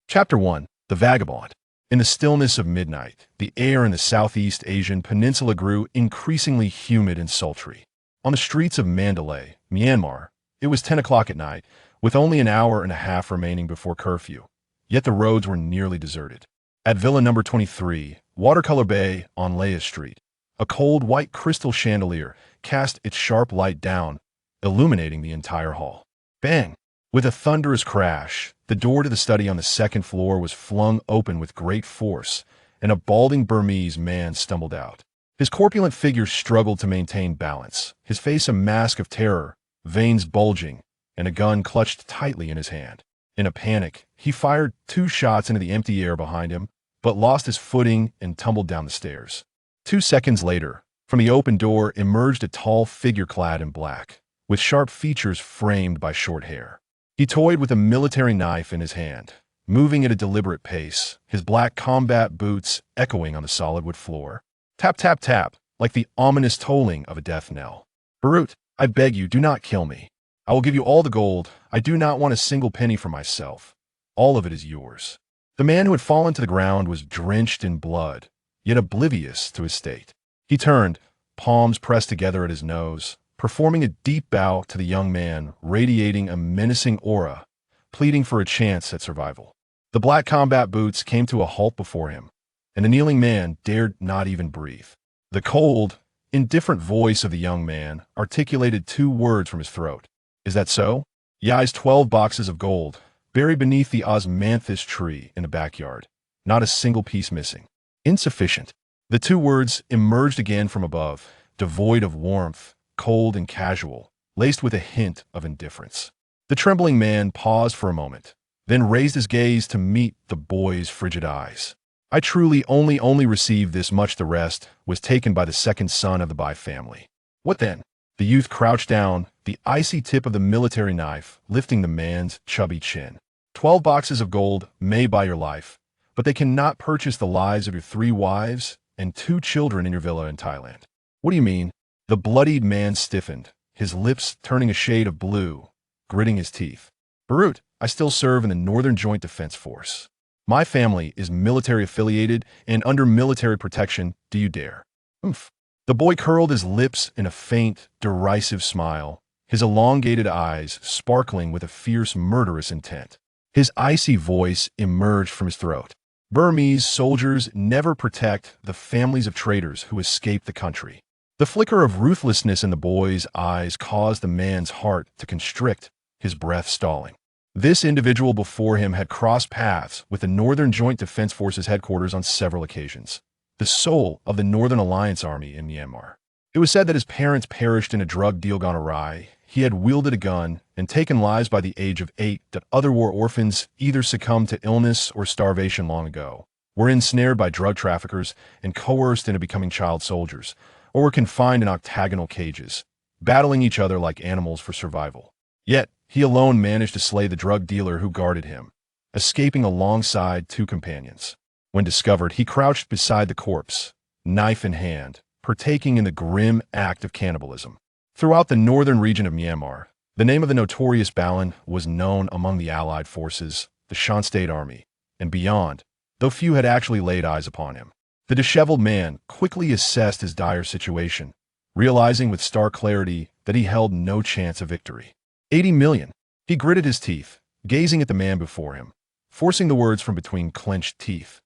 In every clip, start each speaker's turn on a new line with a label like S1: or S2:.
S1: Chapter 1. The Vagabond. In the stillness of midnight, the air in the Southeast Asian peninsula grew increasingly humid and sultry. On the streets of Mandalay, Myanmar, it was 10 o'clock at night, with only an hour and a half remaining before curfew. Yet the roads were nearly deserted. At Villa Number 23, Watercolor Bay on Leia Street, a cold white crystal chandelier cast its sharp light down, illuminating the entire hall. Bang! With a thunderous crash, the door to the study on the second floor was flung open with great force, and a balding Burmese man stumbled out. His corpulent figure struggled to maintain balance, his face a mask of terror, veins bulging, and a gun clutched tightly in his hand. In a panic, he fired 2 shots into the empty air behind him, but lost his footing and tumbled down the stairs. 2 seconds later, from the open door emerged a tall figure clad in black, with sharp features framed by short hair. He toyed with a military knife in his hand, moving at a deliberate pace, his black combat boots echoing on the solid wood floor. Tap, tap, tap, like the ominous tolling of a death knell. "Barut, I beg you, do not kill me. I will give you all the gold. I do not want a single penny for myself. All of it is yours." The man who had fallen to the ground was drenched in blood, yet oblivious to his state. He turned, palms pressed together at his nose, performing a deep bow to the young man, radiating a menacing aura, pleading for a chance at survival. The black combat boots came to a halt before him, and the kneeling man dared not even breathe. The cold, indifferent voice of the young man articulated 2 words from his throat. "Is that so?" Yai's 12 boxes of gold, buried beneath the osmanthus tree in the backyard, not a single piece missing. "Insufficient." The 2 words emerged again from above, devoid of warmth, cold and casual, laced with a hint of indifference. The trembling man paused for a moment, then raised his gaze to meet the boy's frigid eyes. "I truly only received this much. The rest was taken by the second son of the Bai family." "What then?" The youth crouched down, the icy tip of the military knife lifting the man's chubby chin. 12 boxes of gold may buy your life, but they cannot purchase the lives of your 3 wives and 2 children in your villa in Thailand." "What do you mean?" The bloodied man stiffened, his lips turning a shade of blue, gritting his teeth. "Barut, I still serve in the Northern Joint Defense Force. My family is military affiliated and under military protection. Do you dare?" "Oomph." The boy curled his lips in a faint, derisive smile, his elongated eyes sparkling with a fierce, murderous intent. His icy voice emerged from his throat. "Burmese soldiers never protect the families of traitors who escape the country." The flicker of ruthlessness in the boy's eyes caused the man's heart to constrict, his breath stalling. This individual before him had crossed paths with the Northern Joint Defense Forces headquarters on several occasions, the soul of the Northern Alliance Army in Myanmar. It was said that his parents perished in a drug deal gone awry. He had wielded a gun and taken lives by the age of 8, that other war orphans either succumbed to illness or starvation long ago, were ensnared by drug traffickers and coerced into becoming child soldiers, or were confined in octagonal cages, battling each other like animals for survival. Yet, he alone managed to slay the drug dealer who guarded him, escaping alongside 2 companions. When discovered, he crouched beside the corpse, knife in hand, partaking in the grim act of cannibalism. Throughout the northern region of Myanmar, the name of the notorious Balan was known among the Allied forces, the Shan State Army, and beyond, though few had actually laid eyes upon him. The disheveled man quickly assessed his dire situation, realizing with stark clarity that he held no chance of victory. 80 million. He gritted his teeth, gazing at the man before him, forcing the words from between clenched teeth.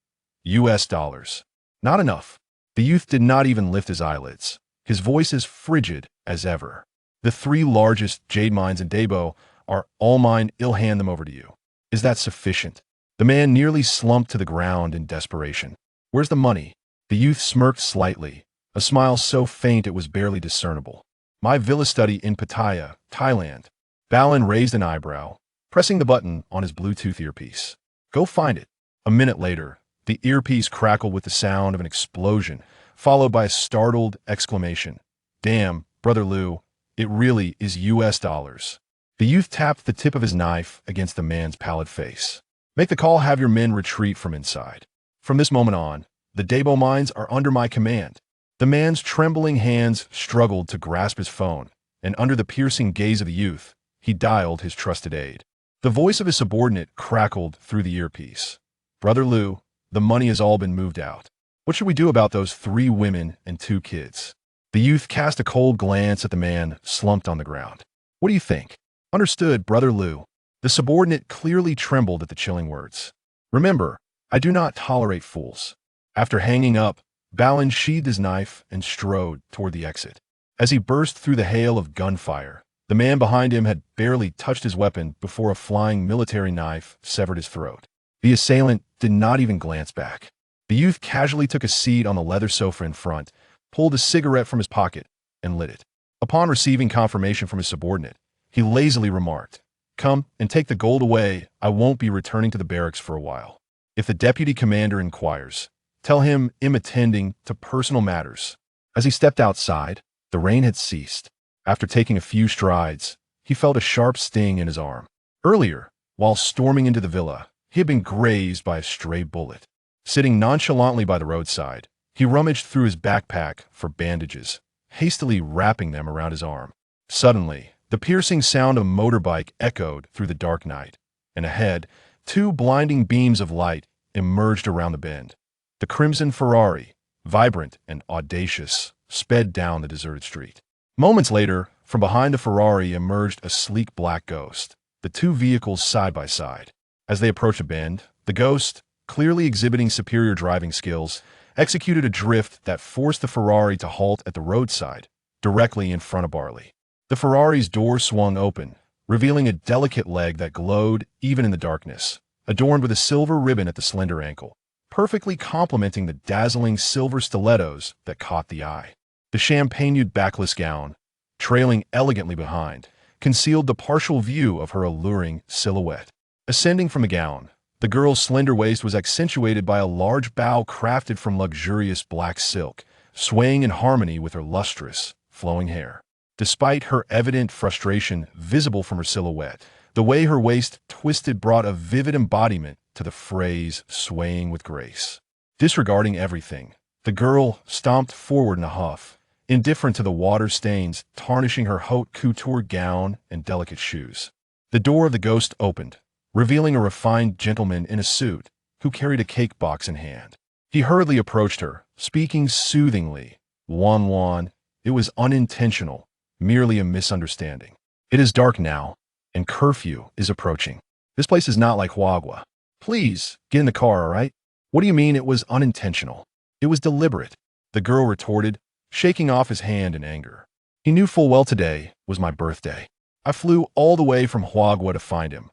S1: US dollars. Not enough. The youth did not even lift his eyelids, his voice as frigid as ever. "The 3 largest jade mines in Dabo are all mine. I'll hand them over to you." "Is that sufficient?" The man nearly slumped to the ground in desperation. "Where's the money?" The youth smirked slightly, a smile so faint it was barely discernible. "My villa study in Pattaya, Thailand." Balan raised an eyebrow, pressing the button on his Bluetooth earpiece. "Go find it." A minute later, the earpiece crackled with the sound of an explosion, followed by a startled exclamation. "Damn, Brother Lou, it really is US dollars." The youth tapped the tip of his knife against the man's pallid face. "Make the call, have your men retreat from inside. From this moment on, the Dabo mines are under my command." The man's trembling hands struggled to grasp his phone, and under the piercing gaze of the youth, he dialed his trusted aide. The voice of his subordinate crackled through the earpiece. "Brother Liu, the money has all been moved out. What should we do about those 3 women and 2 kids?" The youth cast a cold glance at the man slumped on the ground. "What do you think?" "Understood, Brother Liu." The subordinate clearly trembled at the chilling words. "Remember, I do not tolerate fools." After hanging up, Balin sheathed his knife and strode toward the exit. As he burst through the hail of gunfire, the man behind him had barely touched his weapon before a flying military knife severed his throat. The assailant did not even glance back. The youth casually took a seat on the leather sofa in front, pulled a cigarette from his pocket, and lit it. Upon receiving confirmation from his subordinate, he lazily remarked, "Come and take the gold away. I won't be returning to the barracks for a while. If the deputy commander inquires, tell him I'm attending to personal matters." As he stepped outside, the rain had ceased. After taking a few strides, he felt a sharp sting in his arm. Earlier, while storming into the villa, he had been grazed by a stray bullet. Sitting nonchalantly by the roadside, he rummaged through his backpack for bandages, hastily wrapping them around his arm. Suddenly, the piercing sound of a motorbike echoed through the dark night, and ahead, 2 blinding beams of light emerged around the bend. The crimson Ferrari, vibrant and audacious, sped down the deserted street. Moments later, from behind the Ferrari emerged a sleek black Ghost, the 2 vehicles side by side. As they approached a bend, the Ghost, clearly exhibiting superior driving skills, executed a drift that forced the Ferrari to halt at the roadside, directly in front of Barley. The Ferrari's door swung open, revealing a delicate leg that glowed even in the darkness, adorned with a silver ribbon at the slender ankle, perfectly complementing the dazzling silver stilettos that caught the eye. The champagne-hued backless gown, trailing elegantly behind, concealed the partial view of her alluring silhouette. Ascending from the gown, the girl's slender waist was accentuated by a large bow crafted from luxurious black silk, swaying in harmony with her lustrous, flowing hair. Despite her evident frustration visible from her silhouette, the way her waist twisted brought a vivid embodiment to the phrase "swaying with grace." Disregarding everything, the girl stomped forward in a huff, indifferent to the water stains tarnishing her haute couture gown and delicate shoes. The door of the Ghost opened, revealing a refined gentleman in a suit who carried a cake box in hand. He hurriedly approached her, speaking soothingly. "Wan, it was unintentional, merely a misunderstanding. It is dark now, and curfew is approaching. This place is not like Huagua. Please, get in the car, all right?" "What do you mean it was unintentional?" "It was deliberate," the girl retorted, shaking off his hand in anger. "He knew full well today was my birthday. I flew all the way from Huagua to find him,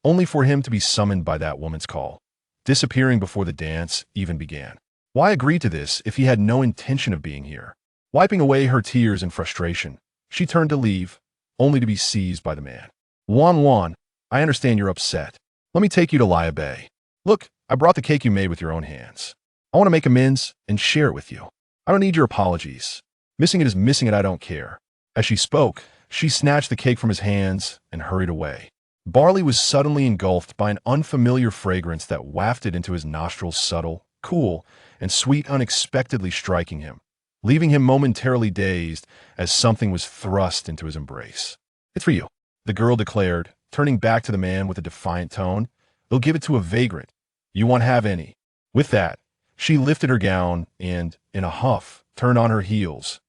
S1: only for him to be summoned by that woman's call, disappearing before the dance even began. Why agree to this if he had no intention of being here?" Wiping away her tears in frustration, she turned to leave, only to be seized by the man. Wan, I understand you're upset. Let me take you to Laya Bay. Look, I brought the cake you made with your own hands. I want to make amends and share it with you. I don't need your apologies. Missing it is missing it, I don't care." As she spoke, she snatched the cake from his hands and hurried away. Barley was suddenly engulfed by an unfamiliar fragrance that wafted into his nostrils, subtle, cool, and sweet, unexpectedly striking him, leaving him momentarily dazed as something was thrust into his embrace. "It's for you," the girl declared, turning back to the man with a defiant tone. "They'll give it to a vagrant. You won't have any." With that, she lifted her gown and, in a huff, turned on her heels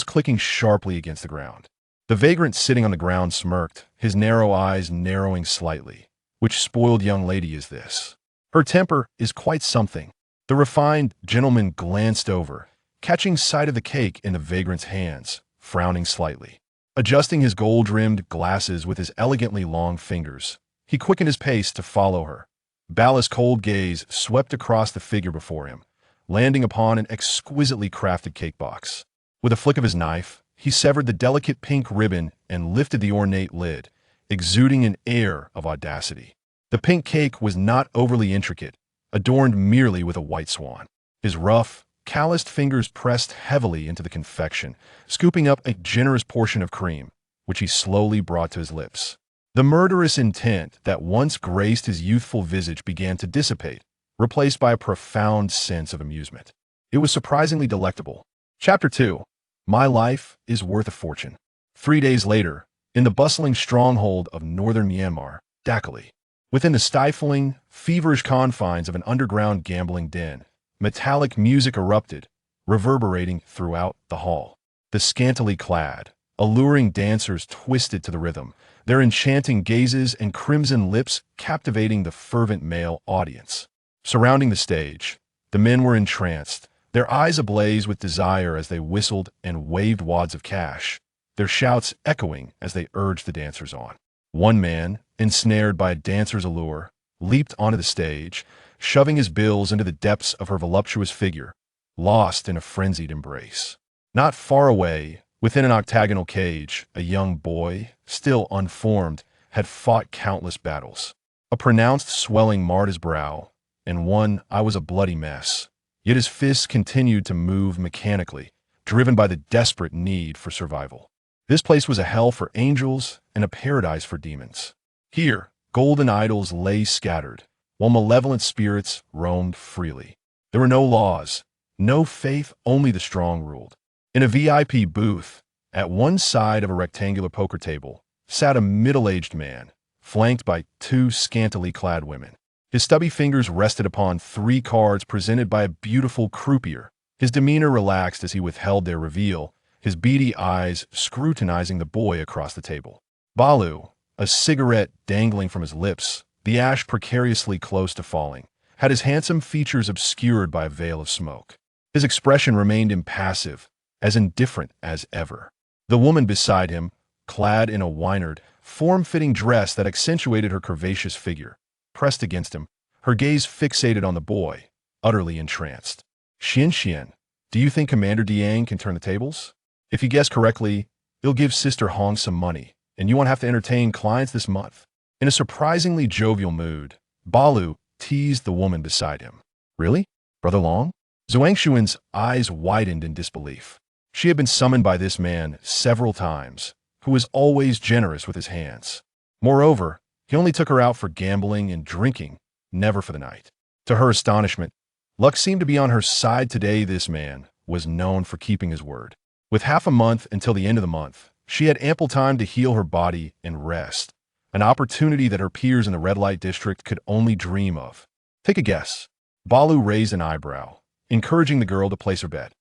S1: clicking sharply against the ground. The vagrant sitting on the ground smirked, his narrow eyes narrowing slightly. "Which spoiled young lady is this? Her temper is quite something." The refined gentleman glanced over, catching sight of the cake in the vagrant's hands, frowning slightly. Adjusting his gold-rimmed glasses with his elegantly long fingers, he quickened his pace to follow her. Bal's cold gaze swept across the figure before him, landing upon an exquisitely crafted cake box. With a flick of his knife, he severed the delicate pink ribbon and lifted the ornate lid, exuding an air of audacity. The pink cake was not overly intricate, adorned merely with a white swan. His rough, calloused fingers pressed heavily into the confection, scooping up a generous portion of cream, which he slowly brought to his lips. The murderous intent that once graced his youthful visage began to dissipate, replaced by a profound sense of amusement. It was surprisingly delectable. Chapter 2. My life is worth a fortune. 3 days later, in the bustling stronghold of northern Myanmar, Dakali. Within the stifling, feverish confines of an underground gambling den, metallic music erupted, reverberating throughout the hall. The scantily clad, alluring dancers twisted to the rhythm, their enchanting gazes and crimson lips captivating the fervent male audience. Surrounding the stage, the men were entranced, their eyes ablaze with desire as they whistled and waved wads of cash, their shouts echoing as they urged the dancers on. One man, ensnared by a dancer's allure, leaped onto the stage, shoving his bills into the depths of her voluptuous figure, lost in a frenzied embrace. Not far away, within an octagonal cage, a young boy, still unformed, had fought countless battles. A pronounced swelling marred his brow, and one I was a bloody mess. Yet his fists continued to move mechanically, driven by the desperate need for survival. This place was a hell for angels and a paradise for demons. Here, golden idols lay scattered, while malevolent spirits roamed freely. There were no laws, no faith, only the strong ruled. In a VIP booth, at one side of a rectangular poker table, sat a middle-aged man, flanked by two scantily clad women. His stubby fingers rested upon 3 cards presented by a beautiful croupier. His demeanor relaxed as he withheld their reveal, his beady eyes scrutinizing the boy across the table. Balu, a cigarette dangling from his lips, the ash precariously close to falling, had his handsome features obscured by a veil of smoke. His expression remained impassive, as indifferent as ever. The woman beside him, clad in a wynard, form-fitting dress that accentuated her curvaceous figure, pressed against him, her gaze fixated on the boy, utterly entranced. Xian, do you think Commander Diang can turn the tables? If you guess correctly, he'll give Sister Hong some money, and you won't have to entertain clients this month. In a surprisingly jovial mood, Balu teased the woman beside him. Really? Brother Long? Zhuangshuan's eyes widened in disbelief. She had been summoned by this man several times, who was always generous with his hands. Moreover, he only took her out for gambling and drinking, never for the night. To her astonishment, luck seemed to be on her side today. This man was known for keeping his word. With half a month until the end of the month, she had ample time to heal her body and rest, an opportunity that her peers in the red light district could only dream of. Take a guess. Balu raised an eyebrow, encouraging the girl to place her bet.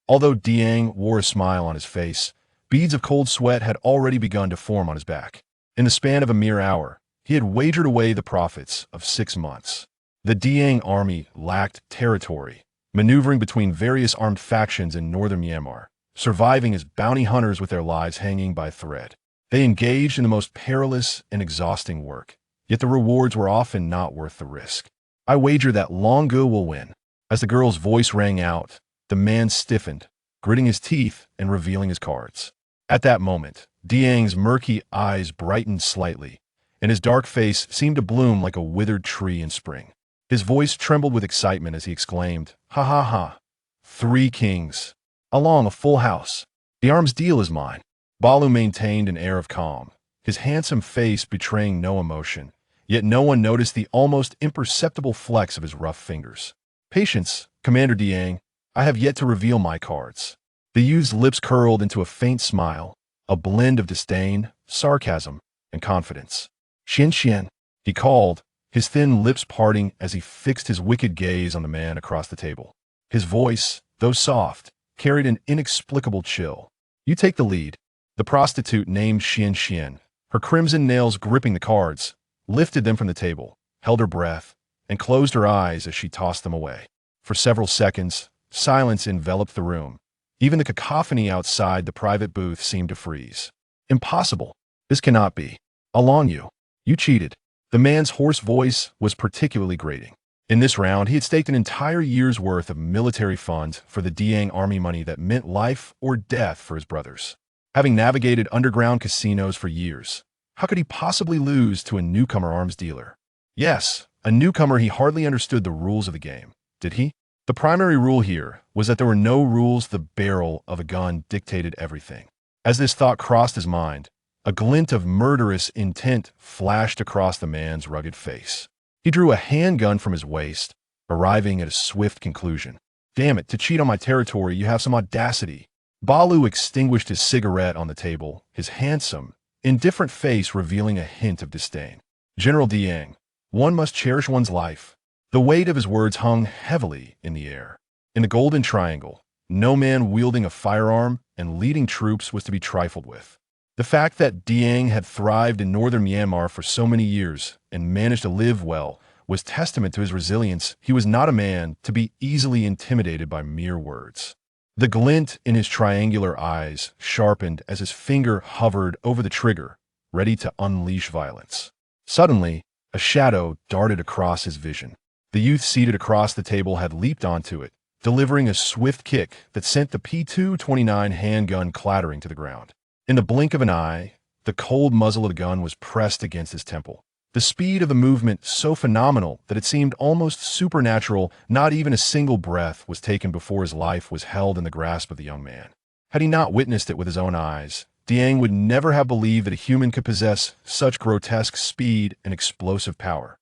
S1: Although Diang wore a smile on his face, beads of cold sweat had already begun to form on his back. In the span of a mere hour, he had wagered away the profits of 6 months. The Diang army lacked territory, maneuvering between various armed factions in northern Myanmar, surviving as bounty hunters with their lives hanging by a thread. They engaged in the most perilous and exhausting work, yet the rewards were often not worth the risk. I wager that Longu will win. As the girl's voice rang out, the man stiffened, gritting his teeth and revealing his cards. At that moment, Diang's murky eyes brightened slightly, and his dark face seemed to bloom like a withered tree in spring. His voice trembled with excitement as he exclaimed, "Ha ha ha! 3 kings! Along a full house! The arms deal is mine!" Balu maintained an air of calm, his handsome face betraying no emotion, yet no one noticed the almost imperceptible flex of his rough fingers. "Patience, Commander Diang, I have yet to reveal my cards." The youth's lips curled into a faint smile, a blend of disdain, sarcasm, and confidence. "Xian," he called, his thin lips parting as he fixed his wicked gaze on the man across the table. His voice, though soft, carried an inexplicable chill. "You take the lead." The prostitute named Xian, her crimson nails gripping the cards, lifted them from the table, held her breath, and closed her eyes as she tossed them away. For several seconds, silence enveloped the room. Even the cacophony outside the private booth seemed to freeze. "Impossible. This cannot be. Along you cheated." The man's hoarse voice was particularly grating. In this round, he had staked an entire year's worth of military funds for the Diang army, money that meant life or death for his brothers. Having navigated underground casinos for years, how could he possibly lose to a newcomer arms dealer? Yes, a newcomer. He hardly understood the rules of the game, did he? The primary rule here was that there were no rules. The barrel of a gun dictated everything. As this thought crossed his mind, a glint of murderous intent flashed across the man's rugged face. He drew a handgun from his waist, arriving at a swift conclusion. "Damn it, to cheat on my territory, you have some audacity." Balu extinguished his cigarette on the table, his handsome, indifferent face revealing a hint of disdain. General Diang, one must cherish one's life. The weight of his words hung heavily in the air. In the Golden Triangle, no man wielding a firearm and leading troops was to be trifled with. The fact that Diang had thrived in northern Myanmar for so many years and managed to live well was testament to his resilience. He was not a man to be easily intimidated by mere words. The glint in his triangular eyes sharpened as his finger hovered over the trigger, ready to unleash violence. Suddenly, a shadow darted across his vision. The youth seated across the table had leaped onto it, delivering a swift kick that sent the P229 handgun clattering to the ground. In the blink of an eye, the cold muzzle of the gun was pressed against his temple. The speed of the movement so phenomenal that it seemed almost supernatural. Not even a single breath was taken before his life was held in the grasp of the young man. Had he not witnessed it with his own eyes, Diang would never have believed that a human could possess such grotesque speed and explosive power.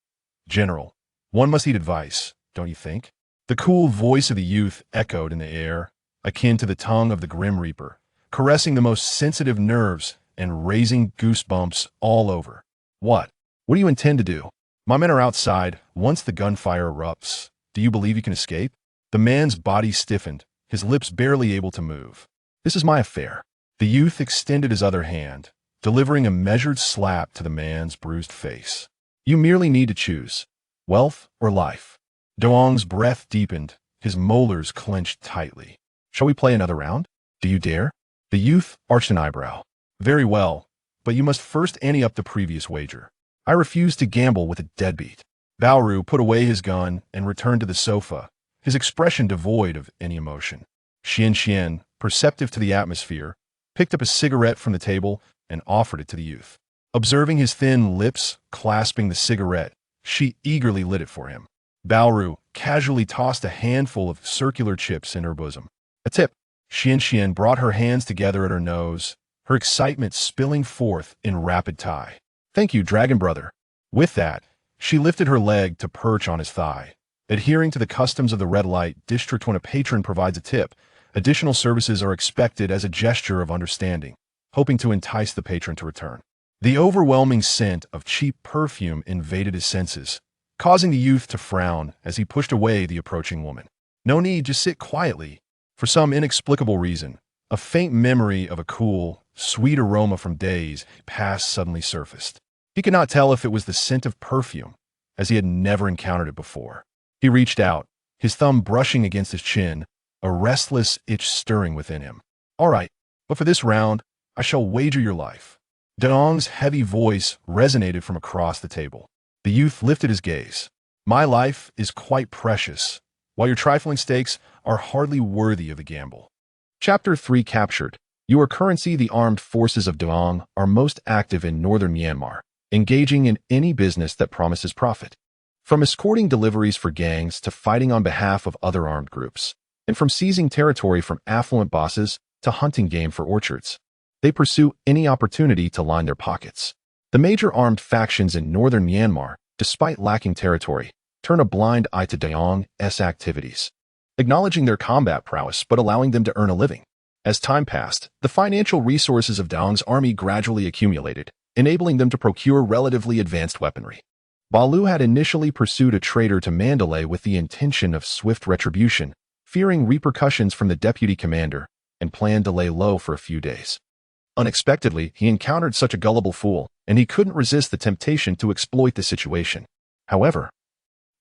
S1: General, one must heed advice, don't you think? The cool voice of the youth echoed in the air, akin to the tongue of the Grim Reaper, caressing the most sensitive nerves and raising goosebumps all over. What do you intend to do? My men are outside. Once the gunfire erupts, do you believe you can escape? The man's body stiffened, his lips barely able to move. This is my affair. The youth extended his other hand, delivering a measured slap to the man's bruised face. You merely need to choose wealth or life. Doang's breath deepened, his molars clenched tightly. Shall we play another round? Do you dare? The youth arched an eyebrow. Very well, but you must first ante up the previous wager. I refuse to gamble with a deadbeat. Baoru put away his gun and returned to the sofa, his expression devoid of any emotion. Xian, perceptive to the atmosphere, picked up a cigarette from the table and offered it to the youth. Observing his thin lips clasping the cigarette, she eagerly lit it for him. Baoru casually tossed a handful of circular chips in her bosom. A tip. Xian brought her hands together at her nose, her excitement spilling forth in rapid tie. Thank you, Dragon Brother. With that, she lifted her leg to perch on his thigh. Adhering to the customs of the red light district, when a patron provides a tip, additional services are expected as a gesture of understanding, hoping to entice the patron to return. The overwhelming scent of cheap perfume invaded his senses, causing the youth to frown as he pushed away the approaching woman. No need, just sit quietly. For some inexplicable reason, a faint memory of a cool, sweet aroma from days past suddenly surfaced. He could not tell if it was the scent of perfume, as he had never encountered it before. He reached out, his thumb brushing against his chin, a restless itch stirring within him. All right, but for this round, I shall wager your life. Daong's heavy voice resonated from across the table. The youth lifted his gaze. My life is quite precious, while your trifling stakes are hardly worthy of the gamble. Chapter 3 Captured. Your currency. The armed forces of Daong are most active in northern Myanmar, engaging in any business that promises profit. From escorting deliveries for gangs to fighting on behalf of other armed groups, and from seizing territory from affluent bosses to hunting game for orchards, they pursue any opportunity to line their pockets. The major armed factions in northern Myanmar, despite lacking territory, turn a blind eye to Daong's activities, acknowledging their combat prowess but allowing them to earn a living. As time passed, the financial resources of Daong's army gradually accumulated, enabling them to procure relatively advanced weaponry. Balu had initially pursued a traitor to Mandalay with the intention of swift retribution, fearing repercussions from the deputy commander, and planned to lay low for a few days. Unexpectedly, he encountered such a gullible fool, and he couldn't resist the temptation to exploit the situation. However,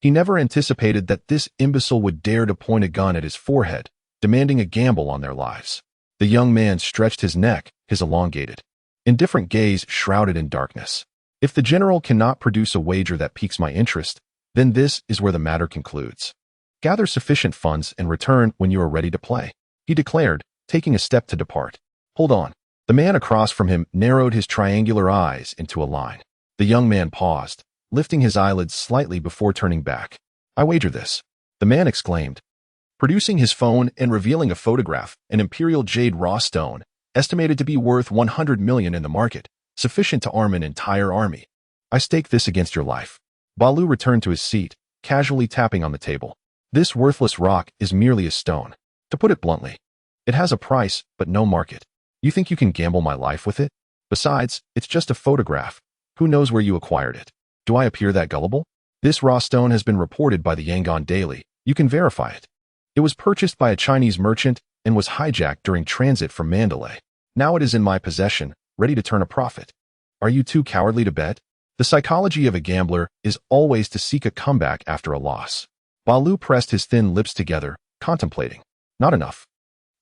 S1: he never anticipated that this imbecile would dare to point a gun at his forehead, demanding a gamble on their lives. The young man stretched his neck, his elongated, indifferent gaze shrouded in darkness. If the general cannot produce a wager that piques my interest, then this is where the matter concludes. Gather sufficient funds and return when you are ready to play, he declared, taking a step to depart. Hold on. The man across from him narrowed his triangular eyes into a line. The young man paused, lifting his eyelids slightly before turning back. I wager this, the man exclaimed, producing his phone and revealing a photograph, an imperial jade raw stone, estimated to be worth 100 million in the market, sufficient to arm an entire army. I stake this against your life. Balu returned to his seat, casually tapping on the table. This worthless rock is merely a stone. To put it bluntly, it has a price, but no market. You think you can gamble my life with it? Besides, it's just a photograph. Who knows where you acquired it? Do I appear that gullible? This raw stone has been reported by the Yangon Daily. You can verify it. It was purchased by a Chinese merchant and was hijacked during transit from Mandalay. Now it is in my possession, ready to turn a profit. Are you too cowardly to bet? The psychology of a gambler is always to seek a comeback after a loss. Balu pressed his thin lips together, contemplating. Not enough.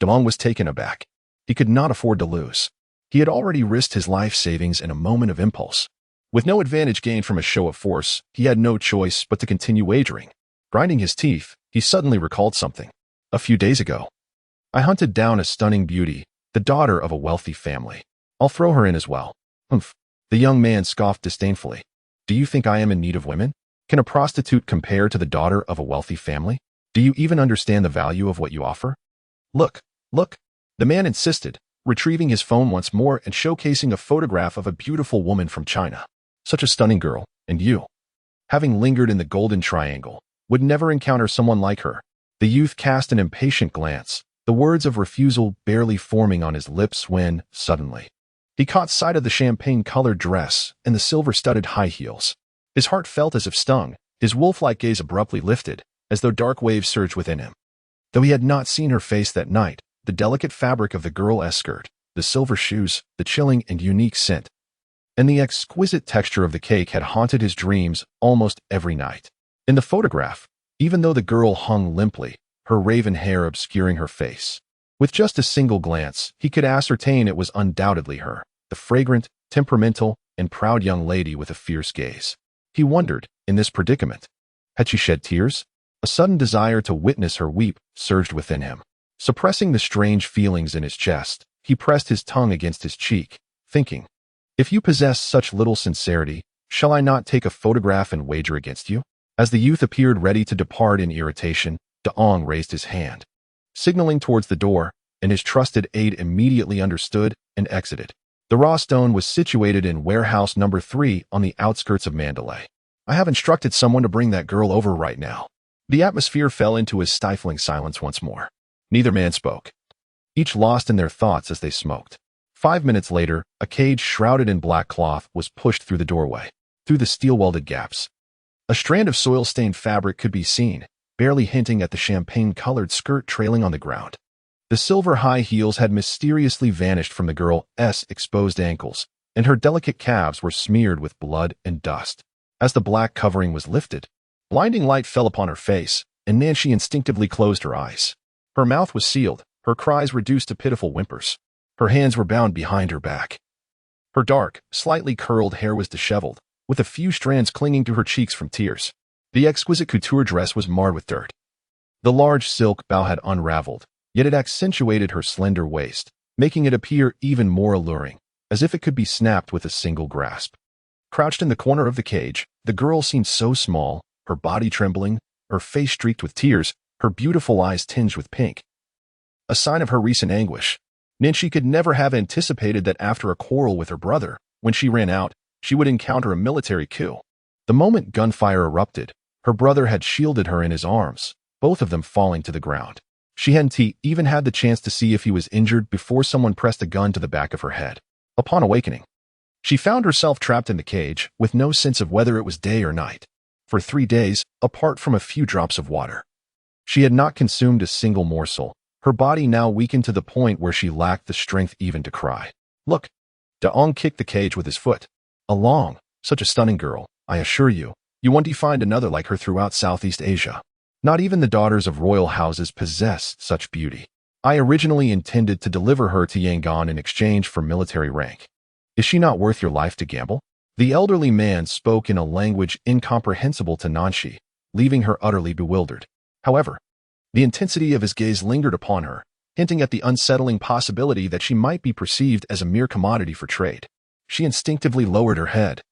S1: Damong was taken aback. He could not afford to lose. He had already risked his life savings in a moment of impulse. With no advantage gained from a show of force, he had no choice but to continue wagering. Grinding his teeth, he suddenly recalled something. A few days ago, I hunted down a stunning beauty, the daughter of a wealthy family. I'll throw her in as well. Humph. The young man scoffed disdainfully. Do you think I am in need of women? Can a prostitute compare to the daughter of a wealthy family? Do you even understand the value of what you offer? Look, look. The man insisted, retrieving his phone once more and showcasing a photograph of a beautiful woman from China. Such a stunning girl, and you, having lingered in the Golden Triangle, would never encounter someone like her. The youth cast an impatient glance, the words of refusal barely forming on his lips when, suddenly, he caught sight of the champagne-colored dress and the silver-studded high heels. His heart felt as if stung, his wolf-like gaze abruptly lifted, as though dark waves surged within him. Though he had not seen her face that night, the delicate fabric of the girl-esque skirt, the silver shoes, the chilling and unique scent, and the exquisite texture of the cake had haunted his dreams almost every night. In the photograph, even though the girl hung limply, her raven hair obscuring her face, with just a single glance, he could ascertain it was undoubtedly her, the fragrant, temperamental, and proud young lady with a fierce gaze. He wondered, in this predicament, had she shed tears? A sudden desire to witness her weep surged within him. Suppressing the strange feelings in his chest, he pressed his tongue against his cheek, thinking, if you possess such little sincerity, shall I not take a photograph and wager against you? As the youth appeared ready to depart in irritation, Daong raised his hand, signaling towards the door, and his trusted aide immediately understood and exited. The raw stone was situated in warehouse number 3 on the outskirts of Mandalay. I have instructed someone to bring that girl over right now. The atmosphere fell into a stifling silence once more. Neither man spoke, each lost in their thoughts as they smoked. 5 minutes later, a cage shrouded in black cloth was pushed through the doorway. Through the steel-welded gaps, a strand of soil-stained fabric could be seen, barely hinting at the champagne-colored skirt trailing on the ground. The silver high heels had mysteriously vanished from the girl's exposed ankles, and her delicate calves were smeared with blood and dust. As the black covering was lifted, blinding light fell upon her face, and Nancy instinctively closed her eyes. Her mouth was sealed, her cries reduced to pitiful whimpers. Her hands were bound behind her back. Her dark, slightly curled hair was disheveled, with a few strands clinging to her cheeks from tears. The exquisite couture dress was marred with dirt. The large silk bow had unraveled, yet it accentuated her slender waist, making it appear even more alluring, as if it could be snapped with a single grasp. Crouched in the corner of the cage, the girl seemed so small, her body trembling, her face streaked with tears, her beautiful eyes tinged with pink. A sign of her recent anguish. Nancy could never have anticipated that after a quarrel with her brother, when she ran out, she would encounter a military coup. The moment gunfire erupted, her brother had shielded her in his arms, both of them falling to the ground. She hadn't even had the chance to see if he was injured before someone pressed a gun to the back of her head. Upon awakening, she found herself trapped in the cage, with no sense of whether it was day or night. For 3 days, apart from a few drops of water, she had not consumed a single morsel, her body now weakened to the point where she lacked the strength even to cry. Look! Daong kicked the cage with his foot. Along, such a stunning girl, I assure you, you won't find another like her throughout Southeast Asia. Not even the daughters of royal houses possess such beauty. I originally intended to deliver her to Yangon in exchange for military rank. Is she not worth your life to gamble? The elderly man spoke in a language incomprehensible to Nancy, leaving her utterly bewildered. However, the intensity of his gaze lingered upon her, hinting at the unsettling possibility that she might be perceived as a mere commodity for trade. She instinctively lowered her head,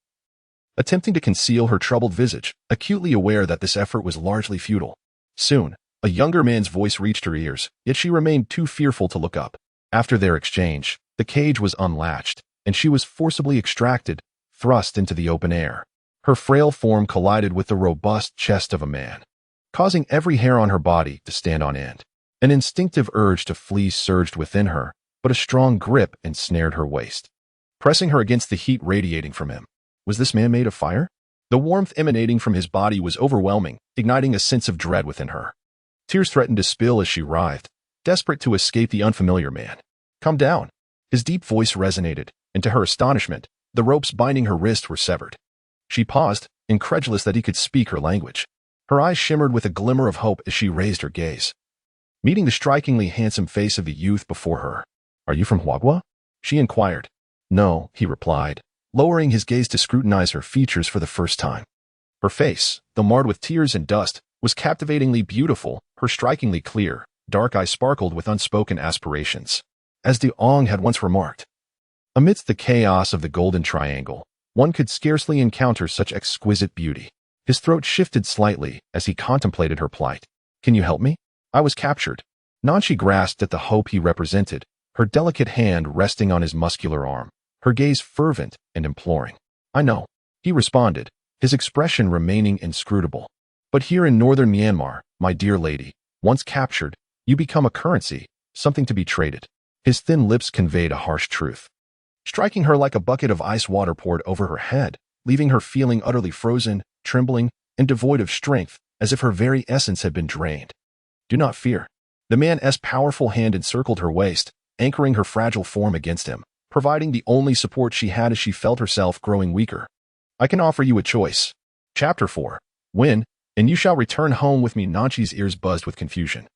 S1: attempting to conceal her troubled visage, acutely aware that this effort was largely futile. Soon, a younger man's voice reached her ears, yet she remained too fearful to look up. After their exchange, the cage was unlatched, and she was forcibly extracted, thrust into the open air. Her frail form collided with the robust chest of a man, causing every hair on her body to stand on end. An instinctive urge to flee surged within her, but a strong grip ensnared her waist, pressing her against the heat radiating from him. Was this man made of fire? The warmth emanating from his body was overwhelming, igniting a sense of dread within her. Tears threatened to spill as she writhed, desperate to escape the unfamiliar man. "Come down." His deep voice resonated, and to her astonishment, the ropes binding her wrists were severed. She paused, incredulous that he could speak her language. Her eyes shimmered with a glimmer of hope as she raised her gaze, meeting the strikingly handsome face of the youth before her. "Are you from Huagua?" she inquired. "No," he replied, lowering his gaze to scrutinize her features for the first time. Her face, though marred with tears and dust, was captivatingly beautiful, her strikingly clear, dark eyes sparkled with unspoken aspirations. As De Ong had once remarked, amidst the chaos of the Golden Triangle, one could scarcely encounter such exquisite beauty. His throat shifted slightly as he contemplated her plight. "Can you help me? I was captured." Nanshi grasped at the hope he represented, her delicate hand resting on his muscular arm, her gaze fervent and imploring. "I know," he responded, his expression remaining inscrutable. "But here in northern Myanmar, my dear lady, once captured, you become a currency, something to be traded." His thin lips conveyed a harsh truth, striking her like a bucket of ice water poured over her head, leaving her feeling utterly frozen, trembling, and devoid of strength, as if her very essence had been drained. "Do not fear." The man's powerful hand encircled her waist, anchoring her fragile form against him, providing the only support she had as she felt herself growing weaker. "I can offer you a choice." Chapter 4. Win, and you shall return home with me. Nanshi's ears buzzed with confusion,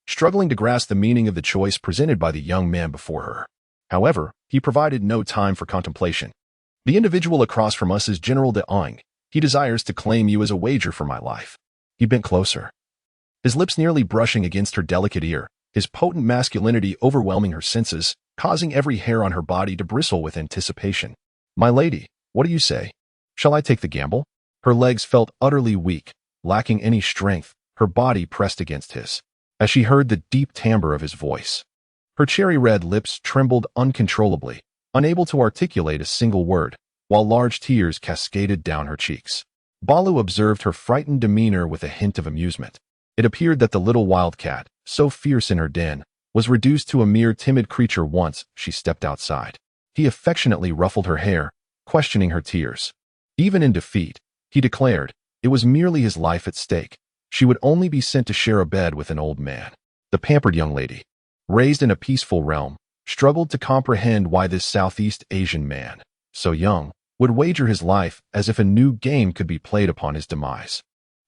S1: struggling to grasp the meaning of the choice presented by the young man before her. However, he provided no time for contemplation. "The individual across from us is General De Ong. He desires to claim you as a wager for my life." He bent closer, his lips nearly brushing against her delicate ear, his potent masculinity overwhelming her senses, causing every hair on her body to bristle with anticipation. "My lady, what do you say? Shall I take the gamble?" Her legs felt utterly weak, lacking any strength, her body pressed against his, as she heard the deep timbre of his voice. Her cherry-red lips trembled uncontrollably, unable to articulate a single word, while large tears cascaded down her cheeks. Balu observed her frightened demeanor with a hint of amusement. It appeared that the little wildcat, so fierce in her den, was reduced to a mere timid creature once she stepped outside. He affectionately ruffled her hair, questioning her tears. Even in defeat, he declared, it was merely his life at stake. She would only be sent to share a bed with an old man. The pampered young lady, raised in a peaceful realm, struggled to comprehend why this Southeast Asian man, so young, would wager his life as if a new game could be played upon his demise.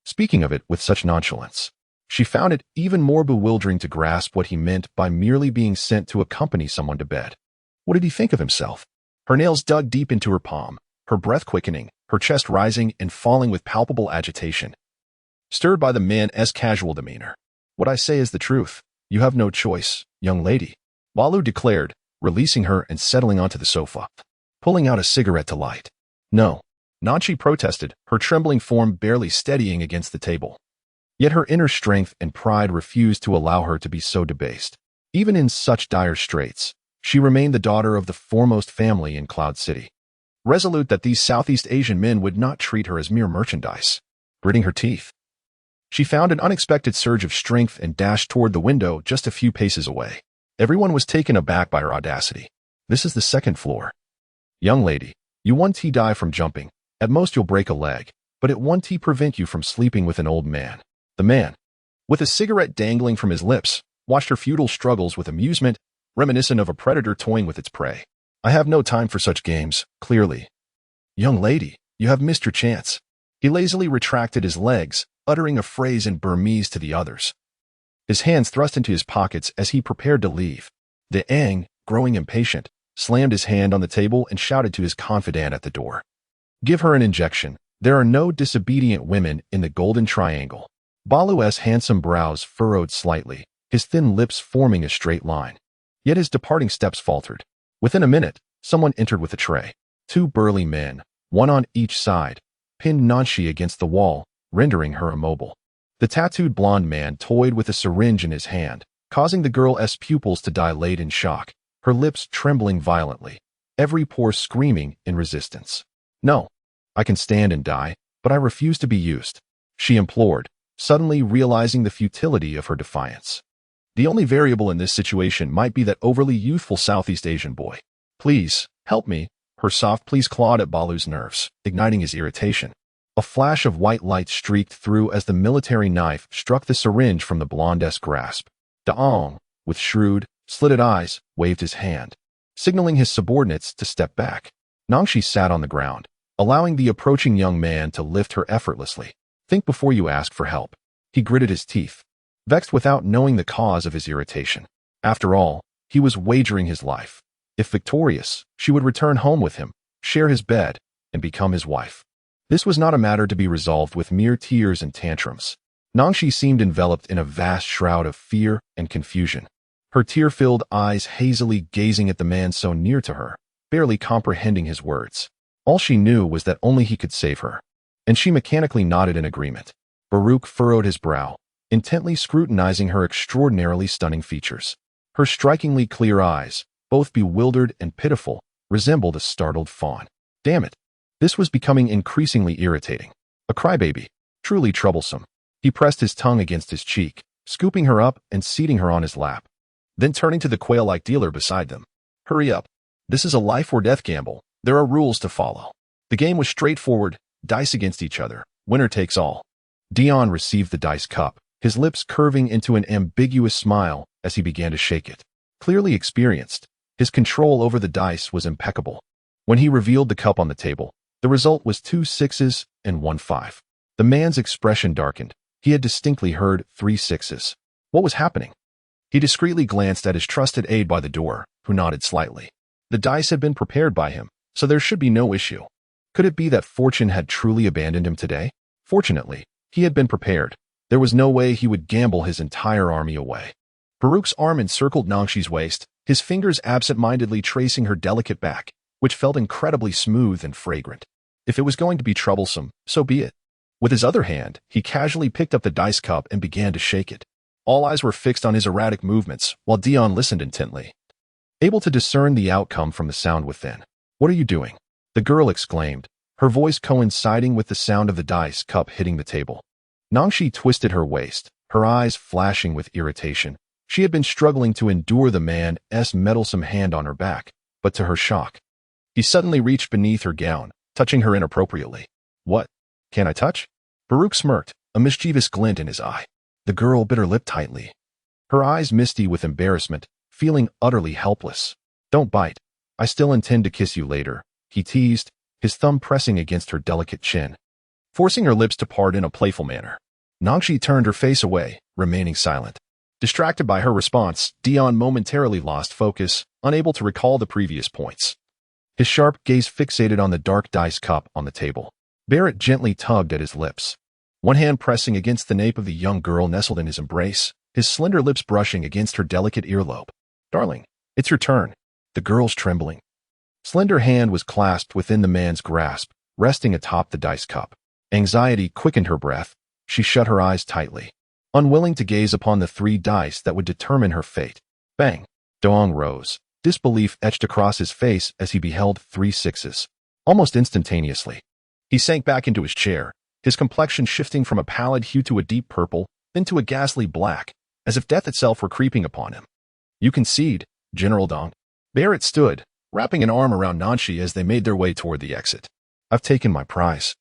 S1: Speaking of it with such nonchalance, she found it even more bewildering to grasp what he meant by merely being sent to accompany someone to bed. What did he think of himself? Her nails dug deep into her palm, her breath quickening, her chest rising and falling with palpable agitation, stirred by the man's casual demeanor. "What I say is the truth. You have no choice, young lady," Balu declared, releasing her and settling onto the sofa, pulling out a cigarette to light. "No," Nanshi protested, her trembling form barely steadying against the table. Yet her inner strength and pride refused to allow her to be so debased. Even in such dire straits, she remained the daughter of the foremost family in Cloud City, resolute that these Southeast Asian men would not treat her as mere merchandise. Gritting her teeth, she found an unexpected surge of strength and dashed toward the window just a few paces away. Everyone was taken aback by her audacity. "This is the second floor. Young lady, you won't die from jumping. At most you'll break a leg, but it won't prevent you from sleeping with an old man." The man, with a cigarette dangling from his lips, watched her futile struggles with amusement, reminiscent of a predator toying with its prey. "I have no time for such games, clearly. Young lady, you have missed your chance." He lazily retracted his legs, uttering a phrase in Burmese to the others, his hands thrust into his pockets as he prepared to leave. De Ong, growing impatient, slammed his hand on the table and shouted to his confidant at the door, "Give her an injection. There are no disobedient women in the Golden Triangle." Balu's handsome brows furrowed slightly, his thin lips forming a straight line. Yet his departing steps faltered. Within a minute, someone entered with a tray. Two burly men, one on each side, pinned Nanshi against the wall, rendering her immobile. The tattooed blonde man toyed with a syringe in his hand, causing the girl's pupils to dilate in shock, her lips trembling violently, every pore screaming in resistance. "No, I can stand and die, but I refuse to be used," she implored, suddenly realizing the futility of her defiance. The only variable in this situation might be that overly youthful Southeast Asian boy. "Please, help me." Her soft pleas clawed at Balu's nerves, igniting his irritation. A flash of white light streaked through as the military knife struck the syringe from the blonde's grasp. Daong, with shrewd, slitted eyes, waved his hand, signaling his subordinates to step back. Nangshi sat on the ground, allowing the approaching young man to lift her effortlessly. Think before you ask for help. He gritted his teeth, vexed without knowing the cause of his irritation. After all, he was wagering his life. If victorious, she would return home with him, share his bed, and become his wife. This was not a matter to be resolved with mere tears and tantrums. Nangshi seemed enveloped in a vast shroud of fear and confusion, her tear-filled eyes hazily gazing at the man so near to her, barely comprehending his words. All she knew was that only he could save her, and she mechanically nodded in agreement. Baruch furrowed his brow, intently scrutinizing her extraordinarily stunning features. Her strikingly clear eyes, both bewildered and pitiful, resembled a startled fawn. Damn it! This was becoming increasingly irritating. A crybaby, truly troublesome. He pressed his tongue against his cheek, scooping her up and seating her on his lap. Then turning to the quail-like dealer beside them. Hurry up. This is a life-or-death gamble. There are rules to follow. The game was straightforward, dice against each other. Winner takes all. Dion received the dice cup, his lips curving into an ambiguous smile as he began to shake it. Clearly experienced, his control over the dice was impeccable. When he revealed the cup on the table, the result was 2 6s and 1 5. The man's expression darkened. He had distinctly heard 3 6s. What was happening? He discreetly glanced at his trusted aide by the door, who nodded slightly. The dice had been prepared by him, so there should be no issue. Could it be that fortune had truly abandoned him today? Fortunately, he had been prepared. There was no way he would gamble his entire army away. Baruch's arm encircled Nangshi's waist, his fingers absent-mindedly tracing her delicate back, which felt incredibly smooth and fragrant. If it was going to be troublesome, so be it. With his other hand, he casually picked up the dice cup and began to shake it. All eyes were fixed on his erratic movements, while Dion listened intently, able to discern the outcome from the sound within. What are you doing? The girl exclaimed, her voice coinciding with the sound of the dice cup hitting the table. Nangshi twisted her waist, her eyes flashing with irritation. She had been struggling to endure the man's meddlesome hand on her back, but to her shock, he suddenly reached beneath her gown, touching her inappropriately. What? Can I touch? Baruch smirked, a mischievous glint in his eye. The girl bit her lip tightly, her eyes misty with embarrassment, feeling utterly helpless. Don't bite. I still intend to kiss you later, he teased, his thumb pressing against her delicate chin, forcing her lips to part in a playful manner. Nangshi turned her face away, remaining silent. Distracted by her response, Dion momentarily lost focus, unable to recall the previous points. His sharp gaze fixated on the dark dice cup on the table. Barrett gently tugged at his lips, one hand pressing against the nape of the young girl nestled in his embrace, his slender lips brushing against her delicate earlobe. Darling, it's your turn. The girl's trembling slender hand was clasped within the man's grasp, resting atop the dice cup. Anxiety quickened her breath. She shut her eyes tightly, unwilling to gaze upon the 3 dice that would determine her fate. Bang! Daong rose, disbelief etched across his face as he beheld 3 6s. Almost instantaneously, he sank back into his chair, his complexion shifting from a pallid hue to a deep purple, then to a ghastly black, as if death itself were creeping upon him. You concede, General Dong. Barrett stood, wrapping an arm around Nangshi as they made their way toward the exit. I've taken my prize,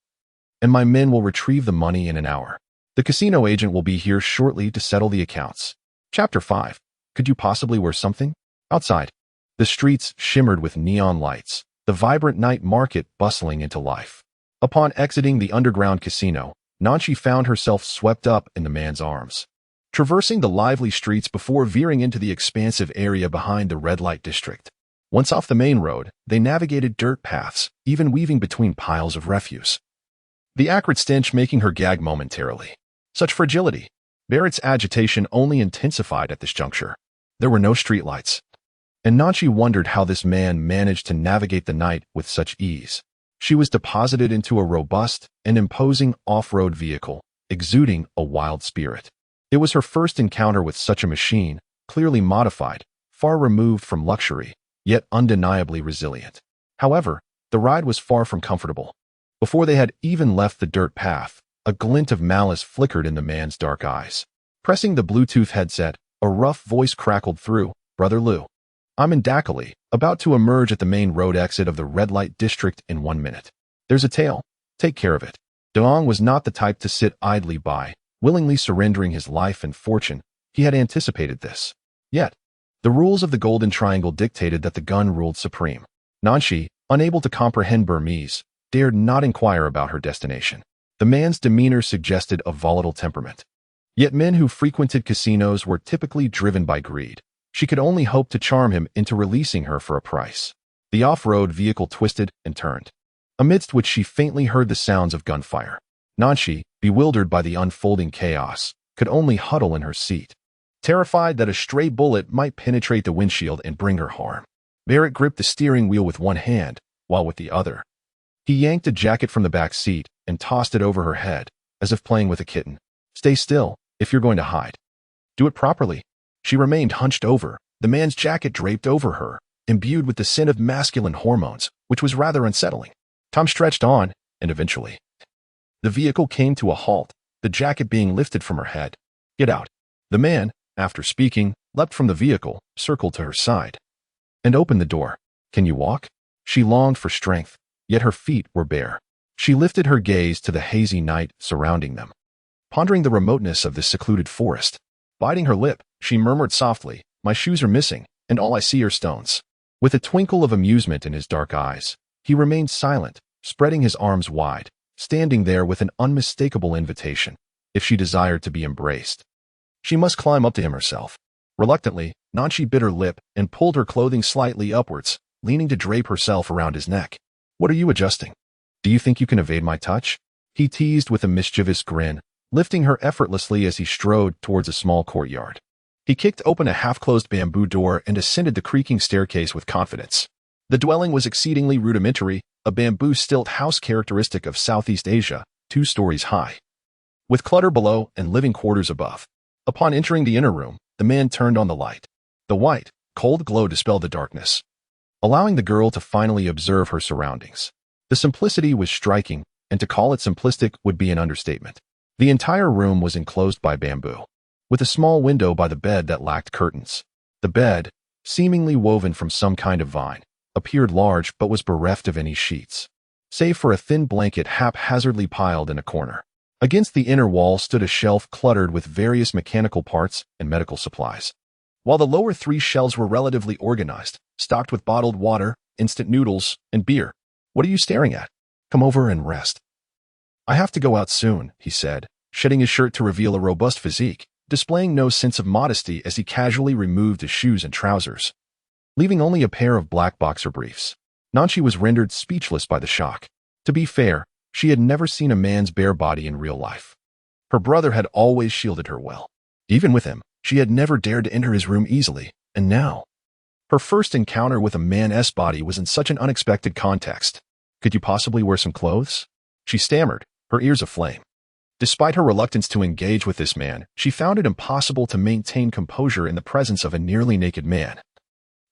S1: and my men will retrieve the money in an hour. The casino agent will be here shortly to settle the accounts. Chapter 5. Could you possibly wear something? Outside, the streets shimmered with neon lights, the vibrant night market bustling into life. Upon exiting the underground casino, Nangshi found herself swept up in the man's arms, traversing the lively streets before veering into the expansive area behind the red light district. Once off the main road, they navigated dirt paths, even weaving between piles of refuse, the acrid stench making her gag momentarily. Such fragility. Barrett's agitation only intensified at this juncture. There were no streetlights, and Nangshi wondered how this man managed to navigate the night with such ease. She was deposited into a robust and imposing off-road vehicle, exuding a wild spirit. It was her first encounter with such a machine, clearly modified, far removed from luxury, yet undeniably resilient. However, the ride was far from comfortable. Before they had even left the dirt path, a glint of malice flickered in the man's dark eyes. Pressing the Bluetooth headset, a rough voice crackled through. Brother Lou, I'm in Dakali, about to emerge at the main road exit of the red light district in 1 minute. There's a tail. Take care of it. Daong was not the type to sit idly by, willingly surrendering his life and fortune. He had anticipated this. Yet, the rules of the Golden Triangle dictated that the gun ruled supreme. Nanshi, unable to comprehend Burmese, dared not inquire about her destination. The man's demeanor suggested a volatile temperament. Yet men who frequented casinos were typically driven by greed. She could only hope to charm him into releasing her for a price. The off-road vehicle twisted and turned, amidst which she faintly heard the sounds of gunfire. Nanshi, bewildered by the unfolding chaos, could only huddle in her seat, terrified that a stray bullet might penetrate the windshield and bring her harm. Barrett gripped the steering wheel with one hand, while with the other, he yanked a jacket from the back seat and tossed it over her head, as if playing with a kitten. Stay still, if you're going to hide. Do it properly. She remained hunched over, the man's jacket draped over her, imbued with the scent of masculine hormones, which was rather unsettling. Tom stretched on, and eventually, the vehicle came to a halt, the jacket being lifted from her head. Get out. The man, after speaking, leapt from the vehicle, circled to her side, and opened the door. Can you walk? She longed for strength, yet her feet were bare. She lifted her gaze to the hazy night surrounding them, pondering the remoteness of this secluded forest. Biting her lip, she murmured softly, my shoes are missing, and all I see are stones. With a twinkle of amusement in his dark eyes, he remained silent, spreading his arms wide, standing there with an unmistakable invitation. If she desired to be embraced, she must climb up to him herself. Reluctantly, Nanshi bit her lip and pulled her clothing slightly upwards, leaning to drape herself around his neck. What are you adjusting? Do you think you can evade my touch? He teased with a mischievous grin, lifting her effortlessly as he strode towards a small courtyard. He kicked open a half-closed bamboo door and ascended the creaking staircase with confidence. The dwelling was exceedingly rudimentary, a bamboo stilt house characteristic of Southeast Asia, 2 stories high, with clutter below and living quarters above. Upon entering the inner room, the man turned on the light. The white, cold glow dispelled the darkness, allowing the girl to finally observe her surroundings. The simplicity was striking, and to call it simplistic would be an understatement. The entire room was enclosed by bamboo, with a small window by the bed that lacked curtains. The bed, seemingly woven from some kind of vine, appeared large but was bereft of any sheets, save for a thin blanket haphazardly piled in a corner. Against the inner wall stood a shelf cluttered with various mechanical parts and medical supplies, while the lower 3 shelves were relatively organized, stocked with bottled water, instant noodles, and beer. What are you staring at? Come over and rest. I have to go out soon, he said, shedding his shirt to reveal a robust physique, displaying no sense of modesty as he casually removed his shoes and trousers, leaving only a pair of black boxer briefs. Nanshi was rendered speechless by the shock. To be fair, she had never seen a man's bare body in real life. Her brother had always shielded her well. Even with him, she had never dared to enter his room easily, and now, her first encounter with a man's body was in such an unexpected context. Could you possibly wear some clothes? She stammered, her ears aflame. Despite her reluctance to engage with this man, she found it impossible to maintain composure in the presence of a nearly naked man,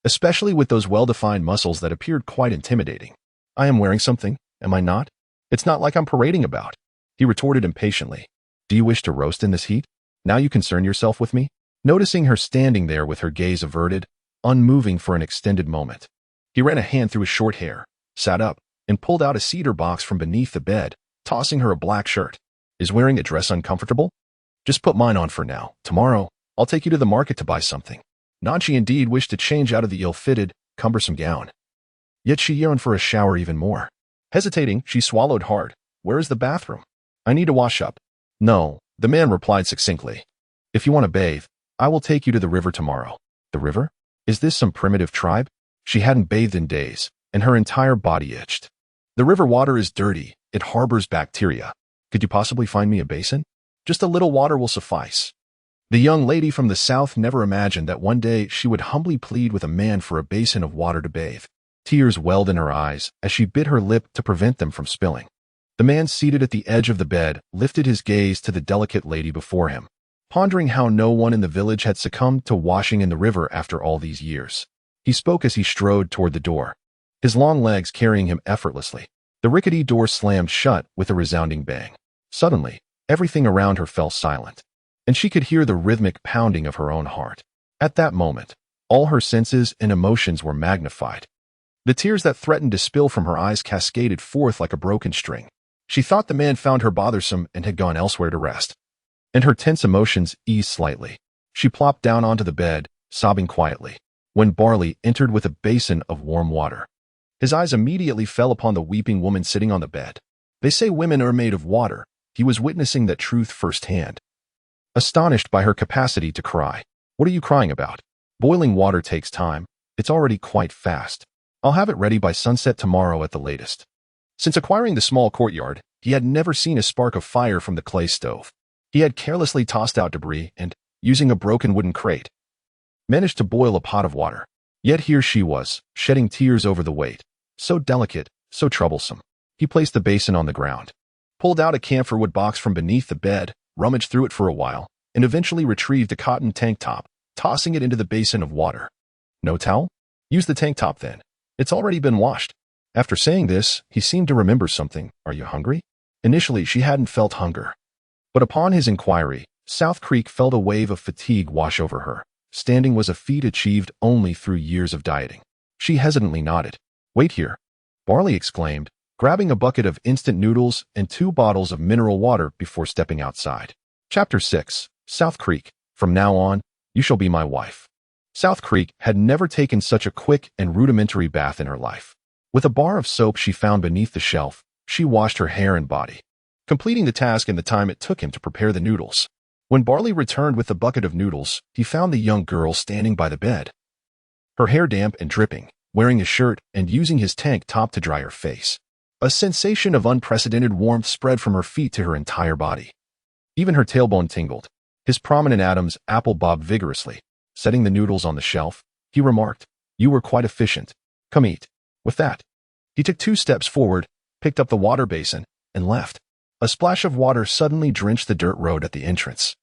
S1: especially with those well-defined muscles that appeared quite intimidating. I am wearing something, am I not? It's not like I'm parading about, he retorted impatiently. Do you wish to roast in this heat? Now you concern yourself with me? Noticing her standing there with her gaze averted, unmoving for an extended moment, he ran a hand through his short hair, sat up, and pulled out a cedar box from beneath the bed, tossing her a black shirt. Is wearing a dress uncomfortable? Just put mine on for now. Tomorrow, I'll take you to the market to buy something. Nanshi indeed wished to change out of the ill-fitted, cumbersome gown. Yet she yearned for a shower even more. Hesitating, she swallowed hard. Where is the bathroom? I need to wash up. No, the man replied succinctly. If you want to bathe, I will take you to the river tomorrow. The river? Is this some primitive tribe? She hadn't bathed in days, and her entire body itched. The river water is dirty. It harbors bacteria. Could you possibly find me a basin? Just a little water will suffice. The young lady from the south never imagined that one day she would humbly plead with a man for a basin of water to bathe. Tears welled in her eyes as she bit her lip to prevent them from spilling. The man seated at the edge of the bed lifted his gaze to the delicate lady before him, pondering how no one in the village had succumbed to washing in the river after all these years. He spoke as he strode toward the door, his long legs carrying him effortlessly. The rickety door slammed shut with a resounding bang. Suddenly, everything around her fell silent, and she could hear the rhythmic pounding of her own heart. At that moment, all her senses and emotions were magnified. The tears that threatened to spill from her eyes cascaded forth like a broken string. She thought the man found her bothersome and had gone elsewhere to rest. And her tense emotions eased slightly. She plopped down onto the bed, sobbing quietly, when Barley entered with a basin of warm water. His eyes immediately fell upon the weeping woman sitting on the bed. They say women are made of water. He was witnessing that truth firsthand. Astonished by her capacity to cry. What are you crying about? Boiling water takes time. It's already quite fast. I'll have it ready by sunset tomorrow at the latest. Since acquiring the small courtyard, he had never seen a spark of fire from the clay stove. He had carelessly tossed out debris and, using a broken wooden crate, managed to boil a pot of water. Yet here she was, shedding tears over the weight. So delicate, so troublesome. He placed the basin on the ground, pulled out a camphor wood box from beneath the bed, rummaged through it for a while, and eventually retrieved a cotton tank top, tossing it into the basin of water. No towel? Use the tank top then. It's already been washed. After saying this, he seemed to remember something. Are you hungry? Initially, she hadn't felt hunger. But upon his inquiry, South Creek felt a wave of fatigue wash over her. Standing was a feat achieved only through years of dieting. She hesitantly nodded. Wait here, Barley exclaimed, grabbing a bucket of instant noodles and 2 bottles of mineral water before stepping outside. Chapter 6. South Creek. From now on, you shall be my wife. South Creek had never taken such a quick and rudimentary bath in her life. With a bar of soap she found beneath the shelf, she washed her hair and body, completing the task in the time it took him to prepare the noodles. When Barley returned with the bucket of noodles, he found the young girl standing by the bed, her hair damp and dripping, wearing a shirt and using his tank top to dry her face. A sensation of unprecedented warmth spread from her feet to her entire body. Even her tailbone tingled. His prominent Adam's apple bobbed vigorously. Setting the noodles on the shelf, he remarked, "You were quite efficient. Come eat." With that, he took 2 steps forward, picked up the water basin, and left. A splash of water suddenly drenched the dirt road at the entrance,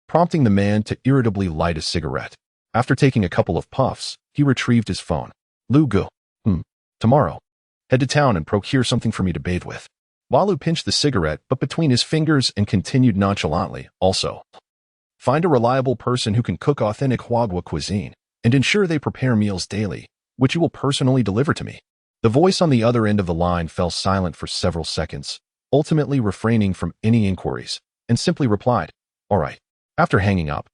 S1: prompting the man to irritably light a cigarette. After taking a couple of puffs, he retrieved his phone. Lugu. Tomorrow. Head to town and procure something for me to bathe with. Walu pinched the cigarette but between his fingers and continued nonchalantly, also. Find a reliable person who can cook authentic Huagua cuisine and ensure they prepare meals daily, which you will personally deliver to me. The voice on the other end of the line fell silent for several seconds, ultimately refraining from any inquiries, and simply replied, "All right." After hanging up,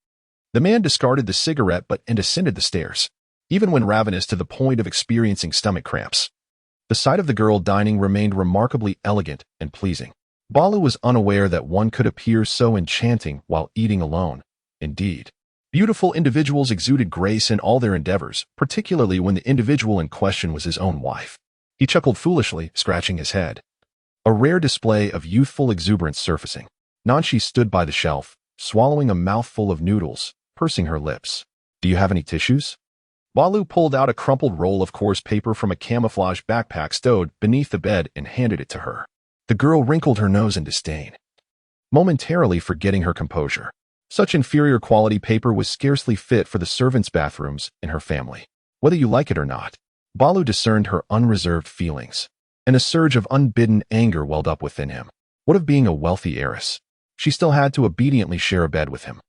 S1: the man discarded the cigarette and ascended the stairs, even when ravenous to the point of experiencing stomach cramps. The sight of the girl dining remained remarkably elegant and pleasing. Balu was unaware that one could appear so enchanting while eating alone. Indeed, beautiful individuals exuded grace in all their endeavors, particularly when the individual in question was his own wife. He chuckled foolishly, scratching his head. A rare display of youthful exuberance surfacing. Nanshi stood by the shelf, swallowing a mouthful of noodles, pursing her lips. "Do you have any tissues?" Balu pulled out a crumpled roll of coarse paper from a camouflage backpack stowed beneath the bed and handed it to her. The girl wrinkled her nose in disdain, momentarily forgetting her composure. Such inferior quality paper was scarcely fit for the servants' bathrooms in her family. Whether you like it or not, Balu discerned her unreserved feelings, and a surge of unbidden anger welled up within him. What of being a wealthy heiress? She still had to obediently share a bed with him.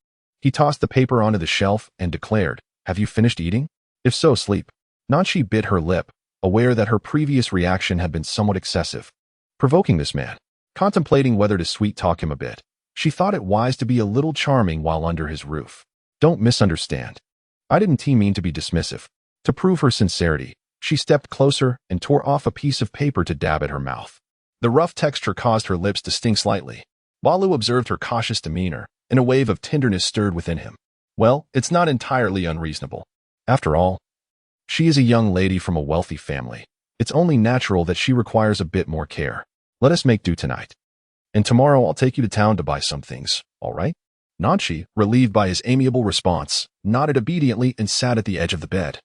S1: He tossed the paper onto the shelf and declared, "Have you finished eating? If so, sleep." Nanshi bit her lip, aware that her previous reaction had been somewhat excessive, provoking this man. Contemplating whether to sweet-talk him a bit, she thought it wise to be a little charming while under his roof. "Don't misunderstand. I didn't mean to be dismissive." To prove her sincerity, she stepped closer and tore off a piece of paper to dab at her mouth. The rough texture caused her lips to sting slightly. Balu observed her cautious demeanor, and a wave of tenderness stirred within him. Well, it's not entirely unreasonable. After all, she is a young lady from a wealthy family. It's only natural that she requires a bit more care. Let us make do tonight. And tomorrow I'll take you to town to buy some things, all right? Nanshi, relieved by his amiable response, nodded obediently and sat at the edge of the bed,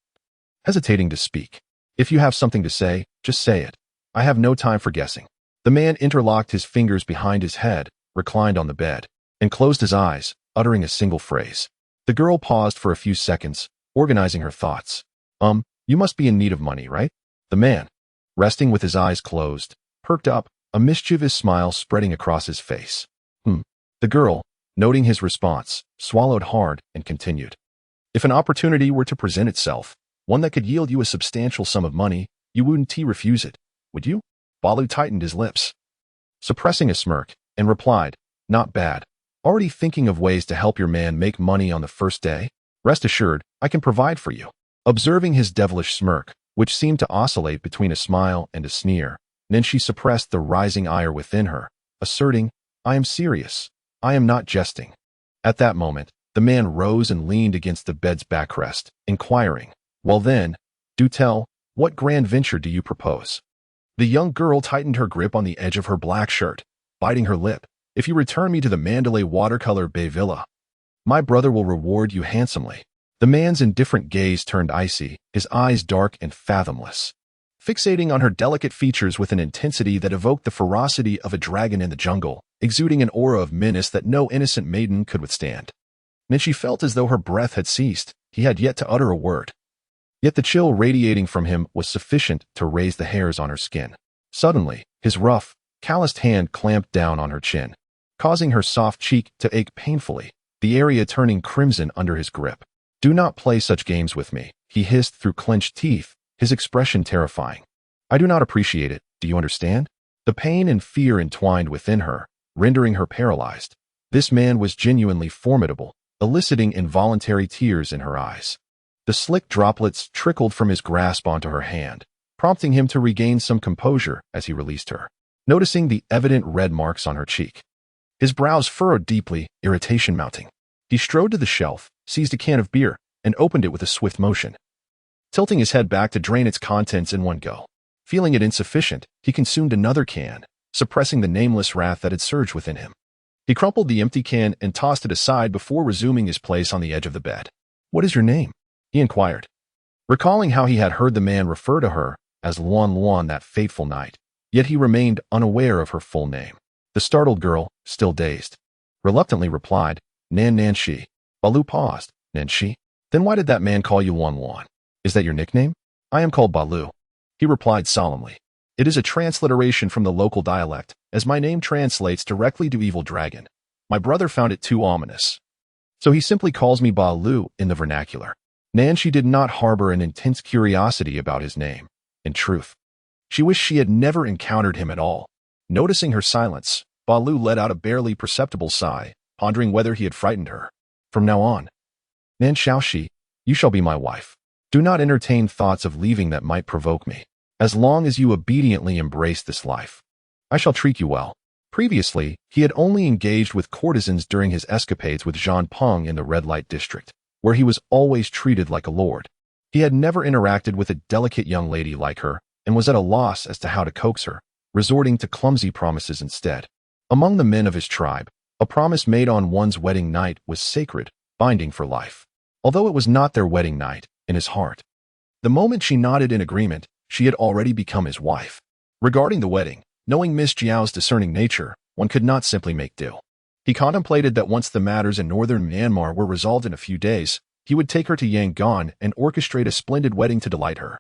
S1: hesitating to speak. "If you have something to say, just say it. I have no time for guessing." The man interlocked his fingers behind his head, reclined on the bed, and closed his eyes, uttering a single phrase. The girl paused for a few seconds, organizing her thoughts. You must be in need of money, right?" The man, resting with his eyes closed, perked up, a mischievous smile spreading across his face. The girl, noting his response, swallowed hard and continued. "If an opportunity were to present itself, one that could yield you a substantial sum of money, you wouldn't refuse it, would you?" Balu tightened his lips. suppressing a smirk, and replied, "Not bad. Already thinking of ways to help your man make money on the first day? Rest assured, I can provide for you." Observing his devilish smirk, which seemed to oscillate between a smile and a sneer, Nenshi suppressed the rising ire within her, asserting, "I am serious. I am not jesting." At that moment, the man rose and leaned against the bed's backrest, inquiring, "Well then, do tell, what grand venture do you propose?" The young girl tightened her grip on the edge of her black shirt, biting her lip. "If you return me to the Mandalay Watercolor Bay Villa, my brother will reward you handsomely." The man's indifferent gaze turned icy, his eyes dark and fathomless, fixating on her delicate features with an intensity that evoked the ferocity of a dragon in the jungle, exuding an aura of menace that no innocent maiden could withstand. And she felt as though her breath had ceased. He had yet to utter a word. Yet the chill radiating from him was sufficient to raise the hairs on her skin. Suddenly, his rough, calloused hand clamped down on her chin, causing her soft cheek to ache painfully, the area turning crimson under his grip. "Do not play such games with me," he hissed through clenched teeth, his expression terrifying. "I do not appreciate it, do you understand?" The pain and fear entwined within her, rendering her paralyzed. This man was genuinely formidable, eliciting involuntary tears in her eyes. The slick droplets trickled from his grasp onto her hand, prompting him to regain some composure as he released her, noticing the evident red marks on her cheek. His brows furrowed deeply, irritation mounting. He strode to the shelf, seized a can of beer, and opened it with a swift motion, tilting his head back to drain its contents in one go. Feeling it insufficient, he consumed another can, suppressing the nameless wrath that had surged within him. He crumpled the empty can and tossed it aside before resuming his place on the edge of the bed. "What is your name?" he inquired, recalling how he had heard the man refer to her as Luan Luan that fateful night, yet he remained unaware of her full name. The startled girl, still dazed, reluctantly replied, "Nanshi." Balu paused. "Nanshi? Then why did that man call you Luan Luan? Is that your nickname?" "I am called Balu," he replied solemnly. "It is a transliteration from the local dialect, as my name translates directly to evil dragon. My brother found it too ominous, so he simply calls me Balu in the vernacular." Nanshi did not harbor an intense curiosity about his name. In truth, she wished she had never encountered him at all. Noticing her silence, Balu let out a barely perceptible sigh, pondering whether he had frightened her. "From now on, Nan Shaoxi, you shall be my wife. Do not entertain thoughts of leaving that might provoke me. As long as you obediently embrace this life, I shall treat you well." Previously, he had only engaged with courtesans during his escapades with Zhang Peng in the red light district, where he was always treated like a lord. He had never interacted with a delicate young lady like her and was at a loss as to how to coax her, resorting to clumsy promises instead. Among the men of his tribe, a promise made on one's wedding night was sacred, binding for life. Although it was not their wedding night, in his heart, the moment she nodded in agreement, she had already become his wife. Regarding the wedding, knowing Miss Jiao's discerning nature, one could not simply make do. He contemplated that once the matters in northern Myanmar were resolved in a few days, he would take her to Yangon and orchestrate a splendid wedding to delight her.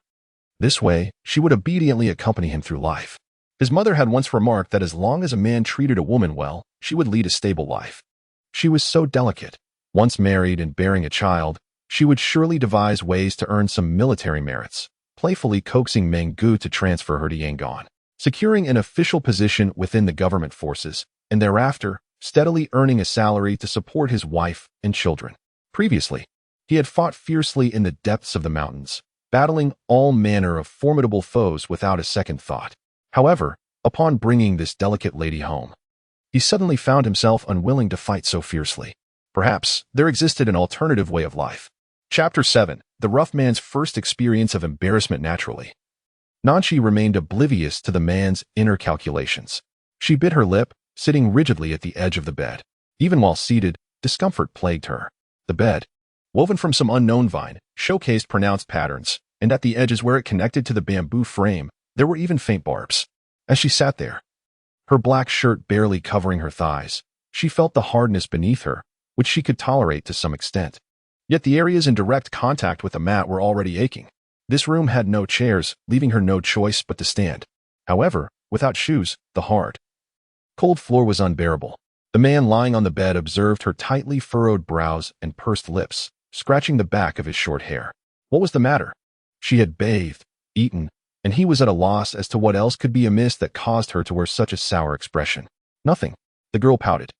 S1: This way, she would obediently accompany him through life. His mother had once remarked that as long as a man treated a woman well, she would lead a stable life. She was so delicate. Once married and bearing a child, she would surely devise ways to earn some military merits, playfully coaxing Meng Gu to transfer her to Yangon, securing an official position within the government forces, and thereafter, steadily earning a salary to support his wife and children. Previously, he had fought fiercely in the depths of the mountains, battling all manner of formidable foes without a second thought. However, upon bringing this delicate lady home, he suddenly found himself unwilling to fight so fiercely. Perhaps there existed an alternative way of life. Chapter 7. The rough man's first experience of embarrassment naturally. Nanshi remained oblivious to the man's inner calculations. She bit her lip, sitting rigidly at the edge of the bed. Even while seated, discomfort plagued her. The bed, woven from some unknown vine, showcased pronounced patterns, and at the edges where it connected to the bamboo frame, there were even faint barbs. As she sat there, her black shirt barely covering her thighs, she felt the hardness beneath her, which she could tolerate to some extent. Yet the areas in direct contact with the mat were already aching. This room had no chairs, leaving her no choice but to stand. However, without shoes, the hard, cold floor was unbearable. The man lying on the bed observed her tightly furrowed brows and pursed lips, scratching the back of his short hair. What was the matter? She had bathed, eaten, and he was at a loss as to what else could be amiss that caused her to wear such a sour expression. Nothing. The girl pouted,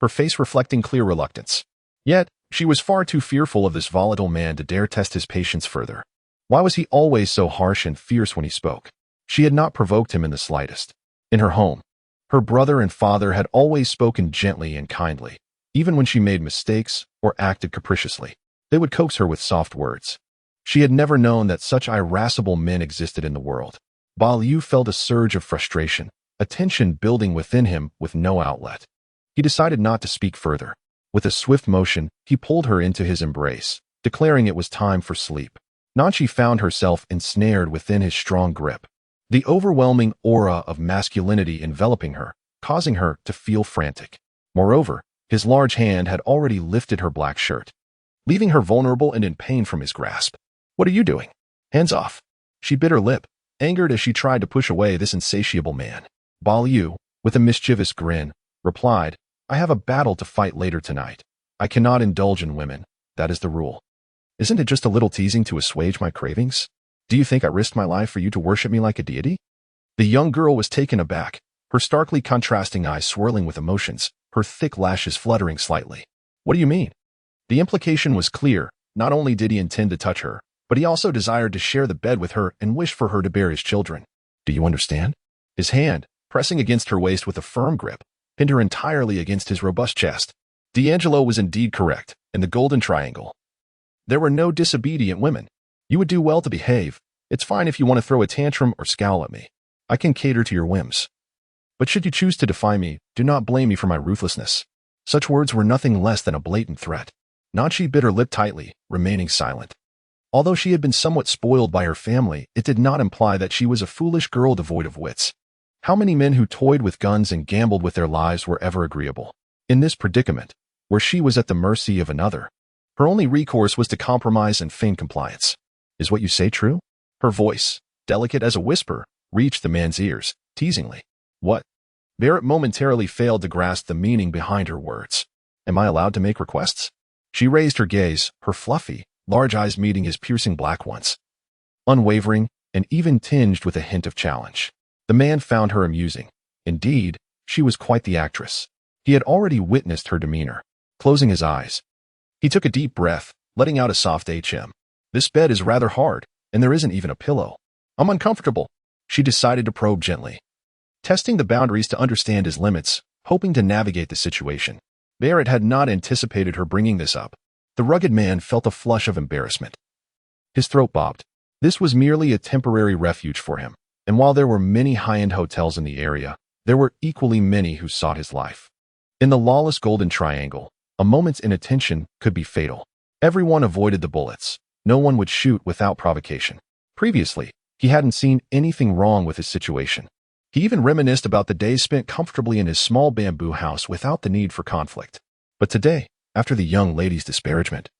S1: her face reflecting clear reluctance. Yet, she was far too fearful of this volatile man to dare test his patience further. Why was he always so harsh and fierce when he spoke? She had not provoked him in the slightest. In her home, her brother and father had always spoken gently and kindly. Even when she made mistakes or acted capriciously, they would coax her with soft words. She had never known that such irascible men existed in the world. Ba Liu felt a surge of frustration, a tension building within him with no outlet. He decided not to speak further. With a swift motion, he pulled her into his embrace, declaring it was time for sleep. Nanchi found herself ensnared within his strong grip, the overwhelming aura of masculinity enveloping her, causing her to feel frantic. Moreover, his large hand had already lifted her black shirt, leaving her vulnerable and in pain from his grasp. "What are you doing? Hands off." She bit her lip, angered as she tried to push away this insatiable man. Ba Liu, with a mischievous grin, replied, "I have a battle to fight later tonight. I cannot indulge in women. That is the rule. Isn't it just a little teasing to assuage my cravings? Do you think I risked my life for you to worship me like a deity?" The young girl was taken aback, her starkly contrasting eyes swirling with emotions, her thick lashes fluttering slightly. "What do you mean?" The implication was clear. Not only did he intend to touch her, but he also desired to share the bed with her and wished for her to bear his children. "Do you understand?" His hand, pressing against her waist with a firm grip, pinned her entirely against his robust chest. D'Angelo was indeed correct. In the Golden Triangle, there were no disobedient women. You would do well to behave. It's fine if you want to throw a tantrum or scowl at me. I can cater to your whims. But should you choose to defy me, do not blame me for my ruthlessness." Such words were nothing less than a blatant threat. Nanchi bit her lip tightly, remaining silent. Although she had been somewhat spoiled by her family, it did not imply that she was a foolish girl devoid of wits. How many men who toyed with guns and gambled with their lives were ever agreeable? In this predicament, where she was at the mercy of another, her only recourse was to compromise and feign compliance. "Is what you say true?" Her voice, delicate as a whisper, reached the man's ears, teasingly. "What?" Barrett momentarily failed to grasp the meaning behind her words. "Am I allowed to make requests?" She raised her gaze, her fluffy, large eyes meeting his piercing black ones, unwavering and even tinged with a hint of challenge. The man found her amusing. Indeed, she was quite the actress. He had already witnessed her demeanor. Closing his eyes, he took a deep breath, letting out a soft HM. "This bed is rather hard, and there isn't even a pillow. I'm uncomfortable." She decided to probe gently, testing the boundaries to understand his limits, hoping to navigate the situation. Barrett had not anticipated her bringing this up. The rugged man felt a flush of embarrassment. His throat bobbed. This was merely a temporary refuge for him, and while there were many high-end hotels in the area, there were equally many who sought his life. In the lawless Golden Triangle, a moment's inattention could be fatal. Everyone avoided the bullets. No one would shoot without provocation. Previously, he hadn't seen anything wrong with his situation. He even reminisced about the days spent comfortably in his small bamboo house without the need for conflict. But today, after the young lady's disparagement,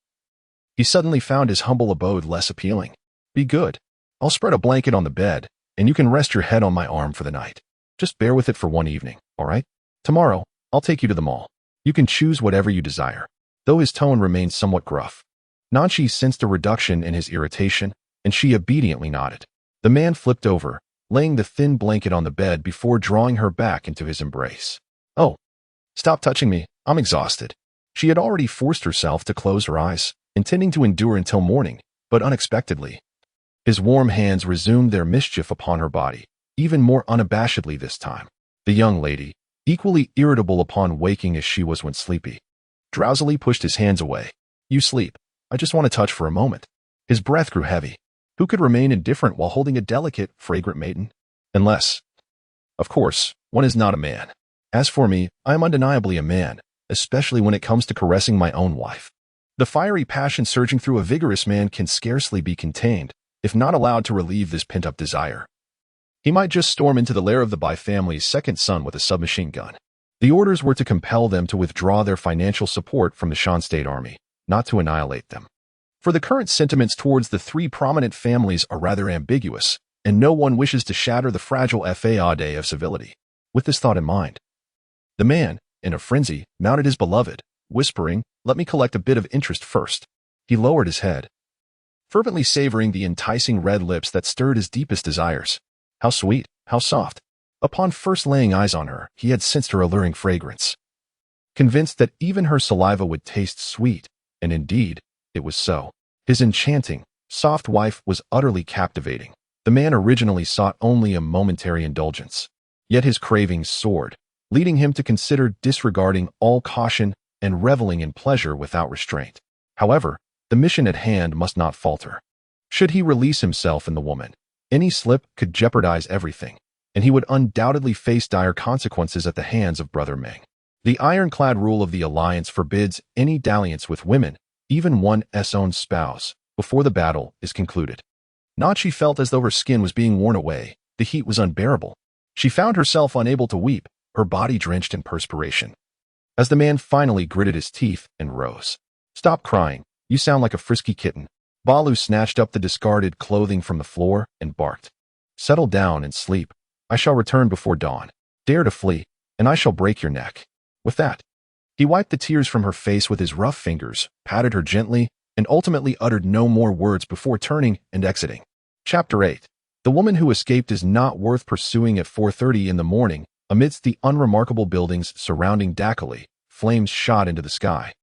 S1: he suddenly found his humble abode less appealing. "Be good. I'll spread a blanket on the bed, and you can rest your head on my arm for the night. Just bear with it for one evening, all right? Tomorrow, I'll take you to the mall. You can choose whatever you desire." Though his tone remained somewhat gruff, Nanchi sensed a reduction in his irritation, and she obediently nodded. The man flipped over, laying the thin blanket on the bed before drawing her back into his embrace. "Oh, stop touching me. I'm exhausted." She had already forced herself to close her eyes, intending to endure until morning, but unexpectedly, his warm hands resumed their mischief upon her body, even more unabashedly this time. The young lady, equally irritable upon waking as she was when sleepy, drowsily pushed his hands away. "You sleep. I just want to touch for a moment." His breath grew heavy. Who could remain indifferent while holding a delicate, fragrant maiden? Unless, of course, one is not a man. As for me, I am undeniably a man, especially when it comes to caressing my own wife. The fiery passion surging through a vigorous man can scarcely be contained, if not allowed to relieve this pent-up desire. He might just storm into the lair of the Bai family's second son with a submachine gun. The orders were to compel them to withdraw their financial support from the Shan State Army, not to annihilate them. For the current sentiments towards the three prominent families are rather ambiguous, and no one wishes to shatter the fragile faade of civility. With this thought in mind, the man, in a frenzy, mounted his beloved, whispering, "Let me collect a bit of interest first." He lowered his head, fervently savoring the enticing red lips that stirred his deepest desires. How sweet, how soft. Upon first laying eyes on her, he had sensed her alluring fragrance. Convinced that even her saliva would taste sweet, and indeed, it was so. His enchanting, soft wife was utterly captivating. The man originally sought only a momentary indulgence. Yet his cravings soared, leading him to consider disregarding all caution and reveling in pleasure without restraint. However, the mission at hand must not falter. Should he release himself in the woman, any slip could jeopardize everything, and he would undoubtedly face dire consequences at the hands of Brother Meng. The ironclad rule of the Alliance forbids any dalliance with women, even one's own spouse, before the battle is concluded. Nachi felt as though her skin was being worn away. The heat was unbearable. She found herself unable to weep, her body drenched in perspiration. As the man finally gritted his teeth and rose. "Stop crying. You sound like a frisky kitten." Balu snatched up the discarded clothing from the floor and barked. "Settle down and sleep. I shall return before dawn. Dare to flee, and I shall break your neck." With that, he wiped the tears from her face with his rough fingers, patted her gently, and ultimately uttered no more words before turning and exiting. Chapter 8. The woman who escaped is not worth pursuing. At 4:30 in the morning, amidst the unremarkable buildings surrounding Dakali, flames shot into the sky.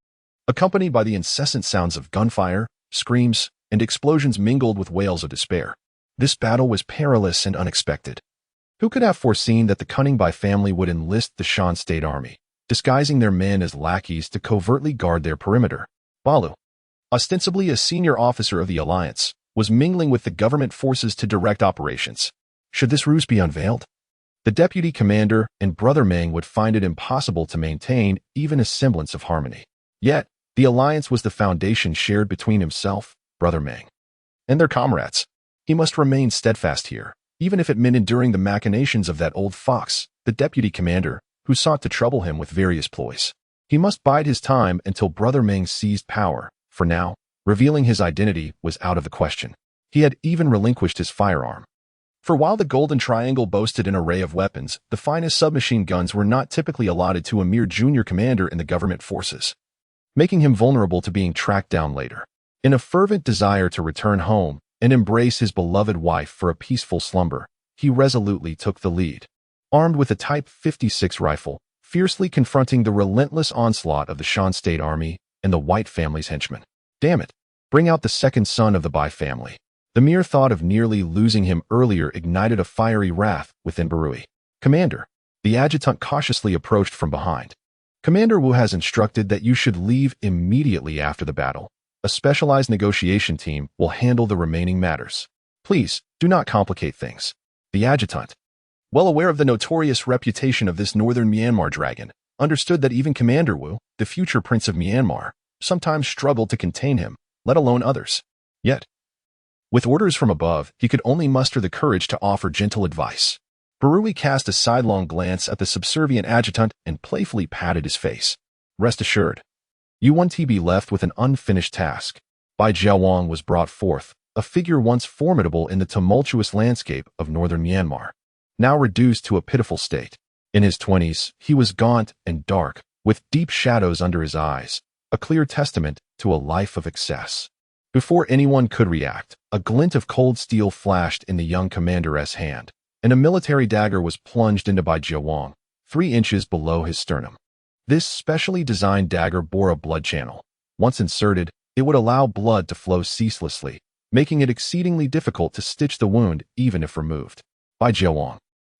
S1: Accompanied by the incessant sounds of gunfire, screams, and explosions mingled with wails of despair. This battle was perilous and unexpected. Who could have foreseen that the cunning Bai family would enlist the Shan State Army, disguising their men as lackeys to covertly guard their perimeter? Balu, ostensibly a senior officer of the Alliance, was mingling with the government forces to direct operations. Should this ruse be unveiled, the deputy commander and Brother Meng would find it impossible to maintain even a semblance of harmony. Yet, the alliance was the foundation shared between himself, Brother Meng, and their comrades. He must remain steadfast here, even if it meant enduring the machinations of that old fox, the deputy commander, who sought to trouble him with various ploys. He must bide his time until Brother Meng seized power. For now, revealing his identity was out of the question. He had even relinquished his firearm. For while the Golden Triangle boasted an array of weapons, the finest submachine guns were not typically allotted to a mere junior commander in the government forces, making him vulnerable to being tracked down later. In a fervent desire to return home and embrace his beloved wife for a peaceful slumber, he resolutely took the lead. Armed with a Type 56 rifle, fiercely confronting the relentless onslaught of the Shan State Army and the White family's henchmen. Damn it! Bring out the second son of the Bai family. The mere thought of nearly losing him earlier ignited a fiery wrath within Barui. "Commander," the adjutant cautiously approached from behind. "Commander Wu has instructed that you should leave immediately after the battle. A specialized negotiation team will handle the remaining matters. Please, do not complicate things." The adjutant, well aware of the notorious reputation of this northern Myanmar dragon, understood that even Commander Wu, the future Prince of Myanmar, sometimes struggled to contain him, let alone others. Yet, with orders from above, he could only muster the courage to offer gentle advice. Barui cast a sidelong glance at the subservient adjutant and playfully patted his face. "Rest assured, you won't be left with an unfinished task." Bai Jiawang was brought forth, a figure once formidable in the tumultuous landscape of northern Myanmar, now reduced to a pitiful state. In his 20s, he was gaunt and dark, with deep shadows under his eyes, a clear testament to a life of excess. Before anyone could react, a glint of cold steel flashed in the young commander's hand, and a military dagger was plunged into Bai Jiawang, 3 inches below his sternum. This specially designed dagger bore a blood channel. Once inserted, it would allow blood to flow ceaselessly, making it exceedingly difficult to stitch the wound even if removed. "Bai Jiawang,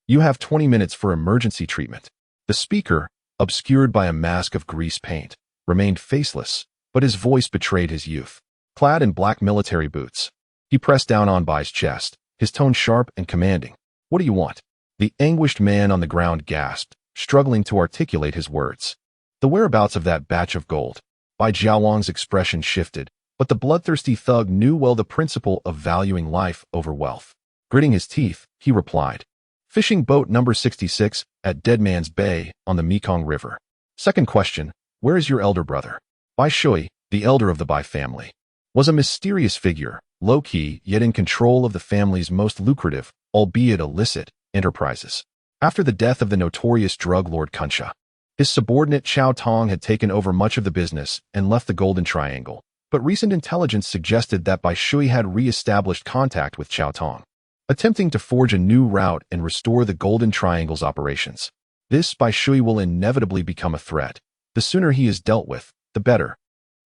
S1: you have 20 minutes for emergency treatment." The speaker, obscured by a mask of grease paint, remained faceless, but his voice betrayed his youth. Clad in black military boots, he pressed down on Bai's chest, his tone sharp and commanding. "What do you want?" The anguished man on the ground gasped, struggling to articulate his words. "The whereabouts of that batch of gold." Bai Jiawang's expression shifted, but the bloodthirsty thug knew well the principle of valuing life over wealth. Gritting his teeth, he replied, "Fishing boat number 66 at Dead Man's Bay on the Mekong River." Second question, "Where is your elder brother?" Bai Shui, the elder of the Bai family, was a mysterious figure, low-key yet in control of the family's most lucrative, albeit illicit, enterprises. After the death of the notorious drug lord Kunsha, his subordinate Chow Tong had taken over much of the business and left the Golden Triangle, but recent intelligence suggested that Bai Shui had re-established contact with Chao Tong, attempting to forge a new route and restore the Golden Triangle's operations. This Bai Shui will inevitably become a threat. The sooner he is dealt with, the better.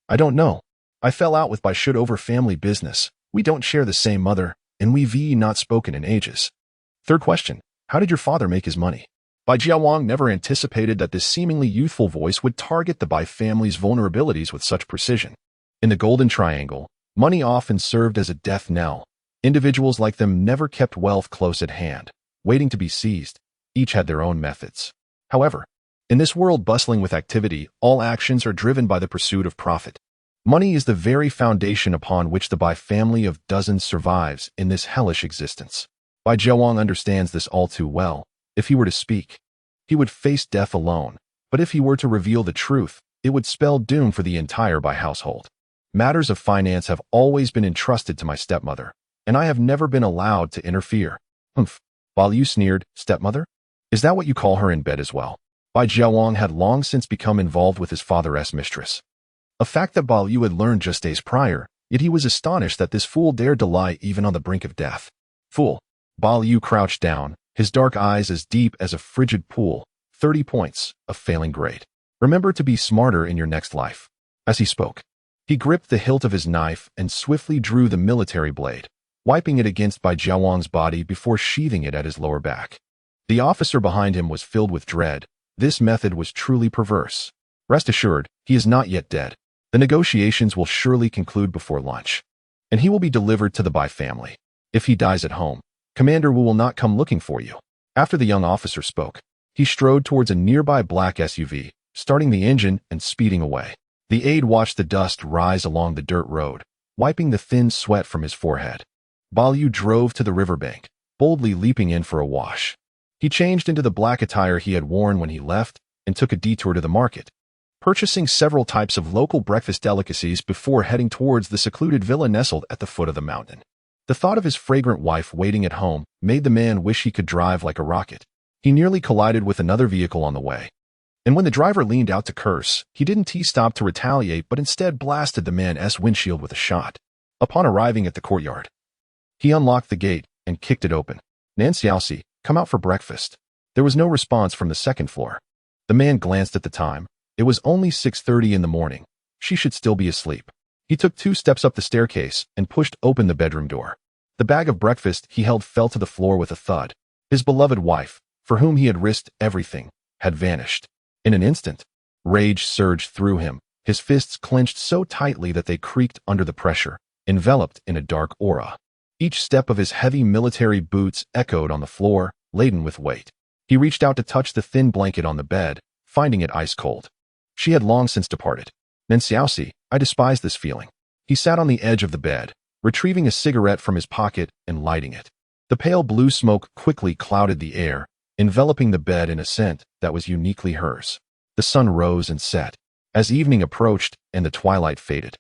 S1: I don't know. I fell out with Bai Shui over family business. We don't share the same mother, and we've not spoken in ages. Third question. How did your father make his money? Bai Jiawang never anticipated that this seemingly youthful voice would target the Bai family's vulnerabilities with such precision. In the Golden Triangle, money often served as a death knell. Individuals like them never kept wealth close at hand, waiting to be seized. Each had their own methods. However, in this world bustling with activity, all actions are driven by the pursuit of profit. Money is the very foundation upon which the Bai family of dozens survives in this hellish existence. Bai Jiawang understands this all too well. If he were to speak, he would face death alone, but if he were to reveal the truth, it would spell doom for the entire Bai household. Matters of finance have always been entrusted to my stepmother, and I have never been allowed to interfere. Humph. Bao Liu sneered. Stepmother? Is that what you call her in bed as well? Bai Jiawang had long since become involved with his father's mistress. A fact that Bao Liu had learned just days prior, yet he was astonished that this fool dared to lie even on the brink of death. Fool. Bao Liu crouched down, his dark eyes as deep as a frigid pool. 30 points, a failing grade. Remember to be smarter in your next life. As he spoke, he gripped the hilt of his knife and swiftly drew the military blade, wiping it against Bai Jiawang's body before sheathing it at his lower back. The officer behind him was filled with dread. This method was truly perverse. Rest assured, he is not yet dead. The negotiations will surely conclude before lunch, and he will be delivered to the Bai family. If he dies at home, Commander Wu will not come looking for you. After the young officer spoke, he strode towards a nearby black SUV, starting the engine and speeding away. The aide watched the dust rise along the dirt road, wiping the thin sweat from his forehead. Bao Liu drove to the riverbank, boldly leaping in for a wash. He changed into the black attire he had worn when he left and took a detour to the market, purchasing several types of local breakfast delicacies before heading towards the secluded villa nestled at the foot of the mountain. The thought of his fragrant wife waiting at home made the man wish he could drive like a rocket. He nearly collided with another vehicle on the way, and when the driver leaned out to curse, he didn't stop to retaliate but instead blasted the man's windshield with a shot. Upon arriving at the courtyard, he unlocked the gate and kicked it open. Nan Xiaoxi, come out for breakfast. There was no response from the second floor. The man glanced at the time. It was only 6:30 in the morning. She should still be asleep. He took 2 steps up the staircase and pushed open the bedroom door. The bag of breakfast he held fell to the floor with a thud. His beloved wife, for whom he had risked everything, had vanished. In an instant, rage surged through him. His fists clenched so tightly that they creaked under the pressure, enveloped in a dark aura. Each step of his heavy military boots echoed on the floor, laden with weight. He reached out to touch the thin blanket on the bed, finding it ice cold. She had long since departed. Nan Xiaoxi, I despise this feeling. He sat on the edge of the bed, retrieving a cigarette from his pocket and lighting it. The pale blue smoke quickly clouded the air, enveloping the bed in a scent that was uniquely hers. The sun rose and set. As evening approached and the twilight faded,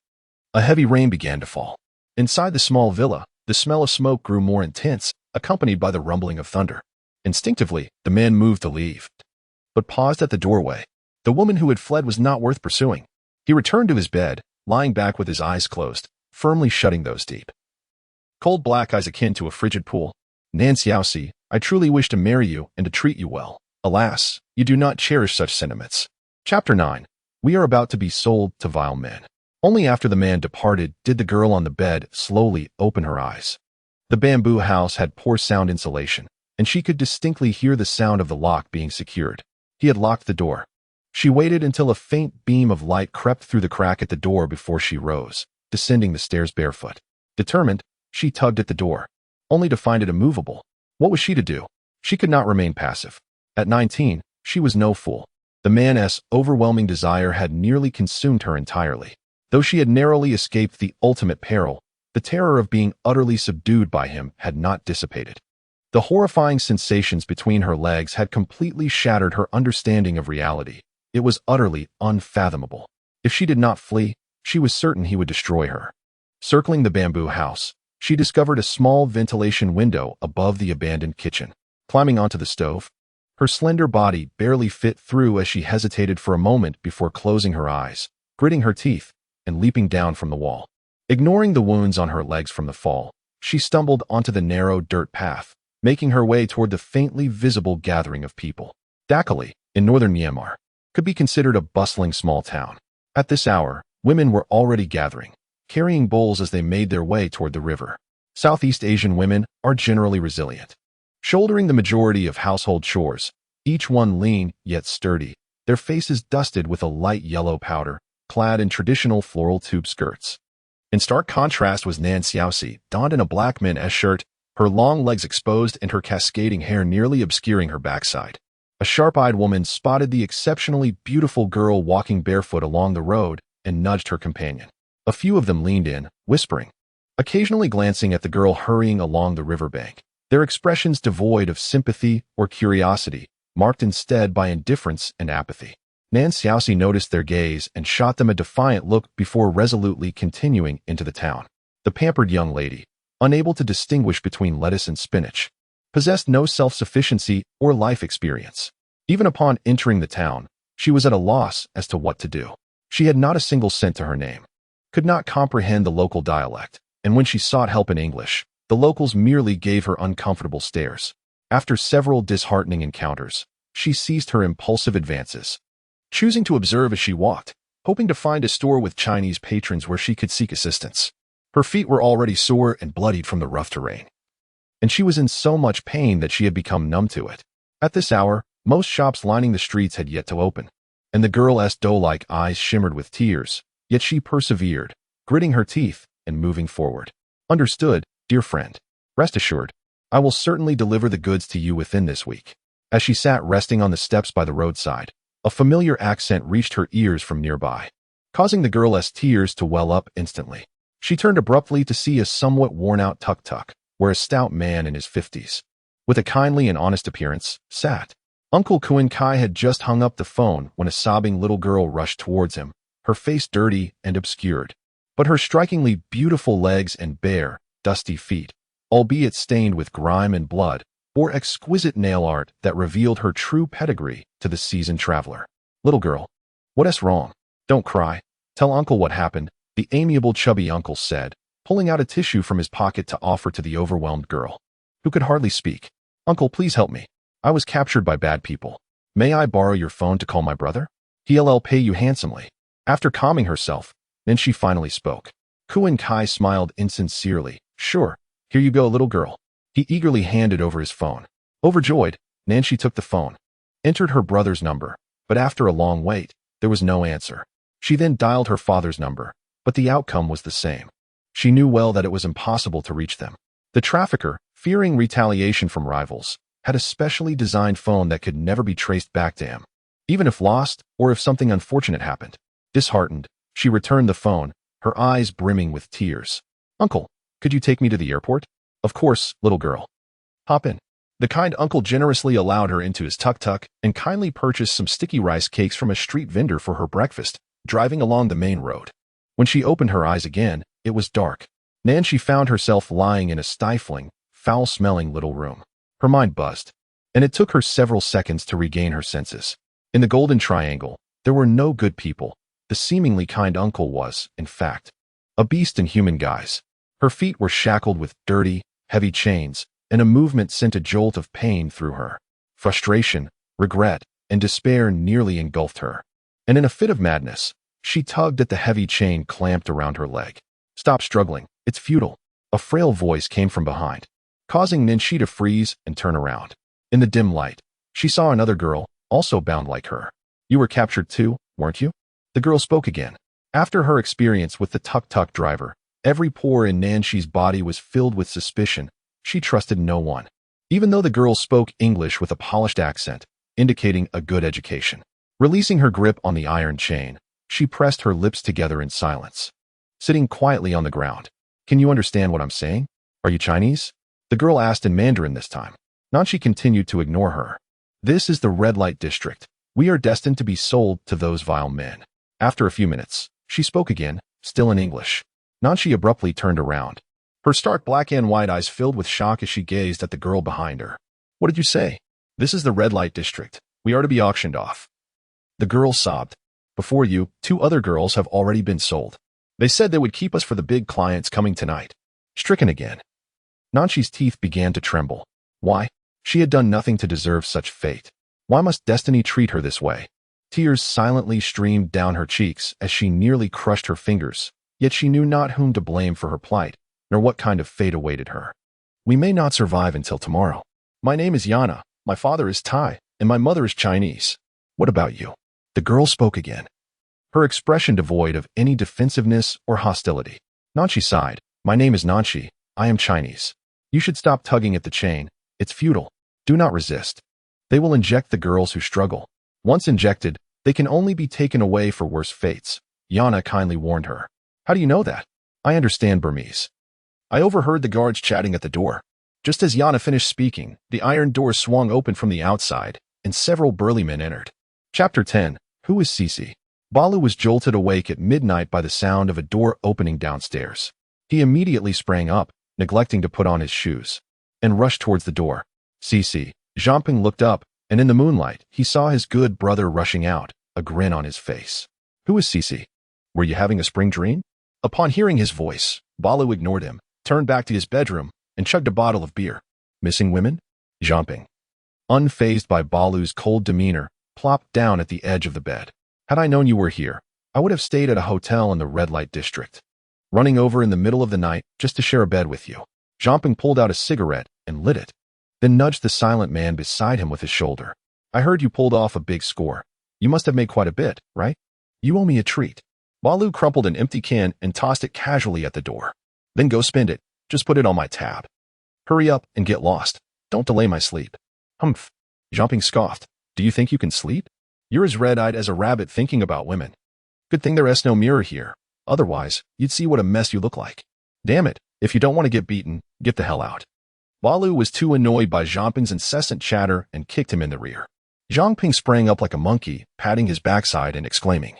S1: a heavy rain began to fall. Inside the small villa, the smell of smoke grew more intense, accompanied by the rumbling of thunder. Instinctively, the man moved to leave, but paused at the doorway. The woman who had fled was not worth pursuing. He returned to his bed, lying back with his eyes closed, firmly shutting those deep. Cold black eyes akin to a frigid pool. Nan Xiaoxi, I truly wish to marry you and to treat you well. Alas, you do not cherish such sentiments. Chapter 9. We are about to be sold to vile men. Only after the man departed did the girl on the bed slowly open her eyes. The bamboo house had poor sound insulation, and she could distinctly hear the sound of the lock being secured. He had locked the door. She waited until a faint beam of light crept through the crack at the door before she rose, descending the stairs barefoot. Determined, she tugged at the door, only to find it immovable. What was she to do? She could not remain passive. At 19, she was no fool. The man's overwhelming desire had nearly consumed her entirely. Though she had narrowly escaped the ultimate peril, the terror of being utterly subdued by him had not dissipated. The horrifying sensations between her legs had completely shattered her understanding of reality. It was utterly unfathomable. If she did not flee, she was certain he would destroy her. Circling the bamboo house, she discovered a small ventilation window above the abandoned kitchen. Climbing onto the stove, her slender body barely fit through as she hesitated for a moment before closing her eyes, gritting her teeth, and leaping down from the wall. Ignoring the wounds on her legs from the fall, she stumbled onto the narrow dirt path, making her way toward the faintly visible gathering of people. Dakali, in northern Myanmar, could be considered a bustling small town. At this hour, women were already gathering, carrying bowls as they made their way toward the river. Southeast Asian women are generally resilient, shouldering the majority of household chores, each one lean yet sturdy, their faces dusted with a light yellow powder, clad in traditional floral tube skirts. In stark contrast was Nan Xiaoxi, donned in a black men's shirt, her long legs exposed and her cascading hair nearly obscuring her backside. A sharp-eyed woman spotted the exceptionally beautiful girl walking barefoot along the road and nudged her companion. A few of them leaned in, whispering, occasionally glancing at the girl hurrying along the riverbank, their expressions devoid of sympathy or curiosity, marked instead by indifference and apathy. Nan Xiaoxi noticed their gaze and shot them a defiant look before resolutely continuing into the town. The pampered young lady, unable to distinguish between lettuce and spinach, possessed no self-sufficiency or life experience. Even upon entering the town, she was at a loss as to what to do. She had not a single cent to her name, could not comprehend the local dialect, and when she sought help in English, the locals merely gave her uncomfortable stares. After several disheartening encounters, she ceased her impulsive advances, choosing to observe as she walked, hoping to find a store with Chinese patrons where she could seek assistance. Her feet were already sore and bloodied from the rough terrain, and she was in so much pain that she had become numb to it. At this hour, most shops lining the streets had yet to open, and the girl's doe-like eyes shimmered with tears, yet she persevered, gritting her teeth and moving forward. Understood, dear friend. Rest assured, I will certainly deliver the goods to you within this week. As she sat resting on the steps by the roadside, a familiar accent reached her ears from nearby, causing the girl's tears to well up instantly. She turned abruptly to see a somewhat worn-out tuk-tuk, where a stout man in his 50s, with a kindly and honest appearance, sat. Uncle Kuan Kai had just hung up the phone when a sobbing little girl rushed towards him, her face dirty and obscured, but her strikingly beautiful legs and bare, dusty feet, albeit stained with grime and blood, bore exquisite nail art that revealed her true pedigree to the seasoned traveler. Little girl, what's wrong? Don't cry. Tell uncle what happened, the amiable chubby uncle said, pulling out a tissue from his pocket to offer to the overwhelmed girl, who could hardly speak. Uncle, please help me. I was captured by bad people. May I borrow your phone to call my brother? He'll pay you handsomely. After calming herself, then she finally spoke. Kuan Kai smiled insincerely. Sure, here you go, little girl. He eagerly handed over his phone. Overjoyed, Nancy took the phone, entered her brother's number, but after a long wait, there was no answer. She then dialed her father's number, but the outcome was the same. She knew well that it was impossible to reach them. The trafficker, fearing retaliation from rivals, had a specially designed phone that could never be traced back to him, even if lost or if something unfortunate happened. Disheartened, she returned the phone, her eyes brimming with tears. Uncle, could you take me to the airport? Of course, little girl. Hop in. The kind uncle generously allowed her into his tuk-tuk and kindly purchased some sticky rice cakes from a street vendor for her breakfast, driving along the main road. When she opened her eyes again, it was dark. Nancy found herself lying in a stifling, foul-smelling little room. Her mind buzzed, and it took her several seconds to regain her senses. In the Golden Triangle, there were no good people. The seemingly kind uncle was, in fact, a beast in human guise. Her feet were shackled with dirty, heavy chains, and a movement sent a jolt of pain through her. Frustration, regret, and despair nearly engulfed her, and in a fit of madness, she tugged at the heavy chain clamped around her leg. Stop struggling, it's futile. A frail voice came from behind, causing Ninshi to freeze and turn around. In the dim light, she saw another girl, also bound like her. You were captured too, weren't you? The girl spoke again. After her experience with the tuk-tuk driver, every pore in Nanshi's body was filled with suspicion. She trusted no one, even though the girl spoke English with a polished accent, indicating a good education. Releasing her grip on the iron chain, she pressed her lips together in silence, sitting quietly on the ground. Can you understand what I'm saying? Are you Chinese? The girl asked in Mandarin this time. Nanshi continued to ignore her. This is the red light district. We are destined to be sold to those vile men. After a few minutes, she spoke again, still in English. Nanshi abruptly turned around, her stark black and white eyes filled with shock as she gazed at the girl behind her. What did you say? This is the red light district. We are to be auctioned off. The girl sobbed. Before you, 2 other girls have already been sold. They said they would keep us for the big clients coming tonight. Stricken again. Nanshi's teeth began to tremble. Why? She had done nothing to deserve such fate. Why must destiny treat her this way? Tears silently streamed down her cheeks as she nearly crushed her fingers, yet she knew not whom to blame for her plight, nor what kind of fate awaited her. We may not survive until tomorrow. My name is Yana, my father is Thai, and my mother is Chinese. What about you? The girl spoke again, her expression devoid of any defensiveness or hostility. Nanshi sighed. My name is Nanshi. I am Chinese. You should stop tugging at the chain. It's futile. Do not resist. They will inject the girls who struggle. Once injected, they can only be taken away for worse fates. Yana kindly warned her. How do you know that? I understand Burmese. I overheard the guards chatting at the door. Just as Yana finished speaking, the iron door swung open from the outside, and several burly men entered. Chapter 10. Who is Cece? Balu was jolted awake at midnight by the sound of a door opening downstairs. He immediately sprang up, neglecting to put on his shoes, and rushed towards the door. Cece. Zhamping looked up, and in the moonlight, he saw his good brother rushing out, a grin on his face. Who is Cece? Were you having a spring dream? Upon hearing his voice, Balu ignored him, turned back to his bedroom, and chugged a bottle of beer. Missing women? Zhamping, unfazed by Balu's cold demeanor, plopped down at the edge of the bed. Had I known you were here, I would have stayed at a hotel in the red light district. Running over in the middle of the night just to share a bed with you. Zhamping pulled out a cigarette and lit it, then nudged the silent man beside him with his shoulder. I heard you pulled off a big score. You must have made quite a bit, right? You owe me a treat. Balu crumpled an empty can and tossed it casually at the door. Then go spend it. Just put it on my tab. Hurry up and get lost. Don't delay my sleep. Humph. Zhamping scoffed. Do you think you can sleep? You're as red-eyed as a rabbit thinking about women. Good thing there is no mirror here. Otherwise, you'd see what a mess you look like. Damn it. If you don't want to get beaten, get the hell out. Balu was too annoyed by Zhamping's incessant chatter and kicked him in the rear. Zhamping sprang up like a monkey, patting his backside and exclaiming,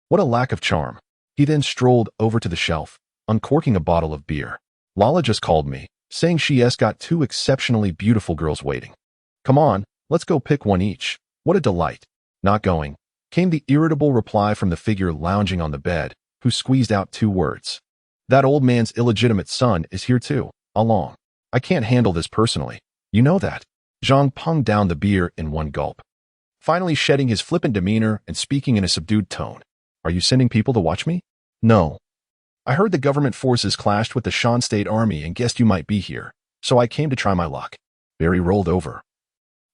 S1: "What a lack of charm." He then strolled over to the shelf, uncorking a bottle of beer. Lala just called me, saying she's got two exceptionally beautiful girls waiting. Come on, let's go pick one each. What a delight. Not going, came the irritable reply from the figure lounging on the bed, who squeezed out two words. That old man's illegitimate son is here too, along. I can't handle this personally. You know that. Zhang punged down the beer in one gulp, finally shedding his flippant demeanor and speaking in a subdued tone. Are you sending people to watch me? No. I heard the government forces clashed with the Shan State Army and guessed you might be here, so I came to try my luck. Barry rolled over,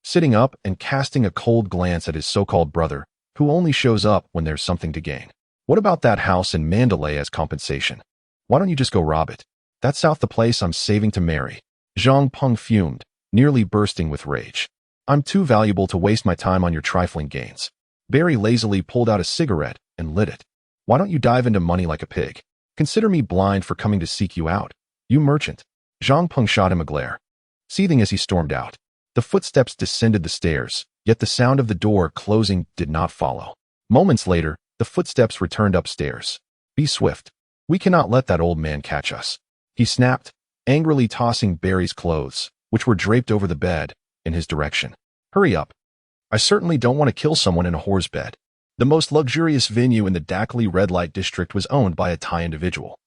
S1: sitting up and casting a cold glance at his so-called brother, who only shows up when there's something to gain. What about that house in Mandalay as compensation? Why don't you just go rob it? That's South the place I'm saving to marry. Zhang Peng fumed, nearly bursting with rage. I'm too valuable to waste my time on your trifling gains. Barry lazily pulled out a cigarette and lit it. Why don't you dive into money like a pig? Consider me blind for coming to seek you out. You merchant. Zhang Peng shot him a glare, seething as he stormed out. The footsteps descended the stairs, yet the sound of the door closing did not follow. Moments later, the footsteps returned upstairs. Be swift. We cannot let that old man catch us. He snapped, angrily tossing Barry's clothes, which were draped over the bed, in his direction. Hurry up. I certainly don't want to kill someone in a whore's bed. The most luxurious venue in the Dakli red light district was owned by a Thai individual,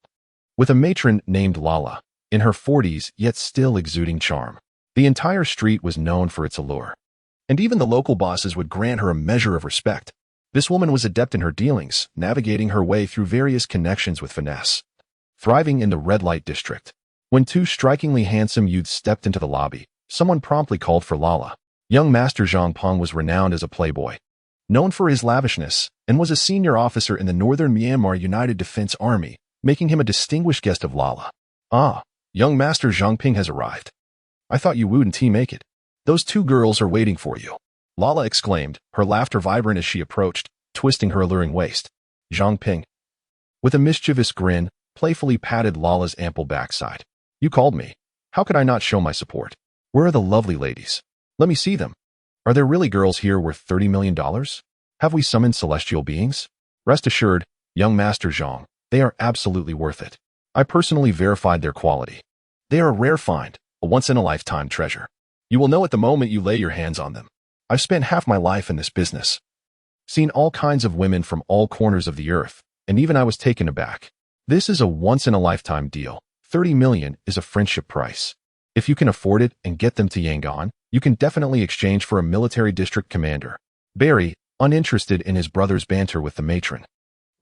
S1: with a matron named Lala, in her 40s yet still exuding charm. The entire street was known for its allure, and even the local bosses would grant her a measure of respect. This woman was adept in her dealings, navigating her way through various connections with finesse, thriving in the red light district. When two strikingly handsome youths stepped into the lobby, someone promptly called for Lala. Young Master Zhang Peng was renowned as a playboy, known for his lavishness, and was a senior officer in the Northern Myanmar United Defense Army, making him a distinguished guest of Lala. Ah, young Master Zhang Ping has arrived. I thought you wouldn't make it. Those two girls are waiting for you. Lala exclaimed, her laughter vibrant as she approached, twisting her alluring waist. Zhang Ping, with a mischievous grin, playfully patted Lala's ample backside. You called me. How could I not show my support? Where are the lovely ladies? Let me see them. Are there really girls here worth $30 million? Have we summoned celestial beings? Rest assured, young Master Zhang, they are absolutely worth it. I personally verified their quality. They are a rare find, a once-in-a-lifetime treasure. You will know at the moment you lay your hands on them. I've spent half my life in this business, seen all kinds of women from all corners of the earth, and even I was taken aback. This is a once-in-a-lifetime deal. 30 million is a friendship price. If you can afford it and get them to Yangon, you can definitely exchange for a military district commander. Barry, uninterested in his brother's banter with the matron,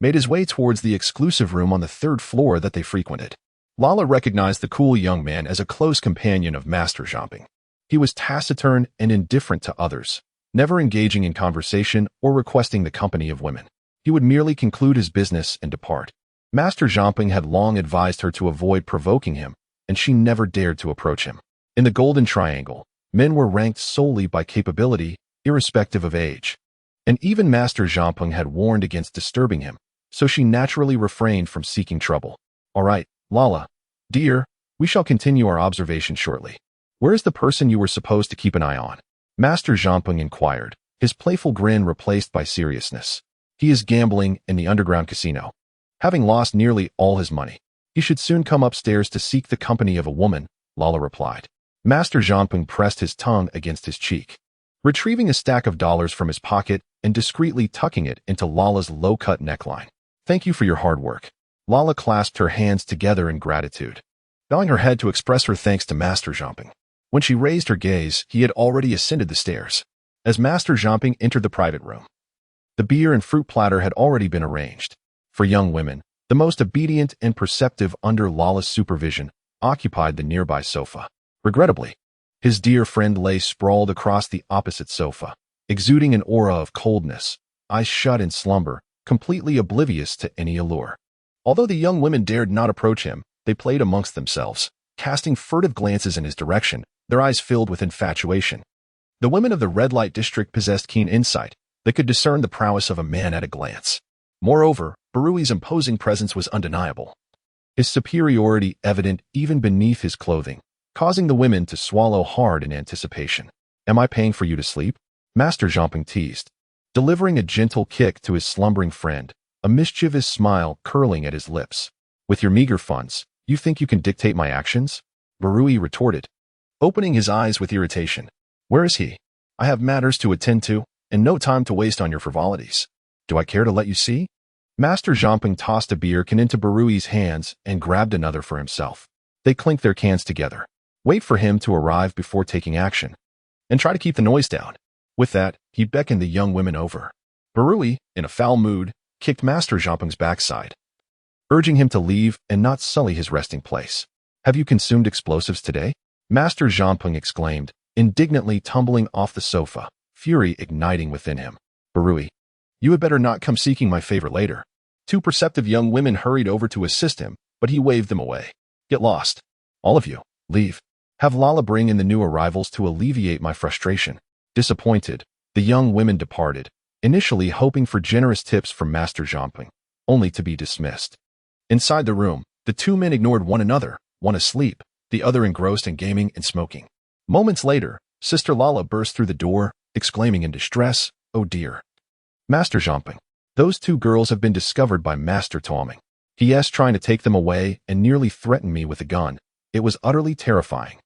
S1: made his way towards the exclusive room on the third floor that they frequented. Lala recognized the cool young man as a close companion of Master Jumping. He was taciturn and indifferent to others, never engaging in conversation or requesting the company of women. He would merely conclude his business and depart. Master Jumping had long advised her to avoid provoking him, and she never dared to approach him. In the Golden Triangle, men were ranked solely by capability, irrespective of age. And even Master Jumping had warned against disturbing him, so she naturally refrained from seeking trouble. All right, Lala, dear, we shall continue our observation shortly. Where is the person you were supposed to keep an eye on? Master Jumping inquired, his playful grin replaced by seriousness. He is gambling in the underground casino. Having lost nearly all his money, he should soon come upstairs to seek the company of a woman, Lala replied. Master Jumping pressed his tongue against his cheek, retrieving a stack of dollars from his pocket and discreetly tucking it into Lala's low-cut neckline. Thank you for your hard work. Lala clasped her hands together in gratitude, bowing her head to express her thanks to Master Jumping. When she raised her gaze, he had already ascended the stairs. As Master Jumping entered the private room, the beer and fruit platter had already been arranged. For young women, the most obedient and perceptive under Lala's supervision occupied the nearby sofa. Regrettably, his dear friend lay sprawled across the opposite sofa, exuding an aura of coldness, eyes shut in slumber, completely oblivious to any allure. Although the young women dared not approach him, they played amongst themselves, casting furtive glances in his direction, their eyes filled with infatuation. The women of the red light district possessed keen insight. They could discern the prowess of a man at a glance. Moreover, Barui's imposing presence was undeniable, his superiority evident even beneath his clothing, causing the women to swallow hard in anticipation. Am I paying for you to sleep? Master Jumping teased, delivering a gentle kick to his slumbering friend, a mischievous smile curling at his lips. With your meager funds, you think you can dictate my actions? Barui retorted, opening his eyes with irritation. Where is he? I have matters to attend to, and no time to waste on your frivolities. Do I care to let you see? Master Jumping tossed a beer can into Barui's hands and grabbed another for himself. They clinked their cans together. Wait for him to arrive before taking action, and try to keep the noise down. With that, he beckoned the young women over. Barui, in a foul mood, kicked Master Jumping's backside, urging him to leave and not sully his resting place. Have you consumed explosives today? Master Jumping exclaimed, indignantly tumbling off the sofa, fury igniting within him. Barui, you had better not come seeking my favor later. Two perceptive young women hurried over to assist him, but he waved them away. Get lost. All of you, leave. Have Lala bring in the new arrivals to alleviate my frustration. Disappointed, the young women departed, initially hoping for generous tips from Master Jumping, only to be dismissed. Inside the room, the two men ignored one another, one asleep, the other engrossed in gaming and smoking. Moments later, Sister Lala burst through the door, exclaiming in distress, "Oh dear. Master Jumping, those two girls have been discovered by Master Tuaming. He is trying to take them away and nearly threatened me with a gun. It was utterly terrifying."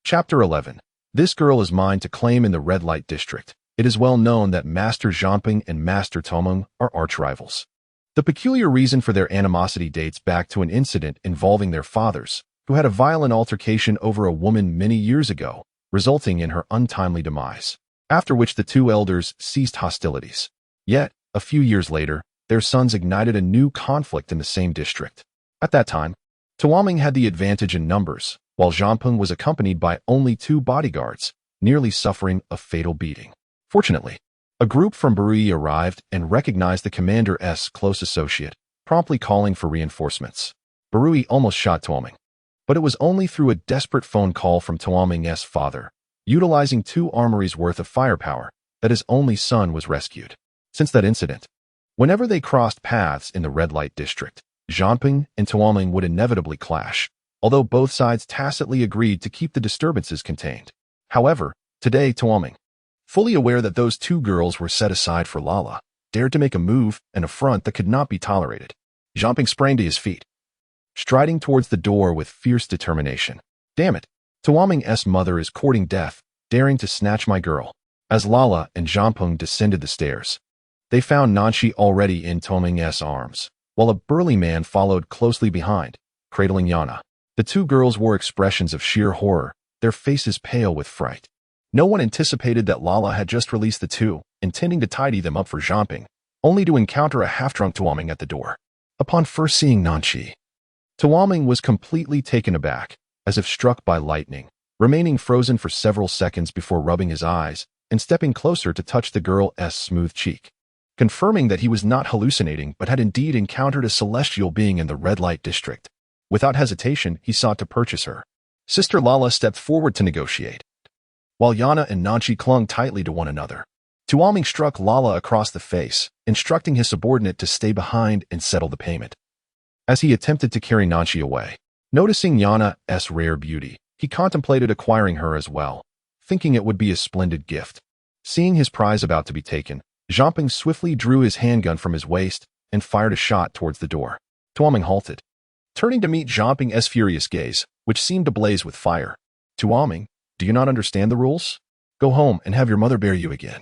S1: Chapter 11. This girl is mine to claim in the red light district. It is well known that Master Jumping and Master Tuaming are arch-rivals. The peculiar reason for their animosity dates back to an incident involving their fathers, who had a violent altercation over a woman many years ago, resulting in her untimely demise, after which the two elders ceased hostilities. Yet, a few years later, their sons ignited a new conflict in the same district. At that time, Tuaming had the advantage in numbers, while Jumping was accompanied by only 2 bodyguards, nearly suffering a fatal beating. Fortunately, a group from Barui arrived and recognized the commander's close associate, promptly calling for reinforcements. Barui almost shot Tuaming, but it was only through a desperate phone call from Tuaming's father, utilizing 2 armories worth of firepower, that his only son was rescued. Since that incident, whenever they crossed paths in the red light district, Jumping and Tuaming would inevitably clash, although both sides tacitly agreed to keep the disturbances contained. However, today Tuaming, fully aware that those 2 girls were set aside for Lala, dared to make a move, an affront that could not be tolerated. Jumping sprang to his feet, striding towards the door with fierce determination. Damn it, Tuaming's mother is courting death, daring to snatch my girl. As Lala and Jumping descended the stairs, they found Nanshi already in Tuaming's arms, while a burly man followed closely behind, cradling Yana. The two girls wore expressions of sheer horror, their faces pale with fright. No one anticipated that Lala had just released the two, intending to tidy them up for jumping, only to encounter a half-drunk Tuaming at the door. Upon first seeing Nanchi, Tuaming was completely taken aback, as if struck by lightning, remaining frozen for several seconds before rubbing his eyes and stepping closer to touch the girl's smooth cheek, confirming that he was not hallucinating but had indeed encountered a celestial being in the red light district. Without hesitation, he sought to purchase her. Sister Lala stepped forward to negotiate, while Yana and Nanchi clung tightly to one another. Tuaming struck Lala across the face, instructing his subordinate to stay behind and settle the payment. As he attempted to carry Nanchi away, noticing Yana's rare beauty, he contemplated acquiring her as well, thinking it would be a splendid gift. Seeing his prize about to be taken, Jiangping swiftly drew his handgun from his waist and fired a shot towards the door. Tuaming halted, turning to meet Jiangping's furious gaze, which seemed to blaze with fire. Tuaming, do you not understand the rules? Go home and have your mother bear you again.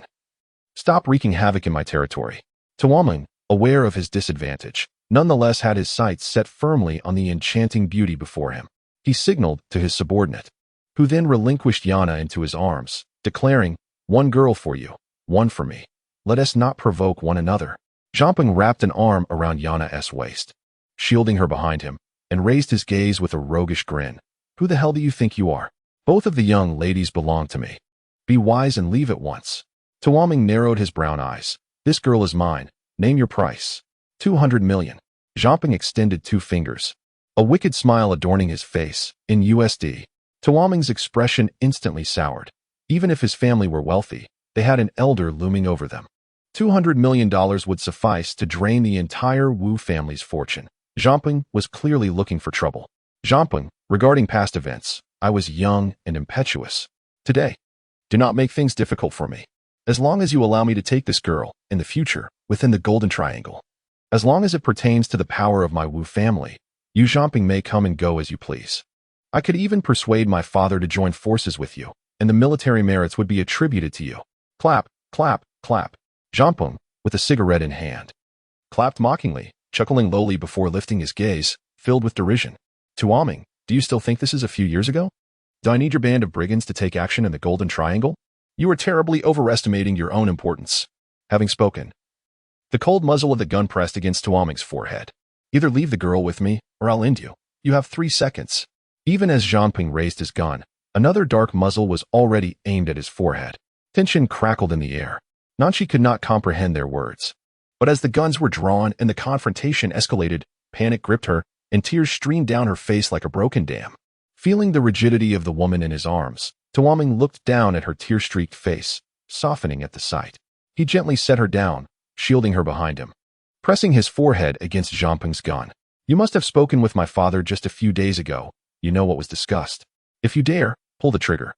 S1: Stop wreaking havoc in my territory. Tuaming, aware of his disadvantage, nonetheless had his sights set firmly on the enchanting beauty before him. He signaled to his subordinate, who then relinquished Yana into his arms, declaring, one girl for you, one for me. Let us not provoke one another. Jiangping wrapped an arm around Yana's waist, shielding her behind him, and raised his gaze with a roguish grin. Who the hell do you think you are? Both of the young ladies belong to me. Be wise and leave at once. Tuaming narrowed his brown eyes. This girl is mine. Name your price. 200 million. Jiangping extended 2 fingers, a wicked smile adorning his face, in USD. Tuaming's expression instantly soured. Even if his family were wealthy, they had an elder looming over them. $200 million would suffice to drain the entire Wu family's fortune. Jiangping was clearly looking for trouble. Jiangping, regarding past events, I was young and impetuous. Today, do not make things difficult for me. As long as you allow me to take this girl, in the future, within the Golden Triangle. As long as it pertains to the power of my Wu family, you Jiangping may come and go as you please. I could even persuade my father to join forces with you, and the military merits would be attributed to you. Clap, clap, clap. Jiangping, with a cigarette in hand, clapped mockingly, chuckling lowly before lifting his gaze, filled with derision. Tuaming, do you still think this is a few years ago? Do I need your band of brigands to take action in the Golden Triangle? You are terribly overestimating your own importance. Having spoken, the cold muzzle of the gun pressed against Tuaming's forehead. Either leave the girl with me, or I'll end you. You have 3 seconds. Even as Jiangping raised his gun, another dark muzzle was already aimed at his forehead. Tension crackled in the air. Nanchi could not comprehend their words. But as the guns were drawn and the confrontation escalated, panic gripped her, and tears streamed down her face like a broken dam. Feeling the rigidity of the woman in his arms, Tuaming looked down at her tear-streaked face, softening at the sight. He gently set her down, shielding her behind him, pressing his forehead against Jiangping's gun. You must have spoken with my father just a few days ago. You know what was discussed. If you dare, pull the trigger.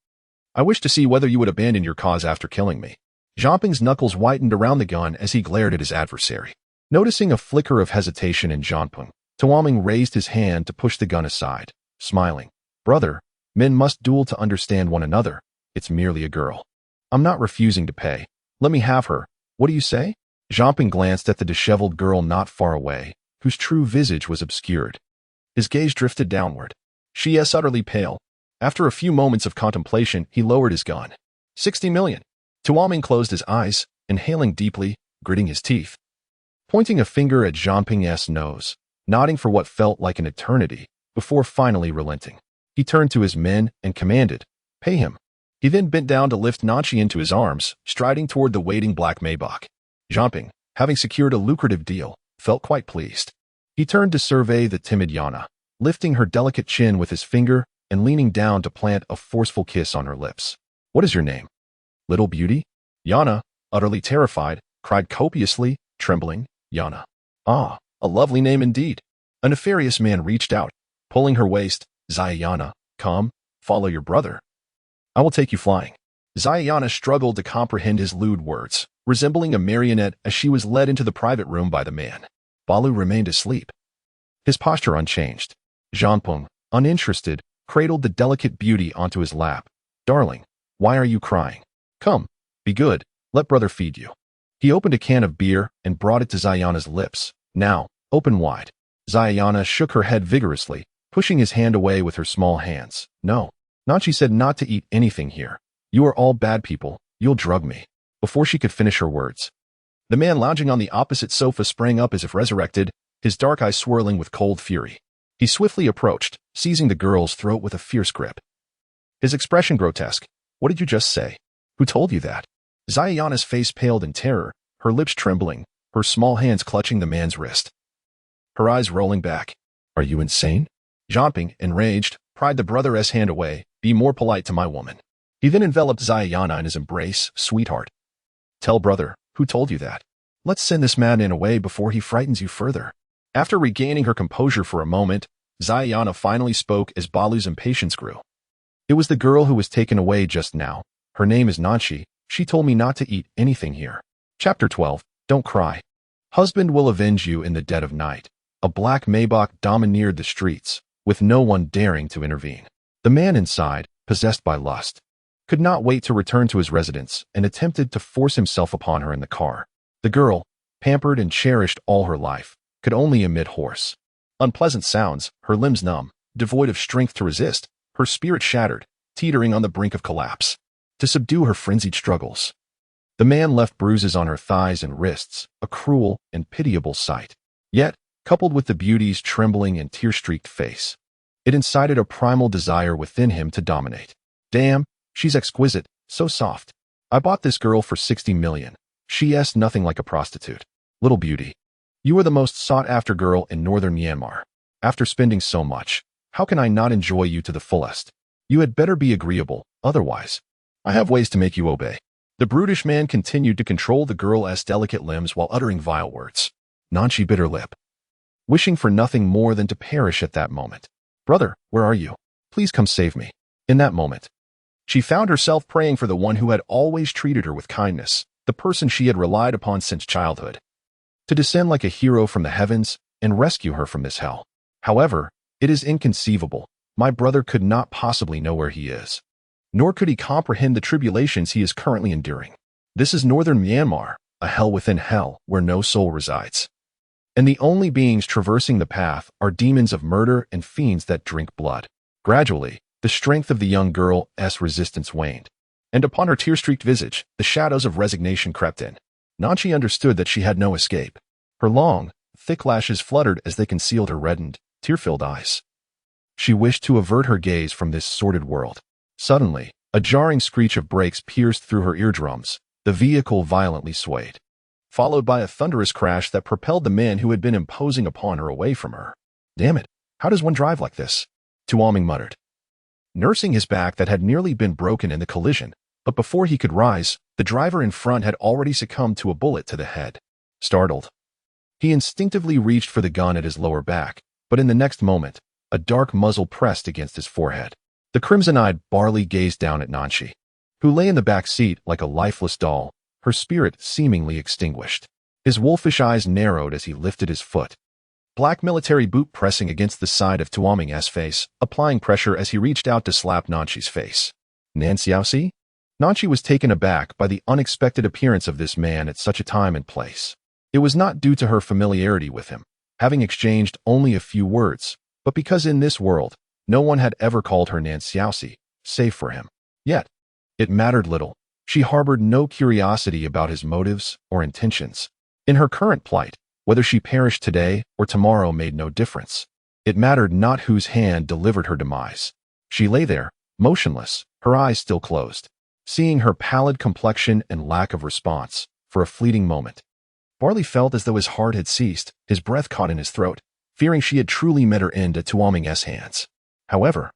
S1: I wish to see whether you would abandon your cause after killing me. Jiangping's knuckles whitened around the gun as he glared at his adversary. Noticing a flicker of hesitation in Jiangping, Tuaming raised his hand to push the gun aside, smiling. Brother, men must duel to understand one another. It's merely a girl. I'm not refusing to pay. Let me have her. What do you say? Jiangping glanced at the disheveled girl not far away, whose true visage was obscured. His gaze drifted downward. She is utterly pale. After a few moments of contemplation, he lowered his gun. 60 million. Tuaming closed his eyes, inhaling deeply, gritting his teeth, pointing a finger at Jiangping's nose, nodding for what felt like an eternity, before finally relenting. He turned to his men and commanded, pay him. He then bent down to lift Nanchi into his arms, striding toward the waiting black Maybach. Jiangping, having secured a lucrative deal, felt quite pleased. He turned to survey the timid Yana, lifting her delicate chin with his finger and leaning down to plant a forceful kiss on her lips. What is your name? Little Beauty? Yana, utterly terrified, cried copiously, trembling, Yana. Ah, a lovely name indeed. A nefarious man reached out, pulling her waist. Zayana, come, follow your brother. I will take you flying. Zayana struggled to comprehend his lewd words, resembling a marionette as she was led into the private room by the man. Balu remained asleep, his posture unchanged. Jiangping, uninterested, cradled the delicate beauty onto his lap. Darling, why are you crying? Come, be good, let brother feed you. He opened a can of beer and brought it to Zayana's lips. Now, open wide. Zayana shook her head vigorously, pushing his hand away with her small hands. No. Nanchi said not to eat anything here. You are all bad people. You'll drug me. Before she could finish her words, the man lounging on the opposite sofa sprang up as if resurrected, his dark eyes swirling with cold fury. He swiftly approached, seizing the girl's throat with a fierce grip. His expression grotesque. What did you just say? Who told you that? Zayana's face paled in terror, her lips trembling, her small hands clutching the man's wrist. Her eyes rolling back. Are you insane? Jumping, enraged, pried the brother's hand away. Be more polite to my woman. He then enveloped Zayana in his embrace. Sweetheart. Tell brother, who told you that? Let's send this madman away before he frightens you further. After regaining her composure for a moment, Zayana finally spoke as Balu's impatience grew. It was the girl who was taken away just now. Her name is Nanchi. She told me not to eat anything here. Chapter 12. Don't cry. Husband will avenge you in the dead of night. A black Maybach domineered the streets, with no one daring to intervene. The man inside, possessed by lust, could not wait to return to his residence and attempted to force himself upon her in the car. The girl, pampered and cherished all her life, could only emit hoarse, unpleasant sounds, her limbs numb, devoid of strength to resist, her spirit shattered, teetering on the brink of collapse. To subdue her frenzied struggles, the man left bruises on her thighs and wrists, a cruel and pitiable sight. Yet, coupled with the beauty's trembling and tear-streaked face, it incited a primal desire within him to dominate. Damn, she's exquisite, so soft. I bought this girl for 60 million. She's nothing like a prostitute. Little beauty. You are the most sought-after girl in northern Myanmar. After spending so much, how can I not enjoy you to the fullest? You had better be agreeable, otherwise I have ways to make you obey. The brutish man continued to control the girl's delicate limbs while uttering vile words. Nanchi bit her lip, wishing for nothing more than to perish at that moment. Brother, where are you? Please come save me. In that moment, she found herself praying for the one who had always treated her with kindness, the person she had relied upon since childhood, to descend like a hero from the heavens and rescue her from this hell. However, it is inconceivable. My brother could not possibly know where he is, nor could he comprehend the tribulations he is currently enduring. This is northern Myanmar, a hell within hell where no soul resides. And the only beings traversing the path are demons of murder and fiends that drink blood. Gradually, the strength of the young girl's resistance waned, and upon her tear-streaked visage, the shadows of resignation crept in. Nanchi understood that she had no escape. Her long, thick lashes fluttered as they concealed her reddened, tear-filled eyes. She wished to avert her gaze from this sordid world. Suddenly, a jarring screech of brakes pierced through her eardrums. The vehicle violently swayed, followed by a thunderous crash that propelled the man who had been imposing upon her away from her. Damn it, how does one drive like this? Tuaming muttered, nursing his back that had nearly been broken in the collision, but before he could rise, the driver in front had already succumbed to a bullet to the head. Startled, he instinctively reached for the gun at his lower back, but in the next moment, a dark muzzle pressed against his forehead. The crimson-eyed Barley gazed down at Nanchi, who lay in the back seat like a lifeless doll, her spirit seemingly extinguished. His wolfish eyes narrowed as he lifted his foot, black military boot pressing against the side of Tuaming's face, applying pressure as he reached out to slap Nanchi's face. Nanciausi? Nanchi was taken aback by the unexpected appearance of this man at such a time and place. It was not due to her familiarity with him, having exchanged only a few words, but because in this world, no one had ever called her Nanciausi, save for him. Yet, it mattered little. She harbored no curiosity about his motives or intentions. In her current plight, whether she perished today or tomorrow made no difference. It mattered not whose hand delivered her demise. She lay there, motionless, her eyes still closed, seeing her pallid complexion and lack of response for a fleeting moment. Barley felt as though his heart had ceased, his breath caught in his throat, fearing she had truly met her end at Tuaming's hands. However,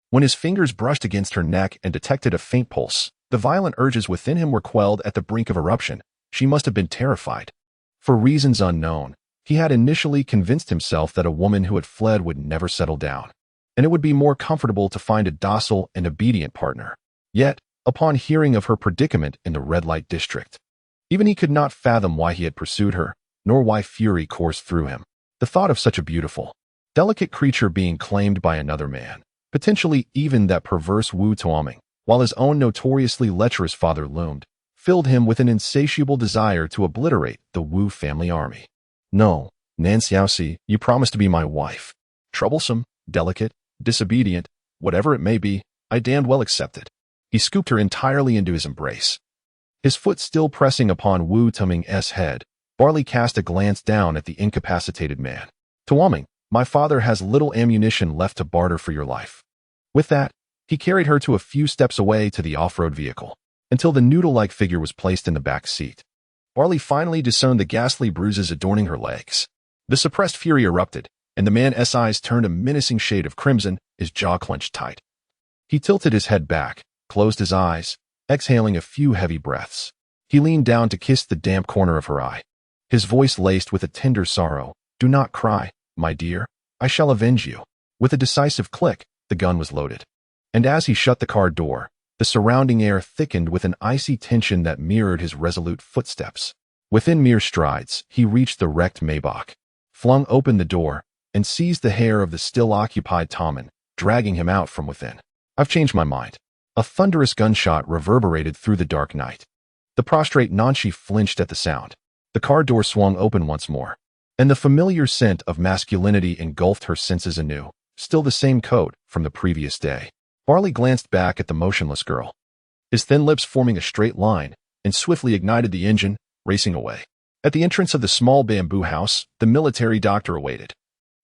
S1: when his fingers brushed against her neck and detected a faint pulse, the violent urges within him were quelled at the brink of eruption. She must have been terrified. For reasons unknown, he had initially convinced himself that a woman who had fled would never settle down, and it would be more comfortable to find a docile and obedient partner. Yet, upon hearing of her predicament in the red light district, even he could not fathom why he had pursued her, nor why fury coursed through him. The thought of such a beautiful, delicate creature being claimed by another man, potentially even that perverse Wu Tuaming, while his own notoriously lecherous father loomed, filled him with an insatiable desire to obliterate the Wu family army. No, Nan Xiaoxi, you promised to be my wife. Troublesome, delicate, disobedient, whatever it may be, I damned well accept it. He scooped her entirely into his embrace. His foot still pressing upon Wu Tuming's head, Barley cast a glance down at the incapacitated man. Tuaming, my father has little ammunition left to barter for your life. With that, he carried her to a few steps away to the off-road vehicle, until the noodle-like figure was placed in the back seat. Barley finally discerned the ghastly bruises adorning her legs. The suppressed fury erupted, and the man's eyes turned a menacing shade of crimson, his jaw clenched tight. He tilted his head back, closed his eyes, exhaling a few heavy breaths. He leaned down to kiss the damp corner of her eye. His voice laced with a tender sorrow. Do not cry, my dear. I shall avenge you. With a decisive click, the gun was loaded. And as he shut the car door, the surrounding air thickened with an icy tension that mirrored his resolute footsteps. Within mere strides, he reached the wrecked Maybach, flung open the door, and seized the hair of the still-occupied Tommen, dragging him out from within. I've changed my mind. A thunderous gunshot reverberated through the dark night. The prostrate Nanshi flinched at the sound. The car door swung open once more, and the familiar scent of masculinity engulfed her senses anew, still the same coat from the previous day. Barley glanced back at the motionless girl, his thin lips forming a straight line, and swiftly ignited the engine, racing away. At the entrance of the small bamboo house, the military doctor awaited,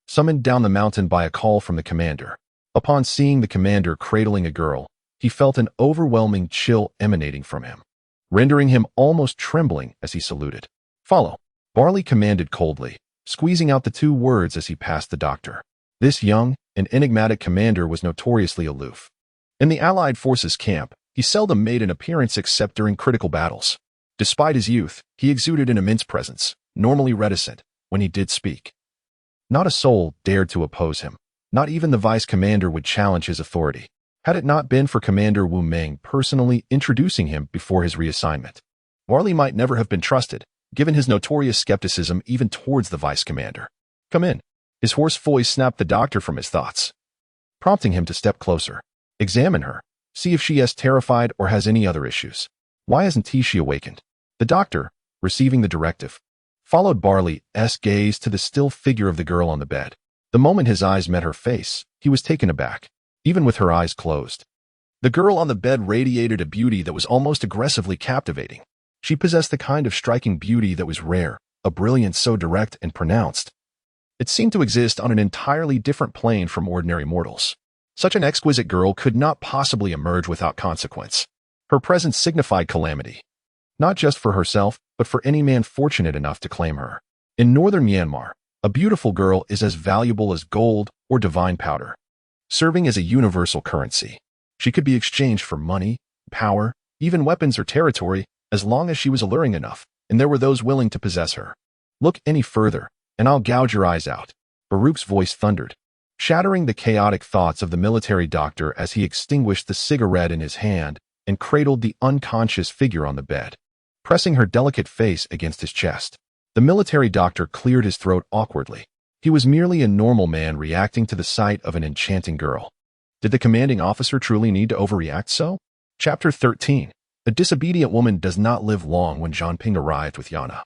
S1: summoned down the mountain by a call from the commander. Upon seeing the commander cradling a girl, he felt an overwhelming chill emanating from him, rendering him almost trembling as he saluted. Follow, Barley commanded coldly, squeezing out the two words as he passed the doctor. This young and enigmatic commander was notoriously aloof. In the Allied forces camp, he seldom made an appearance except during critical battles. Despite his youth, he exuded an immense presence, normally reticent when he did speak. Not a soul dared to oppose him. Not even the vice commander would challenge his authority, had it not been for Commander Wu Meng personally introducing him before his reassignment. Barley might never have been trusted, given his notorious skepticism even towards the vice commander. Come in. His hoarse voice snapped the doctor from his thoughts, prompting him to step closer. Examine her. See if she is terrified or has any other issues. Why hasn't she awakened? The doctor, receiving the directive, followed Barley's gaze to the still figure of the girl on the bed. The moment his eyes met her face, he was taken aback, even with her eyes closed. The girl on the bed radiated a beauty that was almost aggressively captivating. She possessed the kind of striking beauty that was rare, a brilliance so direct and pronounced. It seemed to exist on an entirely different plane from ordinary mortals. Such an exquisite girl could not possibly emerge without consequence. Her presence signified calamity, not just for herself, but for any man fortunate enough to claim her. In northern Myanmar, a beautiful girl is as valuable as gold or divine powder, serving as a universal currency. She could be exchanged for money, power, even weapons or territory, as long as she was alluring enough, and there were those willing to possess her. Look any further, and I'll gouge your eyes out. Baruch's voice thundered, shattering the chaotic thoughts of the military doctor as he extinguished the cigarette in his hand and cradled the unconscious figure on the bed, pressing her delicate face against his chest. The military doctor cleared his throat awkwardly. He was merely a normal man reacting to the sight of an enchanting girl. Did the commanding officer truly need to overreact so? Chapter 13. A disobedient woman does not live long. When Zhanping arrived with Yana,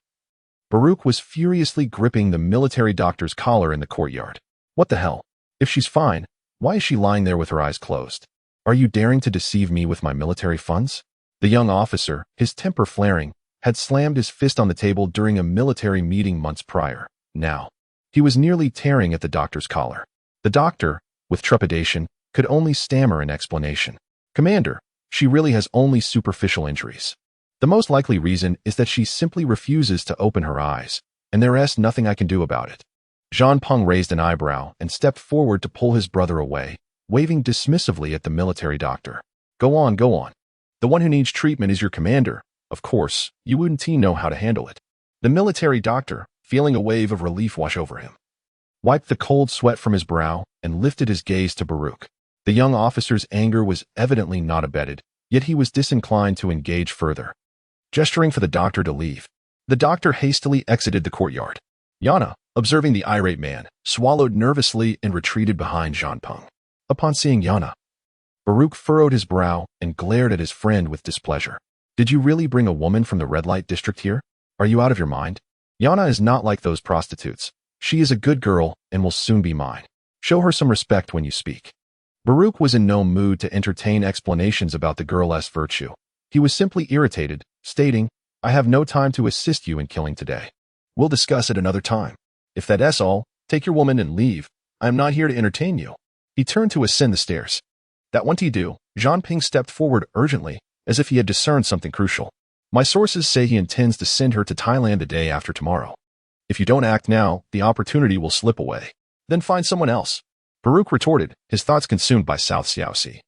S1: Baruch was furiously gripping the military doctor's collar in the courtyard. What the hell? If she's fine, why is she lying there with her eyes closed? Are you daring to deceive me with my military funds? The young officer, his temper flaring, had slammed his fist on the table during a military meeting months prior. Now, he was nearly tearing at the doctor's collar. The doctor, with trepidation, could only stammer an explanation. Commander, she really has only superficial injuries. The most likely reason is that she simply refuses to open her eyes, and there is nothing I can do about it. Zhanping raised an eyebrow and stepped forward to pull his brother away, waving dismissively at the military doctor. Go on, go on. The one who needs treatment is your commander. Of course, you wouldn't know how to handle it. The military doctor, feeling a wave of relief wash over him, wiped the cold sweat from his brow and lifted his gaze to Baruch. The young officer's anger was evidently not abated, yet he was disinclined to engage further. Gesturing for the doctor to leave, the doctor hastily exited the courtyard. Yana, observing the irate man, swallowed nervously and retreated behind Zhanping. Upon seeing Yana, Baruch furrowed his brow and glared at his friend with displeasure. Did you really bring a woman from the red light district here? Are you out of your mind? Yana is not like those prostitutes. She is a good girl and will soon be mine. Show her some respect when you speak. Baruch was in no mood to entertain explanations about the girl's virtue. He was simply irritated, stating, I have no time to assist you in killing today. We'll discuss it another time. If that's all, take your woman and leave. I am not here to entertain you. He turned to ascend the stairs. That won't he do? Jean Ping stepped forward urgently, as if he had discerned something crucial. My sources say he intends to send her to Thailand the day after tomorrow. If you don't act now, the opportunity will slip away. Then find someone else. Baruch retorted, his thoughts consumed by South Xiaoxi,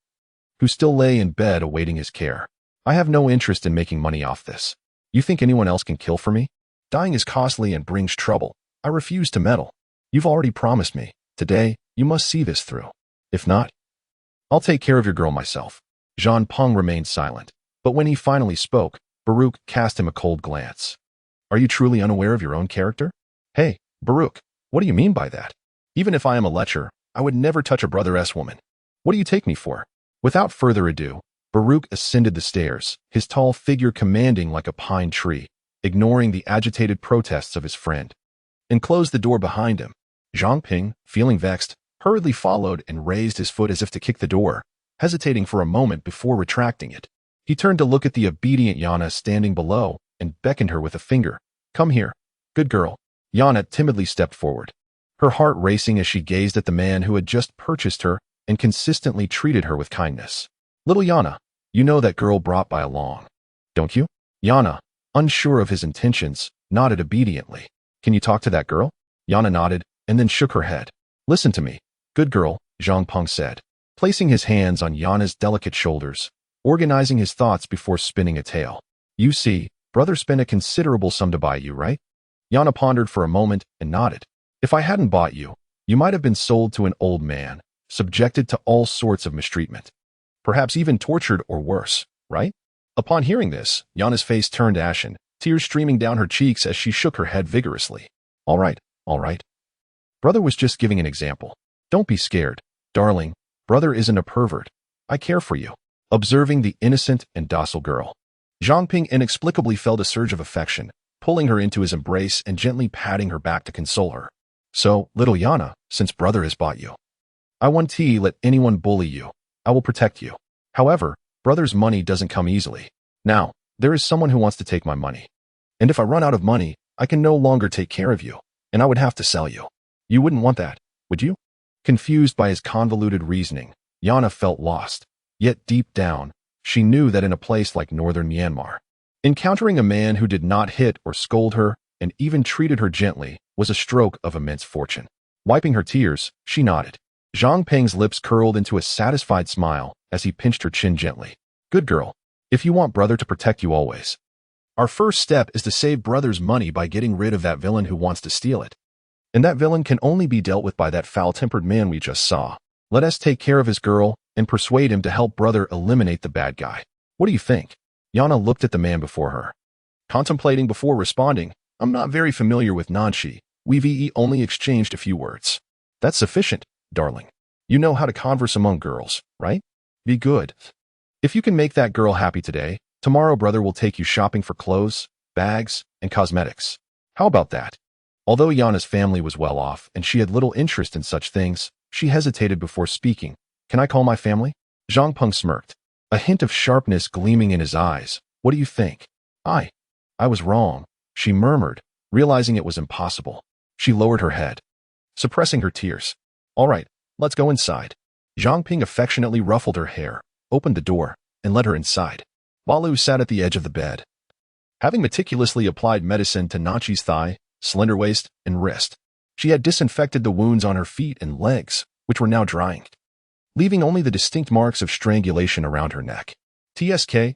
S1: who still lay in bed awaiting his care. I have no interest in making money off this. You think anyone else can kill for me? Dying is costly and brings trouble. I refuse to meddle. You've already promised me. Today, you must see this through. If not, I'll take care of your girl myself. Jean Ping remained silent, but when he finally spoke, Baruch cast him a cold glance. Are you truly unaware of your own character? Hey, Baruch, what do you mean by that? Even if I am a lecher, I would never touch a brother's woman. What do you take me for? Without further ado, Baruch ascended the stairs, his tall figure commanding like a pine tree, ignoring the agitated protests of his friend, and closed the door behind him. Jean Ping, feeling vexed, hurriedly followed and raised his foot as if to kick the door, hesitating for a moment before retracting it. He turned to look at the obedient Yana standing below and beckoned her with a finger. Come here, good girl. Yana timidly stepped forward, her heart racing as she gazed at the man who had just purchased her and consistently treated her with kindness. Little Yana, you know that girl brought by along, don't you? Yana, unsure of his intentions, nodded obediently. Can you talk to that girl? Yana nodded and then shook her head. Listen to me, good girl, Jean Ping said, placing his hands on Yana's delicate shoulders, organizing his thoughts before spinning a tale. You see, brother spent a considerable sum to buy you, right? Yana pondered for a moment and nodded. If I hadn't bought you, you might have been sold to an old man, subjected to all sorts of mistreatment, perhaps even tortured or worse, right? Upon hearing this, Yana's face turned ashen, tears streaming down her cheeks as she shook her head vigorously. All right. Brother was just giving an example. Don't be scared, darling. Brother isn't a pervert. I care for you. Observing the innocent and docile girl, Jean Ping inexplicably felt a surge of affection, pulling her into his embrace and gently patting her back to console her. So, little Yana, since brother has bought you, I won't let anyone bully you. I will protect you. However, brother's money doesn't come easily. Now, there is someone who wants to take my money. And if I run out of money, I can no longer take care of you, and I would have to sell you. You wouldn't want that, would you? Confused by his convoluted reasoning, Yana felt lost. Yet deep down, she knew that in a place like northern Myanmar, encountering a man who did not hit or scold her and even treated her gently was a stroke of immense fortune. Wiping her tears, she nodded. Jean Ping's lips curled into a satisfied smile as he pinched her chin gently. Good girl, if you want brother to protect you always, our first step is to save brother's money by getting rid of that villain who wants to steal it. And that villain can only be dealt with by that foul-tempered man we just saw. Let us take care of his girl and persuade him to help brother eliminate the bad guy. What do you think? Yana looked at the man before her, contemplating before responding. I'm not very familiar with Nanshi. We've only exchanged a few words. That's sufficient, darling. You know how to converse among girls, right? Be good. If you can make that girl happy today, tomorrow brother will take you shopping for clothes, bags, and cosmetics. How about that? Although Yana's family was well off and she had little interest in such things, she hesitated before speaking. Can I call my family? Jean Ping smirked, a hint of sharpness gleaming in his eyes. What do you think? I was wrong, she murmured, realizing it was impossible. She lowered her head, suppressing her tears. All right, let's go inside. Jean Ping affectionately ruffled her hair, opened the door, and led her inside. Balu sat at the edge of the bed, having meticulously applied medicine to Nachi's thigh, slender waist, and wrist. She had disinfected the wounds on her feet and legs, which were now drying, leaving only the distinct marks of strangulation around her neck. TSK,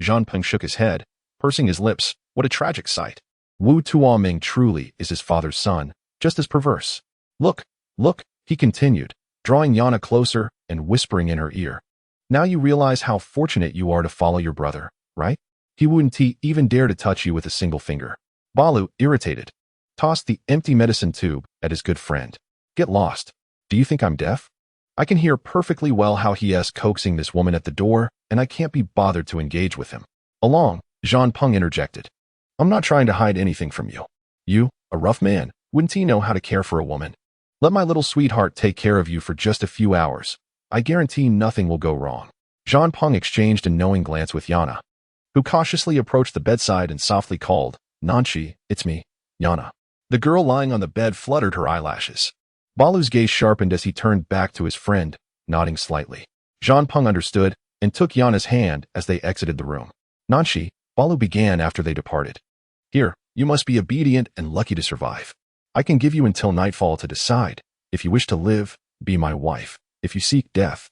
S1: Jean Ping shook his head, pursing his lips. What a tragic sight. Wu Tuoming truly is his father's son, just as perverse. Look, he continued, drawing Yana closer and whispering in her ear. Now you realize how fortunate you are to follow your brother, right? He wouldn't even dare to touch you with a single finger. Balu, irritated, tossed the empty medicine tube at his good friend. Get lost. Do you think I'm deaf? I can hear perfectly well how he is coaxing this woman at the door, and I can't be bothered to engage with him. Along, Jean Ping interjected. I'm not trying to hide anything from you. A rough man, wouldn't he know how to care for a woman? Let my little sweetheart take care of you for just a few hours. I guarantee nothing will go wrong. Jean Peng exchanged a knowing glance with Yana, who cautiously approached the bedside and softly called, "Nanshi, it's me, Yana." The girl lying on the bed fluttered her eyelashes. Balu's gaze sharpened as he turned back to his friend, nodding slightly. Jean Peng understood and took Yana's hand as they exited the room. "Nanshi," Balu began after they departed. "Here, you must be obedient and lucky to survive. I can give you until nightfall to decide. If you wish to live, be my wife. If you seek death,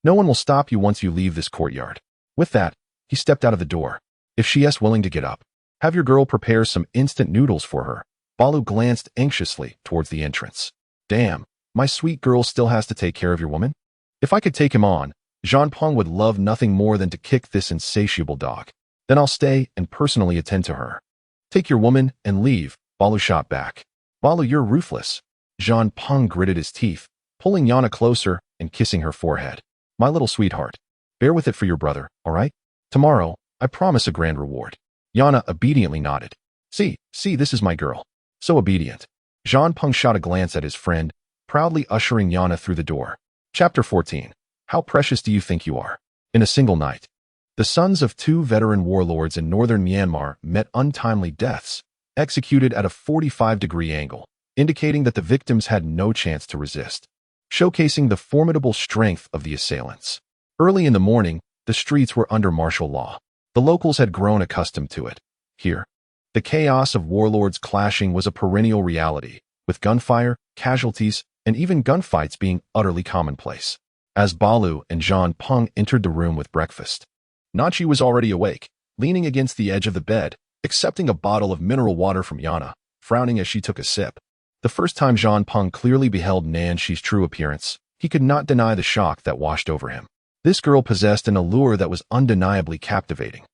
S1: no one will stop you once you leave this courtyard." With that, he stepped out of the door. "If she is willing to get up, have your girl prepare some instant noodles for her." Balu glanced anxiously towards the entrance. "Damn, my sweet girl still has to take care of your woman? If I could take him on, Jean Peng would love nothing more than to kick this insatiable dog. Then I'll stay and personally attend to her." "Take your woman and leave," Balu shot back. "Balu, you're ruthless." Jean Peng gritted his teeth, pulling Yana closer and kissing her forehead. "My little sweetheart, bear with it for your brother, all right? Tomorrow, I promise a grand reward." Yana obediently nodded. See, this is my girl. So obedient." Jean Peng shot a glance at his friend, proudly ushering Yana through the door. Chapter 14. How precious do you think you are? In a single night, the sons of two veteran warlords in northern Myanmar met untimely deaths, executed at a 45-degree angle, indicating that the victims had no chance to resist, showcasing the formidable strength of the assailants. Early in the morning, the streets were under martial law. The locals had grown accustomed to it. Here, the chaos of warlords clashing was a perennial reality, with gunfire, casualties, and even gunfights being utterly commonplace. As Balu and Jean Peng entered the room with breakfast, Nachi was already awake, leaning against the edge of the bed, accepting a bottle of mineral water from Yana, frowning as she took a sip. The first time Jean Peng clearly beheld Nanshi's true appearance, he could not deny the shock that washed over him. This girl possessed an allure that was undeniably captivating.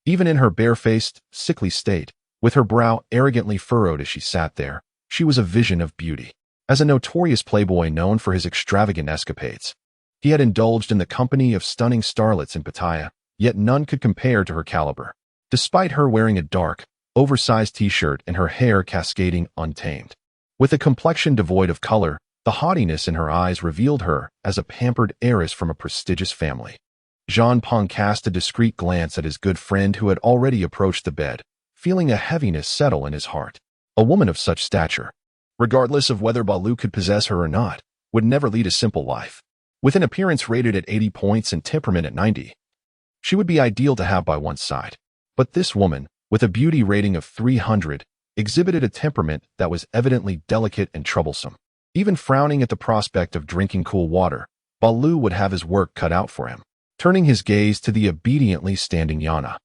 S1: Even in her barefaced, sickly state, with her brow arrogantly furrowed as she sat there, she was a vision of beauty. As a notorious playboy known for his extravagant escapades, he had indulged in the company of stunning starlets in Pattaya, yet none could compare to her caliber. Despite her wearing a dark, oversized t-shirt and her hair cascading untamed. With a complexion devoid of color, the haughtiness in her eyes revealed her as a pampered heiress from a prestigious family. Jean Peng cast a discreet glance at his good friend who had already approached the bed, feeling a heaviness settle in his heart. A woman of such stature, regardless of whether Balu could possess her or not, would never lead a simple life. With an appearance rated at 80 points and temperament at 90, she would be ideal to have by one's side. But this woman, with a beauty rating of 300, exhibited a temperament that was evidently delicate and troublesome. Even frowning at the prospect of drinking cool water, Balu would have his work cut out for him. Turning his gaze to the obediently standing Yana,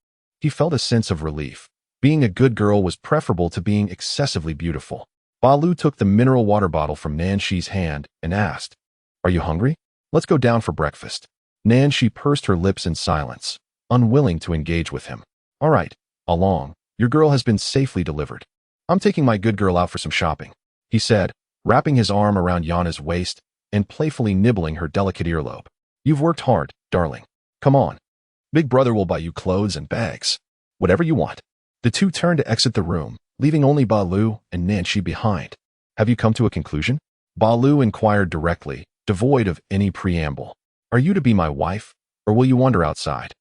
S1: he felt a sense of relief. Being a good girl was preferable to being excessively beautiful. Balu took the mineral water bottle from Nanshi's hand and asked, "Are you hungry? Let's go down for breakfast." Nanshi pursed her lips in silence, unwilling to engage with him. "All right, along. Your girl has been safely delivered. I'm taking my good girl out for some shopping," he said, wrapping his arm around Yana's waist and playfully nibbling her delicate earlobe. "You've worked hard, darling. Come on. Big brother will buy you clothes and bags. Whatever you want." The two turned to exit the room, leaving only Balu and Nanshi behind. "Have you come to a conclusion?" Balu inquired directly, devoid of any preamble. "Are you to be my wife, or will you wander outside?"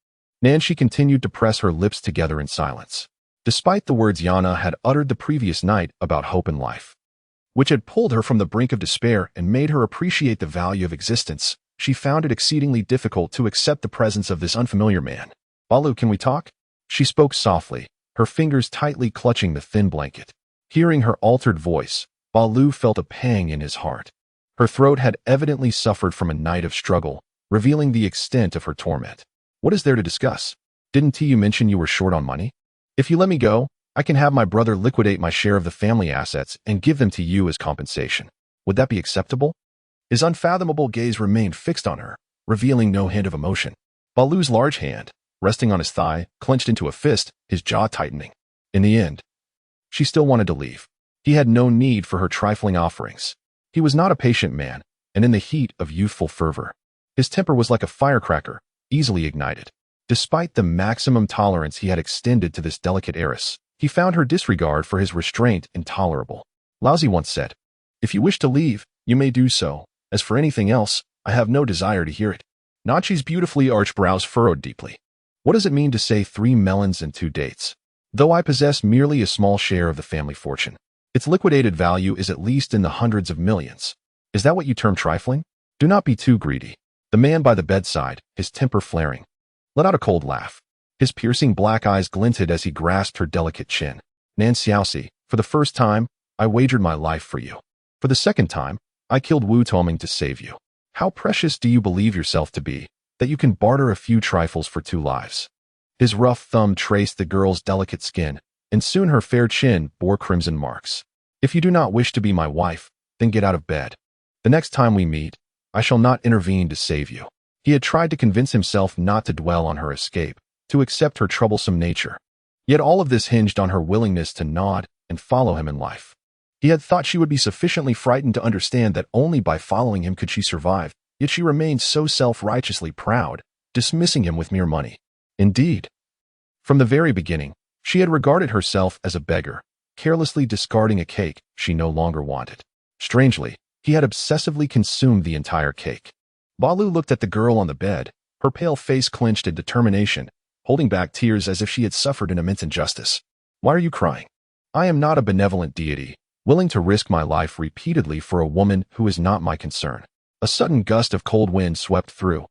S1: Nanshi continued to press her lips together in silence. Despite the words Yana had uttered the previous night about hope in life, which had pulled her from the brink of despair and made her appreciate the value of existence, she found it exceedingly difficult to accept the presence of this unfamiliar man. "Balu, can we talk?" She spoke softly, her fingers tightly clutching the thin blanket. Hearing her altered voice, Balu felt a pang in his heart. Her throat had evidently suffered from a night of struggle, revealing the extent of her torment. "What is there to discuss? Didn't you mention you were short on money? If you let me go, I can have my brother liquidate my share of the family assets and give them to you as compensation. Would that be acceptable?" His unfathomable gaze remained fixed on her, revealing no hint of emotion. Balu's large hand, resting on his thigh, clenched into a fist, his jaw tightening. In the end, she still wanted to leave. He had no need for her trifling offerings. He was not a patient man, and in the heat of youthful fervor, his temper was like a firecracker, easily ignited. Despite the maximum tolerance he had extended to this delicate heiress, He found her disregard for his restraint intolerable. Laozi once said, "If you wish to leave, you may do so. As for anything else, I have no desire to hear it." Nachi's beautifully arched brows furrowed deeply. What does it mean to say 3 melons and 2 dates? Though I possess merely a small share of the family fortune, its liquidated value is at least in the hundreds of millions. Is that what you term trifling? Do not be too greedy. The man by the bedside, his temper flaring, let out a cold laugh. His piercing black eyes glinted as he grasped her delicate chin. "Nan Xiaoxi, for the first time, I wagered my life for you. For the second time, I killed Wu Toming to save you. How precious do you believe yourself to be, that you can barter a few trifles for 2 lives?" His rough thumb traced the girl's delicate skin, and soon her fair chin bore crimson marks. "If you do not wish to be my wife, then get out of bed. The next time we meet, I shall not intervene to save you." He had tried to convince himself not to dwell on her escape, to accept her troublesome nature. Yet all of this hinged on her willingness to nod and follow him in life. He had thought she would be sufficiently frightened to understand that only by following him could she survive, yet she remained so self-righteously proud, dismissing him with mere money. Indeed, from the very beginning, she had regarded herself as a beggar, carelessly discarding a cake she no longer wanted. Strangely, he had obsessively consumed the entire cake. Balu looked at the girl on the bed, her pale face clenched in determination, holding back tears as if she had suffered an immense injustice. "Why are you crying? I am not a benevolent deity, willing to risk my life repeatedly for a woman who is not my concern." A sudden gust of cold wind swept through,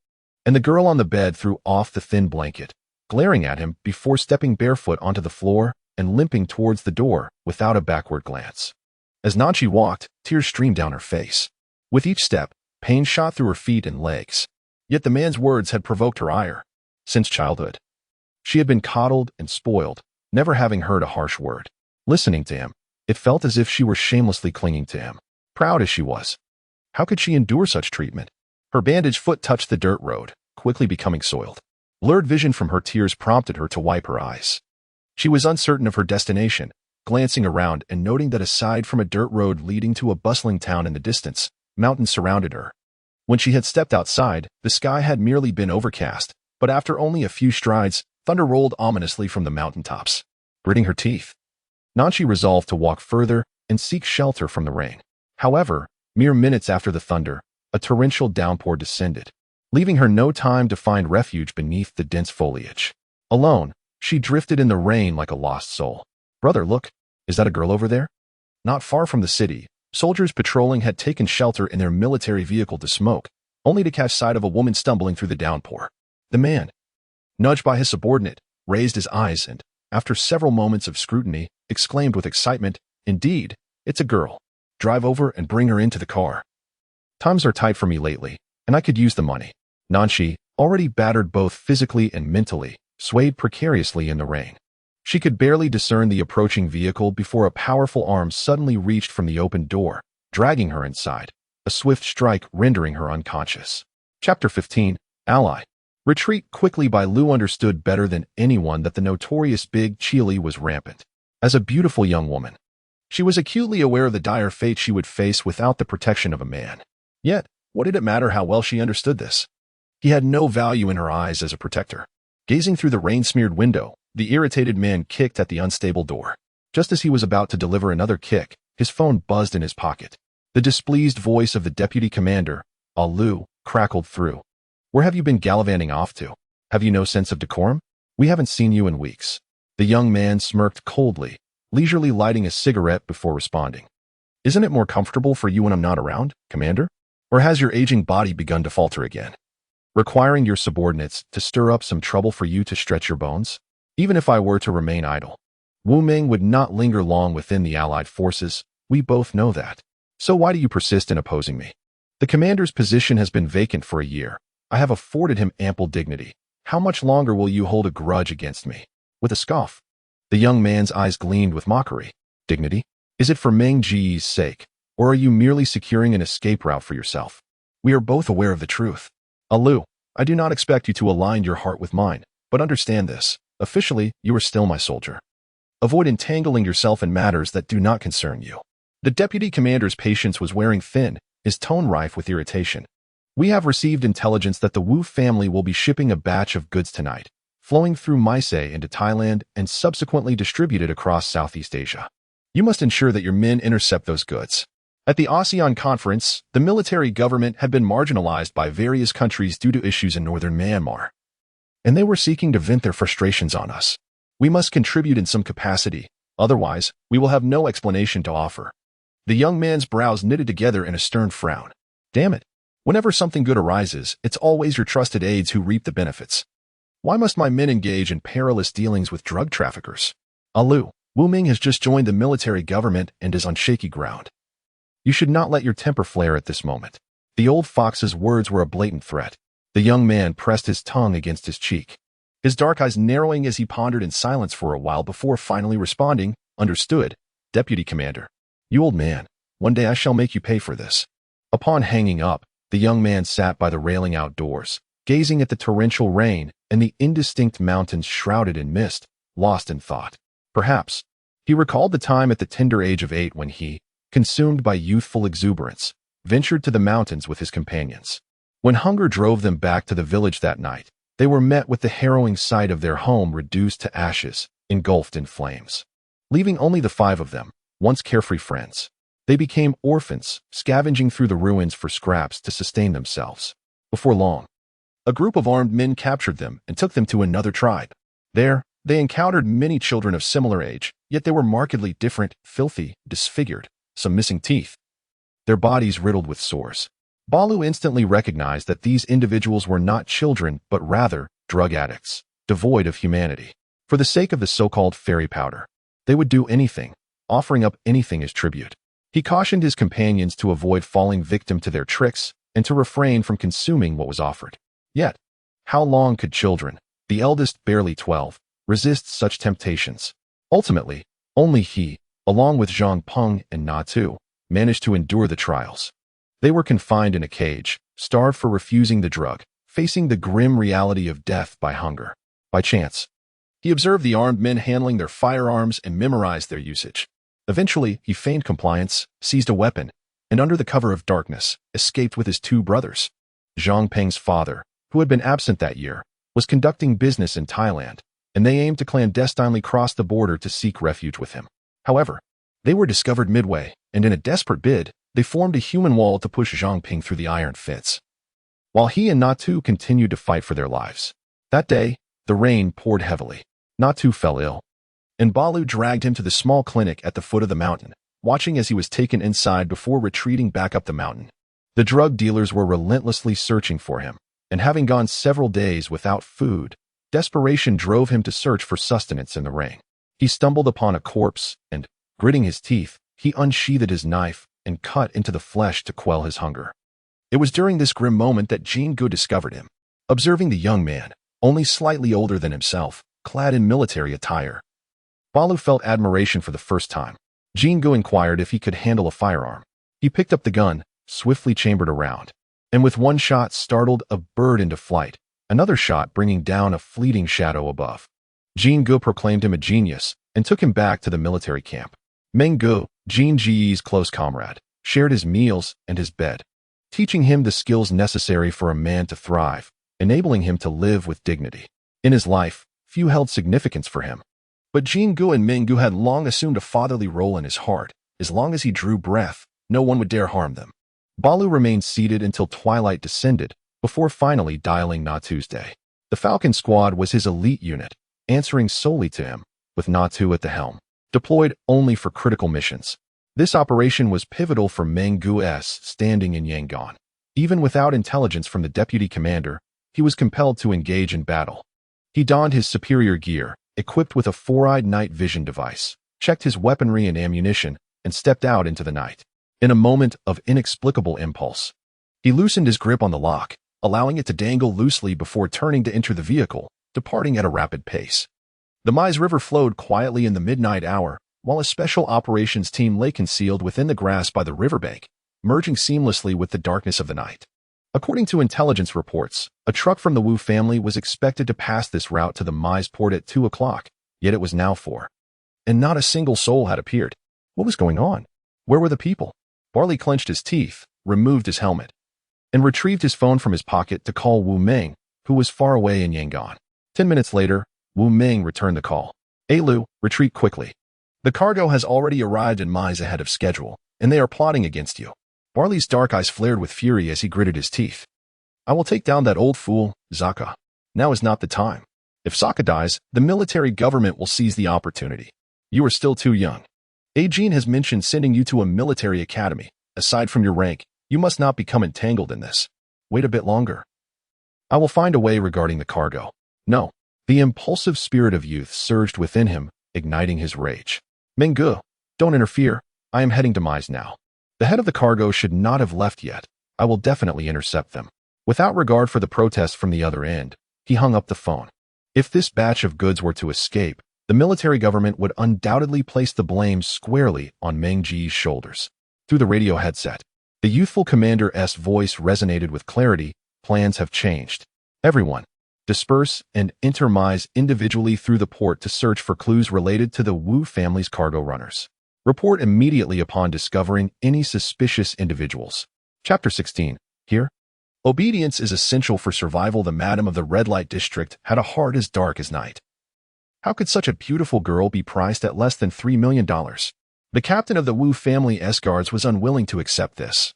S1: and the girl on the bed threw off the thin blanket, glaring at him before stepping barefoot onto the floor and limping towards the door without a backward glance. As Nachi walked, tears streamed down her face. With each step, pain shot through her feet and legs. Yet the man's words had provoked her ire. Since childhood, she had been coddled and spoiled, never having heard a harsh word. Listening to him, it felt as if she were shamelessly clinging to him. Proud as she was, how could she endure such treatment? Her bandaged foot touched the dirt road, quickly becoming soiled. Blurred vision from her tears prompted her to wipe her eyes. She was uncertain of her destination, glancing around and noting that aside from a dirt road leading to a bustling town in the distance, mountains surrounded her. When she had stepped outside, the sky had merely been overcast, but after only a few strides, thunder rolled ominously from the mountaintops. Gritting her teeth, Nachi resolved to walk further and seek shelter from the rain. However, mere minutes after the thunder, a torrential downpour descended, leaving her no time to find refuge beneath the dense foliage. Alone, she drifted in the rain like a lost soul. "Brother, look, is that a girl over there?" Not far from the city, soldiers patrolling had taken shelter in their military vehicle to smoke, only to catch sight of a woman stumbling through the downpour. The man, nudged by his subordinate, raised his eyes and, after several moments of scrutiny, exclaimed with excitement, "Indeed, it's a girl. Drive over and bring her into the car. Times are tight for me lately, and I could use the money." Nanshi, already battered both physically and mentally, swayed precariously in the rain. She could barely discern the approaching vehicle before a powerful arm suddenly reached from the open door, dragging her inside, a swift strike rendering her unconscious. Chapter 15, Ally. Retreat quickly by Lu understood better than anyone that the notorious Big Chili was rampant. As a beautiful young woman, she was acutely aware of the dire fate she would face without the protection of a man. Yet, what did it matter how well she understood this? He had no value in her eyes as a protector. Gazing through the rain-smeared window, the irritated man kicked at the unstable door. Just as he was about to deliver another kick, his phone buzzed in his pocket. The displeased voice of the deputy commander, Lu, crackled through. "Where have you been gallivanting off to? Have you no sense of decorum? We haven't seen you in weeks." The young man smirked coldly, leisurely lighting a cigarette before responding. "Isn't it more comfortable for you when I'm not around, Commander? Or has your aging body begun to falter again, requiring your subordinates to stir up some trouble for you to stretch your bones? Even if I were to remain idle, Wu Ming would not linger long within the Allied forces. We both know that. So why do you persist in opposing me? The commander's position has been vacant for a year. I have afforded him ample dignity. How much longer will you hold a grudge against me?" With a scoff, the young man's eyes gleamed with mockery. "Dignity? Is it for Meng Ji's sake, or are you merely securing an escape route for yourself? We are both aware of the truth. Lu, I do not expect you to align your heart with mine, but understand this. Officially, you are still my soldier. Avoid entangling yourself in matters that do not concern you." The deputy commander's patience was wearing thin, his tone rife with irritation. "We have received intelligence that the Wu family will be shipping a batch of goods tonight. flowing through Mysay into Thailand and subsequently distributed across Southeast Asia. You must ensure that your men intercept those goods. At the ASEAN conference, the military government had been marginalized by various countries due to issues in northern Myanmar, and they were seeking to vent their frustrations on us. We must contribute in some capacity, otherwise we will have no explanation to offer. The young man's brows knitted together in a stern frown. Damn it. Whenever something good arises, it's always your trusted aides who reap the benefits. Why must my men engage in perilous dealings with drug traffickers? Alu, Wu Ming has just joined the military government and is on shaky ground. You should not let your temper flare at this moment. The old fox's words were a blatant threat. The young man pressed his tongue against his cheek, his dark eyes narrowing as he pondered in silence for a while before finally responding, "Understood, Deputy Commander. You old man, one day I shall make you pay for this." Upon hanging up, the young man sat by the railing outdoors, gazing at the torrential rain and the indistinct mountains shrouded in mist, lost in thought. Perhaps he recalled the time at the tender age of 8 when he, consumed by youthful exuberance, ventured to the mountains with his companions. When hunger drove them back to the village that night, they were met with the harrowing sight of their home reduced to ashes, engulfed in flames. Leaving only the 5 of them, once carefree friends, they became orphans, scavenging through the ruins for scraps to sustain themselves. Before long, a group of armed men captured them and took them to another tribe. There, they encountered many children of similar age, yet they were markedly different, filthy, disfigured, some missing teeth, their bodies riddled with sores. Balu instantly recognized that these individuals were not children, but rather drug addicts, devoid of humanity. For the sake of the so-called fairy powder, they would do anything, offering up anything as tribute. He cautioned his companions to avoid falling victim to their tricks and to refrain from consuming what was offered. Yet, how long could children, the eldest barely 12, resist such temptations? Ultimately, only he, along with Zhang Peng and Na Tu, managed to endure the trials. They were confined in a cage, starved for refusing the drug, facing the grim reality of death by hunger. By chance, he observed the armed men handling their firearms and memorized their usage. Eventually, he feigned compliance, seized a weapon, and under the cover of darkness, escaped with his 2 brothers. Zhang Peng's father, who had been absent that year, was conducting business in Thailand, and they aimed to clandestinely cross the border to seek refuge with him. However, they were discovered midway, and in a desperate bid, they formed a human wall to push Zhang Peng through the iron fence, while he and Natu continued to fight for their lives. That day, the rain poured heavily. Natu fell ill, and Balu dragged him to the small clinic at the foot of the mountain, watching as he was taken inside before retreating back up the mountain. The drug dealers were relentlessly searching for him, and having gone several days without food, desperation drove him to search for sustenance in the rain. He stumbled upon a corpse, and, gritting his teeth, he unsheathed his knife and cut into the flesh to quell his hunger. It was during this grim moment that Jean Gu discovered him. Observing the young man, only slightly older than himself, clad in military attire, Balu felt admiration for the first time. Jean Gu inquired if he could handle a firearm. He picked up the gun, swiftly chambered a round, and with one shot startled a bird into flight, another shot bringing down a fleeting shadow above. Jean Gu proclaimed him a genius and took him back to the military camp. Meng Gu, Jean Ji's close comrade, shared his meals and his bed, teaching him the skills necessary for a man to thrive, enabling him to live with dignity. In his life, few held significance for him, but Jean Gu and Meng Gu had long assumed a fatherly role in his heart. As long as he drew breath, no one would dare harm them. Balu remained seated until twilight descended, before finally dialing Natu's day. The Falcon Squad was his elite unit, answering solely to him, with Natu at the helm, deployed only for critical missions. This operation was pivotal for Meng Gu's standing in Yangon. Even without intelligence from the deputy commander, he was compelled to engage in battle. He donned his superior gear, equipped with a 4-eyed night vision device, checked his weaponry and ammunition, and stepped out into the night. In a moment of inexplicable impulse, he loosened his grip on the lock, allowing it to dangle loosely before turning to enter the vehicle, departing at a rapid pace. The Mise River flowed quietly in the midnight hour, while a special operations team lay concealed within the grass by the riverbank, merging seamlessly with the darkness of the night. According to intelligence reports, a truck from the Wu family was expected to pass this route to the Mise port at 2 o'clock, yet it was now 4. And not a single soul had appeared. What was going on? Where were the people? Barley clenched his teeth, removed his helmet, and retrieved his phone from his pocket to call Wu Meng, who was far away in Yangon. 10 minutes later, Wu Ming returned the call. Lu, retreat quickly. The cargo has already arrived in miles ahead of schedule, and they are plotting against you. Barley's dark eyes flared with fury as he gritted his teeth. I will take down that old fool, Zaka. Now is not the time. If Zaka dies, the military government will seize the opportunity. You are still too young. Ajin has mentioned sending you to a military academy. Aside from your rank, you must not become entangled in this. Wait a bit longer. I will find a way regarding the cargo. No. The impulsive spirit of youth surged within him, igniting his rage. Menggu, don't interfere. I am heading to Mize now. The head of the cargo should not have left yet. I will definitely intercept them. Without regard for the protest from the other end, he hung up the phone. If this batch of goods were to escape, the military government would undoubtedly place the blame squarely on Meng Ji's shoulders. Through the radio headset, the youthful commander's voice resonated with clarity. Plans have changed. Everyone, disperse and enter Mize individually through the port to search for clues related to the Wu family's cargo runners. Report immediately upon discovering any suspicious individuals. Chapter 16. Here. Obedience is essential for survival. The madam of the red light district had a heart as dark as night. How could such a beautiful girl be priced at less than $3 million? The captain of the Wu family's guards was unwilling to accept this,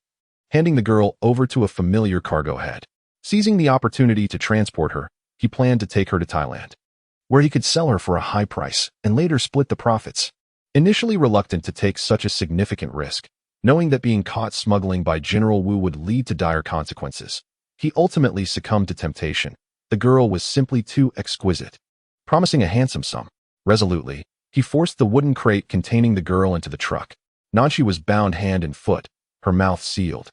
S1: handing the girl over to a familiar cargo head. Seizing the opportunity to transport her, he planned to take her to Thailand, where he could sell her for a high price and later split the profits. Initially reluctant to take such a significant risk, knowing that being caught smuggling by General Wu would lead to dire consequences, he ultimately succumbed to temptation. The girl was simply too exquisite. Promising a handsome sum, resolutely, he forced the wooden crate containing the girl into the truck. Nanshi was bound hand and foot, her mouth sealed,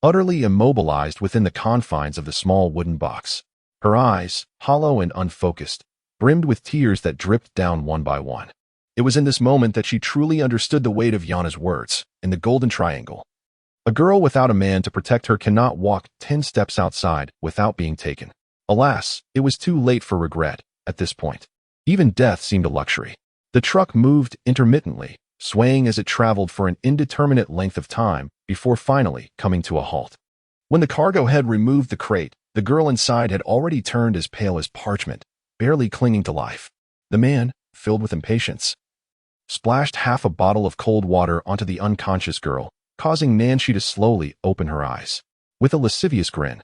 S1: utterly immobilized within the confines of the small wooden box. Her eyes, hollow and unfocused, brimmed with tears that dripped down one by one. It was in this moment that she truly understood the weight of Yana's words, in the golden triangle. A girl without a man to protect her cannot walk 10 steps outside without being taken. Alas, it was too late for regret at this point. Even death seemed a luxury. The truck moved intermittently, swaying as it traveled for an indeterminate length of time before finally coming to a halt. When the cargo head removed the crate, the girl inside had already turned as pale as parchment, barely clinging to life. The man, filled with impatience, splashed half a bottle of cold water onto the unconscious girl, causing Nanshi to slowly open her eyes. With a lascivious grin,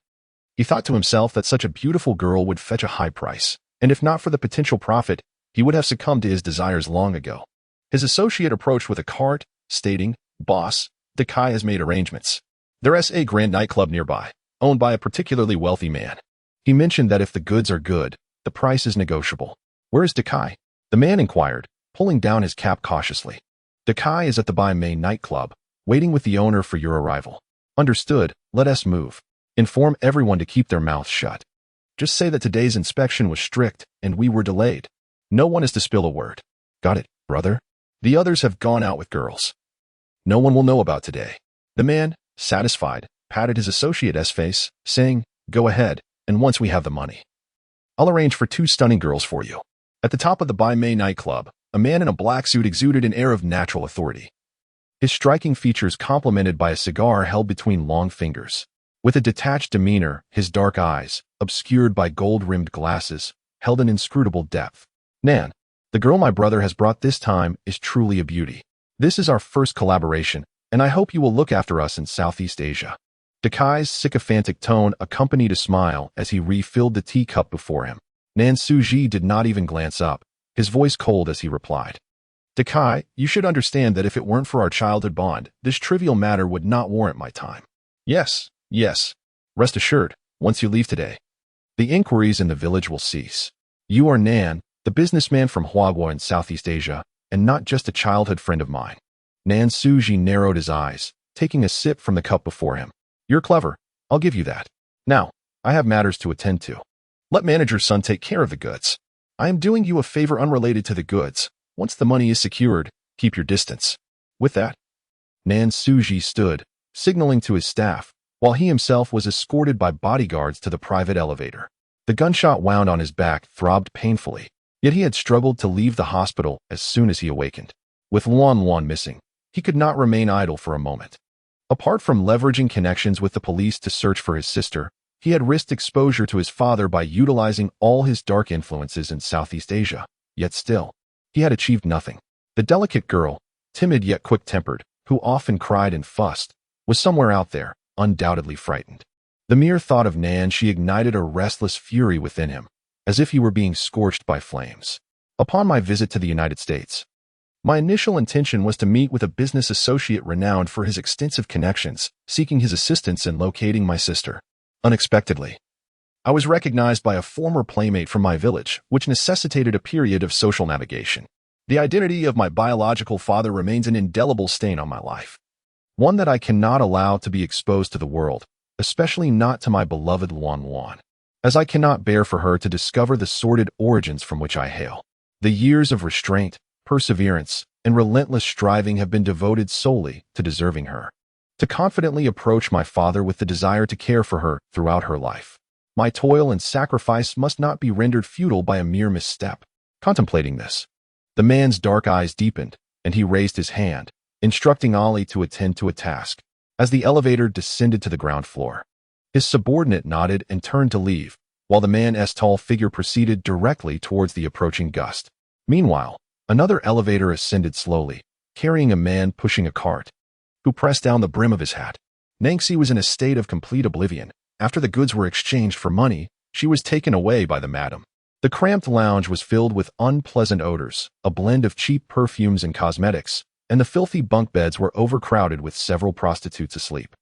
S1: he thought to himself that such a beautiful girl would fetch a high price, and if not for the potential profit, he would have succumbed to his desires long ago. His associate approached with a cart, stating, "Boss, Dakai has made arrangements. There's a grand nightclub nearby, owned by a particularly wealthy man. He mentioned that if the goods are good, the price is negotiable." "Where is Dakai?" the man inquired, pulling down his cap cautiously. "Dakai is at the Bai Mei nightclub, waiting with the owner for your arrival." "Understood, let us move. Inform everyone to keep their mouths shut. Just say that today's inspection was strict and we were delayed. No one is to spill a word." "Got it, brother. The others have gone out with girls. No one will know about today." The man, satisfied, patted his associate's face, saying, "Go ahead, and once we have the money, I'll arrange for 2 stunning girls for you." At the top of the Bai Mei nightclub, a man in a black suit exuded an air of natural authority. His striking features complemented by a cigar held between long fingers. With a detached demeanor, his dark eyes, obscured by gold-rimmed glasses, held an inscrutable depth. "Nan, the girl my brother has brought this time is truly a beauty. This is our first collaboration, and I hope you will look after us in Southeast Asia." Dakai's sycophantic tone accompanied a smile as he refilled the teacup before him. Nan Suji did not even glance up, his voice cold as he replied, "Dakai, you should understand that if it weren't for our childhood bond, this trivial matter would not warrant my time." "Yes, yes. Rest assured, once you leave today, the inquiries in the village will cease. You are Nan, the businessman from Huagua in Southeast Asia, and not just a childhood friend of mine." Nan Suji narrowed his eyes, taking a sip from the cup before him. "You're clever, I'll give you that. Now, I have matters to attend to. Let manager's son take care of the goods. I am doing you a favor unrelated to the goods. Once the money is secured, keep your distance." With that, Nan Suji stood, signaling to his staff, while he himself was escorted by bodyguards to the private elevator. The gunshot wound on his back throbbed painfully, yet he had struggled to leave the hospital as soon as he awakened. With Luan Luan missing, he could not remain idle for a moment. Apart from leveraging connections with the police to search for his sister, He had risked exposure to his father by utilizing all his dark influences in Southeast Asia, yet still, he had achieved nothing. The delicate girl, timid yet quick-tempered, who often cried and fussed, was somewhere out there, undoubtedly frightened. The mere thought of Nancy ignited a restless fury within him, as if he were being scorched by flames. Upon my visit to the United States, my initial intention was to meet with a business associate renowned for his extensive connections, seeking his assistance in locating my sister. Unexpectedly, I was recognized by a former playmate from my village, which necessitated a period of social navigation. The identity of my biological father remains an indelible stain on my life, one that I cannot allow to be exposed to the world, especially not to my beloved Luan Luan, as I cannot bear for her to discover the sordid origins from which I hail. The years of restraint, perseverance, and relentless striving have been devoted solely to deserving her, to confidently approach my father with the desire to care for her throughout her life. My toil and sacrifice must not be rendered futile by a mere misstep. Contemplating this, the man's dark eyes deepened, and he raised his hand, instructing Ali to attend to a task. As the elevator descended to the ground floor, his subordinate nodded and turned to leave, while the man's tall figure proceeded directly towards the approaching gust. Meanwhile, another elevator ascended slowly, carrying a man pushing a cart, who pressed down the brim of his hat. Nancy was in a state of complete oblivion. After the goods were exchanged for money, she was taken away by the madam. The cramped lounge was filled with unpleasant odors, a blend of cheap perfumes and cosmetics, and the filthy bunk beds were overcrowded with several prostitutes asleep.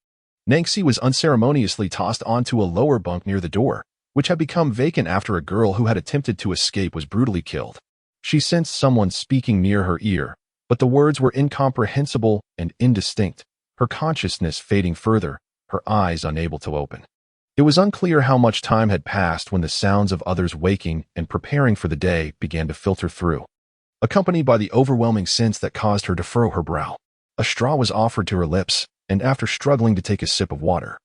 S1: Nancy was unceremoniously tossed onto a lower bunk near the door, which had become vacant after a girl who had attempted to escape was brutally killed. She sensed someone speaking near her ear, but the words were incomprehensible and indistinct, her consciousness fading further, her eyes unable to open. It was unclear how much time had passed when the sounds of others waking and preparing for the day began to filter through, accompanied by the overwhelming sense that caused her to furrow her brow. A straw was offered to her lips, and after struggling to take a sip of water,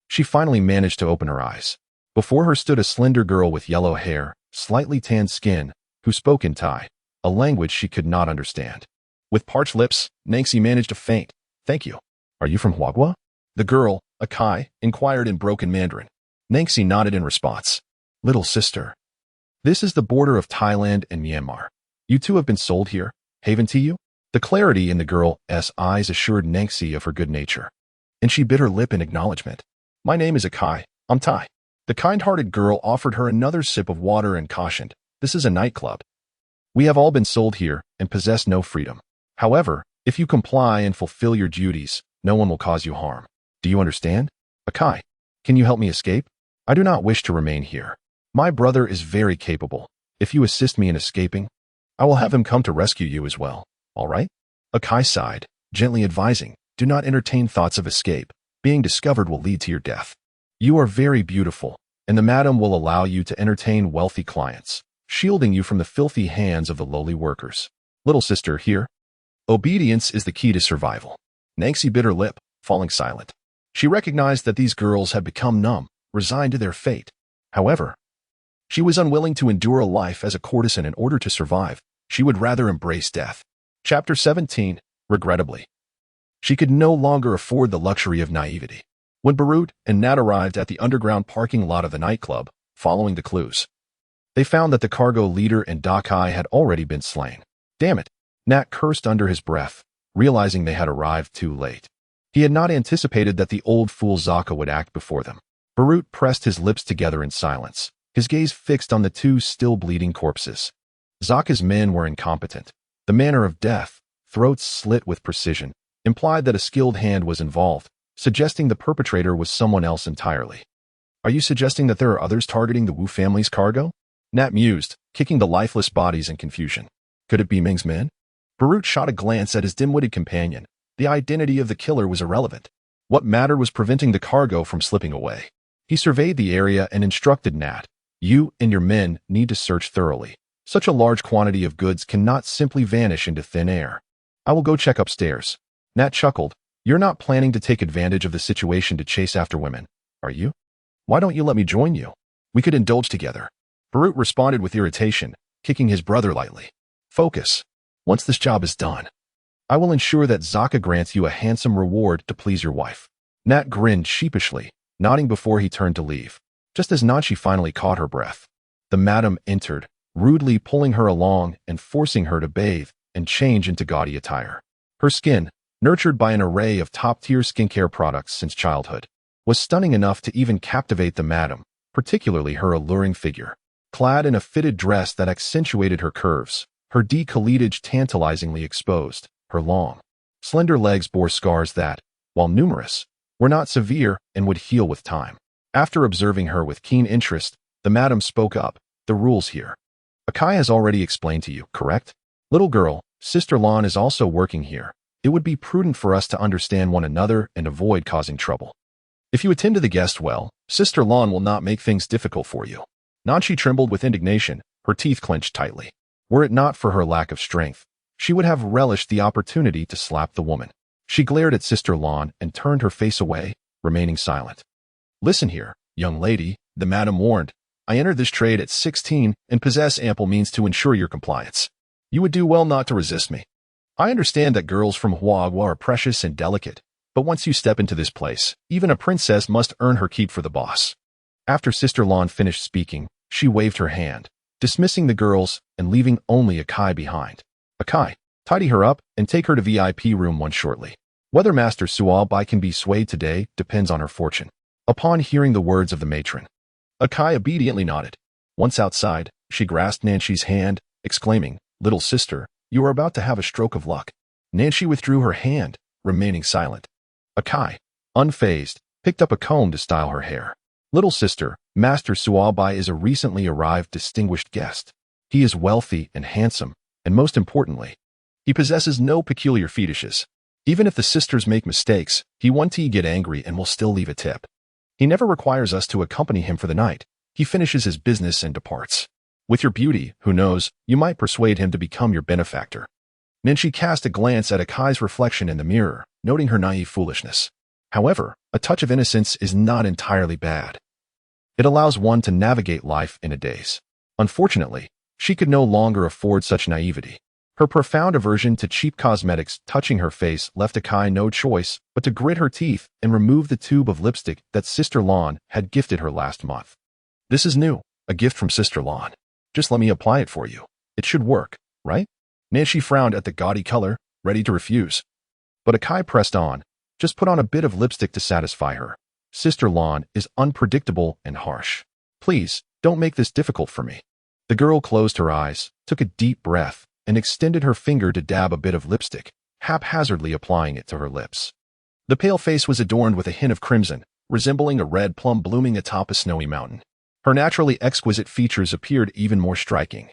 S1: she finally managed to open her eyes. Before her stood a slender girl with yellow hair, slightly tanned skin, who spoke in Thai, a language she could not understand. With parched lips, Nancy managed to faint. "Thank you. Are you from Huagua?" The girl, Akai, inquired in broken Mandarin. Nancy nodded in response. "Little sister, this is the border of Thailand and Myanmar. You two have been sold here, haven to you?" The clarity in the girl's eyes assured Nancy of her good nature, and she bit her lip in acknowledgement. "My name is Akai. I'm Thai." The kind-hearted girl offered her another sip of water and cautioned, "This is a nightclub. We have all been sold here and possess no freedom. However, if you comply and fulfill your duties, no one will cause you harm. Do you understand? Akai, can you help me escape? I do not wish to remain here. My brother is very capable. If you assist me in escaping, I will have him come to rescue you as well. All right?" Akai sighed, gently advising, "Do not entertain thoughts of escape. Being discovered will lead to your death. You are very beautiful, and the madam will allow you to entertain wealthy clients, shielding you from the filthy hands of the lowly workers. Little sister, here. Obedience is the key to survival." Nancy bit her lip, falling silent. She recognized that these girls had become numb, resigned to their fate. However, she was unwilling to endure a life as a courtesan in order to survive. She would rather embrace death. Chapter 17. Regrettably, she could no longer afford the luxury of naivety. When Barut and Nat arrived at the underground parking lot of the nightclub, following the clues, they found that the cargo leader and Dakai had already been slain. Damn it, Nat cursed under his breath, realizing they had arrived too late. He had not anticipated that the old fool Zaka would act before them. Barut pressed his lips together in silence, his gaze fixed on the two still bleeding corpses. Zaka's men were incompetent. The manner of death, throats slit with precision, implied that a skilled hand was involved, suggesting the perpetrator was someone else entirely. "Are you suggesting that there are others targeting the Wu family's cargo?" Nat mused, kicking the lifeless bodies in confusion. Could it be Ming's men? Barut shot a glance at his dim-witted companion. The identity of the killer was irrelevant. What mattered was preventing the cargo from slipping away. He surveyed the area and instructed Nat, "You and your men need to search thoroughly. Such a large quantity of goods cannot simply vanish into thin air. I will go check upstairs." Nat chuckled. "You're not planning to take advantage of the situation to chase after women, are you? Why don't you let me join you? We could indulge together." Barut responded with irritation, kicking his brother lightly. "Focus. Once this job is done, I will ensure that Zaka grants you a handsome reward to please your wife." Nat grinned sheepishly, nodding before he turned to leave. Just as Nachi finally caught her breath, the madam entered, rudely pulling her along and forcing her to bathe and change into gaudy attire. Her skin, nurtured by an array of top-tier skincare products since childhood, was stunning enough to even captivate the madam, particularly her alluring figure. Clad in a fitted dress that accentuated her curves, her decolletage tantalizingly exposed, her long, slender legs bore scars that, while numerous, were not severe and would heal with time. After observing her with keen interest, the madam spoke up. The rules here. Akai has already explained to you, correct? Little girl, Sister Lan is also working here. It would be prudent for us to understand one another and avoid causing trouble. If you attend to the guest well, Sister Lan will not make things difficult for you. Nanchi trembled with indignation, her teeth clenched tightly. Were it not for her lack of strength, she would have relished the opportunity to slap the woman. She glared at Sister Lan and turned her face away, remaining silent. Listen here, young lady, the madam warned. I entered this trade at 16 and possess ample means to ensure your compliance. You would do well not to resist me. I understand that girls from Huagua are precious and delicate, but once you step into this place, even a princess must earn her keep for the boss. After Sister Lan finished speaking, she waved her hand, dismissing the girls and leaving only Akai behind. Akai, tidy her up and take her to VIP room 1 shortly. Whether Master Suabai can be swayed today depends on her fortune. Upon hearing the words of the matron, Akai obediently nodded. Once outside, she grasped Nanchi's hand, exclaiming, "Little sister, you are about to have a stroke of luck." Nanchi withdrew her hand, remaining silent. Akai, unfazed, picked up a comb to style her hair. "Little sister, Master Suabai is a recently arrived distinguished guest. He is wealthy and handsome, and most importantly, he possesses no peculiar fetishes. Even if the sisters make mistakes, he won't get angry and will still leave a tip. He never requires us to accompany him for the night. He finishes his business and departs. With your beauty, who knows, you might persuade him to become your benefactor." Nanchi cast a glance at Akai's reflection in the mirror, noting her naive foolishness. However, a touch of innocence is not entirely bad. It allows one to navigate life in a daze. Unfortunately, she could no longer afford such naivety. Her profound aversion to cheap cosmetics touching her face left Akai no choice but to grit her teeth and remove the tube of lipstick that Sister Lan had gifted her last month. "This is new, a gift from Sister Lan. Just let me apply it for you. It should work, right?" Nanchi frowned at the gaudy color, ready to refuse. But Akai pressed on. "Just put on a bit of lipstick to satisfy her. Sister Lan is unpredictable and harsh. Please, don't make this difficult for me." The girl closed her eyes, took a deep breath, and extended her finger to dab a bit of lipstick, haphazardly applying it to her lips. The pale face was adorned with a hint of crimson, resembling a red plum blooming atop a snowy mountain. Her naturally exquisite features appeared even more striking.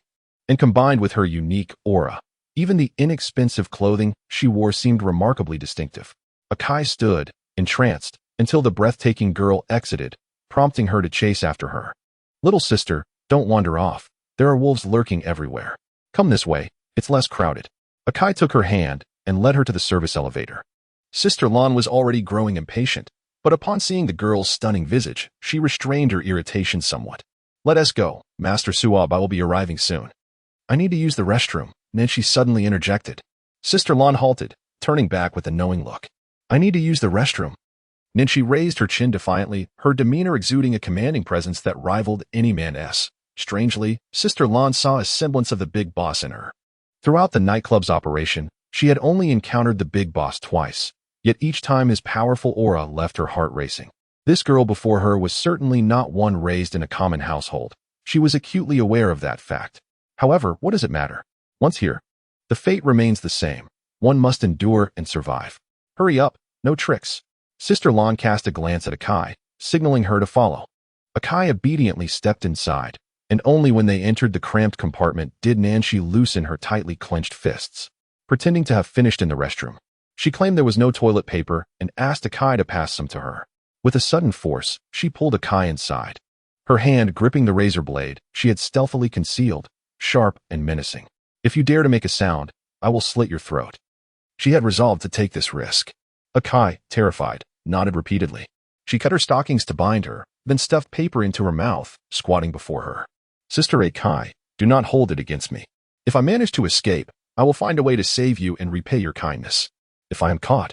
S1: And combined with her unique aura, even the inexpensive clothing she wore seemed remarkably distinctive. Akai stood, entranced, until the breathtaking girl exited, prompting her to chase after her. "Little sister, don't wander off. There are wolves lurking everywhere. Come this way, it's less crowded." Akai took her hand and led her to the service elevator. Sister Lan was already growing impatient, but upon seeing the girl's stunning visage, she restrained her irritation somewhat. "Let us go. Master Suabai will be arriving soon." "I need to use the restroom," Nanchi suddenly interjected. Sister Lan halted, turning back with a knowing look. "I need to use the restroom." Nanchi raised her chin defiantly, her demeanor exuding a commanding presence that rivaled any man's. Strangely, Sister Lan saw a semblance of the big boss in her. Throughout the nightclub's operation, she had only encountered the big boss twice, yet each time his powerful aura left her heart racing. This girl before her was certainly not one raised in a common household. She was acutely aware of that fact. However, what does it matter? Once here, the fate remains the same. One must endure and survive. "Hurry up, no tricks." Sister Lan cast a glance at Akai, signaling her to follow. Akai obediently stepped inside, and only when they entered the cramped compartment did Nanchi loosen her tightly clenched fists. Pretending to have finished in the restroom, she claimed there was no toilet paper and asked Akai to pass some to her. With a sudden force, she pulled Akai inside. Her hand gripping the razor blade she had stealthily concealed, sharp and menacing. "If you dare to make a sound, I will slit your throat." She had resolved to take this risk. Akai, terrified, nodded repeatedly. She cut her stockings to bind her, then stuffed paper into her mouth, squatting before her. "Sister Akai, do not hold it against me. If I manage to escape, I will find a way to save you and repay your kindness. If I am caught,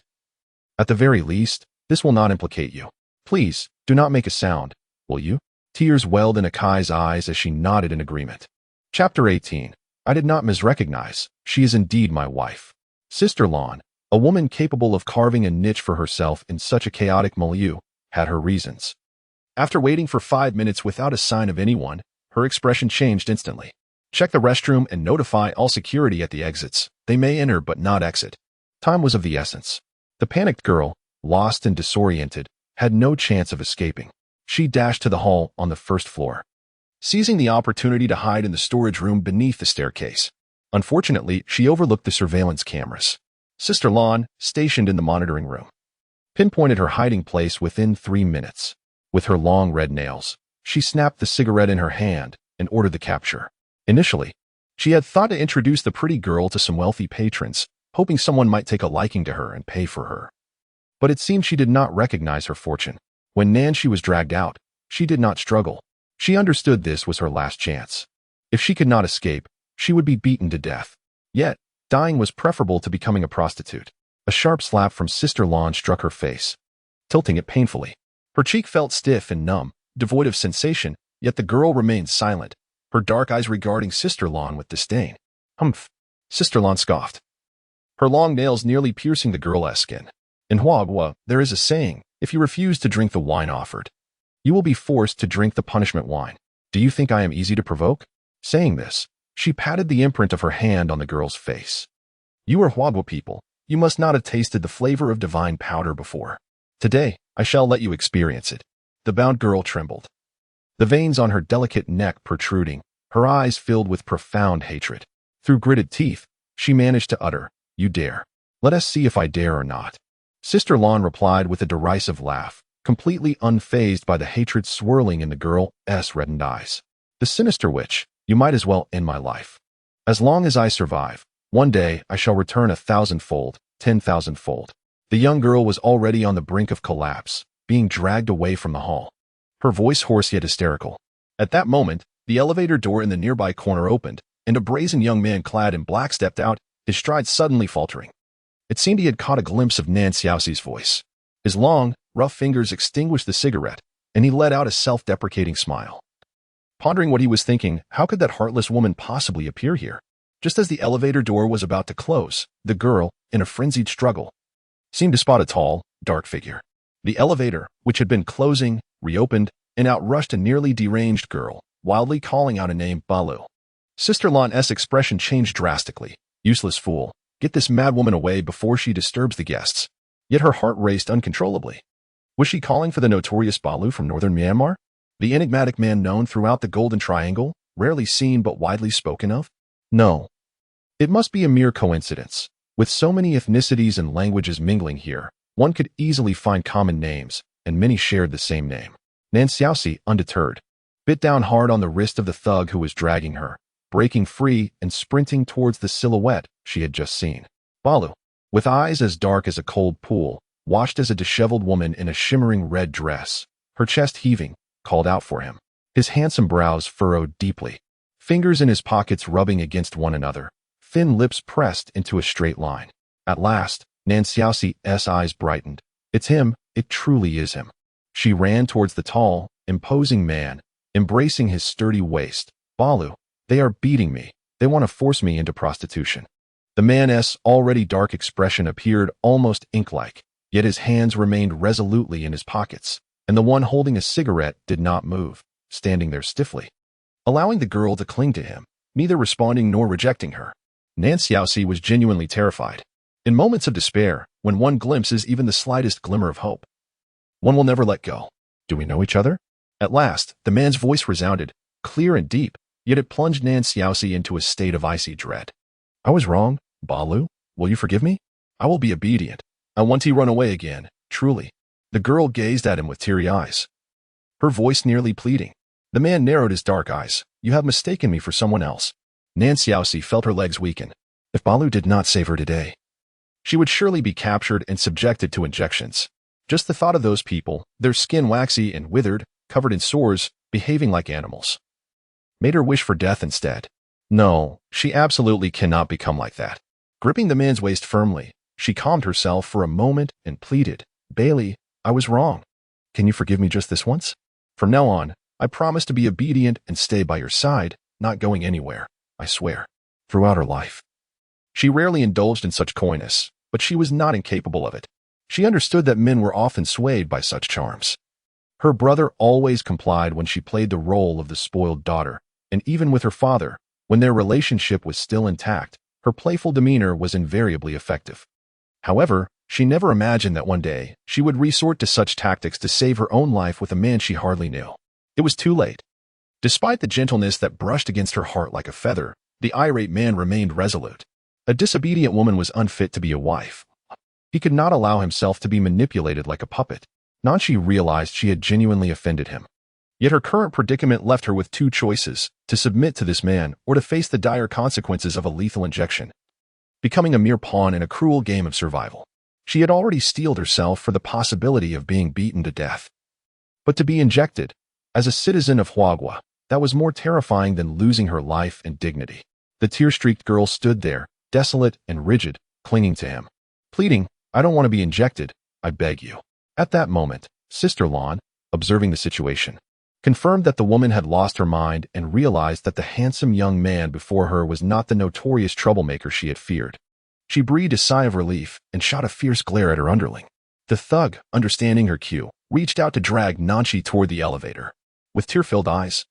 S1: at the very least, this will not implicate you. Please, do not make a sound, will you? Tears welled in Akai's eyes as she nodded in agreement. Chapter 18. I did not misrecognize. She is indeed my wife. Sister Lon, a woman capable of carving a niche for herself in such a chaotic milieu, had her reasons. After waiting for 5 minutes without a sign of anyone, her expression changed instantly. Check the restroom and notify all security at the exits. They may enter but not exit. Time was of the essence. The panicked girl, lost and disoriented, had no chance of escaping. She dashed to the hall on the first floor, seizing the opportunity to hide in the storage room beneath the staircase. Unfortunately, she overlooked the surveillance cameras. Sister Lon, stationed in the monitoring room, pinpointed her hiding place within 3 minutes. With her long red nails, she snapped the cigarette in her hand and ordered the capture. Initially, she had thought to introduce the pretty girl to some wealthy patrons, hoping someone might take a liking to her and pay for her. But it seemed she did not recognize her fortune. When Nancy was dragged out, she did not struggle. She understood this was her last chance. If she could not escape, she would be beaten to death. Yet, dying was preferable to becoming a prostitute. A sharp slap from Sister Lon struck her face, tilting it painfully. Her cheek felt stiff and numb, devoid of sensation, yet the girl remained silent, her dark eyes regarding Sister Lon with disdain. Humph, Sister Lon scoffed, her long nails nearly piercing the girl's skin. In Huagua, there is a saying, if you refuse to drink the wine offered, you will be forced to drink the punishment wine. Do you think I am easy to provoke? Saying this, she patted the imprint of her hand on the girl's face. You are Huagua people. You must not have tasted the flavor of divine powder before. Today, I shall let you experience it. The bound girl trembled, the veins on her delicate neck protruding, her eyes filled with profound hatred. Through gritted teeth, she managed to utter, "You dare. Let us see if I dare or not." Sister Lon replied with a derisive laugh, completely unfazed by the hatred swirling in the girl's reddened eyes. The sinister witch, you might as well end my life. As long as I survive, one day I shall return 1,000-fold, 10,000-fold. The young girl was already on the brink of collapse, being dragged away from the hall, her voice hoarse yet hysterical. At that moment, the elevator door in the nearby corner opened, and a brazen young man clad in black stepped out, his stride suddenly faltering. It seemed he had caught a glimpse of Nan Xiaoxi's voice. His long, rough fingers extinguished the cigarette, and he let out a self-deprecating smile. Pondering what he was thinking, how could that heartless woman possibly appear here? Just as the elevator door was about to close, the girl, in a frenzied struggle, seemed to spot a tall, dark figure. The elevator, which had been closing, reopened, and outrushed a nearly deranged girl, wildly calling out a name, Balu. Sister Lon's expression changed drastically. Useless fool. Get this mad woman away before she disturbs the guests. Yet her heart raced uncontrollably. Was she calling for the notorious Balu from northern Myanmar? The enigmatic man known throughout the Golden Triangle, rarely seen but widely spoken of? No. It must be a mere coincidence. With so many ethnicities and languages mingling here, one could easily find common names, and many shared the same name. Nan Xiaoxi, undeterred, bit down hard on the wrist of the thug who was dragging her, breaking free and sprinting towards the silhouette she had just seen. Balu, with eyes as dark as a cold pool, watched as a disheveled woman in a shimmering red dress, her chest heaving, called out for him. His handsome brows furrowed deeply, fingers in his pockets rubbing against one another, thin lips pressed into a straight line. At last, Nan Xiaoxi's eyes brightened. It's him, it truly is him. She ran towards the tall, imposing man, embracing his sturdy waist. Balu, they are beating me. They want to force me into prostitution. The man's already dark expression appeared almost ink-like, yet his hands remained resolutely in his pockets, and the one holding a cigarette did not move, standing there stiffly, allowing the girl to cling to him, neither responding nor rejecting her. Nan Xiaoxi was genuinely terrified. In moments of despair, when one glimpses even the slightest glimmer of hope, one will never let go. Do we know each other? At last, the man's voice resounded, clear and deep, yet it plunged Nan Xiaoxi into a state of icy dread. I was wrong, Balu. Will you forgive me? I will be obedient. I want to run away again, truly. The girl gazed at him with teary eyes, her voice nearly pleading. The man narrowed his dark eyes. You have mistaken me for someone else. Nan Xiaoxi felt her legs weaken. If Balu did not save her today, she would surely be captured and subjected to injections. Just the thought of those people, their skin waxy and withered, covered in sores, behaving like animals, made her wish for death instead. No, she absolutely cannot become like that. Gripping the man's waist firmly, she calmed herself for a moment and pleaded, Bailey, I was wrong. Can you forgive me just this once? From now on, I promise to be obedient and stay by your side, not going anywhere, I swear. Throughout her life. She rarely indulged in such coyness, but she was not incapable of it. She understood that men were often swayed by such charms. Her brother always complied when she played the role of the spoiled daughter, and even with her father, when their relationship was still intact, her playful demeanor was invariably effective. However, she never imagined that one day she would resort to such tactics to save her own life with a man she hardly knew. It was too late. Despite the gentleness that brushed against her heart like a feather, the irate man remained resolute. A disobedient woman was unfit to be a wife. He could not allow himself to be manipulated like a puppet. Nanshi realized she had genuinely offended him. Yet her current predicament left her with two choices: to submit to this man or to face the dire consequences of a lethal injection. Becoming a mere pawn in a cruel game of survival. She had already steeled herself for the possibility of being beaten to death. But to be injected, as a citizen of Huagua, that was more terrifying than losing her life and dignity. The tear-streaked girl stood there, desolate and rigid, clinging to him, pleading, "I don't want to be injected, I beg you." At that moment, Sister Lon, observing the situation, confirmed that the woman had lost her mind and realized that the handsome young man before her was not the notorious troublemaker she had feared. She breathed a sigh of relief and shot a fierce glare at her underling. The thug, understanding her cue, reached out to drag Nanshi toward the elevator. With tear-filled eyes,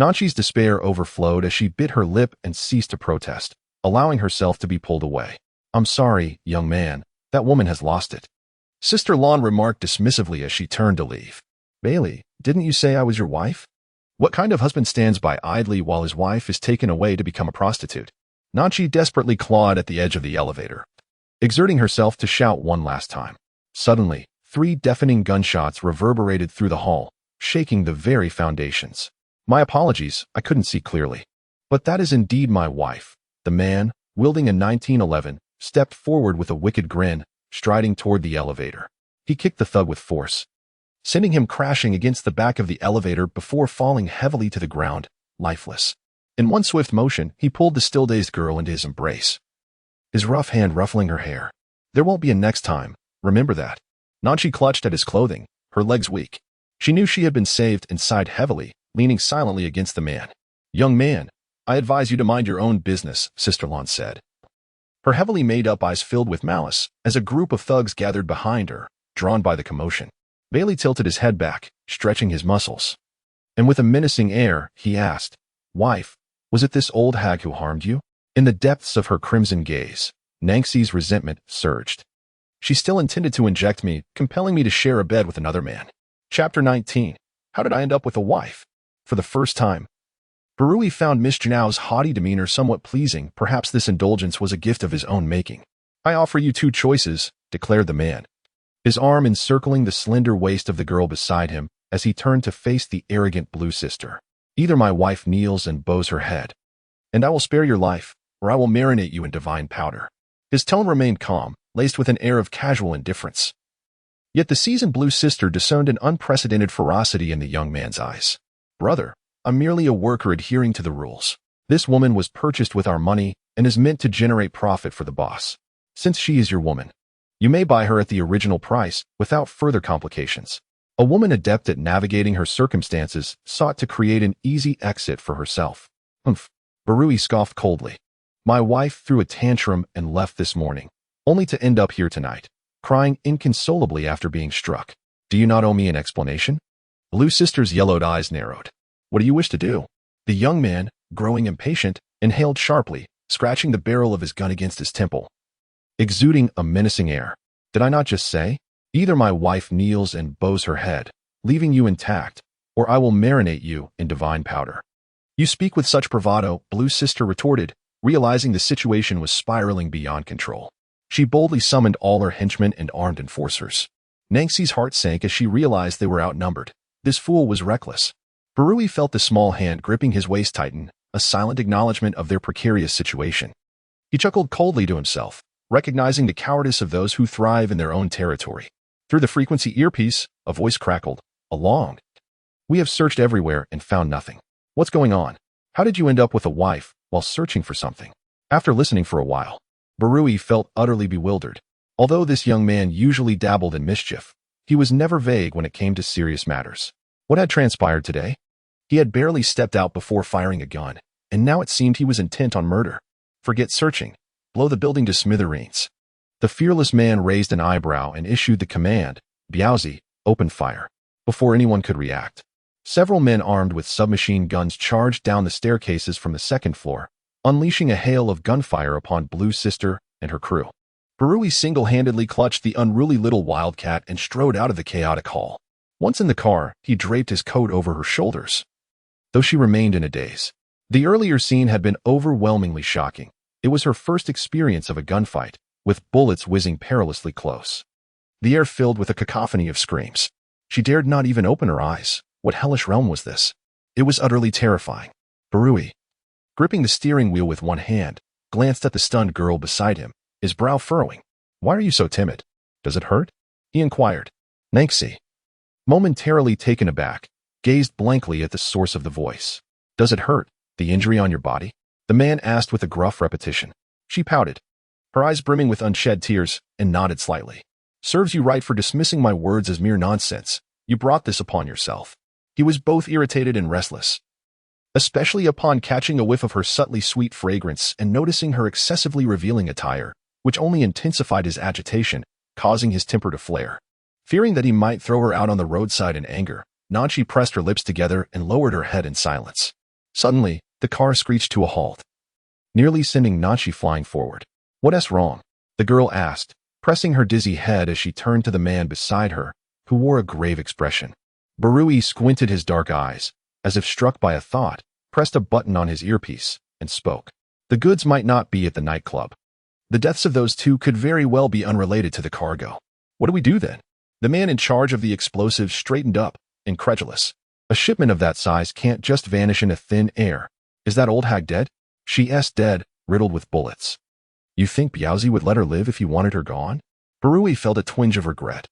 S1: Nanshi's despair overflowed as she bit her lip and ceased to protest, allowing herself to be pulled away. "I'm sorry, young man, that woman has lost it," Sister Lon remarked dismissively as she turned to leave. "Bailey, didn't you say I was your wife? What kind of husband stands by idly while his wife is taken away to become a prostitute?" Nanshi desperately clawed at the edge of the elevator, exerting herself to shout one last time. Suddenly, 3 deafening gunshots reverberated through the hall, shaking the very foundations. "My apologies, I couldn't see clearly. But that is indeed my wife." The man, wielding a 1911, stepped forward with a wicked grin, striding toward the elevator. He kicked the thug with force, sending him crashing against the back of the elevator before falling heavily to the ground, lifeless. In one swift motion, he pulled the still-dazed girl into his embrace, his rough hand ruffling her hair. "There won't be a next time, remember that." Nanshi clutched at his clothing, her legs weak. She knew she had been saved and sighed heavily, leaning silently against the man. "Young man, I advise you to mind your own business," Sister Lon said. Her heavily made-up eyes filled with malice as a group of thugs gathered behind her, drawn by the commotion. Bailey tilted his head back, stretching his muscles. And with a menacing air, he asked, "Wife, was it this old hag who harmed you?" In the depths of her crimson gaze, Nanxi's resentment surged. She still intended to inject me, compelling me to share a bed with another man. Chapter 19. How did I end up with a wife? For the first time, Barui found Miss Janao's haughty demeanor somewhat pleasing. Perhaps this indulgence was a gift of his own making. "I offer you 2 choices, declared the man, his arm encircling the slender waist of the girl beside him as he turned to face the arrogant Blue Sister. "Either my wife kneels and bows her head, and I will spare your life, or I will marinate you in divine powder." His tone remained calm, laced with an air of casual indifference. Yet the seasoned Blue Sister discerned an unprecedented ferocity in the young man's eyes. "Brother, I'm merely a worker adhering to the rules. This woman was purchased with our money and is meant to generate profit for the boss. Since she is your woman, you may buy her at the original price without further complications." A woman adept at navigating her circumstances sought to create an easy exit for herself. "Humph," Barui scoffed coldly. "My wife threw a tantrum and left this morning, only to end up here tonight, crying inconsolably after being struck. Do you not owe me an explanation?" Blue Sister's yellowed eyes narrowed. "What do you wish to do?" The young man, growing impatient, inhaled sharply, scratching the barrel of his gun against his temple, exuding a menacing air. "Did I not just say? Either my wife kneels and bows her head, leaving you intact, or I will marinate you in divine powder." "You speak with such bravado," Blue Sister retorted, realizing the situation was spiraling beyond control. She boldly summoned all her henchmen and armed enforcers. Nanxi's heart sank as she realized they were outnumbered. This fool was reckless. Barui felt the small hand gripping his waist tighten, a silent acknowledgement of their precarious situation. He chuckled coldly to himself, recognizing the cowardice of those who thrive in their own territory. Through the frequency earpiece, a voice crackled, "Along. We have searched everywhere and found nothing. What's going on? How did you end up with a wife while searching for something?" After listening for a while, Barui felt utterly bewildered. Although this young man usually dabbled in mischief, He was never vague when it came to serious matters. What had transpired today? He had barely stepped out before firing a gun, and now it seemed he was intent on murder. Forget searching. Blow the building to smithereens. The fearless man raised an eyebrow and issued the command, "Biaozi, open fire." Before anyone could react, several men armed with submachine guns charged down the staircases from the second floor, unleashing a hail of gunfire upon Blue Sister and her crew. Barui single-handedly clutched the unruly little wildcat and strode out of the chaotic hall. Once in the car, he draped his coat over her shoulders. Though she remained in a daze. The earlier scene had been overwhelmingly shocking. It was her first experience of a gunfight, with bullets whizzing perilously close. The air filled with a cacophony of screams. She dared not even open her eyes. What hellish realm was this? It was utterly terrifying. Barui, gripping the steering wheel with one hand, glanced at the stunned girl beside him, his brow furrowing. "Why are you so timid? Does it hurt?" he inquired. Nanxi, momentarily taken aback, gazed blankly at the source of the voice. "Does it hurt? The injury on your body?" the man asked with a gruff repetition. She pouted, her eyes brimming with unshed tears, and nodded slightly. "Serves you right for dismissing my words as mere nonsense. You brought this upon yourself." He was both irritated and restless, especially upon catching a whiff of her subtly sweet fragrance and noticing her excessively revealing attire, which only intensified his agitation, causing his temper to flare. Fearing that he might throw her out on the roadside in anger, Nanchi pressed her lips together and lowered her head in silence. Suddenly, the car screeched to a halt, nearly sending Nanchi flying forward. "What's wrong?" the girl asked, pressing her dizzy head as she turned to the man beside her, who wore a grave expression. Barui squinted his dark eyes, as if struck by a thought, pressed a button on his earpiece, and spoke. "The goods might not be at the nightclub. The deaths of those two could very well be unrelated to the cargo. What do we do then?" The man in charge of the explosives straightened up, incredulous. "A shipment of that size can't just vanish into thin air. Is that old hag dead?" "She's dead, riddled with bullets." "You think Biaozi would let her live if he wanted her gone?" Barui felt a twinge of regret.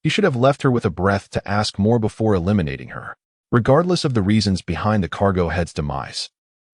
S1: He should have left her with a breath to ask more before eliminating her, regardless of the reasons behind the cargo head's demise.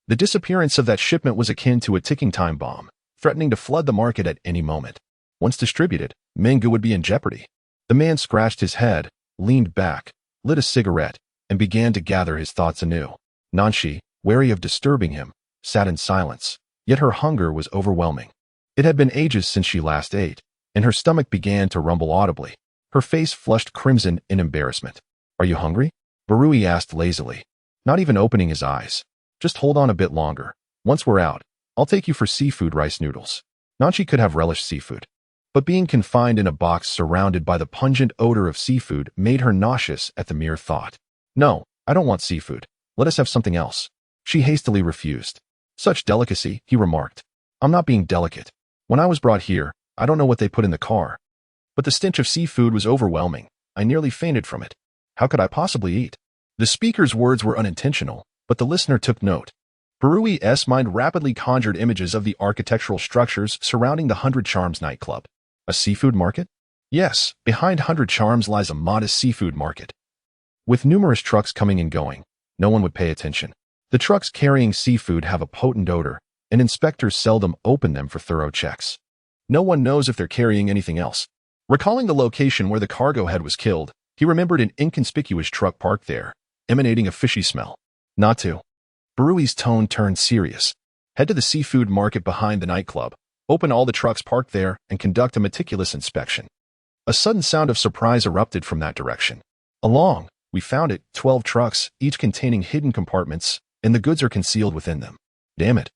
S1: The disappearance of that shipment was akin to a ticking time bomb, threatening to flood the market at any moment. Once distributed, Mengu would be in jeopardy. The man scratched his head, leaned back, lit a cigarette, and began to gather his thoughts anew. Nanchi, wary of disturbing him, sat in silence, yet her hunger was overwhelming. It had been ages since she last ate, and her stomach began to rumble audibly. Her face flushed crimson in embarrassment. "Are you hungry?" Barui asked lazily, not even opening his eyes. "Just hold on a bit longer. Once we're out, I'll take you for seafood rice noodles." Nanchi could have relished seafood, but being confined in a box surrounded by the pungent odor of seafood made her nauseous at the mere thought. "No, I don't want seafood. Let us have something else." She hastily refused. "Such delicacy," he remarked. "I'm not being delicate. When I was brought here, I don't know what they put in the car, but the stench of seafood was overwhelming. I nearly fainted from it. How could I possibly eat?" The speaker's words were unintentional, but the listener took note. Barui's mind rapidly conjured images of the architectural structures surrounding the 100 Charms nightclub. A seafood market? Yes, behind 100 Charms lies a modest seafood market. With numerous trucks coming and going, no one would pay attention. The trucks carrying seafood have a potent odor, and inspectors seldom open them for thorough checks. No one knows if they're carrying anything else. Recalling the location where the cargo head was killed, he remembered an inconspicuous truck parked there, emanating a fishy smell. "Not to." Barui's tone turned serious. "Head to the seafood market behind the nightclub, open all the trucks parked there, and conduct a meticulous inspection." A sudden sound of surprise erupted from that direction. "Along, we found it, 12 trucks, each containing hidden compartments, and the goods are concealed within them." "Damn it.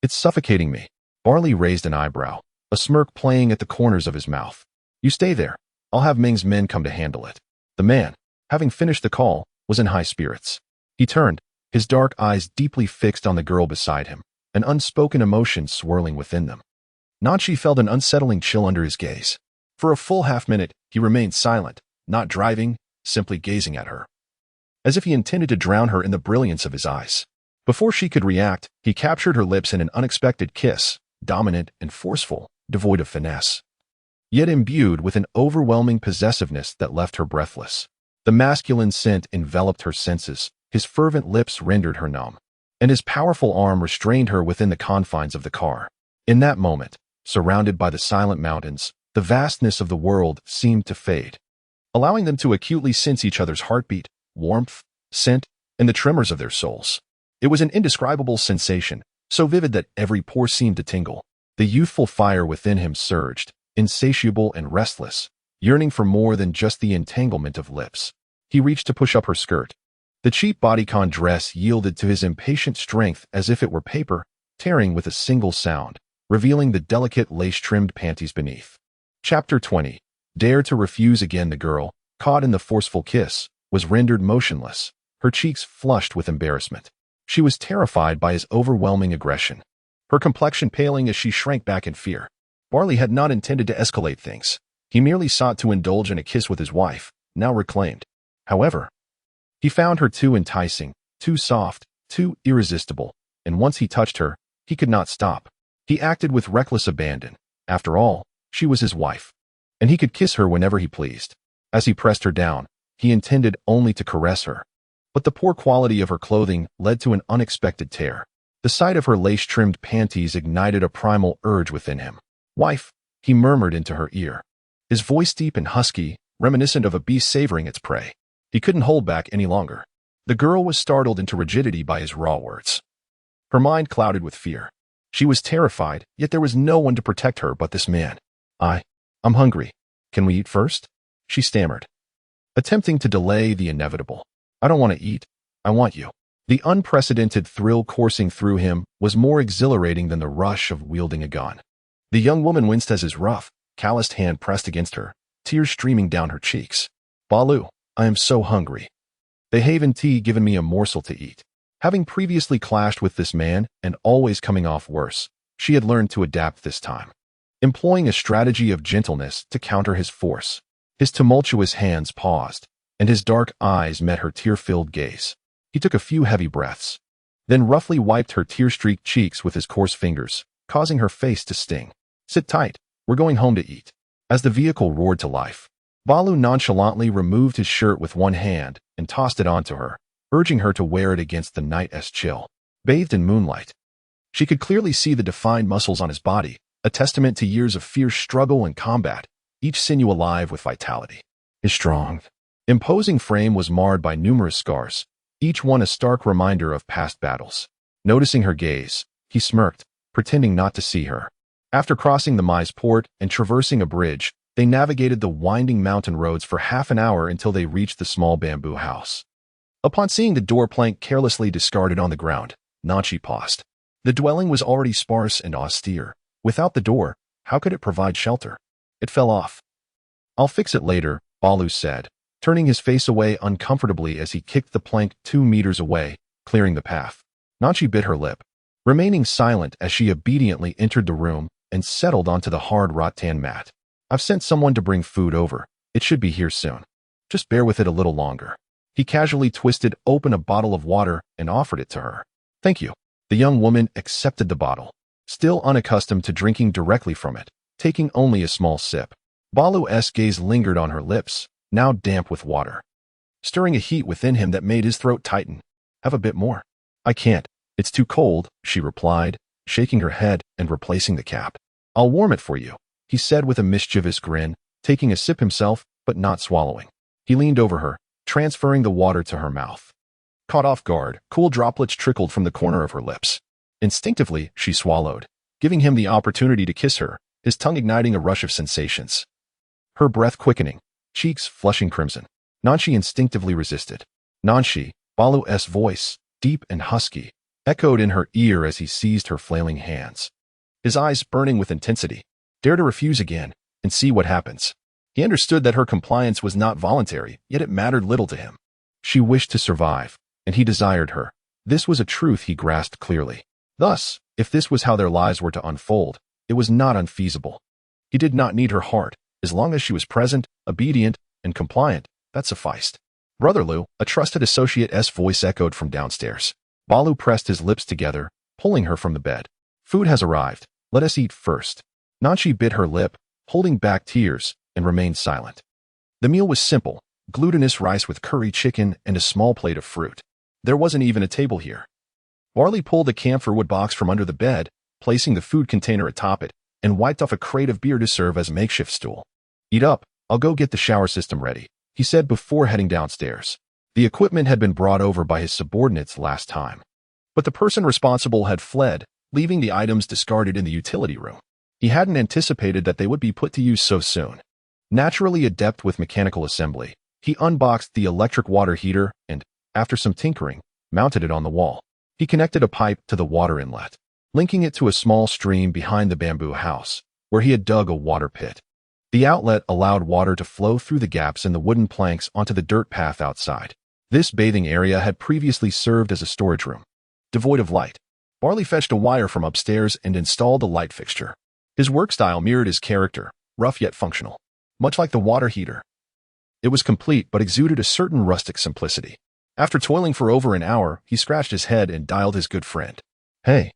S1: It's suffocating me." Barley raised an eyebrow, a smirk playing at the corners of his mouth. "You stay there. I'll have Ming's men come to handle it." The man, having finished the call, was in high spirits. He turned, his dark eyes deeply fixed on the girl beside him, an unspoken emotion swirling within them. Nanchi felt an unsettling chill under his gaze. For a full half-minute, he remained silent, not driving, simply gazing at her, as if he intended to drown her in the brilliance of his eyes. Before she could react, he captured her lips in an unexpected kiss, dominant and forceful, devoid of finesse, yet imbued with an overwhelming possessiveness that left her breathless. The masculine scent enveloped her senses, his fervent lips rendered her numb, and his powerful arm restrained her within the confines of the car. In that moment, surrounded by the silent mountains, the vastness of the world seemed to fade. allowing them to acutely sense each other's heartbeat, warmth, scent, and the tremors of their souls. It was an indescribable sensation, so vivid that every pore seemed to tingle. The youthful fire within him surged, insatiable and restless, yearning for more than just the entanglement of lips. He reached to push up her skirt. The cheap bodycon dress yielded to his impatient strength as if it were paper, tearing with a single sound, revealing the delicate lace-trimmed panties beneath. Chapter 20. Dare to refuse again. The girl, caught in the forceful kiss, was rendered motionless, her cheeks flushed with embarrassment. She was terrified by his overwhelming aggression, her complexion paling as she shrank back in fear. Barley had not intended to escalate things. He merely sought to indulge in a kiss with his wife, now reclaimed. However, he found her too enticing, too soft, too irresistible, and once he touched her, he could not stop. He acted with reckless abandon. After all, she was his wife, and he could kiss her whenever he pleased. As he pressed her down, he intended only to caress her. But the poor quality of her clothing led to an unexpected tear. The sight of her lace-trimmed panties ignited a primal urge within him. "Wife," he murmured into her ear, his voice deep and husky, reminiscent of a beast savoring its prey. He couldn't hold back any longer. The girl was startled into rigidity by his raw words. Her mind clouded with fear. She was terrified, yet there was no one to protect her but this man. I'm hungry. Can we eat first?" she stammered, attempting to delay the inevitable. "I don't want to eat. I want you." The unprecedented thrill coursing through him was more exhilarating than the rush of wielding a gun. The young woman winced as his rough, calloused hand pressed against her, tears streaming down her cheeks. "Balu, I am so hungry. They haven't given me a morsel to eat." Having previously clashed with this man and always coming off worse, she had learned to adapt this time, employing a strategy of gentleness to counter his force. His tumultuous hands paused, and his dark eyes met her tear-filled gaze. He took a few heavy breaths, then roughly wiped her tear-streaked cheeks with his coarse fingers, causing her face to sting. "Sit tight, we're going home to eat." As the vehicle roared to life, Balu nonchalantly removed his shirt with one hand and tossed it onto her, urging her to wear it against the night's chill. Bathed in moonlight, she could clearly see the defined muscles on his body, a testament to years of fierce struggle and combat, each sinew alive with vitality. His strong, imposing frame was marred by numerous scars, each one a stark reminder of past battles. Noticing her gaze, he smirked, pretending not to see her. After crossing the Mise port and traversing a bridge, they navigated the winding mountain roads for half an hour until they reached the small bamboo house. Upon seeing the door plank carelessly discarded on the ground, Nanchi paused. The dwelling was already sparse and austere. Without the door, how could it provide shelter? It fell off. "I'll fix it later," Balu said, turning his face away uncomfortably as he kicked the plank 2 meters away, clearing the path. Nanchi bit her lip, remaining silent as she obediently entered the room and settled onto the hard rattan mat. "I've sent someone to bring food over. It should be here soon. Just bear with it a little longer." He casually twisted open a bottle of water and offered it to her. "Thank you." The young woman accepted the bottle, still unaccustomed to drinking directly from it, taking only a small sip. Balu's gaze lingered on her lips, now damp with water, stirring a heat within him that made his throat tighten. "Have a bit more." "I can't. It's too cold," she replied, shaking her head and replacing the cap. "I'll warm it for you," he said with a mischievous grin, taking a sip himself, but not swallowing. He leaned over her, transferring the water to her mouth. Caught off guard, cool droplets trickled from the corner of her lips. Instinctively, she swallowed, giving him the opportunity to kiss her, his tongue igniting a rush of sensations. Her breath quickening, cheeks flushing crimson. Nanchi instinctively resisted. "Nanchi," Balu's voice, deep and husky, echoed in her ear as he seized her flailing hands, his eyes burning with intensity. "Dare to refuse again, and see what happens." He understood that her compliance was not voluntary, yet it mattered little to him. She wished to survive, and he desired her. This was a truth he grasped clearly. Thus, if this was how their lives were to unfold, it was not unfeasible. He did not need her heart. As long as she was present, obedient, and compliant, that sufficed. "Brother Lu," a trusted associate's voice echoed from downstairs. Balu pressed his lips together, pulling her from the bed. "Food has arrived. Let us eat first." Nanchi bit her lip, holding back tears, and remained silent. The meal was simple, glutinous rice with curry chicken and a small plate of fruit. There wasn't even a table here. Barley pulled a camphor-wood box from under the bed, placing the food container atop it, and wiped off a crate of beer to serve as a makeshift stool. "Eat up, I'll go get the shower system ready." he said before heading downstairs. The equipment had been brought over by his subordinates last time, but the person responsible had fled, leaving the items discarded in the utility room. He hadn't anticipated that they would be put to use so soon. Naturally adept with mechanical assembly, he unboxed the electric water heater and, after some tinkering, mounted it on the wall. He connected a pipe to the water inlet, linking it to a small stream behind the bamboo house, where he had dug a water pit. The outlet allowed water to flow through the gaps in the wooden planks onto the dirt path outside. This bathing area had previously served as a storage room. Devoid of light, Barley fetched a wire from upstairs and installed a light fixture. His work style mirrored his character, rough yet functional. Much like the water heater. It was complete but exuded a certain rustic simplicity. After toiling for over an hour, he scratched his head and dialed his good friend. "Hey,"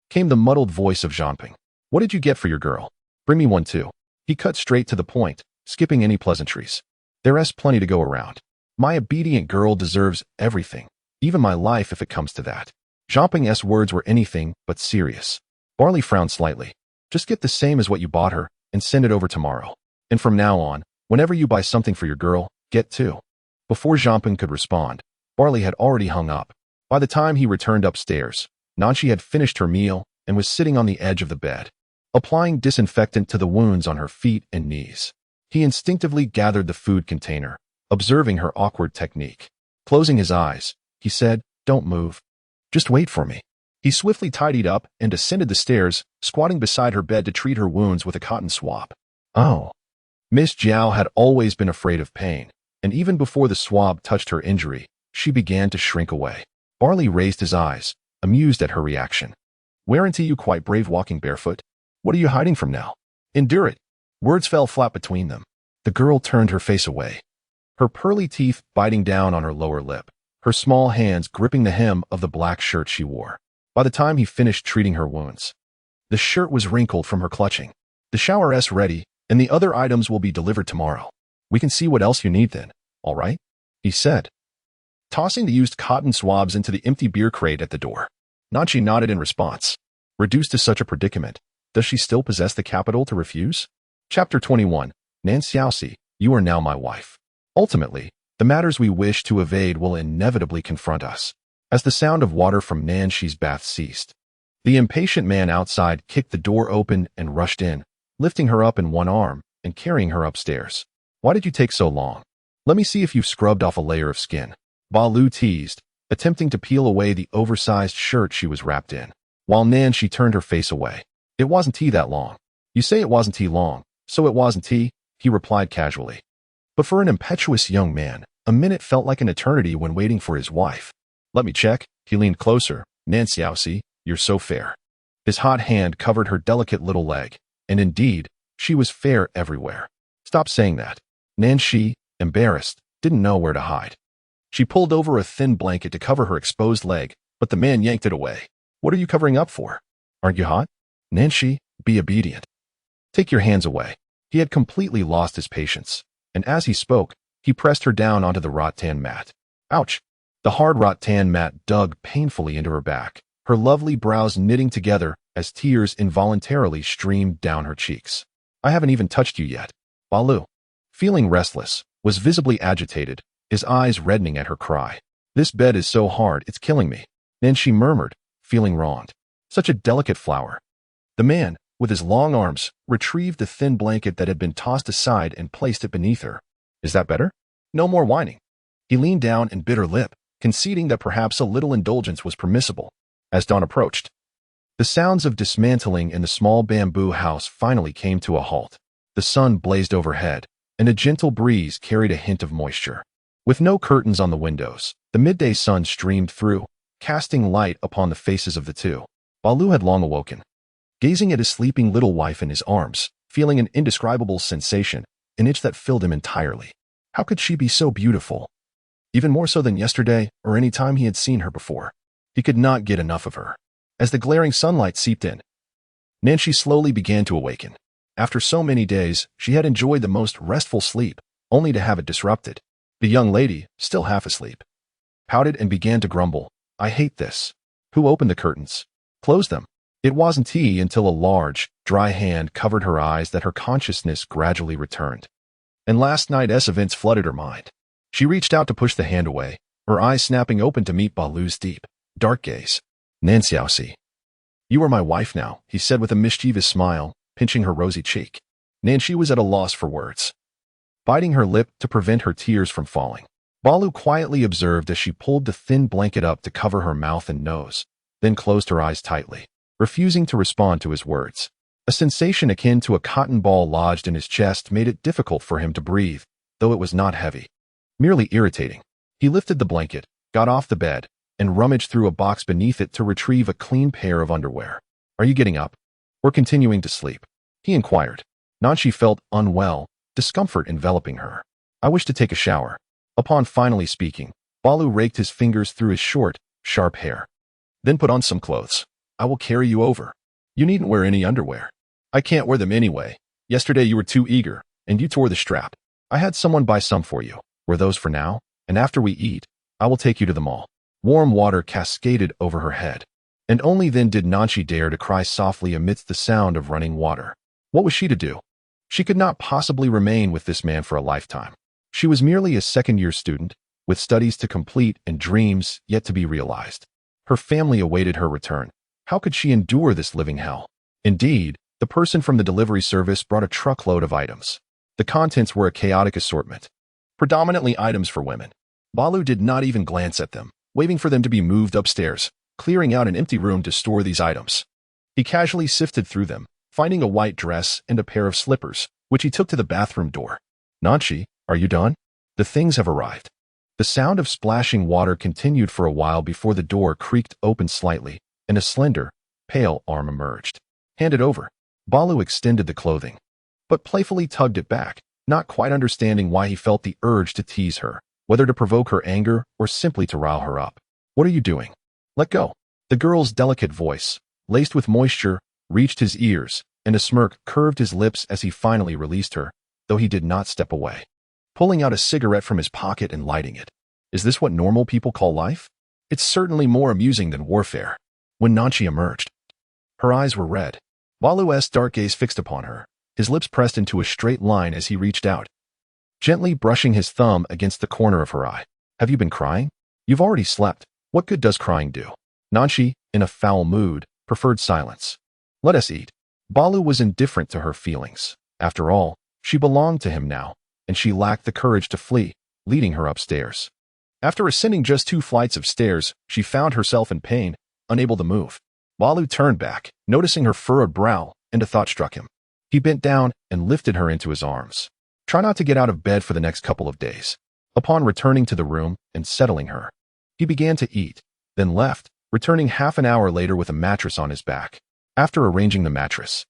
S1: came the muddled voice of Zhangping. "What did you get for your girl? Bring me one too." He cut straight to the point, skipping any pleasantries. "There's plenty to go around. My obedient girl deserves everything, even my life if it comes to that." Zhangping's words were anything but serious. Barley frowned slightly. "Just get the same as what you bought her and send it over tomorrow. And from now on, whenever you buy something for your girl, get two." Before Zhangping could respond, Barley had already hung up. By the time he returned upstairs, Nanshi had finished her meal and was sitting on the edge of the bed, applying disinfectant to the wounds on her feet and knees. He instinctively gathered the food container, observing her awkward technique. Closing his eyes, he said, "Don't move. Just wait for me." He swiftly tidied up and ascended the stairs, squatting beside her bed to treat her wounds with a cotton swab. Oh. Miss Jiao had always been afraid of pain, and even before the swab touched her injury, she began to shrink away. Barley raised his eyes, amused at her reaction. "Weren't you quite brave walking barefoot? What are you hiding from now? Endure it." Words fell flat between them. The girl turned her face away, her pearly teeth biting down on her lower lip, her small hands gripping the hem of the black shirt she wore. By the time he finished treating her wounds, the shirt was wrinkled from her clutching. "The shower's ready, and the other items will be delivered tomorrow. We can see what else you need then, all right?" he said, tossing the used cotton swabs into the empty beer crate at the door. Nanshi nodded in response. Reduced to such a predicament, does she still possess the capital to refuse? Chapter 21. Nan Xiaoxi, you are now my wife. Ultimately, the matters we wish to evade will inevitably confront us. As the sound of water from Nanshi's bath ceased, the impatient man outside kicked the door open and rushed in, lifting her up in one arm and carrying her upstairs. "Why did you take so long? Let me see if you've scrubbed off a layer of skin," Balu teased, attempting to peel away the oversized shirt she was wrapped in. While Nanshi turned her face away. "It wasn't that long." "You say it wasn't long, so it wasn't," he replied casually. But for an impetuous young man, a minute felt like an eternity when waiting for his wife. "Let me check." He leaned closer. "Nan Xiaoxi, you're so fair." His hot hand covered her delicate little leg, and indeed, she was fair everywhere. "Stop saying that." Nanshi, embarrassed, didn't know where to hide. She pulled over a thin blanket to cover her exposed leg, but the man yanked it away. "What are you covering up for? Aren't you hot?" "Nanshi, be obedient. Take your hands away." He had completely lost his patience, and as he spoke, he pressed her down onto the rattan mat. Ouch! The hard rattan mat dug painfully into her back, her lovely brows knitting together as tears involuntarily streamed down her cheeks. "I haven't even touched you yet." Balu, feeling restless, was visibly agitated, his eyes reddening at her cry. "This bed is so hard, it's killing me." Then she murmured, feeling wronged. Such a delicate flower. The man, with his long arms, retrieved the thin blanket that had been tossed aside and placed it beneath her. "Is that better? No more whining." He leaned down and bit her lip, conceding that perhaps a little indulgence was permissible. As dawn approached, the sounds of dismantling in the small bamboo house finally came to a halt. The sun blazed overhead, and a gentle breeze carried a hint of moisture. With no curtains on the windows, the midday sun streamed through, casting light upon the faces of the two. Balu had long awoken, gazing at his sleeping little wife in his arms, feeling an indescribable sensation, an itch that filled him entirely. How could she be so beautiful? Even more so than yesterday or any time he had seen her before. He could not get enough of her. As the glaring sunlight seeped in, Nanshi slowly began to awaken. After so many days, she had enjoyed the most restful sleep, only to have it disrupted. The young lady, still half asleep, pouted and began to grumble. "I hate this." Who opened the curtains? Closed them. It wasn't he until a large, dry hand covered her eyes that her consciousness gradually returned. And last night's events flooded her mind. She reached out to push the hand away, her eyes snapping open to meet Balu's deep, dark gaze. Nanxiaoxi. You are my wife now, he said with a mischievous smile, pinching her rosy cheek. Nancy was at a loss for words, biting her lip to prevent her tears from falling. Balu quietly observed as she pulled the thin blanket up to cover her mouth and nose, then closed her eyes tightly, refusing to respond to his words. A sensation akin to a cotton ball lodged in his chest made it difficult for him to breathe, though it was not heavy, merely irritating. He lifted the blanket, got off the bed, and rummaged through a box beneath it to retrieve a clean pair of underwear. Are you getting up? Or continuing to sleep? He inquired. Nancy felt unwell, discomfort enveloping her. I wish to take a shower. Upon finally speaking, Balu raked his fingers through his short, sharp hair. Then put on some clothes. I will carry you over. You needn't wear any underwear. I can't wear them anyway. Yesterday you were too eager, and you tore the strap. I had someone buy some for you. Wear those for now, and after we eat, I will take you to the mall. Warm water cascaded over her head, and only then did Nancy dare to cry softly amidst the sound of running water. What was she to do? She could not possibly remain with this man for a lifetime. She was merely a second-year student, with studies to complete and dreams yet to be realized. Her family awaited her return. How could she endure this living hell? Indeed, the person from the delivery service brought a truckload of items. The contents were a chaotic assortment, predominantly items for women. Balu did not even glance at them, waiting for them to be moved upstairs, clearing out an empty room to store these items. He casually sifted through them, finding a white dress and a pair of slippers, which he took to the bathroom door. Nancy, are you done? The things have arrived. The sound of splashing water continued for a while before the door creaked open slightly, and a slender, pale arm emerged. Hand it over. Balu extended the clothing, but playfully tugged it back, not quite understanding why he felt the urge to tease her, whether to provoke her anger or simply to rile her up. What are you doing? Let go. The girl's delicate voice, laced with moisture, reached his ears, and a smirk curved his lips as he finally released her, though he did not step away. Pulling out a cigarette from his pocket and lighting it. Is this what normal people call life? It's certainly more amusing than warfare. When Nancy emerged, her eyes were red. Balu's dark gaze fixed upon her, his lips pressed into a straight line as he reached out, gently brushing his thumb against the corner of her eye. Have you been crying? You've already slept. What good does crying do? Nancy, in a foul mood, preferred silence. Let us eat. Balu was indifferent to her feelings. After all, she belonged to him now, and she lacked the courage to flee, leading her upstairs. After ascending just 2 flights of stairs, she found herself in pain, unable to move. Balu turned back, noticing her furrowed brow, and a thought struck him. He bent down and lifted her into his arms. Try not to get out of bed for the next couple of days. Upon returning to the room and settling her, he began to eat, then left, returning half an hour later with a mattress on his back. After arranging the mattress,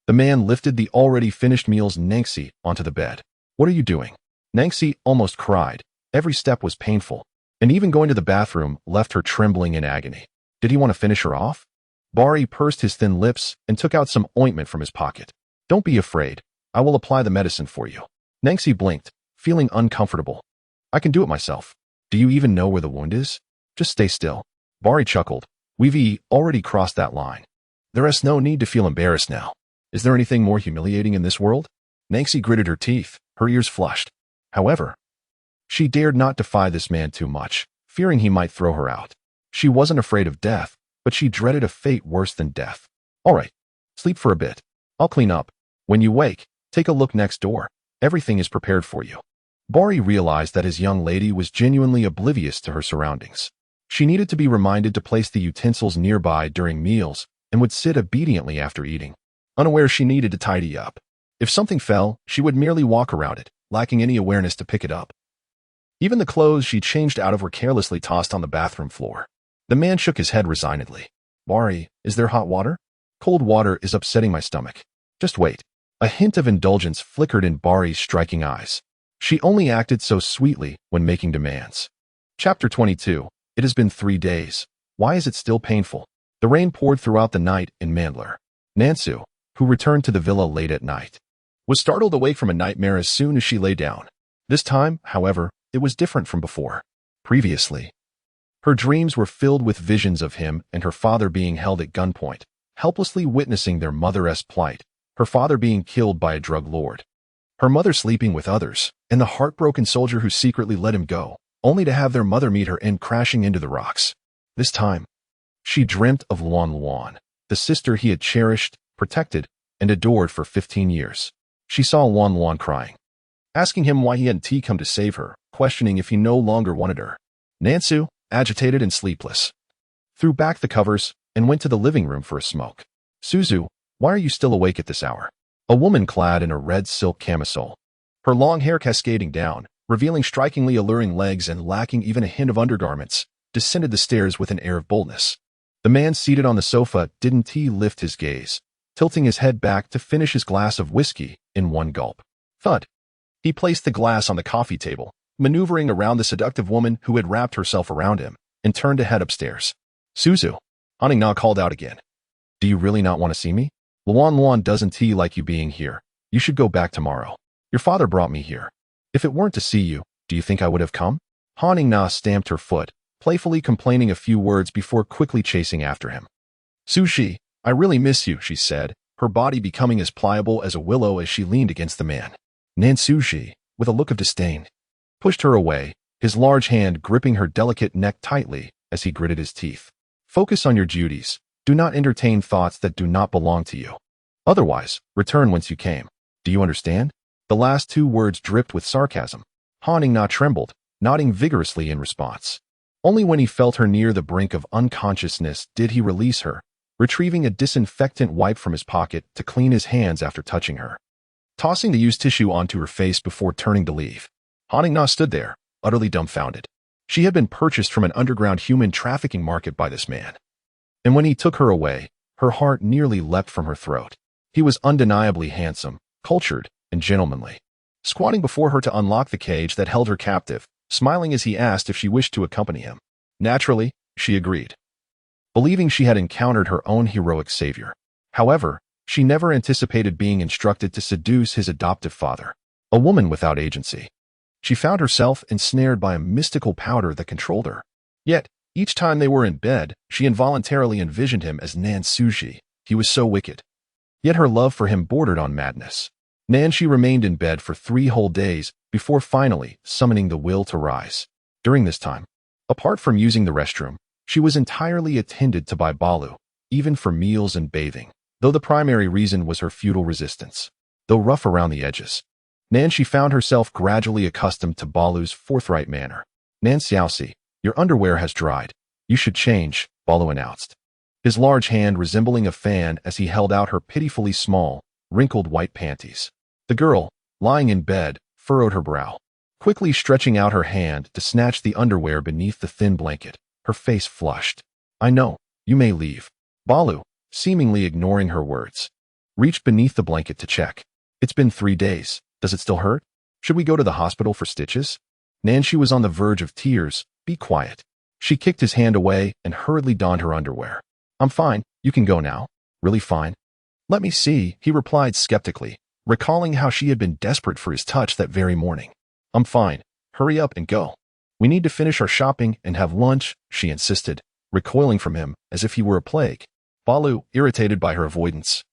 S1: the man lifted the already finished meal's Nancy onto the bed. What are you doing? Nancy almost cried. Every step was painful, and even going to the bathroom left her trembling in agony. Did he want to finish her off? Bari pursed his thin lips and took out some ointment from his pocket. Don't be afraid. I will apply the medicine for you. Nancy blinked, feeling uncomfortable. I can do it myself. Do you even know where the wound is? Just stay still. Bari chuckled. We've already crossed that line. There is no need to feel embarrassed now. Is there anything more humiliating in this world? Nancy gritted her teeth, her ears flushed. However, she dared not defy this man too much, fearing he might throw her out. She wasn't afraid of death, but she dreaded a fate worse than death. All right, sleep for a bit. I'll clean up. When you wake, take a look next door. Everything is prepared for you. Bari realized that his young lady was genuinely oblivious to her surroundings. She needed to be reminded to place the utensils nearby during meals and would sit obediently after eating, unaware she needed to tidy up. If something fell, she would merely walk around it, lacking any awareness to pick it up. Even the clothes she changed out of were carelessly tossed on the bathroom floor. The man shook his head resignedly. Bari, is there hot water? Cold water is upsetting my stomach. Just wait. A hint of indulgence flickered in Bari's striking eyes. She only acted so sweetly when making demands. Chapter 22. It has been 3 days. Why is it still painful? The rain poured throughout the night in Mandler. Nansu, who returned to the villa late at night, was startled awake from a nightmare as soon as she lay down. This time, however, it was different from before. Previously, her dreams were filled with visions of him and her father being held at gunpoint, helplessly witnessing their mother's plight, her father being killed by a drug lord, Her mother sleeping with others, and the heartbroken soldier who secretly let him go, only to have their mother meet her and crashing into the rocks. This time, she dreamt of Luan Luan, the sister he had cherished, protected, and adored for 15 years. She saw Luan Luan crying, asking him why he hadn't come to save her, questioning if he no longer wanted her. Nansu, agitated and sleepless, threw back the covers and went to the living room for a smoke. Suzu, why are you still awake at this hour? A woman clad in a red silk camisole, her long hair cascading down, revealing strikingly alluring legs and lacking even a hint of undergarments, descended the stairs with an air of boldness. The man seated on the sofa didn't lift his gaze, tilting his head back to finish his glass of whiskey in one gulp. Thud. He placed the glass on the coffee table, maneuvering around the seductive woman who had wrapped herself around him, and turned to head upstairs. Suzu, Haning Na called out again. Do you really not want to see me? Luan Luan doesn't like you being here. You should go back tomorrow. Your father brought me here. If it weren't to see you, do you think I would have come? Haning Na stamped her foot, playfully complaining a few words before quickly chasing after him. Sushi, I really miss you, she said, her body becoming as pliable as a willow as she leaned against the man. Nan Sushi, with a look of disdain, pushed her away, his large hand gripping her delicate neck tightly as he gritted his teeth. Focus on your duties. Do not entertain thoughts that do not belong to you. Otherwise, return whence you came. Do you understand? The last two words dripped with sarcasm. Haning Na trembled, nodding vigorously in response. Only when he felt her near the brink of unconsciousness did he release her, retrieving a disinfectant wipe from his pocket to clean his hands after touching her, tossing the used tissue onto her face before turning to leave. Haning Na stood there, utterly dumbfounded. She had been purchased from an underground human trafficking market by this man. And when he took her away, her heart nearly leapt from her throat. He was undeniably handsome, cultured, and gentlemanly. Squatting before her to unlock the cage that held her captive, smiling as he asked if she wished to accompany him. Naturally, she agreed, believing she had encountered her own heroic savior. However, she never anticipated being instructed to seduce his adoptive father, a woman without agency. She found herself ensnared by a mystical power that controlled her. Yet, each time they were in bed, she involuntarily envisioned him as Nan Sushi. He was so wicked. Yet her love for him bordered on madness. Nanshi remained in bed for 3 whole days before finally summoning the will to rise. During this time, apart from using the restroom, she was entirely attended to by Balu, even for meals and bathing, though the primary reason was her futile resistance. Though rough around the edges, Nanshi found herself gradually accustomed to Balu's forthright manner. Nan Xiaoxi, your underwear has dried. You should change, Balu announced, his large hand resembling a fan as he held out her pitifully small, wrinkled white panties. The girl, lying in bed, furrowed her brow, quickly stretching out her hand to snatch the underwear beneath the thin blanket, her face flushed. I know, you may leave. Balu, seemingly ignoring her words, reached beneath the blanket to check. It's been 3 days. Does it still hurt? Should we go to the hospital for stitches? Nanshi was on the verge of tears. Be quiet. She kicked his hand away and hurriedly donned her underwear. I'm fine. You can go now. Really fine? Let me see, he replied skeptically, recalling how she had been desperate for his touch that very morning. I'm fine. Hurry up and go. We need to finish our shopping and have lunch, she insisted, recoiling from him as if he were a plague. Balu, irritated by her avoidance,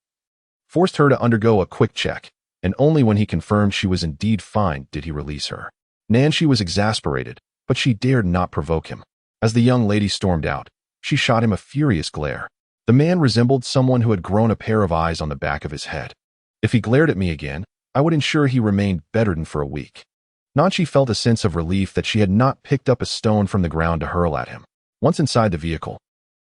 S1: forced her to undergo a quick check, and only when he confirmed she was indeed fine did he release her. Nanshi was exasperated, but she dared not provoke him. As the young lady stormed out, she shot him a furious glare. The man resembled someone who had grown a pair of eyes on the back of his head. If he glared at me again, I would ensure he remained bedridden for a week. Nanshi felt a sense of relief that she had not picked up a stone from the ground to hurl at him. Once inside the vehicle,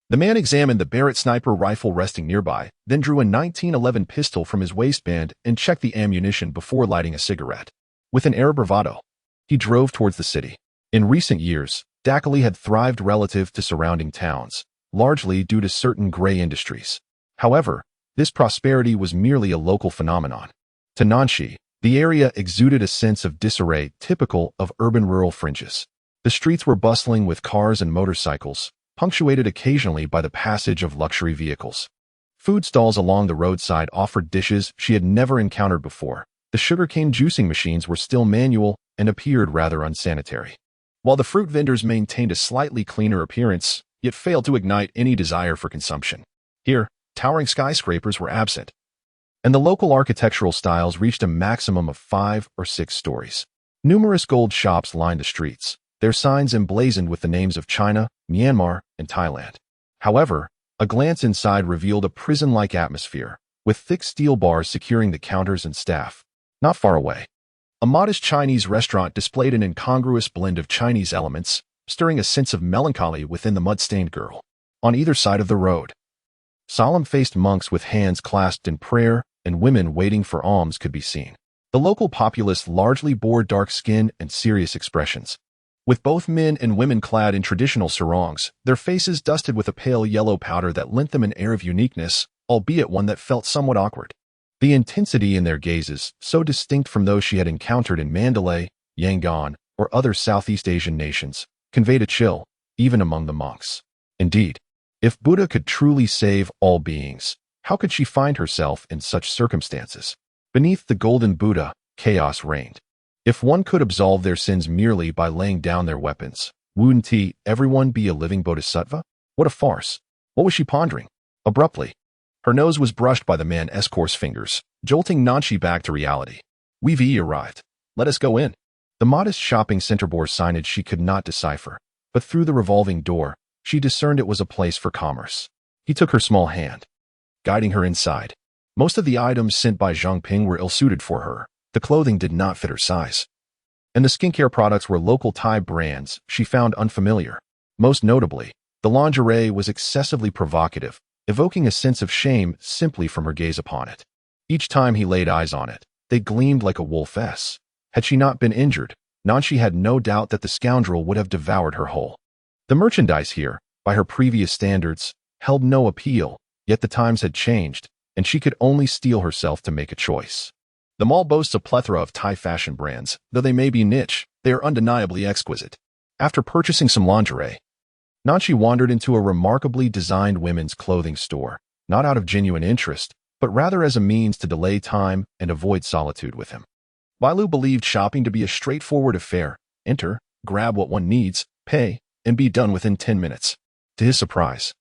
S1: the man examined the Barrett sniper rifle resting nearby, then drew a 1911 pistol from his waistband and checked the ammunition before lighting a cigarette. With an air of bravado, he drove towards the city. In recent years, Dakali had thrived relative to surrounding towns, largely due to certain gray industries. However, this prosperity was merely a local phenomenon. To Nanshi, the area exuded a sense of disarray typical of urban-rural fringes. The streets were bustling with cars and motorcycles, punctuated occasionally by the passage of luxury vehicles. Food stalls along the roadside offered dishes she had never encountered before. The sugarcane juicing machines were still manual and appeared rather unsanitary, while the fruit vendors maintained a slightly cleaner appearance, yet failed to ignite any desire for consumption. Here, towering skyscrapers were absent, and the local architectural styles reached a maximum of 5 or 6 stories. Numerous gold shops lined the streets, their signs emblazoned with the names of China, Myanmar, and Thailand. However, a glance inside revealed a prison-like atmosphere, with thick steel bars securing the counters and staff. Not far away, a modest Chinese restaurant displayed an incongruous blend of Chinese elements, stirring a sense of melancholy within the mud-stained girl. On either side of the road, solemn-faced monks with hands clasped in prayer and women waiting for alms could be seen. The local populace largely bore dark skin and serious expressions. With both men and women clad in traditional sarongs, their faces dusted with a pale yellow powder that lent them an air of uniqueness, albeit one that felt somewhat awkward. The intensity in their gazes, so distinct from those she had encountered in Mandalay, Yangon, or other Southeast Asian nations, conveyed a chill, even among the monks. Indeed, if Buddha could truly save all beings, how could she find herself in such circumstances? Beneath the golden Buddha, chaos reigned. If one could absolve their sins merely by laying down their weapons, wouldn't everyone be a living bodhisattva? What a farce. What was she pondering? Abruptly, her nose was brushed by the man's coarse fingers, jolting Nanchi back to reality. We've arrived. Let us go in. The modest shopping center bore signage she could not decipher, but through the revolving door, she discerned it was a place for commerce. He took her small hand, guiding her inside. Most of the items sent by Zhang Ping were ill-suited for her. The clothing did not fit her size, and the skincare products were local Thai brands she found unfamiliar. Most notably, the lingerie was excessively provocative, evoking a sense of shame simply from her gaze upon it. Each time he laid eyes on it, they gleamed like a wolfess. Had she not been injured, Nanchi had no doubt that the scoundrel would have devoured her whole. The merchandise here, by her previous standards, held no appeal, yet the times had changed, and she could only steel herself to make a choice. The mall boasts a plethora of Thai fashion brands. Though they may be niche, they are undeniably exquisite. After purchasing some lingerie, Nanchi wandered into a remarkably designed women's clothing store, not out of genuine interest, but rather as a means to delay time and avoid solitude with him. Bailu believed shopping to be a straightforward affair. Enter, grab what one needs, pay, and be done within 10 minutes. To his surprise,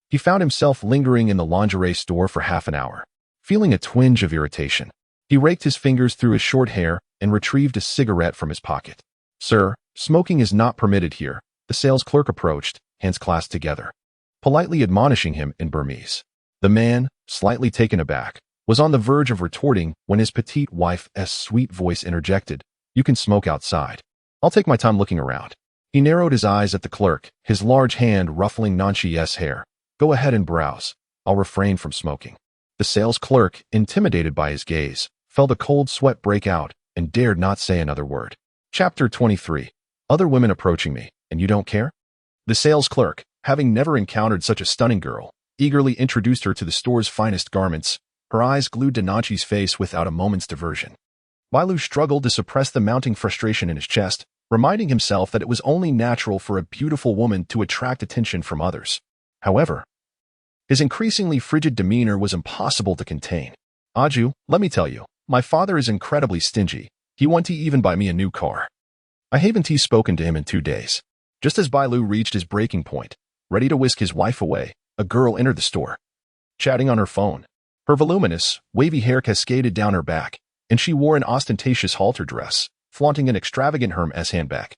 S1: he found himself lingering in the lingerie store for half an hour, feeling a twinge of irritation. He raked his fingers through his short hair and retrieved a cigarette from his pocket. "Sir, smoking is not permitted here," the sales clerk approached, hands clasped together, politely admonishing him in Burmese. The man, slightly taken aback, was on the verge of retorting when his petite wife's sweet voice interjected, "You can smoke outside. I'll take my time looking around." He narrowed his eyes at the clerk, his large hand ruffling Nanchi's hair. "Go ahead and browse. I'll refrain from smoking." The sales clerk, intimidated by his gaze, felt a cold sweat break out and dared not say another word. Chapter 23. Other women approaching me, and you don't care? The sales clerk, having never encountered such a stunning girl, eagerly introduced her to the store's finest garments, her eyes glued to Nanchi's face without a moment's diversion. Bailu struggled to suppress the mounting frustration in his chest, reminding himself that it was only natural for a beautiful woman to attract attention from others. However, his increasingly frigid demeanor was impossible to contain. "Aju, let me tell you, my father is incredibly stingy. He won't even buy me a new car. I haven't spoken to him in 2 days." Just as Bailu reached his breaking point, ready to whisk his wife away, a girl entered the store, chatting on her phone. Her voluminous, wavy hair cascaded down her back, and she wore an ostentatious halter dress, flaunting an extravagant Hermes handbag.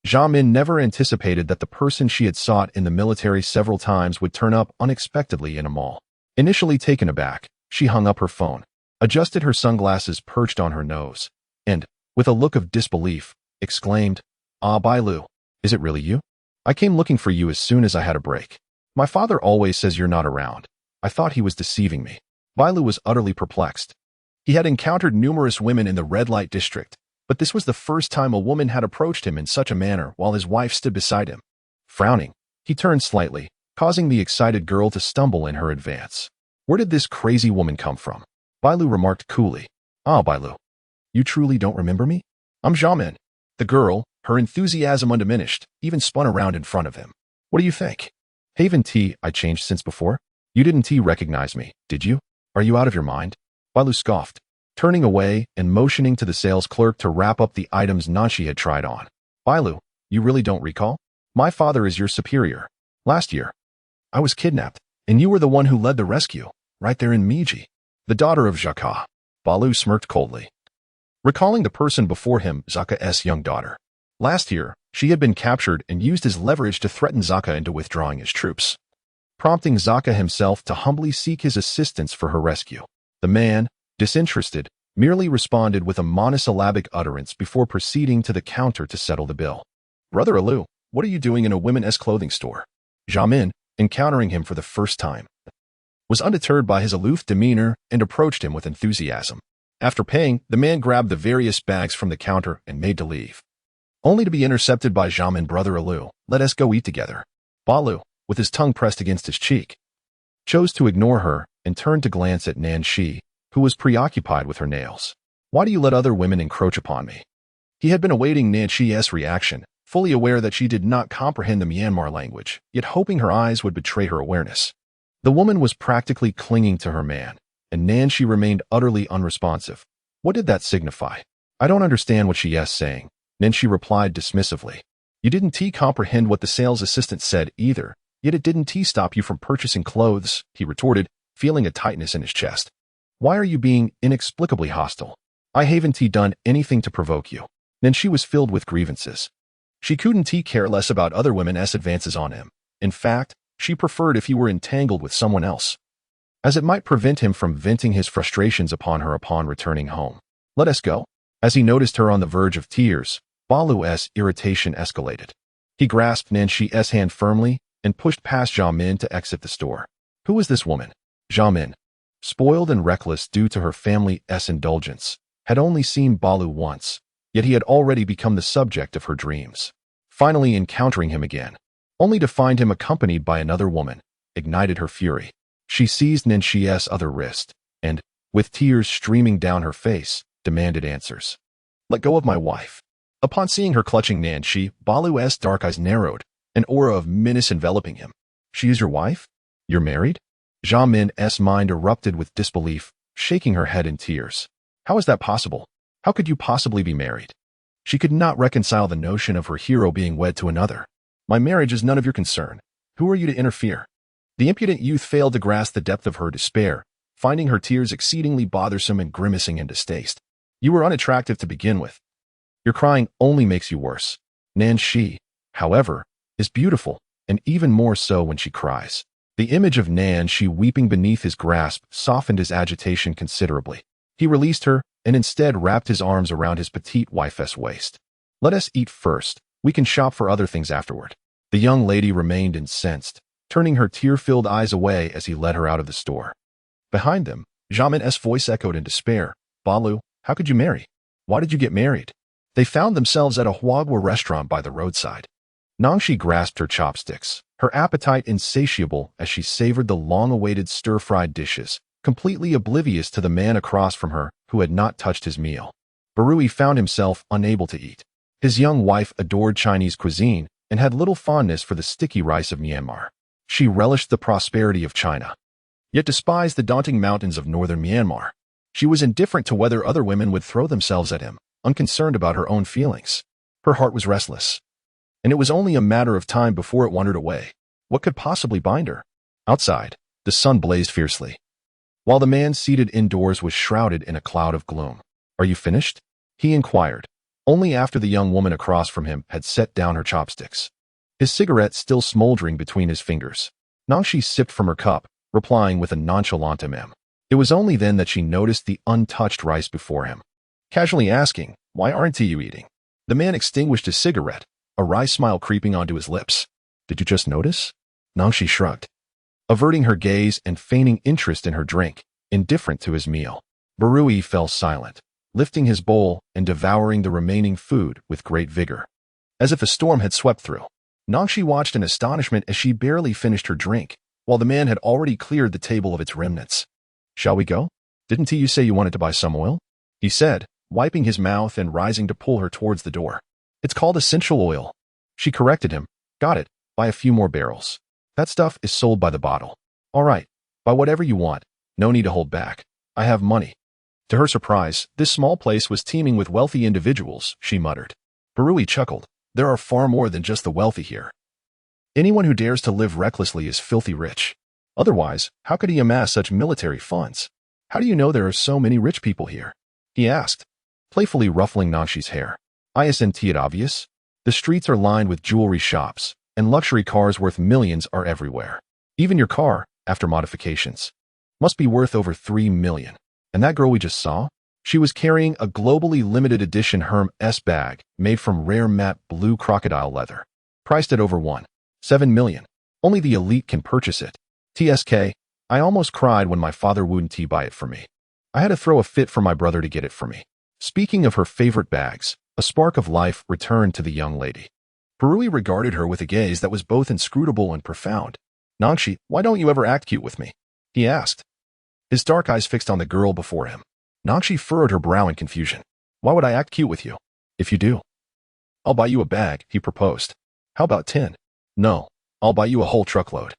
S1: Zhang Min never anticipated that the person she had sought in the military several times would turn up unexpectedly in a mall. Initially taken aback, she hung up her phone, adjusted her sunglasses perched on her nose, and, with a look of disbelief, exclaimed, "Ah, Bailu, is it really you? I came looking for you as soon as I had a break. My father always says you're not around. I thought he was deceiving me." Bailu was utterly perplexed. He had encountered numerous women in the red light district, but this was the first time a woman had approached him in such a manner while his wife stood beside him. Frowning, he turned slightly, causing the excited girl to stumble in her advance. "Where did this crazy woman come from?" Bailu remarked coolly. "Ah, Bailu, you truly don't remember me? I'm Xiaomin." The girl, her enthusiasm undiminished, even spun around in front of him. "What do you think? Haven't I changed since before? You didn't recognize me, did you? Are you out of your mind?" Bailu scoffed, turning away and motioning to the sales clerk to wrap up the items Nanchi had tried on. "Bailu, you really don't recall? My father is your superior. Last year, I was kidnapped, and you were the one who led the rescue, right there in Miji." The daughter of Zaka. Balu smirked coldly, recalling the person before him, Zaka's young daughter. Last year, she had been captured and used as leverage to threaten Zaka into withdrawing his troops, prompting Zaka himself to humbly seek his assistance for her rescue. The man, disinterested, merely responded with a monosyllabic utterance before proceeding to the counter to settle the bill. Brother Alu, what are you doing in a women's clothing store? Jamin, encountering him for the first time, was undeterred by his aloof demeanor and approached him with enthusiasm. After paying, the man grabbed the various bags from the counter and made to leave, only to be intercepted by Jamin. Brother Alu, let us go eat together. Balu, with his tongue pressed against his cheek, chose to ignore her and turned to glance at Nanshi, who was preoccupied with her nails. Why do you let other women encroach upon me? He had been awaiting Nanshi's reaction, fully aware that she did not comprehend the Myanmar language, yet hoping her eyes would betray her awareness. The woman was practically clinging to her man, and Nanshi remained utterly unresponsive. What did that signify? I don't understand what she is saying, Nanshi replied dismissively. You didn't comprehend what the sales assistant said either, yet it didn't stop you from purchasing clothes, he retorted, feeling a tightness in his chest. Why are you being inexplicably hostile? I haven't done anything to provoke you. Nanshi was filled with grievances. She couldn't care less about other women's advances on him. In fact, she preferred if he were entangled with someone else, as it might prevent him from venting his frustrations upon her upon returning home. Let us go. As he noticed her on the verge of tears, Balu's irritation escalated. He grasped Nanshi's hand firmly and pushed past Jamin to exit the store. Who was this woman? Jamin, spoiled and reckless due to her family's indulgence, had only seen Balu once, yet he had already become the subject of her dreams. Finally encountering him again, only to find him accompanied by another woman, ignited her fury. She seized Nanshi's other wrist and, with tears streaming down her face, demanded answers. Let go of my wife. Upon seeing her clutching Nanshi, Balu's dark eyes narrowed, an aura of menace enveloping him. She is your wife? You're married? Jamin's mind erupted with disbelief, shaking her head in tears. How is that possible? How could you possibly be married? She could not reconcile the notion of her hero being wed to another. My marriage is none of your concern. Who are you to interfere? The impudent youth failed to grasp the depth of her despair, finding her tears exceedingly bothersome and grimacing in distaste. You were unattractive to begin with. Your crying only makes you worse. Nanshi, however, is beautiful, and even more so when she cries. The image of Nanshi weeping beneath his grasp softened his agitation considerably. He released her and instead wrapped his arms around his petite wife's waist. Let us eat first. We can shop for other things afterward. The young lady remained incensed, turning her tear-filled eyes away as he led her out of the store. Behind them, Jamin's voice echoed in despair. Balu, how could you marry? Why did you get married? They found themselves at a Huagwa restaurant by the roadside. Nangshi grasped her chopsticks, her appetite insatiable as she savored the long-awaited stir-fried dishes, completely oblivious to the man across from her who had not touched his meal. Barui found himself unable to eat. His young wife adored Chinese cuisine and had little fondness for the sticky rice of Myanmar. She relished the prosperity of China, yet despised the daunting mountains of northern Myanmar. She was indifferent to whether other women would throw themselves at him, unconcerned about her own feelings. Her heart was restless, and it was only a matter of time before it wandered away. What could possibly bind her? Outside, the sun blazed fiercely, while the man seated indoors was shrouded in a cloud of gloom. Are you finished? He inquired, only after the young woman across from him had set down her chopsticks, his cigarette still smoldering between his fingers. Nangshi sipped from her cup, replying with a nonchalant mem. It was only then that she noticed the untouched rice before him, casually asking, why aren't you eating? The man extinguished his cigarette, a wry smile creeping onto his lips. Did you just notice? Nangshi shrugged, averting her gaze and feigning interest in her drink, indifferent to his meal. Barui fell silent, lifting his bowl and devouring the remaining food with great vigor, as if a storm had swept through. Nangshi watched in astonishment as she barely finished her drink, while the man had already cleared the table of its remnants. Shall we go? Didn't you say you wanted to buy some oil? He said, wiping his mouth and rising to pull her towards the door. It's called essential oil. She corrected him. Got it. Buy a few more barrels. That stuff is sold by the bottle. All right. Buy whatever you want. No need to hold back. I have money. To her surprise, this small place was teeming with wealthy individuals, she muttered. Barui chuckled. There are far more than just the wealthy here. Anyone who dares to live recklessly is filthy rich. Otherwise, how could he amass such military funds? How do you know there are so many rich people here? He asked, playfully ruffling Nangshi's hair. Isn't it obvious? The streets are lined with jewelry shops, and luxury cars worth millions are everywhere. Even your car, after modifications, must be worth over 3 million. And that girl we just saw? She was carrying a globally limited edition Hermes bag made from rare matte blue crocodile leather, priced at over 1.7 million. Only the elite can purchase it. TSK, I almost cried when my father wouldn't buy it for me. I had to throw a fit for my brother to get it for me. Speaking of her favorite bags, a spark of life returned to the young lady. Perui regarded her with a gaze that was both inscrutable and profound. Nangshi, why don't you ever act cute with me? He asked, his dark eyes fixed on the girl before him. Nangshi furrowed her brow in confusion. Why would I act cute with you? If you do, I'll buy you a bag, he proposed. How about 10? No, I'll buy you a whole truckload.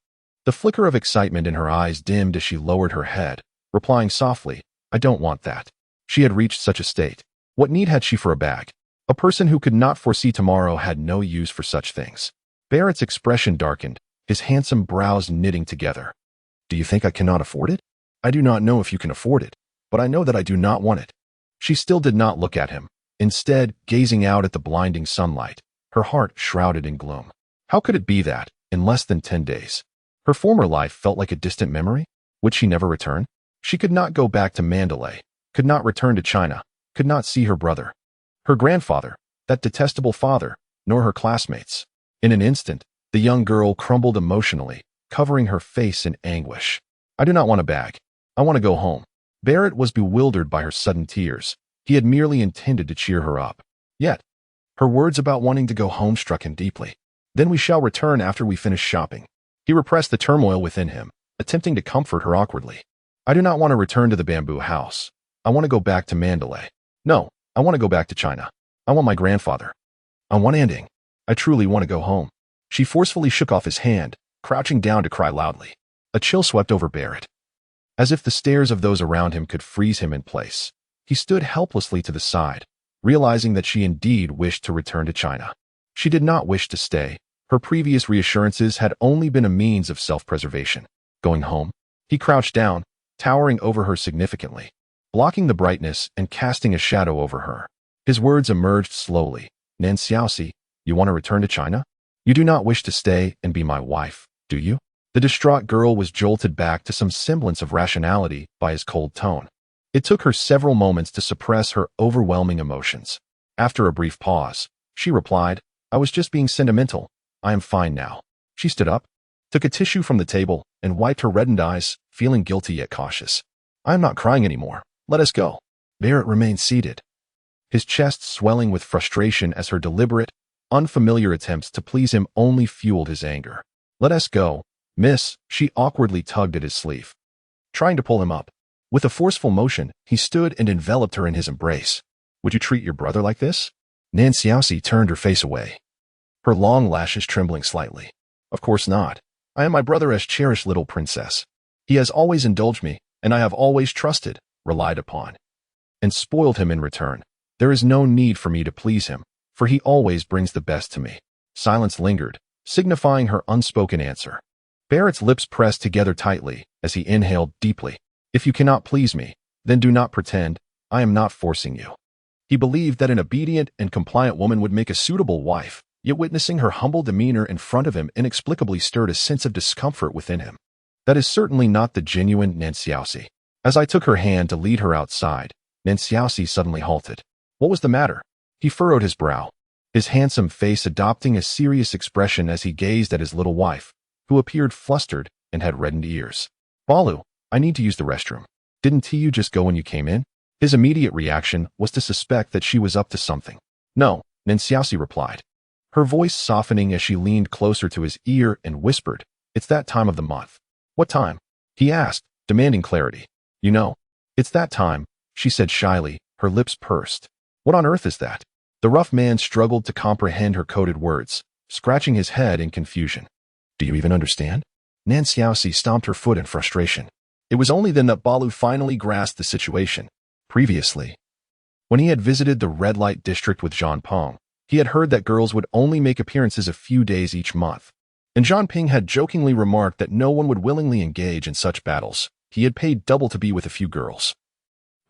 S1: The flicker of excitement in her eyes dimmed as she lowered her head, replying softly, I don't want that. She had reached such a state. What need had she for a bag? A person who could not foresee tomorrow had no use for such things. Barrett's expression darkened, his handsome brows knitting together. Do you think I cannot afford it? I do not know if you can afford it, but I know that I do not want it. She still did not look at him, instead gazing out at the blinding sunlight, her heart shrouded in gloom. How could it be that, in less than 10 days, her former life felt like a distant memory? Would she never return? She could not go back to Mandalay, could not return to China, could not see her brother, her grandfather, that detestable father, nor her classmates. In an instant, the young girl crumbled emotionally, covering her face in anguish. I do not want a bag. I want to go home. Barrett was bewildered by her sudden tears. He had merely intended to cheer her up. Yet, her words about wanting to go home struck him deeply. Then we shall return after we finish shopping. He repressed the turmoil within him, attempting to comfort her awkwardly. I do not want to return to the bamboo house. I want to go back to Mandalay. No, I want to go back to China. I want my grandfather. I want ending. I truly want to go home. She forcefully shook off his hand, crouching down to cry loudly. A chill swept over Barrett. As if the stares of those around him could freeze him in place, he stood helplessly to the side, realizing that she indeed wished to return to China. She did not wish to stay. Her previous reassurances had only been a means of self-preservation. Going home? He crouched down, towering over her significantly, blocking the brightness and casting a shadow over her. His words emerged slowly. Nan Xiaoxi, you want to return to China? You do not wish to stay and be my wife, do you? The distraught girl was jolted back to some semblance of rationality by his cold tone. It took her several moments to suppress her overwhelming emotions. After a brief pause, she replied, I was just being sentimental. I am fine now. She stood up, took a tissue from the table, and wiped her reddened eyes, feeling guilty yet cautious. I am not crying anymore. Let us go. Barrett remained seated, his chest swelling with frustration as her deliberate, unfamiliar attempts to please him only fueled his anger. Let us go, miss, she awkwardly tugged at his sleeve, trying to pull him up. With a forceful motion, he stood and enveloped her in his embrace. Would you treat your brother like this? Nan Xiaoxi turned her face away, her long lashes trembling slightly. Of course not. I am my brother's cherished little princess. He has always indulged me, and I have always trusted, relied upon, and spoiled him in return. There is no need for me to please him, for he always brings the best to me. Silence lingered, signifying her unspoken answer. Barrett's lips pressed together tightly as he inhaled deeply. If you cannot please me, then do not pretend. I am not forcing you. He believed that an obedient and compliant woman would make a suitable wife, yet witnessing her humble demeanor in front of him inexplicably stirred a sense of discomfort within him. That is certainly not the genuine Nan Xiaoxi. As I took her hand to lead her outside, Nan Xiaoxi suddenly halted. What was the matter? He furrowed his brow, his handsome face adopting a serious expression as he gazed at his little wife, who appeared flustered and had reddened ears. Balu, I need to use the restroom. Didn't you just go when you came in? His immediate reaction was to suspect that she was up to something. No, Nan Xiaoxi replied, her voice softening as she leaned closer to his ear and whispered, It's that time of the month. What time? He asked, demanding clarity. You know, it's that time, she said shyly, her lips pursed. What on earth is that? The rough man struggled to comprehend her coded words, scratching his head in confusion. Do you even understand? Nan Xiaoxi stomped her foot in frustration. It was only then that Balu finally grasped the situation. Previously, when he had visited the red light district with Zhang Peng, he had heard that girls would only make appearances a few days each month, and Zhang Ping had jokingly remarked that no one would willingly engage in such battles. he had paid double to be with a few girls,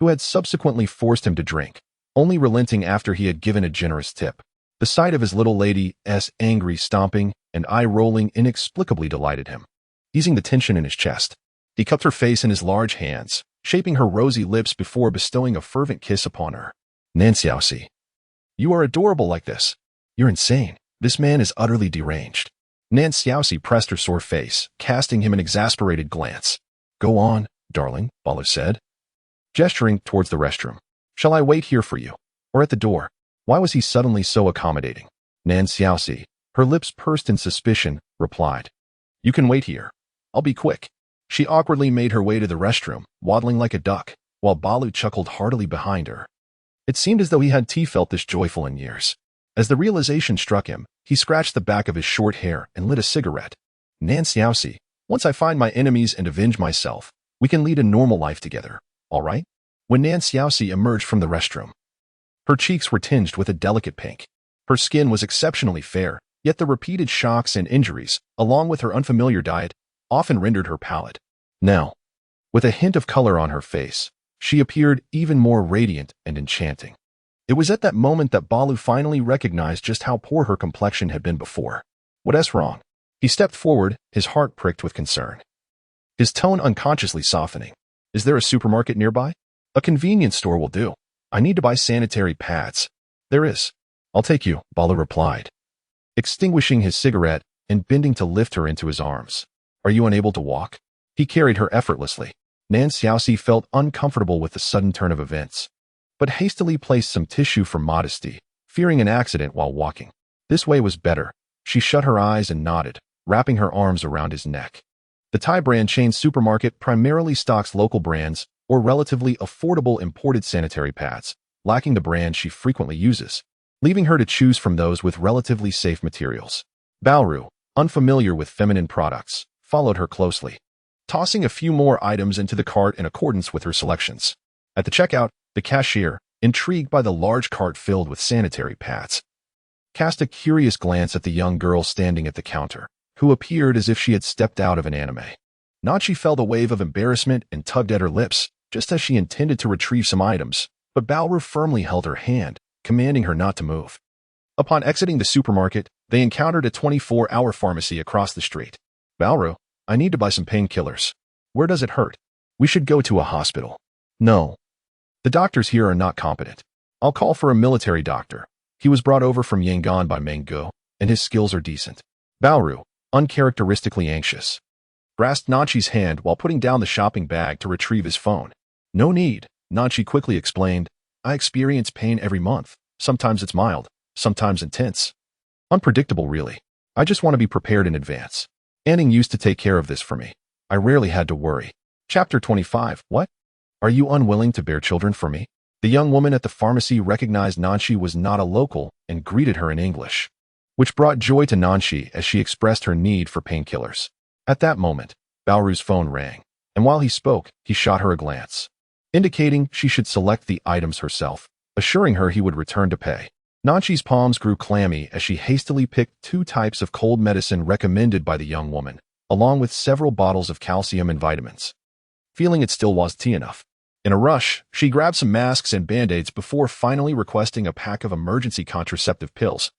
S1: who had subsequently forced him to drink, only relenting after he had given a generous tip. The sight of his little lady's angry stomping and eye-rolling inexplicably delighted him. Easing the tension in his chest, he cupped her face in his large hands, shaping her rosy lips before bestowing a fervent kiss upon her. Nanxiaoxi, you are adorable like this. You're insane. This man is utterly deranged. Nanxiaoxi pressed her sore face, casting him an exasperated glance. Go on, darling, Balu said, gesturing towards the restroom. Shall I wait here for you? Or at the door? Why was he suddenly so accommodating? Nanxiaoxi, her lips pursed in suspicion, replied. You can wait here. I'll be quick. She awkwardly made her way to the restroom, waddling like a duck, while Balu chuckled heartily behind her. It seemed as though he had felt this joyful in years. As the realization struck him, he scratched the back of his short hair and lit a cigarette. Nanxiaoxi, once I find my enemies and avenge myself, we can lead a normal life together, all right? When Nanxiaoxi emerged from the restroom, her cheeks were tinged with a delicate pink. Her skin was exceptionally fair, yet the repeated shocks and injuries, along with her unfamiliar diet, often rendered her pallid. Now, with a hint of color on her face, she appeared even more radiant and enchanting. It was at that moment that Balu finally recognized just how poor her complexion had been before. What's wrong? He stepped forward, his heart pricked with concern, his tone unconsciously softening. Is there a supermarket nearby? A convenience store will do. I need to buy sanitary pads. There is. I'll take you, Balu replied, extinguishing his cigarette and bending to lift her into his arms. Are you unable to walk? He carried her effortlessly. Nanxiaoxi felt uncomfortable with the sudden turn of events, but hastily placed some tissue for modesty, fearing an accident while walking. This way was better. She shut her eyes and nodded, wrapping her arms around his neck. The Thai brand chain supermarket primarily stocks local brands or relatively affordable imported sanitary pads, lacking the brand she frequently uses, leaving her to choose from those with relatively safe materials. Baoru, unfamiliar with feminine products, followed her closely, tossing a few more items into the cart in accordance with her selections. At the checkout, the cashier, intrigued by the large cart filled with sanitary pads, cast a curious glance at the young girl standing at the counter, who appeared as if she had stepped out of an anime. Nachi felt a wave of embarrassment and tugged at her lips, just as she intended to retrieve some items, but Baoru firmly held her hand, commanding her not to move. Upon exiting the supermarket, they encountered a 24-hour pharmacy across the street. Baoru, I need to buy some painkillers. Where does it hurt? We should go to a hospital. No. The doctors here are not competent. I'll call for a military doctor. He was brought over from Yangon by Mango, and his skills are decent. Baoru, uncharacteristically anxious, grasped Nachi's hand while putting down the shopping bag to retrieve his phone. No need, Nachi quickly explained. I experience pain every month. Sometimes it's mild, sometimes intense. Unpredictable, really. I just want to be prepared in advance. Anning used to take care of this for me. I rarely had to worry. Chapter 25. What? Are you unwilling to bear children for me? The young woman at the pharmacy recognized Nanshi was not a local and greeted her in English, which brought joy to Nanshi as she expressed her need for painkillers. At that moment, Baoru's phone rang, and while he spoke, he shot her a glance, indicating she should select the items herself, assuring her he would return to pay. Nanshi's palms grew clammy as she hastily picked 2 types of cold medicine recommended by the young woman, along with several bottles of calcium and vitamins, feeling it still wasn't enough. In a rush, she grabbed some masks and band-aids before finally requesting a pack of emergency contraceptive pills,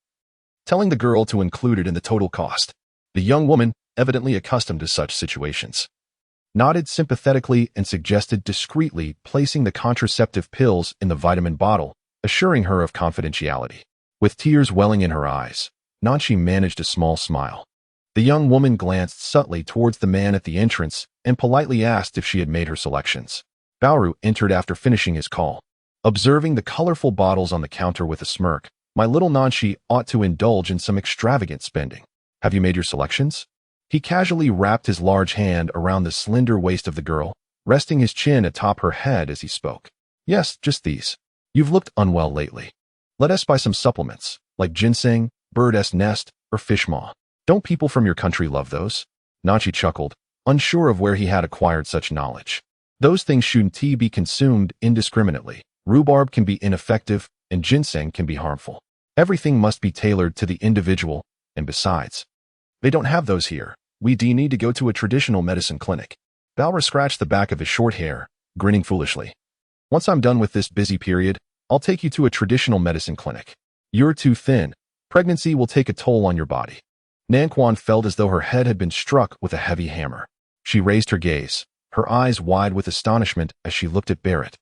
S1: telling the girl to include it in the total cost. The young woman, evidently accustomed to such situations, nodded sympathetically and suggested discreetly placing the contraceptive pills in the vitamin bottle, assuring her of confidentiality. With tears welling in her eyes, Nanshi managed a small smile. The young woman glanced subtly towards the man at the entrance and politely asked if she had made her selections. Baoru entered after finishing his call, observing the colorful bottles on the counter with a smirk. My little Nanshi ought to indulge in some extravagant spending. Have you made your selections? He casually wrapped his large hand around the slender waist of the girl, resting his chin atop her head as he spoke. Yes, just these. You've looked unwell lately. Let us buy some supplements, like ginseng, bird's nest, or fish maw. Don't people from your country love those? Nanshi chuckled, unsure of where he had acquired such knowledge. Those things shouldn't be consumed indiscriminately. Rhubarb can be ineffective, and ginseng can be harmful. Everything must be tailored to the individual, and besides, they don't have those here. We need to go to a traditional medicine clinic. Balra scratched the back of his short hair, grinning foolishly. Once I'm done with this busy period, I'll take you to a traditional medicine clinic. You're too thin. Pregnancy will take a toll on your body. Nanquan felt as though her head had been struck with a heavy hammer. She raised her gaze, her eyes wide with astonishment as she looked at Barrett,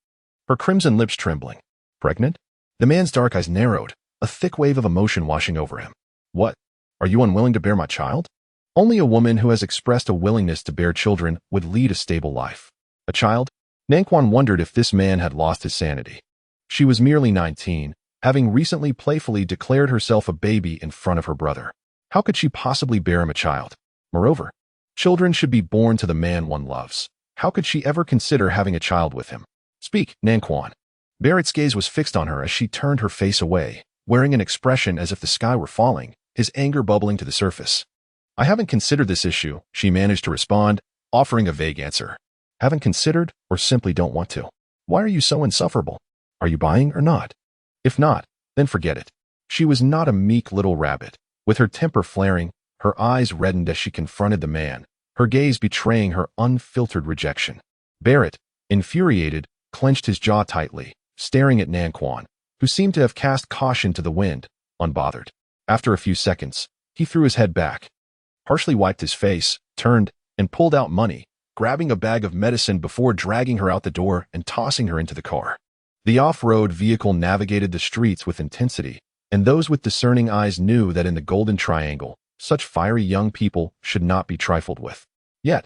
S1: her crimson lips trembling. Pregnant? The man's dark eyes narrowed, a thick wave of emotion washing over him. What? Are you unwilling to bear my child? Only a woman who has expressed a willingness to bear children would lead a stable life. A child? Nanquan wondered if this man had lost his sanity. She was merely 19, having recently playfully declared herself a baby in front of her brother. How could she possibly bear him a child? Moreover, children should be born to the man one loves. How could she ever consider having a child with him? Speak, Nanquan. Barrett's gaze was fixed on her as she turned her face away, wearing an expression as if the sky were falling, his anger bubbling to the surface. I haven't considered this issue, she managed to respond, offering a vague answer. Haven't considered, or simply don't want to? Why are you so insufferable? Are you buying or not? If not, then forget it. She was not a meek little rabbit. With her temper flaring, her eyes reddened as she confronted the man, her gaze betraying her unfiltered rejection. Barrett, infuriated, clenched his jaw tightly, staring at Nanquan, who seemed to have cast caution to the wind, unbothered. After a few seconds, he threw his head back, harshly wiped his face, turned, and pulled out money, grabbing a bag of medicine before dragging her out the door and tossing her into the car. The off-road vehicle navigated the streets with intensity, and those with discerning eyes knew that in the Golden Triangle, such fiery young people should not be trifled with. Yet,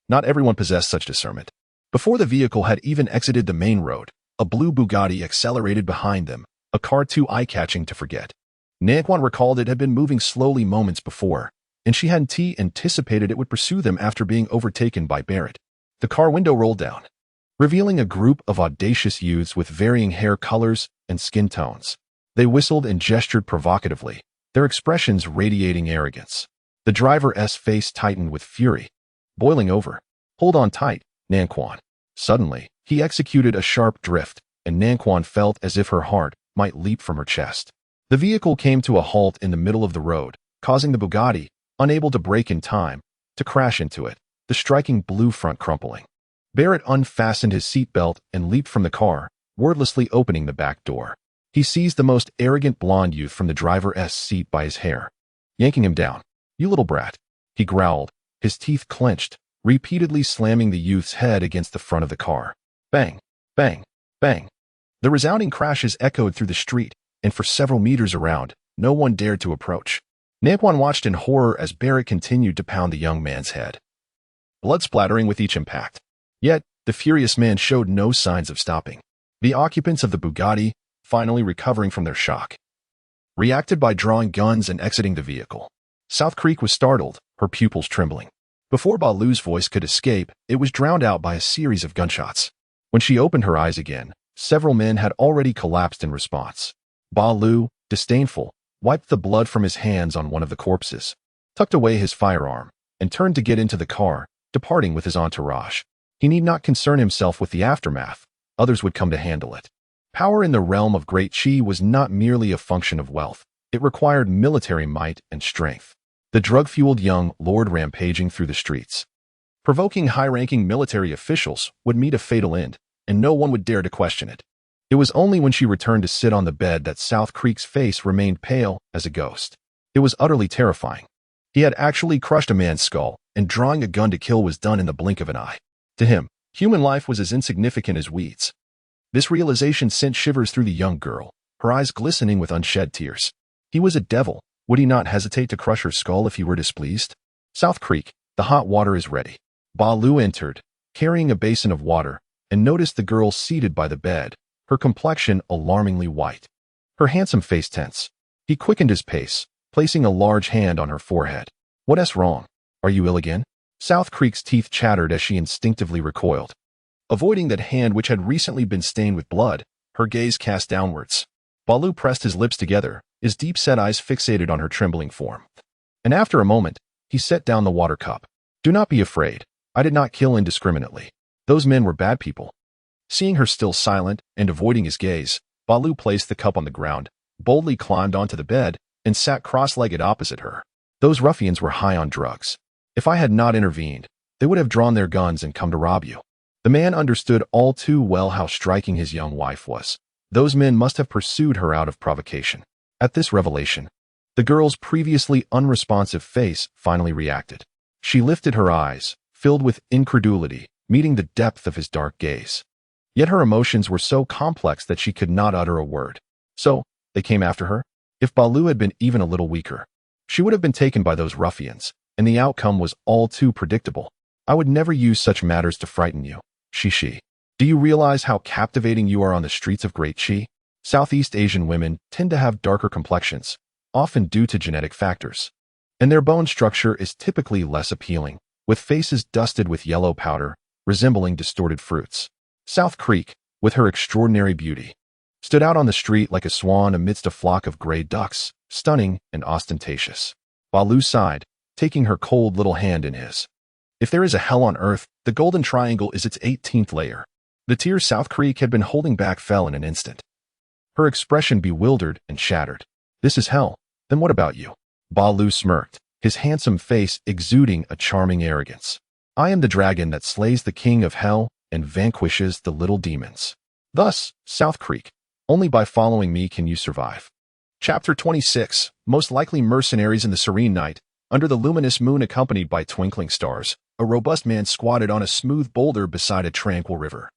S1: not everyone possessed such discernment. Before the vehicle had even exited the main road, a blue Bugatti accelerated behind them, a car too eye-catching to forget. Nanquan recalled it had been moving slowly moments before, and she hadn't anticipated it would pursue them after being overtaken by Barrett. The car window rolled down, revealing a group of audacious youths with varying hair colors and skin tones. They whistled and gestured provocatively, their expressions radiating arrogance. The driver's face tightened with fury, boiling over. Hold on tight, Nanquan. Suddenly, he executed a sharp drift, and Nanquan felt as if her heart might leap from her chest. The vehicle came to a halt in the middle of the road, causing the Bugatti, unable to brake in time, to crash into it, the striking blue front crumpling. Barrett unfastened his seatbelt and leaped from the car, wordlessly opening the back door. He seized the most arrogant blonde youth from the driver's seat by his hair, yanking him down. You little brat, he growled, his teeth clenched, repeatedly slamming the youth's head against the front of the car. Bang, bang, bang. The resounding crashes echoed through the street, and for several meters around, no one dared to approach. Nanquan watched in horror as Barrett continued to pound the young man's head, blood splattering with each impact. Yet, the furious man showed no signs of stopping. The occupants of the Bugatti, finally recovering from their shock, reacted by drawing guns and exiting the vehicle. South Creek was startled, her pupils trembling. Before Balu's voice could escape, it was drowned out by a series of gunshots. When she opened her eyes again, several men had already collapsed in response. Balu, disdainful, wiped the blood from his hands on one of the corpses, tucked away his firearm, and turned to get into the car, departing with his entourage. He need not concern himself with the aftermath. Others would come to handle it. Power in the realm of Great Chi was not merely a function of wealth. It required military might and strength. The drug-fueled young lord rampaging through the streets, provoking high-ranking military officials, would meet a fatal end, and no one would dare to question it. It was only when she returned to sit on the bed that South Creek's face remained pale as a ghost. It was utterly terrifying. He had actually crushed a man's skull, and drawing a gun to kill was done in the blink of an eye. To him, human life was as insignificant as weeds. This realization sent shivers through the young girl, her eyes glistening with unshed tears. He was a devil. Would he not hesitate to crush her skull if he were displeased? South Creek, the hot water is ready. Balu entered, carrying a basin of water, and noticed the girl seated by the bed, her complexion alarmingly white, her handsome face tense. He quickened his pace, placing a large hand on her forehead. What's wrong? Are you ill again? South Creek's teeth chattered as she instinctively recoiled. Avoiding that hand which had recently been stained with blood, her gaze cast downwards. Balu pressed his lips together, his deep-set eyes fixated on her trembling form. And after a moment, he set down the water cup. Do not be afraid. I did not kill indiscriminately. Those men were bad people. Seeing her still silent and avoiding his gaze, Balu placed the cup on the ground, boldly climbed onto the bed, and sat cross-legged opposite her. Those ruffians were high on drugs. If I had not intervened, they would have drawn their guns and come to rob you. The man understood all too well how striking his young wife was. Those men must have pursued her out of provocation. At this revelation, the girl's previously unresponsive face finally reacted. She lifted her eyes, filled with incredulity, meeting the depth of his dark gaze. Yet her emotions were so complex that she could not utter a word. So, they came after her? If Balu had been even a little weaker, she would have been taken by those ruffians, and the outcome was all too predictable. I would never use such matters to frighten you. She. Do you realize how captivating you are on the streets of Great Chi? Southeast Asian women tend to have darker complexions, often due to genetic factors. And their bone structure is typically less appealing, with faces dusted with yellow powder, resembling distorted fruits. South Creek, with her extraordinary beauty, stood out on the street like a swan amidst a flock of gray ducks, stunning and ostentatious. Balu sighed, taking her cold little hand in his. If there is a hell on earth, the Golden Triangle is its 18th layer. The tears South Creek had been holding back fell in an instant. Her expression bewildered and shattered. This is hell. Then what about you? Balu smirked, his handsome face exuding a charming arrogance. I am the dragon that slays the king of hell and vanquishes the little demons. Thus, South Creek, only by following me can you survive. Chapter 26, most likely mercenaries in the serene night, under the luminous moon accompanied by twinkling stars, a robust man squatted on a smooth boulder beside a tranquil river,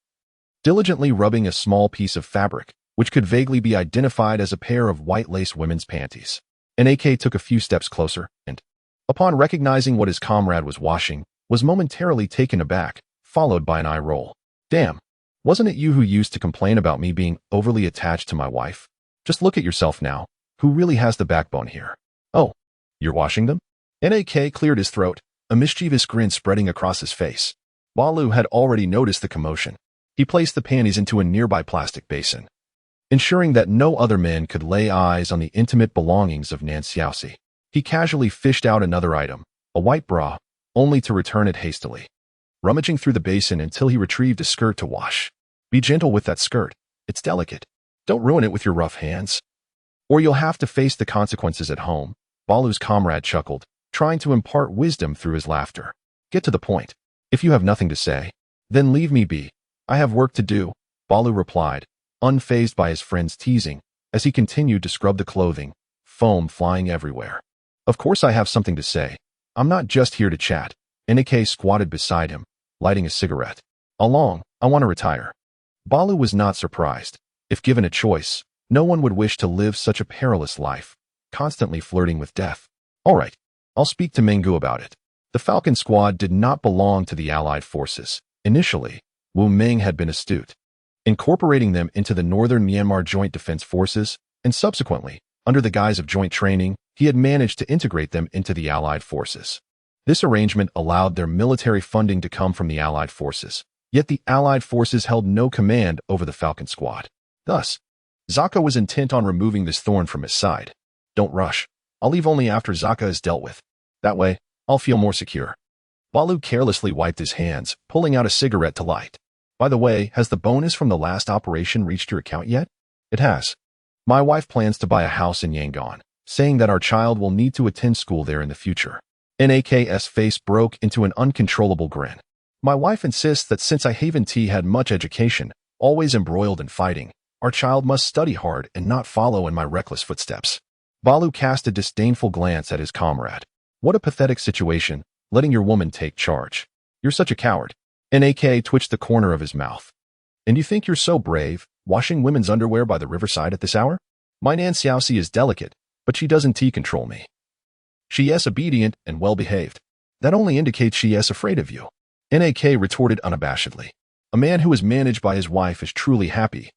S1: diligently rubbing a small piece of fabric, which could vaguely be identified as a pair of white lace women's panties. An AK took a few steps closer, and, upon recognizing what his comrade was washing, was momentarily taken aback, followed by an eye roll. Damn, wasn't it you who used to complain about me being overly attached to my wife? Just look at yourself now. Who really has the backbone here? Oh, you're washing them? NAK cleared his throat, a mischievous grin spreading across his face. Balu had already noticed the commotion. He placed the panties into a nearby plastic basin, ensuring that no other man could lay eyes on the intimate belongings of Nan Xiaoxi. He casually fished out another item, a white bra, only to return it hastily, rummaging through the basin until he retrieved a skirt to wash. Be gentle with that skirt. It's delicate. Don't ruin it with your rough hands, or you'll have to face the consequences at home. Balu's comrade chuckled, trying to impart wisdom through his laughter. Get to the point. If you have nothing to say, then leave me be. I have work to do, Balu replied, unfazed by his friend's teasing, as he continued to scrub the clothing, foam flying everywhere. Of course I have something to say. I'm not just here to chat. NK squatted beside him, lighting a cigarette. Along, I want to retire. Balu was not surprised. If given a choice, no one would wish to live such a perilous life, constantly flirting with death. All right, I'll speak to Mengu about it. The Falcon Squad did not belong to the Allied forces. Initially, Wu Ming had been astute, incorporating them into the Northern Myanmar Joint Defense Forces, and subsequently, under the guise of joint training, he had managed to integrate them into the Allied forces. This arrangement allowed their military funding to come from the Allied forces, yet the Allied forces held no command over the Falcon Squad. Thus, Zaka was intent on removing this thorn from his side. Don't rush. I'll leave only after Zaka is dealt with. That way, I'll feel more secure. Balu carelessly wiped his hands, pulling out a cigarette to light. By the way, has the bonus from the last operation reached your account yet? It has. My wife plans to buy a house in Yangon, saying that our child will need to attend school there in the future. NAK's face broke into an uncontrollable grin. My wife insists that since I Haven T had much education, always embroiled in fighting, our child must study hard and not follow in my reckless footsteps. Balu cast a disdainful glance at his comrade. What a pathetic situation, letting your woman take charge. You're such a coward. NAK twitched the corner of his mouth. And you think you're so brave, washing women's underwear by the riverside at this hour? My Nan Xiaoxi is delicate, but she doesn't control me. She is obedient and well-behaved. That only indicates she is afraid of you. NAK retorted unabashedly. A man who is managed by his wife is truly happy.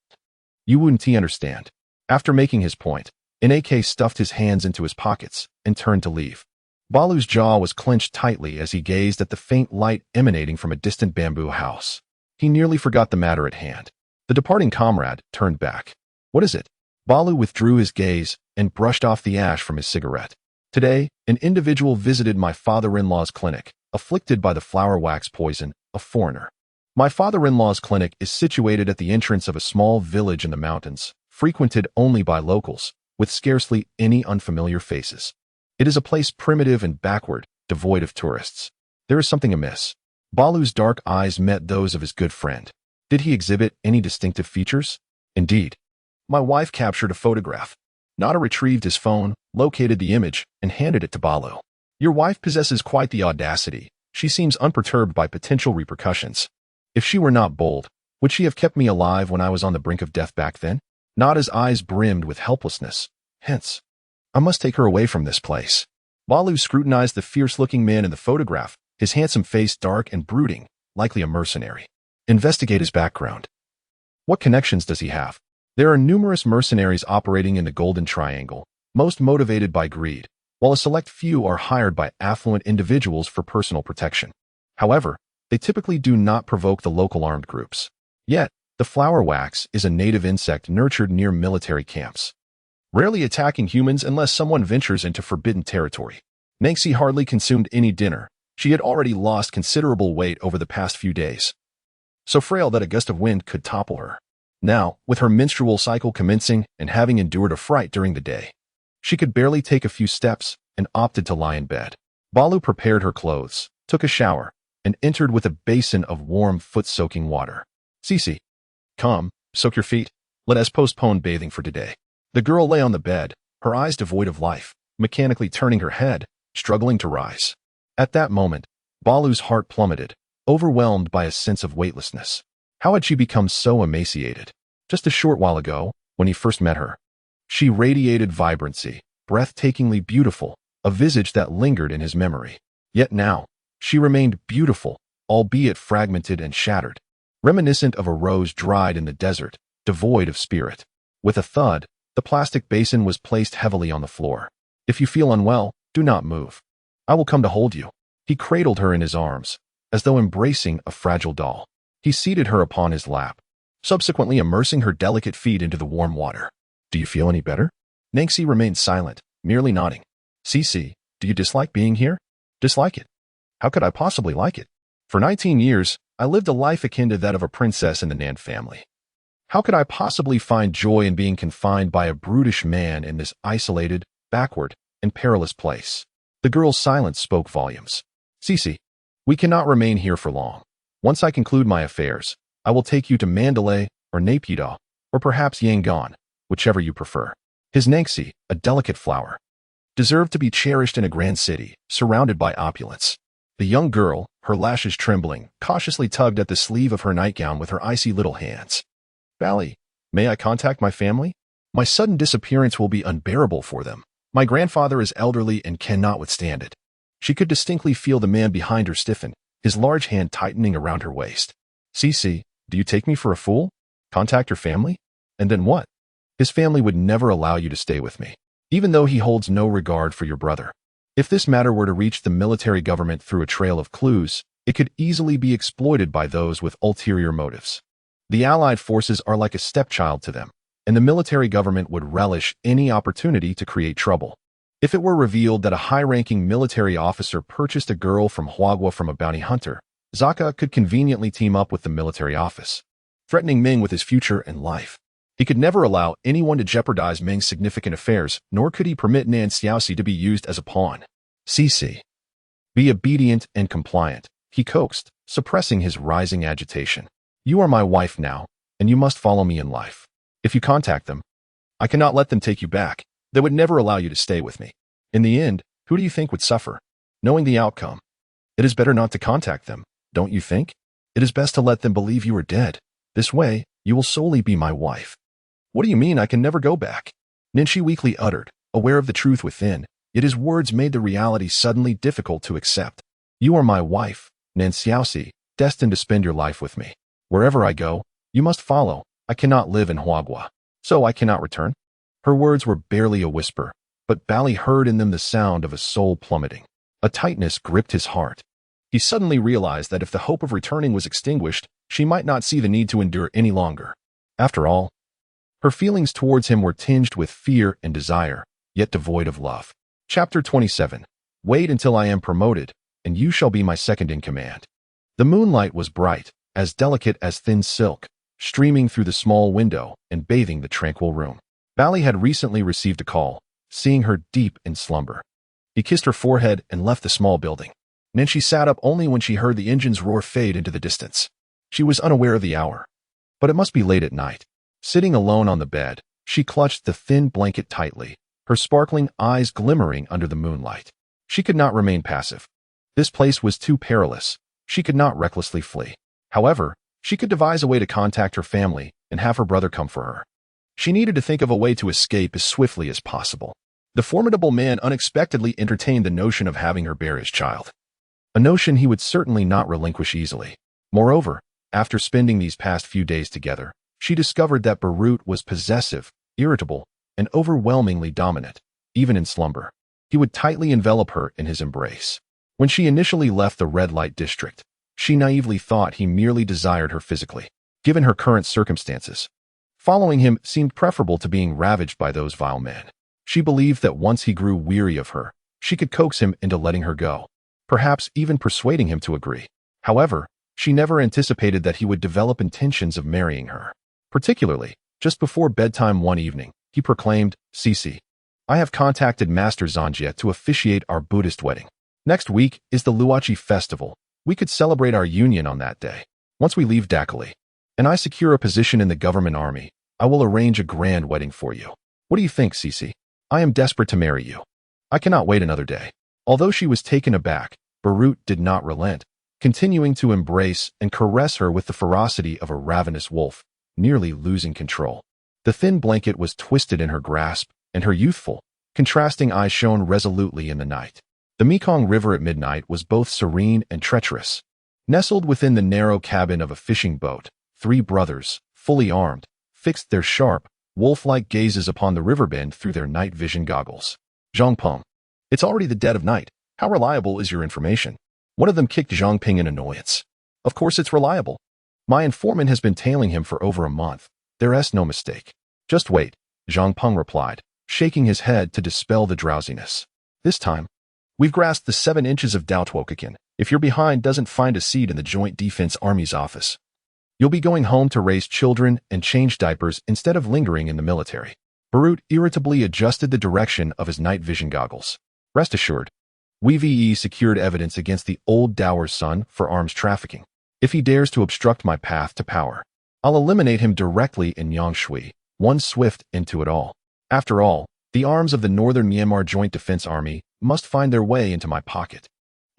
S1: You wouldn't understand. After making his point, NAK stuffed his hands into his pockets and turned to leave. Balu's jaw was clenched tightly as he gazed at the faint light emanating from a distant bamboo house. He nearly forgot the matter at hand. The departing comrade turned back. What is it? Balu withdrew his gaze and brushed off the ash from his cigarette. Today, an individual visited my father-in-law's clinic, afflicted by the flower wax poison, a foreigner. My father-in-law's clinic is situated at the entrance of a small village in the mountains, frequented only by locals, with scarcely any unfamiliar faces. It is a place primitive and backward, devoid of tourists. There is something amiss. Balu's dark eyes met those of his good friend. Did he exhibit any distinctive features? Indeed. My wife captured a photograph. Nada retrieved his phone, located the image, and handed it to Balu. Your wife possesses quite the audacity. She seems unperturbed by potential repercussions. If she were not bold, would she have kept me alive when I was on the brink of death back then? Nada's eyes brimmed with helplessness. Hence, I must take her away from this place. Balu scrutinized the fierce-looking man in the photograph, his handsome face dark and brooding, likely a mercenary. Investigate his background. What connections does he have? There are numerous mercenaries operating in the Golden Triangle, most motivated by greed, while a select few are hired by affluent individuals for personal protection. However, they typically do not provoke the local armed groups. Yet, the flower wax is a native insect nurtured near military camps, rarely attacking humans unless someone ventures into forbidden territory. Nancy hardly consumed any dinner. She had already lost considerable weight over the past few days, so frail that a gust of wind could topple her. Now, with her menstrual cycle commencing and having endured a fright during the day, she could barely take a few steps and opted to lie in bed. Balu prepared her clothes, took a shower, and entered with a basin of warm foot-soaking water. Cece, come, soak your feet. Let us postpone bathing for today. The girl lay on the bed, her eyes devoid of life, mechanically turning her head, struggling to rise. At that moment, Balu's heart plummeted, overwhelmed by a sense of weightlessness. How had she become so emaciated? Just a short while ago, when he first met her, she radiated vibrancy, breathtakingly beautiful, a visage that lingered in his memory. Yet now, she remained beautiful, albeit fragmented and shattered, reminiscent of a rose dried in the desert, devoid of spirit. With a thud, the plastic basin was placed heavily on the floor. If you feel unwell, do not move. I will come to hold you. He cradled her in his arms, as though embracing a fragile doll. He seated her upon his lap, subsequently immersing her delicate feet into the warm water. Do you feel any better? Nancy remained silent, merely nodding. Cece, do you dislike being here? Dislike it? How could I possibly like it? For 19 years, I lived a life akin to that of a princess in the Nan family. How could I possibly find joy in being confined by a brutish man in this isolated, backward, and perilous place? The girl's silence spoke volumes. Cece, we cannot remain here for long. Once I conclude my affairs, I will take you to Mandalay or Naypyidaw, or perhaps Yangon, whichever you prefer. His Nancy, a delicate flower, deserved to be cherished in a grand city, surrounded by opulence. The young girl, her lashes trembling, cautiously tugged at the sleeve of her nightgown with her icy little hands. Bally, may I contact my family? My sudden disappearance will be unbearable for them. My grandfather is elderly and cannot withstand it. She could distinctly feel the man behind her stiffen, his large hand tightening around her waist. Cece, do you take me for a fool? Contact your family? And then what? His family would never allow you to stay with me, even though he holds no regard for your brother. If this matter were to reach the military government through a trail of clues, it could easily be exploited by those with ulterior motives. The Allied forces are like a stepchild to them, and the military government would relish any opportunity to create trouble. If it were revealed that a high-ranking military officer purchased a girl from Huagua from a bounty hunter, Zaka could conveniently team up with the military office, threatening Ming with his future and life. He could never allow anyone to jeopardize Ming's significant affairs, nor could he permit Nan Xiaoxi to be used as a pawn. Cece, be obedient and compliant, he coaxed, suppressing his rising agitation. You are my wife now, and you must follow me in life. If you contact them, I cannot let them take you back. They would never allow you to stay with me. In the end, who do you think would suffer? Knowing the outcome, it is better not to contact them, don't you think? It is best to let them believe you are dead. This way, you will solely be my wife. What do you mean I can never go back? Ninshi weakly uttered, aware of the truth within, yet his words made the reality suddenly difficult to accept. You are my wife, Nan Xiaoxi, destined to spend your life with me. Wherever I go, you must follow. I cannot live in Huagua, so I cannot return. Her words were barely a whisper, but Bally heard in them the sound of a soul plummeting. A tightness gripped his heart. He suddenly realized that if the hope of returning was extinguished, she might not see the need to endure any longer. After all, her feelings towards him were tinged with fear and desire, yet devoid of love. Chapter 27. Wait until I am promoted, and you shall be my second in command. The moonlight was bright, as delicate as thin silk, streaming through the small window and bathing the tranquil room. Bally had recently received a call, seeing her deep in slumber. He kissed her forehead and left the small building. and she sat up only when she heard the engine's roar fade into the distance. She was unaware of the hour, but it must be late at night. Sitting alone on the bed, she clutched the thin blanket tightly, her sparkling eyes glimmering under the moonlight. She could not remain passive. This place was too perilous. She could not recklessly flee. However, she could devise a way to contact her family and have her brother come for her. She needed to think of a way to escape as swiftly as possible. The formidable man unexpectedly entertained the notion of having her bear his child, a notion he would certainly not relinquish easily. Moreover, after spending these past few days together, she discovered that Barut was possessive, irritable, and overwhelmingly dominant, even in slumber. He would tightly envelop her in his embrace. When she initially left the red light district, she naively thought he merely desired her physically. Given her current circumstances, following him seemed preferable to being ravaged by those vile men. She believed that once he grew weary of her, she could coax him into letting her go, perhaps even persuading him to agree. However, she never anticipated that he would develop intentions of marrying her. Particularly, just before bedtime one evening, he proclaimed, "Cici, I have contacted Master Zanjie to officiate our Buddhist wedding. Next week is the Luachi festival. We could celebrate our union on that day. Once we leave Dakali, and I secure a position in the government army, I will arrange a grand wedding for you. What do you think, Cici? I am desperate to marry you. I cannot wait another day." Although she was taken aback, Barut did not relent, continuing to embrace and caress her with the ferocity of a ravenous wolf, nearly losing control. The thin blanket was twisted in her grasp, and her youthful, contrasting eyes shone resolutely in the night. The Mekong River at midnight was both serene and treacherous. Nestled within the narrow cabin of a fishing boat, three brothers, fully armed, fixed their sharp, wolf-like gazes upon the riverbend through their night vision goggles. "Zhang Peng, it's already the dead of night. How reliable is your information?" One of them kicked Zhang Ping in annoyance. "Of course it's reliable. My informant has been tailing him for over a month. There's no mistake." "Just wait," Zhang Peng replied, shaking his head to dispel the drowsiness. "This time, we've grasped the 7 inches of Daotuokakin. If your behind doesn't find a seat in the Joint Defense Army's office, you'll be going home to raise children and change diapers instead of lingering in the military." Barut irritably adjusted the direction of his night vision goggles. "Rest assured, we've secured evidence against the old dower's son for arms trafficking. If he dares to obstruct my path to power, I'll eliminate him directly in Yangshui, one swift into it all. After all, the arms of the Northern Myanmar Joint Defense Army must find their way into my pocket."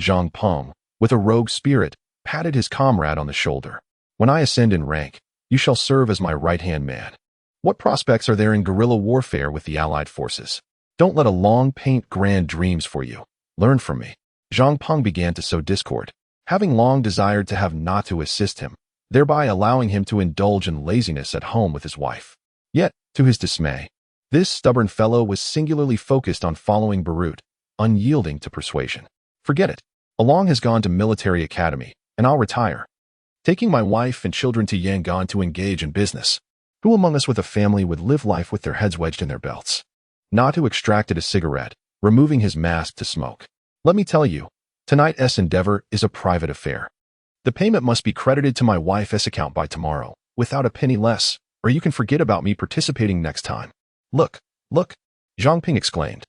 S1: Zhang Peng, with a rogue spirit, patted his comrade on the shoulder. "When I ascend in rank, you shall serve as my right-hand man. What prospects are there in guerrilla warfare with the Allied forces? Don't let a long paint grand dreams for you. Learn from me." Zhang Peng began to sow discord, having long desired to have Natu assist him, thereby allowing him to indulge in laziness at home with his wife. Yet, to his dismay, this stubborn fellow was singularly focused on following Barut, unyielding to persuasion. "Forget it. Along has gone to military academy, and I'll retire, taking my wife and children to Yangon to engage in business. Who among us with a family would live life with their heads wedged in their belts?" Natu extracted a cigarette, removing his mask to smoke. "Let me tell you, tonight's endeavor is a private affair. The payment must be credited to my wife's account by tomorrow, without a penny less, or you can forget about me participating next time." Look, Zhang Ping exclaimed,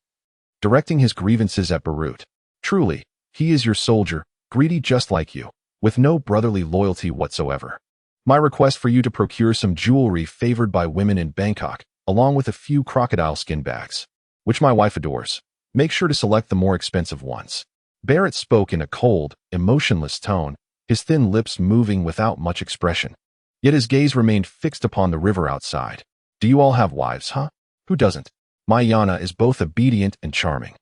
S1: directing his grievances at Barut. "Truly, he is your soldier, greedy just like you, with no brotherly loyalty whatsoever. My request for you to procure some jewelry favored by women in Bangkok, along with a few crocodile skin bags, which my wife adores. Make sure to select the more expensive ones." Barrett spoke in a cold, emotionless tone, his thin lips moving without much expression. Yet his gaze remained fixed upon the river outside. "Do you all have wives, huh? Who doesn't? My Yana is both obedient and charming.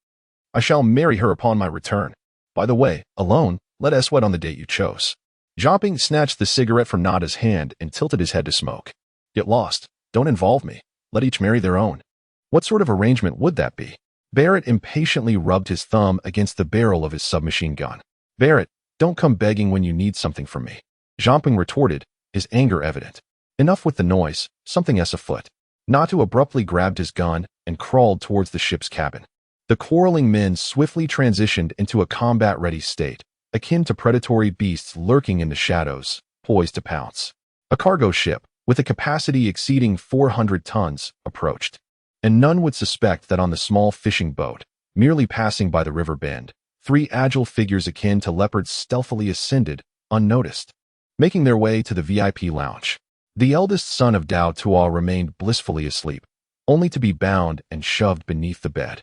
S1: I shall marry her upon my return. By the way, alone, let us wed on the date you chose." Zhang snatched the cigarette from Nada's hand and tilted his head to smoke. "Get lost. Don't involve me. Let each marry their own." "What sort of arrangement would that be?" Barrett impatiently rubbed his thumb against the barrel of his submachine gun. "Barrett, don't come begging when you need something from me," Zhang retorted, his anger evident. "Enough with the noise. Something is afoot." Natu abruptly grabbed his gun and crawled towards the ship's cabin. The quarreling men swiftly transitioned into a combat-ready state, akin to predatory beasts lurking in the shadows, poised to pounce. A cargo ship, with a capacity exceeding 400 tons, approached. And none would suspect that on the small fishing boat, merely passing by the river bend, Three agile figures akin to leopards stealthily ascended, unnoticed, making their way to the VIP lounge. The eldest son of Dao Tuo remained blissfully asleep, only to be bound and shoved beneath the bed.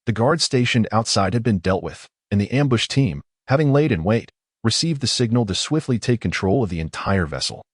S1: The guards stationed outside had been dealt with, and the ambush team, having laid in wait, received the signal to swiftly take control of the entire vessel.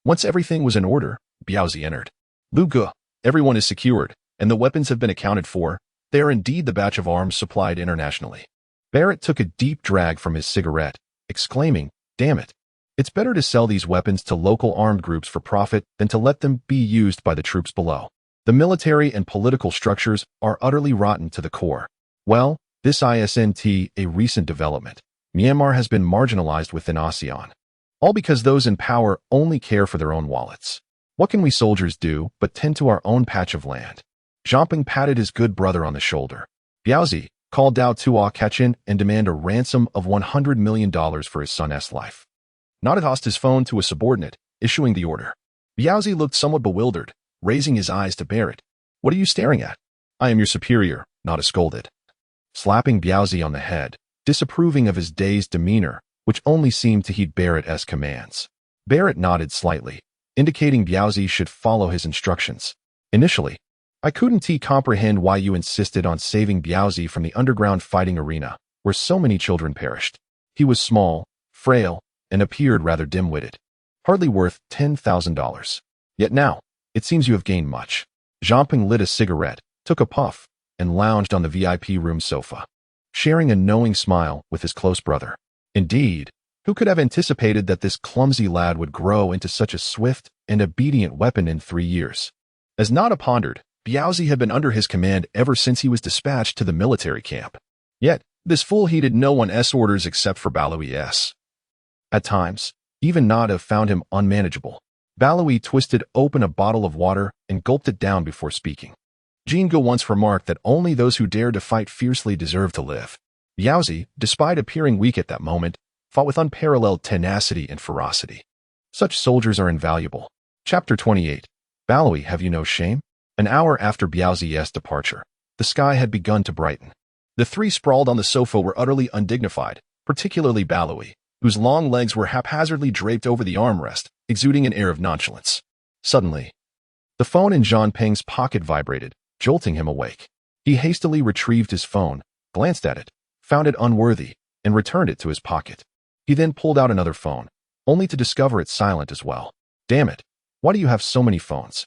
S1: Once everything was in order, Biaozi entered. Lu Ge, everyone is secured, and the weapons have been accounted for. They are indeed the batch of arms supplied internationally. Barrett took a deep drag from his cigarette, exclaiming, "Damn it. It's better to sell these weapons to local armed groups for profit than to let them be used by the troops below. The military and political structures are utterly rotten to the core. Well, this isn't a recent development. Myanmar has been marginalized within ASEAN. All because those in power only care for their own wallets. What can we soldiers do but tend to our own patch of land?" Zhamping patted his good brother on the shoulder. "Biaozi, call Dao Tuo Kachin and demand a ransom of $100 million for his son's life." Nada tossed his phone to a subordinate, issuing the order. Biaozi looked somewhat bewildered, raising his eyes to Barrett. "What are you staring at?" "I am your superior," Nada scolded, slapping Biaozi on the head, disapproving of his dazed demeanor, which only seemed to heed Barrett's commands. Barrett nodded slightly, indicating Biaozi should follow his instructions. "Initially, I couldn't comprehend why you insisted on saving Biaozi from the underground fighting arena, where so many children perished. He was small, frail, and appeared rather dim-witted. Hardly worth $10,000. Yet now, it seems you have gained much." Zhamping lit a cigarette, took a puff, and lounged on the VIP room sofa, sharing a knowing smile with his close brother. Indeed, who could have anticipated that this clumsy lad would grow into such a swift and obedient weapon in 3 years? As Nada pondered, Biaozi had been under his command ever since he was dispatched to the military camp. Yet, this fool heeded no one's orders except for Baloi's. At times, even Nada found him unmanageable. Baloi twisted open a bottle of water and gulped it down before speaking. Jingo once remarked that only those who dared to fight fiercely deserve to live. Biaozi, despite appearing weak at that moment, fought with unparalleled tenacity and ferocity. Such soldiers are invaluable. Chapter 28. Baloi, have you no shame? An hour after Biaozi's departure, the sky had begun to brighten. The three sprawled on the sofa were utterly undignified, particularly Baloi, whose long legs were haphazardly draped over the armrest, exuding an air of nonchalance. Suddenly, the phone in Zhamping's pocket vibrated, jolting him awake. He hastily retrieved his phone, glanced at it, found it unworthy, and returned it to his pocket. He then pulled out another phone, only to discover it silent as well. "Damn it, why do you have so many phones?"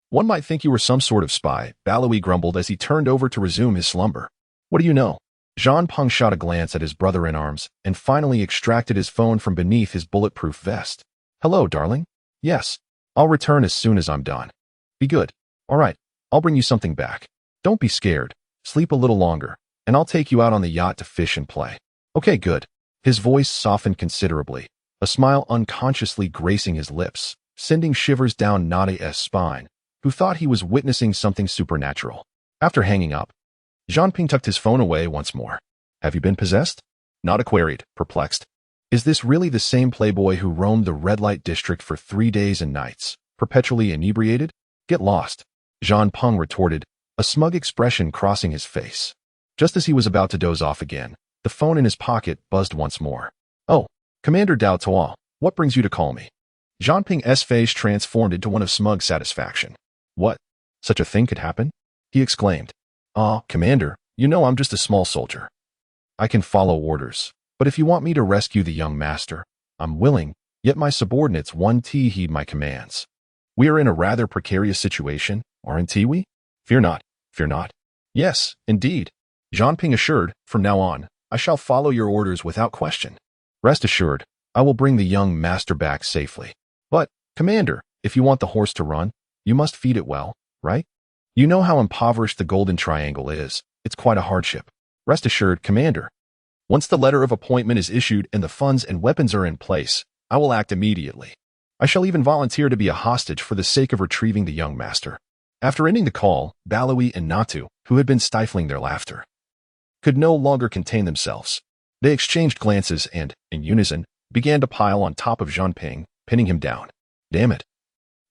S1: "One might think you were some sort of spy," Baloi grumbled as he turned over to resume his slumber. "What do you know?" Zhanping shot a glance at his brother-in-arms and finally extracted his phone from beneath his bulletproof vest. "Hello, darling. Yes, I'll return as soon as I'm done." "Be good. All right, I'll bring you something back. Don't be scared. Sleep a little longer, and I'll take you out on the yacht to fish and play." "Okay, good." His voice softened considerably, a smile unconsciously gracing his lips, sending shivers down Nada's spine, who thought he was witnessing something supernatural. After hanging up, Zhamping tucked his phone away once more. "Have you been possessed?" Nada queried, perplexed. "Is this really the same playboy who roamed the red light district for 3 days and nights, perpetually inebriated? Get lost," Zhamping retorted, a smug expression crossing his face. Just as he was about to doze off again, the phone in his pocket buzzed once more. "Oh, Commander Dao Tuo, what brings you to call me?" Zhamping's face transformed into one of smug satisfaction. "What? Such a thing could happen?" he exclaimed. "Ah, Commander, you know I'm just a small soldier. I can follow orders, but if you want me to rescue the young master, I'm willing, yet my subordinates won't heed my commands. We are in a rather precarious situation, aren't we?" "Fear not, fear not." "Yes, indeed," Zhamping assured. "From now on, I shall follow your orders without question. Rest assured, I will bring the young master back safely. But, Commander, if you want the horse to run, you must feed it well, right? You know how impoverished the Golden Triangle is. It's quite a hardship. Rest assured, Commander. Once the letter of appointment is issued and the funds and weapons are in place, I will act immediately. I shall even volunteer to be a hostage for the sake of retrieving the young master." After ending the call, Baloi and Natu, who had been stifling their laughter, could no longer contain themselves. They exchanged glances and, in unison, began to pile on top of Zhamping, pinning him down. "Damn it.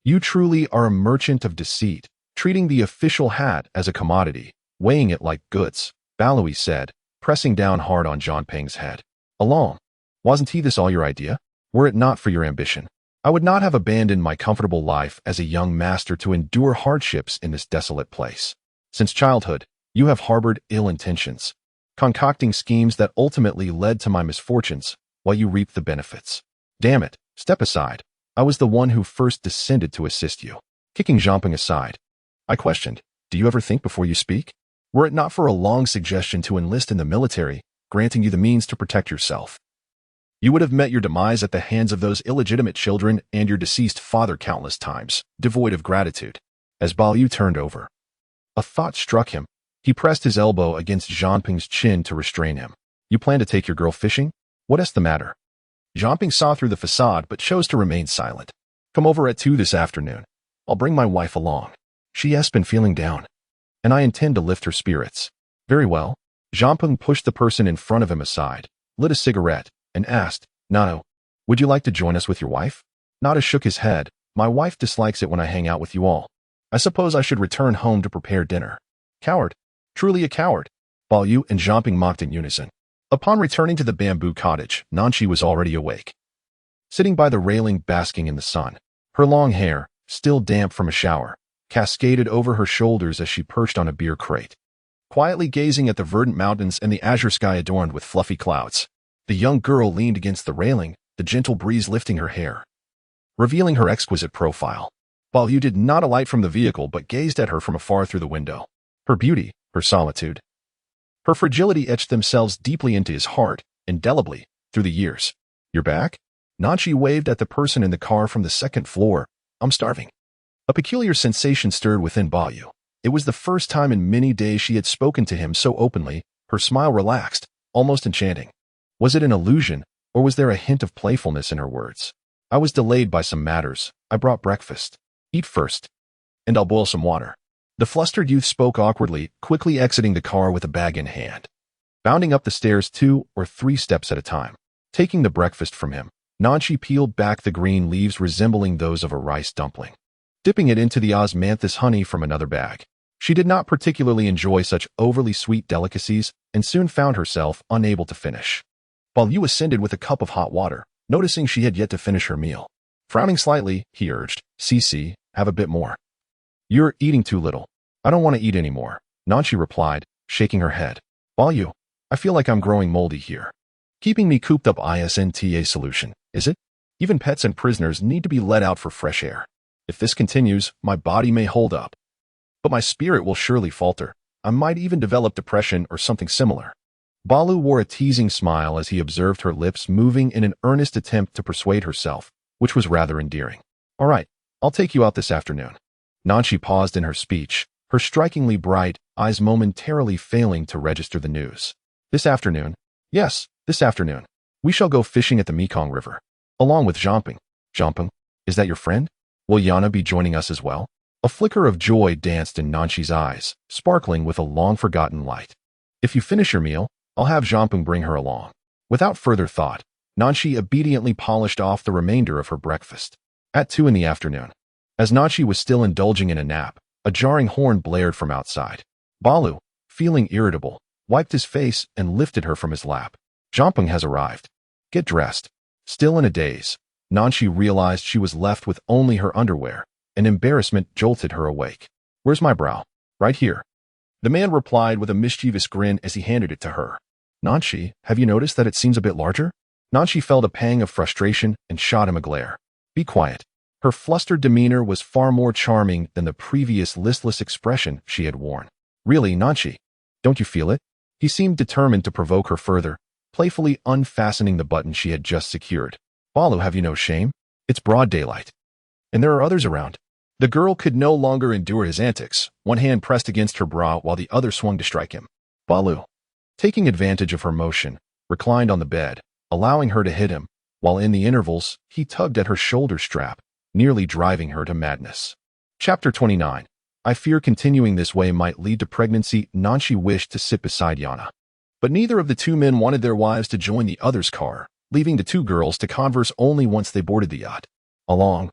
S1: You truly are a merchant of deceit, treating the official hat as a commodity, weighing it like goods," Baloi said, pressing down hard on Zhangping's head. Along. Wasn't this all your idea? Were it not for your ambition, I would not have abandoned my comfortable life as a young master to endure hardships in this desolate place. Since childhood, you have harbored ill intentions, concocting schemes that ultimately led to my misfortunes, while you reaped the benefits. Damn it, step aside. I was the one who first descended to assist you. Kicking Zhangping aside, I questioned, do you ever think before you speak? Were it not for a long suggestion to enlist in the military, granting you the means to protect yourself, you would have met your demise at the hands of those illegitimate children and your deceased father countless times, devoid of gratitude. As Balyu turned over, a thought struck him. He pressed his elbow against Zhangping's chin to restrain him. You plan to take your girl fishing? What is the matter? Zhangping saw through the facade but chose to remain silent. Come over at 2 this afternoon. I'll bring my wife along. She has been feeling down, and I intend to lift her spirits. Very well. Zhangping pushed the person in front of him aside, lit a cigarette, and asked, Nano, would you like to join us with your wife? Nada shook his head. My wife dislikes it when I hang out with you all. I suppose I should return home to prepare dinner. Coward. Truly a coward. Balyu and Zhangping mocked in unison. Upon returning to the bamboo cottage, Nanchi was already awake. Sitting by the railing basking in the sun, her long hair, still damp from a shower, cascaded over her shoulders as she perched on a beer crate. Quietly gazing at the verdant mountains and the azure sky adorned with fluffy clouds, the young girl leaned against the railing, the gentle breeze lifting her hair, revealing her exquisite profile. Balyu did not alight from the vehicle but gazed at her from afar through the window. Her beauty, her solitude, her fragility etched themselves deeply into his heart, indelibly, through the years. You're back? Nanchi waved at the person in the car from the second floor. I'm starving. A peculiar sensation stirred within Balyu. It was the first time in many days she had spoken to him so openly, her smile relaxed, almost enchanting. Was it an illusion, or was there a hint of playfulness in her words? I was delayed by some matters. I brought breakfast. Eat first, and I'll boil some water. The flustered youth spoke awkwardly, quickly exiting the car with a bag in hand, bounding up the stairs 2 or 3 steps at a time. Taking the breakfast from him, Nanchi peeled back the green leaves resembling those of a rice dumpling, dipping it into the osmanthus honey from another bag. She did not particularly enjoy such overly sweet delicacies and soon found herself unable to finish. Balyu ascended with a cup of hot water, noticing she had yet to finish her meal. Frowning slightly, he urged, Cici, have a bit more. You're eating too little. I don't want to eat anymore, Nanchi replied, shaking her head. Balyu, I feel like I'm growing moldy here. Keeping me cooped up isn't a solution, is it? Even pets and prisoners need to be let out for fresh air. If this continues, my body may hold up, but my spirit will surely falter. I might even develop depression or something similar. Balyu wore a teasing smile as he observed her lips moving in an earnest attempt to persuade herself, which was rather endearing. All right, I'll take you out this afternoon. Nanchi paused in her speech, her strikingly bright eyes momentarily failing to register the news. This afternoon? Yes, this afternoon. We shall go fishing at the Mekong River, along with Zhangping. Zhangping, is that your friend? Will Yana be joining us as well? A flicker of joy danced in Nanchi's eyes, sparkling with a long-forgotten light. If you finish your meal, I'll have Zhangping bring her along. Without further thought, Nanchi obediently polished off the remainder of her breakfast. At 2 in the afternoon, as Nanchi was still indulging in a nap, a jarring horn blared from outside. Balyu, feeling irritable, wiped his face and lifted her from his lap. Zhangping has arrived. Get dressed. Still in a daze, Nanchi realized she was left with only her underwear, and embarrassment jolted her awake. Where's my brow? Right here. The man replied with a mischievous grin as he handed it to her. Nanchi, have you noticed that it seems a bit larger? Nanchi felt a pang of frustration and shot him a glare. Be quiet. Her flustered demeanor was far more charming than the previous listless expression she had worn. Really, Nanchi, don't you feel it? He seemed determined to provoke her further, playfully unfastening the button she had just secured. Balyu, have you no shame? It's broad daylight, and there are others around. The girl could no longer endure his antics, one hand pressed against her bra while the other swung to strike him. Balyu, taking advantage of her motion, reclined on the bed, allowing her to hit him, while in the intervals, he tugged at her shoulder strap, nearly driving her to madness. Chapter 29. I fear continuing this way might lead to pregnancy. Nanchi wished to sit beside Yana, but neither of the 2 men wanted their wives to join the other's car, leaving the 2 girls to converse only once they boarded the yacht. Along.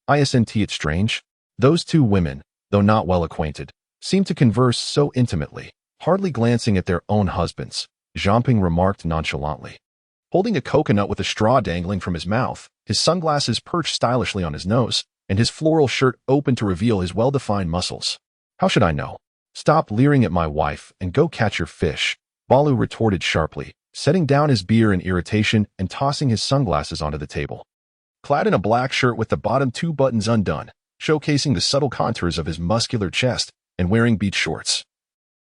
S1: Isn't it strange? Those 2 women, though not well acquainted, seemed to converse so intimately, hardly glancing at their own husbands, Zhamping remarked nonchalantly. Holding a coconut with a straw dangling from his mouth, his sunglasses perched stylishly on his nose, and his floral shirt open to reveal his well-defined muscles. How should I know? Stop leering at my wife and go catch your fish, Balu retorted sharply, setting down his beer in irritation and tossing his sunglasses onto the table. Clad in a black shirt with the bottom two buttons undone, showcasing the subtle contours of his muscular chest, and wearing beach shorts,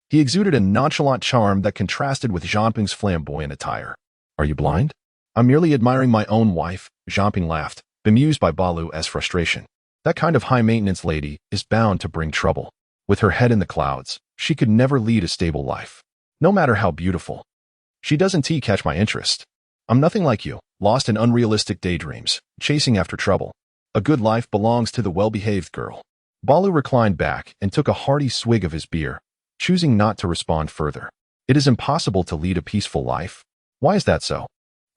S1: he exuded a nonchalant charm that contrasted with Zhamping's flamboyant attire. Are you blind? I'm merely admiring my own wife, Zhamping laughed, bemused by Balu's frustration. That kind of high-maintenance lady is bound to bring trouble. With her head in the clouds, she could never lead a stable life, no matter how beautiful. She doesn't catch my interest. I'm nothing like you, lost in unrealistic daydreams, chasing after trouble. A good life belongs to the well-behaved girl. Balu reclined back and took a hearty swig of his beer, choosing not to respond further. It is impossible to lead a peaceful life. Why is that so?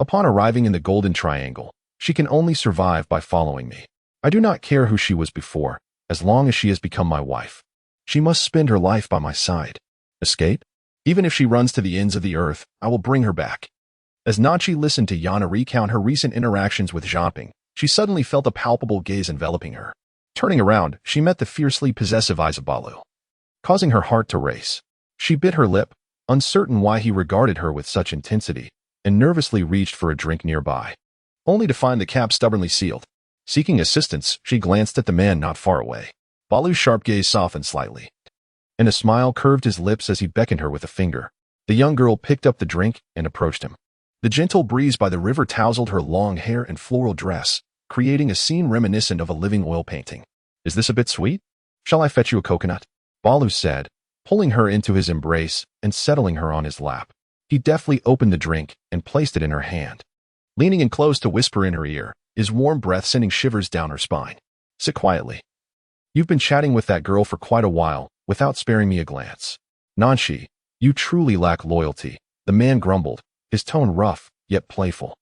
S1: Upon arriving in the Golden Triangle, she can only survive by following me. I do not care who she was before, as long as she has become my wife. She must spend her life by my side. Escape? Even if she runs to the ends of the earth, I will bring her back. As Nachi listened to Yana recount her recent interactions with Zhamping, she suddenly felt a palpable gaze enveloping her. Turning around, she met the fiercely possessive eyes of Balu, causing her heart to race. She bit her lip, uncertain why he regarded her with such intensity, and nervously reached for a drink nearby, only to find the cap stubbornly sealed. Seeking assistance, she glanced at the man not far away. Balu's sharp gaze softened slightly, and a smile curved his lips as he beckoned her with a finger. The young girl picked up the drink and approached him. The gentle breeze by the river tousled her long hair and floral dress, creating a scene reminiscent of a living oil painting. Is this a bit sweet? Shall I fetch you a coconut? Balu said, pulling her into his embrace and settling her on his lap. He deftly opened the drink and placed it in her hand, leaning in close to whisper in her ear, his warm breath sending shivers down her spine. Sit quietly. You've been chatting with that girl for quite a while, without sparing me a glance. Nanshi, you truly lack loyalty, the man grumbled, his tone rough, yet playful.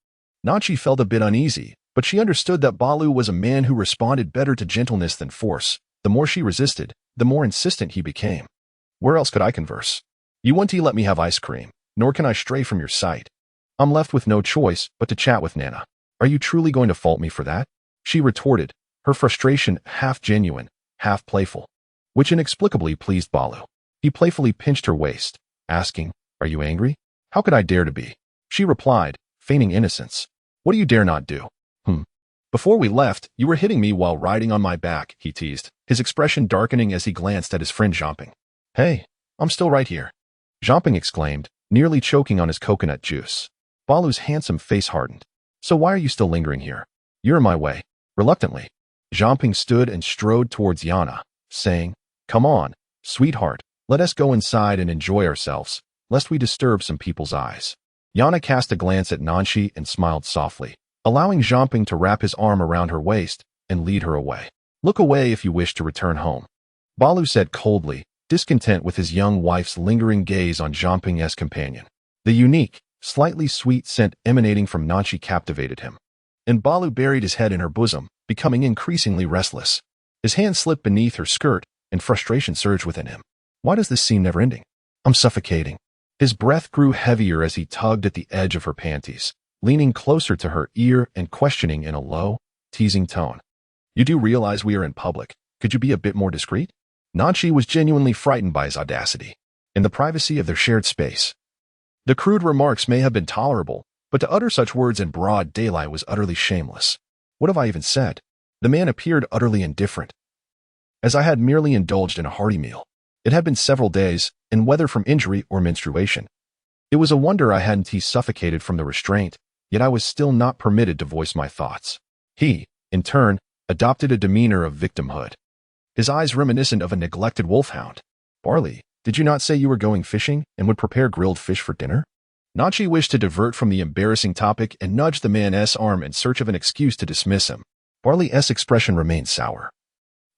S1: Nanshi felt a bit uneasy, but she understood that Balu was a man who responded better to gentleness than force. The more she resisted, the more insistent he became. Where else could I converse? You won't let me have ice cream, nor can I stray from your sight. I'm left with no choice but to chat with Nana. Are you truly going to fault me for that? She retorted, her frustration half genuine, half playful, which inexplicably pleased Balu. He playfully pinched her waist, asking, Are you angry? How could I dare to be? She replied, feigning innocence. What do you dare not do? Before we left, you were hitting me while riding on my back, he teased, his expression darkening as he glanced at his friend Zhamping. Hey, I'm still right here, Zhamping exclaimed, nearly choking on his coconut juice. Balu's handsome face hardened. So why are you still lingering here? You're in my way. Reluctantly, Zhamping stood and strode towards Yana, saying, Come on, sweetheart, let us go inside and enjoy ourselves, lest we disturb some people's eyes. Yana cast a glance at Nanshi and smiled softly, allowing Zhamping to wrap his arm around her waist and lead her away. Look away if you wish to return home, Balu said coldly, discontent with his young wife's lingering gaze on Zhamping's companion. The unique, slightly sweet scent emanating from Nanshi captivated him, and Balu buried his head in her bosom, becoming increasingly restless. His hand slipped beneath her skirt, and frustration surged within him. Why does this seem never-ending? I'm suffocating. His breath grew heavier as he tugged at the edge of her panties, leaning closer to her ear and questioning in a low, teasing tone. You do realize we are in public. Could you be a bit more discreet? Nanshi was genuinely frightened by his audacity. In the privacy of their shared space, the crude remarks may have been tolerable, but to utter such words in broad daylight was utterly shameless. What have I even said? The man appeared utterly indifferent, as I had merely indulged in a hearty meal. It had been several days, and whether from injury or menstruation, it was a wonder I hadn't suffocated from the restraint, yet I was still not permitted to voice my thoughts. He, in turn, adopted a demeanor of victimhood, his eyes reminiscent of a neglected wolfhound. Barley, did you not say you were going fishing and would prepare grilled fish for dinner? Nachi wished to divert from the embarrassing topic and nudged the man's arm in search of an excuse to dismiss him. Barley's expression remained sour.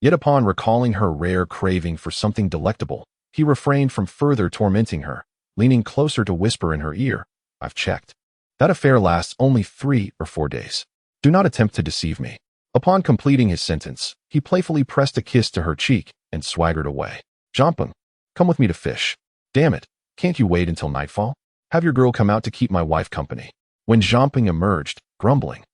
S1: Yet upon recalling her rare craving for something delectable, he refrained from further tormenting her, leaning closer to whisper in her ear, I've checked. That affair lasts only 3 or 4 days. Do not attempt to deceive me. Upon completing his sentence, he playfully pressed a kiss to her cheek and swaggered away. Zhamping, come with me to fish. Damn it, can't you wait until nightfall? Have your girl come out to keep my wife company." When Zhamping emerged, grumbling,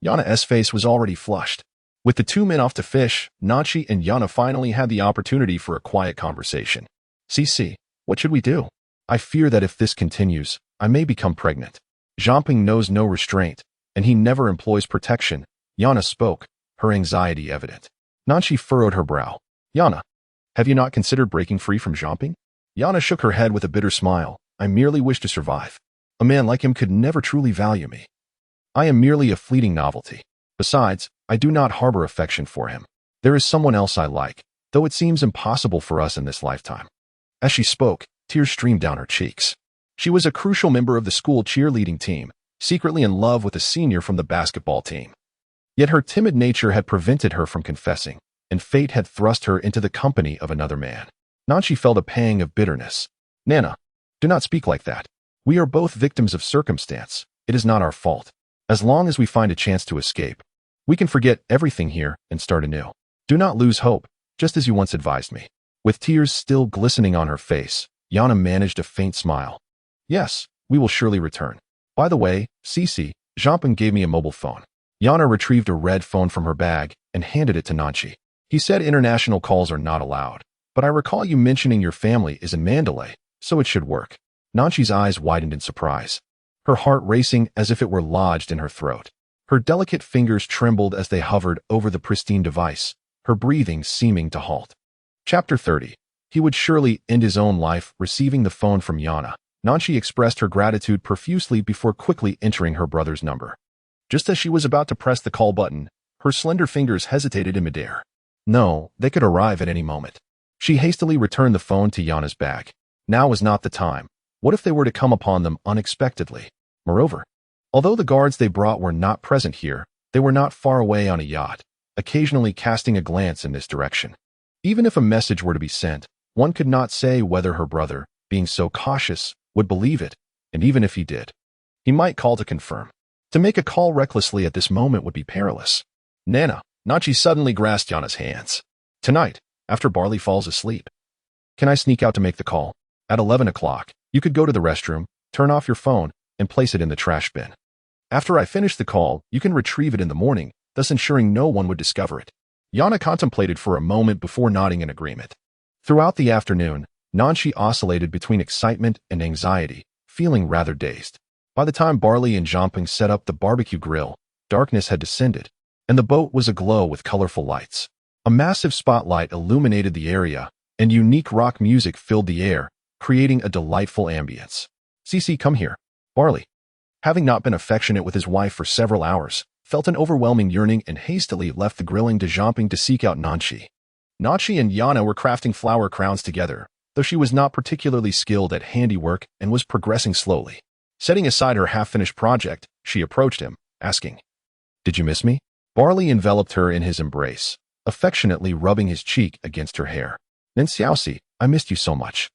S1: Yana's face was already flushed. With the two men off to fish, Nachi and Yana finally had the opportunity for a quiet conversation. "CC, what should we do? I fear that if this continues, I may become pregnant." Zhamping knows no restraint, and he never employs protection. Yana spoke, her anxiety evident. Nachi furrowed her brow. "Yana, have you not considered breaking free from Zhamping?" Yana shook her head with a bitter smile. "I merely wish to survive. A man like him could never truly value me. I am merely a fleeting novelty. Besides, I do not harbor affection for him. There is someone else I like, though it seems impossible for us in this lifetime." As she spoke, tears streamed down her cheeks. She was a crucial member of the school cheerleading team, secretly in love with a senior from the basketball team. Yet her timid nature had prevented her from confessing, and fate had thrust her into the company of another man. Nachi felt a pang of bitterness. "Nana, do not speak like that. We are both victims of circumstance. It is not our fault. As long as we find a chance to escape, we can forget everything here and start anew. Do not lose hope, just as you once advised me." With tears still glistening on her face, Yana managed a faint smile. "Yes, we will surely return. By the way, Cici, Zhamping gave me a mobile phone." Yana retrieved a red phone from her bag and handed it to Nachi. "He said international calls are not allowed, but I recall you mentioning your family is in Mandalay, so it should work." Nachi's eyes widened in surprise, her heart racing as if it were lodged in her throat. Her delicate fingers trembled as they hovered over the pristine device, her breathing seeming to halt. Chapter 30. He would surely end his own life receiving the phone from Yana. Nachi expressed her gratitude profusely before quickly entering her brother's number. Just as she was about to press the call button, her slender fingers hesitated in midair. No, they could arrive at any moment. She hastily returned the phone to Yana's bag. Now was not the time. What if they were to come upon them unexpectedly? Moreover, although the guards they brought were not present here, they were not far away on a yacht, occasionally casting a glance in this direction. Even if a message were to be sent, one could not say whether her brother, being so cautious, would believe it, and even if he did, he might call to confirm. To make a call recklessly at this moment would be perilous. "Nana," Nachi suddenly grasped Yana's hands. "Tonight, after Barley falls asleep, can I sneak out to make the call? At 11 o'clock, you could go to the restroom, turn off your phone, and place it in the trash bin. After I finish the call, you can retrieve it in the morning, thus ensuring no one would discover it." Yana contemplated for a moment before nodding in agreement. Throughout the afternoon, Nachi oscillated between excitement and anxiety, feeling rather dazed. By the time Barley and Zhamping set up the barbecue grill, darkness had descended, and the boat was aglow with colorful lights. A massive spotlight illuminated the area, and unique rock music filled the air, creating a delightful ambience. "Cici, come here." Barley, having not been affectionate with his wife for several hours, felt an overwhelming yearning and hastily left the grilling to Zhamping to seek out Nachi. Nachi and Yana were crafting flower crowns together, though she was not particularly skilled at handiwork and was progressing slowly. Setting aside her half-finished project, she approached him, asking, "Did you miss me?" Barley enveloped her in his embrace, affectionately rubbing his cheek against her hair. "Nen Xiaoxi, I missed you so much.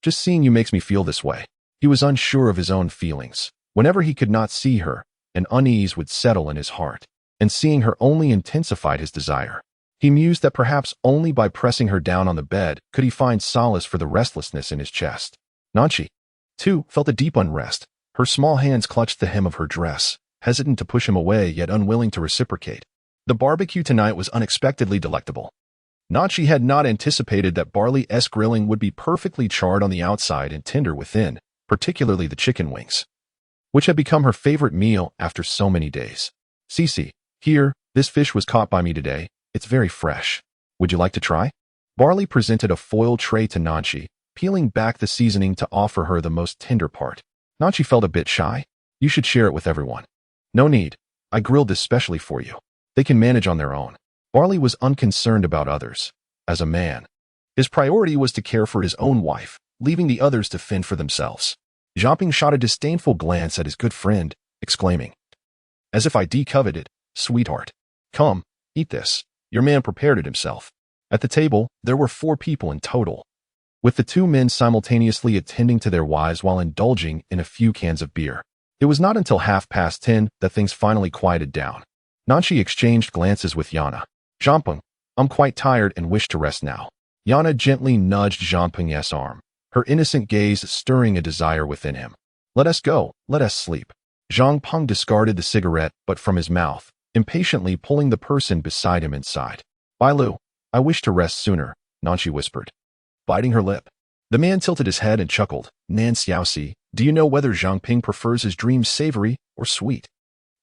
S1: Just seeing you makes me feel this way." He was unsure of his own feelings. Whenever he could not see her, an unease would settle in his heart, and seeing her only intensified his desire. He mused that perhaps only by pressing her down on the bed could he find solace for the restlessness in his chest. Nachi, too, felt a deep unrest. Her small hands clutched the hem of her dress, hesitant to push him away yet unwilling to reciprocate. The barbecue tonight was unexpectedly delectable. Nachi had not anticipated that Barley's grilling would be perfectly charred on the outside and tender within, particularly the chicken wings, which had become her favorite meal after so many days. "Cici, here, this fish was caught by me today. It's very fresh. Would you like to try?" Barley presented a foil tray to Nachi, peeling back the seasoning to offer her the most tender part. Nachi felt a bit shy. "You should share it with everyone." "No need. I grilled this specially for you. They can manage on their own." Barley was unconcerned about others. As a man, his priority was to care for his own wife, leaving the others to fend for themselves. Zhamping shot a disdainful glance at his good friend, exclaiming, "As if I coveted, sweetheart. Come, eat this. Your man prepared it himself." At the table, there were 4 people in total, with the 2 men simultaneously attending to their wives while indulging in a few cans of beer. It was not until 10:30 that things finally quieted down. Nachi exchanged glances with Yana. "Zhamping, I'm quite tired and wish to rest now." Yana gently nudged Zhamping's arm, her innocent gaze stirring a desire within him. Let us go, let us sleep. Zhang Peng discarded the cigarette but from his mouth, impatiently pulling the person beside him inside. Bai Lu, I wish to rest sooner, Nanshi whispered, biting her lip. The man tilted his head and chuckled. Nan Xiaoxi, do you know whether Zhang Ping prefers his dreams savory or sweet?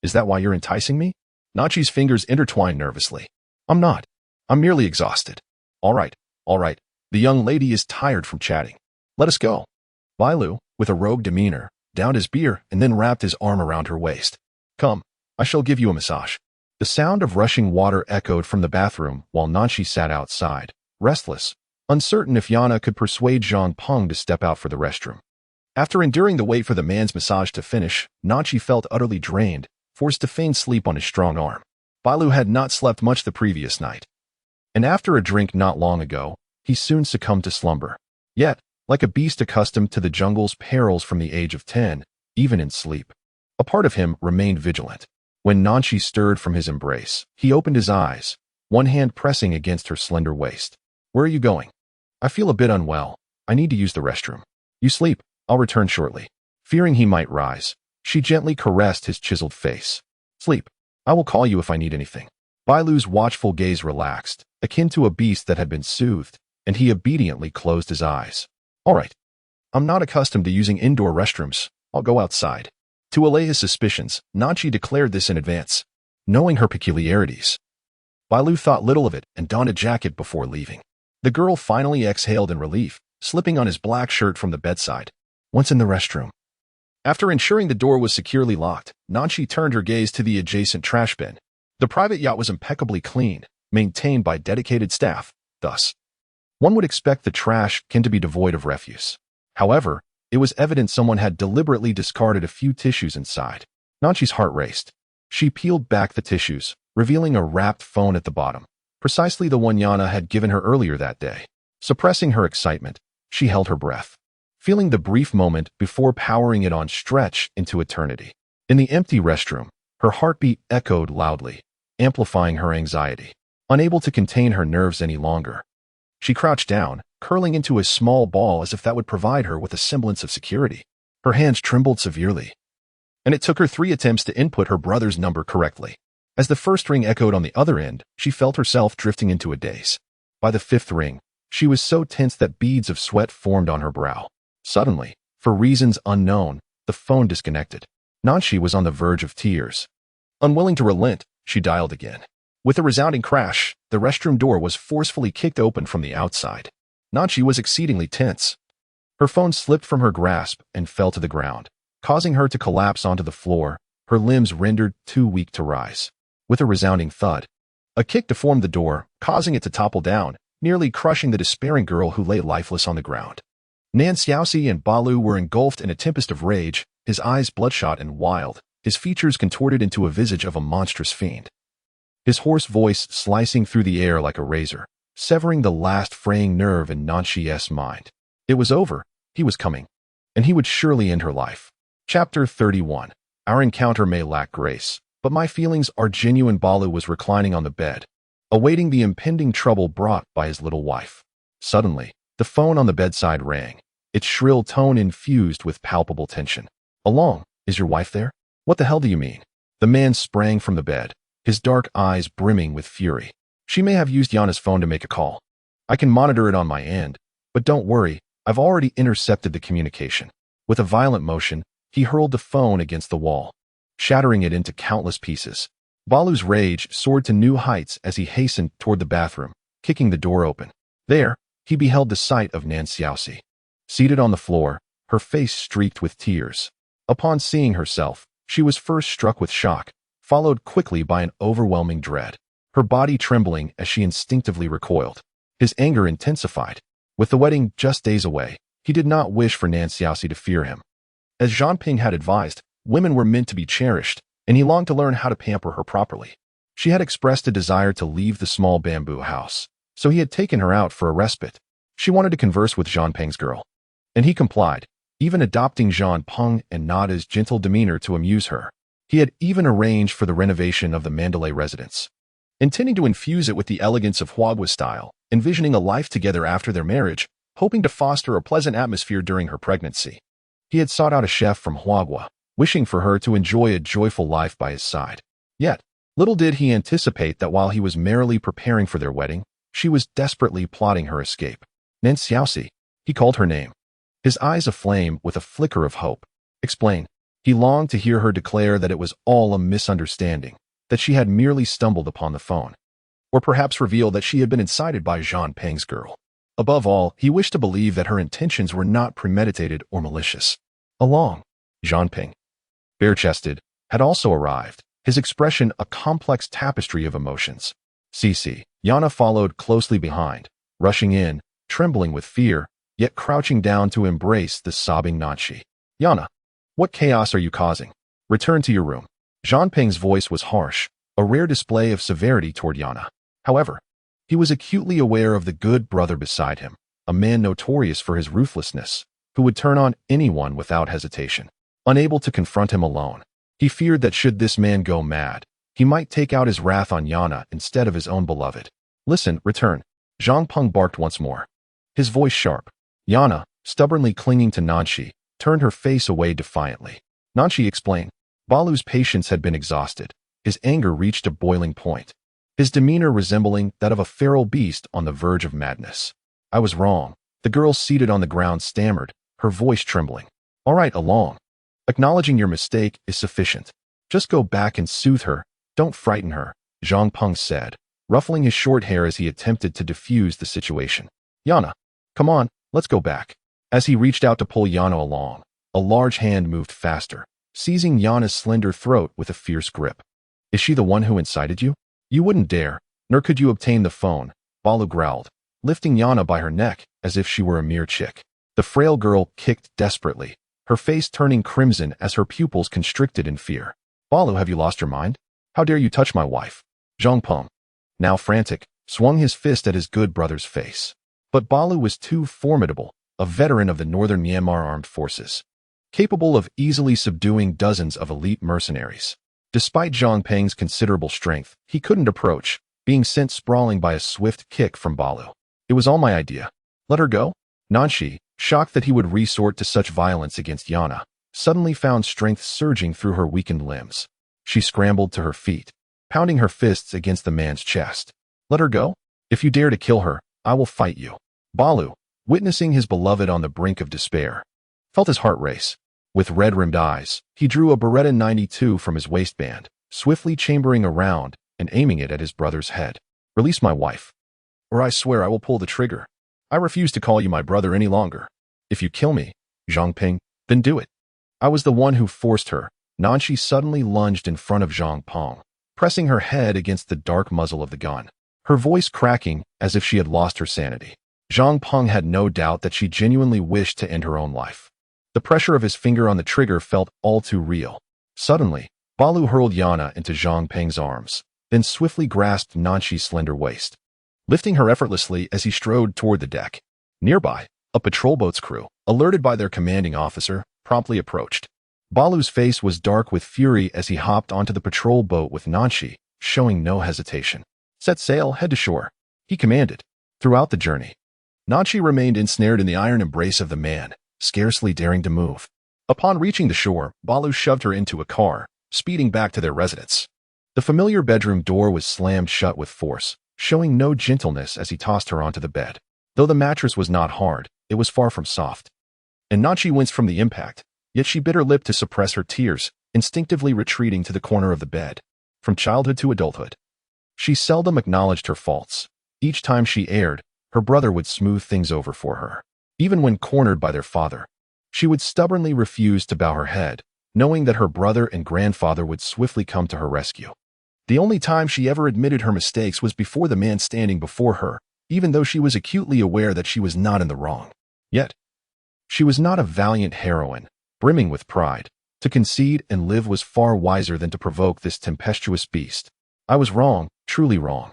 S1: Is that why you're enticing me? Nachi's fingers intertwined nervously. I'm not. I'm merely exhausted. All right. The young lady is tired from chatting. Let us go. Bai Lu, with a rogue demeanor, downed his beer and then wrapped his arm around her waist. Come, I shall give you a massage. The sound of rushing water echoed from the bathroom while Nanshi sat outside, restless, uncertain if Yana could persuade Zhang Peng to step out for the restroom. After enduring the wait for the man's massage to finish, Nanshi felt utterly drained, forced to feign sleep on his strong arm. Bai Lu had not slept much the previous night, and after a drink not long ago, he soon succumbed to slumber. Yet, like a beast accustomed to the jungle's perils from the age of 10, even in sleep, a part of him remained vigilant. When Nanshi stirred from his embrace, he opened his eyes, one hand pressing against her slender waist. Where are you going? I feel a bit unwell. I need to use the restroom. You sleep. I'll return shortly. Fearing he might rise, she gently caressed his chiseled face. Sleep. I will call you if I need anything. Bai Lu's watchful gaze relaxed, akin to a beast that had been soothed, and he obediently closed his eyes. All right. I'm not accustomed to using indoor restrooms. I'll go outside. To allay his suspicions, Nanshi declared this in advance. Knowing her peculiarities, Bai Lu thought little of it and donned a jacket before leaving. The girl finally exhaled in relief, slipping on his black shirt from the bedside. Once in the restroom, after ensuring the door was securely locked, Nanshi turned her gaze to the adjacent trash bin. The private yacht was impeccably clean, maintained by dedicated staff, thus, one would expect the trash can to be devoid of refuse. However, it was evident someone had deliberately discarded a few tissues inside. Nanshi's heart raced. She peeled back the tissues, revealing a wrapped phone at the bottom, precisely the one Yana had given her earlier that day. Suppressing her excitement, she held her breath, feeling the brief moment before powering it on stretch into eternity. In the empty restroom, her heartbeat echoed loudly, amplifying her anxiety. Unable to contain her nerves any longer, she crouched down, curling into a small ball as if that would provide her with a semblance of security. Her hands trembled severely, and it took her 3 attempts to input her brother's number correctly. As the first ring echoed on the other end, she felt herself drifting into a daze. By the 5th ring, she was so tense that beads of sweat formed on her brow. Suddenly, for reasons unknown, the phone disconnected. Nanshi was on the verge of tears. Unwilling to relent, she dialed again. With a resounding crash, the restroom door was forcefully kicked open from the outside. Nanshi was exceedingly tense. Her phone slipped from her grasp and fell to the ground, causing her to collapse onto the floor, her limbs rendered too weak to rise. With a resounding thud, a kick deformed the door, causing it to topple down, nearly crushing the despairing girl who lay lifeless on the ground. Nan Xiaoxi and Bai Lu were engulfed in a tempest of rage, his eyes bloodshot and wild, his features contorted into a visage of a monstrous fiend. His hoarse voice slicing through the air like a razor, severing the last fraying nerve in Nanshi's mind. It was over, he was coming, and he would surely end her life. Chapter 31. Our encounter may lack grace, but my feelings are genuine. Bai Lu was reclining on the bed, awaiting the impending trouble brought by his little wife. Suddenly, the phone on the bedside rang, its shrill tone infused with palpable tension. Along, is your wife there? What the hell do you mean? The man sprang from the bed, his dark eyes brimming with fury. She may have used Yana's phone to make a call. I can monitor it on my end, but don't worry, I've already intercepted the communication. With a violent motion, he hurled the phone against the wall, shattering it into countless pieces. Bai Lu's rage soared to new heights as he hastened toward the bathroom, kicking the door open. There, he beheld the sight of Nan Xiaoxi, seated on the floor, her face streaked with tears. Upon seeing herself, she was first struck with shock, followed quickly by an overwhelming dread, her body trembling as she instinctively recoiled. His anger intensified. With the wedding just days away, he did not wish for Nan Xiaoxi to fear him. As Zhang Ping had advised, women were meant to be cherished, and he longed to learn how to pamper her properly. She had expressed a desire to leave the small bamboo house, so he had taken her out for a respite. She wanted to converse with Zhang Peng's girl, and he complied, even adopting Zhang Peng and Nada's gentle demeanor to amuse her. He had even arranged for the renovation of the Mandalay residence, intending to infuse it with the elegance of Huagua style, envisioning a life together after their marriage, hoping to foster a pleasant atmosphere during her pregnancy. He had sought out a chef from Huagua, wishing for her to enjoy a joyful life by his side. Yet, little did he anticipate that while he was merrily preparing for their wedding, she was desperately plotting her escape. Nan Xiaoxi, he called her name, his eyes aflame with a flicker of hope. Explain. He longed to hear her declare that it was all a misunderstanding, that she had merely stumbled upon the phone, or perhaps reveal that she had been incited by Zhang Peng's girl. Above all, he wished to believe that her intentions were not premeditated or malicious. Along, Zhang Peng, bare-chested, had also arrived, his expression a complex tapestry of emotions. Cici, Yana followed closely behind, rushing in, trembling with fear, yet crouching down to embrace the sobbing Nanshi. Yana, what chaos are you causing? Return to your room. Zhang Peng's voice was harsh, a rare display of severity toward Yana. However, he was acutely aware of the good brother beside him, a man notorious for his ruthlessness, who would turn on anyone without hesitation. Unable to confront him alone, he feared that should this man go mad, he might take out his wrath on Yana instead of his own beloved. Listen, return. Zhang Peng barked once more, his voice sharp. Yana, stubbornly clinging to Nanshi, turned her face away defiantly. Nanshi explained. Balu's patience had been exhausted. His anger reached a boiling point, his demeanor resembling that of a feral beast on the verge of madness. I was wrong. The girl seated on the ground stammered, her voice trembling. All right, along. Acknowledging your mistake is sufficient. Just go back and soothe her. Don't frighten her, Zhang Peng said, ruffling his short hair as he attempted to defuse the situation. Yana, come on, let's go back. As he reached out to pull Yana along, a large hand moved faster, seizing Yana's slender throat with a fierce grip. Is she the one who incited you? You wouldn't dare, nor could you obtain the phone, Balu growled, lifting Yana by her neck as if she were a mere chick. The frail girl kicked desperately, her face turning crimson as her pupils constricted in fear. Balu, have you lost your mind? How dare you touch my wife? Zhang Peng, now frantic, swung his fist at his good brother's face. But Balu was too formidable, a veteran of the northern Myanmar armed forces, capable of easily subduing dozens of elite mercenaries. Despite Zhang Peng's considerable strength, he couldn't approach, being sent sprawling by a swift kick from Balu. It was all my idea. Let her go? Nanshi, shocked that he would resort to such violence against Yana, suddenly found strength surging through her weakened limbs. She scrambled to her feet, pounding her fists against the man's chest. Let her go? If you dare to kill her, I will fight you. Balu, witnessing his beloved on the brink of despair, felt his heart race. With red-rimmed eyes, he drew a Beretta 92 from his waistband, swiftly chambering around and aiming it at his brother's head. Release my wife, or I swear I will pull the trigger. I refuse to call you my brother any longer. If you kill me, Zhang Peng, then do it. I was the one who forced her. Nanshi suddenly lunged in front of Zhang Peng, pressing her head against the dark muzzle of the gun, her voice cracking as if she had lost her sanity. Zhang Peng had no doubt that she genuinely wished to end her own life. The pressure of his finger on the trigger felt all too real. Suddenly, Balu hurled Yana into Zhang Peng's arms, then swiftly grasped Nanshi's slender waist, lifting her effortlessly as he strode toward the deck. Nearby, a patrol boat's crew, alerted by their commanding officer, promptly approached. Balu's face was dark with fury as he hopped onto the patrol boat with Nanshi, showing no hesitation. Set sail, head to shore, he commanded. Throughout the journey, Nanshi remained ensnared in the iron embrace of the man, scarcely daring to move. Upon reaching the shore, Balu shoved her into a car, speeding back to their residence. The familiar bedroom door was slammed shut with force, showing no gentleness as he tossed her onto the bed. Though the mattress was not hard, it was far from soft. And Nanshi winced from the impact, yet she bit her lip to suppress her tears, instinctively retreating to the corner of the bed. From childhood to adulthood, she seldom acknowledged her faults. Each time she erred, her brother would smooth things over for her. Even when cornered by their father, she would stubbornly refuse to bow her head, knowing that her brother and grandfather would swiftly come to her rescue. The only time she ever admitted her mistakes was before the man standing before her, even though she was acutely aware that she was not in the wrong. Yet, she was not a valiant heroine, brimming with pride. To concede and live was far wiser than to provoke this tempestuous beast. I was wrong, truly wrong.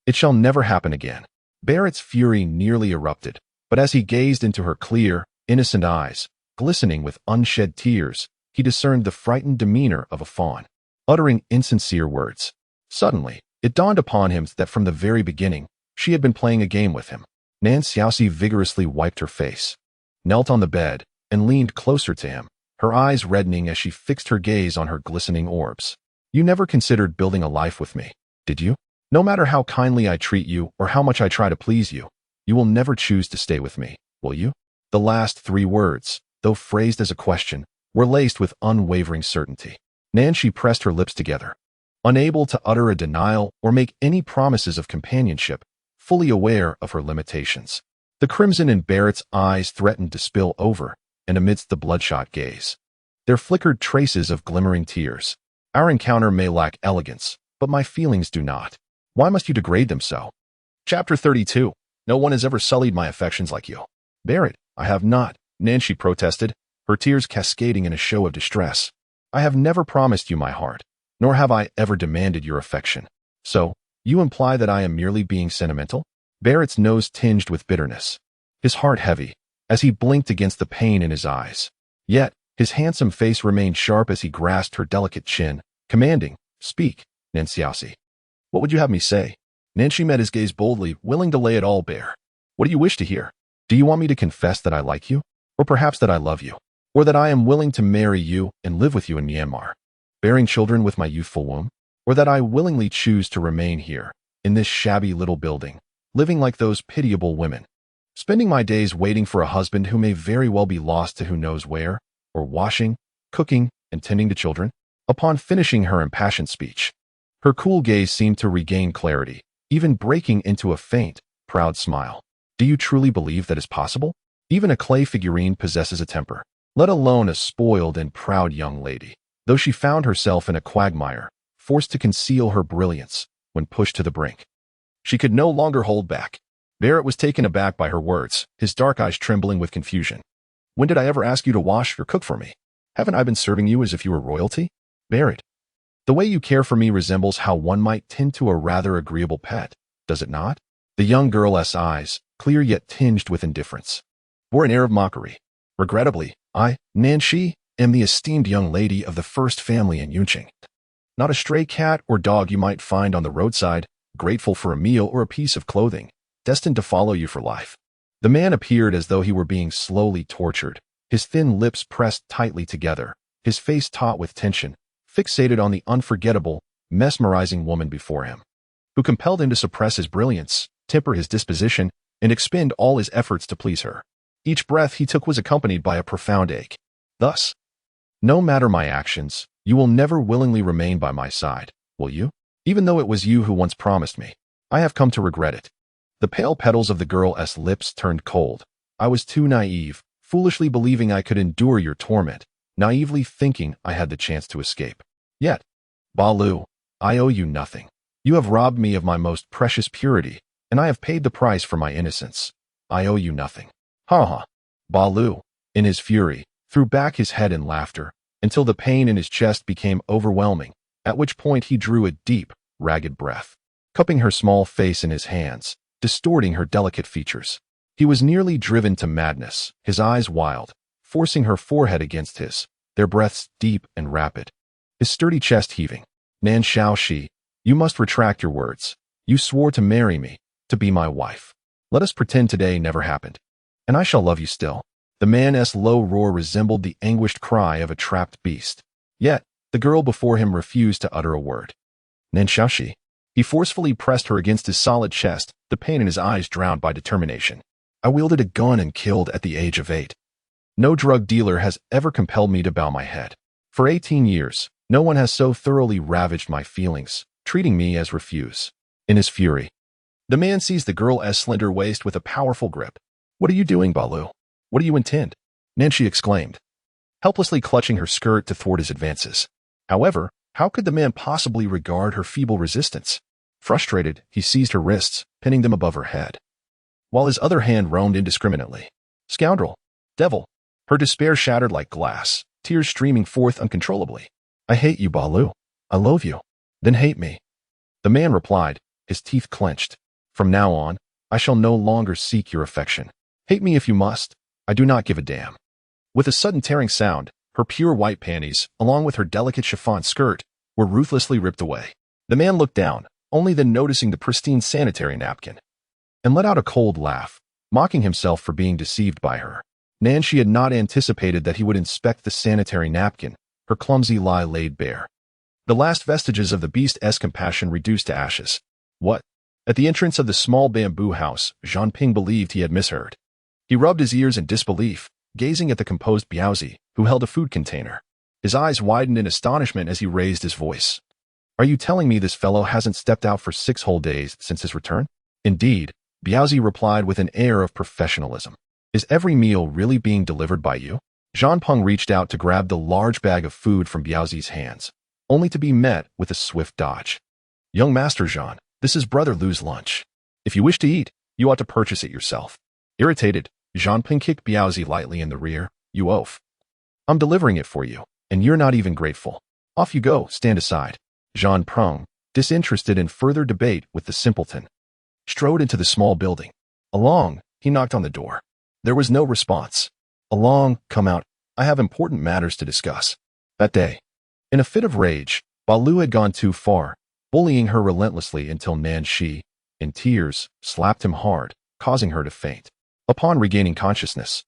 S1: It shall never happen again. Barrett's fury nearly erupted, but as he gazed into her clear, innocent eyes, glistening with unshed tears, he discerned the frightened demeanor of a fawn, uttering insincere words. Suddenly, it dawned upon him that from the very beginning, she had been playing a game with him. Nan Xiaoxi vigorously wiped her face, knelt on the bed, and leaned closer to him, her eyes reddening as she fixed her gaze on her glistening orbs. You never considered building a life with me, did you? No matter how kindly I treat you or how much I try to please you, you will never choose to stay with me, will you? The last 3 words, though phrased as a question, were laced with unwavering certainty. Nanshi pressed her lips together, unable to utter a denial or make any promises of companionship, fully aware of her limitations. The crimson in Barrett's eyes threatened to spill over, and amidst the bloodshot gaze, there flickered traces of glimmering tears. Our encounter may lack elegance, but my feelings do not. Why must you degrade them so? Chapter 32. No one has ever sullied my affections like you. Barrett, I have not, Nanshi protested, her tears cascading in a show of distress. I have never promised you my heart, nor have I ever demanded your affection. So, you imply that I am merely being sentimental? Barrett's nose tinged with bitterness, his heart heavy, as he blinked against the pain in his eyes. Yet, his handsome face remained sharp as he grasped her delicate chin, commanding, "Speak, Nanxiaoxi. What would you have me say?" Nanshi met his gaze boldly, willing to lay it all bare. "What do you wish to hear? Do you want me to confess that I like you? Or perhaps that I love you? Or that I am willing to marry you and live with you in Myanmar, bearing children with my youthful womb? Or that I willingly choose to remain here, in this shabby little building, living like those pitiable women, spending my days waiting for a husband who may very well be lost to who knows where, or washing, cooking, and tending to children?" Upon finishing her impassioned speech, her cool gaze seemed to regain clarity, even breaking into a faint, proud smile. "Do you truly believe that is possible? Even a clay figurine possesses a temper, let alone a spoiled and proud young lady." Though she found herself in a quagmire, forced to conceal her brilliance when pushed to the brink, she could no longer hold back. Barrett was taken aback by her words, his dark eyes trembling with confusion. "When did I ever ask you to wash or cook for me? Haven't I been serving you as if you were royalty? Barrett, the way you care for me resembles how one might tend to a rather agreeable pet, does it not?" The young girl's eyes, clear yet tinged with indifference, bore an air of mockery. "Regrettably, I, Nanshi, am the esteemed young lady of the first family in Yunqing. Not a stray cat or dog you might find on the roadside, grateful for a meal or a piece of clothing, destined to follow you for life." The man appeared as though he were being slowly tortured, his thin lips pressed tightly together, his face taut with tension, fixated on the unforgettable, mesmerizing woman before him, who compelled him to suppress his brilliance, temper his disposition, and expend all his efforts to please her. Each breath he took was accompanied by a profound ache. Thus, "No matter my actions, you will never willingly remain by my side, will you? Even though it was you who once promised me, I have come to regret it." The pale petals of the girl's lips turned cold. "I was too naive, foolishly believing I could endure your torment, naively thinking I had the chance to escape. Yet, Balu, I owe you nothing. You have robbed me of my most precious purity, and I have paid the price for my innocence. I owe you nothing." "Ha ha." Balu, in his fury, threw back his head in laughter, until the pain in his chest became overwhelming, at which point he drew a deep, ragged breath, cupping her small face in his hands, distorting her delicate features. He was nearly driven to madness, his eyes wild, forcing her forehead against his, their breaths deep and rapid, his sturdy chest heaving. "Nan Xiaoxi, you must retract your words. You swore to marry me, to be my wife. Let us pretend today never happened, and I shall love you still." The man's low roar resembled the anguished cry of a trapped beast. Yet, the girl before him refused to utter a word. "Nan Xiaoxi." He forcefully pressed her against his solid chest, the pain in his eyes drowned by determination. "I wielded a gun and killed at the age of 8. No drug dealer has ever compelled me to bow my head. For 18 years, no one has so thoroughly ravaged my feelings, treating me as refuse." In his fury, the man seized the girl's slender waist with a powerful grip. "What are you doing, Balu? What do you intend?" Nanshi exclaimed, helplessly clutching her skirt to thwart his advances. However, how could the man possibly regard her feeble resistance? Frustrated, he seized her wrists, pinning them above her head, while his other hand roamed indiscriminately. "Scoundrel! Devil!" Her despair shattered like glass, tears streaming forth uncontrollably. "I hate you, Balu. I loathe you. Then hate me." The man replied, his teeth clenched. "From now on, I shall no longer seek your affection. Hate me if you must. I do not give a damn." With a sudden tearing sound, her pure white panties, along with her delicate chiffon skirt, were ruthlessly ripped away. The man looked down, only then noticing the pristine sanitary napkin, and let out a cold laugh, mocking himself for being deceived by her. Nancy had not anticipated that he would inspect the sanitary napkin, her clumsy lie laid bare. The last vestiges of the beast's compassion reduced to ashes. What? At the entrance of the small bamboo house, Jean Ping believed he had misheard. He rubbed his ears in disbelief, gazing at the composed Biaozi, who held a food container. His eyes widened in astonishment as he raised his voice. Are you telling me this fellow hasn't stepped out for 6 whole days since his return? Indeed, Biaozi replied with an air of professionalism. Is every meal really being delivered by you? Jean Ping reached out to grab the large bag of food from Biaozi's hands, only to be met with a swift dodge. Young Master Jean, this is Brother Lu's lunch. If you wish to eat, you ought to purchase it yourself. Irritated, Jean Ping kicked Biaozi lightly in the rear. You oaf. I'm delivering it for you, and you're not even grateful. Off you go, stand aside. Jean Ping, disinterested in further debate with the simpleton, strode into the small building. Along, he knocked on the door. There was no response. Along, come out. I have important matters to discuss. That day, in a fit of rage, Balu had gone too far, bullying her relentlessly until Nancy, in tears, slapped him hard, causing her to faint. Upon regaining consciousness,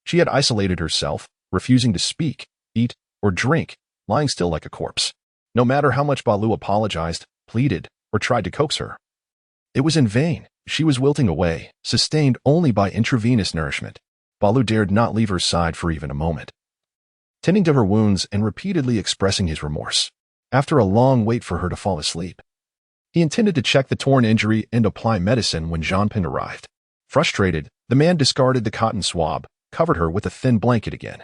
S1: she had isolated herself, refusing to speak, eat, or drink, lying still like a corpse. No matter how much Balu apologized, pleaded, or tried to coax her, it was in vain. She was wilting away, sustained only by intravenous nourishment. Balu dared not leave her side for even a moment, tending to her wounds and repeatedly expressing his remorse. After a long wait for her to fall asleep, he intended to check the torn injury and apply medicine when Jean Ping arrived. Frustrated, the man discarded the cotton swab, covered her with a thin blanket again,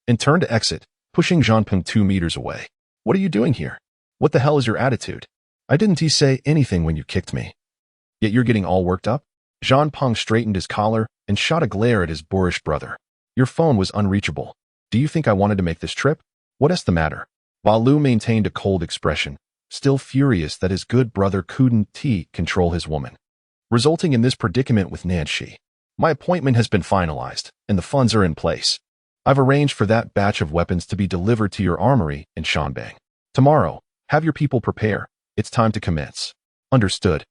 S1: and turned to exit, pushing Jean Ping 2 meters away. What are you doing here? What the hell is your attitude? I didn't say anything when you kicked me. Yet you're getting all worked up? Jean Ping straightened his collar and shot a glare at his boorish brother. Your phone was unreachable. Do you think I wanted to make this trip? What's the matter? Balu maintained a cold expression, still furious that his good brother couldn't control his woman, resulting in this predicament with Nancy. My appointment has been finalized, and the funds are in place. I've arranged for that batch of weapons to be delivered to your armory in Shanbang. Tomorrow, have your people prepare. It's time to commence. Understood.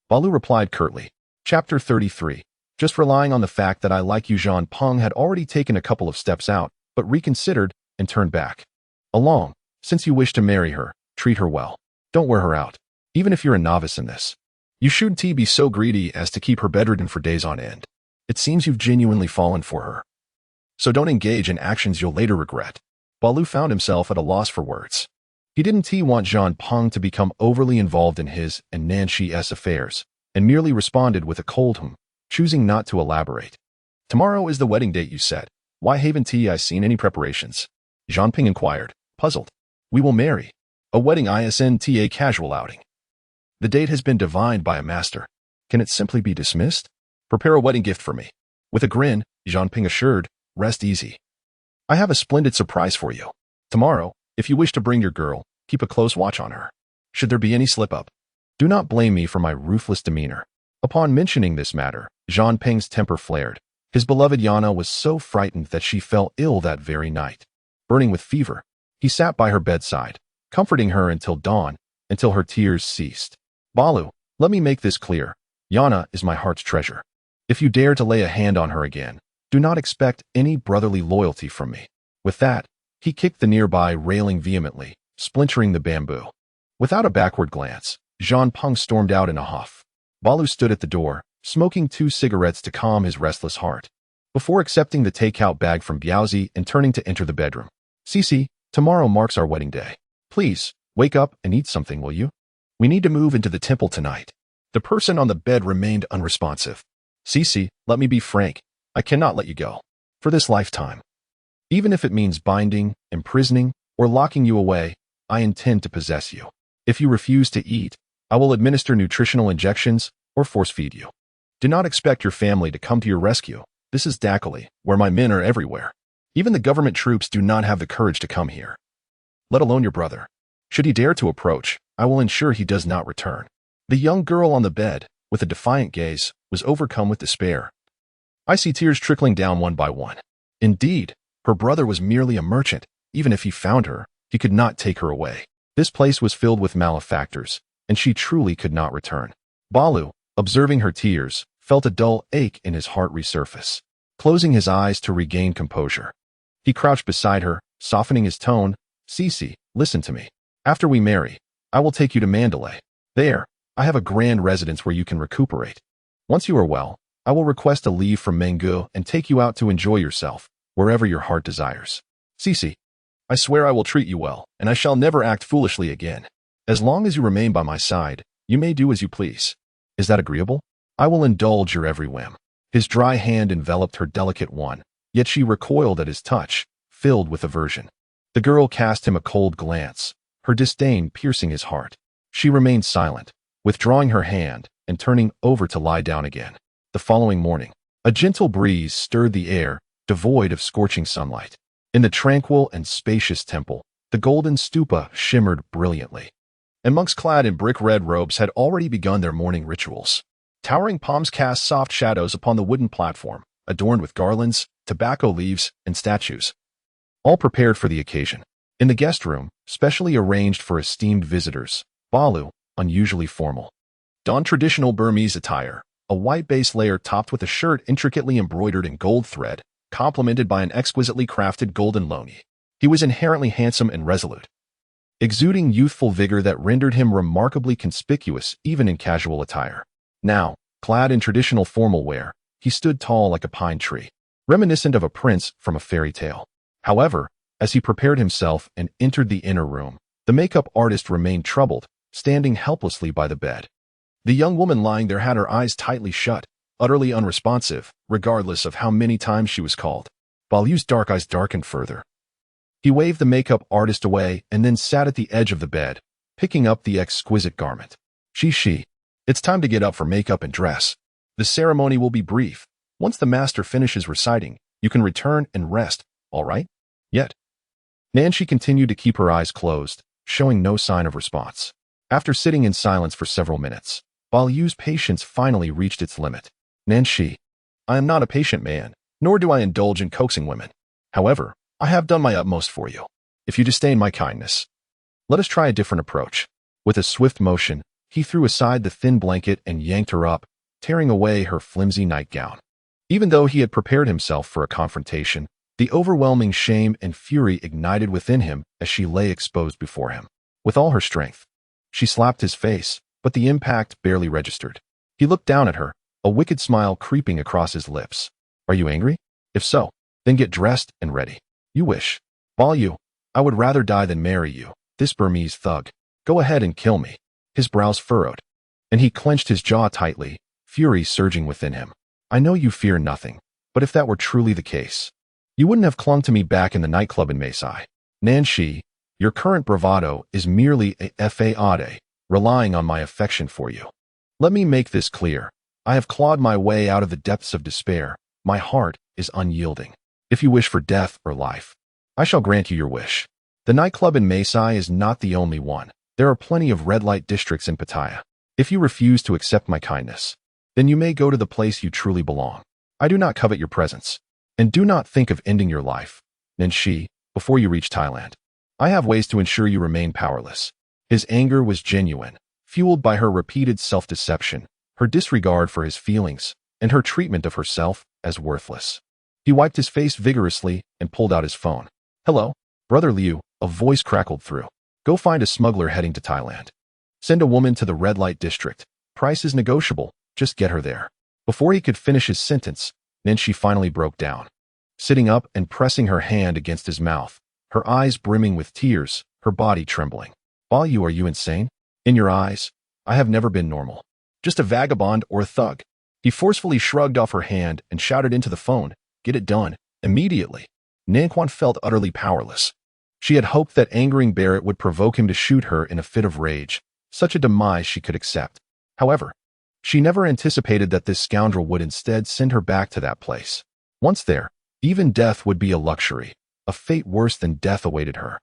S1: Balu replied curtly. Chapter 33. Just relying on the fact that I like you, Jean Ping had already taken a couple of steps out, but reconsidered and turned back. Along, since you wish to marry her, treat her well. Don't wear her out, even if you're a novice in this. You shouldn't be so greedy as to keep her bedridden for days on end. It seems you've genuinely fallen for her. So don't engage in actions you'll later regret. Balu found himself at a loss for words. He didn't want Jean Ping to become overly involved in his and Nancy's affairs, and merely responded with a cold choosing not to elaborate. Tomorrow is the wedding date, you said. Why haven't I seen any preparations? Jean Ping inquired, puzzled. We will marry. A wedding isn't a casual outing. The date has been divined by a master. Can it simply be dismissed? Prepare a wedding gift for me. With a grin, Jean Ping assured, rest easy. I have a splendid surprise for you. Tomorrow, if you wish to bring your girl, keep a close watch on her. Should there be any slip-up, do not blame me for my ruthless demeanor. Upon mentioning this matter, Jean Ping's temper flared. His beloved Yana was so frightened that she fell ill that very night. Burning with fever, he sat by her bedside, comforting her until dawn, until her tears ceased. Balu, let me make this clear. Yana is my heart's treasure. If you dare to lay a hand on her again, do not expect any brotherly loyalty from me. With that, he kicked the nearby railing vehemently, splintering the bamboo. Without a backward glance, Jean Ping stormed out in a huff. Balu stood at the door, smoking 2 cigarettes to calm his restless heart, before accepting the takeout bag from Biaozi and turning to enter the bedroom. Cici, tomorrow marks our wedding day. Please, wake up and eat something, will you? We need to move into the temple tonight. The person on the bed remained unresponsive. Cici, let me be frank. I cannot let you go. For this lifetime. Even if it means binding, imprisoning, or locking you away, I intend to possess you. If you refuse to eat, I will administer nutritional injections or force feed you. Do not expect your family to come to your rescue. This is Dakali, where my men are everywhere. Even the government troops do not have the courage to come here. Let alone your brother. Should he dare to approach, I will ensure he does not return. The young girl on the bed, with a defiant gaze, was overcome with despair. I see tears trickling down one by one. Indeed, her brother was merely a merchant. Even if he found her, he could not take her away. This place was filled with malefactors, and she truly could not return. Balu, observing her tears, felt a dull ache in his heart resurface. closing his eyes to regain composure. He crouched beside her, softening his tone. Cece, listen to me. After we marry, I will take you to Mandalay. There, I have a grand residence where you can recuperate. Once you are well, I will request a leave from Mengu and take you out to enjoy yourself, wherever your heart desires. Cece, I swear I will treat you well, and I shall never act foolishly again. As long as you remain by my side, you may do as you please. Is that agreeable? I will indulge your every whim. His dry hand enveloped her delicate one, yet she recoiled at his touch, filled with aversion. The girl cast him a cold glance, her disdain piercing his heart. She remained silent, withdrawing her hand and turning over to lie down again. The following morning, a gentle breeze stirred the air, devoid of scorching sunlight. In the tranquil and spacious temple, the golden stupa shimmered brilliantly, and monks clad in brick-red robes had already begun their morning rituals. Towering palms cast soft shadows upon the wooden platform, adorned with garlands, tobacco leaves, and statues, all prepared for the occasion. In the guest room, specially arranged for esteemed visitors, Balu, unusually formal, donned traditional Burmese attire, a white base layer topped with a shirt intricately embroidered in gold thread, complemented by an exquisitely crafted golden loni. He was inherently handsome and resolute, exuding youthful vigor that rendered him remarkably conspicuous even in casual attire. Now, clad in traditional formal wear, he stood tall like a pine tree, reminiscent of a prince from a fairy tale. However, as he prepared himself and entered the inner room, the makeup artist remained troubled, standing helplessly by the bed. The young woman lying there had her eyes tightly shut, utterly unresponsive, regardless of how many times she was called. Balu's dark eyes darkened further. He waved the makeup artist away and then sat at the edge of the bed, picking up the exquisite garment. She. It's time to get up for makeup and dress. The ceremony will be brief. Once the master finishes reciting, you can return and rest, all right? Yet. Nanshi continued to keep her eyes closed, showing no sign of response. After sitting in silence for several minutes, Balu's patience finally reached its limit. Nanshi, I am not a patient man, nor do I indulge in coaxing women. However, I have done my utmost for you. If you disdain my kindness, let us try a different approach. With a swift motion, he threw aside the thin blanket and yanked her up, tearing away her flimsy nightgown. Even though he had prepared himself for a confrontation, the overwhelming shame and fury ignited within him as she lay exposed before him. With all her strength, she slapped his face, but the impact barely registered. He looked down at her, a wicked smile creeping across his lips. Are you angry? If so, then get dressed and ready. You wish. Balu, I would rather die than marry you, this Burmese thug. Go ahead and kill me. His brows furrowed, and he clenched his jaw tightly, fury surging within him. I know you fear nothing, but if that were truly the case, you wouldn't have clung to me back in the nightclub in Maesai. Nanshi, your current bravado is merely a fade, relying on my affection for you. Let me make this clear. I have clawed my way out of the depths of despair. My heart is unyielding. If you wish for death or life, I shall grant you your wish. The nightclub in Maesai is not the only one. There are plenty of red light districts in Pattaya. If you refuse to accept my kindness, then you may go to the place you truly belong. I do not covet your presence, and do not think of ending your life, Nanshi, before you reach Thailand. I have ways to ensure you remain powerless. His anger was genuine, fueled by her repeated self-deception, her disregard for his feelings, and her treatment of herself as worthless. He wiped his face vigorously and pulled out his phone. Hello, Brother Liu, a voice crackled through. Go find a smuggler heading to Thailand. Send a woman to the red light district. Price is negotiable. Just get her there. Before he could finish his sentence, Nanshi finally broke down. Sitting up and pressing her hand against his mouth, her eyes brimming with tears, her body trembling. Balu, are you insane? In your eyes, I have never been normal. Just a vagabond or a thug. He forcefully shrugged off her hand and shouted into the phone, get it done, immediately. Nanquan felt utterly powerless. She had hoped that angering Barrett would provoke him to shoot her in a fit of rage, such a demise she could accept. However, she never anticipated that this scoundrel would instead send her back to that place. Once there, even death would be a luxury. A fate worse than death awaited her.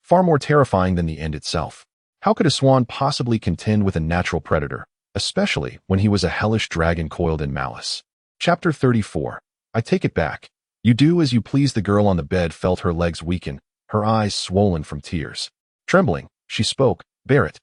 S1: Far more terrifying than the end itself. How could a swan possibly contend with a natural predator, especially when he was a hellish dragon coiled in malice? Chapter 34. I take it back. You do as you please. The girl on the bed felt her legs weaken, her eyes swollen from tears. Trembling, she spoke, Barrett,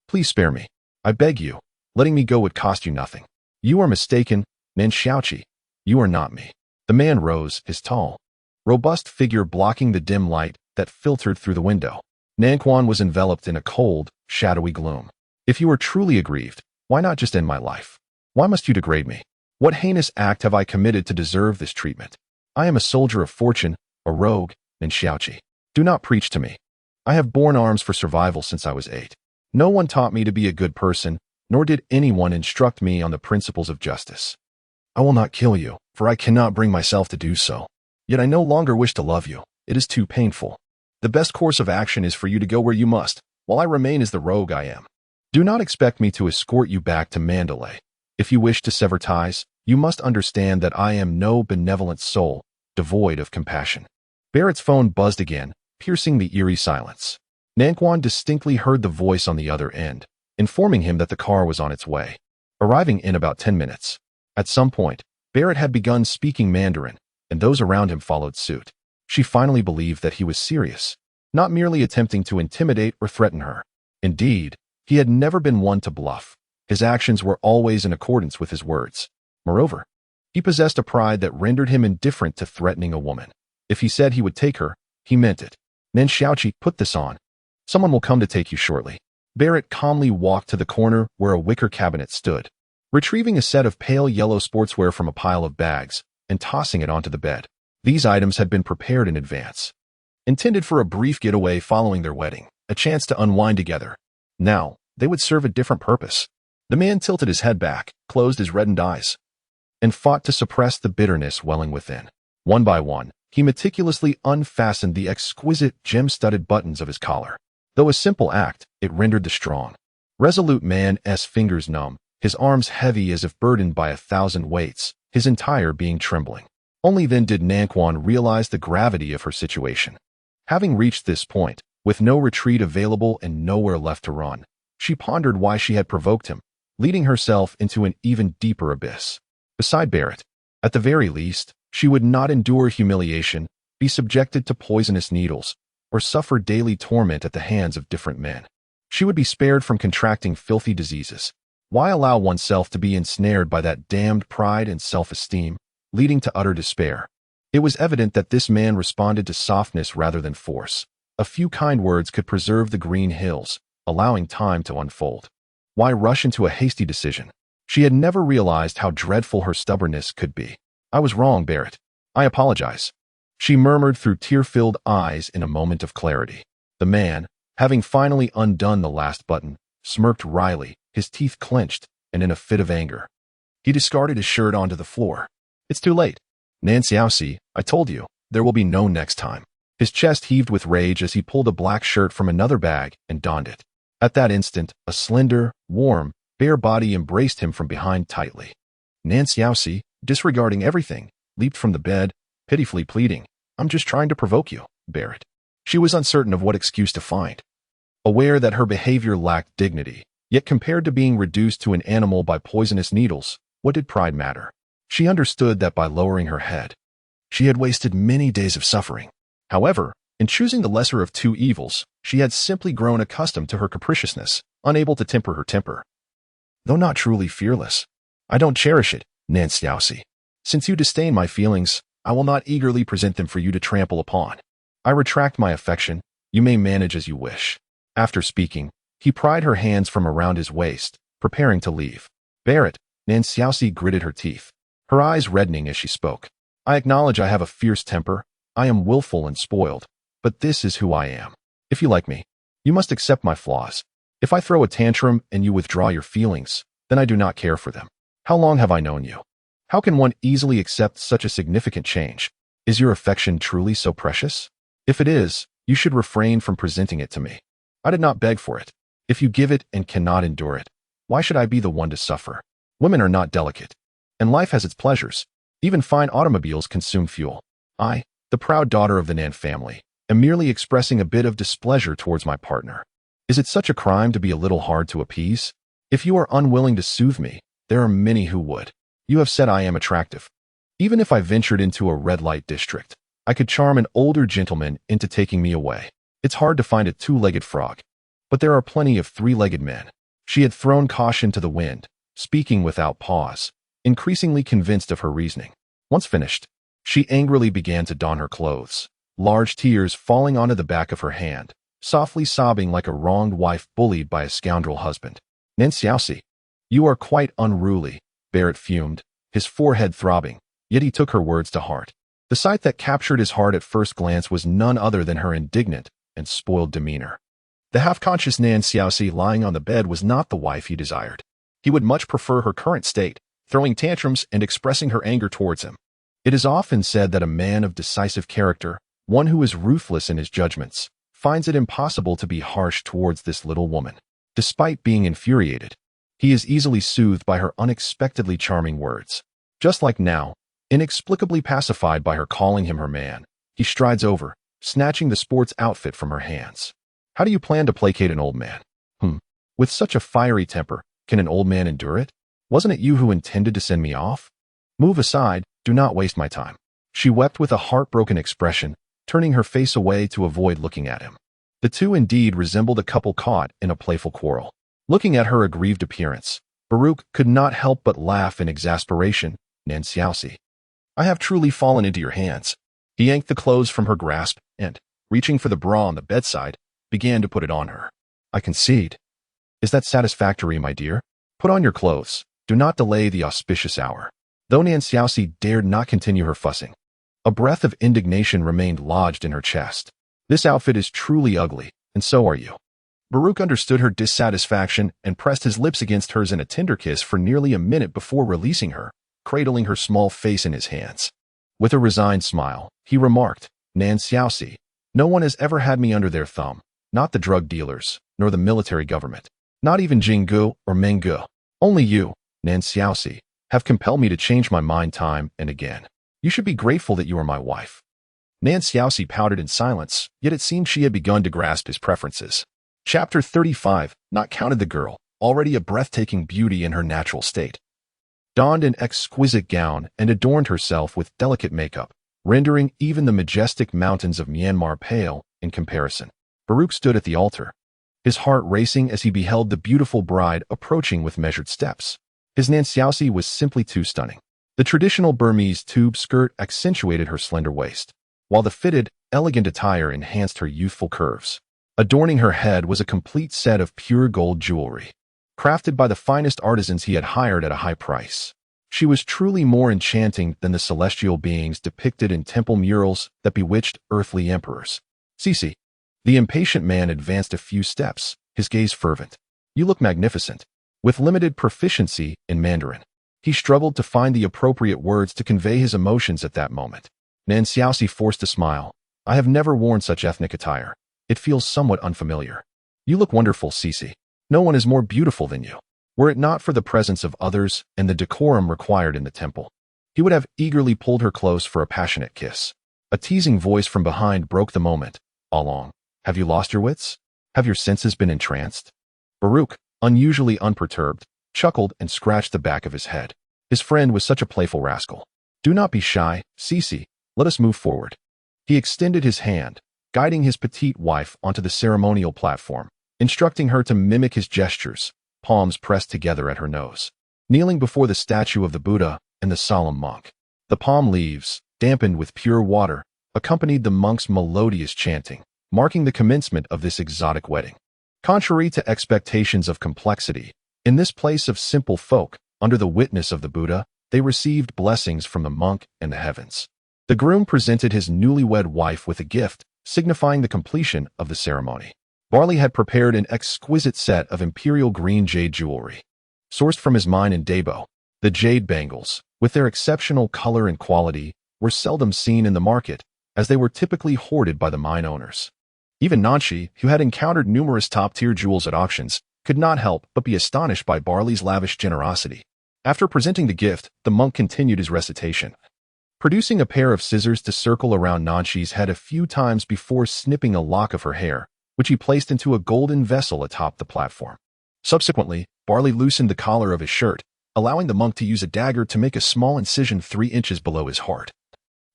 S1: please spare me. I beg you. Letting me go would cost you nothing. You are mistaken, Nan Xiaoqi. You are not me. The man rose, his tall, robust figure blocking the dim light that filtered through the window. Nanquan was enveloped in a cold, shadowy gloom. If you are truly aggrieved, why not just end my life? Why must you degrade me? What heinous act have I committed to deserve this treatment? I am a soldier of fortune, a rogue, and Xiaoqi. Do not preach to me. I have borne arms for survival since I was 8. No one taught me to be a good person, nor did anyone instruct me on the principles of justice. I will not kill you, for I cannot bring myself to do so. Yet I no longer wish to love you. It is too painful. The best course of action is for you to go where you must, while I remain as the rogue I am. Do not expect me to escort you back to Mandalay. If you wish to sever ties, you must understand that I am no benevolent soul, devoid of compassion. Barrett's phone buzzed again, piercing the eerie silence. Nanquan distinctly heard the voice on the other end, informing him that the car was on its way, arriving in about 10 minutes. At some point, Barrett had begun speaking Mandarin, and those around him followed suit. She finally believed that he was serious, not merely attempting to intimidate or threaten her. Indeed, he had never been one to bluff. His actions were always in accordance with his words. Moreover, he possessed a pride that rendered him indifferent to threatening a woman. If he said he would take her, he meant it. Nen Xiaoqi, put this on. Someone will come to take you shortly. Barrett calmly walked to the corner where a wicker cabinet stood, retrieving a set of pale yellow sportswear from a pile of bags and tossing it onto the bed. These items had been prepared in advance, intended for a brief getaway following their wedding, a chance to unwind together. Now, they would serve a different purpose. The man tilted his head back, closed his reddened eyes, and fought to suppress the bitterness welling within. One by one, he meticulously unfastened the exquisite gem-studded buttons of his collar. Though a simple act, it rendered the strong, resolute man's fingers numb, his arms heavy as if burdened by 1,000 weights, his entire being trembling. Only then did Nanquan realize the gravity of her situation. Having reached this point, with no retreat available and nowhere left to run, she pondered why she had provoked him, leading herself into an even deeper abyss. Beside Barrett, at the very least, she would not endure humiliation, be subjected to poisonous needles, or suffer daily torment at the hands of different men. She would be spared from contracting filthy diseases. Why allow oneself to be ensnared by that damned pride and self-esteem, leading to utter despair? It was evident that this man responded to softness rather than force. A few kind words could preserve the green hills, allowing time to unfold. Why rush into a hasty decision? She had never realized how dreadful her stubbornness could be. I was wrong, Barrett. I apologize. She murmured through tear-filled eyes in a moment of clarity. The man, having finally undone the last button, smirked wryly, his teeth clenched, and in a fit of anger, he discarded his shirt onto the floor. It's too late. Nan Xiaoxi, I told you, there will be no next time. His chest heaved with rage as he pulled a black shirt from another bag and donned it. At that instant, a slender, warm, bare body embraced him from behind tightly. Nan Xiaoxi, disregarding everything, leaped from the bed, pitifully pleading, I'm just trying to provoke you, Barrett. She was uncertain of what excuse to find. Aware that her behavior lacked dignity, yet compared to being reduced to an animal by poisonous needles, what did pride matter? She understood that by lowering her head, she had wasted many days of suffering. However, in choosing the lesser of two evils, she had simply grown accustomed to her capriciousness, unable to temper her temper. Though not truly fearless, I don't cherish it, Nan Xiaoxi. Since you disdain my feelings, I will not eagerly present them for you to trample upon. I retract my affection. You may manage as you wish. After speaking, he pried her hands from around his waist, preparing to leave. Barrett, Nan Xiaoxi gritted her teeth, her eyes reddening as she spoke. I acknowledge I have a fierce temper. I am willful and spoiled, but this is who I am. If you like me, you must accept my flaws. If I throw a tantrum and you withdraw your feelings, then I do not care for them. How long have I known you? How can one easily accept such a significant change? Is your affection truly so precious? If it is, you should refrain from presenting it to me. I did not beg for it. If you give it and cannot endure it, why should I be the one to suffer? Women are not delicate, and life has its pleasures. Even fine automobiles consume fuel. I, the proud daughter of the Nan family, am merely expressing a bit of displeasure towards my partner. Is it such a crime to be a little hard to appease? If you are unwilling to soothe me, there are many who would. You have said I am attractive. Even if I ventured into a red light district, I could charm an older gentleman into taking me away. It's hard to find a two-legged frog, but there are plenty of three-legged men. She had thrown caution to the wind, speaking without pause, increasingly convinced of her reasoning. Once finished, She angrily began to don her clothes, large tears falling onto the back of her hand, softly sobbing like a wronged wife bullied by a scoundrel husband. Nan Xiaoxi, you are quite unruly, Barrett fumed, his forehead throbbing, yet he took her words to heart. The sight that captured his heart at first glance was none other than her indignant and spoiled demeanor. The half-conscious Nan Xiaoxi lying on the bed was not the wife he desired. He would much prefer her current state, throwing tantrums and expressing her anger towards him. It is often said that a man of decisive character, one who is ruthless in his judgments, finds it impossible to be harsh towards this little woman. Despite being infuriated, he is easily soothed by her unexpectedly charming words. Just like now, inexplicably pacified by her calling him her man, he strides over, snatching the sports outfit from her hands. How do you plan to placate an old man? With such a fiery temper, can an old man endure it? Wasn't it you who intended to send me off? Move aside, do not waste my time. She wept with a heartbroken expression, turning her face away to avoid looking at him. The two indeed resembled a couple caught in a playful quarrel. Looking at her aggrieved appearance, Baruch could not help but laugh in exasperation. Nan Xiaoxi, I have truly fallen into your hands. He yanked the clothes from her grasp and, reaching for the bra on the bedside, began to put it on her. I concede. Is that satisfactory, my dear? Put on your clothes. Do not delay the auspicious hour. Though Nan Xiaoxi dared not continue her fussing, a breath of indignation remained lodged in her chest. This outfit is truly ugly, and so are you. Baruch understood her dissatisfaction and pressed his lips against hers in a tender kiss for nearly a minute before releasing her, cradling her small face in his hands. With a resigned smile, he remarked, Nan Xiaoxi, no one has ever had me under their thumb, not the drug dealers, nor the military government, not even Jinggu or Menggu. Only you, Nan Xiaoxi, have compelled me to change my mind time and again. You should be grateful that you are my wife. Nan Xiaoxi pouted in silence, yet it seemed she had begun to grasp his preferences. Chapter 35, Not counted the girl, already a breathtaking beauty in her natural state, donned an exquisite gown and adorned herself with delicate makeup, rendering even the majestic mountains of Myanmar pale in comparison. Baruch stood at the altar, his heart racing as he beheld the beautiful bride approaching with measured steps. His Nan Xiaoxi was simply too stunning. The traditional Burmese tube skirt accentuated her slender waist, while the fitted, elegant attire enhanced her youthful curves. Adorning her head was a complete set of pure gold jewelry, crafted by the finest artisans he had hired at a high price. She was truly more enchanting than the celestial beings depicted in temple murals that bewitched earthly emperors. Cici. The impatient man advanced a few steps, his gaze fervent. You look magnificent. With limited proficiency in Mandarin, he struggled to find the appropriate words to convey his emotions at that moment. Nan Xiaoxi forced a smile. I have never worn such ethnic attire. It feels somewhat unfamiliar. You look wonderful, Cici. No one is more beautiful than you. Were it not for the presence of others and the decorum required in the temple, he would have eagerly pulled her close for a passionate kiss. A teasing voice from behind broke the moment. Along. Have you lost your wits? Have your senses been entranced? Baruch, unusually unperturbed, chuckled and scratched the back of his head. His friend was such a playful rascal. Do not be shy, Cici. Let us move forward. He extended his hand, guiding his petite wife onto the ceremonial platform, instructing her to mimic his gestures, palms pressed together at her nose. Kneeling before the statue of the Buddha and the solemn monk, the palm leaves, dampened with pure water, accompanied the monk's melodious chanting, marking the commencement of this exotic wedding. Contrary to expectations of complexity, in this place of simple folk, under the witness of the Buddha, they received blessings from the monk and the heavens. The groom presented his newlywed wife with a gift, signifying the completion of the ceremony. Barley had prepared an exquisite set of imperial green jade jewelry, sourced from his mine in Dabo. The jade bangles, with their exceptional color and quality, were seldom seen in the market, as they were typically hoarded by the mine owners. Even Nanshi, who had encountered numerous top-tier jewels at auctions, could not help but be astonished by Barley's lavish generosity. After presenting the gift, the monk continued his recitation, producing a pair of scissors to circle around Nanshi's head a few times before snipping a lock of her hair, which he placed into a golden vessel atop the platform. Subsequently, Barley loosened the collar of his shirt, allowing the monk to use a dagger to make a small incision 3 inches below his heart,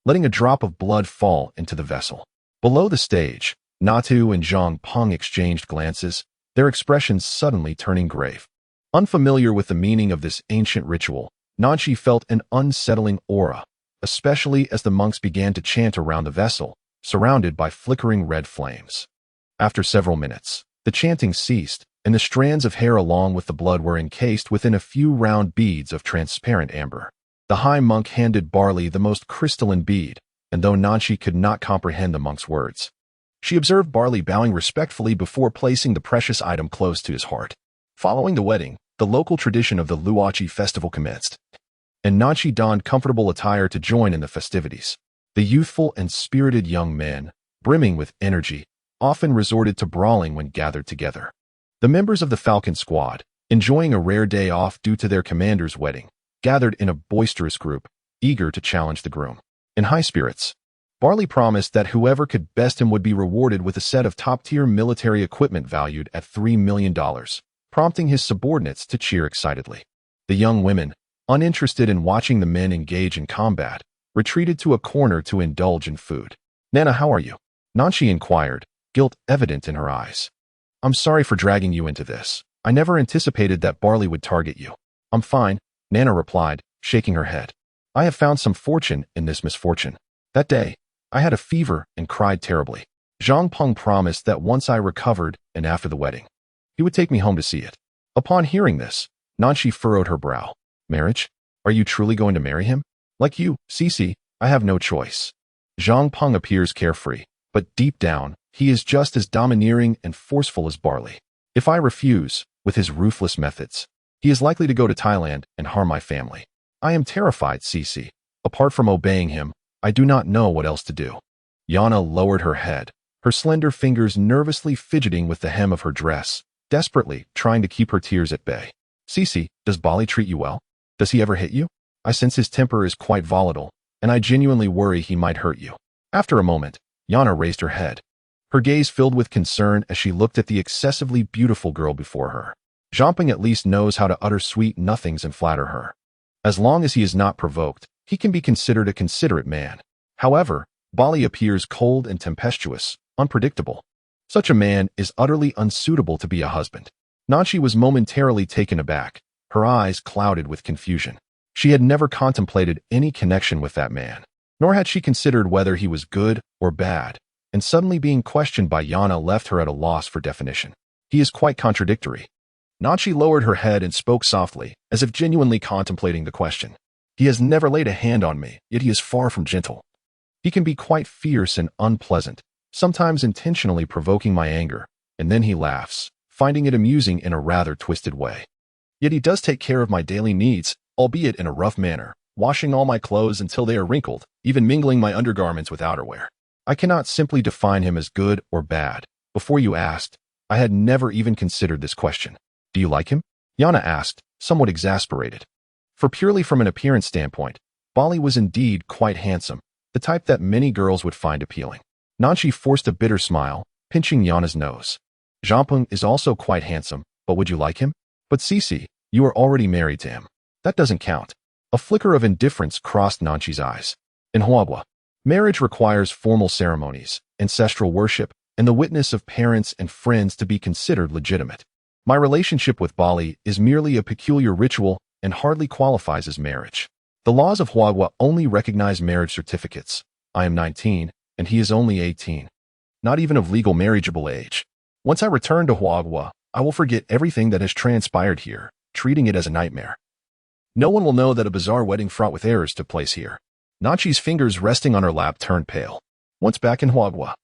S1: letting a drop of blood fall into the vessel. Below the stage, Natu and Zhang Peng exchanged glances, their expressions suddenly turning grave. Unfamiliar with the meaning of this ancient ritual, Nanshi felt an unsettling aura, especially as the monks began to chant around the vessel, surrounded by flickering red flames. After several minutes, the chanting ceased, and the strands of hair along with the blood were encased within a few round beads of transparent amber. The high monk handed Barley the most crystalline bead, and though Nanshi could not comprehend the monk's words, she observed Barley bowing respectfully before placing the precious item close to his heart. Following the wedding, the local tradition of the Luachi festival commenced, and Nanshi donned comfortable attire to join in the festivities. The youthful and spirited young men, brimming with energy, often resorted to brawling when gathered together. The members of the Falcon Squad, enjoying a rare day off due to their commander's wedding, gathered in a boisterous group, eager to challenge the groom. In high spirits, Barley promised that whoever could best him would be rewarded with a set of top-tier military equipment valued at $3 million, prompting his subordinates to cheer excitedly. The young women, uninterested in watching the men engage in combat, retreated to a corner to indulge in food. "Nana, how are you?" Nanshi inquired, guilt evident in her eyes. "I'm sorry for dragging you into this. I never anticipated that Barley would target you." "I'm fine," Nana replied, shaking her head. "I have found some fortune in this misfortune. That day, I had a fever and cried terribly. Zhang Peng promised that once I recovered and after the wedding, he would take me home to see it." Upon hearing this, Nanshi furrowed her brow. "Marriage? Are you truly going to marry him?" "Like you, Cici, I have no choice." Zhang Peng appears carefree, but deep down, he is just as domineering and forceful as Barley. "If I refuse, with his ruthless methods, he is likely to go to Thailand and harm my family. I am terrified, Cici. Apart from obeying him, I do not know what else to do." Yana lowered her head, her slender fingers nervously fidgeting with the hem of her dress, desperately trying to keep her tears at bay. "Cici, does Bali treat you well? Does he ever hit you? I sense his temper is quite volatile, and I genuinely worry he might hurt you." After a moment, Yana raised her head, her gaze filled with concern as she looked at the excessively beautiful girl before her. Zhamping at least knows how to utter sweet nothings and flatter her. As long as he is not provoked, he can be considered a considerate man. However, Bali appears cold and tempestuous, unpredictable. Such a man is utterly unsuitable to be a husband. Nanshi was momentarily taken aback, her eyes clouded with confusion. She had never contemplated any connection with that man, nor had she considered whether he was good or bad, and suddenly being questioned by Yana left her at a loss for definition. "He is quite contradictory." Nanshi lowered her head and spoke softly, as if genuinely contemplating the question. "He has never laid a hand on me, yet he is far from gentle. He can be quite fierce and unpleasant, sometimes intentionally provoking my anger, and then he laughs, finding it amusing in a rather twisted way. Yet he does take care of my daily needs, albeit in a rough manner, washing all my clothes until they are wrinkled, even mingling my undergarments with outerwear. I cannot simply define him as good or bad. Before you asked, I had never even considered this question. Do you like him?" Yana asked, somewhat exasperated. For purely from an appearance standpoint, Bali was indeed quite handsome, the type that many girls would find appealing. Nanshi forced a bitter smile, pinching Yana's nose. "Zhampeng is also quite handsome, but would you like him?" "But Cici, you are already married to him. That doesn't count." A flicker of indifference crossed Nanshi's eyes. "In Huagua, marriage requires formal ceremonies, ancestral worship, and the witness of parents and friends to be considered legitimate. My relationship with Bali is merely a peculiar ritual and hardly qualifies as marriage. The laws of Huagua only recognize marriage certificates. I am 19, and he is only 18. Not even of legal marriageable age. Once I return to Huagua, I will forget everything that has transpired here, treating it as a nightmare. No one will know that a bizarre wedding fraught with errors took place here." Nachi's fingers resting on her lap turned pale. Once back in Huagua,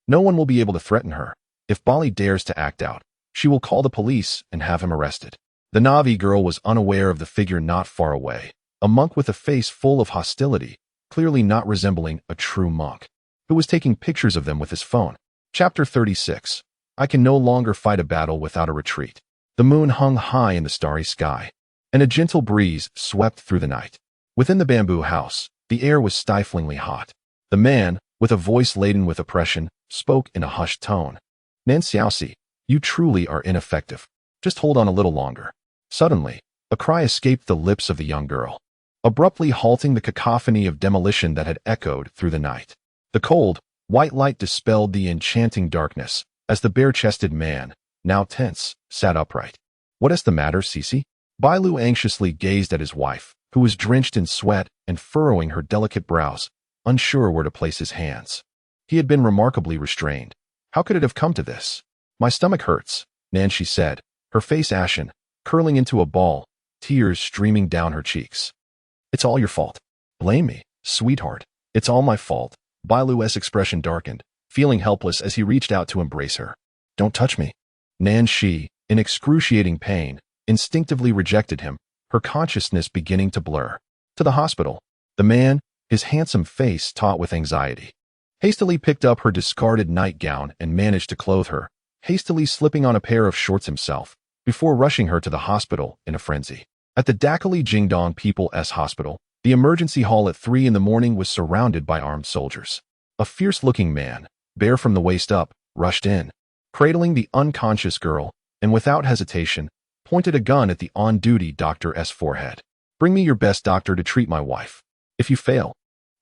S1: no one will be able to threaten her. If Bali dares to act out, she will call the police and have him arrested. The Navi girl was unaware of the figure not far away, a monk with a face full of hostility, clearly not resembling a true monk, who was taking pictures of them with his phone. Chapter 36. I can no longer fight a battle without a retreat. The moon hung high in the starry sky, and a gentle breeze swept through the night. Within the bamboo house, the air was stiflingly hot. The man, with a voice laden with oppression, spoke in a hushed tone. "Nan Xiaoxi, you truly are ineffective. Just hold on a little longer." Suddenly, a cry escaped the lips of the young girl, abruptly halting the cacophony of demolition that had echoed through the night. The cold, white light dispelled the enchanting darkness, as the bare-chested man, now tense, sat upright. "What is the matter, Cici?" Bailu anxiously gazed at his wife, who was drenched in sweat and furrowing her delicate brows, unsure where to place his hands. He had been remarkably restrained. How could it have come to this? My stomach hurts, Nancy said, her face ashen, curling into a ball, tears streaming down her cheeks. It's all your fault. Blame me, sweetheart. It's all my fault. Bailu's expression darkened, feeling helpless as he reached out to embrace her. Don't touch me. Nancy, in excruciating pain, instinctively rejected him, her consciousness beginning to blur. To the hospital. The man, his handsome face taut with anxiety, hastily picked up her discarded nightgown and managed to clothe her, hastily slipping on a pair of shorts himself, before rushing her to the hospital in a frenzy. At the Dakali Jingdong People's Hospital, the emergency hall at 3 in the morning was surrounded by armed soldiers. A fierce-looking man, bare from the waist up, rushed in, cradling the unconscious girl, and without hesitation, pointed a gun at the on-duty doctor's forehead. Bring me your best doctor to treat my wife. If you fail,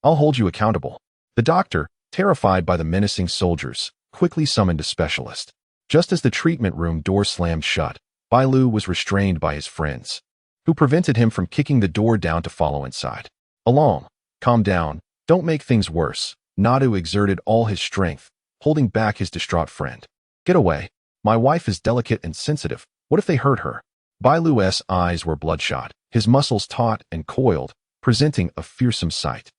S1: I'll hold you accountable. The doctor, terrified by the menacing soldiers, quickly summoned a specialist. Just as the treatment room door slammed shut, Bailu was restrained by his friends, who prevented him from kicking the door down to follow inside. Along, calm down, don't make things worse. Nadu exerted all his strength, holding back his distraught friend. Get away. My wife is delicate and sensitive. What if they hurt her? Bailu's eyes were bloodshot, his muscles taut and coiled, presenting a fearsome sight.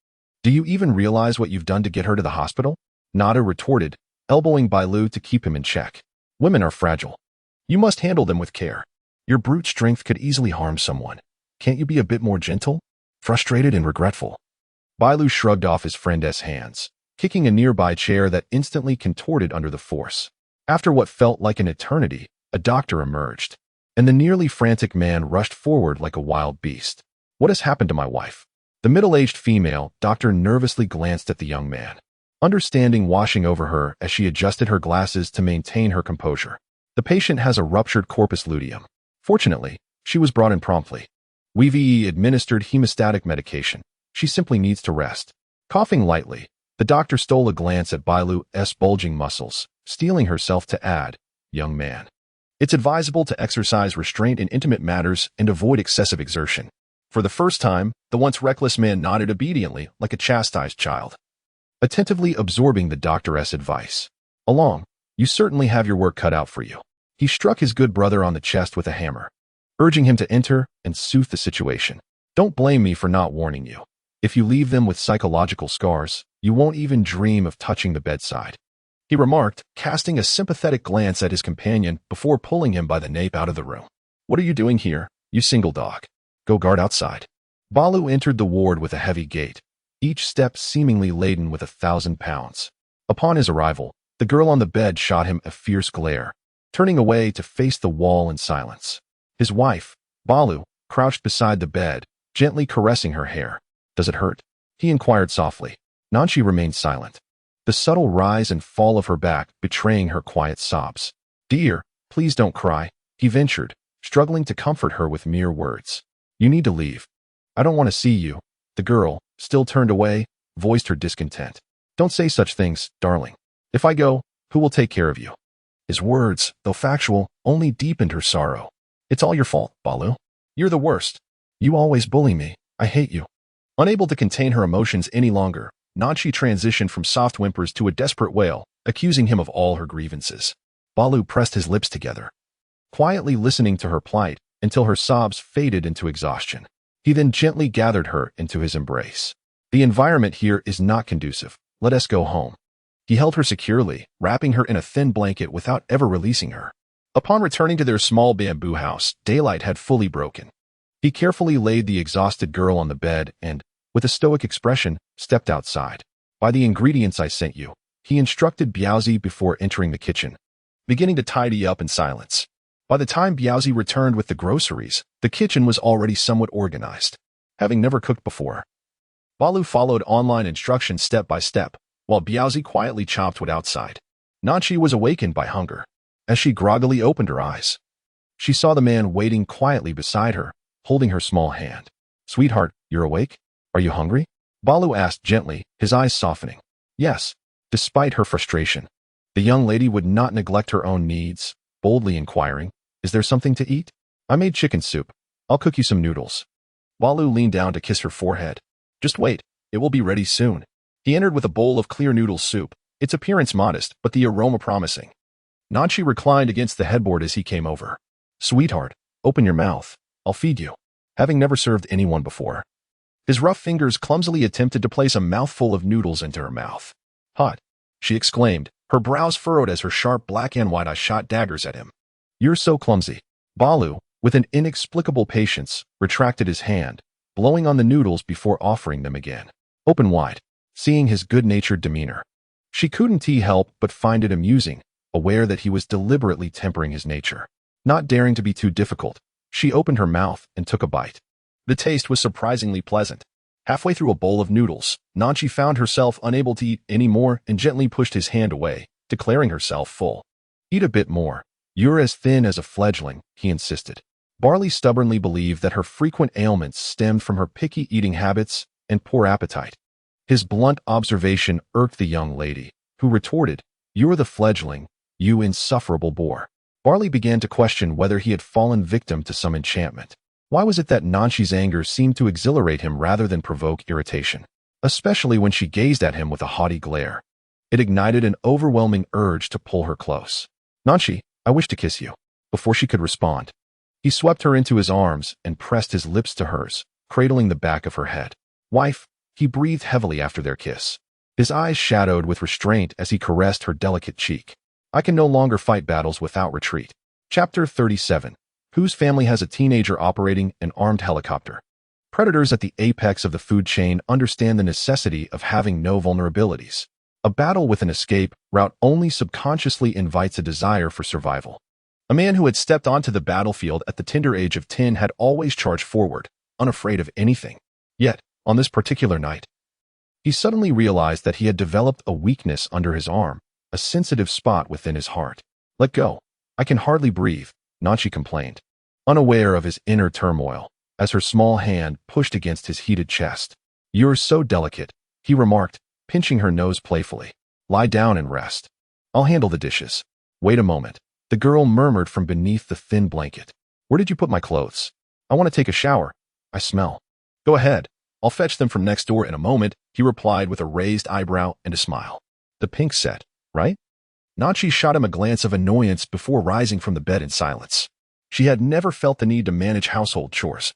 S1: Do you even realize what you've done to get her to the hospital? Nadu retorted, elbowing Bailu to keep him in check. Women are fragile. You must handle them with care. Your brute strength could easily harm someone. Can't you be a bit more gentle? Frustrated and regretful. Bailu shrugged off his friend's hands, kicking a nearby chair that instantly contorted under the force. After what felt like an eternity, a doctor emerged, and the nearly frantic man rushed forward like a wild beast. What has happened to my wife? The middle-aged female doctor nervously glanced at the young man, understanding washing over her as she adjusted her glasses to maintain her composure. The patient has a ruptured corpus luteum. Fortunately, she was brought in promptly. We've administered hemostatic medication. She simply needs to rest. Coughing lightly, the doctor stole a glance at Bailu's bulging muscles, steeling herself to add, young man. It's advisable to exercise restraint in intimate matters and avoid excessive exertion. For the first time, the once reckless man nodded obediently like a chastised child, attentively absorbing the doctor's advice. Along, you certainly have your work cut out for you. He struck his good brother on the chest with a hammer, urging him to enter and soothe the situation. Don't blame me for not warning you. If you leave them with psychological scars, you won't even dream of touching the bedside, he remarked, casting a sympathetic glance at his companion before pulling him by the nape out of the room. What are you doing here, you single dog? Go guard outside. Bailu entered the ward with a heavy gait, each step seemingly laden with 1,000 pounds. Upon his arrival, the girl on the bed shot him a fierce glare, turning away to face the wall in silence. His wife, Bailu, crouched beside the bed, gently caressing her hair. Does it hurt? He inquired softly. Nancy remained silent, the subtle rise and fall of her back betraying her quiet sobs. Dear, please don't cry, he ventured, struggling to comfort her with mere words. You need to leave. I don't want to see you. The girl, still turned away, voiced her discontent. Don't say such things, darling. If I go, who will take care of you? His words, though factual, only deepened her sorrow. It's all your fault, Bailu. You're the worst. You always bully me. I hate you. Unable to contain her emotions any longer, Nancy transitioned from soft whimpers to a desperate wail, accusing him of all her grievances. Bailu pressed his lips together, quietly listening to her plight until her sobs faded into exhaustion. He then gently gathered her into his embrace. The environment here is not conducive. Let us go home. He held her securely, wrapping her in a thin blanket without ever releasing her. Upon returning to their small bamboo house, daylight had fully broken. He carefully laid the exhausted girl on the bed and, with a stoic expression, stepped outside. By the ingredients I sent you, he instructed Biaozi before entering the kitchen, beginning to tidy up in silence. By the time Biaozi returned with the groceries, the kitchen was already somewhat organized. Having never cooked before, Bailu followed online instructions step by step, while Biaozi quietly chopped wood outside. Nancy was awakened by hunger. As she groggily opened her eyes, she saw the man waiting quietly beside her, holding her small hand. Sweetheart, you're awake? Are you hungry? Bailu asked gently, his eyes softening. Yes. Despite her frustration, the young lady would not neglect her own needs, boldly inquiring, is there something to eat? I made chicken soup. I'll cook you some noodles. Bailu leaned down to kiss her forehead. Just wait, it will be ready soon. He entered with a bowl of clear noodle soup, its appearance modest, but the aroma promising. Nanchi reclined against the headboard as he came over. Sweetheart, open your mouth. I'll feed you. Having never served anyone before, his rough fingers clumsily attempted to place a mouthful of noodles into her mouth. Hot, she exclaimed, her brows furrowed as her sharp black and white eyes shot daggers at him. You're so clumsy. Balu, with an inexplicable patience, retracted his hand, blowing on the noodles before offering them again. Open wide, seeing his good-natured demeanor. She couldn't help but find it amusing, aware that he was deliberately tempering his nature. Not daring to be too difficult, she opened her mouth and took a bite. The taste was surprisingly pleasant. Halfway through a bowl of noodles, Nanchi found herself unable to eat any more and gently pushed his hand away, declaring herself full. Eat a bit more. You're as thin as a fledgling, he insisted. Barley stubbornly believed that her frequent ailments stemmed from her picky eating habits and poor appetite. His blunt observation irked the young lady, who retorted, You're the fledgling, you insufferable bore. Barley began to question whether he had fallen victim to some enchantment. Why was it that Nanchi's anger seemed to exhilarate him rather than provoke irritation, especially when she gazed at him with a haughty glare? It ignited an overwhelming urge to pull her close. Nanchi, I wish to kiss you. Before she could respond, he swept her into his arms and pressed his lips to hers, cradling the back of her head. Wife, he breathed heavily after their kiss. His eyes shadowed with restraint as he caressed her delicate cheek. I can no longer fight battles without retreat. Chapter 37. Whose family has a teenager operating an armed helicopter? Predators at the apex of the food chain understand the necessity of having no vulnerabilities. A battle with an escape route only subconsciously invites a desire for survival. A man who had stepped onto the battlefield at the tender age of 10 had always charged forward, unafraid of anything. Yet, on this particular night, he suddenly realized that he had developed a weakness under his arm, a sensitive spot within his heart. Let go. I can hardly breathe, Nanchi complained, unaware of his inner turmoil, as her small hand pushed against his heated chest. You're so delicate, he remarked, pinching her nose playfully. Lie down and rest. I'll handle the dishes. Wait a moment, the girl murmured from beneath the thin blanket. Where did you put my clothes? I want to take a shower. I smell. Go ahead. I'll fetch them from next door in a moment, he replied with a raised eyebrow and a smile. The pink set, right? Nanchi shot him a glance of annoyance before rising from the bed in silence. She had never felt the need to manage household chores.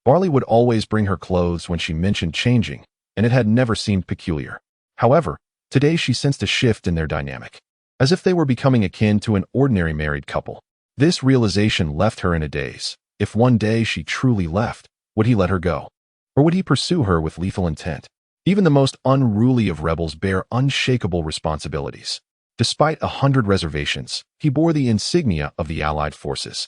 S1: Barley would always bring her clothes when she mentioned changing, and it had never seemed peculiar. However, today she sensed a shift in their dynamic, as if they were becoming akin to an ordinary married couple. This realization left her in a daze. If one day she truly left, would he let her go? Or would he pursue her with lethal intent? Even the most unruly of rebels bear unshakable responsibilities. Despite 100 reservations, he bore the insignia of the Allied forces.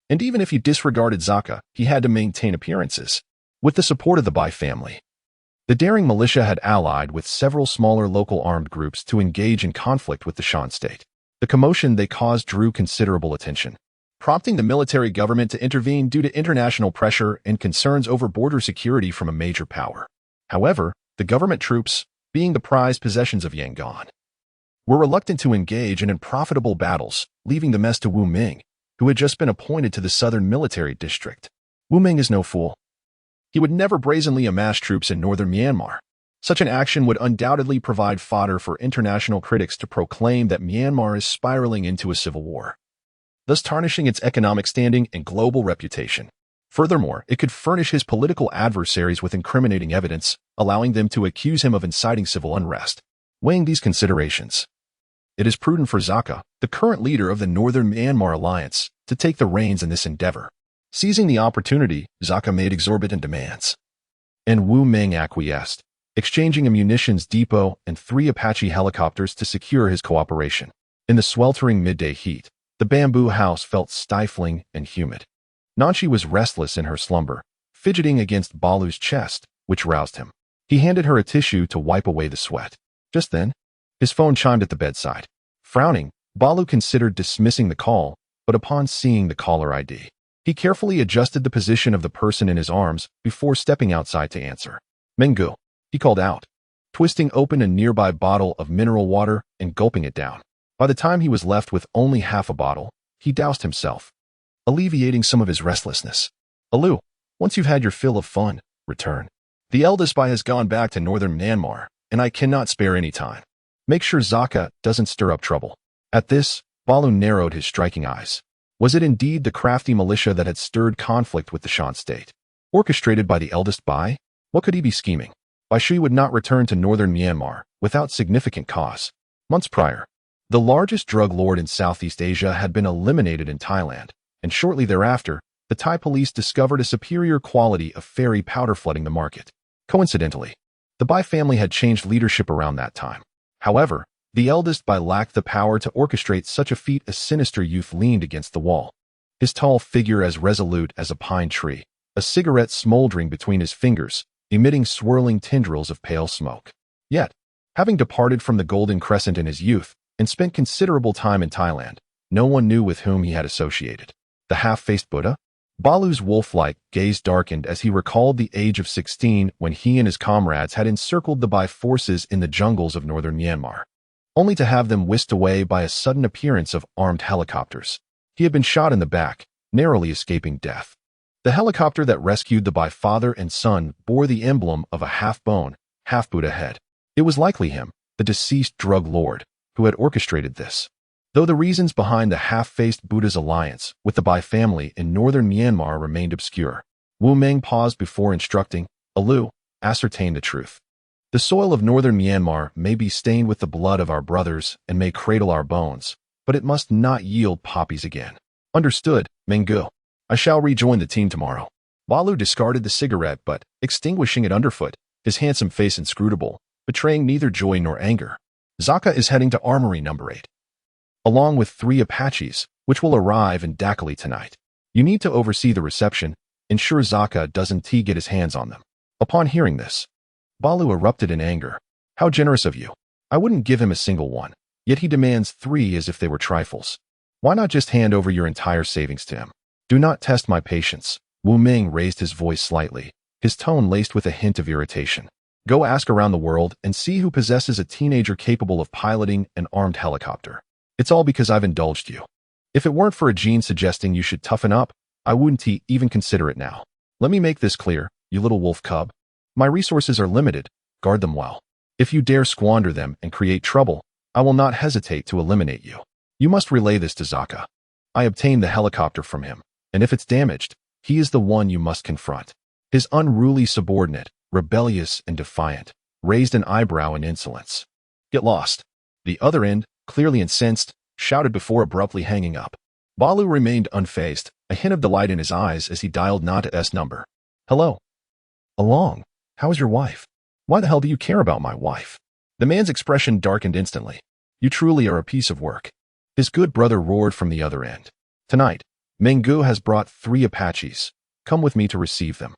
S1: And even if he disregarded Zaka, he had to maintain appearances. With the support of the Bai family, the daring militia had allied with several smaller local armed groups to engage in conflict with the Shan state. The commotion they caused drew considerable attention, prompting the military government to intervene due to international pressure and concerns over border security from a major power. However, the government troops, being the prized possessions of Yangon, were reluctant to engage in unprofitable battles, leaving the mess to Wu Ming, who had just been appointed to the Southern Military District. Wu Ming is no fool. He would never brazenly amass troops in northern Myanmar. Such an action would undoubtedly provide fodder for international critics to proclaim that Myanmar is spiraling into a civil war, thus tarnishing its economic standing and global reputation. Furthermore, it could furnish his political adversaries with incriminating evidence, allowing them to accuse him of inciting civil unrest. Weighing these considerations, it is prudent for Zaka, the current leader of the Northern Myanmar Alliance, to take the reins in this endeavor. Seizing the opportunity, Zaka made exorbitant demands, and Wu Ming acquiesced, exchanging a munitions depot and 3 Apache helicopters to secure his cooperation. In the sweltering midday heat, the bamboo house felt stifling and humid. Nanchi was restless in her slumber, fidgeting against Balu's chest, which roused him. He handed her a tissue to wipe away the sweat. Just then, his phone chimed at the bedside. Frowning, Balu considered dismissing the call, but upon seeing the caller ID, he carefully adjusted the position of the person in his arms before stepping outside to answer. Mengu, he called out, twisting open a nearby bottle of mineral water and gulping it down. By the time he was left with only half a bottle, he doused himself, alleviating some of his restlessness. Alu, once you've had your fill of fun, return. The eldest boy has gone back to northern Myanmar, and I cannot spare any time. Make sure Zaka doesn't stir up trouble." At this, Balu narrowed his striking eyes. Was it indeed the crafty militia that had stirred conflict with the Shan state? Orchestrated by the eldest Bai? What could he be scheming? Bai Shi would not return to northern Myanmar without significant cause. Months prior, the largest drug lord in Southeast Asia had been eliminated in Thailand, and shortly thereafter, the Thai police discovered a superior quality of fairy powder flooding the market. Coincidentally, the Bai family had changed leadership around that time. However, the eldest Bai lacked the power to orchestrate such a feat. A sinister youth leaned against the wall, his tall figure as resolute as a pine tree, a cigarette smoldering between his fingers, emitting swirling tendrils of pale smoke. Yet, having departed from the Golden Crescent in his youth and spent considerable time in Thailand, no one knew with whom he had associated. The half-faced Buddha? Balu's wolf-like gaze darkened as he recalled the age of 16 when he and his comrades had encircled the Bai forces in the jungles of northern Myanmar, only to have them whisked away by a sudden appearance of armed helicopters. He had been shot in the back, narrowly escaping death. The helicopter that rescued the Bai father and son bore the emblem of a half-bone, half-Buddha head. It was likely him, the deceased drug lord, who had orchestrated this. Though the reasons behind the half-faced Buddha's alliance with the Bai family in northern Myanmar remained obscure, Wu Meng paused before instructing, "Alu, ascertain the truth. The soil of northern Myanmar may be stained with the blood of our brothers and may cradle our bones, but it must not yield poppies again." "Understood, Mengu. I shall rejoin the team tomorrow." Balu discarded the cigarette but, extinguishing it underfoot, his handsome face inscrutable, betraying neither joy nor anger. "Zaka is heading to Armory Number 8. Along with 3 Apaches, which will arrive in Dakali tonight. You need to oversee the reception, ensure Zaka doesn't get his hands on them." Upon hearing this, Balu erupted in anger. "How generous of you. I wouldn't give him a single one, yet he demands 3 as if they were trifles. Why not just hand over your entire savings to him?" "Do not test my patience." Wu Ming raised his voice slightly, his tone laced with a hint of irritation. "Go ask around the world and see who possesses a teenager capable of piloting an armed helicopter. It's all because I've indulged you. If it weren't for a gene suggesting you should toughen up, I wouldn't even consider it now. Let me make this clear, you little wolf cub. My resources are limited, guard them well. If you dare squander them and create trouble, I will not hesitate to eliminate you. You must relay this to Zaka. I obtained the helicopter from him, and if it's damaged, he is the one you must confront." His unruly subordinate, rebellious and defiant, raised an eyebrow in insolence. "Get lost." The other end, clearly incensed, shouted before abruptly hanging up. Balu remained unfazed, a hint of delight in his eyes as he dialed Nata's number. "Hello. Along. How is your wife? Why the hell do you care about my wife?" The man's expression darkened instantly. "You truly are a piece of work." His good brother roared from the other end. "Tonight, Mengu has brought 3 Apaches. Come with me to receive them.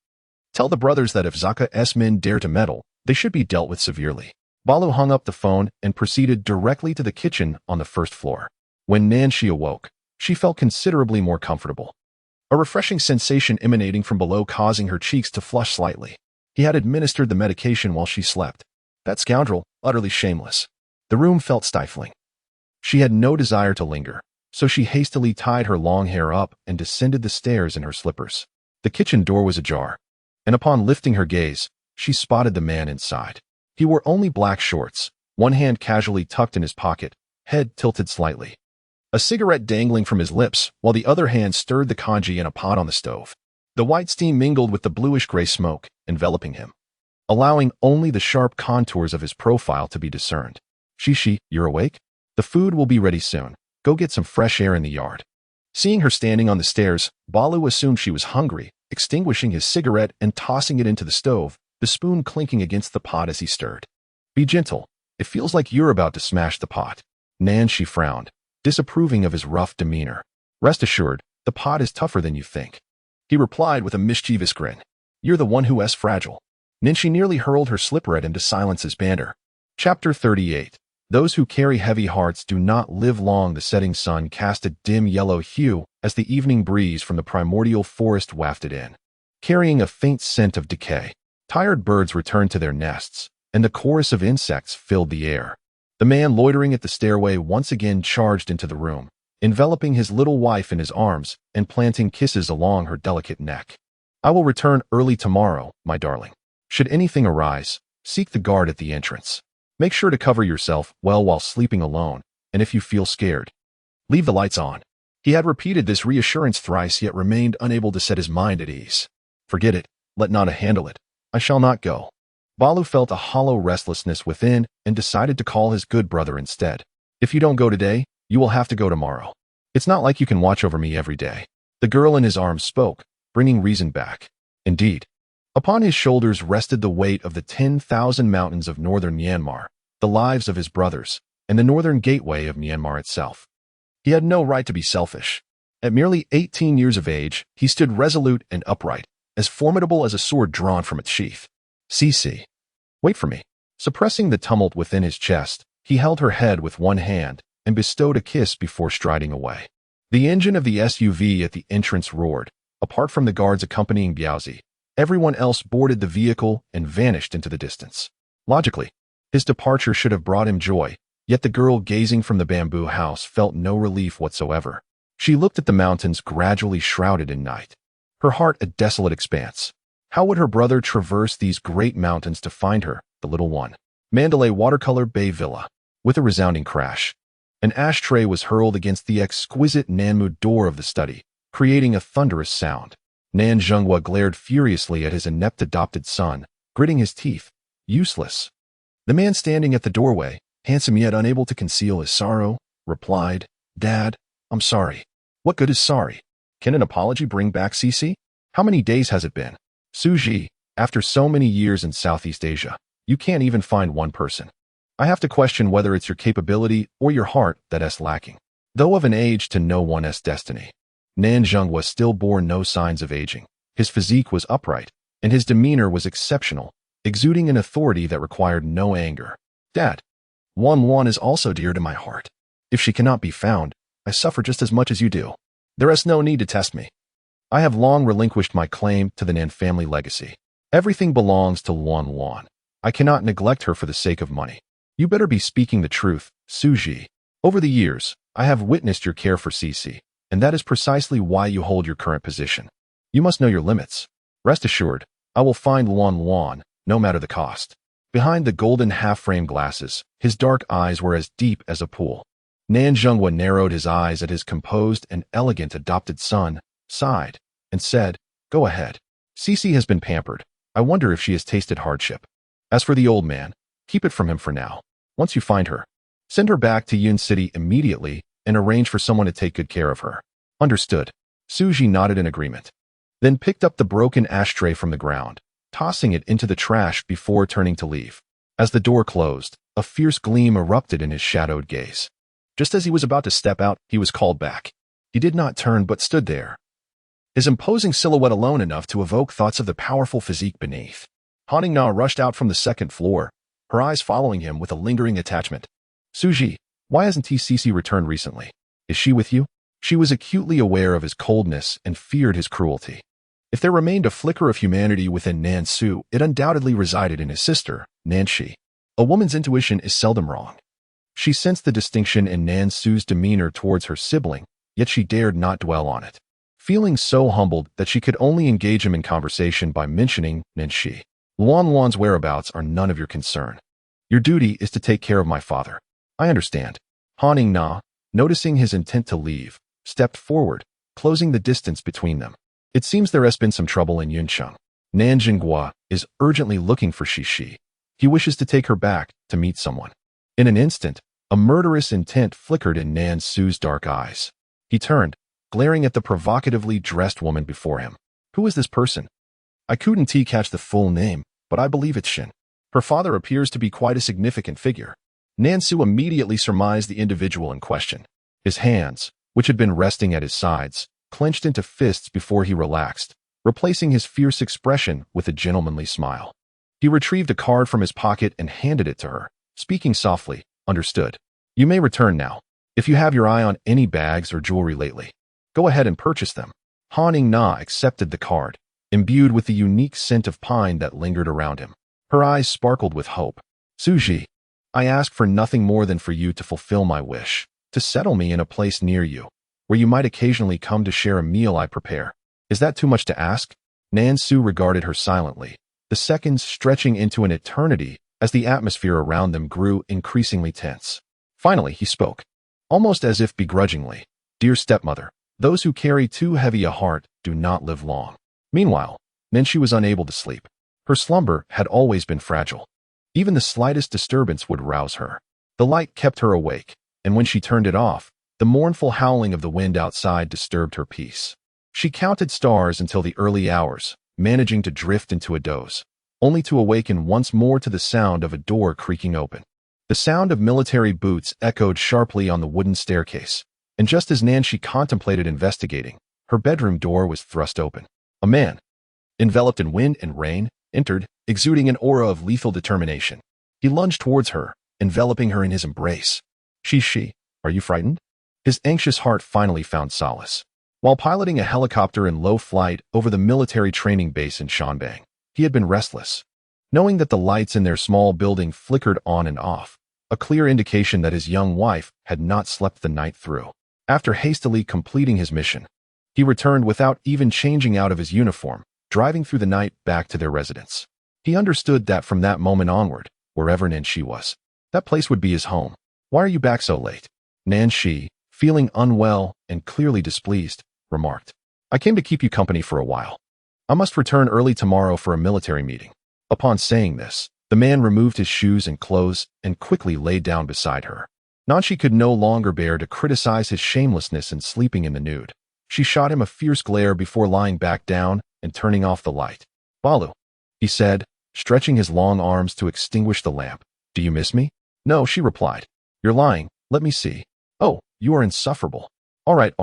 S1: Tell the brothers that if Zaka's men dare to meddle, they should be dealt with severely." Balu hung up the phone and proceeded directly to the kitchen on the first floor. When Nanshi awoke, she felt considerably more comfortable. A refreshing sensation emanating from below causing her cheeks to flush slightly. He had administered the medication while she slept. That scoundrel, utterly shameless. The room felt stifling. She had no desire to linger, so she hastily tied her long hair up and descended the stairs in her slippers. The kitchen door was ajar, and upon lifting her gaze, she spotted the man inside. He wore only black shorts, one hand casually tucked in his pocket, head tilted slightly. A cigarette dangling from his lips, while the other hand stirred the congee in a pot on the stove. The white steam mingled with the bluish-gray smoke, enveloping him, allowing only the sharp contours of his profile to be discerned. "Shishi, you're awake? The food will be ready soon. Go get some fresh air in the yard." Seeing her standing on the stairs, Balu assumed she was hungry, extinguishing his cigarette and tossing it into the stove, the spoon clinking against the pot as he stirred. "Be gentle. It feels like you're about to smash the pot." Nanshi frowned, disapproving of his rough demeanor. "Rest assured, the pot is tougher than you think." He replied with a mischievous grin. "You're the one who is fragile." Nanshi nearly hurled her slipper at him to silence his banter. Chapter 38. Those who carry heavy hearts do not live long. The setting sun cast a dim yellow hue as the evening breeze from the primordial forest wafted in, carrying a faint scent of decay. Tired birds returned to their nests, and the chorus of insects filled the air. The man loitering at the stairway once again charged into the room, enveloping his little wife in his arms and planting kisses along her delicate neck. "I will return early tomorrow, my darling. Should anything arise, seek the guard at the entrance. Make sure to cover yourself well while sleeping alone, and if you feel scared, leave the lights on. He had repeated this reassurance thrice, yet remained unable to set his mind at ease. Forget it. Let Nana handle it. I shall not go. Balu felt a hollow restlessness within and decided to call his good brother instead. If you don't go today, you will have to go tomorrow. It's not like you can watch over me every day. The girl in his arms spoke, bringing reason back. Indeed. Upon his shoulders rested the weight of the 10,000 mountains of northern Myanmar, the lives of his brothers, and the northern gateway of Myanmar itself. He had no right to be selfish. At merely 18 years of age, he stood resolute and upright, as formidable as a sword drawn from its sheath. Cece. Wait for me. Suppressing the tumult within his chest, he held her head with one hand and bestowed a kiss before striding away. The engine of the SUV at the entrance roared. Apart from the guards accompanying Biaozi, everyone else boarded the vehicle and vanished into the distance. Logically, his departure should have brought him joy, yet the girl gazing from the bamboo house felt no relief whatsoever. She looked at the mountains gradually shrouded in night, her heart a desolate expanse. How would her brother traverse these great mountains to find her, the little one? Mandalay Watercolor Bay Villa. With a resounding crash, an ashtray was hurled against the exquisite Nanmu door of the study, creating a thunderous sound. Nan Zhenghua glared furiously at his inept adopted son, gritting his teeth. Useless. The man standing at the doorway, handsome yet unable to conceal his sorrow, replied, Dad, I'm sorry. What good is sorry? Can an apology bring back Cece? How many days has it been? Suji, after so many years in Southeast Asia, you can't even find one person. I have to question whether it's your capability or your heart that's lacking. Though of an age to know one's destiny, Nan Zhenghua still bore no signs of aging. His physique was upright, and his demeanor was exceptional, exuding an authority that required no anger. Dad, Wan is also dear to my heart. If she cannot be found, I suffer just as much as you do. There is no need to test me. I have long relinquished my claim to the Nan family legacy. Everything belongs to Wan. I cannot neglect her for the sake of money. You better be speaking the truth, Suji. Over the years, I have witnessed your care for Cece, and that is precisely why you hold your current position. You must know your limits. Rest assured, I will find Wan, no matter the cost. Behind the golden half-frame glasses, his dark eyes were as deep as a pool. Nan Zhenghua narrowed his eyes at his composed and elegant adopted son, sighed, and said, Go ahead. Cece has been pampered. I wonder if she has tasted hardship. As for the old man, keep it from him for now. Once you find her, send her back to Yun City immediately and arrange for someone to take good care of her. Understood. Suji nodded in agreement, then picked up the broken ashtray from the ground, tossing it into the trash before turning to leave. As the door closed, a fierce gleam erupted in his shadowed gaze. Just as he was about to step out, he was called back. He did not turn but stood there, his imposing silhouette alone enough to evoke thoughts of the powerful physique beneath. Haunting Na rushed out from the second floor, her eyes following him with a lingering attachment. Suji, why hasn't Cece returned recently? Is she with you? She was acutely aware of his coldness and feared his cruelty. If there remained a flicker of humanity within Nan Su, it undoubtedly resided in his sister, Nanshi. A woman's intuition is seldom wrong. She sensed the distinction in Nan Su's demeanor towards her sibling, yet she dared not dwell on it, feeling so humbled that she could only engage him in conversation by mentioning Nanshi. Wan's whereabouts are none of your concern. Your duty is to take care of my father. I understand. Haunting Na, noticing his intent to leave, stepped forward, closing the distance between them. It seems there has been some trouble in Yuncheng. Nan Zhenghua is urgently looking for Shishi. He wishes to take her back to meet someone. In an instant, a murderous intent flickered in Nan Su's dark eyes. He turned, glaring at the provocatively dressed woman before him. Who is this person? I couldn't catch the full name, but I believe it's Shin. Her father appears to be quite a significant figure. Nan Su immediately surmised the individual in question. His hands, which had been resting at his sides, clenched into fists before he relaxed, replacing his fierce expression with a gentlemanly smile. He retrieved a card from his pocket and handed it to her, speaking softly, Understood. You may return now. If you have your eye on any bags or jewelry lately, go ahead and purchase them. Haunting Na accepted the card, imbued with the unique scent of pine that lingered around him. Her eyes sparkled with hope. Suji, I ask for nothing more than for you to fulfill my wish, to settle me in a place near you, where you might occasionally come to share a meal I prepare. Is that too much to ask? Nan Su regarded her silently, the seconds stretching into an eternity as the atmosphere around them grew increasingly tense. Finally, he spoke, almost as if begrudgingly. "Dear stepmother, those who carry too heavy a heart do not live long." Meanwhile, Nenshi was unable to sleep. Her slumber had always been fragile. Even the slightest disturbance would rouse her. The light kept her awake, and when she turned it off, the mournful howling of the wind outside disturbed her peace. She counted stars until the early hours, managing to drift into a doze, only to awaken once more to the sound of a door creaking open. The sound of military boots echoed sharply on the wooden staircase, and just as Nancy contemplated investigating, her bedroom door was thrust open. A man, enveloped in wind and rain, entered, exuding an aura of lethal determination. He lunged towards her, enveloping her in his embrace. She, are you frightened?" His anxious heart finally found solace. While piloting a helicopter in low flight over the military training base in Shanbang, he had been restless. Knowing that the lights in their small building flickered on and off, a clear indication that his young wife had not slept the night through. After hastily completing his mission, he returned without even changing out of his uniform, driving through the night back to their residence. He understood that from that moment onward, wherever Nanshi was, that place would be his home. "Why are you back so late?" Nanshi, feeling unwell and clearly displeased, remarked. "I came to keep you company for a while. I must return early tomorrow for a military meeting." Upon saying this, the man removed his shoes and clothes and quickly lay down beside her. Nanshi could no longer bear to criticize his shamelessness in sleeping in the nude. She shot him a fierce glare before lying back down and turning off the light. "Balu," he said, stretching his long arms to extinguish the lamp. "Do you miss me?" "No," she replied. "You're lying. Let me see." "Oh, you are insufferable." All right.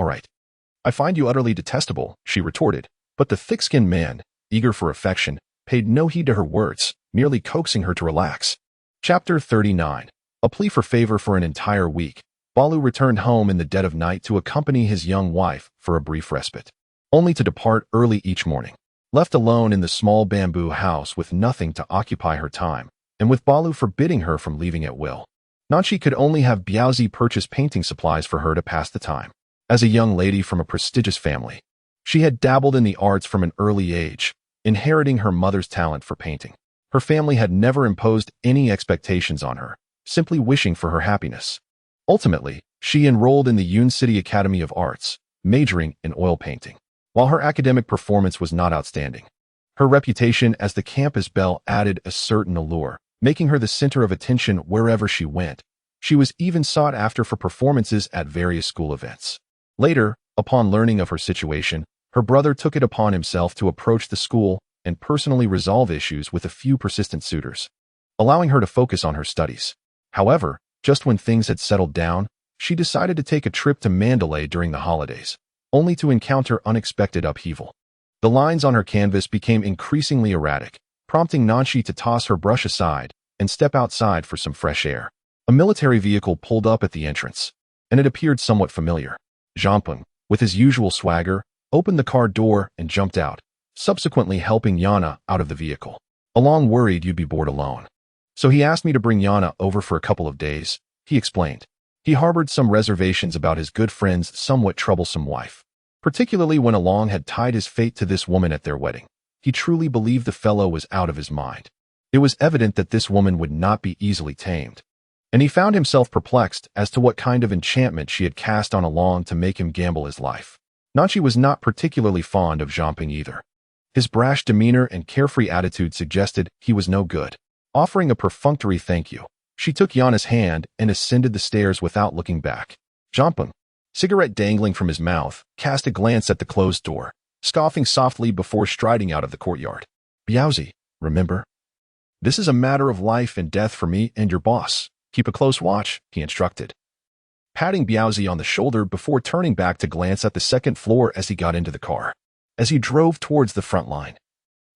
S1: "I find you utterly detestable," she retorted, but the thick-skinned man, eager for affection, paid no heed to her words, merely coaxing her to relax. Chapter 39. A plea for favor. For an entire week, Balu returned home in the dead of night to accompany his young wife for a brief respite, only to depart early each morning. Left alone in the small bamboo house with nothing to occupy her time, and with Balu forbidding her from leaving at will, Nanshi could only have Biaozi purchase painting supplies for her to pass the time. As a young lady from a prestigious family, she had dabbled in the arts from an early age, inheriting her mother's talent for painting. Her family had never imposed any expectations on her, simply wishing for her happiness. Ultimately, she enrolled in the Yun City Academy of Arts, majoring in oil painting. While her academic performance was not outstanding, her reputation as the campus belle added a certain allure, making her the center of attention wherever she went. She was even sought after for performances at various school events. Later, upon learning of her situation, her brother took it upon himself to approach the school and personally resolve issues with a few persistent suitors, allowing her to focus on her studies. However, just when things had settled down, she decided to take a trip to Mandalay during the holidays, only to encounter unexpected upheaval. The lines on her canvas became increasingly erratic, prompting Nanshi to toss her brush aside and step outside for some fresh air. A military vehicle pulled up at the entrance, and it appeared somewhat familiar. Zhampeng, with his usual swagger, opened the car door and jumped out, subsequently helping Yana out of the vehicle. "Along worried you'd be bored alone. So he asked me to bring Yana over for a couple of days," he explained. He harbored some reservations about his good friend's somewhat troublesome wife, particularly when Along had tied his fate to this woman at their wedding. He truly believed the fellow was out of his mind. It was evident that this woman would not be easily tamed, and he found himself perplexed as to what kind of enchantment she had cast on Along to make him gamble his life. Nanshi was not particularly fond of Zhamping either. His brash demeanor and carefree attitude suggested he was no good. Offering a perfunctory thank you, she took Yana's hand and ascended the stairs without looking back. Zhampeng, cigarette dangling from his mouth, cast a glance at the closed door, scoffing softly before striding out of the courtyard. "Biaozi, remember? This is a matter of life and death for me and your boss. Keep a close watch," he instructed, patting Biaozi on the shoulder before turning back to glance at the second floor as he got into the car. As he drove towards the front line,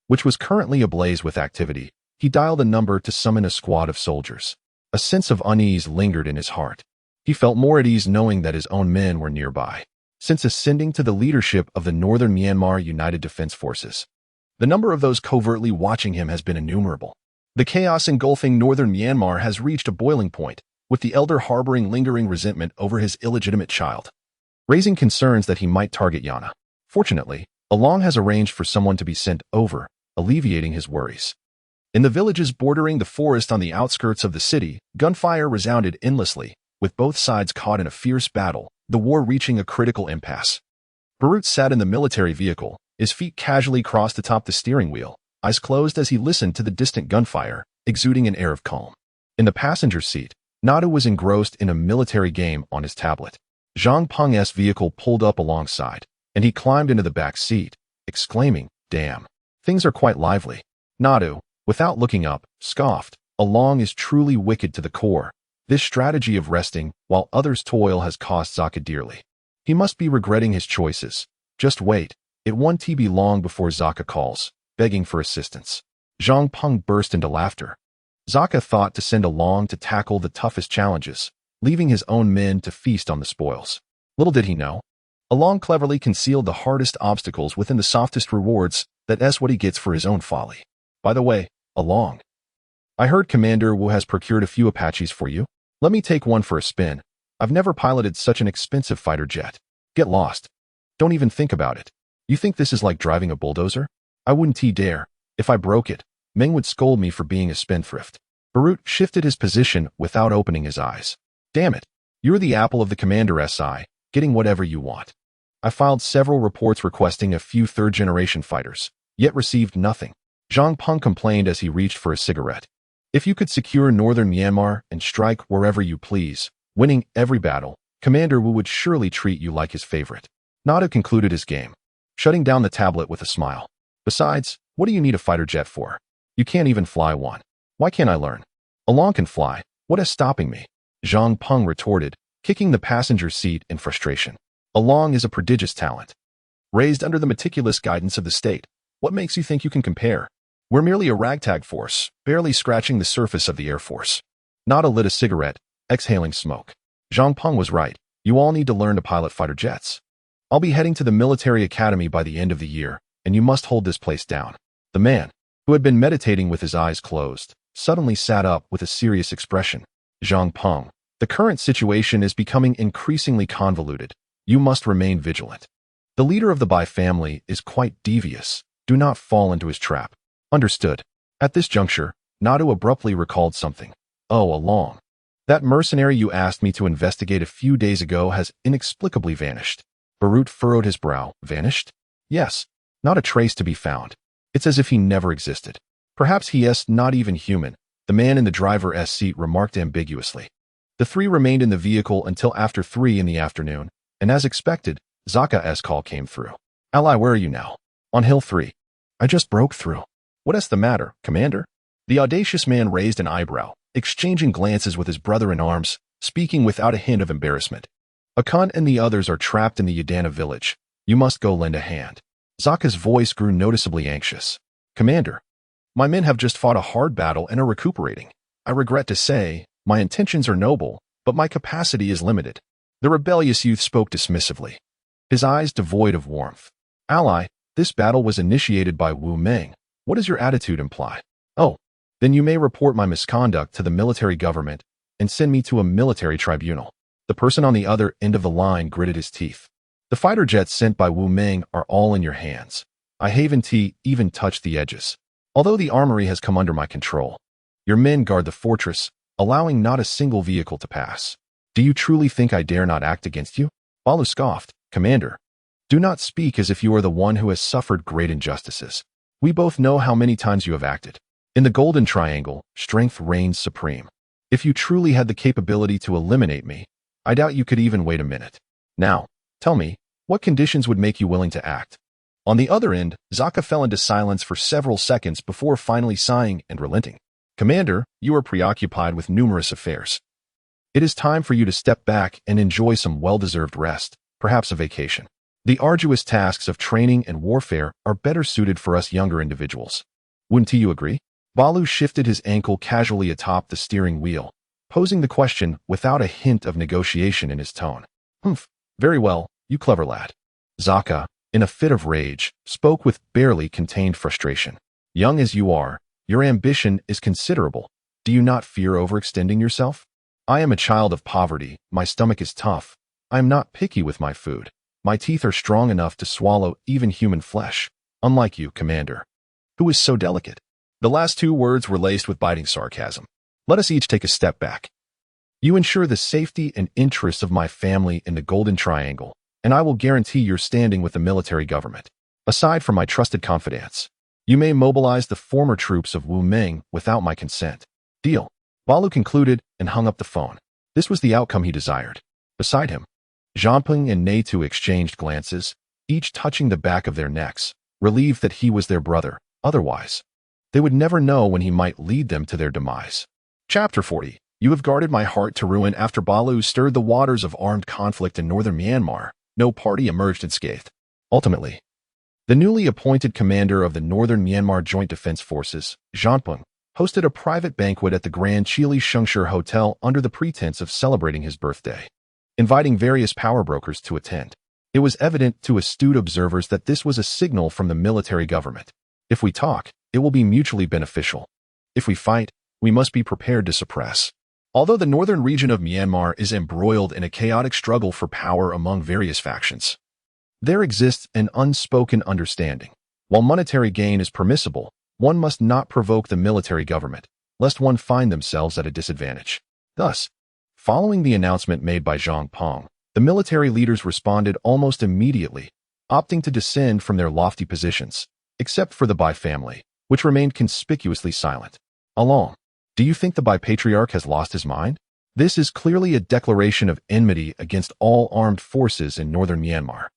S1: which was currently ablaze with activity, he dialed a number to summon a squad of soldiers. A sense of unease lingered in his heart. He felt more at ease knowing that his own men were nearby. Since ascending to the leadership of the Northern Myanmar United Defense Forces, the number of those covertly watching him has been innumerable. The chaos engulfing Northern Myanmar has reached a boiling point, with the elder harboring lingering resentment over his illegitimate child, raising concerns that he might target Yana. Fortunately, Along has arranged for someone to be sent over, alleviating his worries. In the villages bordering the forest on the outskirts of the city, gunfire resounded endlessly, with both sides caught in a fierce battle, the war reaching a critical impasse. Barut sat in the military vehicle, his feet casually crossed atop the steering wheel, eyes closed as he listened to the distant gunfire, exuding an air of calm. In the passenger seat, Nadu was engrossed in a military game on his tablet. Zhang Peng's vehicle pulled up alongside, and he climbed into the back seat, exclaiming, "Damn, things are quite lively." Nadu, without looking up, scoffed, "Along is truly wicked to the core. This strategy of resting while others toil has cost Zaka dearly. He must be regretting his choices. Just wait, it won't be long before Zaka calls, begging for assistance." Zhang Peng burst into laughter. Zaka thought to send Along to tackle the toughest challenges, leaving his own men to feast on the spoils. Little did he know, Along cleverly concealed the hardest obstacles within the softest rewards. That's what he gets for his own folly. By the way, Along, I heard Commander Wu has procured a few Apaches for you. Let me take one for a spin. I've never piloted such an expensive fighter jet. Get lost. Don't even think about it. You think this is like driving a bulldozer? I wouldn't dare. If I broke it, Meng would scold me for being a spendthrift. Barut shifted his position without opening his eyes. Damn it. You're the apple of the Commander's eye, getting whatever you want. I filed several reports requesting a few third-generation fighters, yet received nothing. Zhang Peng complained as he reached for a cigarette. If you could secure northern Myanmar and strike wherever you please, winning every battle, Commander Wu would surely treat you like his favorite. Nada concluded his game, shutting down the tablet with a smile. Besides, what do you need a fighter jet for? You can't even fly one. Why can't I learn? Along can fly. What is stopping me? Zhang Peng retorted, kicking the passenger seat in frustration. Along is a prodigious talent. Raised under the meticulous guidance of the state, what makes you think you can compare? We're merely a ragtag force, barely scratching the surface of the Air Force. Nada lit a cigarette, exhaling smoke. Zhang Peng was right. You all need to learn to pilot fighter jets. I'll be heading to the military academy by the end of the year, and you must hold this place down. The man, who had been meditating with his eyes closed, suddenly sat up with a serious expression. Zhang Peng, the current situation is becoming increasingly convoluted. You must remain vigilant. The leader of the Bai family is quite devious. Do not fall into his trap. Understood. At this juncture, Nadu abruptly recalled something. Oh, Along. That mercenary you asked me to investigate a few days ago has inexplicably vanished. Barut furrowed his brow. Vanished? Yes. Not a trace to be found. It's as if he never existed. Perhaps he is not even human, the man in the driver's seat remarked ambiguously. The three remained in the vehicle until after 3 in the afternoon, and as expected, Zaka's call came through. Ally, where are you now? On Hill 3. I just broke through. What is the matter, Commander? The audacious man raised an eyebrow, exchanging glances with his brother-in-arms, speaking without a hint of embarrassment. Akan and the others are trapped in the Yadana village. You must go lend a hand. Zaka's voice grew noticeably anxious. Commander, my men have just fought a hard battle and are recuperating. I regret to say, my intentions are noble, but my capacity is limited. The rebellious youth spoke dismissively, his eyes devoid of warmth. Ally, this battle was initiated by Wu Meng. What does your attitude imply? Oh, then you may report my misconduct to the military government and send me to a military tribunal. The person on the other end of the line gritted his teeth. The fighter jets sent by Wu Meng are all in your hands. I haven't even touched the edges. Although the armory has come under my control, your men guard the fortress, allowing not a single vehicle to pass. Do you truly think I dare not act against you? Balu scoffed. Commander, do not speak as if you are the one who has suffered great injustices. We both know how many times you have acted. In the Golden Triangle, strength reigns supreme. If you truly had the capability to eliminate me, I doubt you could even wait a minute. Now, tell me, what conditions would make you willing to act? On the other end, Zaka fell into silence for several seconds before finally sighing and relenting. Commander, you are preoccupied with numerous affairs. It is time for you to step back and enjoy some well-deserved rest, perhaps a vacation. The arduous tasks of training and warfare are better suited for us younger individuals. Wouldn't you agree? Balu shifted his ankle casually atop the steering wheel, posing the question without a hint of negotiation in his tone. Very well, you clever lad. Zaka, in a fit of rage, spoke with barely contained frustration. Young as you are, your ambition is considerable. Do you not fear overextending yourself? I am a child of poverty, my stomach is tough. I am not picky with my food. My teeth are strong enough to swallow even human flesh. Unlike you, Commander. Who is so delicate? The last two words were laced with biting sarcasm. Let us each take a step back. You ensure the safety and interests of my family in the Golden Triangle, and I will guarantee your standing with the military government. Aside from my trusted confidants, you may mobilize the former troops of Wu Ming without my consent. Deal. Balu concluded and hung up the phone. This was the outcome he desired. Beside him, Zhangping and Neitu exchanged glances, each touching the back of their necks, relieved that he was their brother. Otherwise, they would never know when he might lead them to their demise. Chapter 40. You have guarded my heart to ruin. After Balu stirred the waters of armed conflict in northern Myanmar, no party emerged unscathed. Ultimately, the newly appointed commander of the Northern Myanmar Joint Defense Forces, Zhangping, hosted a private banquet at the Grand Chili Shengshir Hotel under the pretense of celebrating his birthday, inviting various power brokers to attend. It was evident to astute observers that this was a signal from the military government. If we talk, it will be mutually beneficial. If we fight, we must be prepared to suppress. Although the northern region of Myanmar is embroiled in a chaotic struggle for power among various factions, there exists an unspoken understanding. While monetary gain is permissible, one must not provoke the military government, lest one find themselves at a disadvantage. Thus, following the announcement made by Zhangping, the military leaders responded almost immediately, opting to descend from their lofty positions, except for the Bai family, which remained conspicuously silent. Along, do you think the Bai patriarch has lost his mind? This is clearly a declaration of enmity against all armed forces in northern Myanmar.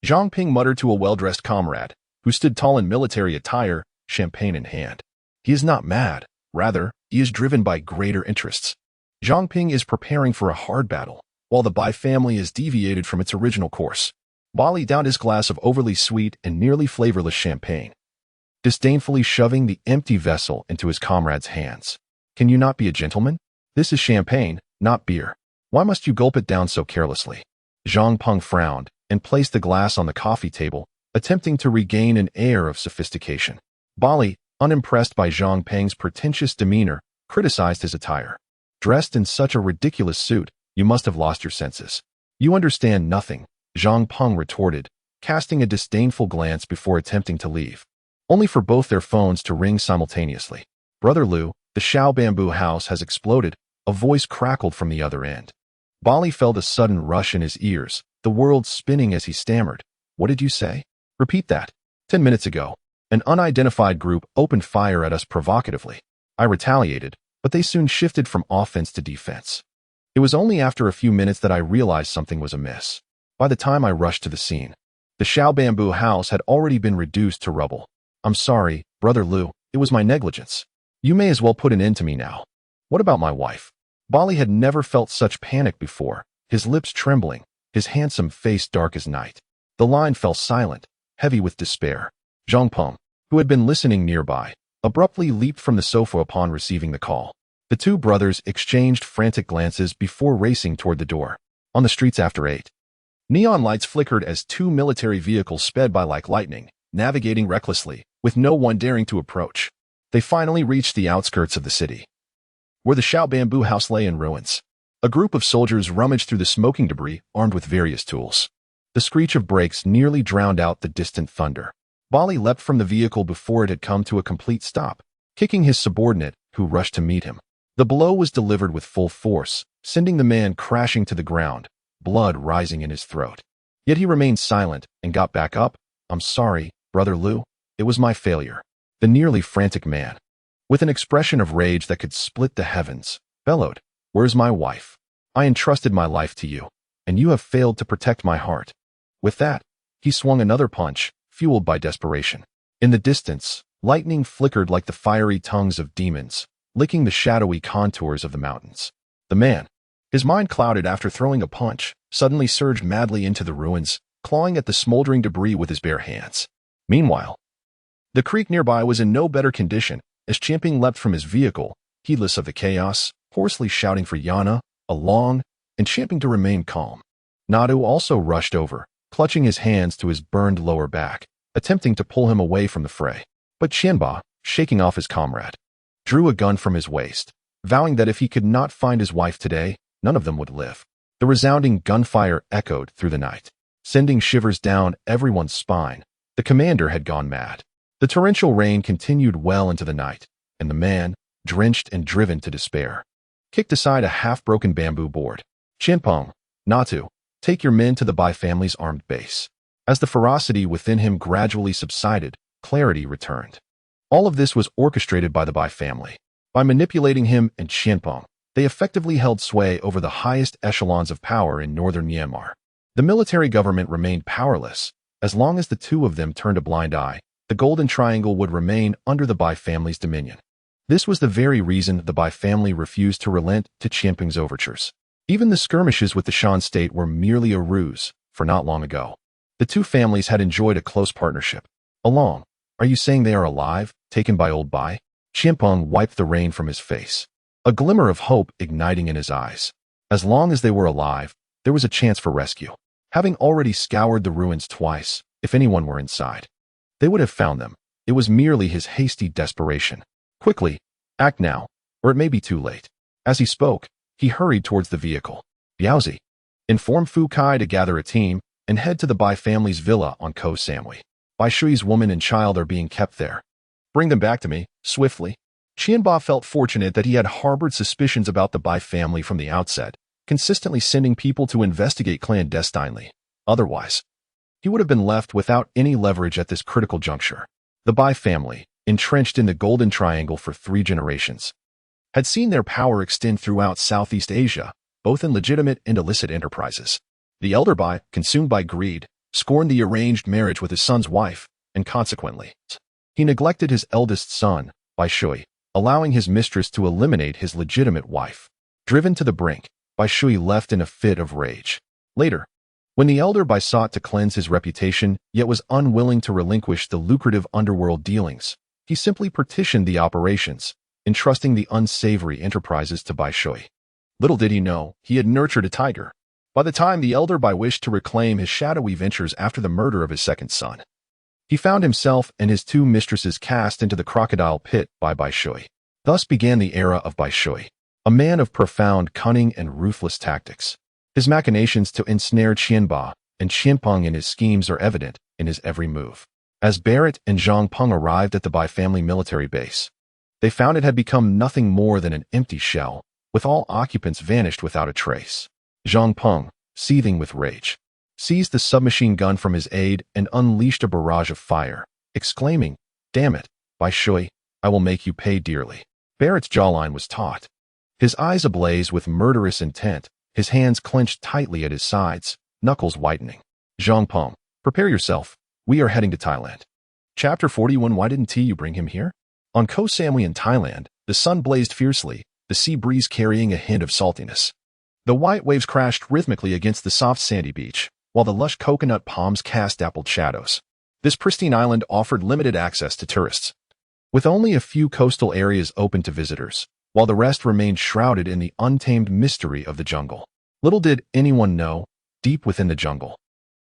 S1: Zhangping muttered to a well-dressed comrade, who stood tall in military attire, champagne in hand. He is not mad. Rather, he is driven by greater interests. Zhangping is preparing for a hard battle, while the Bai family is deviated from its original course. Bali downed his glass of overly sweet and nearly flavorless champagne, disdainfully shoving the empty vessel into his comrade's hands. Can you not be a gentleman? This is champagne, not beer. Why must you gulp it down so carelessly? Zhangping frowned and placed the glass on the coffee table, attempting to regain an air of sophistication. Bali, unimpressed by Zhangping's pretentious demeanor, criticized his attire. Dressed in such a ridiculous suit, you must have lost your senses. You understand nothing, Zhangping retorted, casting a disdainful glance before attempting to leave, only for both their phones to ring simultaneously. Brother Liu, the Shao bamboo house has exploded, a voice crackled from the other end. Bali felt a sudden rush in his ears, the world spinning as he stammered. What did you say? Repeat that. 10 minutes ago, an unidentified group opened fire at us provocatively. I retaliated, but they soon shifted from offense to defense. It was only after a few minutes that I realized something was amiss. By the time I rushed to the scene, the Shao bamboo house had already been reduced to rubble. I'm sorry, Brother Liu, it was my negligence. You may as well put an end to me now. What about my wife? Bali had never felt such panic before, his lips trembling, his handsome face dark as night. The line fell silent, heavy with despair. Zhangping, who had been listening nearby, abruptly leaped from the sofa upon receiving the call. The two brothers exchanged frantic glances before racing toward the door. On the streets after 8. Neon lights flickered as two military vehicles sped by like lightning, navigating recklessly, with no one daring to approach. They finally reached the outskirts of the city, where the Shao bamboo house lay in ruins. A group of soldiers rummaged through the smoking debris, armed with various tools. The screech of brakes nearly drowned out the distant thunder. Bali leapt from the vehicle before it had come to a complete stop, kicking his subordinate, who rushed to meet him. The blow was delivered with full force, sending the man crashing to the ground, blood rising in his throat. Yet he remained silent and got back up. I'm sorry, Brother Liu. It was my failure. The nearly frantic man, with an expression of rage that could split the heavens, bellowed, Where's my wife? I entrusted my life to you, and you have failed to protect my heart. With that, he swung another punch, fueled by desperation. In the distance, lightning flickered like the fiery tongues of demons, licking the shadowy contours of the mountains. The man, his mind clouded after throwing a punch, suddenly surged madly into the ruins, clawing at the smoldering debris with his bare hands. Meanwhile, the creek nearby was in no better condition, as Champing leapt from his vehicle, heedless of the chaos, hoarsely shouting for Yana, Along, and champing to remain calm. Nadu also rushed over, clutching his hands to his burned lower back, attempting to pull him away from the fray. But Qianba, shaking off his comrade, drew a gun from his waist, vowing that if he could not find his wife today, none of them would live. The resounding gunfire echoed through the night, sending shivers down everyone's spine. The commander had gone mad. The torrential rain continued well into the night, and the man, drenched and driven to despair, kicked aside a half-broken bamboo board. Chinpong, Natu, take your men to the Bai family's armed base. As the ferocity within him gradually subsided, clarity returned. All of this was orchestrated by the Bai family. By manipulating him and Chinpong, they effectively held sway over the highest echelons of power in northern Myanmar. The military government remained powerless. As long as the two of them turned a blind eye, the Golden Triangle would remain under the Bai family's dominion. This was the very reason the Bai family refused to relent to Chinpong's overtures. Even the skirmishes with the Shan state were merely a ruse, for not long ago. The two families had enjoyed a close partnership. Along, are you saying they are alive, taken by old Bai? Chinpong wiped the rain from his face, a glimmer of hope igniting in his eyes. As long as they were alive, there was a chance for rescue. Having already scoured the ruins twice, if anyone were inside, they would have found them. It was merely his hasty desperation. Quickly, act now, or it may be too late. As he spoke, he hurried towards the vehicle. Biaozi, inform Fu Kai to gather a team and head to the Bai family's villa on Koh Samui. Bai Shui's woman and child are being kept there. Bring them back to me, swiftly. Qianba felt fortunate that he had harbored suspicions about the Bai family from the outset, consistently sending people to investigate clandestinely. Otherwise, he would have been left without any leverage at this critical juncture. The Bai family, entrenched in the Golden Triangle for 3 generations, had seen their power extend throughout Southeast Asia, both in legitimate and illicit enterprises. The elder Bai, consumed by greed, scorned the arranged marriage with his son's wife, and consequently, he neglected his eldest son, Bai Shui, allowing his mistress to eliminate his legitimate wife. Driven to the brink, Bai Shui left in a fit of rage. Later, when the elder Bai sought to cleanse his reputation, yet was unwilling to relinquish the lucrative underworld dealings, he simply partitioned the operations, entrusting the unsavory enterprises to Bai Shui. Little did he know, he had nurtured a tiger. By the time the elder Bai wished to reclaim his shadowy ventures after the murder of his second son, he found himself and his 2 mistresses cast into the crocodile pit by Bai Shui. Thus began the era of Bai Shui, a man of profound cunning and ruthless tactics. His machinations to ensnare Qianba and Chinpong in his schemes are evident in his every move. As Barrett and Zhang Peng arrived at the Bai family military base, they found it had become nothing more than an empty shell, with all occupants vanished without a trace. Zhang Peng, seething with rage, seized the submachine gun from his aide and unleashed a barrage of fire, exclaiming, "Damn it, Bai Shui, I will make you pay dearly." Barrett's jawline was taut, his eyes ablaze with murderous intent, his hands clenched tightly at his sides, knuckles whitening. Zhang Peng, prepare yourself. We are heading to Thailand. Chapter 41. Why didn't you bring him here? On Koh Samui in Thailand, the sun blazed fiercely, the sea breeze carrying a hint of saltiness. The white waves crashed rhythmically against the soft sandy beach, while the lush coconut palms cast dappled shadows. This pristine island offered limited access to tourists, with only a few coastal areas open to visitors, while the rest remained shrouded in the untamed mystery of the jungle. Little did anyone know, deep within the jungle,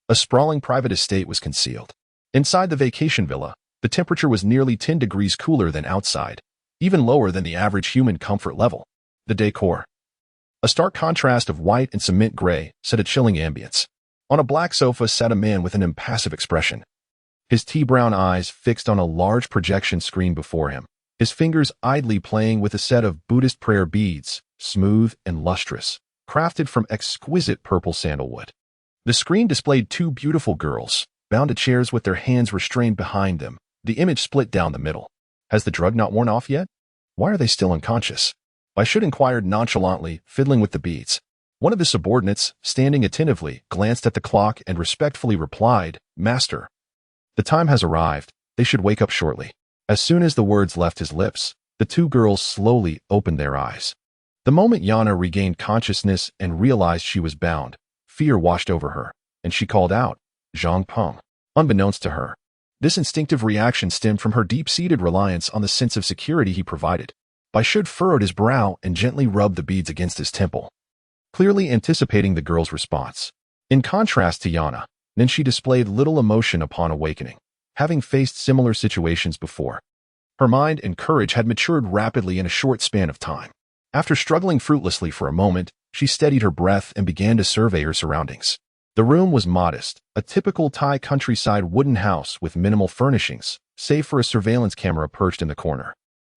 S1: a sprawling private estate was concealed. Inside the vacation villa, the temperature was nearly 10 degrees cooler than outside, even lower than the average human comfort level. The decor, a stark contrast of white and cement gray, set a chilling ambience. On a black sofa sat a man with an impassive expression, his tea-brown eyes fixed on a large projection screen before him, his fingers idly playing with a set of Buddhist prayer beads, smooth and lustrous, crafted from exquisite purple sandalwood. The screen displayed 2 beautiful girls, bound to chairs with their hands restrained behind them, the image split down the middle. Has the drug not worn off yet? Why are they still unconscious? Bai Shui inquired nonchalantly, fiddling with the beads. One of his subordinates, standing attentively, glanced at the clock and respectfully replied, "Master, the time has arrived. They should wake up shortly." As soon as the words left his lips, the 2 girls slowly opened their eyes. The moment Yana regained consciousness and realized she was bound, fear washed over her, and she called out, "Zhang Peng." Unbeknownst to her, this instinctive reaction stemmed from her deep-seated reliance on the sense of security he provided. Bai Shui furrowed his brow and gently rubbed the beads against his temple, clearly anticipating the girl's response. In contrast to Yana, then she displayed little emotion upon awakening, having faced similar situations before. Her mind and courage had matured rapidly in a short span of time. After struggling fruitlessly for a moment, she steadied her breath and began to survey her surroundings. The room was modest, a typical Thai countryside wooden house with minimal furnishings, save for a surveillance camera perched in the corner.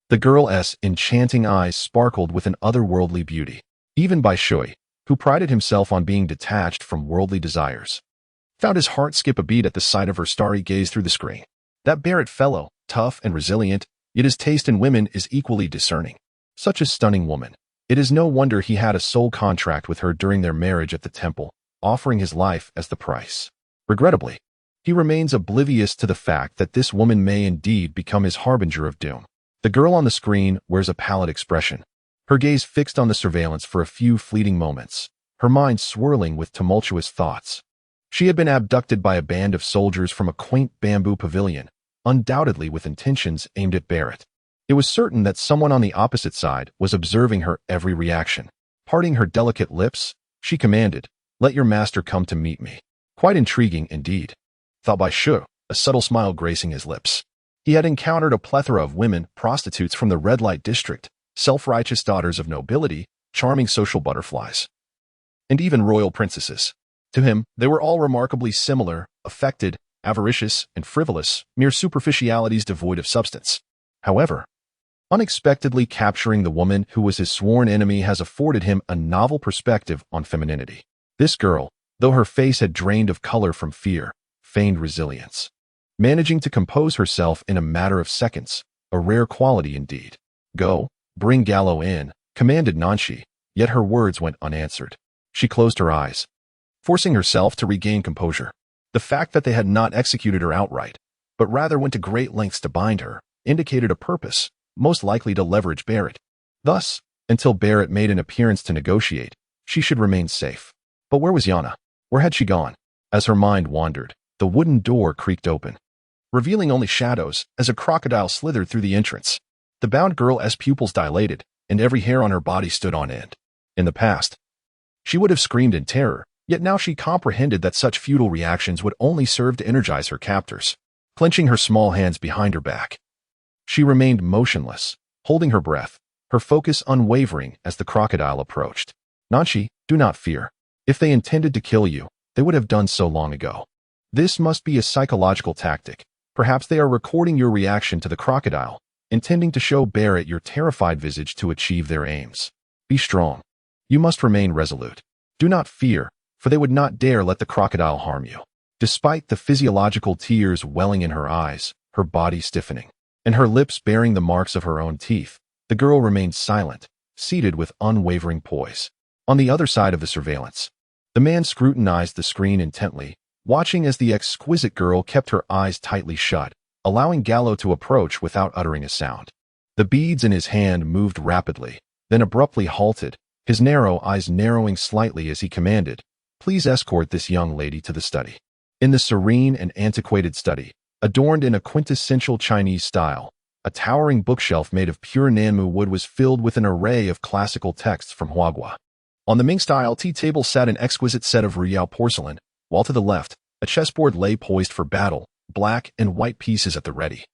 S1: The girl's enchanting eyes sparkled with an otherworldly beauty. Even Bai Shui, who prided himself on being detached from worldly desires, found his heart skip a beat at the sight of her starry gaze through the screen. That Barrett fellow, tough and resilient, yet his taste in women is equally discerning. Such a stunning woman. It is no wonder he had a soul contract with her during their marriage at the temple, offering his life as the price. Regrettably, he remains oblivious to the fact that this woman may indeed become his harbinger of doom. The girl on the screen wears a pallid expression, her gaze fixed on the surveillance for a few fleeting moments, her mind swirling with tumultuous thoughts. She had been abducted by a band of soldiers from a quaint bamboo pavilion, undoubtedly with intentions aimed at Barrett. It was certain that someone on the opposite side was observing her every reaction. Parting her delicate lips, she commanded, "Let your master come to meet me." Quite intriguing indeed, thought Bai Shui, a subtle smile gracing his lips. He had encountered a plethora of women, prostitutes from the red light district, self-righteous daughters of nobility, charming social butterflies, and even royal princesses. To him, they were all remarkably similar, affected, avaricious, and frivolous, mere superficialities devoid of substance. However, unexpectedly capturing the woman who was his sworn enemy has afforded him a novel perspective on femininity. This girl, though her face had drained of color from fear, feigned resilience, managing to compose herself in a matter of seconds, a rare quality indeed. "Go, bring Gallo in," commanded Nanshi, yet her words went unanswered. She closed her eyes, forcing herself to regain composure. The fact that they had not executed her outright, but rather went to great lengths to bind her, indicated a purpose, most likely to leverage Barrett. Thus, until Barrett made an appearance to negotiate, she should remain safe. But where was Yana? Where had she gone? As her mind wandered, the wooden door creaked open, revealing only shadows as a crocodile slithered through the entrance. The bound girl's pupils dilated, and every hair on her body stood on end. In the past, she would have screamed in terror, yet now she comprehended that such futile reactions would only serve to energize her captors. Clenching her small hands behind her back, she remained motionless, holding her breath, her focus unwavering as the crocodile approached. "Nanshi, do not fear. If they intended to kill you, they would have done so long ago. This must be a psychological tactic. Perhaps they are recording your reaction to the crocodile, intending to show Barrett your terrified visage to achieve their aims. Be strong. You must remain resolute. Do not fear, for they would not dare let the crocodile harm you." Despite the physiological tears welling in her eyes, her body stiffening, and her lips bearing the marks of her own teeth, the girl remained silent, seated with unwavering poise. On the other side of the surveillance, the man scrutinized the screen intently, watching as the exquisite girl kept her eyes tightly shut, allowing Gallo to approach without uttering a sound. The beads in his hand moved rapidly, then abruptly halted, his narrow eyes narrowing slightly as he commanded, "Please escort this young lady to the study." In the serene and antiquated study, adorned in a quintessential Chinese style, a towering bookshelf made of pure Nanmu wood was filled with an array of classical texts from Huagua. On the Ming-style tea table sat an exquisite set of Ruyao porcelain, while to the left, a chessboard lay poised for battle, black and white pieces at the ready.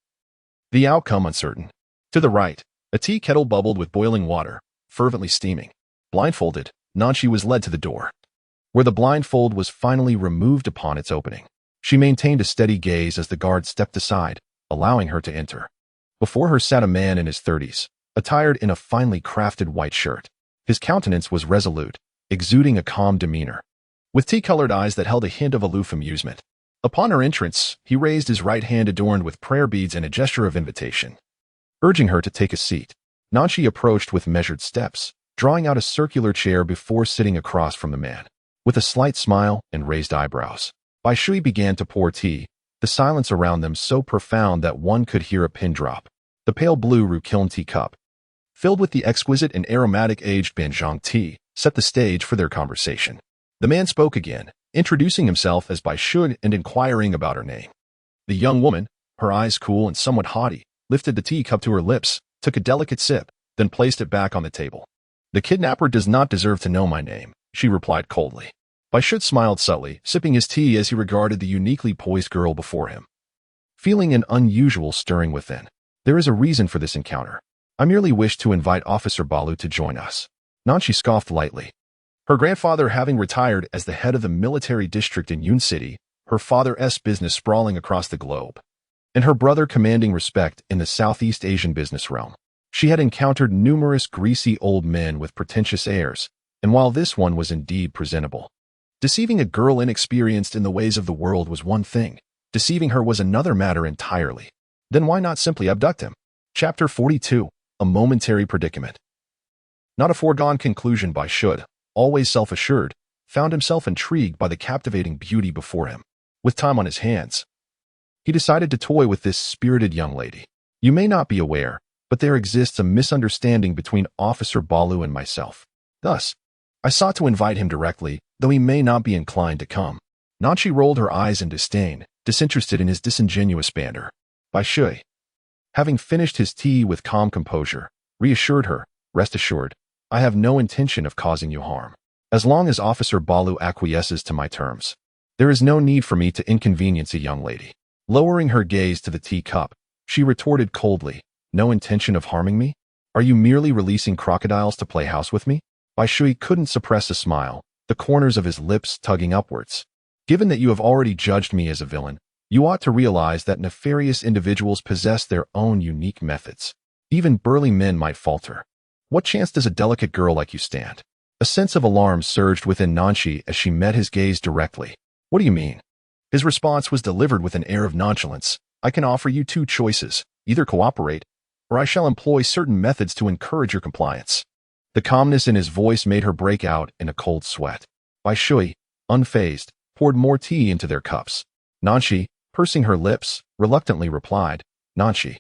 S1: The outcome uncertain. To the right, a tea kettle bubbled with boiling water, fervently steaming. Blindfolded, Nanshi was led to the door, where the blindfold was finally removed upon its opening. She maintained a steady gaze as the guard stepped aside, allowing her to enter. Before her sat a man in his 30s, attired in a finely crafted white shirt. His countenance was resolute, exuding a calm demeanor, with tea-colored eyes that held a hint of aloof amusement. Upon her entrance, he raised his right hand adorned with prayer beads in a gesture of invitation. Urging her to take a seat, Nanshi approached with measured steps, drawing out a circular chair before sitting across from the man. With a slight smile and raised eyebrows, Bai Shui began to pour tea, the silence around them so profound that one could hear a pin drop. The pale blue Rukiln tea cup, filled with the exquisite and aromatic aged Banjiang tea, set the stage for their conversation. The man spoke again, introducing himself as Bai Shui and inquiring about her name. The young woman, her eyes cool and somewhat haughty, lifted the tea cup to her lips, took a delicate sip, then placed it back on the table. "The kidnapper does not deserve to know my name," she replied coldly. Bai Shui smiled subtly, sipping his tea as he regarded the uniquely poised girl before him, feeling an unusual stirring within. "There is a reason for this encounter. I merely wish to invite Officer Balu to join us." Nanshi scoffed lightly, Her grandfather having retired as the head of the military district in Yun City, her father's business sprawling across the globe, and her brother commanding respect in the Southeast Asian business realm. She had encountered numerous greasy old men with pretentious airs, and while this one was indeed presentable, deceiving a girl inexperienced in the ways of the world was one thing. Deceiving her was another matter entirely. Then why not simply abduct him? Chapter 42. A momentary predicament. Not a foregone conclusion by Should, always self-assured, found himself intrigued by the captivating beauty before him. With time on his hands, he decided to toy with this spirited young lady. You may not be aware, but there exists a misunderstanding between Officer Balu and myself. Thus, I sought to invite him directly, though he may not be inclined to come. Nanchi rolled her eyes in disdain, disinterested in his disingenuous banter. Bai Shui, having finished his tea with calm composure, reassured her, rest assured, I have no intention of causing you harm. As long as Officer Balu acquiesces to my terms, there is no need for me to inconvenience a young lady. Lowering her gaze to the teacup, she retorted coldly, no intention of harming me? Are you merely releasing crocodiles to play house with me? Bai Shui couldn't suppress a smile, the corners of his lips tugging upwards. Given that you have already judged me as a villain, you ought to realize that nefarious individuals possess their own unique methods. Even burly men might falter. What chance does a delicate girl like you stand? A sense of alarm surged within Nanchi as she met his gaze directly. What do you mean? His response was delivered with an air of nonchalance. I can offer you two choices. Either cooperate, or I shall employ certain methods to encourage your compliance. The calmness in his voice made her break out in a cold sweat. Bai Shui, unfazed, poured more tea into their cups. Nanchi, pursing her lips, reluctantly replied, Nanchi.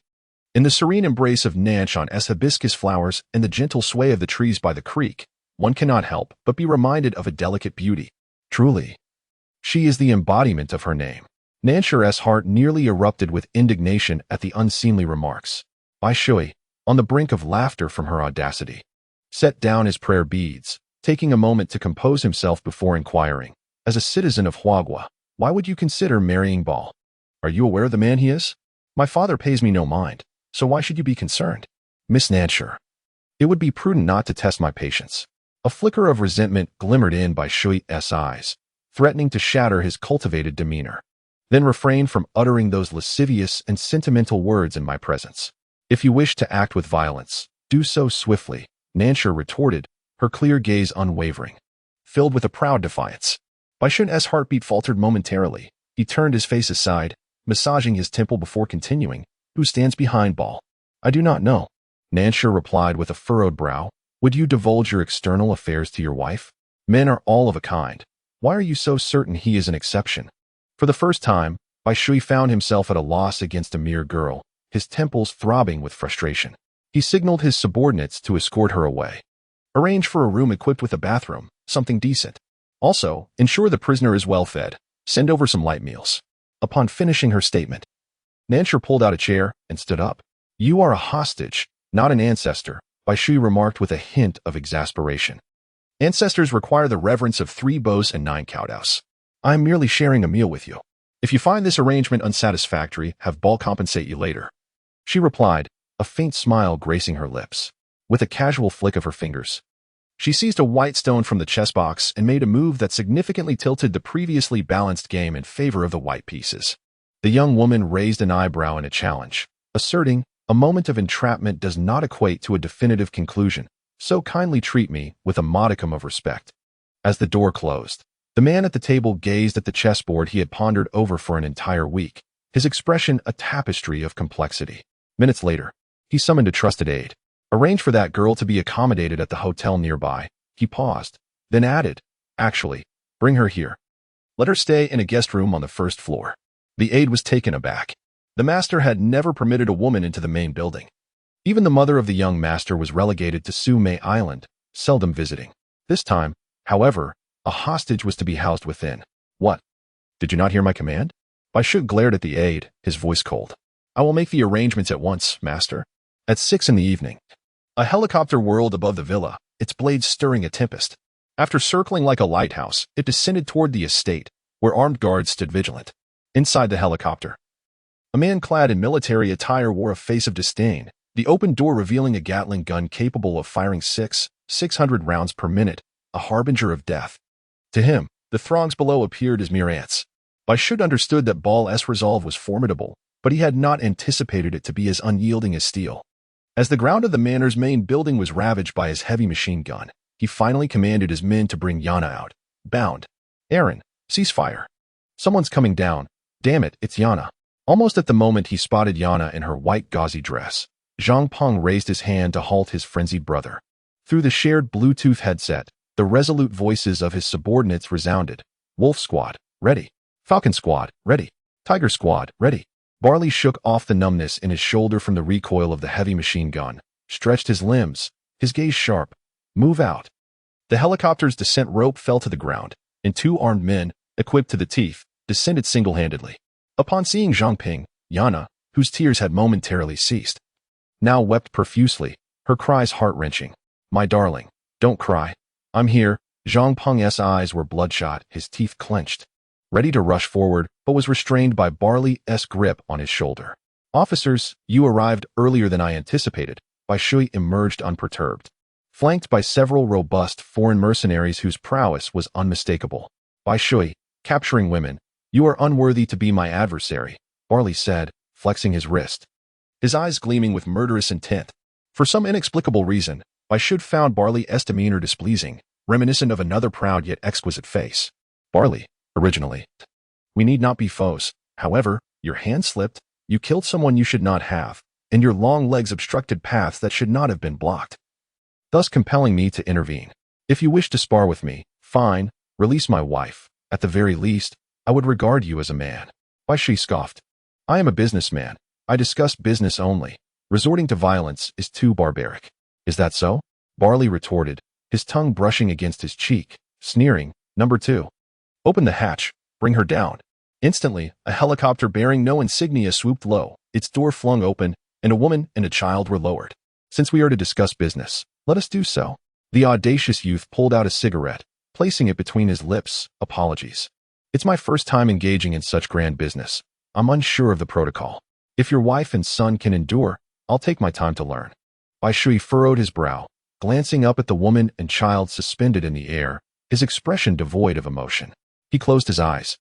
S1: In the serene embrace of Nanchon's hibiscus flowers and the gentle sway of the trees by the creek, one cannot help but be reminded of a delicate beauty. Truly, she is the embodiment of her name. Nancher's heart nearly erupted with indignation at the unseemly remarks. Bai Shui, on the brink of laughter from her audacity, set down his prayer beads, taking a moment to compose himself before inquiring, as a citizen of Huagua, why would you consider marrying Bal? Are you aware of the man he is? My father pays me no mind, so why should you be concerned? Miss Nancher, it would be prudent not to test my patience. A flicker of resentment glimmered in Bai Shui's eyes, threatening to shatter his cultivated demeanor. Then refrain from uttering those lascivious and sentimental words in my presence. If you wish to act with violence, do so swiftly, Nancher retorted, her clear gaze unwavering, filled with a proud defiance. Bai Shui's heartbeat faltered momentarily. He turned his face aside, massaging his temple before continuing, Who stands behind Bal? I do not know. Nancher replied with a furrowed brow. Would you divulge your external affairs to your wife? Men are all of a kind. Why are you so certain he is an exception? For the first time, Bai Shui found himself at a loss against a mere girl, his temples throbbing with frustration. He signaled his subordinates to escort her away. Arrange for a room equipped with a bathroom, something decent. Also, ensure the prisoner is well fed. Send over some light meals. Upon finishing her statement, Nancher pulled out a chair and stood up. You are a hostage, not an ancestor, Bai Shui remarked with a hint of exasperation. Ancestors require the reverence of 3 bows and 9 kowtows. I am merely sharing a meal with you. If you find this arrangement unsatisfactory, have Bal compensate you later. She replied, a faint smile gracing her lips. With a casual flick of her fingers, she seized a white stone from the chess box and made a move that significantly tilted the previously balanced game in favor of the white pieces. The young woman raised an eyebrow in a challenge, asserting, a moment of entrapment does not equate to a definitive conclusion, so kindly treat me with a modicum of respect. As the door closed, the man at the table gazed at the chessboard he had pondered over for an entire week, his expression a tapestry of complexity. Minutes later, he summoned a trusted aide. Arrange for that girl to be accommodated at the hotel nearby. He paused, then added, actually, bring her here. Let her stay in a guest room on the 1st floor. The aide was taken aback. The master had never permitted a woman into the main building. Even the mother of the young master was relegated to Su Mei Island, seldom visiting. This time, however, a hostage was to be housed within. What? Did you not hear my command? Bai Shui glared at the aide, his voice cold. I will make the arrangements at once, master. At 6 in the evening, a helicopter whirled above the villa, its blades stirring a tempest. After circling like a lighthouse, it descended toward the estate, where armed guards stood vigilant. Inside the helicopter, a man clad in military attire wore a face of disdain, the open door revealing a Gatling gun capable of firing 600 rounds per minute, a harbinger of death. To him, the throngs below appeared as mere ants. Bai Shud understood that Bal's resolve was formidable, but he had not anticipated it to be as unyielding as steel. As the ground of the manor's main building was ravaged by his heavy machine gun, he finally commanded his men to bring Yana out. Bound. Aaron, cease fire. Someone's coming down. Damn it, it's Yana. Almost at the moment he spotted Yana in her white gauzy dress, Zhang Peng raised his hand to halt his frenzied brother. Through the shared Bluetooth headset, the resolute voices of his subordinates resounded. Wolf Squad, ready. Falcon Squad, ready. Tiger Squad, ready. Barley shook off the numbness in his shoulder from the recoil of the heavy machine gun, stretched his limbs, his gaze sharp. Move out. The helicopter's descent rope fell to the ground, and two armed men, equipped to the teeth, descended single-handedly. Upon seeing Zhang Ping, Yana, whose tears had momentarily ceased, now wept profusely, her cries heart-wrenching. My darling, don't cry. I'm here. Zhang Peng's eyes were bloodshot, his teeth clenched, ready to rush forward, but was restrained by Barley's grip on his shoulder. Officers, you arrived earlier than I anticipated. Bai Shui emerged unperturbed, flanked by several robust foreign mercenaries whose prowess was unmistakable. Bai Shui, capturing women, you are unworthy to be my adversary, Barley said, flexing his wrist, his eyes gleaming with murderous intent. For some inexplicable reason, Bai Shui found Barley's demeanor displeasing, reminiscent of another proud yet exquisite face. Barley, originally. We need not be foes. However, your hand slipped, you killed someone you should not have, and your long legs obstructed paths that should not have been blocked, thus compelling me to intervene. If you wish to spar with me, fine, release my wife. At the very least, I would regard you as a man. Bai Shui scoffed. I am a businessman. I discuss business only. Resorting to violence is too barbaric. Is that so? Barley retorted, his tongue brushing against his cheek, sneering. Number 2. Open the hatch. Bring her down. Instantly, a helicopter bearing no insignia swooped low, its door flung open, and a woman and a child were lowered. Since we are to discuss business, let us do so. The audacious youth pulled out a cigarette, placing it between his lips. Apologies. It's my first time engaging in such grand business. I'm unsure of the protocol. If your wife and son can endure, I'll take my time to learn. Bai Shui furrowed his brow, glancing up at the woman and child suspended in the air, his expression devoid of emotion. He closed his eyes,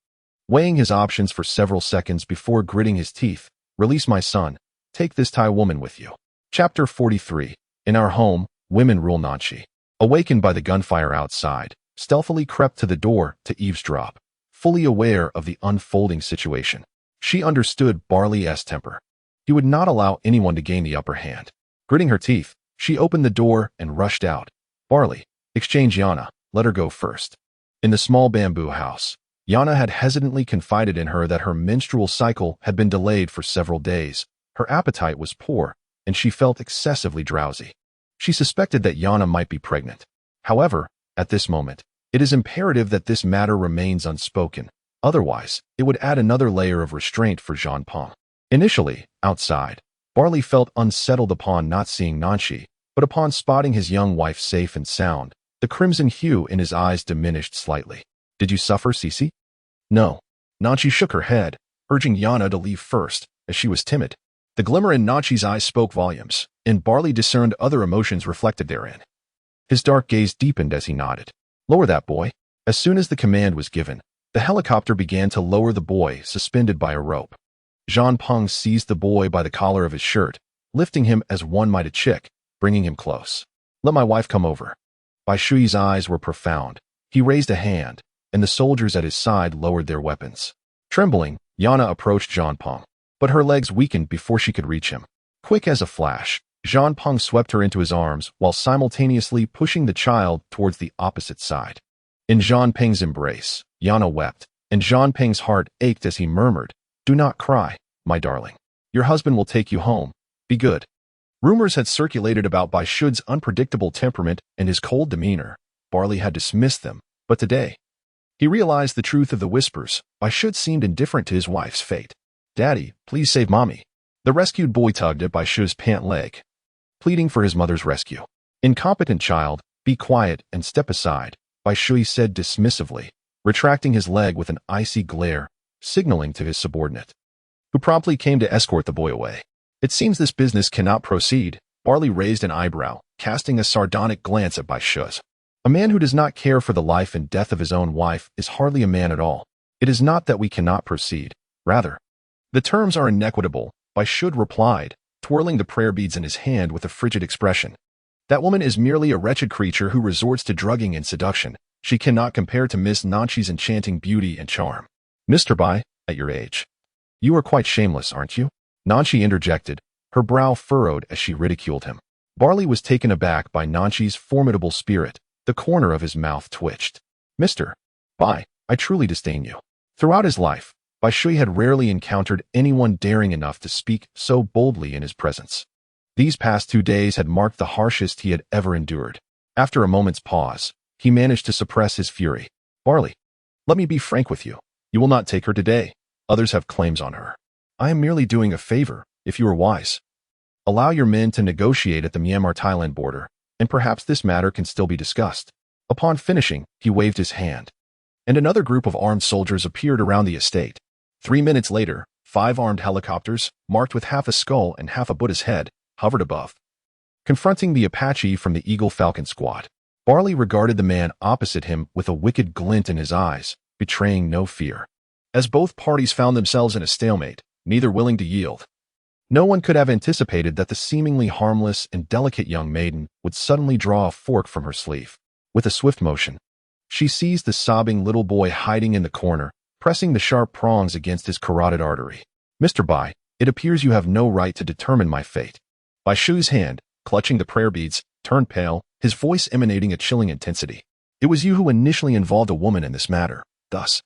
S1: weighing his options for several seconds before gritting his teeth. Release my son. Take this Thai woman with you. Chapter 43. In our home, women rule Nanchi. Awakened by the gunfire outside, stealthily crept to the door to eavesdrop, fully aware of the unfolding situation. She understood Barley's temper. He would not allow anyone to gain the upper hand. Gritting her teeth, she opened the door and rushed out. Barley, exchange Yana, let her go first. In the small bamboo house, Yana had hesitantly confided in her that her menstrual cycle had been delayed for several days. Her appetite was poor, and she felt excessively drowsy. She suspected that Yana might be pregnant. However, at this moment, it is imperative that this matter remains unspoken. Otherwise, it would add another layer of restraint for Zhang Peng. Initially, outside, Barley felt unsettled upon not seeing Nanchi, but upon spotting his young wife safe and sound, the crimson hue in his eyes diminished slightly. Did you suffer, Cici? No. Nanchi shook her head, urging Yana to leave first, as she was timid. The glimmer in Nanchi's eyes spoke volumes, and Barley discerned other emotions reflected therein. His dark gaze deepened as he nodded. Lower that boy. As soon as the command was given, the helicopter began to lower the boy suspended by a rope. Zhang Peng seized the boy by the collar of his shirt, lifting him as one might a chick, bringing him close. Let my wife come over. Bai Shui's eyes were profound. He raised a hand, and the soldiers at his side lowered their weapons. Trembling, Yana approached Zhang Peng, but her legs weakened before she could reach him. Quick as a flash, Zhang Peng swept her into his arms while simultaneously pushing the child towards the opposite side. In Zhang Peng's embrace, Yana wept, and Zhang Peng's heart ached as he murmured, Do not cry, my darling. Your husband will take you home. Be good. Rumors had circulated about Bai Shui's unpredictable temperament and his cold demeanor. Barley had dismissed them, but today, he realized the truth of the whispers. Bai Shui seemed indifferent to his wife's fate. Daddy, please save Mommy. The rescued boy tugged at Bai Shui's pant leg, pleading for his mother's rescue. Incompetent child, be quiet and step aside, Bai Shui said dismissively, retracting his leg with an icy glare, signaling to his subordinate, who promptly came to escort the boy away. It seems this business cannot proceed. Barley raised an eyebrow, casting a sardonic glance at Bai Shui. A man who does not care for the life and death of his own wife is hardly a man at all. It is not that we cannot proceed. Rather, the terms are inequitable, Bai Shud replied, twirling the prayer beads in his hand with a frigid expression. That woman is merely a wretched creature who resorts to drugging and seduction. She cannot compare to Miss Nanchi's enchanting beauty and charm. Mr. Bai, at your age, you are quite shameless, aren't you? Nanchi interjected, her brow furrowed as she ridiculed him. Barley was taken aback by Nanchi's formidable spirit. The corner of his mouth twitched. Mr. Bai, I truly disdain you. Throughout his life, Bai Shui had rarely encountered anyone daring enough to speak so boldly in his presence. These past 2 days had marked the harshest he had ever endured. After a moment's pause, he managed to suppress his fury. Barley, let me be frank with you. You will not take her today. Others have claims on her. I am merely doing a favor, if you are wise. Allow your men to negotiate at the Myanmar-Thailand border, and perhaps this matter can still be discussed. Upon finishing, he waved his hand, and another group of armed soldiers appeared around the estate. 3 minutes later, 5 armed helicopters, marked with half a skull and half a Buddha's head, hovered above. Confronting the Apache from the Eagle Falcon squad, Barley regarded the man opposite him with a wicked glint in his eyes, betraying no fear. As both parties found themselves in a stalemate, neither willing to yield, no one could have anticipated that the seemingly harmless and delicate young maiden would suddenly draw a fork from her sleeve. With a swift motion, she seized the sobbing little boy hiding in the corner, pressing the sharp prongs against his carotid artery. Mr. Bai, it appears you have no right to determine my fate. Bai Shui's hand, clutching the prayer beads, turned pale, his voice emanating a chilling intensity. It was you who initially involved a woman in this matter. Thus,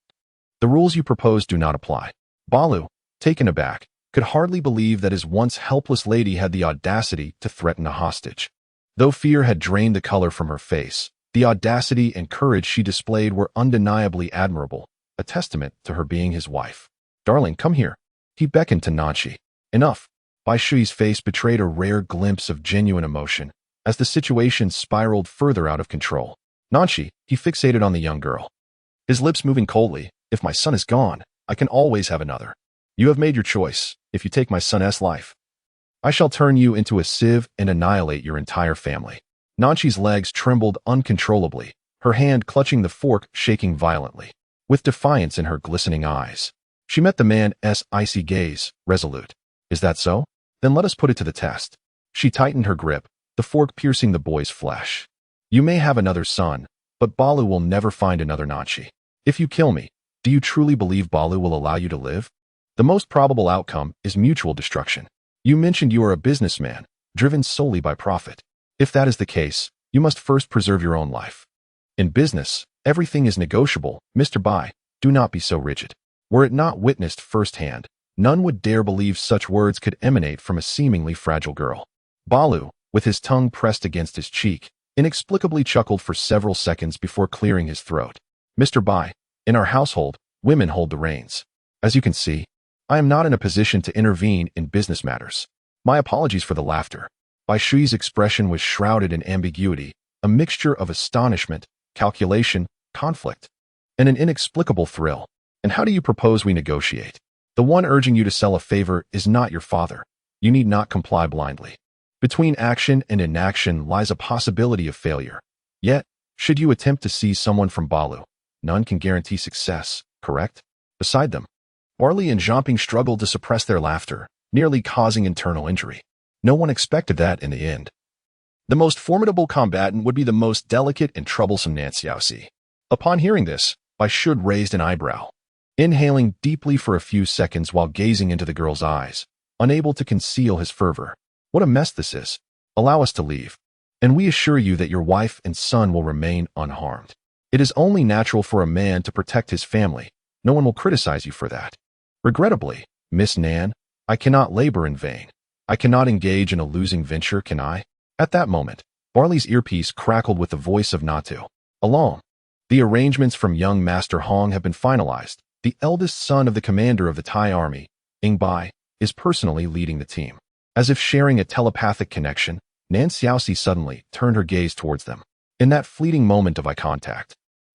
S1: the rules you propose do not apply. Balu, taken aback, could hardly believe that his once helpless lady had the audacity to threaten a hostage. Though fear had drained the color from her face, the audacity and courage she displayed were undeniably admirable, a testament to her being his wife. Darling, come here. He beckoned to Nanchi. Enough. Bai Shui's face betrayed a rare glimpse of genuine emotion, as the situation spiraled further out of control. Nanchi, he fixated on the young girl, his lips moving coldly. If my son is gone, I can always have another. You have made your choice. If you take my son's life, I shall turn you into a sieve and annihilate your entire family. Nanchi's legs trembled uncontrollably, her hand clutching the fork shaking violently. With defiance in her glistening eyes, she met the man's icy gaze, resolute. Is that so? Then let us put it to the test. She tightened her grip, the fork piercing the boy's flesh. You may have another son, but Balu will never find another Nanchi. If you kill me, do you truly believe Balu will allow you to live? The most probable outcome is mutual destruction. You mentioned you are a businessman, driven solely by profit. If that is the case, you must first preserve your own life. In business, everything is negotiable. Mr. Bai, do not be so rigid. Were it not witnessed firsthand, none would dare believe such words could emanate from a seemingly fragile girl. Balu, with his tongue pressed against his cheek, inexplicably chuckled for several seconds before clearing his throat. Mr. Bai, in our household, women hold the reins. As you can see, I am not in a position to intervene in business matters. My apologies for the laughter. Bai Shui's expression was shrouded in ambiguity, a mixture of astonishment, calculation, conflict, and an inexplicable thrill. And how do you propose we negotiate? The one urging you to sell a favor is not your father. You need not comply blindly. Between action and inaction lies a possibility of failure. Yet, should you attempt to seize someone from Balu, none can guarantee success, correct? Beside them, Barley and Zhamping struggled to suppress their laughter, nearly causing internal injury. No one expected that in the end. The most formidable combatant would be the most delicate and troublesome Nan Xiaoxi. Upon hearing this, Bai Shud raised an eyebrow, inhaling deeply for a few seconds while gazing into the girl's eyes, unable to conceal his fervor. What a mess this is. Allow us to leave, and we assure you that your wife and son will remain unharmed. It is only natural for a man to protect his family. No one will criticize you for that. Regrettably, Miss Nan, I cannot labor in vain. I cannot engage in a losing venture, can I? At that moment, Barley's earpiece crackled with the voice of Natu. Along. The arrangements from young Master Hong have been finalized. The eldest son of the commander of the Thai army, Ing Bai, is personally leading the team. As if sharing a telepathic connection, Nan Xiaoxi suddenly turned her gaze towards them. In that fleeting moment of eye contact,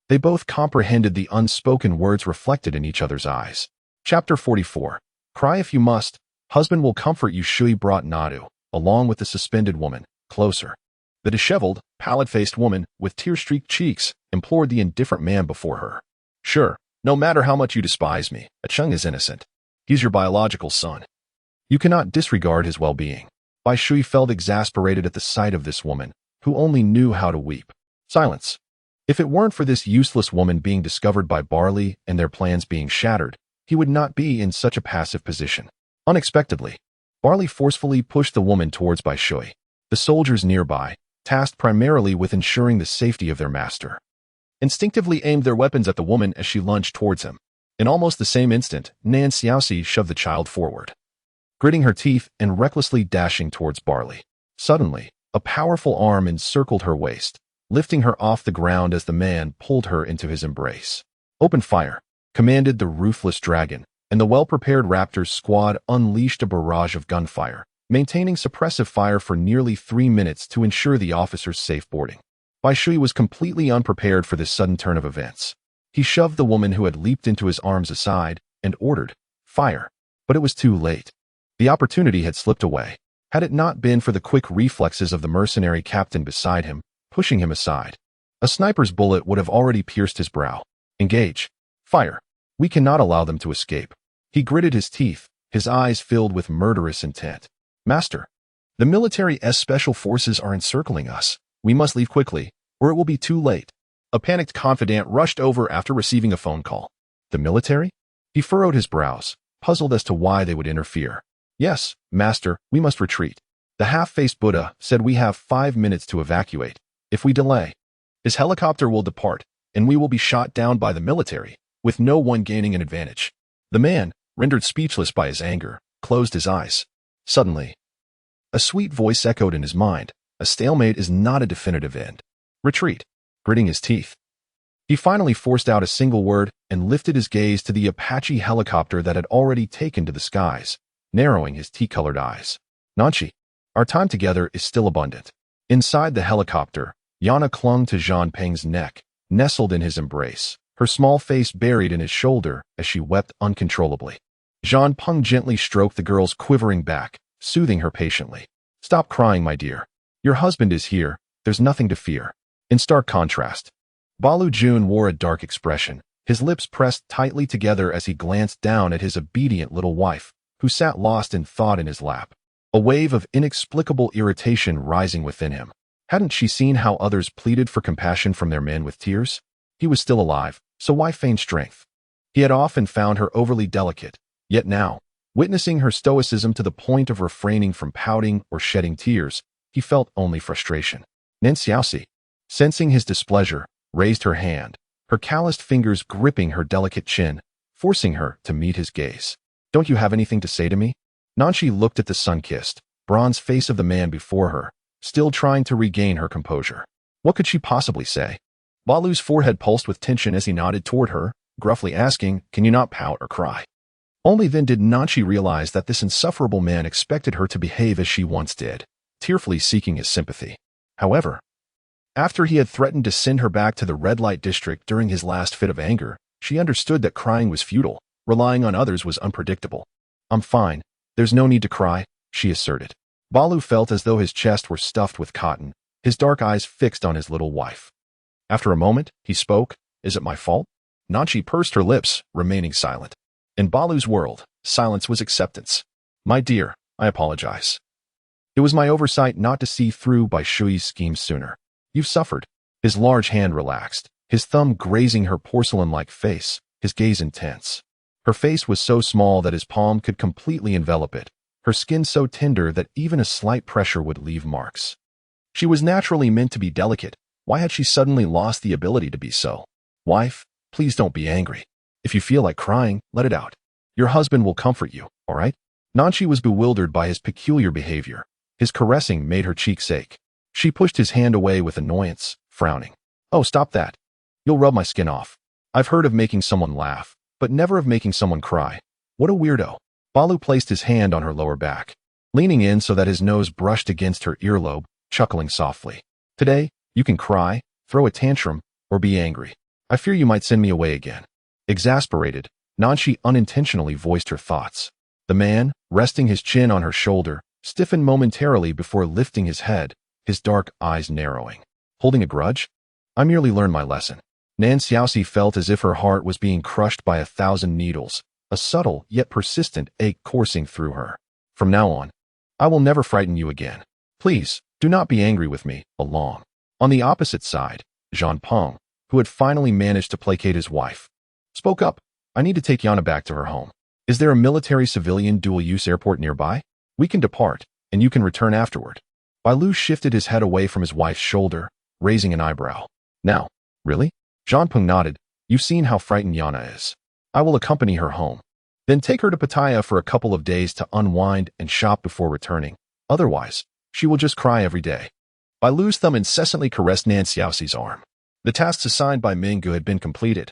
S1: they both comprehended the unspoken words reflected in each other's eyes. Chapter 44. Cry if you must. Husband will comfort you. Shui brought Nadu, along with the suspended woman, closer. The disheveled, pallid-faced woman with tear-streaked cheeks implored the indifferent man before her. Sure, no matter how much you despise me, Chung is innocent. He's your biological son. You cannot disregard his well-being. Bai Shui felt exasperated at the sight of this woman, who only knew how to weep. Silence. If it weren't for this useless woman being discovered by Barley and their plans being shattered, he would not be in such a passive position. Unexpectedly, Barley forcefully pushed the woman towards Bai Shui. The soldiers nearby, tasked primarily with ensuring the safety of their master, instinctively aimed their weapons at the woman as she lunged towards him. In almost the same instant, Nan Xiaoxi shoved the child forward, gritting her teeth and recklessly dashing towards Barley. Suddenly, a powerful arm encircled her waist, lifting her off the ground as the man pulled her into his embrace. Open fire, commanded the ruthless dragon, and the well-prepared Raptors squad unleashed a barrage of gunfire, maintaining suppressive fire for nearly 3 minutes to ensure the officer's safe boarding. Bai Shui was completely unprepared for this sudden turn of events. He shoved the woman who had leaped into his arms aside and ordered, "Fire!" But it was too late. The opportunity had slipped away. Had it not been for the quick reflexes of the mercenary captain beside him, pushing him aside, a sniper's bullet would have already pierced his brow. Engage. Fire. We cannot allow them to escape. He gritted his teeth, his eyes filled with murderous intent. Master, the military's special forces are encircling us. We must leave quickly, or it will be too late. A panicked confidant rushed over after receiving a phone call. The military? He furrowed his brows, puzzled as to why they would interfere. Yes, master, we must retreat. The half-faced Buddha said we have 5 minutes to evacuate. If we delay, his helicopter will depart, and we will be shot down by the military, with no one gaining an advantage. The man, rendered speechless by his anger, closed his eyes. Suddenly, a sweet voice echoed in his mind. A stalemate is not a definitive end. Retreat. Gritting his teeth, he finally forced out a single word and lifted his gaze to the Apache helicopter that had already taken to the skies, narrowing his tea-colored eyes. Nanchi, our time together is still abundant. Inside the helicopter, Yana clung to Zhang Peng's neck, nestled in his embrace, her small face buried in his shoulder as she wept uncontrollably. Zhang Peng gently stroked the girl's quivering back, soothing her patiently. Stop crying, my dear. Your husband is here. There's nothing to fear. In stark contrast, Balu Jun wore a dark expression, his lips pressed tightly together as he glanced down at his obedient little wife, who sat lost in thought in his lap. A wave of inexplicable irritation rising within him. Hadn't she seen how others pleaded for compassion from their men with tears? He was still alive, so why feign strength? He had often found her overly delicate, yet now, witnessing her stoicism to the point of refraining from pouting or shedding tears, he felt only frustration. Nan Xiaoxi, sensing his displeasure, raised her hand, her calloused fingers gripping her delicate chin, forcing her to meet his gaze. Don't you have anything to say to me? Nanchi looked at the sun-kissed, bronze face of the man before her, still trying to regain her composure. What could she possibly say? Balu's forehead pulsed with tension as he nodded toward her, gruffly asking, "Can you not pout or cry?" Only then did Nanchi realize that this insufferable man expected her to behave as she once did, tearfully seeking his sympathy. However, after he had threatened to send her back to the red light district during his last fit of anger, she understood that crying was futile, relying on others was unpredictable. I'm fine. There's no need to cry, she asserted. Balu felt as though his chest were stuffed with cotton, his dark eyes fixed on his little wife. After a moment, he spoke, "Is it my fault?" Nanchi pursed her lips, remaining silent. In Balu's world, silence was acceptance. My dear, I apologize. It was my oversight not to see through Bai Shui's scheme sooner. You've suffered. His large hand relaxed, his thumb grazing her porcelain-like face, his gaze intense. Her face was so small that his palm could completely envelop it, her skin so tender that even a slight pressure would leave marks. She was naturally meant to be delicate. Why had she suddenly lost the ability to be so? Wife, please don't be angry. If you feel like crying, let it out. Your husband will comfort you, all right? Nanchi was bewildered by his peculiar behavior. His caressing made her cheeks ache. She pushed his hand away with annoyance, frowning. Oh, stop that. You'll rub my skin off. I've heard of making someone laugh, but never of making someone cry. What a weirdo. Balu placed his hand on her lower back, leaning in so that his nose brushed against her earlobe, chuckling softly. Today, you can cry, throw a tantrum, or be angry. I fear you might send me away again. Exasperated, Nanchi unintentionally voiced her thoughts. The man, resting his chin on her shoulder, stiffened momentarily before lifting his head, his dark eyes narrowing. Holding a grudge? I merely learned my lesson. Nan Xiaoxi felt as if her heart was being crushed by 1,000 needles, a subtle yet persistent ache coursing through her. From now on, I will never frighten you again. Please, do not be angry with me, along. On the opposite side, Zhang Peng, who had finally managed to placate his wife, spoke up. I need to take Yana back to her home. Is there a military-civilian dual-use airport nearby? We can depart, and you can return afterward. Bai Lu shifted his head away from his wife's shoulder, raising an eyebrow. Now, really? Zhang Peng nodded. You've seen how frightened Yana is. I will accompany her home. Then take her to Pattaya for a couple of days to unwind and shop before returning. Otherwise, she will just cry every day. Bai Lu's thumb incessantly caressed Nan Xiaoxi's arm. The tasks assigned by Minggu had been completed,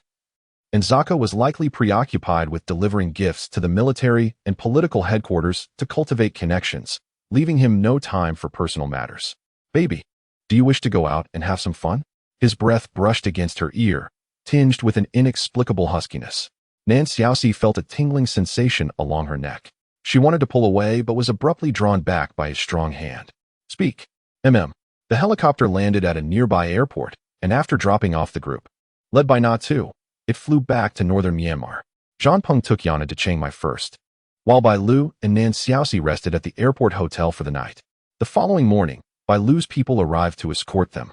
S1: and Zaka was likely preoccupied with delivering gifts to the military and political headquarters to cultivate connections, leaving him no time for personal matters. Baby, do you wish to go out and have some fun? His breath brushed against her ear, tinged with an inexplicable huskiness. Nan Xiaoxi felt a tingling sensation along her neck. She wanted to pull away but was abruptly drawn back by his strong hand. Speak. The helicopter landed at a nearby airport, and after dropping off the group, led by Na Tu, it flew back to northern Myanmar. Zhang Peng took Yana to Chiang Mai first, while Bai Lu and Nan Xiaoxi rested at the airport hotel for the night. The following morning, Bai Lu's people arrived to escort them,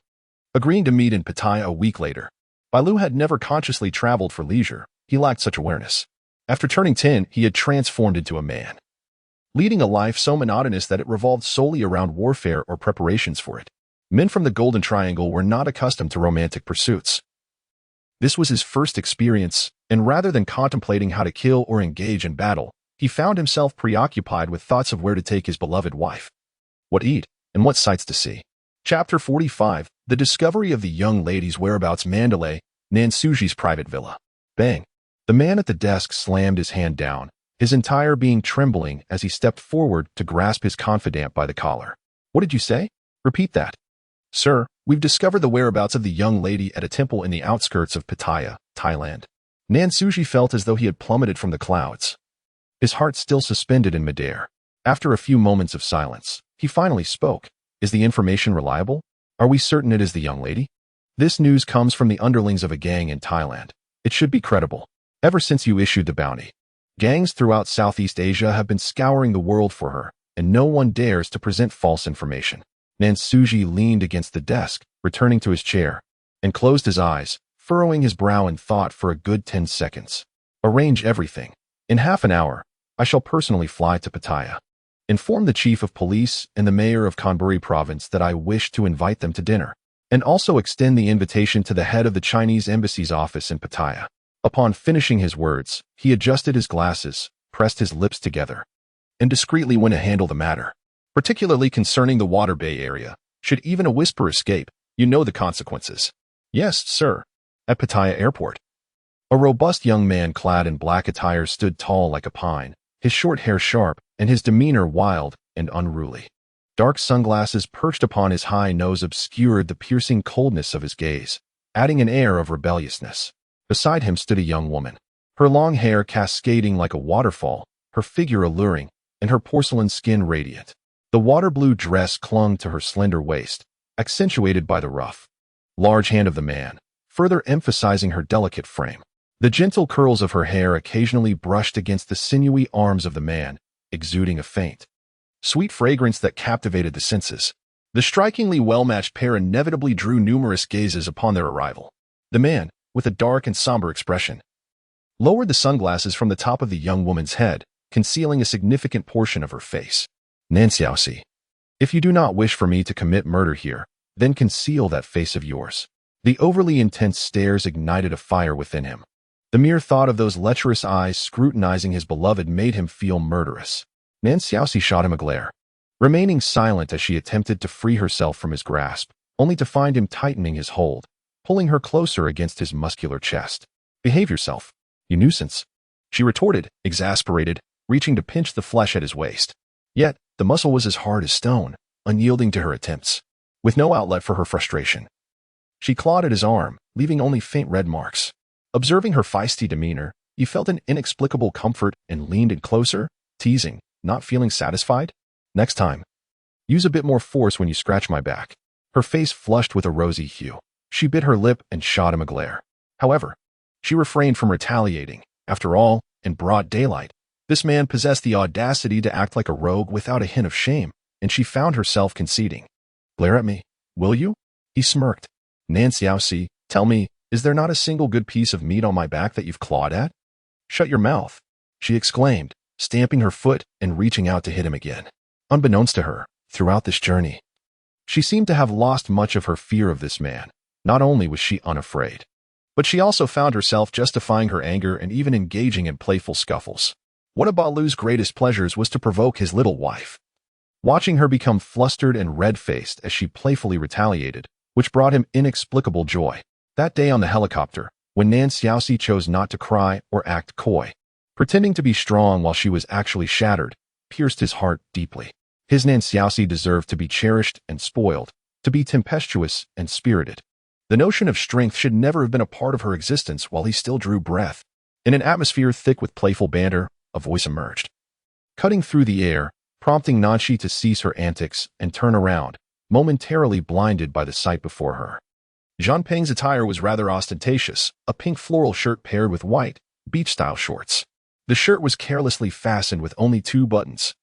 S1: agreeing to meet in Pattaya a week later. Bai Lu had never consciously traveled for leisure. He lacked such awareness. After turning 10, he had transformed into a man, leading a life so monotonous that it revolved solely around warfare or preparations for it. Men from the Golden Triangle were not accustomed to romantic pursuits. This was his first experience, and rather than contemplating how to kill or engage in battle, he found himself preoccupied with thoughts of where to take his beloved wife, what to eat, and what sights to see. Chapter 45, The Discovery of the Young Lady's Whereabouts. Mandalay, Nan Suji's private villa. Bang! The man at the desk slammed his hand down, his entire being trembling as he stepped forward to grasp his confidant by the collar. What did you say? Repeat that. Sir, we've discovered the whereabouts of the young lady at a temple in the outskirts of Pattaya, Thailand. Nan Suji felt as though he had plummeted from the clouds, his heart still suspended in midair. After a few moments of silence, he finally spoke. Is the information reliable? Are we certain it is the young lady? This news comes from the underlings of a gang in Thailand. It should be credible. Ever since you issued the bounty, gangs throughout Southeast Asia have been scouring the world for her, and no one dares to present false information. Nan Suji leaned against the desk, returning to his chair, and closed his eyes, furrowing his brow in thought for a good 10 seconds. Arrange everything. In half an hour, I shall personally fly to Pattaya. Inform the chief of police and the mayor of Kanburi province that I wish to invite them to dinner, and also extend the invitation to the head of the Chinese embassy's office in Pattaya. Upon finishing his words, he adjusted his glasses, pressed his lips together, and discreetly went to handle the matter. Particularly concerning the Water Bay area, should even a whisper escape, you know the consequences. Yes, sir. At Pattaya Airport. A robust young man clad in black attire stood tall like a pine, his short hair sharp, and his demeanor wild and unruly. Dark sunglasses perched upon his high nose obscured the piercing coldness of his gaze, adding an air of rebelliousness. Beside him stood a young woman, her long hair cascading like a waterfall, her figure alluring, and her porcelain skin radiant. The water-blue dress clung to her slender waist, accentuated by the rough, large hand of the man, further emphasizing her delicate frame. The gentle curls of her hair occasionally brushed against the sinewy arms of the man, exuding a faint, sweet fragrance that captivated the senses. The strikingly well-matched pair inevitably drew numerous gazes upon their arrival. The man, with a dark and somber expression, lowered the sunglasses from the top of the young woman's head, concealing a significant portion of her face. Nan Xiaoxi, if you do not wish for me to commit murder here, then conceal that face of yours. The overly intense stares ignited a fire within him. The mere thought of those lecherous eyes scrutinizing his beloved made him feel murderous. Nan Xiaoxi shot him a glare, remaining silent as she attempted to free herself from his grasp, only to find him tightening his hold, pulling her closer against his muscular chest. Behave yourself, you nuisance, she retorted, exasperated, reaching to pinch the flesh at his waist. Yet, the muscle was as hard as stone, unyielding to her attempts. With no outlet for her frustration, she clawed at his arm, leaving only faint red marks. Observing her feisty demeanor, he felt an inexplicable comfort and leaned in closer, teasing, not feeling satisfied. Next time, Use a bit more force when you scratch my back. Her face flushed with a rosy hue. She bit her lip and shot him a glare. However, she refrained from retaliating. After all, in broad daylight, this man possessed the audacity to act like a rogue without a hint of shame, and she found herself conceding. Glare at me, will you? He smirked. Nan Xiaoxi, tell me, is there not a single good piece of meat on my back that you've clawed at? Shut your mouth, she exclaimed, stamping her foot and reaching out to hit him again. Unbeknownst to her, throughout this journey, she seemed to have lost much of her fear of this man. Not only was she unafraid, but she also found herself justifying her anger and even engaging in playful scuffles. One of Balu's greatest pleasures was to provoke his little wife. Watching her become flustered and red-faced as she playfully retaliated, which brought him inexplicable joy. That day on the helicopter, when Nan Xiaoxi chose not to cry or act coy, pretending to be strong while she was actually shattered, pierced his heart deeply. His Nan Xiaoxi deserved to be cherished and spoiled, to be tempestuous and spirited. The notion of strength should never have been a part of her existence while he still drew breath. In an atmosphere thick with playful banter, a voice emerged, cutting through the air, prompting Nanshi to cease her antics and turn around, momentarily blinded by the sight before her. Zhang Peng's attire was rather ostentatious, a pink floral shirt paired with white, beach-style shorts. The shirt was carelessly fastened with only 2 buttons,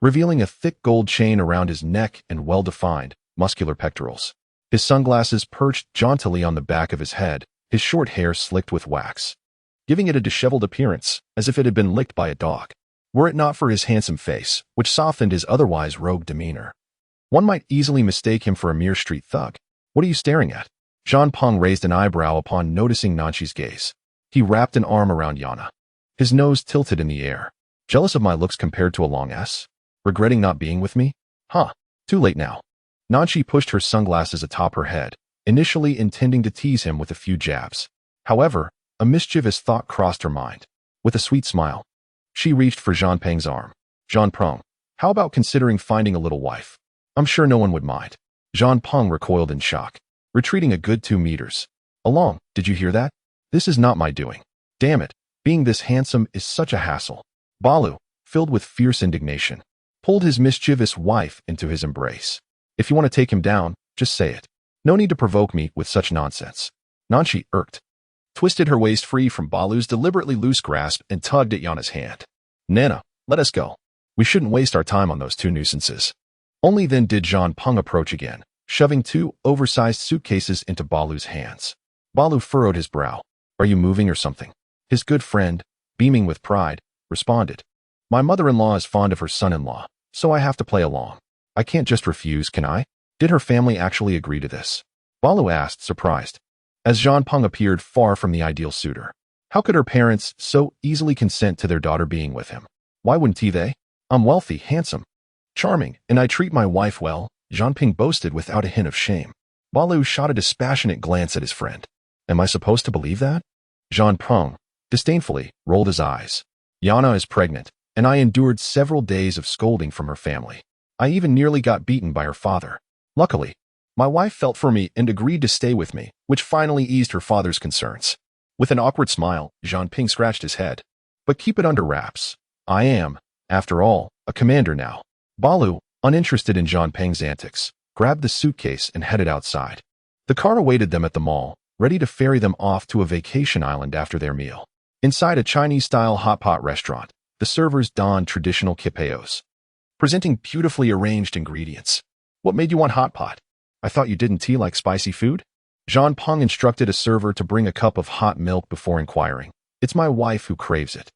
S1: revealing a thick gold chain around his neck and well-defined, muscular pectorals. His sunglasses perched jauntily on the back of his head, his short hair slicked with wax, giving it a disheveled appearance, as if it had been licked by a dog. Were it not for his handsome face, which softened his otherwise rogue demeanor, one might easily mistake him for a mere street thug. What are you staring at? Zhang Peng raised an eyebrow upon noticing Nanshi's gaze. He wrapped an arm around Yana. His nose tilted in the air. Jealous of my looks compared to a long S? Regretting not being with me? Huh, too late now. Nanshi pushed her sunglasses atop her head, initially intending to tease him with a few jabs. However, a mischievous thought crossed her mind. With a sweet smile, she reached for Zhang Peng's arm. Zhang Peng, how about considering finding a little wife? I'm sure no one would mind. Zhang Peng recoiled in shock, retreating a good 2 meters. Along, did you hear that? This is not my doing. Damn it, being this handsome is such a hassle. Balu, filled with fierce indignation, pulled his mischievous wife into his embrace. If you want to take him down, just say it. No need to provoke me with such nonsense. Nanshi, irked, twisted her waist free from Balu's deliberately loose grasp and tugged at Yana's hand. Nana, let us go. We shouldn't waste our time on those 2 nuisances. Only then did Zhang Peng approach again, shoving 2 oversized suitcases into Balu's hands. Balu furrowed his brow. Are you moving or something? His good friend, beaming with pride, responded. My mother-in-law is fond of her son-in-law, so I have to play along. I can't just refuse, can I? Did her family actually agree to this? Balu asked, surprised, as Zhang Peng appeared far from the ideal suitor. How could her parents so easily consent to their daughter being with him? Why wouldn't they? I'm wealthy, handsome, charming, and I treat my wife well, Zhang Peng boasted without a hint of shame. Balu shot a dispassionate glance at his friend. Am I supposed to believe that? Zhang Peng, disdainfully, rolled his eyes. Yana is pregnant, and I endured several days of scolding from her family. I even nearly got beaten by her father. Luckily, my wife felt for me and agreed to stay with me, which finally eased her father's concerns. With an awkward smile, Zhang Peng scratched his head. But keep it under wraps. I am, after all, a commander now. Balu, uninterested in Zhang Peng's antics, grabbed the suitcase and headed outside. The car awaited them at the mall, ready to ferry them off to a vacation island after their meal. Inside a Chinese-style hot pot restaurant, the servers donned traditional kipeos, presenting beautifully arranged ingredients. What made you want hot pot? I thought you didn't tea like spicy food? Zhang Peng instructed a server to bring a cup of hot milk before inquiring. It's my wife who craves it.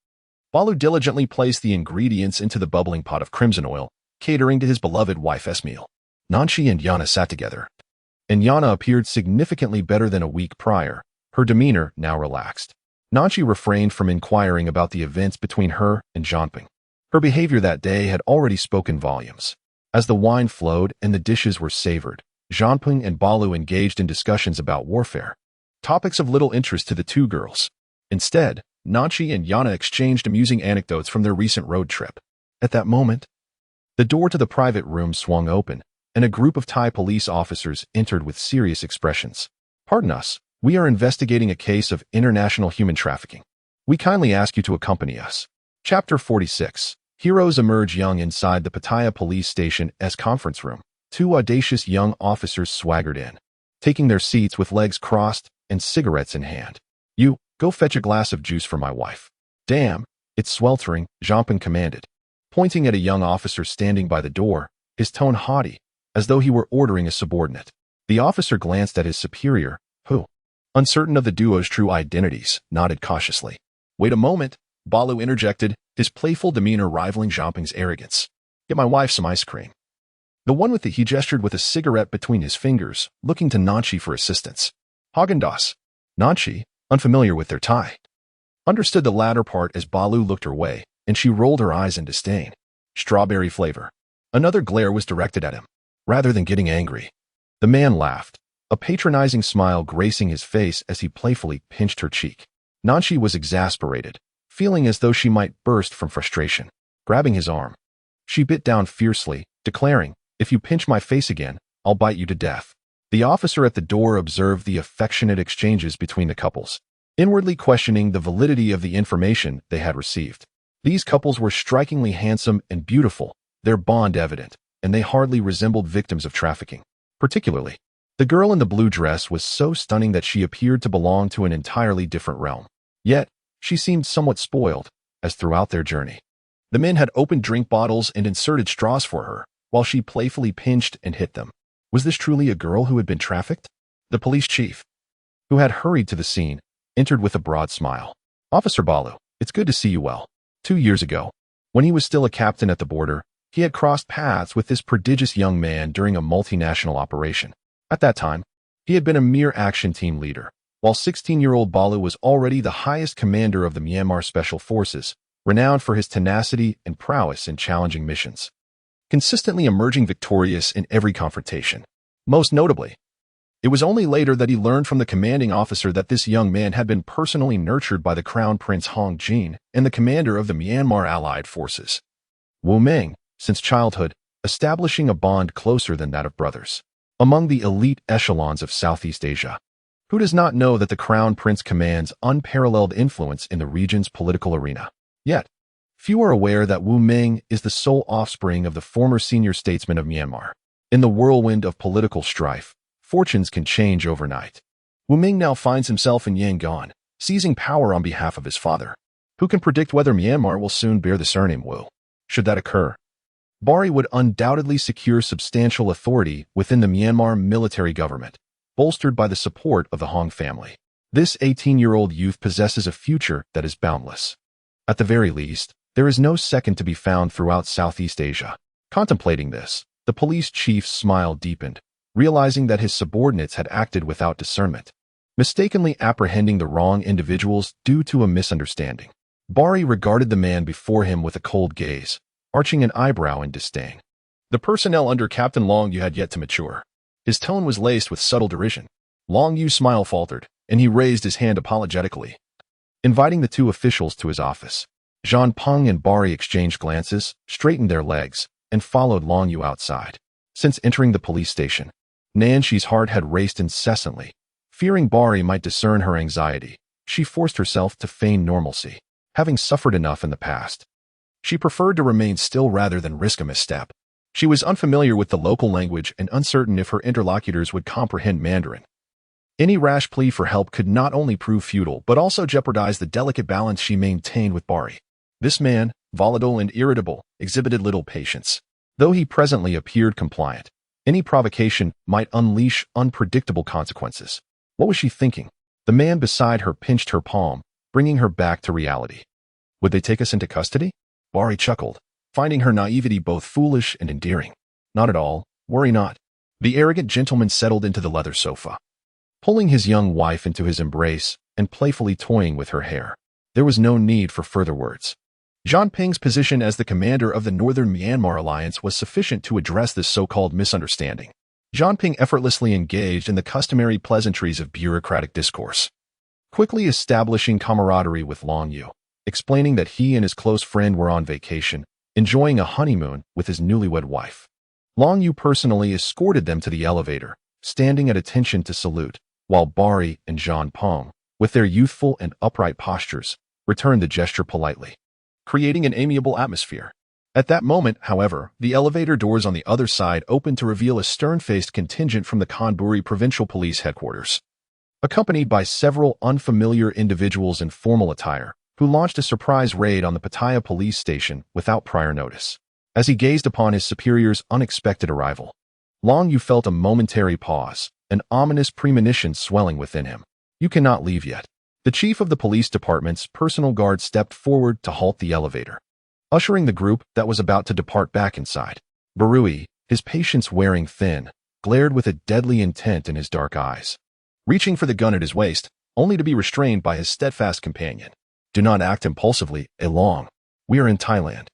S1: Balu diligently placed the ingredients into the bubbling pot of crimson oil, catering to his beloved wife's meal. Nanshi and Yana sat together, and Yana appeared significantly better than a week prior, her demeanor now relaxed. Nanshi refrained from inquiring about the events between her and Zhang Peng. Her behavior that day had already spoken volumes. As the wine flowed and the dishes were savored, Zhang Peng and Balu engaged in discussions about warfare, topics of little interest to the 2 girls. Instead, Nanshi and Yana exchanged amusing anecdotes from their recent road trip. At that moment, the door to the private room swung open, and a group of Thai police officers entered with serious expressions. Pardon us, we are investigating a case of international human trafficking. We kindly ask you to accompany us. Chapter 46. Heroes emerge young inside the Pattaya police station's conference room. Two audacious young officers swaggered in, taking their seats with legs crossed and cigarettes in hand. "You, go fetch a glass of juice for my wife." "Damn, it's sweltering," Jean commanded, pointing at a young officer standing by the door, his tone haughty, as though he were ordering a subordinate. The officer glanced at his superior, who, uncertain of the duo's true identities, nodded cautiously. "Wait a moment," Balu interjected, his playful demeanor rivaling Jean arrogance. "Get my wife some ice cream." The one with it, he gestured with a cigarette between his fingers, looking to Nanchi for assistance. "Haagen-Dazs." Nanchi, unfamiliar with their Thai, understood the latter part as Balu looked her way, and she rolled her eyes in disdain. "Strawberry flavor." Another glare was directed at him. Rather than getting angry, the man laughed, a patronizing smile gracing his face as he playfully pinched her cheek. Nanchi was exasperated, feeling as though she might burst from frustration. Grabbing his arm, she bit down fiercely, declaring, "If you pinch my face again, I'll bite you to death." The officer at the door observed the affectionate exchanges between the couples, inwardly questioning the validity of the information they had received. These couples were strikingly handsome and beautiful, their bond evident, and they hardly resembled victims of trafficking. Particularly, the girl in the blue dress was so stunning that she appeared to belong to an entirely different realm. Yet, she seemed somewhat spoiled, as throughout their journey, the men had opened drink bottles and inserted straws for her, while she playfully pinched and hit them. Was this truly a girl who had been trafficked? The police chief, who had hurried to the scene, entered with a broad smile. "Officer Balu, it's good to see you well." 2 years ago, when he was still a captain at the border, he had crossed paths with this prodigious young man during a multinational operation. At that time, he had been a mere action team leader, while 16-year-old Balu was already the highest commander of the Myanmar Special Forces, renowned for his tenacity and prowess in challenging missions, consistently emerging victorious in every confrontation. Most notably, it was only later that he learned from the commanding officer that this young man had been personally nurtured by the Crown Prince Hong Jin and the commander of the Myanmar Allied Forces, Wu Ming, since childhood, establishing a bond closer than that of brothers. Among the elite echelons of Southeast Asia, who does not know that the Crown Prince commands unparalleled influence in the region's political arena? Yet, few are aware that Wu Ming is the sole offspring of the former senior statesman of Myanmar. In the whirlwind of political strife, fortunes can change overnight. Wu Ming now finds himself in Yangon, seizing power on behalf of his father. Who can predict whether Myanmar will soon bear the surname Wu? Should that occur, Bari would undoubtedly secure substantial authority within the Myanmar military government, bolstered by the support of the Hong family. This 18-year-old youth possesses a future that is boundless. At the very least, there is no second to be found throughout Southeast Asia. Contemplating this, the police chief's smile deepened, realizing that his subordinates had acted without discernment, mistakenly apprehending the wrong individuals due to a misunderstanding. Bari regarded the man before him with a cold gaze, arching an eyebrow in disdain. The personnel under Captain Long Yu had yet to mature. His tone was laced with subtle derision. Long Yu's smile faltered, and he raised his hand apologetically, inviting the two officials to his office. Jean Peng and Bari exchanged glances, straightened their legs, and followed Long Yu outside. Since entering the police station, Nanshi's heart had raced incessantly. Fearing Bari might discern her anxiety, she forced herself to feign normalcy. Having suffered enough in the past, she preferred to remain still rather than risk a misstep. She was unfamiliar with the local language and uncertain if her interlocutors would comprehend Mandarin. Any rash plea for help could not only prove futile but also jeopardize the delicate balance she maintained with Bari. This man, volatile and irritable, exhibited little patience. Though he presently appeared compliant, any provocation might unleash unpredictable consequences. What was she thinking? The man beside her pinched her palm, bringing her back to reality. Would they take us into custody? Bari chuckled, finding her naivety both foolish and endearing. Not at all, worry not. The arrogant gentleman settled into the leather sofa, pulling his young wife into his embrace and playfully toying with her hair. There was no need for further words. Jean Ping's position as the commander of the Northern Myanmar Alliance was sufficient to address this so-called misunderstanding. Jean Ping effortlessly engaged in the customary pleasantries of bureaucratic discourse, quickly establishing camaraderie with Long Yu, explaining that he and his close friend were on vacation, enjoying a honeymoon with his newlywed wife. Long Yu personally escorted them to the elevator, standing at attention to salute, while Bari and Jean Ping, with their youthful and upright postures, returned the gesture politely, creating an amiable atmosphere. At that moment, however, the elevator doors on the other side opened to reveal a stern-faced contingent from the Kanburi Provincial Police Headquarters, accompanied by several unfamiliar individuals in formal attire, who launched a surprise raid on the Pattaya police station without prior notice. As he gazed upon his superior's unexpected arrival, Long Yu felt a momentary pause, an ominous premonition swelling within him. "You cannot leave yet." The chief of the police department's personal guard stepped forward to halt the elevator, ushering the group that was about to depart back inside. Barui, his patience wearing thin, glared with a deadly intent in his dark eyes, reaching for the gun at his waist, only to be restrained by his steadfast companion. "Do not act impulsively, Long. We are in Thailand.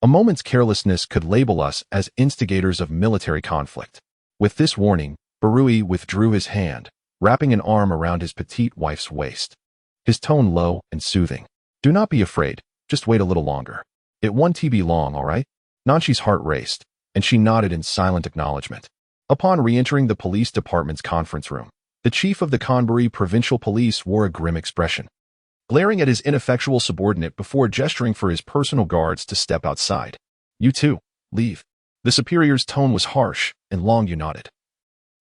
S1: A moment's carelessness could label us as instigators of military conflict." With this warning, Barui withdrew his hand, wrapping an arm around his petite wife's waist, his tone low and soothing. "Do not be afraid, just wait a little longer. It won't be long, all right?" Nanshi's heart raced, and she nodded in silent acknowledgement. Upon re-entering the police department's conference room, the chief of the Kanburi Provincial Police wore a grim expression, glaring at his ineffectual subordinate before gesturing for his personal guards to step outside. "You too, leave." The superior's tone was harsh, and Long Yu nodded,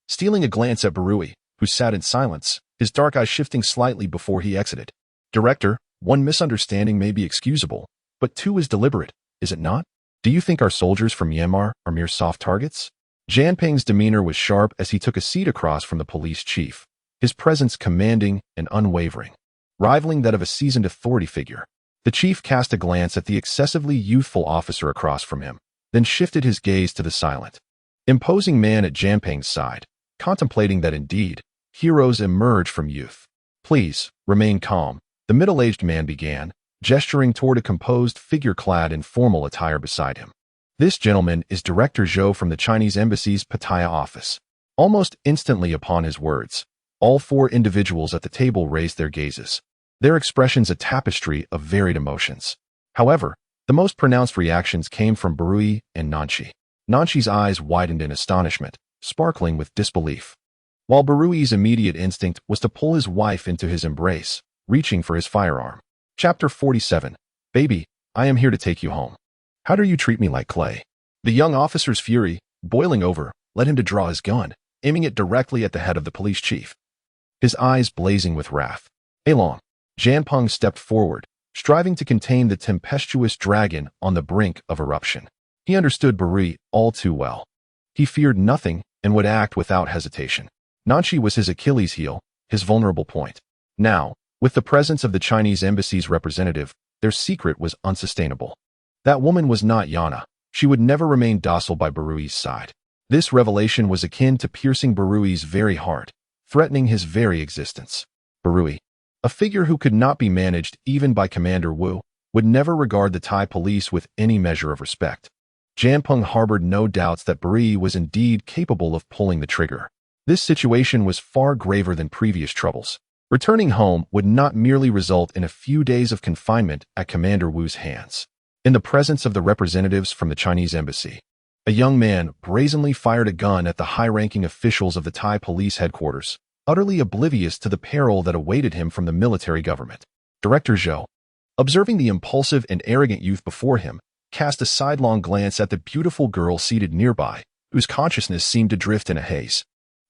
S1: stealing a glance at Barui, who sat in silence, his dark eyes shifting slightly before he exited. "Director, one misunderstanding may be excusable, but two is deliberate, is it not? Do you think our soldiers from Myanmar are mere soft targets?" Janping's demeanor was sharp as he took a seat across from the police chief, his presence commanding and unwavering, rivaling that of a seasoned authority figure. The chief cast a glance at the excessively youthful officer across from him, then shifted his gaze to the silent, imposing man at Janping's side, contemplating that indeed, heroes emerge from youth. "Please, remain calm," the middle-aged man began, gesturing toward a composed figure clad in formal attire beside him. "This gentleman is Director Zhou from the Chinese Embassy's Pattaya office." Almost instantly upon his words, all four individuals at the table raised their gazes, their expressions a tapestry of varied emotions. However, the most pronounced reactions came from Barui and Nanshi. Nanshi's eyes widened in astonishment, sparkling with disbelief, while Barui's immediate instinct was to pull his wife into his embrace, reaching for his firearm. Chapter 47. "Baby, I am here to take you home. How dare you treat me like clay?" The young officer's fury, boiling over, led him to draw his gun, aiming it directly at the head of the police chief, his eyes blazing with wrath. "Long." Janping stepped forward, striving to contain the tempestuous dragon on the brink of eruption. He understood Barui all too well. He feared nothing and would act without hesitation. Nanshi was his Achilles heel, his vulnerable point. Now, with the presence of the Chinese embassy's representative, their secret was unsustainable. That woman was not Yana. She would never remain docile by Barui's side. This revelation was akin to piercing Barui's very heart, threatening his very existence. Barui, a figure who could not be managed even by Commander Wu, would never regard the Thai police with any measure of respect. Janping harbored no doubts that Barui was indeed capable of pulling the trigger. This situation was far graver than previous troubles. Returning home would not merely result in a few days of confinement at Commander Wu's hands. In the presence of the representatives from the Chinese embassy, a young man brazenly fired a gun at the high-ranking officials of the Thai police headquarters, utterly oblivious to the peril that awaited him from the military government. Director Zhou, observing the impulsive and arrogant youth before him, cast a sidelong glance at the beautiful girl seated nearby, whose consciousness seemed to drift in a haze.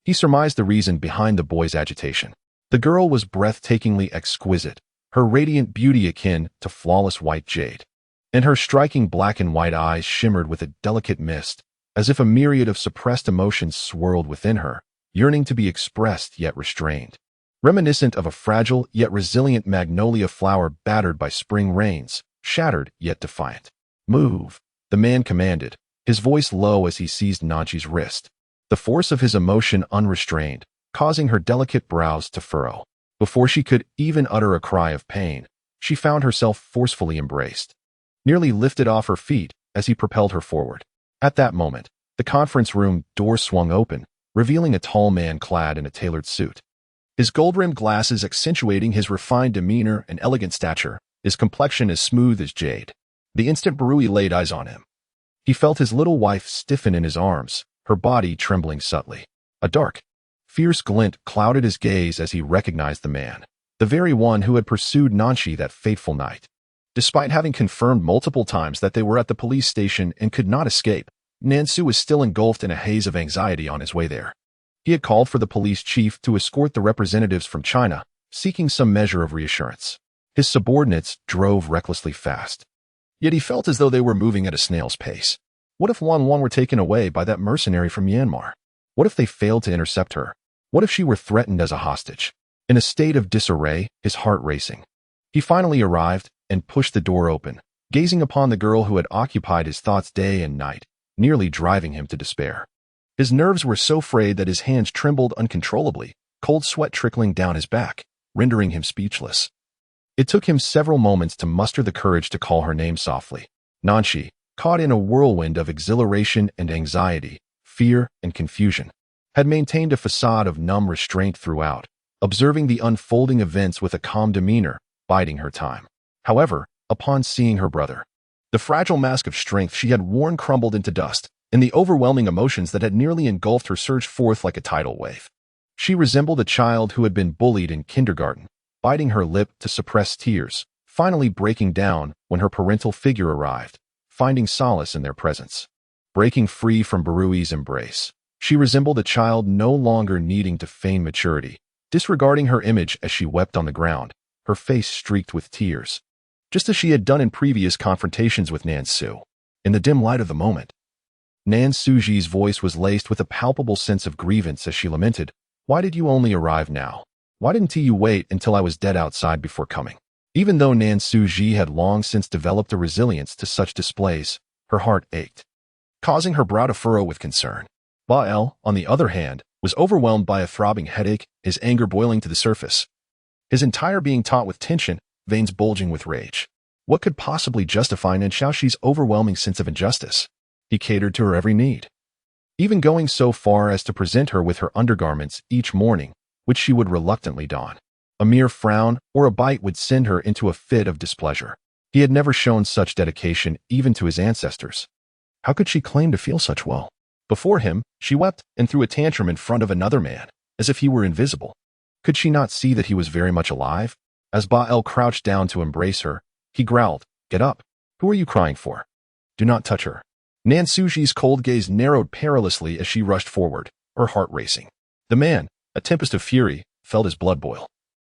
S1: He surmised the reason behind the boy's agitation. The girl was breathtakingly exquisite, her radiant beauty akin to flawless white jade, and her striking black and white eyes shimmered with a delicate mist, as if a myriad of suppressed emotions swirled within her, yearning to be expressed yet restrained. Reminiscent of a fragile yet resilient magnolia flower battered by spring rains, shattered yet defiant. "Move," the man commanded, his voice low as he seized Nanshi's wrist, the force of his emotion unrestrained, causing her delicate brows to furrow. Before she could even utter a cry of pain, she found herself forcefully embraced, nearly lifted off her feet as he propelled her forward. At that moment, the conference room door swung open, revealing a tall man clad in a tailored suit. His gold-rimmed glasses accentuating his refined demeanor and elegant stature, his complexion as smooth as jade. The instant Barui laid eyes on him, he felt his little wife stiffen in his arms, her body trembling subtly. A dark, fierce glint clouded his gaze as he recognized the man, the very one who had pursued Nanshi that fateful night. Despite having confirmed multiple times that they were at the police station and could not escape, Nansu was still engulfed in a haze of anxiety on his way there. He had called for the police chief to escort the representatives from China, seeking some measure of reassurance. His subordinates drove recklessly fast. Yet he felt as though they were moving at a snail's pace. What if Wan Wan were taken away by that mercenary from Myanmar? What if they failed to intercept her? What if she were threatened as a hostage? In a state of disarray, his heart racing, he finally arrived and pushed the door open, gazing upon the girl who had occupied his thoughts day and night, nearly driving him to despair. His nerves were so frayed that his hands trembled uncontrollably, cold sweat trickling down his back, rendering him speechless. It took him several moments to muster the courage to call her name softly. Nanshi, caught in a whirlwind of exhilaration and anxiety, fear and confusion, had maintained a facade of numb restraint throughout, observing the unfolding events with a calm demeanor, biding her time. However, upon seeing her brother, the fragile mask of strength she had worn crumbled into dust, and the overwhelming emotions that had nearly engulfed her surged forth like a tidal wave. She resembled a child who had been bullied in kindergarten, biting her lip to suppress tears, finally breaking down when her parental figure arrived, finding solace in their presence. Breaking free from Barui's embrace, she resembled a child no longer needing to feign maturity, disregarding her image as she wept on the ground, her face streaked with tears, just as she had done in previous confrontations with Nansu. In the dim light of the moment, Nansuji's voice was laced with a palpable sense of grievance as she lamented, "Why did you only arrive now? Why didn't you wait until I was dead outside before coming?" Even though Nansuji had long since developed a resilience to such displays, her heart ached, causing her brow to furrow with concern. Bael, on the other hand, was overwhelmed by a throbbing headache, his anger boiling to the surface. His entire being taut with tension, veins bulging with rage. What could possibly justify Nanshaoxi's overwhelming sense of injustice? He catered to her every need, even going so far as to present her with her undergarments each morning, which she would reluctantly don. A mere frown or a bite would send her into a fit of displeasure. He had never shown such dedication even to his ancestors. How could she claim to feel such woe? Before him, she wept and threw a tantrum in front of another man, as if he were invisible. Could she not see that he was very much alive? As Bael crouched down to embrace her, he growled, "Get up. Who are you crying for? Do not touch her." Nansuji's cold gaze narrowed perilously as she rushed forward, her heart racing. The man, a tempest of fury, felt his blood boil.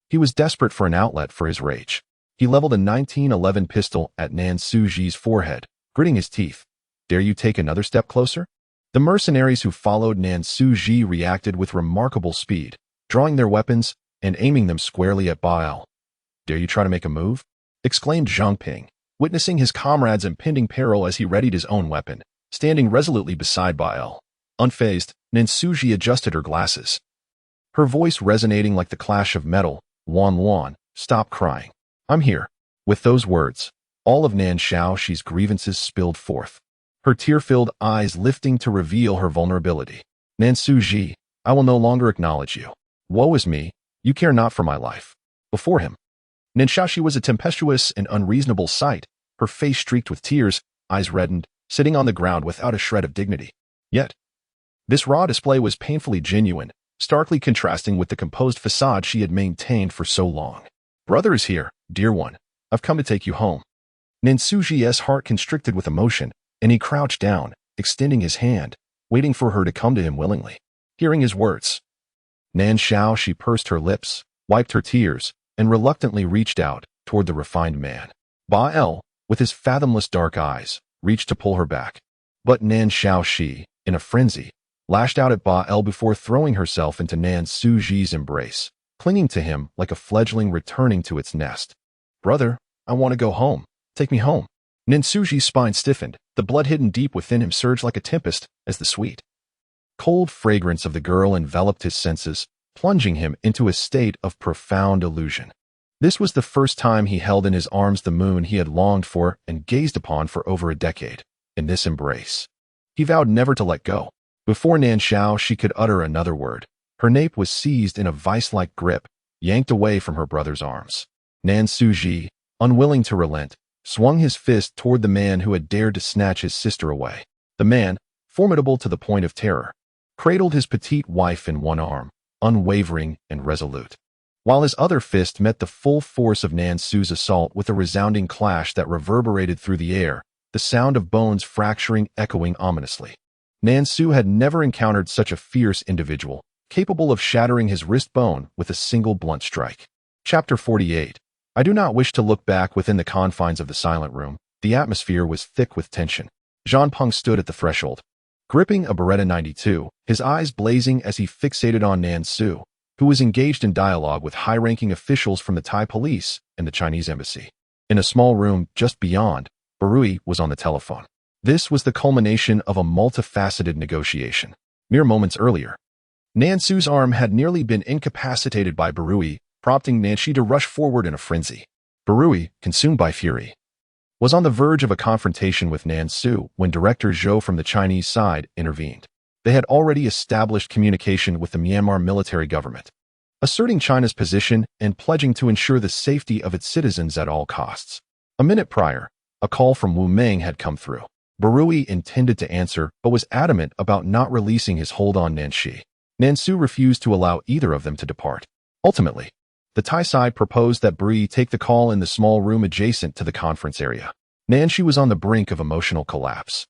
S1: He was desperate for an outlet for his rage. He leveled a 1911 pistol at Nansuji's forehead, gritting his teeth. "Dare you take another step closer?" The mercenaries who followed Nansuji reacted with remarkable speed, drawing their weapons and aiming them squarely at Bael. "Dare you try to make a move?" exclaimed Zhang Ping, witnessing his comrade's impending peril as he readied his own weapon, standing resolutely beside Bael. Unfazed, Nansuji adjusted her glasses. Her voice resonating like the clash of metal. "Wan Wan, stop crying. I'm here." With those words, all of Nanshaoxi's grievances spilled forth, her tear-filled eyes lifting to reveal her vulnerability. "Nansuji, I will no longer acknowledge you. Woe is me, you care not for my life." Before him, Nanshaoxi was a tempestuous and unreasonable sight, her face streaked with tears, eyes reddened, sitting on the ground without a shred of dignity. Yet, this raw display was painfully genuine, starkly contrasting with the composed facade she had maintained for so long. "Brother is here, dear one. I've come to take you home." Nansuji's heart constricted with emotion, and he crouched down, extending his hand, waiting for her to come to him willingly. Hearing his words, Nanshaoxi pursed her lips, wiped her tears, and reluctantly reached out toward the refined man. Bael, with his fathomless dark eyes, reached to pull her back. But Nanshaoxi, in a frenzy, lashed out at Bael before throwing herself into Nansuji's embrace, clinging to him like a fledgling returning to its nest. "Brother, I want to go home. Take me home." Nansuji's spine stiffened, the blood hidden deep within him surged like a tempest as the sweet, cold fragrance of the girl enveloped his senses, plunging him into a state of profound illusion. This was the first time he held in his arms the moon he had longed for and gazed upon for over a decade. In this embrace, he vowed never to let go. Before Nanshaoxi could utter another word, her nape was seized in a vice-like grip, yanked away from her brother's arms. Nansuji, unwilling to relent, swung his fist toward the man who had dared to snatch his sister away. The man, formidable to the point of terror, cradled his petite wife in one arm, unwavering and resolute. while his other fist met the full force of Nan Su's assault with a resounding clash that reverberated through the air, the sound of bones fracturing echoing ominously. Nan Su had never encountered such a fierce individual, capable of shattering his wrist bone with a single blunt strike. Chapter 48. I do not wish to look back within the confines of the silent room. The atmosphere was thick with tension. Jean Peng stood at the threshold, gripping a Beretta 92, his eyes blazing as he fixated on Nan Su, who was engaged in dialogue with high-ranking officials from the Thai police and the Chinese embassy. In a small room just beyond, Barui was on the telephone. This was the culmination of a multifaceted negotiation. Mere moments earlier, Nan Su's arm had nearly been incapacitated by Barui, prompting Nanshi to rush forward in a frenzy. Barui, consumed by fury, was on the verge of a confrontation with Nan Su when Director Zhou from the Chinese side intervened. They had already established communication with the Myanmar military government, asserting China's position and pledging to ensure the safety of its citizens at all costs. A minute prior, a call from Wu Meng had come through. Barui intended to answer, but was adamant about not releasing his hold on Nanshi. Nan Su refused to allow either of them to depart. Ultimately, the Thai side proposed that Barui take the call in the small room adjacent to the conference area. Nanshi was on the brink of emotional collapse,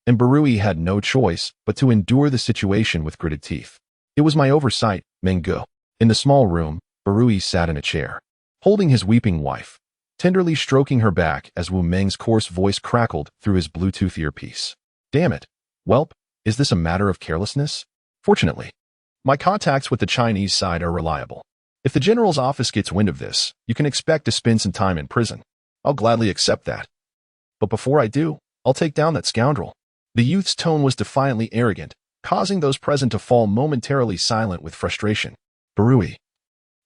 S1: and Barui had no choice but to endure the situation with gritted teeth. It was my oversight, Meng Gu. In the small room, Barui sat in a chair, holding his weeping wife, tenderly stroking her back as Wu Meng's coarse voice crackled through his Bluetooth earpiece. Damn it, whelp, is this a matter of carelessness? Fortunately, my contacts with the Chinese side are reliable. If the general's office gets wind of this, you can expect to spend some time in prison. I'll gladly accept that. But before I do, I'll take down that scoundrel. The youth's tone was defiantly arrogant, causing those present to fall momentarily silent with frustration. Barui,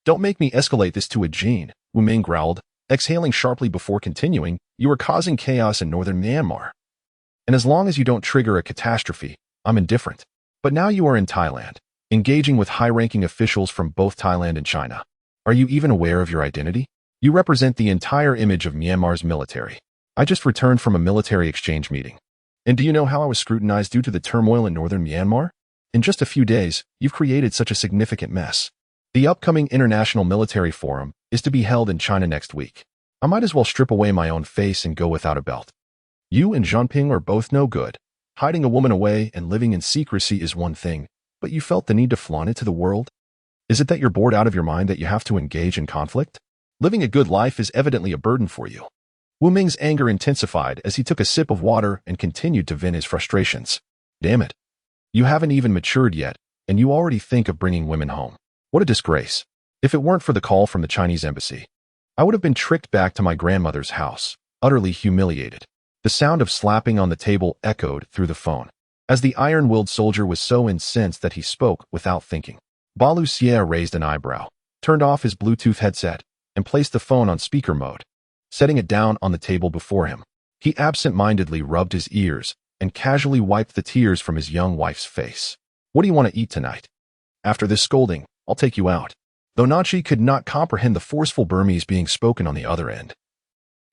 S1: don't make me escalate this to a gene, Wu Meng growled, exhaling sharply before continuing. You are causing chaos in northern Myanmar. And as long as you don't trigger a catastrophe, I'm indifferent. But now you are in Thailand, engaging with high-ranking officials from both Thailand and China. Are you even aware of your identity? You represent the entire image of Myanmar's military. I just returned from a military exchange meeting. And do you know how I was scrutinized due to the turmoil in northern Myanmar? In just a few days, you've created such a significant mess. The upcoming International Military Forum is to be held in China next week. I might as well strip away my own face and go without a belt. You and Zhangping are both no good. Hiding a woman away and living in secrecy is one thing, but you felt the need to flaunt it to the world? Is it that you're bored out of your mind that you have to engage in conflict? Living a good life is evidently a burden for you. Wu Meng's anger intensified as he took a sip of water and continued to vent his frustrations. Damn it. You haven't even matured yet, and you already think of bringing women home. What a disgrace. If it weren't for the call from the Chinese embassy, I would have been tricked back to my grandmother's house, utterly humiliated. The sound of slapping on the table echoed through the phone, as the iron-willed soldier was so incensed that he spoke without thinking. Balu Xie raised an eyebrow, turned off his Bluetooth headset, and placed the phone on speaker mode, setting it down on the table before him. He absent-mindedly rubbed his ears and casually wiped the tears from his young wife's face. What do you want to eat tonight? After this scolding, I'll take you out. Though Nanshi could not comprehend the forceful Burmese being spoken on the other end,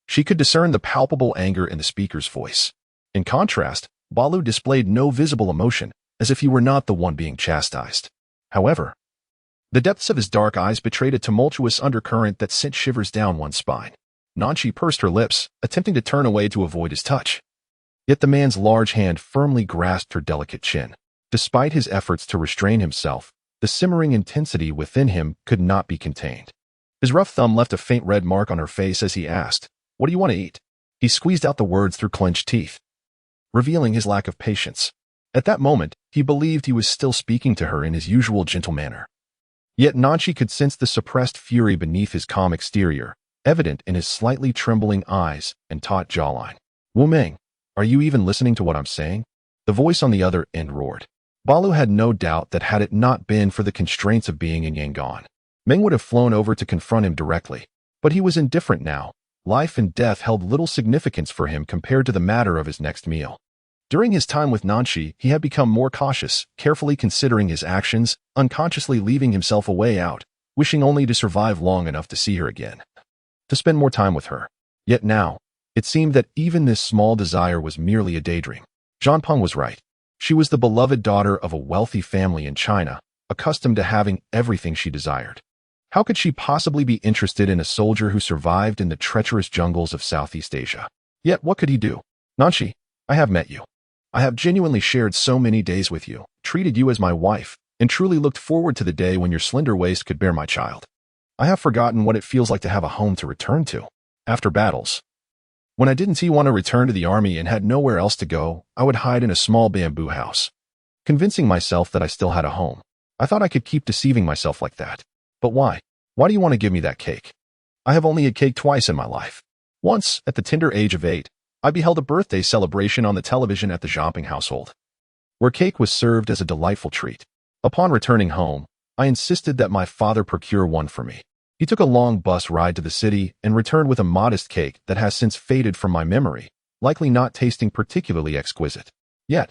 S1: she could discern the palpable anger in the speaker's voice. In contrast, Balu displayed no visible emotion, as if he were not the one being chastised. However, the depths of his dark eyes betrayed a tumultuous undercurrent that sent shivers down one's spine. Nanshi pursed her lips, attempting to turn away to avoid his touch. Yet the man's large hand firmly grasped her delicate chin. Despite his efforts to restrain himself, the simmering intensity within him could not be contained. His rough thumb left a faint red mark on her face as he asked, "What do you want to eat?" He squeezed out the words through clenched teeth, revealing his lack of patience. At that moment, he believed he was still speaking to her in his usual gentle manner. Yet Nanshi could sense the suppressed fury beneath his calm exterior, evident in his slightly trembling eyes and taut jawline. "Wu Meng, are you even listening to what I'm saying?" The voice on the other end roared. Balu had no doubt that had it not been for the constraints of being in Yangon, Meng would have flown over to confront him directly. But he was indifferent now. Life and death held little significance for him compared to the matter of his next meal. During his time with Nanshi, he had become more cautious, carefully considering his actions, unconsciously leaving himself a way out, wishing only to survive long enough to see her again, to spend more time with her. Yet now, it seemed that even this small desire was merely a daydream. Jean Peng was right. She was the beloved daughter of a wealthy family in China, accustomed to having everything she desired. How could she possibly be interested in a soldier who survived in the treacherous jungles of Southeast Asia? Yet what could he do? Nanshi, I have met you. I have genuinely shared so many days with you, treated you as my wife, and truly looked forward to the day when your slender waist could bear my child. I have forgotten what it feels like to have a home to return to. After battles, when I didn't want to return to the army and had nowhere else to go, I would hide in a small bamboo house, convincing myself that I still had a home. I thought I could keep deceiving myself like that. But why? Why do you want to give me that cake? I have only had cake twice in my life. Once, at the tender age of 8, I beheld a birthday celebration on the television at the Zhomping household, where cake was served as a delightful treat. Upon returning home, I insisted that my father procure one for me. He took a long bus ride to the city and returned with a modest cake that has since faded from my memory, likely not tasting particularly exquisite. Yet,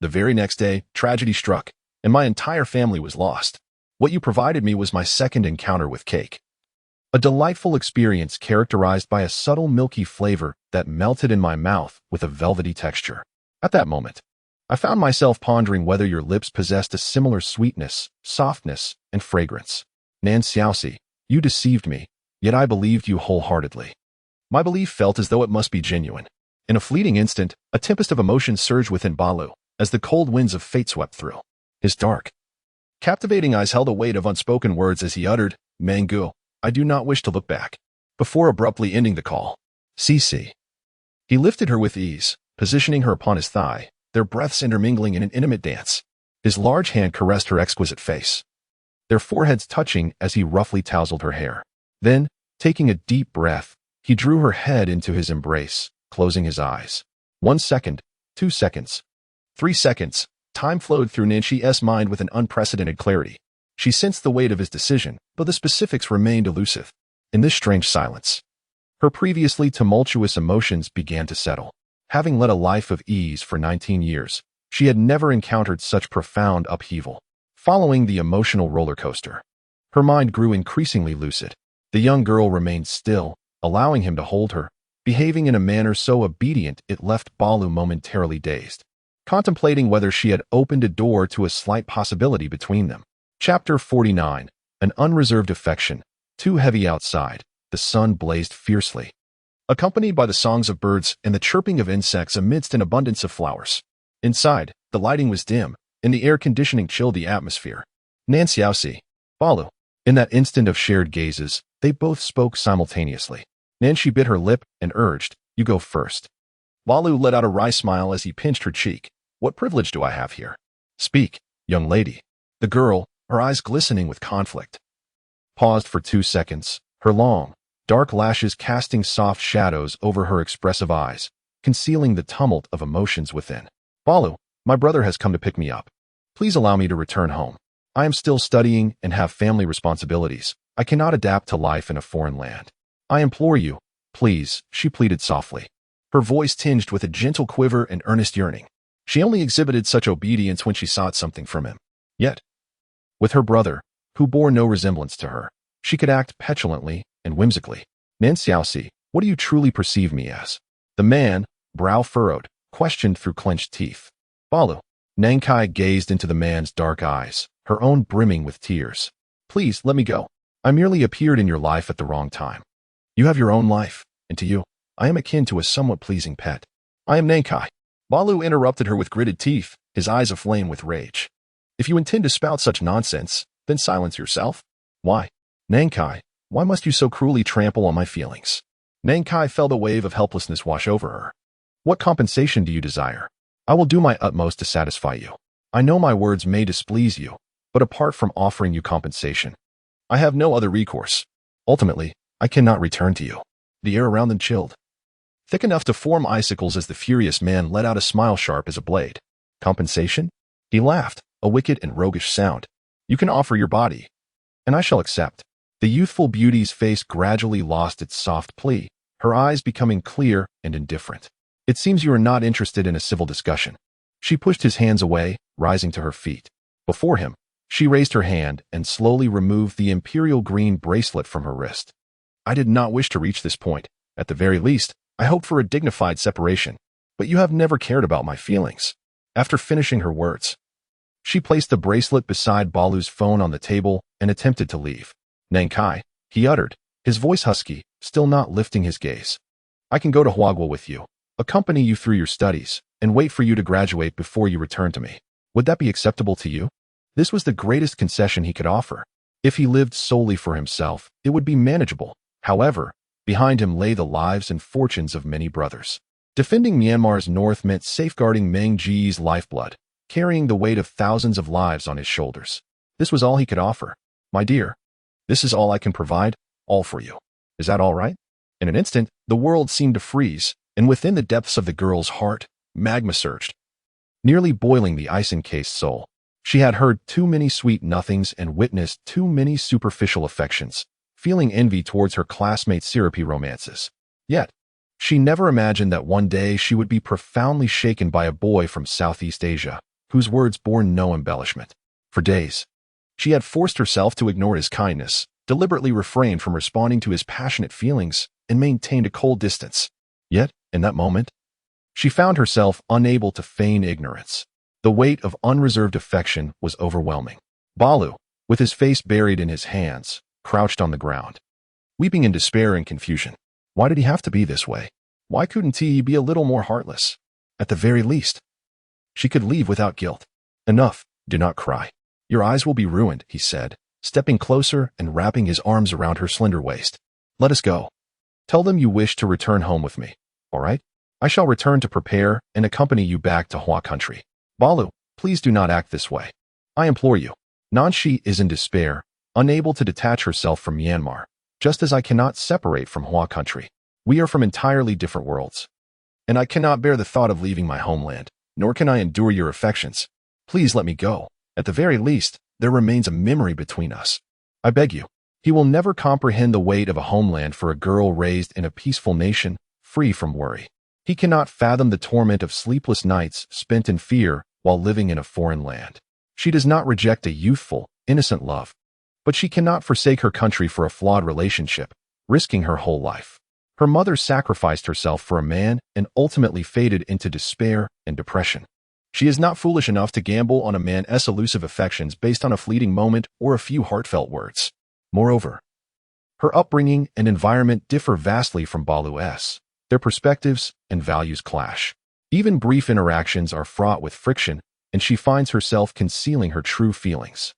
S1: the very next day, tragedy struck, and my entire family was lost. What you provided me was my second encounter with cake. A delightful experience characterized by a subtle milky flavor that melted in my mouth with a velvety texture. At that moment, I found myself pondering whether your lips possessed a similar sweetness, softness, and fragrance. Nan Xiaoxi, you deceived me, yet I believed you wholeheartedly. My belief felt as though it must be genuine. In a fleeting instant, a tempest of emotion surged within Balu, as the cold winds of fate swept through. His dark, captivating eyes held a weight of unspoken words as he uttered, Mangu, I do not wish to look back, before abruptly ending the call. Cici. He lifted her with ease, positioning her upon his thigh, their breaths intermingling in an intimate dance. His large hand caressed her exquisite face, their foreheads touching as he roughly tousled her hair. Then, taking a deep breath, he drew her head into his embrace, closing his eyes. 1 second, 2 seconds, 3 seconds. Time flowed through Nanshi's mind with an unprecedented clarity. She sensed the weight of his decision, but the specifics remained elusive. In this strange silence, her previously tumultuous emotions began to settle. Having led a life of ease for 19 years, she had never encountered such profound upheaval. Following the emotional roller coaster, her mind grew increasingly lucid. The young girl remained still, allowing him to hold her, behaving in a manner so obedient it left Balu momentarily dazed, contemplating whether she had opened a door to a slight possibility between them. Chapter 49. An unreserved affection. Too heavy outside, the sun blazed fiercely, accompanied by the songs of birds and the chirping of insects amidst an abundance of flowers. Inside, the lighting was dim, and the air conditioning chilled the atmosphere. Nan Xiaoxi, Balu. In that instant of shared gazes, they both spoke simultaneously. Nanshi bit her lip and urged, you go first. Balu let out a wry smile as he pinched her cheek. What privilege do I have here? Speak, young lady. The girl, her eyes glistening with conflict, paused for 2 seconds, her long, dark lashes casting soft shadows over her expressive eyes, concealing the tumult of emotions within. Balu, my brother has come to pick me up. Please allow me to return home. I am still studying and have family responsibilities. I cannot adapt to life in a foreign land. I implore you, please, she pleaded softly, her voice tinged with a gentle quiver and earnest yearning. She only exhibited such obedience when she sought something from him. Yet, with her brother, who bore no resemblance to her, she could act petulantly and whimsically. Nan Xiaoxi, what do you truly perceive me as? The man, brow furrowed, questioned through clenched teeth. Balu. Nankai gazed into the man's dark eyes, her own brimming with tears. Please, let me go. I merely appeared in your life at the wrong time. You have your own life, and to you, I am akin to a somewhat pleasing pet. I am Nankai. Balu interrupted her with gritted teeth, his eyes aflame with rage. If you intend to spout such nonsense, then silence yourself. Why? Nankai, why must you so cruelly trample on my feelings? Nankai felt a wave of helplessness wash over her. What compensation do you desire? I will do my utmost to satisfy you. I know my words may displease you, but apart from offering you compensation, I have no other recourse. Ultimately, I cannot return to you. The air around them chilled, thick enough to form icicles as the furious man let out a smile sharp as a blade. Compensation? He laughed, a wicked and roguish sound. You can offer your body, and I shall accept. The youthful beauty's face gradually lost its soft plea, her eyes becoming clear and indifferent. It seems you are not interested in a civil discussion. She pushed his hands away, rising to her feet. Before him, she raised her hand and slowly removed the imperial green bracelet from her wrist. I did not wish to reach this point. At the very least, I hoped for a dignified separation, but you have never cared about my feelings. After finishing her words, she placed the bracelet beside Balu's phone on the table and attempted to leave. Nang Kai, he uttered, his voice husky, still not lifting his gaze. I can go to Huagua with you, accompany you through your studies, and wait for you to graduate before you return to me. Would that be acceptable to you? This was the greatest concession he could offer. If he lived solely for himself, it would be manageable. However, behind him lay the lives and fortunes of many brothers. Defending Myanmar's north meant safeguarding Meng Ji's lifeblood, carrying the weight of thousands of lives on his shoulders. This was all he could offer. My dear, this is all I can provide, all for you. Is that all right? In an instant, the world seemed to freeze, and within the depths of the girl's heart, magma surged, nearly boiling the ice-encased soul. She had heard too many sweet nothings and witnessed too many superficial affections, feeling envy towards her classmates' syrupy romances. Yet, she never imagined that one day she would be profoundly shaken by a boy from Southeast Asia, whose words bore no embellishment. For days, she had forced herself to ignore his kindness, deliberately refrained from responding to his passionate feelings, and maintained a cold distance. Yet, in that moment, she found herself unable to feign ignorance. The weight of unreserved affection was overwhelming. Balu, with his face buried in his hands, crouched on the ground, weeping in despair and confusion. Why did he have to be this way? Why couldn't he be a little more heartless? At the very least, she could leave without guilt. Enough, do not cry. Your eyes will be ruined, he said, stepping closer and wrapping his arms around her slender waist. Let us go. Tell them you wish to return home with me, all right? I shall return to prepare and accompany you back to Hua country. Balu, please do not act this way. I implore you. Nanshi is in despair, unable to detach herself from Myanmar, just as I cannot separate from Hua country. We are from entirely different worlds, and I cannot bear the thought of leaving my homeland, nor can I endure your affections. Please let me go. At the very least, there remains a memory between us. I beg you. He will never comprehend the weight of a homeland for a girl raised in a peaceful nation, free from worry. He cannot fathom the torment of sleepless nights spent in fear while living in a foreign land. She does not reject a youthful, innocent love, but she cannot forsake her country for a flawed relationship, risking her whole life. Her mother sacrificed herself for a man and ultimately faded into despair and depression. She is not foolish enough to gamble on a man's elusive affections based on a fleeting moment or a few heartfelt words. Moreover, her upbringing and environment differ vastly from Balu's. Their perspectives and values clash. Even brief interactions are fraught with friction, and she finds herself concealing her true feelings.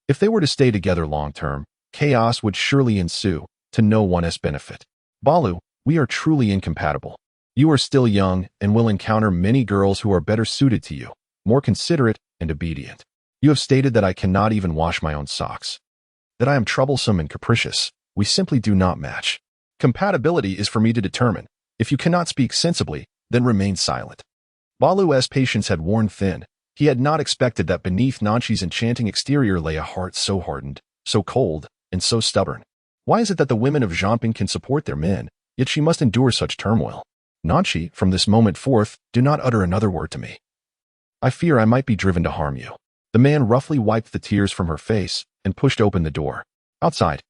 S1: If they were to stay together long-term, chaos would surely ensue, to no one's benefit. Balu, we are truly incompatible. You are still young and will encounter many girls who are better suited to you, more considerate and obedient. You have stated that I cannot even wash my own socks, that I am troublesome and capricious. We simply do not match. Compatibility is for me to determine. If you cannot speak sensibly, then remain silent. Balu's patience had worn thin. He had not expected that beneath Nanshi's enchanting exterior lay a heart so hardened, so cold, and so stubborn. Why is it that the women of Zhangping can support their men, yet she must endure such turmoil? Nanshi, from this moment forth, do not utter another word to me. I fear I might be driven to harm you. The man roughly wiped the tears from her face and pushed open the door. Outside,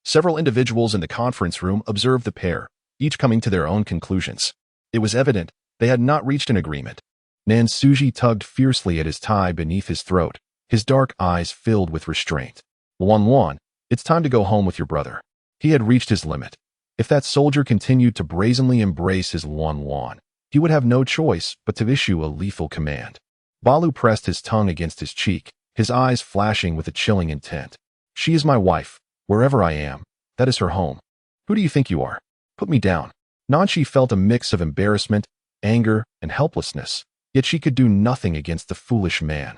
S1: several individuals in the conference room observed the pair, each coming to their own conclusions. It was evident they had not reached an agreement. Nan Suji tugged fiercely at his tie beneath his throat, his dark eyes filled with restraint. Luan Luan, it's time to go home with your brother. He had reached his limit. If that soldier continued to brazenly embrace his Luan Luan, he would have no choice but to issue a lethal command. Balu pressed his tongue against his cheek, his eyes flashing with a chilling intent. She is my wife. Wherever I am, that is her home. Who do you think you are? Put me down. Nanshi felt a mix of embarrassment, anger, and helplessness, yet she could do nothing against the foolish man.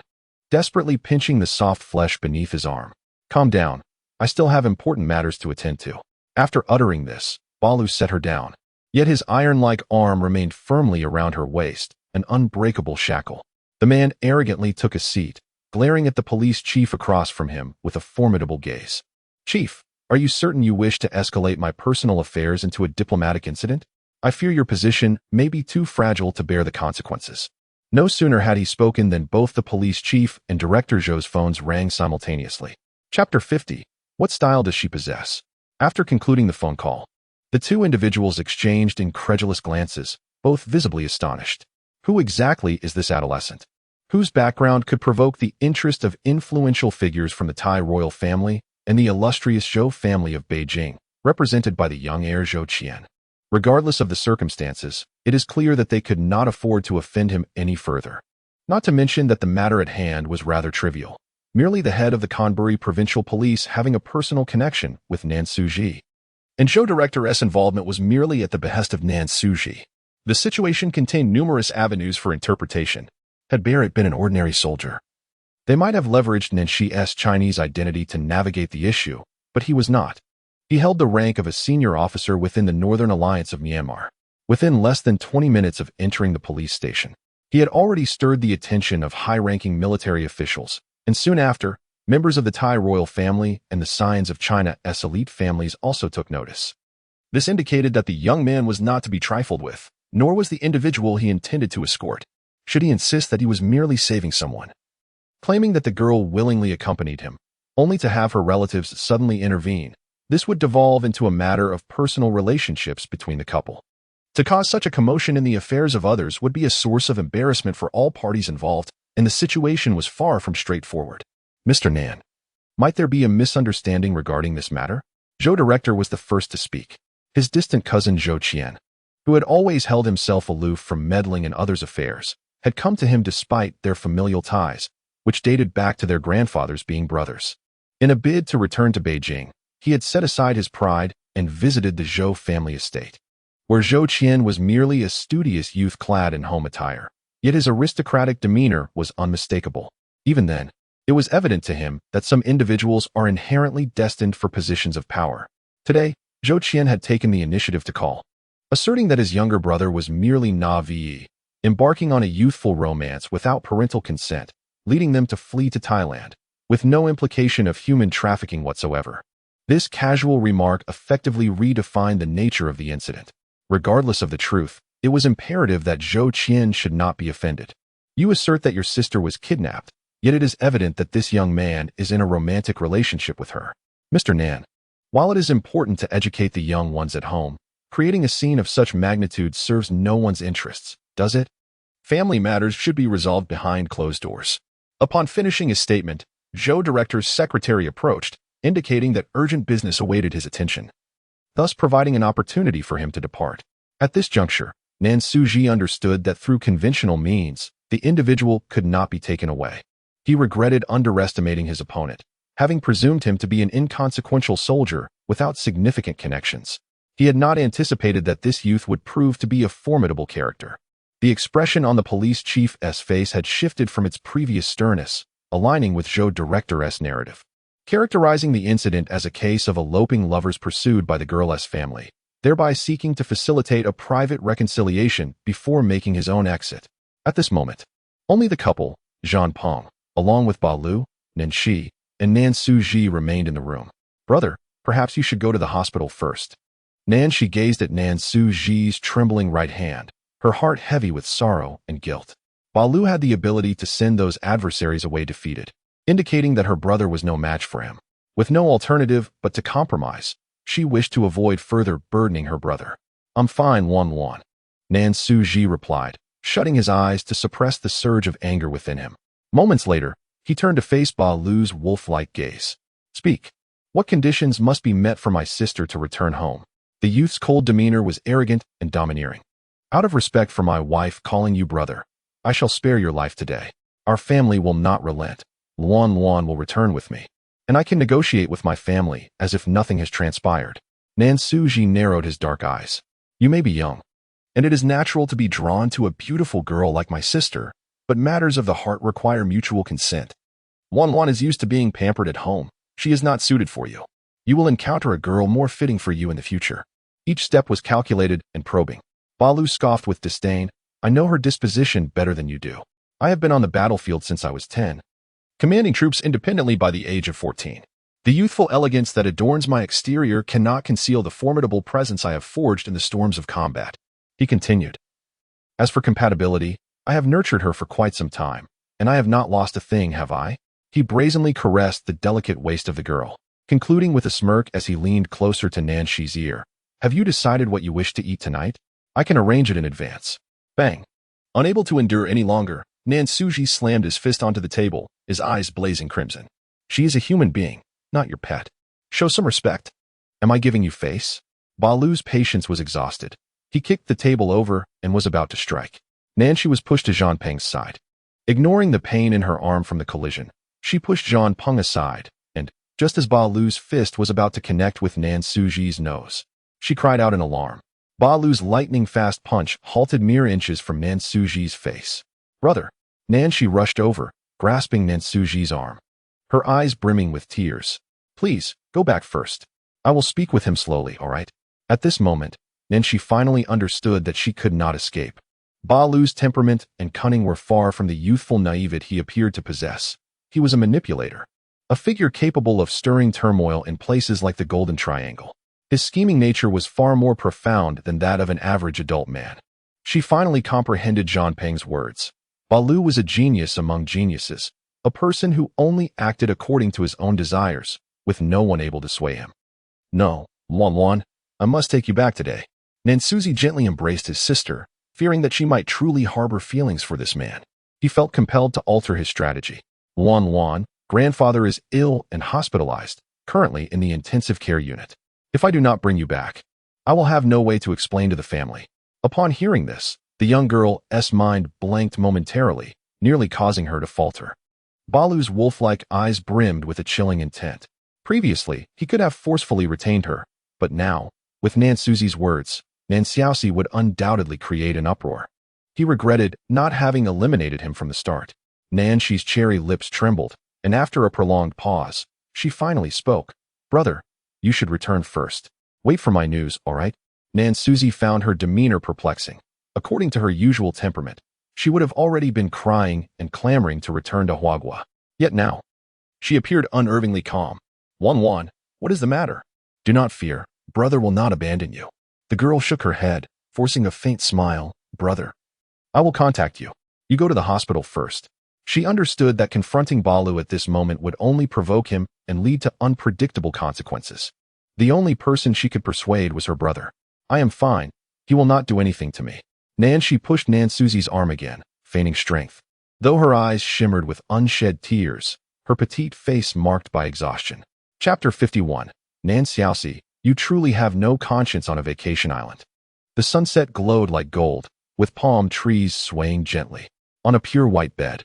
S1: Desperately pinching the soft flesh beneath his arm. Calm down. I still have important matters to attend to. After uttering this, Balu set her down. Yet his iron-like arm remained firmly around her waist, an unbreakable shackle. The man arrogantly took a seat, glaring at the police chief across from him with a formidable gaze. Chief, are you certain you wish to escalate my personal affairs into a diplomatic incident? I fear your position may be too fragile to bear the consequences. No sooner had he spoken than both the police chief and Director Zhou's phones rang simultaneously. Chapter 50. What style does she possess? After concluding the phone call, the two individuals exchanged incredulous glances, both visibly astonished. Who exactly is this adolescent? Whose background could provoke the interest of influential figures from the Thai royal family and the illustrious Zhou family of Beijing, represented by the young heir Zhou Qian. Regardless of the circumstances, it is clear that they could not afford to offend him any further. Not to mention that the matter at hand was rather trivial. Merely the head of the Canberra Provincial Police having a personal connection with Nan Suji. And Zhou Director's involvement was merely at the behest of Nan Suji. The situation contained numerous avenues for interpretation. Had Barrett been an ordinary soldier, they might have leveraged Nanshi's Chinese identity to navigate the issue, but he was not. He held the rank of a senior officer within the Northern Alliance of Myanmar. Within less than 20 minutes of entering the police station, he had already stirred the attention of high-ranking military officials, and soon after, members of the Thai royal family and the scions of China's elite families also took notice. This indicated that the young man was not to be trifled with, nor was the individual he intended to escort, should he insist that he was merely saving someone. Claiming that the girl willingly accompanied him, only to have her relatives suddenly intervene, this would devolve into a matter of personal relationships between the couple. To cause such a commotion in the affairs of others would be a source of embarrassment for all parties involved, and the situation was far from straightforward. Mr. Nan, might there be a misunderstanding regarding this matter? Zhou Director was the first to speak. His distant cousin Zhou Qian, who had always held himself aloof from meddling in others' affairs, had come to him despite their familial ties, which dated back to their grandfathers being brothers. In a bid to return to Beijing, he had set aside his pride and visited the Zhou family estate, where Zhou Qian was merely a studious youth clad in home attire. Yet his aristocratic demeanor was unmistakable. Even then, it was evident to him that some individuals are inherently destined for positions of power. Today, Zhou Qian had taken the initiative to call, asserting that his younger brother was merely naive, embarking on a youthful romance without parental consent, leading them to flee to Thailand, with no implication of human trafficking whatsoever. This casual remark effectively redefined the nature of the incident. Regardless of the truth, it was imperative that Zhou Qian should not be offended. You assert that your sister was kidnapped, yet it is evident that this young man is in a romantic relationship with her. Mr. Nan, while it is important to educate the young ones at home, creating a scene of such magnitude serves no one's interests, does it? Family matters should be resolved behind closed doors. Upon finishing his statement, Zhou Director's secretary approached, indicating that urgent business awaited his attention, thus providing an opportunity for him to depart. At this juncture, Nan Suji understood that through conventional means, the individual could not be taken away. He regretted underestimating his opponent, having presumed him to be an inconsequential soldier without significant connections. He had not anticipated that this youth would prove to be a formidable character. The expression on the police chief's face had shifted from its previous sternness, aligning with Zhou Director's narrative, characterizing the incident as a case of eloping lovers pursued by the girl's family, thereby seeking to facilitate a private reconciliation before making his own exit. At this moment, only the couple, Zhang Peng, along with Ba Lu, Nen Shi, and Nan Suji remained in the room. Brother, perhaps you should go to the hospital first. Nan Shi gazed at Nan Suji's trembling right hand, her heart heavy with sorrow and guilt. Ba Lu had the ability to send those adversaries away defeated, indicating that her brother was no match for him. With no alternative but to compromise, she wished to avoid further burdening her brother. I'm fine, Wan. Nan Suji replied, shutting his eyes to suppress the surge of anger within him. Moments later, he turned to face Ba Lu's wolf-like gaze. Speak. What conditions must be met for my sister to return home? The youth's cold demeanor was arrogant and domineering. Out of respect for my wife calling you brother, I shall spare your life today. Our family will not relent. Luan will return with me, and I can negotiate with my family as if nothing has transpired. Nan Suji narrowed his dark eyes. You may be young, and it is natural to be drawn to a beautiful girl like my sister, but matters of the heart require mutual consent. Wan is used to being pampered at home. She is not suited for you. You will encounter a girl more fitting for you in the future. Each step was calculated and probing. Ba Lu scoffed with disdain. I know her disposition better than you do. I have been on the battlefield since I was 10, commanding troops independently by the age of 14. The youthful elegance that adorns my exterior cannot conceal the formidable presence I have forged in the storms of combat. He continued. As for compatibility, I have nurtured her for quite some time, and I have not lost a thing, have I? He brazenly caressed the delicate waist of the girl, concluding with a smirk as he leaned closer to Nan Shi's ear. Have you decided what you wish to eat tonight? I can arrange it in advance. Bang. Unable to endure any longer, Nan Suji slammed his fist onto the table, his eyes blazing crimson. She is a human being, not your pet. Show some respect. Am I giving you face? Balu's patience was exhausted. He kicked the table over and was about to strike. Nancy was pushed to Zhang Peng's side. Ignoring the pain in her arm from the collision, she pushed Zhang Peng aside, and, just as Balu's fist was about to connect with Nan Suji's nose, she cried out in alarm. Balu's lightning-fast punch halted mere inches from Nan Suji's face. Brother! Nancy rushed over, grasping Nan Suji's arm, her eyes brimming with tears. Please, go back first. I will speak with him slowly, all right? At this moment, Nancy finally understood that she could not escape. Balu's temperament and cunning were far from the youthful naivete he appeared to possess. He was a manipulator, a figure capable of stirring turmoil in places like the Golden Triangle. His scheming nature was far more profound than that of an average adult man. She finally comprehended Zhang Peng's words. Balu was a genius among geniuses, a person who only acted according to his own desires, with no one able to sway him. No, Luan Luan, I must take you back today. Nansuzi gently embraced his sister, fearing that she might truly harbor feelings for this man. He felt compelled to alter his strategy. Luan Luan, grandfather is ill and hospitalized, currently in the intensive care unit. If I do not bring you back, I will have no way to explain to the family. Upon hearing this, the young girl's mind blanked momentarily, nearly causing her to falter. Balu's wolf-like eyes brimmed with a chilling intent. Previously, he could have forcefully retained her, but now, with Nansuzi's words, Nanxiaosi would undoubtedly create an uproar. He regretted not having eliminated him from the start. Nanxi's cherry lips trembled, and after a prolonged pause, she finally spoke. Brother, you should return first. Wait for my news, all right? Nansuzi found her demeanor perplexing. According to her usual temperament, she would have already been crying and clamoring to return to Huagua. Yet now, she appeared unervingly calm. Wan Wan, what is the matter? Do not fear, brother will not abandon you. The girl shook her head, forcing a faint smile. Brother, I will contact you. You go to the hospital first. She understood that confronting Balu at this moment would only provoke him and lead to unpredictable consequences. The only person she could persuade was her brother. I am fine. He will not do anything to me. Nancy pushed Nansuzi's arm again, feigning strength. Though her eyes shimmered with unshed tears, her petite face marked by exhaustion. Chapter 51. Nanxiaosi, you truly have no conscience on a vacation island. The sunset glowed like gold, with palm trees swaying gently. On a pure white bed,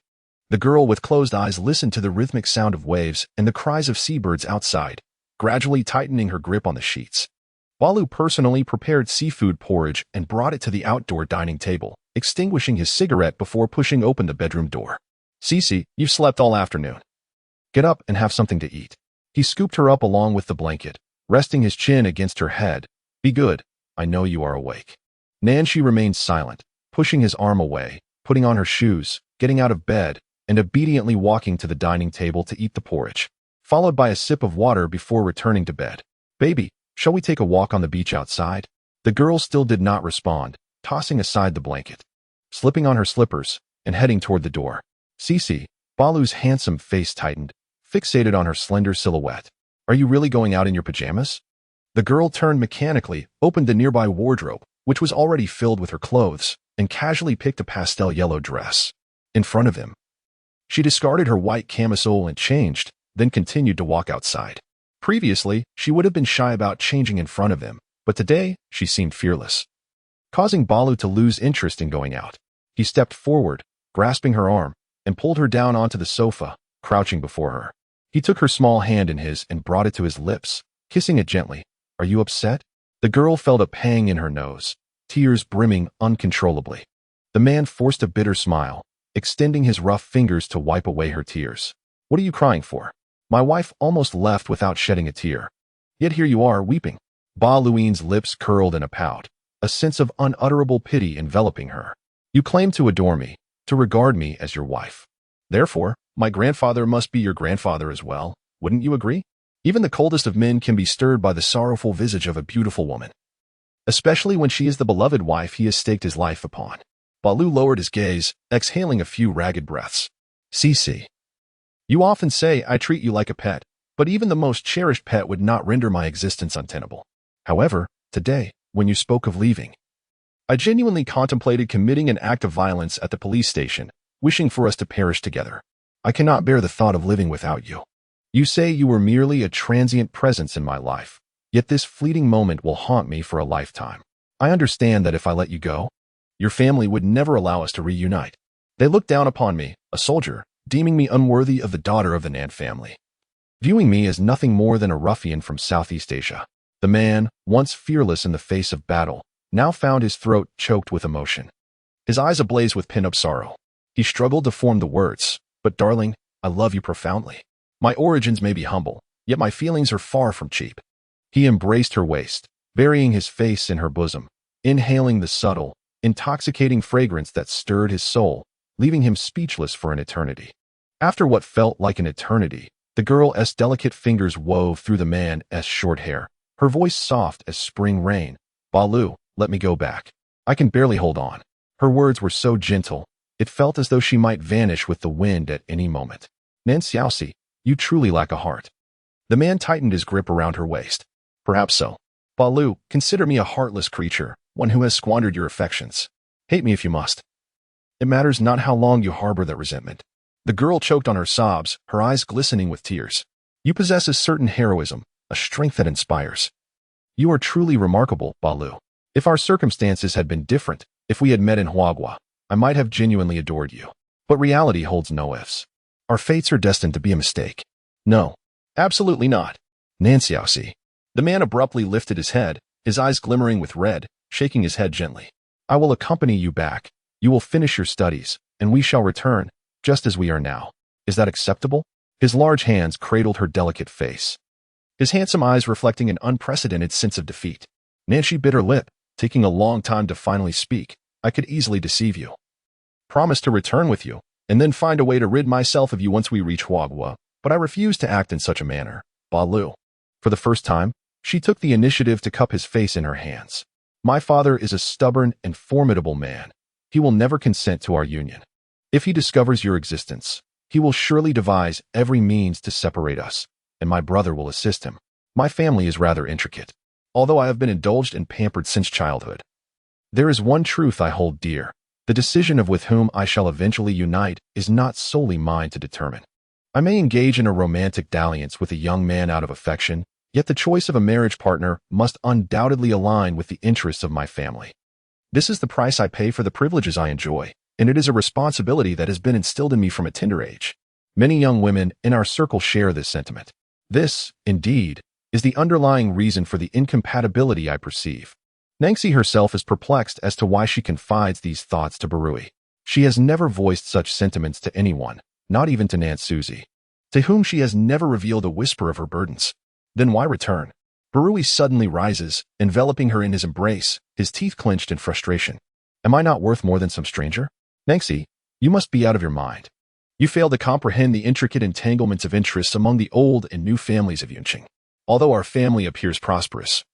S1: the girl with closed eyes listened to the rhythmic sound of waves and the cries of seabirds outside, gradually tightening her grip on the sheets. Balu personally prepared seafood porridge and brought it to the outdoor dining table, extinguishing his cigarette before pushing open the bedroom door. Cici, you've slept all afternoon. Get up and have something to eat. He scooped her up along with the blanket, resting his chin against her head. Be good, I know you are awake. Nancy remained silent, pushing his arm away, putting on her shoes, getting out of bed, and obediently walking to the dining table to eat the porridge, followed by a sip of water before returning to bed. Baby, shall we take a walk on the beach outside? The girl still did not respond, tossing aside the blanket, slipping on her slippers, and heading toward the door. Cici, Balu's handsome face tightened, fixated on her slender silhouette. Are you really going out in your pajamas? The girl turned mechanically, opened the nearby wardrobe, which was already filled with her clothes, and casually picked a pastel yellow dress. In front of him, she discarded her white camisole and changed, then continued to walk outside. Previously, she would have been shy about changing in front of him, but today, she seemed fearless, causing Balu to lose interest in going out. He stepped forward, grasping her arm, and pulled her down onto the sofa, crouching before her. He took her small hand in his and brought it to his lips, kissing it gently. Are you upset? The girl felt a pang in her nose, tears brimming uncontrollably. The man forced a bitter smile, extending his rough fingers to wipe away her tears. What are you crying for? My wife almost left without shedding a tear. Yet here you are, weeping. Baluine's lips curled in a pout, a sense of unutterable pity enveloping her. You claim to adore me, to regard me as your wife. Therefore, my grandfather must be your grandfather as well, wouldn't you agree? Even the coldest of men can be stirred by the sorrowful visage of a beautiful woman, especially when she is the beloved wife he has staked his life upon. Balu lowered his gaze, exhaling a few ragged breaths. Cici, you often say I treat you like a pet, but even the most cherished pet would not render my existence untenable. However, today, when you spoke of leaving, I genuinely contemplated committing an act of violence at the police station, wishing for us to perish together. I cannot bear the thought of living without you. You say you were merely a transient presence in my life, yet this fleeting moment will haunt me for a lifetime. I understand that if I let you go, your family would never allow us to reunite. They look down upon me, a soldier, deeming me unworthy of the daughter of the Nan family, viewing me as nothing more than a ruffian from Southeast Asia. The man, once fearless in the face of battle, now found his throat choked with emotion, his eyes ablaze with pent-up sorrow. He struggled to form the words, "But darling, I love you profoundly. My origins may be humble, yet my feelings are far from cheap." He embraced her waist, burying his face in her bosom, inhaling the subtle, intoxicating fragrance that stirred his soul, leaving him speechless for an eternity. After what felt like an eternity, the girl's delicate fingers wove through the man's short hair, her voice soft as spring rain. "Balu, let me go back. I can barely hold on." Her words were so gentle, it felt as though she might vanish with the wind at any moment. "Nan Xiaoxi, you truly lack a heart." The man tightened his grip around her waist. "Perhaps so. Balu, consider me a heartless creature, one who has squandered your affections. Hate me if you must. It matters not how long you harbor that resentment." The girl choked on her sobs, her eyes glistening with tears. "You possess a certain heroism, a strength that inspires. You are truly remarkable, Balu. If our circumstances had been different, if we had met in Huagua, I might have genuinely adored you. But reality holds no ifs. Our fates are destined to be a mistake." "No, absolutely not. Nan Xiaoxi." The man abruptly lifted his head, his eyes glimmering with red, shaking his head gently. "I will accompany you back. You will finish your studies, and we shall return, just as we are now. Is that acceptable?" His large hands cradled her delicate face, his handsome eyes reflecting an unprecedented sense of defeat. Nancy bit her lip, taking a long time to finally speak. "I could easily deceive you. Promise to return with you, and then find a way to rid myself of you once we reach Huagua, but I refuse to act in such a manner, Balu." For the first time, she took the initiative to cup his face in her hands. "My father is a stubborn and formidable man. He will never consent to our union. If he discovers your existence, he will surely devise every means to separate us, and my brother will assist him. My family is rather intricate, although I have been indulged and pampered since childhood. There is one truth I hold dear. The decision of with whom I shall eventually unite is not solely mine to determine. I may engage in a romantic dalliance with a young man out of affection, yet the choice of a marriage partner must undoubtedly align with the interests of my family. This is the price I pay for the privileges I enjoy, and it is a responsibility that has been instilled in me from a tender age. Many young women in our circle share this sentiment. This, indeed, is the underlying reason for the incompatibility I perceive." Nancy herself is perplexed as to why she confides these thoughts to Barui. She has never voiced such sentiments to anyone, not even to Nan Suzy, to whom she has never revealed a whisper of her burdens. Then why return? Barui suddenly rises, enveloping her in his embrace, his teeth clenched in frustration. "Am I not worth more than some stranger? Nancy, you must be out of your mind. You fail to comprehend the intricate entanglements of interests among the old and new families of Yunqing. Although our family appears prosperous,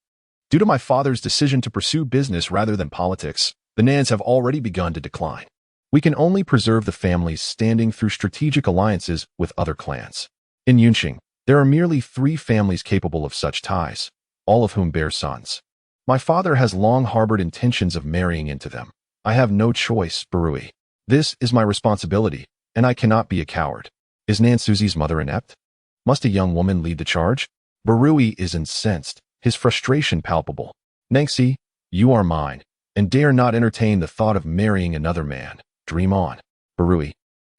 S1: due to my father's decision to pursue business rather than politics, the Nans have already begun to decline. We can only preserve the family's standing through strategic alliances with other clans. In Yunqing, there are merely 3 families capable of such ties, all of whom bear sons. My father has long harbored intentions of marrying into them. I have no choice, Barui. This is my responsibility, and I cannot be a coward. Is Nan Suzy's mother inept? Must a young woman lead the charge?" Barui is incensed, his frustration palpable. "Nancy, you are mine, and dare not entertain the thought of marrying another man. Dream on." Barui,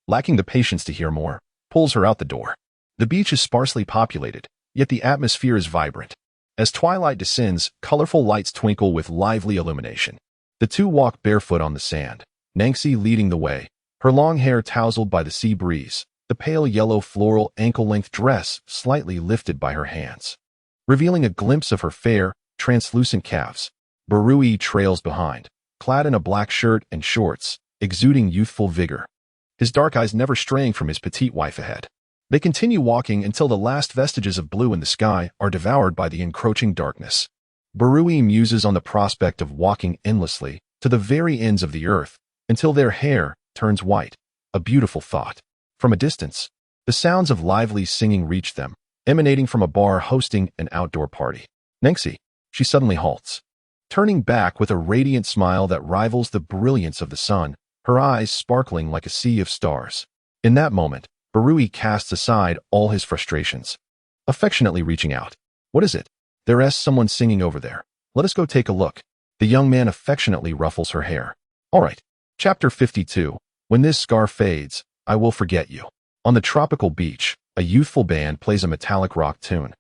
S1: lacking the patience to hear more, pulls her out the door. The beach is sparsely populated, yet the atmosphere is vibrant. As twilight descends, colorful lights twinkle with lively illumination. The two walk barefoot on the sand, Nancy leading the way, her long hair tousled by the sea breeze, the pale yellow floral ankle-length dress slightly lifted by her hands, revealing a glimpse of her fair, translucent calves. Barui trails behind, clad in a black shirt and shorts, exuding youthful vigor, his dark eyes never straying from his petite wife ahead. They continue walking until the last vestiges of blue in the sky are devoured by the encroaching darkness. Barui muses on the prospect of walking endlessly to the very ends of the earth until their hair turns white, a beautiful thought. From a distance, the sounds of lively singing reach them, emanating from a bar hosting an outdoor party. Nancy, she suddenly halts, turning back with a radiant smile that rivals the brilliance of the sun, her eyes sparkling like a sea of stars. In that moment, Barui casts aside all his frustrations, affectionately reaching out. What is it? There's someone singing over there. Let us go take a look. The young man affectionately ruffles her hair. All right. Chapter 52. When this scar fades, I will forget you. On the tropical beach, a youthful band plays a metallic rock tune.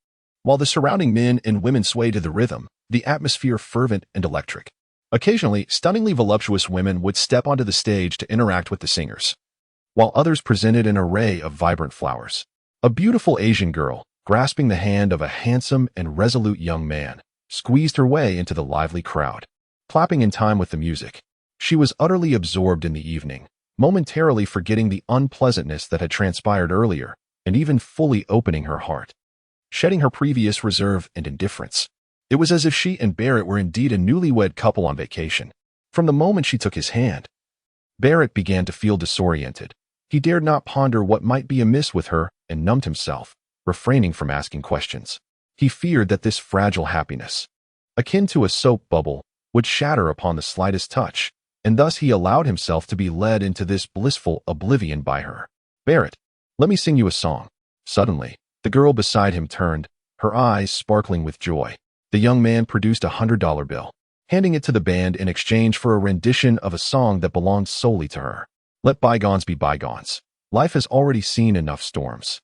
S1: While the surrounding men and women sway to the rhythm, the atmosphere fervent and electric. Occasionally, stunningly voluptuous women would step onto the stage to interact with the singers, while others presented an array of vibrant flowers. A beautiful Asian girl, grasping the hand of a handsome and resolute young man, squeezed her way into the lively crowd, clapping in time with the music. She was utterly absorbed in the evening, momentarily forgetting the unpleasantness that had transpired earlier, and even fully opening her heart, shedding her previous reserve and indifference. It was as if she and Barrett were indeed a newlywed couple on vacation. From the moment she took his hand, Barrett began to feel disoriented. He dared not ponder what might be amiss with her and numbed himself, refraining from asking questions. He feared that this fragile happiness, akin to a soap bubble, would shatter upon the slightest touch, and thus he allowed himself to be led into this blissful oblivion by her. Barrett, let me sing you a song. Suddenly, the girl beside him turned, her eyes sparkling with joy. The young man produced a $100 bill, handing it to the band in exchange for a rendition of a song that belonged solely to her. Let bygones be bygones. Life has already seen enough storms.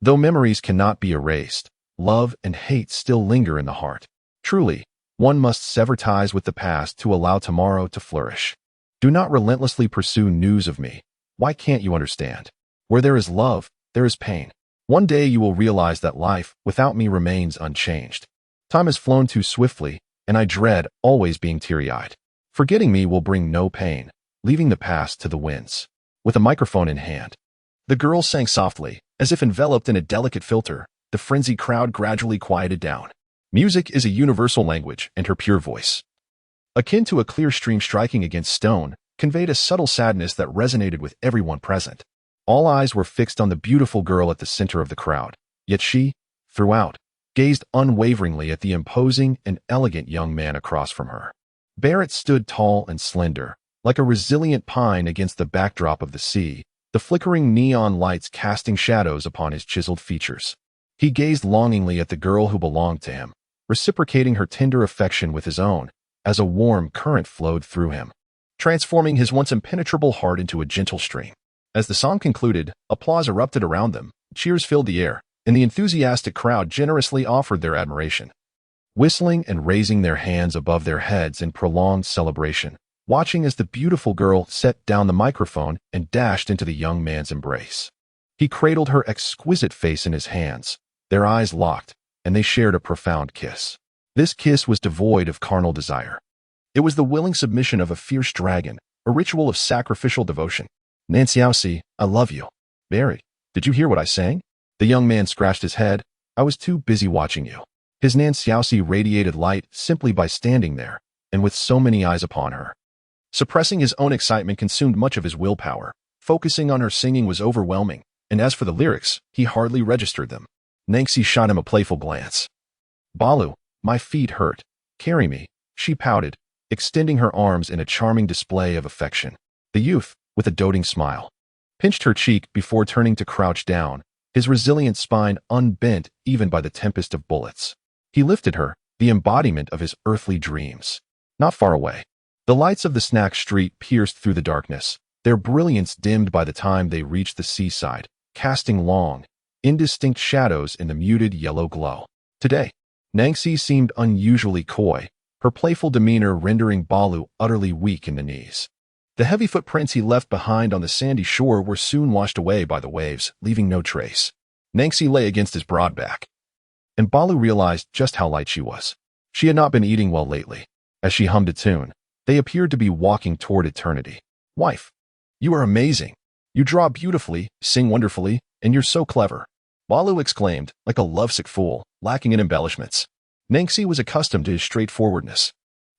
S1: Though memories cannot be erased, love and hate still linger in the heart. Truly, one must sever ties with the past to allow tomorrow to flourish. Do not relentlessly pursue news of me. Why can't you understand? Where there is love, there is pain. One day you will realize that life without me remains unchanged. Time has flown too swiftly, and I dread always being teary-eyed. Forgetting me will bring no pain, leaving the past to the winds. With a microphone in hand, the girl sang softly, as if enveloped in a delicate filter. The frenzied crowd gradually quieted down. Music is a universal language, and her pure voice, akin to a clear stream striking against stone, conveyed a subtle sadness that resonated with everyone present. All eyes were fixed on the beautiful girl at the center of the crowd, yet she, throughout, gazed unwaveringly at the imposing and elegant young man across from her. Barrett stood tall and slender, like a resilient pine against the backdrop of the sea, the flickering neon lights casting shadows upon his chiseled features. He gazed longingly at the girl who belonged to him, reciprocating her tender affection with his own, as a warm current flowed through him, transforming his once impenetrable heart into a gentle stream. As the song concluded, applause erupted around them, cheers filled the air, and the enthusiastic crowd generously offered their admiration, whistling and raising their hands above their heads in prolonged celebration, watching as the beautiful girl set down the microphone and dashed into the young man's embrace. He cradled her exquisite face in his hands, their eyes locked, and they shared a profound kiss. This kiss was devoid of carnal desire. It was the willing submission of a fierce dragon, a ritual of sacrificial devotion. Nanciausi, I love you. Barry, did you hear what I sang? The young man scratched his head. I was too busy watching you. His Nanciausi radiated light simply by standing there, and with so many eyes upon her. Suppressing his own excitement consumed much of his willpower. Focusing on her singing was overwhelming, and as for the lyrics, he hardly registered them. Nancy shot him a playful glance. Balu, my feet hurt. Carry me, she pouted, extending her arms in a charming display of affection. The youth, with a doting smile, pinched her cheek before turning to crouch down, his resilient spine unbent even by the tempest of bullets. He lifted her, the embodiment of his earthly dreams. Not far away, the lights of the snack street pierced through the darkness, their brilliance dimmed by the time they reached the seaside, casting long, indistinct shadows in the muted yellow glow. Today, Nancy seemed unusually coy, her playful demeanor rendering Balu utterly weak in the knees. The heavy footprints he left behind on the sandy shore were soon washed away by the waves, leaving no trace. Nancy lay against his broad back, and Balu realized just how light she was. She had not been eating well lately. As she hummed a tune, they appeared to be walking toward eternity. Wife, you are amazing. You draw beautifully, sing wonderfully, and you're so clever. Balu exclaimed, like a lovesick fool, lacking in embellishments. Nancy was accustomed to his straightforwardness.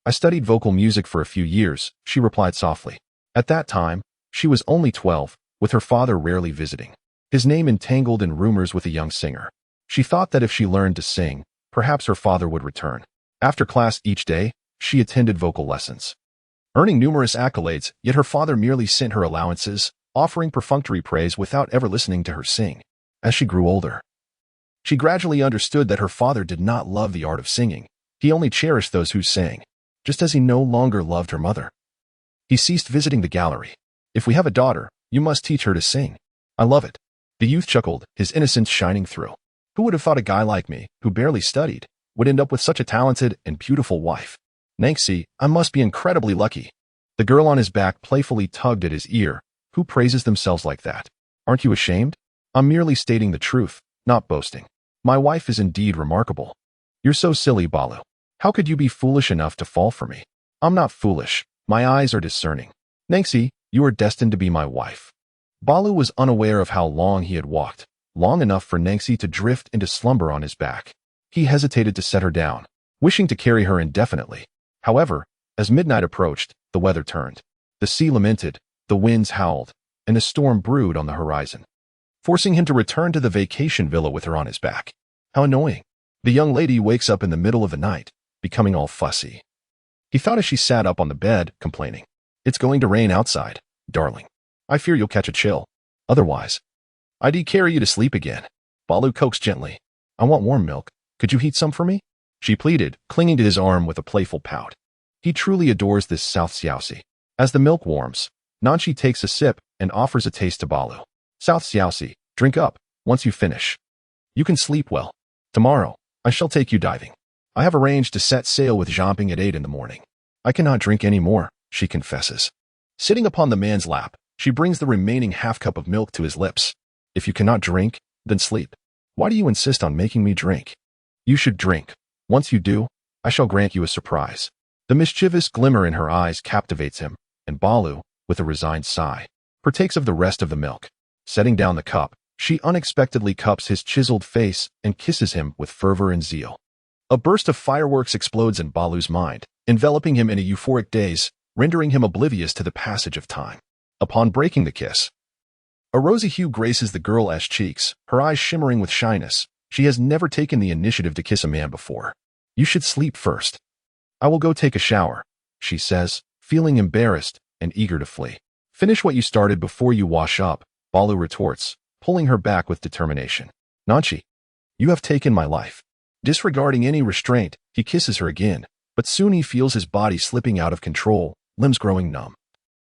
S1: I studied vocal music for a few years, she replied softly. At that time, she was only 12, with her father rarely visiting. His name entangled in rumors with a young singer. She thought that if she learned to sing, perhaps her father would return. After class each day, she attended vocal lessons, earning numerous accolades, yet her father merely sent her allowances, offering perfunctory praise without ever listening to her sing. As she grew older, she gradually understood that her father did not love the art of singing. He only cherished those who sang, just as he no longer loved her mother. He ceased visiting the gallery. If we have a daughter, you must teach her to sing. I love it. The youth chuckled, his innocence shining through. Who would have thought a guy like me, who barely studied, would end up with such a talented and beautiful wife? Nancy, I must be incredibly lucky. The girl on his back playfully tugged at his ear. Who praises themselves like that? Aren't you ashamed? I'm merely stating the truth, not boasting. My wife is indeed remarkable. You're so silly, Balu. How could you be foolish enough to fall for me? I'm not foolish. My eyes are discerning. Nancy, you are destined to be my wife. Balu was unaware of how long he had walked, long enough for Nancy to drift into slumber on his back. He hesitated to set her down, wishing to carry her indefinitely. However, as midnight approached, the weather turned. The sea lamented, the winds howled, and a storm brewed on the horizon, forcing him to return to the vacation villa with her on his back. How annoying. The young lady wakes up in the middle of the night, becoming all fussy. He thought as she sat up on the bed, complaining, "It's going to rain outside, darling. I fear you'll catch a chill. Otherwise, I'd carry you to sleep again." Balu coaxed gently. "I want warm milk. Could you heat some for me?" She pleaded, clinging to his arm with a playful pout. He truly adores this South Siaosi. As the milk warms, Nanchi takes a sip and offers a taste to Balu. "South Siaosi, drink up, once you finish. You can sleep well. Tomorrow, I shall take you diving. I have arranged to set sail with Zhamping at 8 in the morning. I cannot drink any more," she confesses. Sitting upon the man's lap, she brings the remaining half-cup of milk to his lips. "If you cannot drink, then sleep. Why do you insist on making me drink? You should drink. Once you do, I shall grant you a surprise." The mischievous glimmer in her eyes captivates him, and Balu, with a resigned sigh, partakes of the rest of the milk. Setting down the cup, she unexpectedly cups his chiseled face and kisses him with fervor and zeal. A burst of fireworks explodes in Balu's mind, enveloping him in a euphoric daze, rendering him oblivious to the passage of time. Upon breaking the kiss, a rosy hue graces the girl's cheeks, her eyes shimmering with shyness. She has never taken the initiative to kiss a man before. "You should sleep first. I will go take a shower," she says, feeling embarrassed and eager to flee. "Finish what you started before you wash up," Balu retorts, pulling her back with determination. "Nanchi, you have taken my life." Disregarding any restraint, he kisses her again, but soon he feels his body slipping out of control, limbs growing numb,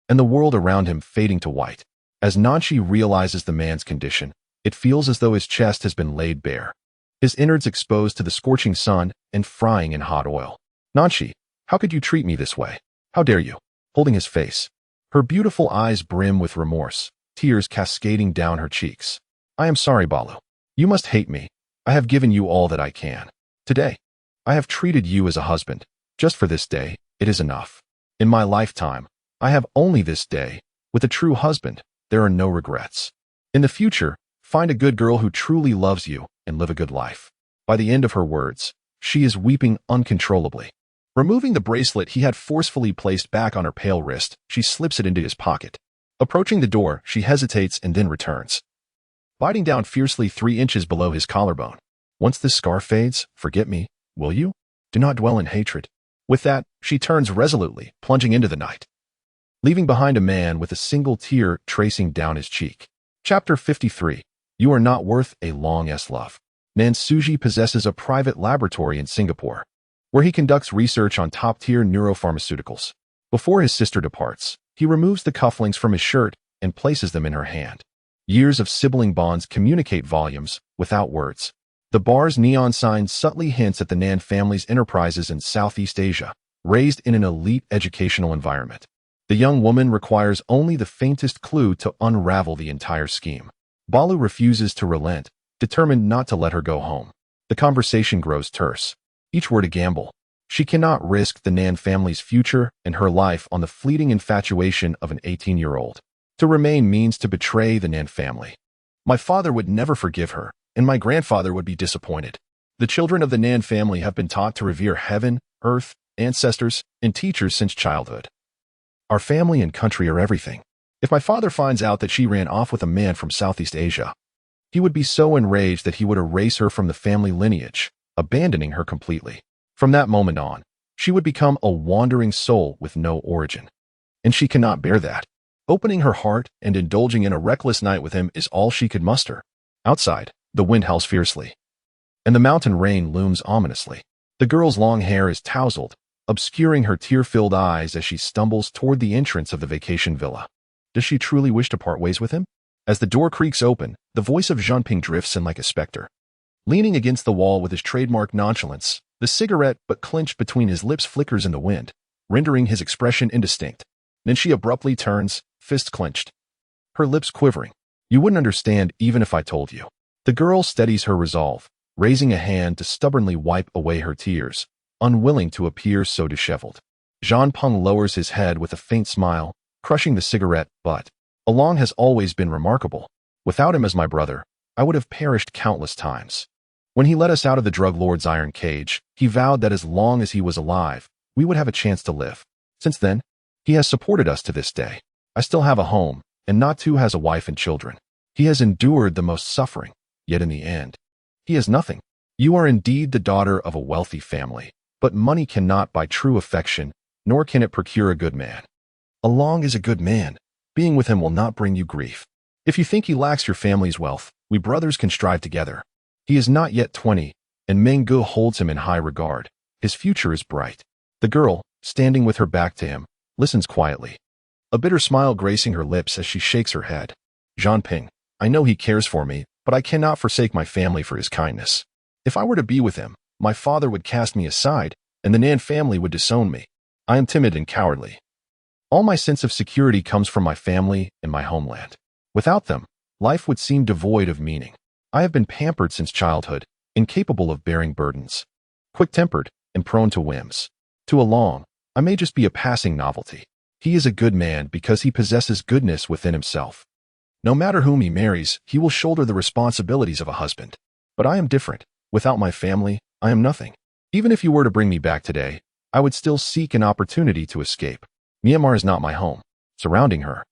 S1: and the world around him fading to white. As Nanchi realizes the man's condition, it feels as though his chest has been laid bare, his innards exposed to the scorching sun and frying in hot oil. "Nanchi, how could you treat me this way? How dare you?" Holding his face, her beautiful eyes brim with remorse, tears cascading down her cheeks. "I am sorry, Balu. You must hate me. I have given you all that I can. Today, I have treated you as a husband. Just for this day, it is enough. In my lifetime, I have only this day. With a true husband, there are no regrets. In the future, find a good girl who truly loves you and live a good life." By the end of her words, she is weeping uncontrollably. Removing the bracelet he had forcefully placed back on her pale wrist, she slips it into his pocket. Approaching the door, she hesitates and then returns, biting down fiercely 3 inches below his collarbone. "Once this scar fades, forget me, will you? Do not dwell in hatred." With that, she turns resolutely, plunging into the night, leaving behind a man with a single tear tracing down his cheek. Chapter 53. You are not worth a long love. Nan Suji possesses a private laboratory in Singapore, where he conducts research on top-tier neuropharmaceuticals. Before his sister departs, he removes the cufflinks from his shirt and places them in her hand. Years of sibling bonds communicate volumes without words. The bar's neon sign subtly hints at the Nan family's enterprises in Southeast Asia, raised in an elite educational environment. The young woman requires only the faintest clue to unravel the entire scheme. Balu refuses to relent, determined not to let her go home. The conversation grows terse. Each word a gamble. She cannot risk the Nan family's future and her life on the fleeting infatuation of an 18-year-old. To remain means to betray the Nan family. "My father would never forgive her, and my grandfather would be disappointed. The children of the Nan family have been taught to revere heaven, earth, ancestors, and teachers since childhood. Our family and country are everything. If my father finds out that she ran off with a man from Southeast Asia, he would be so enraged that he would erase her from the family lineage, abandoning her completely. From that moment on, she would become a wandering soul with no origin. And she cannot bear that. Opening her heart and indulging in a reckless night with him is all she could muster. Outside, the wind howls fiercely, and the mountain rain looms ominously. The girl's long hair is tousled, obscuring her tear-filled eyes as she stumbles toward the entrance of the vacation villa. Does she truly wish to part ways with him? As the door creaks open, the voice of Jean-Ping drifts in like a specter. Leaning against the wall with his trademark nonchalance, the cigarette but clenched between his lips flickers in the wind, rendering his expression indistinct. Then she abruptly turns, fists clenched, her lips quivering. You wouldn't understand even if I told you. The girl steadies her resolve, raising a hand to stubbornly wipe away her tears, unwilling to appear so disheveled. Jean-Ping lowers his head with a faint smile, crushing the cigarette, but Along has always been remarkable. Without him as my brother, I would have perished countless times. When he let us out of the drug lord's iron cage, he vowed that as long as he was alive, we would have a chance to live. Since then, he has supported us to this day. I still have a home, and Natu has a wife and children. He has endured the most suffering, yet in the end, he has nothing. You are indeed the daughter of a wealthy family, but money cannot buy true affection, nor can it procure a good man. Along is a good man. Being with him will not bring you grief. If you think he lacks your family's wealth, we brothers can strive together. He is not yet 20, and Menggu holds him in high regard. His future is bright. The girl, standing with her back to him, listens quietly, a bitter smile gracing her lips as she shakes her head. Jean-Ping, I know he cares for me, but I cannot forsake my family for his kindness. If I were to be with him, my father would cast me aside, and the Nan family would disown me. I am timid and cowardly. All my sense of security comes from my family and my homeland. Without them, life would seem devoid of meaning. I have been pampered since childhood, incapable of bearing burdens, quick-tempered and prone to whims. To Along, I may just be a passing novelty. He is a good man because he possesses goodness within himself. No matter whom he marries, he will shoulder the responsibilities of a husband. But I am different. Without my family, I am nothing. Even if you were to bring me back today, I would still seek an opportunity to escape. Myanmar is not my home. Surrounding her,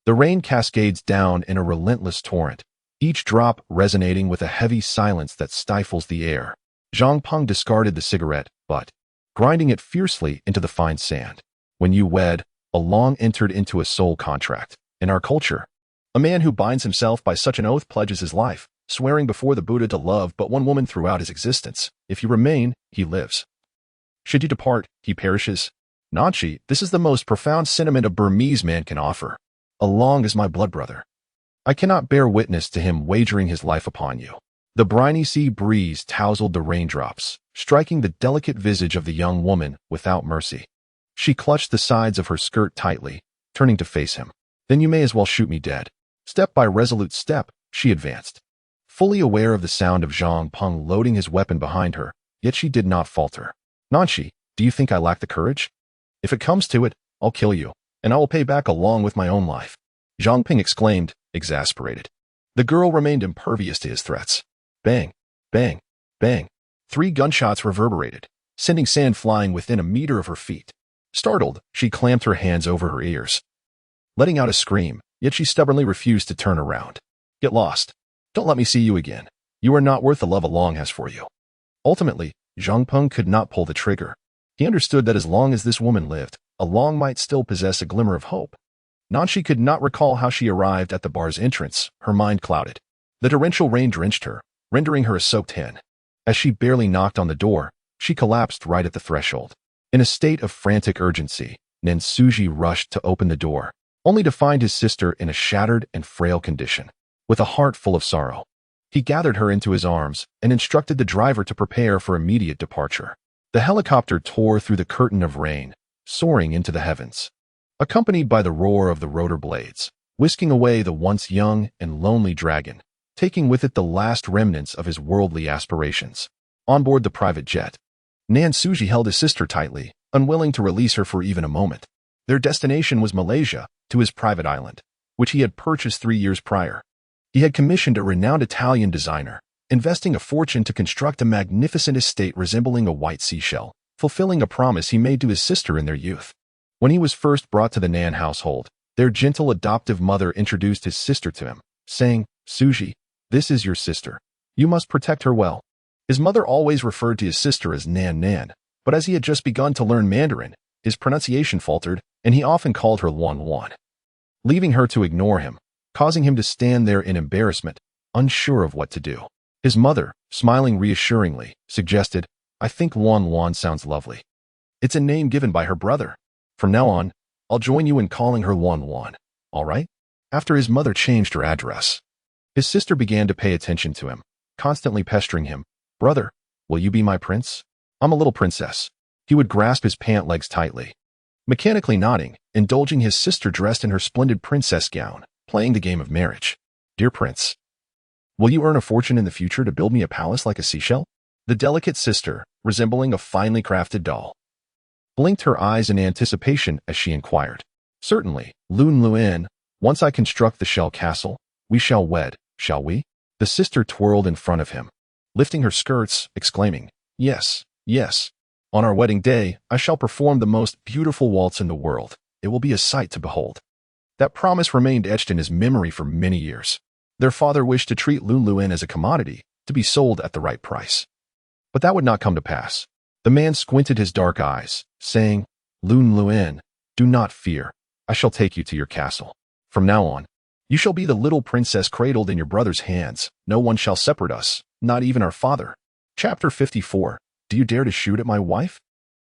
S1: the rain cascades down in a relentless torrent, each drop resonating with a heavy silence that stifles the air. Jean-Ping discarded the cigarette, but grinding it fiercely into the fine sand. When you wed, Along entered into a soul contract. In our culture, a man who binds himself by such an oath pledges his life, swearing before the Buddha to love but one woman throughout his existence. If you remain, he lives. Should you depart, he perishes. Nanchi, this is the most profound sentiment a Burmese man can offer. Along is my blood brother. I cannot bear witness to him wagering his life upon you. The briny sea breeze tousled the raindrops, striking the delicate visage of the young woman without mercy. She clutched the sides of her skirt tightly, turning to face him. Then you may as well shoot me dead. Step by resolute step, she advanced, fully aware of the sound of Jean-Ping loading his weapon behind her, yet she did not falter. Nanchi, do you think I lack the courage? If it comes to it, I'll kill you, and I will pay back Along with my own life. Jean-Ping exclaimed, exasperated. The girl remained impervious to his threats. Bang, bang, bang. 3 gunshots reverberated, sending sand flying within a meter of her feet. Startled, she clamped her hands over her ears, letting out a scream, yet she stubbornly refused to turn around. Get lost. Don't let me see you again. You are not worth the love Along has for you. Ultimately, Jean-Ping could not pull the trigger. He understood that as long as this woman lived, Along might still possess a glimmer of hope. Nanchi could not recall how she arrived at the bar's entrance, her mind clouded. The torrential rain drenched her, rendering her a soaked hen. As she barely knocked on the door, she collapsed right at the threshold. In a state of frantic urgency, Nansuji rushed to open the door, only to find his sister in a shattered and frail condition. With a heart full of sorrow, he gathered her into his arms and instructed the driver to prepare for immediate departure. The helicopter tore through the curtain of rain, soaring into the heavens, accompanied by the roar of the rotor blades, whisking away the once young and lonely dragon, taking with it the last remnants of his worldly aspirations. On board the private jet, Nansuji held his sister tightly, unwilling to release her for even a moment. Their destination was Malaysia, to his private island, which he had purchased 3 years prior. He had commissioned a renowned Italian designer, investing a fortune to construct a magnificent estate resembling a white seashell, fulfilling a promise he made to his sister in their youth. When he was first brought to the Nan household, their gentle adoptive mother introduced his sister to him, saying, Suji, this is your sister. You must protect her well. His mother always referred to his sister as Nan Nan, but as he had just begun to learn Mandarin, his pronunciation faltered, and he often called her Luan Luan. leaving her to ignore him, causing him to stand there in embarrassment, unsure of what to do. His mother, smiling reassuringly, suggested, "I think Wan Wan sounds lovely. It's a name given by her brother. From now on, I'll join you in calling her Wan Wan, all right?" After his mother changed her address, his sister began to pay attention to him, constantly pestering him. "Brother, will you be my prince? I'm a little princess." He would grasp his pant legs tightly, mechanically nodding, indulging his sister dressed in her splendid princess gown, playing the game of marriage. "Dear prince, will you earn a fortune in the future to build me a palace like a seashell?" The delicate sister, resembling a finely crafted doll, blinked her eyes in anticipation as she inquired. "Certainly, Lun Luan, once I construct the shell castle, we shall wed, shall we?" The sister twirled in front of him, lifting her skirts, exclaiming, "Yes, yes. On our wedding day, I shall perform the most beautiful waltz in the world. It will be a sight to behold." That promise remained etched in his memory for many years. Their father wished to treat Lun Luan as a commodity, to be sold at the right price. But that would not come to pass. The man squinted his dark eyes, saying, "Lun Luan, do not fear. I shall take you to your castle. From now on, you shall be the little princess cradled in your brother's hands. No one shall separate us, not even our father." Chapter 54. Do you dare to shoot at my wife?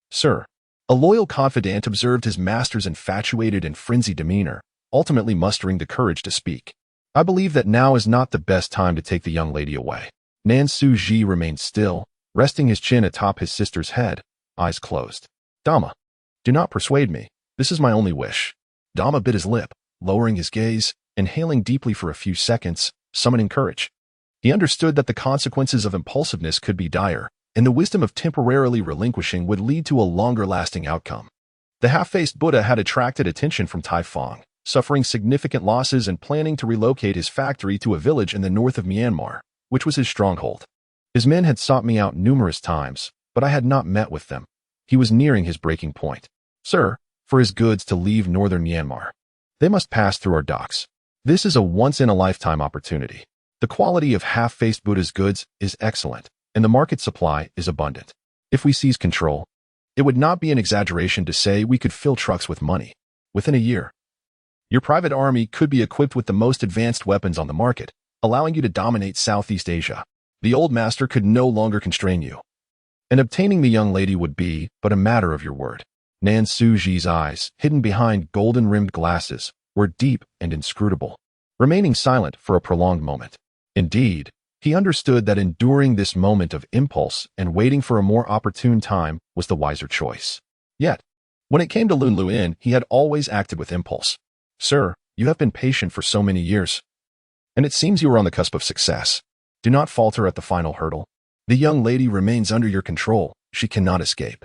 S1: "Sir." A loyal confidant observed his master's infatuated and frenzied demeanor, ultimately mustering the courage to speak. "I believe that now is not the best time to take the young lady away." Nan Su Ji remained still, resting his chin atop his sister's head, eyes closed. "Dama, do not persuade me. This is my only wish." Dama bit his lip, lowering his gaze, inhaling deeply for a few seconds, summoning courage. He understood that the consequences of impulsiveness could be dire, and the wisdom of temporarily relinquishing would lead to a longer-lasting outcome. The half-faced Buddha had attracted attention from Tai Fong, suffering significant losses and planning to relocate his factory to a village in the north of Myanmar, which was his stronghold. His men had sought me out numerous times, but I had not met with them. He was nearing his breaking point. "Sir, for his goods to leave northern Myanmar, they must pass through our docks. This is a once-in-a-lifetime opportunity. The quality of half-faced Buddha's goods is excellent, and the market supply is abundant. If we seize control, it would not be an exaggeration to say we could fill trucks with money. Within a year, your private army could be equipped with the most advanced weapons on the market, allowing you to dominate Southeast Asia. The old master could no longer constrain you, and obtaining the young lady would be but a matter of your word." Nan Su Ji's eyes, hidden behind golden-rimmed glasses, were deep and inscrutable, remaining silent for a prolonged moment. Indeed, he understood that enduring this moment of impulse and waiting for a more opportune time was the wiser choice. Yet, when it came to Lun Luan, he had always acted with impulse. "Sir, you have been patient for so many years, and it seems you are on the cusp of success. Do not falter at the final hurdle. The young lady remains under your control. She cannot escape.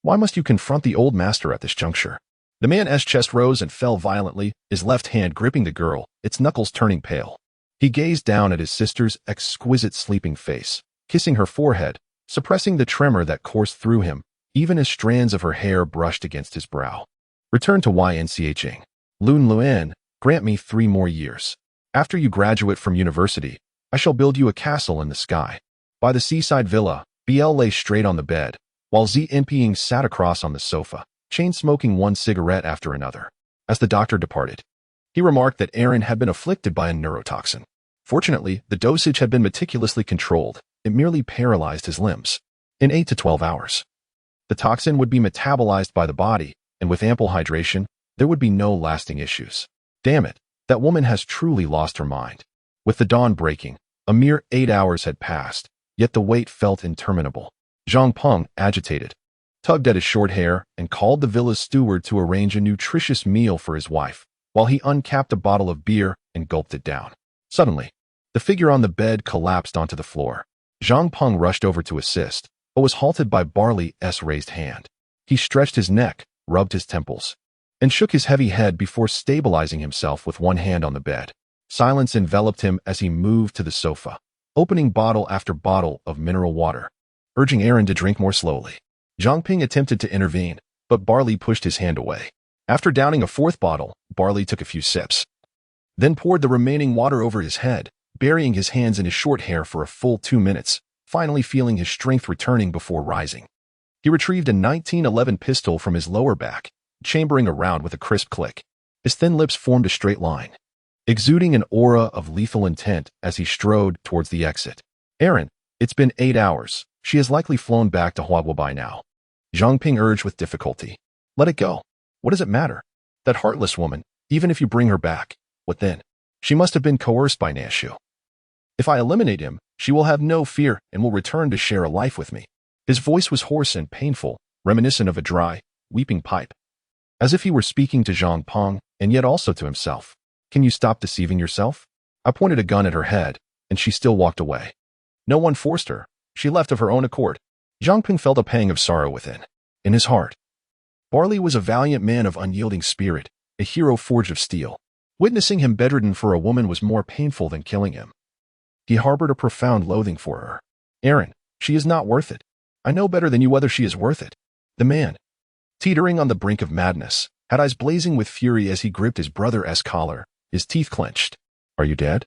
S1: Why must you confront the old master at this juncture?" The man's chest rose and fell violently, his left hand gripping the girl, its knuckles turning pale. He gazed down at his sister's exquisite sleeping face, kissing her forehead, suppressing the tremor that coursed through him, even as strands of her hair brushed against his brow. "Return to YNCHing. Lun Luan, grant me 3 more years. After you graduate from university, I shall build you a castle in the sky." By the seaside villa, BL lay straight on the bed, while ZNPing sat across on the sofa, chain-smoking one cigarette after another. As the doctor departed, he remarked that Aaron had been afflicted by a neurotoxin. Fortunately, the dosage had been meticulously controlled. It merely paralyzed his limbs. In 8 to 12 hours, the toxin would be metabolized by the body, and with ample hydration, there would be no lasting issues. Damn it, that woman has truly lost her mind. With the dawn breaking, a mere 8 hours had passed, yet the wait felt interminable. Zhang Peng, agitated, tugged at his short hair and called the villa's steward to arrange a nutritious meal for his wife, while he uncapped a bottle of beer and gulped it down. Suddenly, the figure on the bed collapsed onto the floor. Zhang Peng rushed over to assist, but was halted by Barley's raised hand. He stretched his neck, rubbed his temples, and shook his heavy head before stabilizing himself with one hand on the bed. Silence enveloped him as he moved to the sofa, opening bottle after bottle of mineral water, urging Aaron to drink more slowly. Zhang Ping attempted to intervene, but Barley pushed his hand away. After downing a 4th bottle, Barley took a few sips, then poured the remaining water over his head, burying his hands in his short hair for a full 2 minutes, finally feeling his strength returning before rising. He retrieved a 1911 pistol from his lower back, chambering a round with a crisp click. His thin lips formed a straight line, exuding an aura of lethal intent as he strode towards the exit. Aaron, it's been 8 hours. She has likely flown back to Huagua by now. Zhang Ping urged with difficulty. Let it go. What does it matter? That heartless woman, even if you bring her back, what then? She must have been coerced by Nashu. If I eliminate him, she will have no fear and will return to share a life with me. His voice was hoarse and painful, reminiscent of a dry, weeping pipe. As if he were speaking to Zhang Peng and yet also to himself. Can you stop deceiving yourself? I pointed a gun at her head, and she still walked away. No one forced her. She left of her own accord. Zhang Ping felt a pang of sorrow within, in his heart. Barley was a valiant man of unyielding spirit, a hero forged of steel. Witnessing him bedridden for a woman was more painful than killing him. He harbored a profound loathing for her. Aaron, she is not worth it. I know better than you whether she is worth it. The man, teetering on the brink of madness, had eyes blazing with fury as he gripped his brother's collar, his teeth clenched. Are you dead?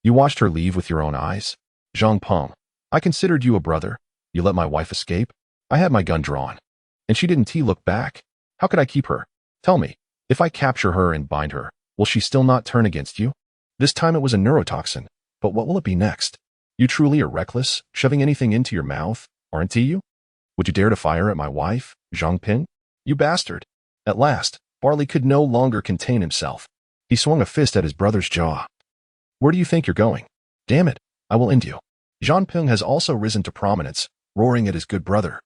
S1: You watched her leave with your own eyes? Zhang Peng, I considered you a brother. You let my wife escape? I had my gun drawn. And she didn't look back. How could I keep her? Tell me, if I capture her and bind her, will she still not turn against you? This time it was a neurotoxin, but what will it be next? You truly are reckless, shoving anything into your mouth, aren't you? Would you dare to fire at my wife, Zhang Ping? You bastard. At last, Barley could no longer contain himself. He swung a fist at his brother's jaw. Where do you think you're going? Damn it, I will end you. Zhang Ping has also risen to prominence, roaring at his good brother,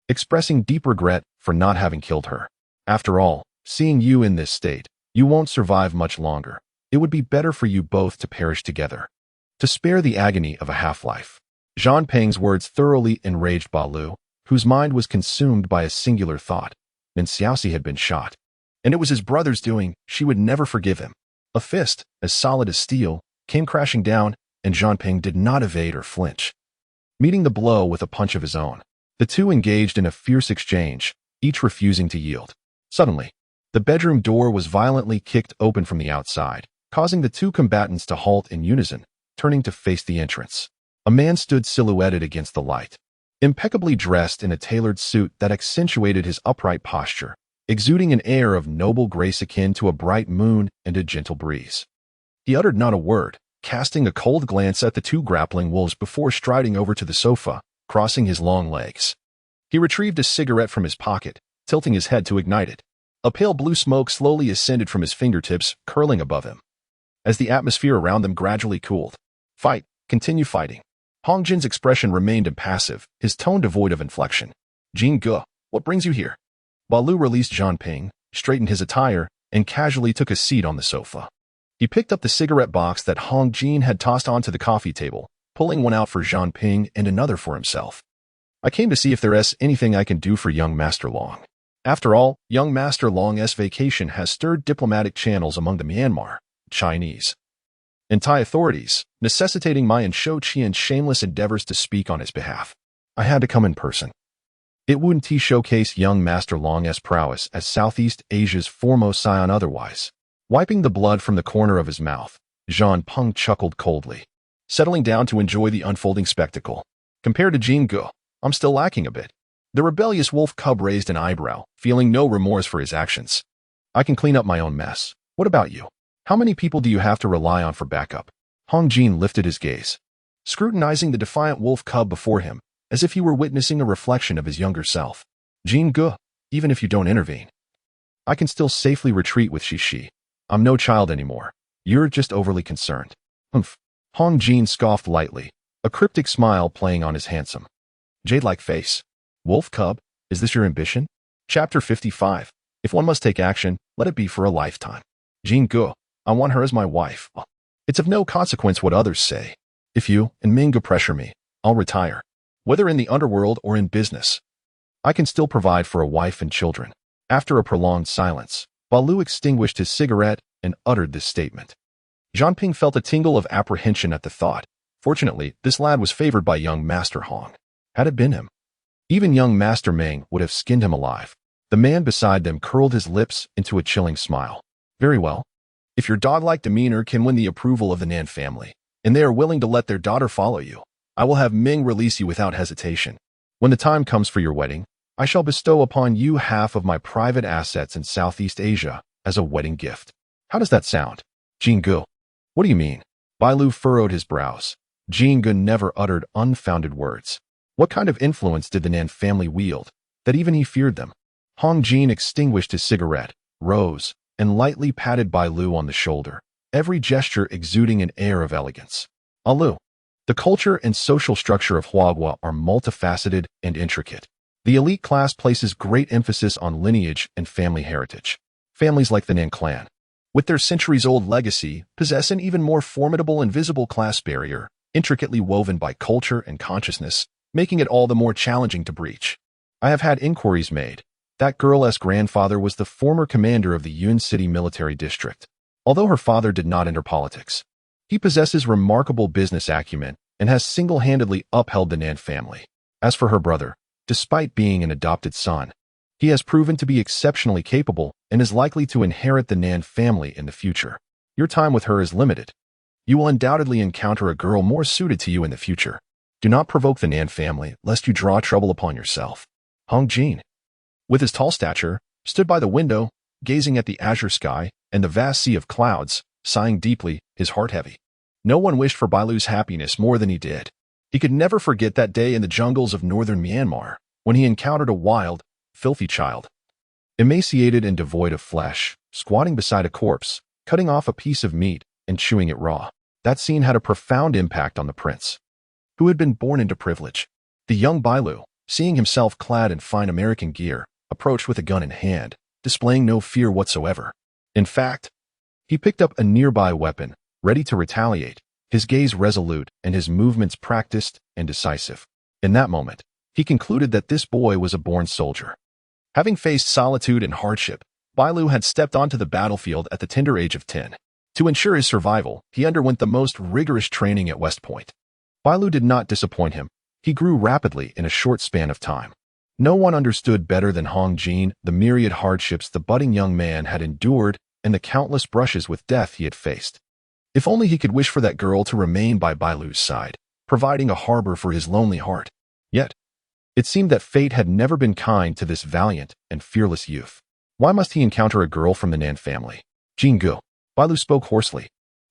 S1: expressing deep regret for not having killed her. After all, seeing you in this state, you won't survive much longer. It would be better for you both to perish together, to spare the agony of a half-life. Zhang Ping's words thoroughly enraged Balu, whose mind was consumed by a singular thought. Nin Xiaoxi had been shot, and it was his brother's doing. She would never forgive him. A fist, as solid as steel, came crashing down, and Zhang Ping did not evade or flinch, meeting the blow with a punch of his own. The two engaged in a fierce exchange, each refusing to yield. Suddenly, the bedroom door was violently kicked open from the outside, causing the two combatants to halt in unison, turning to face the entrance. A man stood silhouetted against the light, impeccably dressed in a tailored suit that accentuated his upright posture, exuding an air of noble grace akin to a bright moon and a gentle breeze. He uttered not a word, casting a cold glance at the two grappling wolves before striding over to the sofa, crossing his long legs. He retrieved a cigarette from his pocket, tilting his head to ignite it. A pale blue smoke slowly ascended from his fingertips, curling above him, as the atmosphere around them gradually cooled. Fight, continue fighting. Hong Jin's expression remained impassive, his tone devoid of inflection. Jin Ge, what brings you here? Balu released Zhang Ping, straightened his attire, and casually took a seat on the sofa. He picked up the cigarette box that Hong Jin had tossed onto the coffee table, pulling one out for Zhang Ping and another for himself. I came to see if there's anything I can do for young Master Long. After all, young Master Long's vacation has stirred diplomatic channels among the Myanmar, Chinese, and Thai authorities, necessitating my and Shou Qian's shameless endeavors to speak on his behalf. I had to come in person. It wouldn't showcase young Master Long's prowess as Southeast Asia's foremost scion otherwise. Wiping the blood from the corner of his mouth, Zhang Peng chuckled coldly, settling down to enjoy the unfolding spectacle. Compared to Jin Ge, I'm still lacking a bit. The rebellious wolf cub raised an eyebrow, feeling no remorse for his actions. I can clean up my own mess. What about you? How many people do you have to rely on for backup? Hong Jin lifted his gaze, scrutinizing the defiant wolf cub before him, as if he were witnessing a reflection of his younger self. Jin Ge, even if you don't intervene, I can still safely retreat with Shishi. I'm no child anymore. You're just overly concerned. Humph. Hong Jin scoffed lightly, a cryptic smile playing on his handsome, jade-like face. Wolf cub, is this your ambition? Chapter 55. If one must take action, let it be for a lifetime. Jin Ge, I want her as my wife. It's of no consequence what others say. If you and Ming Ge pressure me, I'll retire. Whether in the underworld or in business, I can still provide for a wife and children. After a prolonged silence, Balu extinguished his cigarette and uttered this statement. Zhang Ping felt a tingle of apprehension at the thought. Fortunately, this lad was favored by young Master Hong. Had it been him, even young Master Ming would have skinned him alive. The man beside them curled his lips into a chilling smile. Very well. If your dog-like demeanor can win the approval of the Nan family, and they are willing to let their daughter follow you, I will have Ming release you without hesitation. When the time comes for your wedding, I shall bestow upon you half of my private assets in Southeast Asia as a wedding gift. How does that sound? Jingu. What do you mean? Bailu furrowed his brows. Jingu never uttered unfounded words. What kind of influence did the Nan family wield, that even he feared them? Hong Jin extinguished his cigarette, rose, and lightly patted Bailu on the shoulder, every gesture exuding an air of elegance. Alu. The culture and social structure of Huagua are multifaceted and intricate. The elite class places great emphasis on lineage and family heritage. Families like the Nan clan, with their centuries-old legacy, possess an even more formidable and visible class barrier, intricately woven by culture and consciousness, making it all the more challenging to breach. I have had inquiries made. That girl's grandfather was the former commander of the Yun City military district. Although her father did not enter politics, he possesses remarkable business acumen and has single-handedly upheld the Nan family. As for her brother, despite being an adopted son, he has proven to be exceptionally capable and is likely to inherit the Nan family in the future. Your time with her is limited. You will undoubtedly encounter a girl more suited to you in the future. Do not provoke the Nan family, lest you draw trouble upon yourself. Hong Jin, with his tall stature, stood by the window, gazing at the azure sky and the vast sea of clouds, sighing deeply, his heart heavy. No one wished for Bailu's happiness more than he did. He could never forget that day in the jungles of northern Myanmar, when he encountered a wild, filthy child, emaciated and devoid of flesh, squatting beside a corpse, cutting off a piece of meat and chewing it raw. That scene had a profound impact on the prince, who had been born into privilege. The young Bailu, seeing himself clad in fine American gear, approached with a gun in hand, displaying no fear whatsoever. In fact, he picked up a nearby weapon, ready to retaliate, his gaze resolute and his movements practiced and decisive. In that moment, he concluded that this boy was a born soldier. Having faced solitude and hardship, Bailu had stepped onto the battlefield at the tender age of 10. To ensure his survival, he underwent the most rigorous training at West Point. Bailu did not disappoint him. He grew rapidly in a short span of time. No one understood better than Hong Jin the myriad hardships the budding young man had endured and the countless brushes with death he had faced. If only he could wish for that girl to remain by Bailu's side, providing a harbor for his lonely heart. Yet, it seemed that fate had never been kind to this valiant and fearless youth. Why must he encounter a girl from the Nan family? Jingu. Bailu spoke hoarsely.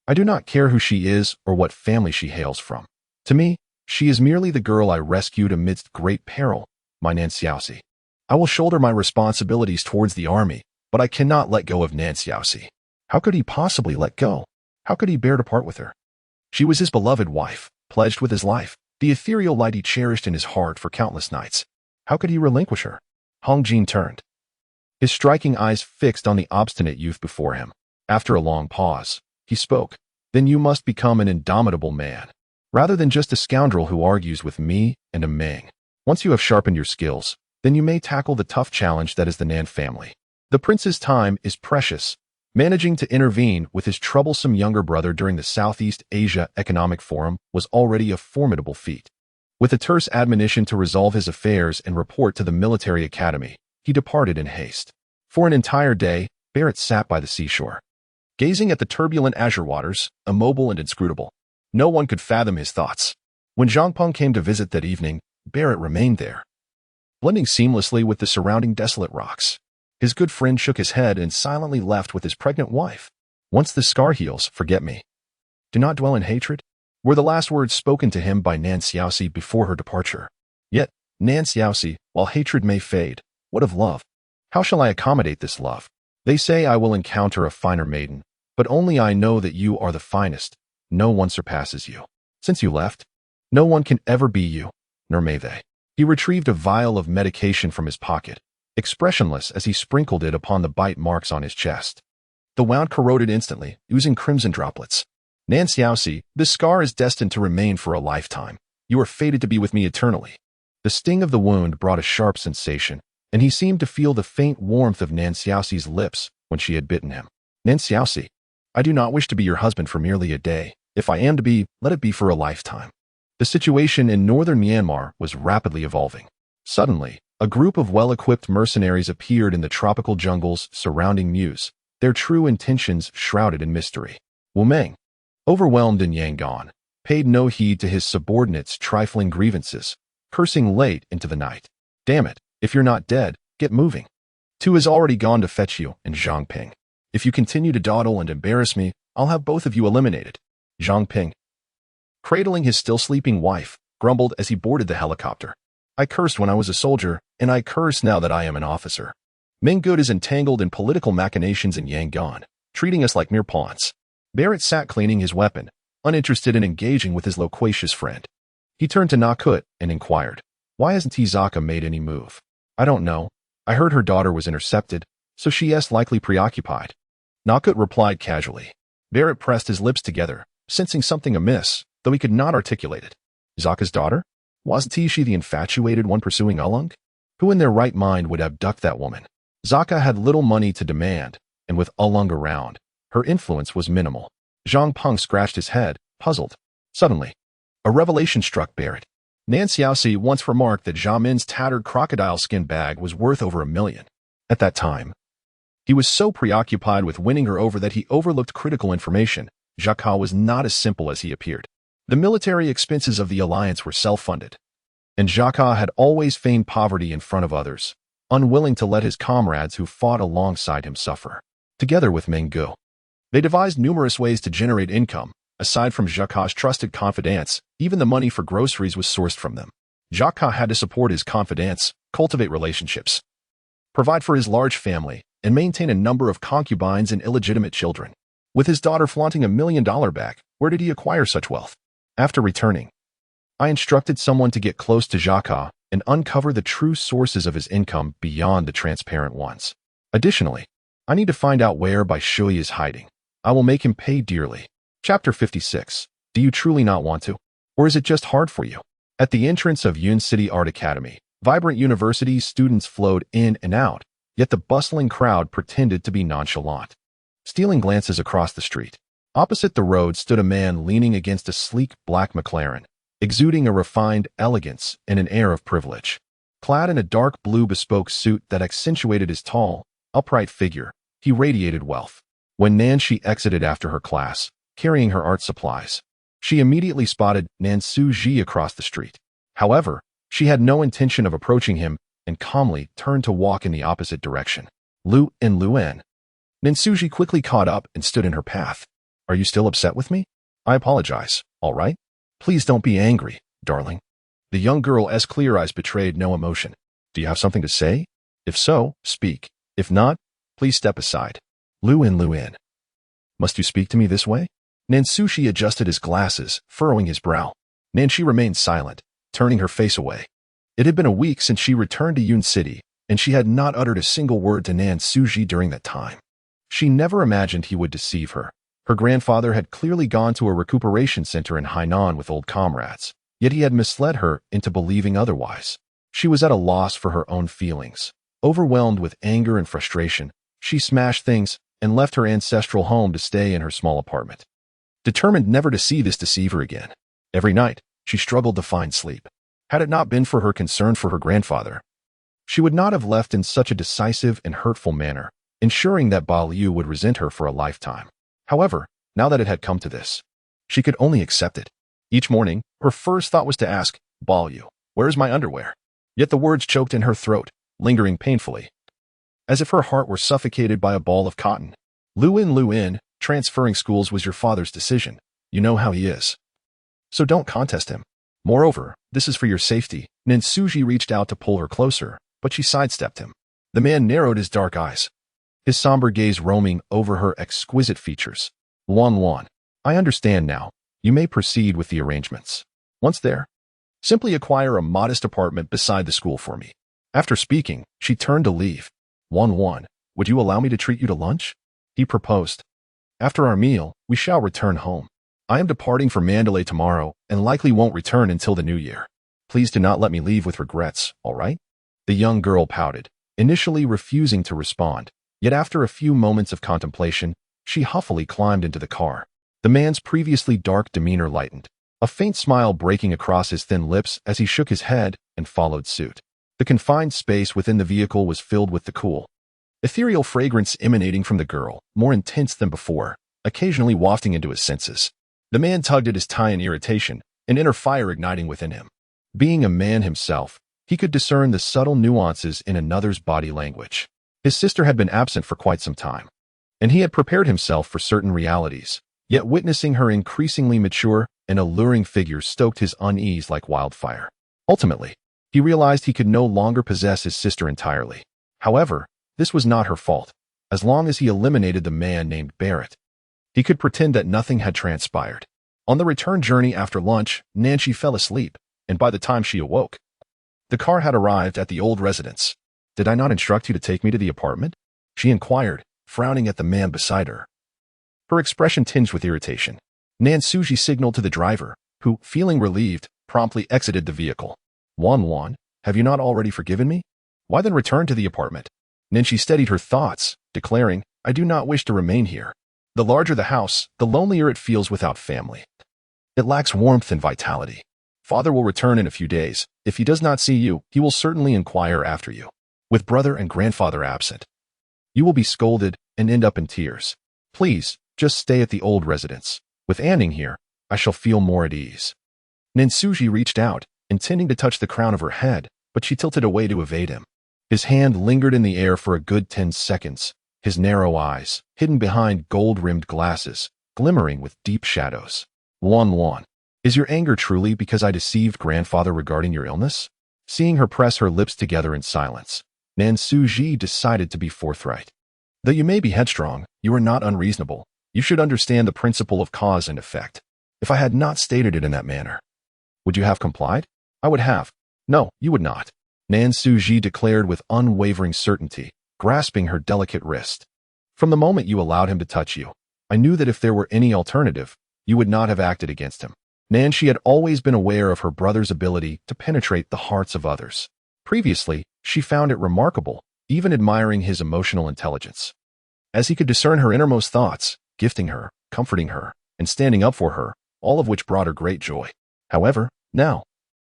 S1: I do not care who she is or what family she hails from. To me, she is merely the girl I rescued amidst great peril, my Nan Xiaoxi. I will shoulder my responsibilities towards the army, but I cannot let go of Nan Xiaoxi. How could he possibly let go? How could he bear to part with her? She was his beloved wife, pledged with his life, the ethereal light he cherished in his heart for countless nights. How could he relinquish her? Hong Jin turned, his striking eyes fixed on the obstinate youth before him. After a long pause, he spoke. Then you must become an indomitable man, rather than just a scoundrel who argues with me and a Meng. Once you have sharpened your skills, then you may tackle the tough challenge that is the Nan family. The prince's time is precious. Managing to intervene with his troublesome younger brother during the Southeast Asia Economic Forum was already a formidable feat. With a terse admonition to resolve his affairs and report to the military academy, he departed in haste. For an entire day, Barrett sat by the seashore, gazing at the turbulent azure waters, immobile and inscrutable. No one could fathom his thoughts. When Zhang Peng came to visit that evening, Barrett remained there, blending seamlessly with the surrounding desolate rocks. His good friend shook his head and silently left with his pregnant wife. Once the scar heals, forget me. Do not dwell in hatred, were the last words spoken to him by Nan Xiaoxi before her departure. Yet, Nan Xiaoxi, while hatred may fade, what of love? How shall I accommodate this love? They say I will encounter a finer maiden, but only I know that you are the finest. No one surpasses you. Since you left, no one can ever be you, nor may they. He retrieved a vial of medication from his pocket, expressionless as he sprinkled it upon the bite marks on his chest. The wound corroded instantly, oozing crimson droplets. Nan Xiaoxi, this scar is destined to remain for a lifetime. You are fated to be with me eternally. The sting of the wound brought a sharp sensation, and he seemed to feel the faint warmth of Nan Xiaoxi's lips when she had bitten him. Nan Xiaoxi, I do not wish to be your husband for merely a day. If I am to be, let it be for a lifetime. The situation in northern Myanmar was rapidly evolving. Suddenly, a group of well-equipped mercenaries appeared in the tropical jungles surrounding Muse, their true intentions shrouded in mystery. Wu Meng, overwhelmed in Yangon, paid no heed to his subordinates' trifling grievances, cursing late into the night. Damn it, if you're not dead, get moving. Tu has already gone to fetch you, and Zhang Ping. If you continue to dawdle and embarrass me, I'll have both of you eliminated. Zhang Ping, cradling his still-sleeping wife, grumbled as he boarded the helicopter. I cursed when I was a soldier, and I curse now that I am an officer. Minggood is entangled in political machinations in Yangon, treating us like mere pawns. Barrett sat cleaning his weapon, uninterested in engaging with his loquacious friend. He turned to Nakut and inquired, why hasn't Zaka made any move? I don't know. I heard her daughter was intercepted, so she is likely preoccupied. Nakut replied casually. Barrett pressed his lips together, sensing something amiss, though he could not articulate it. Zaka's daughter? Wasn't she the infatuated one pursuing Ulung? Who in their right mind would abduct that woman? Zaka had little money to demand, and with Ulung around, her influence was minimal. Zhang Peng scratched his head, puzzled. Suddenly, a revelation struck Barrett. Nan Xiaoxi once remarked that Zhao Min's tattered crocodile skin bag was worth over $1 million. At that time, he was so preoccupied with winning her over that he overlooked critical information. Zhaka was not as simple as he appeared. The military expenses of the alliance were self-funded, and Zhaka had always feigned poverty in front of others, unwilling to let his comrades who fought alongside him suffer. Together with Menggu, they devised numerous ways to generate income. Aside from Zhaka's trusted confidants, even the money for groceries was sourced from them. Zhaka had to support his confidants, cultivate relationships, provide for his large family, and maintain a number of concubines and illegitimate children. With his daughter flaunting $1 million back, where did he acquire such wealth? After returning, I instructed someone to get close to Zhaka and uncover the true sources of his income beyond the transparent ones. Additionally, I need to find out where Bai Shui is hiding. I will make him pay dearly. Chapter 56. Do you truly not want to? Or is it just hard for you? At the entrance of Yun City Art Academy, vibrant university students flowed in and out, yet the bustling crowd pretended to be nonchalant. Stealing glances across the street, opposite the road stood a man leaning against a sleek black McLaren, exuding a refined elegance and an air of privilege. Clad in a dark blue bespoke suit that accentuated his tall, upright figure, he radiated wealth. When Nancy exited after her class, carrying her art supplies, she immediately spotted Nan Su-ji across the street. However, she had no intention of approaching him and calmly turned to walk in the opposite direction. Lu and Luan. Nan Su-ji quickly caught up and stood in her path. Are you still upset with me? I apologize, all right? Please don't be angry, darling. The young girl's clear eyes betrayed no emotion. Do you have something to say? If so, speak. If not, please step aside. Luan. Must you speak to me this way? Nansushi adjusted his glasses, furrowing his brow. Nancy remained silent, turning her face away. It had been a week since she returned to Yun City, and she had not uttered a single word to Nansuji during that time. She never imagined he would deceive her. Her grandfather had clearly gone to a recuperation center in Hainan with old comrades, yet he had misled her into believing otherwise. She was at a loss for her own feelings. Overwhelmed with anger and frustration, she smashed things and left her ancestral home to stay in her small apartment, determined never to see this deceiver again. Every night, she struggled to find sleep. Had it not been for her concern for her grandfather, she would not have left in such a decisive and hurtful manner, ensuring that Ba Liu would resent her for a lifetime. However, now that it had come to this, she could only accept it. Each morning, her first thought was to ask, Ba Liu, where is my underwear? Yet the words choked in her throat, lingering painfully, as if her heart were suffocated by a ball of cotton. Luin, transferring schools was your father's decision. You know how he is. So don't contest him. Moreover, this is for your safety. Nansuji reached out to pull her closer, but she sidestepped him. The man narrowed his dark eyes, his somber gaze roaming over her exquisite features. Luan, I understand now. You may proceed with the arrangements. Once there, simply acquire a modest apartment beside the school for me. After speaking, she turned to leave. Luan, would you allow me to treat you to lunch? He proposed. After our meal, we shall return home. I am departing for Mandalay tomorrow and likely won't return until the new year. Please do not let me leave with regrets, all right? The young girl pouted, initially refusing to respond, yet after a few moments of contemplation, she huffily climbed into the car. The man's previously dark demeanor lightened, a faint smile breaking across his thin lips as he shook his head and followed suit. The confined space within the vehicle was filled with the cool, ethereal fragrance emanating from the girl, more intense than before, occasionally wafting into his senses. The man tugged at his tie in irritation, an inner fire igniting within him. Being a man himself, he could discern the subtle nuances in another's body language. His sister had been absent for quite some time, and he had prepared himself for certain realities. Yet witnessing her increasingly mature and alluring figure stoked his unease like wildfire. Ultimately, he realized he could no longer possess his sister entirely. However, this was not her fault. As long as he eliminated the man named Barrett, he could pretend that nothing had transpired. On the return journey after lunch, Nancy fell asleep, and by the time she awoke, the car had arrived at the old residence. "Did I not instruct you to take me to the apartment?" she inquired, frowning at the man beside her. Her expression tinged with irritation. Nansuji signaled to the driver, who, feeling relieved, promptly exited the vehicle. "Wan, have you not already forgiven me? Why then return to the apartment?" Nancy steadied her thoughts, declaring, "I do not wish to remain here. The larger the house, the lonelier it feels without family. It lacks warmth and vitality. Father will return in a few days. If he does not see you, he will certainly inquire after you. With brother and grandfather absent, you will be scolded and end up in tears. Please, just stay at the old residence. With Anning here, I shall feel more at ease." Nansuji reached out, intending to touch the crown of her head, but she tilted away to evade him. His hand lingered in the air for a good 10 seconds, his narrow eyes, hidden behind gold-rimmed glasses, glimmering with deep shadows. Wan, is your anger truly because I deceived grandfather regarding your illness?" Seeing her press her lips together in silence, Nansuji decided to be forthright. "Though you may be headstrong, you are not unreasonable. You should understand the principle of cause and effect. If I had not stated it in that manner, would you have complied?" "I would have." "No, you would not," Nansuji declared with unwavering certainty, grasping her delicate wrist. "From the moment you allowed him to touch you, I knew that if there were any alternative, you would not have acted against him." Nancy had always been aware of her brother's ability to penetrate the hearts of others. Previously, she found it remarkable, even admiring his emotional intelligence, as he could discern her innermost thoughts, gifting her, comforting her, and standing up for her, all of which brought her great joy. However, now,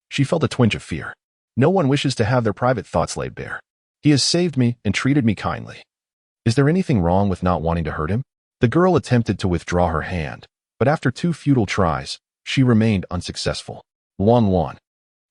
S1: she felt a twinge of fear. No one wishes to have their private thoughts laid bare. He has saved me and treated me kindly. Is there anything wrong with not wanting to hurt him? The girl attempted to withdraw her hand, but after 2 futile tries, she remained unsuccessful. Wan.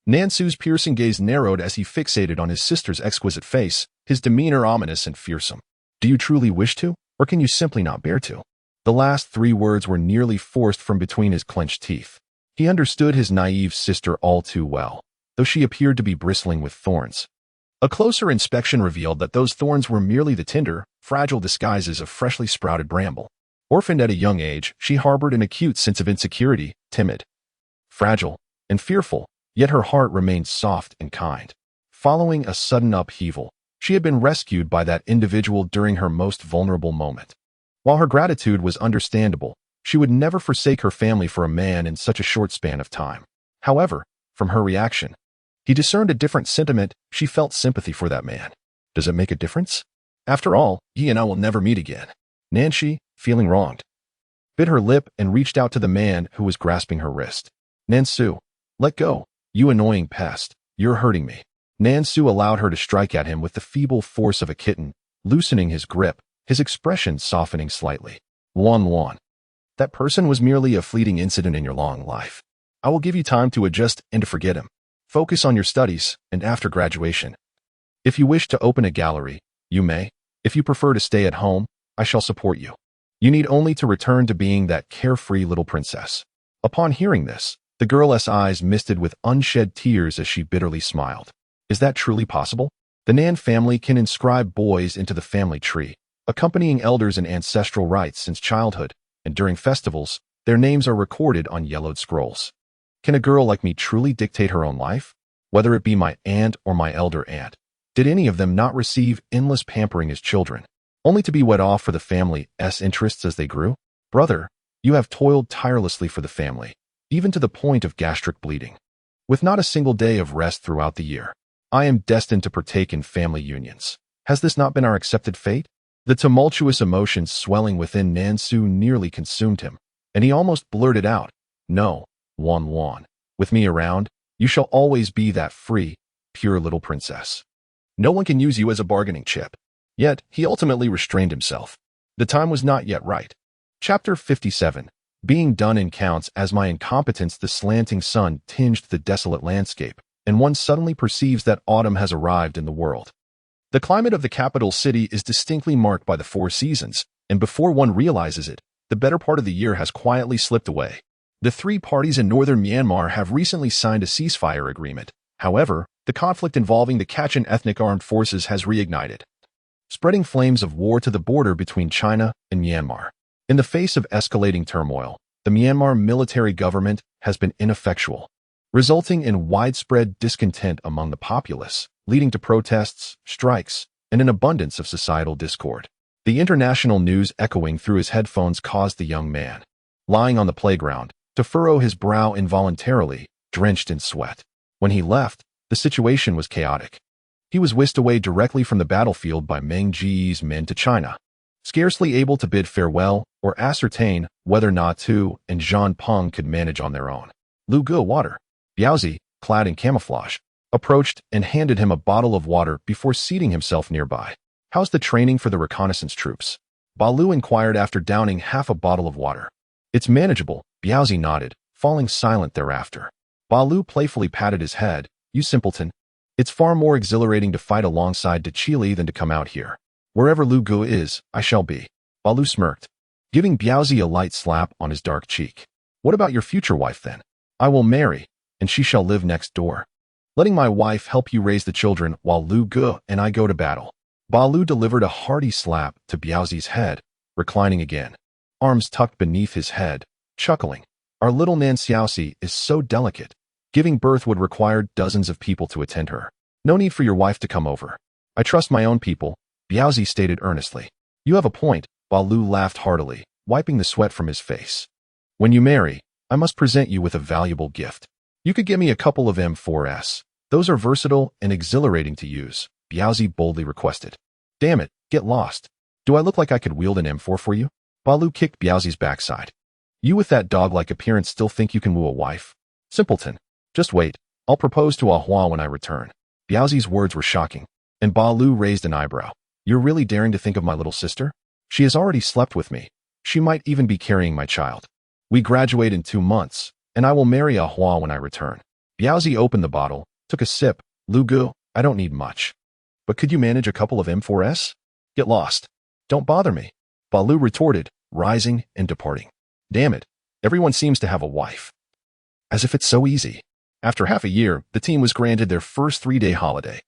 S1: Nansu's piercing gaze narrowed as he fixated on his sister's exquisite face, his demeanor ominous and fearsome. "Do you truly wish to, or can you simply not bear to?" The last 3 words were nearly forced from between his clenched teeth. He understood his naive sister all too well, though she appeared to be bristling with thorns. A closer inspection revealed that those thorns were merely the tender, fragile disguises of freshly sprouted bramble. Orphaned at a young age, she harbored an acute sense of insecurity, timid, fragile, and fearful, yet her heart remained soft and kind. Following a sudden upheaval, she had been rescued by that individual during her most vulnerable moment. While her gratitude was understandable, she would never forsake her family for a man in such a short span of time. However, from her reaction, he discerned a different sentiment. She felt sympathy for that man. Does it make a difference? After all, he and I will never meet again. Nancy, feeling wronged, bit her lip and reached out to the man who was grasping her wrist. "Nansu, let go. You annoying pest. You're hurting me." Nansu allowed her to strike at him with the feeble force of a kitten, loosening his grip, his expression softening slightly. Wan. That person was merely a fleeting incident in your long life. I will give you time to adjust and to forget him. Focus on your studies, and after graduation, if you wish to open a gallery, you may. If you prefer to stay at home, I shall support you. You need only to return to being that carefree little princess." Upon hearing this, the girl's eyes misted with unshed tears as she bitterly smiled. Is that truly possible? The Nan family can inscribe boys into the family tree, accompanying elders in ancestral rites since childhood, and during festivals, their names are recorded on yellowed scrolls. Can a girl like me truly dictate her own life? Whether it be my aunt or my elder aunt, did any of them not receive endless pampering as children, only to be wed off for the family's interests as they grew? Brother, you have toiled tirelessly for the family, even to the point of gastric bleeding. With not a single day of rest throughout the year, I am destined to partake in family unions. Has this not been our accepted fate? The tumultuous emotions swelling within Nansu nearly consumed him, and he almost blurted out, "No, Wan. With me around, you shall always be that free, pure little princess. No one can use you as a bargaining chip." Yet, he ultimately restrained himself. The time was not yet right. Chapter 57. Being done in counts. As my incompetence, the slanting sun tinged the desolate landscape, and one suddenly perceives that autumn has arrived in the world. The climate of the capital city is distinctly marked by the 4 seasons, and before one realizes it, the better part of the year has quietly slipped away. The three parties in northern Myanmar have recently signed a ceasefire agreement. However, the conflict involving the Kachin ethnic armed forces has reignited, spreading flames of war to the border between China and Myanmar. In the face of escalating turmoil, the Myanmar military government has been ineffectual, resulting in widespread discontent among the populace, leading to protests, strikes, and an abundance of societal discord. The international news echoing through his headphones caused the young man, lying on the playground, to furrow his brow involuntarily, drenched in sweat. When he left, the situation was chaotic. He was whisked away directly from the battlefield by Meng Ji's men to China, scarcely able to bid farewell or ascertain whether Na Tu and Zhang Peng could manage on their own. Lu Gu water. Biaozi, clad in camouflage, approached and handed him a bottle of water before seating himself nearby. How's the training for the reconnaissance troops? Balu inquired after downing half a bottle of water. It's manageable, Biaozi nodded, falling silent thereafter. Balu playfully patted his head. You simpleton. It's far more exhilarating to fight alongside Chile than to come out here. Wherever Lu Gu is, I shall be. Balu smirked, giving Biaozi a light slap on his dark cheek. What about your future wife then? I will marry, and she shall live next door, letting my wife help you raise the children while Lu Gu and I go to battle. Balu delivered a hearty slap to Biaozi's head, reclining again, arms tucked beneath his head, chuckling. Our little Nan Xiaoxi is so delicate. Giving birth would require dozens of people to attend her. No need for your wife to come over. I trust my own people, Biaozi stated earnestly. You have a point, Balu laughed heartily, wiping the sweat from his face. When you marry, I must present you with a valuable gift. You could get me a couple of M4s. Those are versatile and exhilarating to use, Biaozi boldly requested. Damn it, get lost. Do I look like I could wield an M4 for you? Balu kicked Biaozi's backside. You with that dog-like appearance still think you can woo a wife? Simpleton. Just wait, I'll propose to Ahua when I return. Biaozi's words were shocking, and Balu raised an eyebrow. You're really daring to think of my little sister? She has already slept with me. She might even be carrying my child. We graduate in 2 months, and I will marry Ahua when I return. Biaozi opened the bottle, took a sip. Lu Gu, I don't need much. But could you manage a couple of M4s? Get lost. Don't bother me. Balu retorted, rising and departing. Damn it, everyone seems to have a wife. As if it's so easy. After half a year, the team was granted their first 3-day holiday.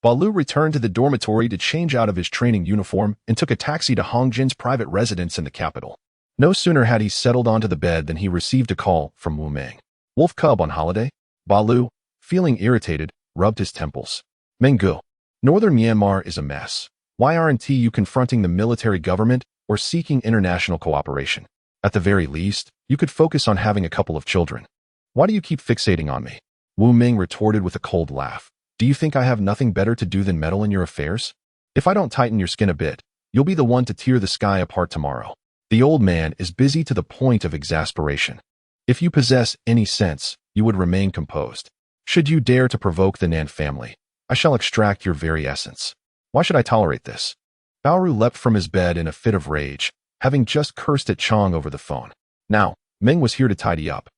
S1: Balu returned to the dormitory to change out of his training uniform and took a taxi to Hongjin's private residence in the capital. No sooner had he settled onto the bed than he received a call from Wu Meng. Wolf Cub on holiday? Balu, feeling irritated, rubbed his temples. Menggu, northern Myanmar is a mess. Why aren't you confronting the military government or seeking international cooperation? At the very least, you could focus on having a couple of children. Why do you keep fixating on me? Wu Meng retorted with a cold laugh. Do you think I have nothing better to do than meddle in your affairs? If I don't tighten your skin a bit, you'll be the one to tear the sky apart tomorrow. The old man is busy to the point of exasperation. If you possess any sense, you would remain composed. Should you dare to provoke the Nan family, I shall extract your very essence. Why should I tolerate this? Baoru leapt from his bed in a fit of rage, having just cursed at Chong over the phone. Now, Meng was here to tidy up.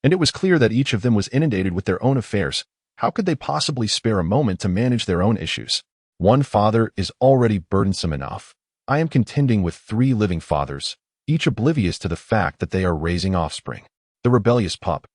S1: And it was clear that each of them was inundated with their own affairs. How could they possibly spare a moment to manage their own issues? One father is already burdensome enough. I am contending with 3 living fathers, each oblivious to the fact that they are raising offspring. The rebellious pup,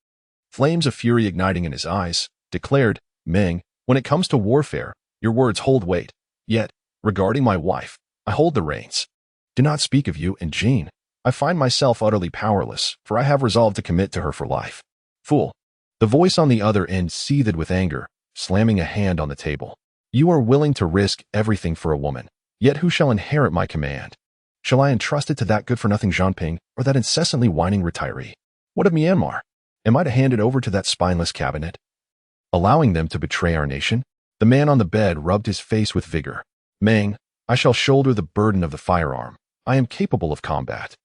S1: flames of fury igniting in his eyes, declared, Meng, when it comes to warfare, your words hold weight. Yet, regarding my wife, I hold the reins. Do not speak of you and Jean. I find myself utterly powerless, for I have resolved to commit to her for life. Fool. The voice on the other end seethed with anger, slamming a hand on the table. You are willing to risk everything for a woman, yet who shall inherit my command? Shall I entrust it to that good-for-nothing Zhangping or that incessantly whining retiree? What of Myanmar? Am I to hand it over to that spineless cabinet? Allowing them to betray our nation? The man on the bed rubbed his face with vigor. Meng, I shall shoulder the burden of the firearm. I am capable of combat.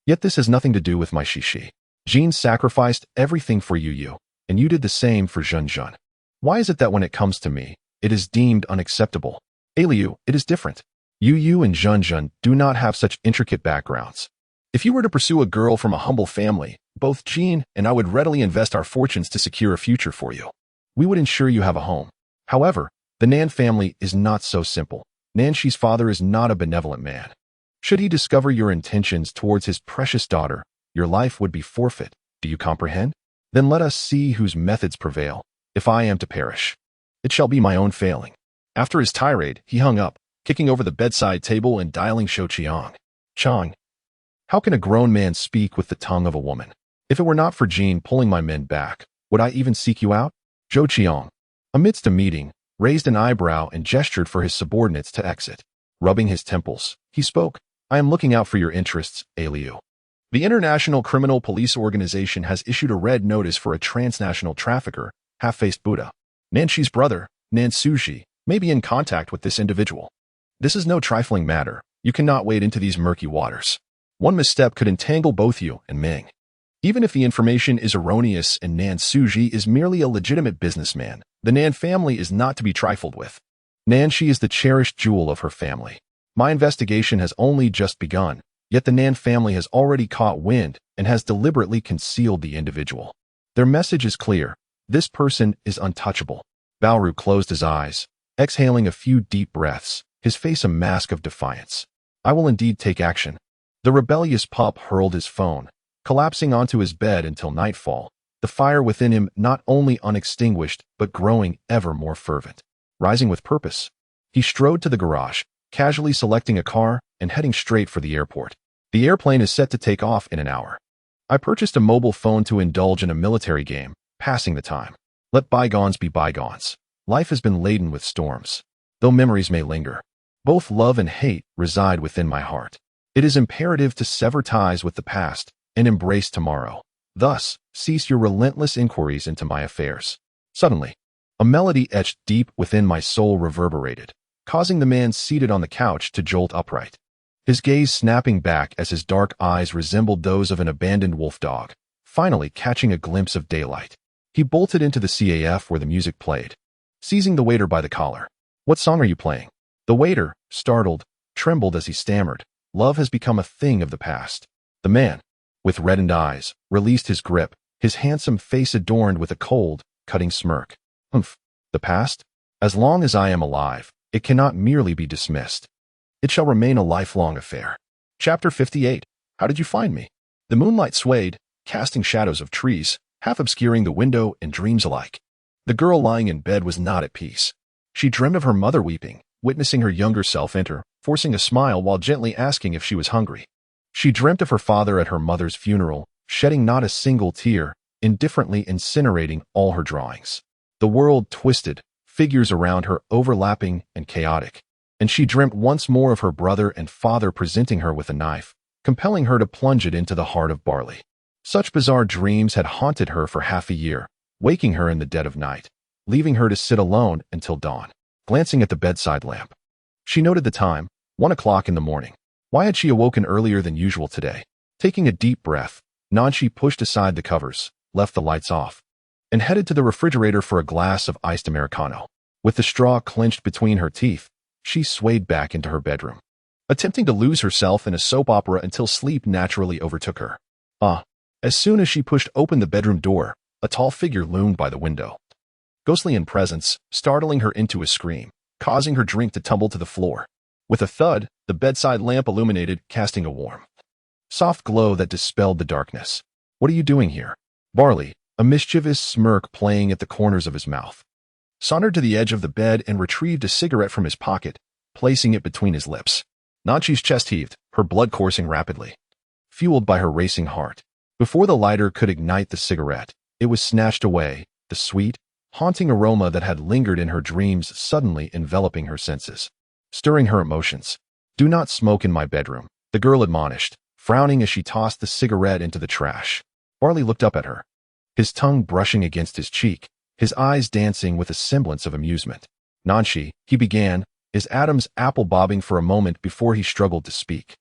S1: Yet this has nothing to do with my Shishi. Jean sacrificed everything for you, and you did the same for Zhun. Why is it that when it comes to me, it is deemed unacceptable? Aliu, it is different. You and Zhun do not have such intricate backgrounds. If you were to pursue a girl from a humble family, both Jean and I would readily invest our fortunes to secure a future for you. We would ensure you have a home. However, the Nan family is not so simple. Nanshi's father is not a benevolent man. Should he discover your intentions towards his precious daughter, your life would be forfeit. Do you comprehend? Then let us see whose methods prevail. If I am to perish, it shall be my own failing." After his tirade, he hung up, kicking over the bedside table and dialing Shou Qiang. "Chang, how can a grown man speak with the tongue of a woman? If it were not for Jean pulling my men back, would I even seek you out?" Zhou Qiang, amidst a meeting, raised an eyebrow and gestured for his subordinates to exit. Rubbing his temples, he spoke, "I am looking out for your interests, Liu. The International Criminal Police Organization has issued a red notice for a transnational trafficker, half-faced Buddha. Nanshi's brother, Nan Suji, may be in contact with this individual. This is no trifling matter. You cannot wade into these murky waters. One misstep could entangle both you and Ming. Even if the information is erroneous and Nan Suji is merely a legitimate businessman, the Nan family is not to be trifled with. Nanshi is the cherished jewel of her family. My investigation has only just begun, yet the Nan family has already caught wind and has deliberately concealed the individual. Their message is clear. This person is untouchable." Baoru closed his eyes, exhaling a few deep breaths, his face a mask of defiance. "I will indeed take action." The rebellious pup hurled his phone, collapsing onto his bed until nightfall, the fire within him not only unextinguished but growing ever more fervent. Rising with purpose, he strode to the garage, casually selecting a car and heading straight for the airport. The airplane is set to take off in an hour. I purchased a mobile phone to indulge in a military game, passing the time. Let bygones be bygones. Life has been laden with storms. Though memories may linger, both love and hate reside within my heart. It is imperative to sever ties with the past and embrace tomorrow. Thus, cease your relentless inquiries into my affairs. Suddenly, a melody etched deep within my soul reverberated, causing the man seated on the couch to jolt upright, his gaze snapping back as his dark eyes resembled those of an abandoned wolf dog, finally catching a glimpse of daylight. He bolted into the CAF where the music played, seizing the waiter by the collar. "What song are you playing?" The waiter, startled, trembled as he stammered. Love has become a thing of the past. The man, with reddened eyes, released his grip, his handsome face adorned with a cold, cutting smirk. "Humph. The past? As long as I am alive, it cannot merely be dismissed. It shall remain a lifelong affair." Chapter 58. How did you find me? The moonlight swayed, casting shadows of trees, half obscuring the window and dreams alike. The girl lying in bed was not at peace. She dreamed of her mother weeping, witnessing her younger self enter, forcing a smile while gently asking if she was hungry. She dreamt of her father at her mother's funeral, shedding not a single tear, indifferently incinerating all her drawings. The world twisted, figures around her overlapping and chaotic. And she dreamt once more of her brother and father presenting her with a knife, compelling her to plunge it into the heart of barley. Such bizarre dreams had haunted her for half a year, waking her in the dead of night, leaving her to sit alone until dawn. Glancing at the bedside lamp, she noted the time, 1 o'clock in the morning. Why had she awoken earlier than usual today? Taking a deep breath, Nanshi pushed aside the covers, left the lights off, and headed to the refrigerator for a glass of iced Americano. With the straw clenched between her teeth, she swayed back into her bedroom, attempting to lose herself in a soap opera until sleep naturally overtook her. As soon as she pushed open the bedroom door, a tall figure loomed by the window, ghostly in presence, startling her into a scream, causing her drink to tumble to the floor. With a thud, the bedside lamp illuminated, casting a warm, soft glow that dispelled the darkness. "What are you doing here?" Barley, a mischievous smirk playing at the corners of his mouth, sauntered to the edge of the bed and retrieved a cigarette from his pocket, placing it between his lips. Nanshi's chest heaved, her blood coursing rapidly, fueled by her racing heart. Before the lighter could ignite the cigarette, it was snatched away, the sweet, haunting aroma that had lingered in her dreams suddenly enveloping her senses, stirring her emotions. "Do not smoke in my bedroom," the girl admonished, frowning as she tossed the cigarette into the trash. Barley looked up at her, his tongue brushing against his cheek, his eyes dancing with a semblance of amusement. "Nanshi," he began, his Adam's apple bobbing for a moment before he struggled to speak.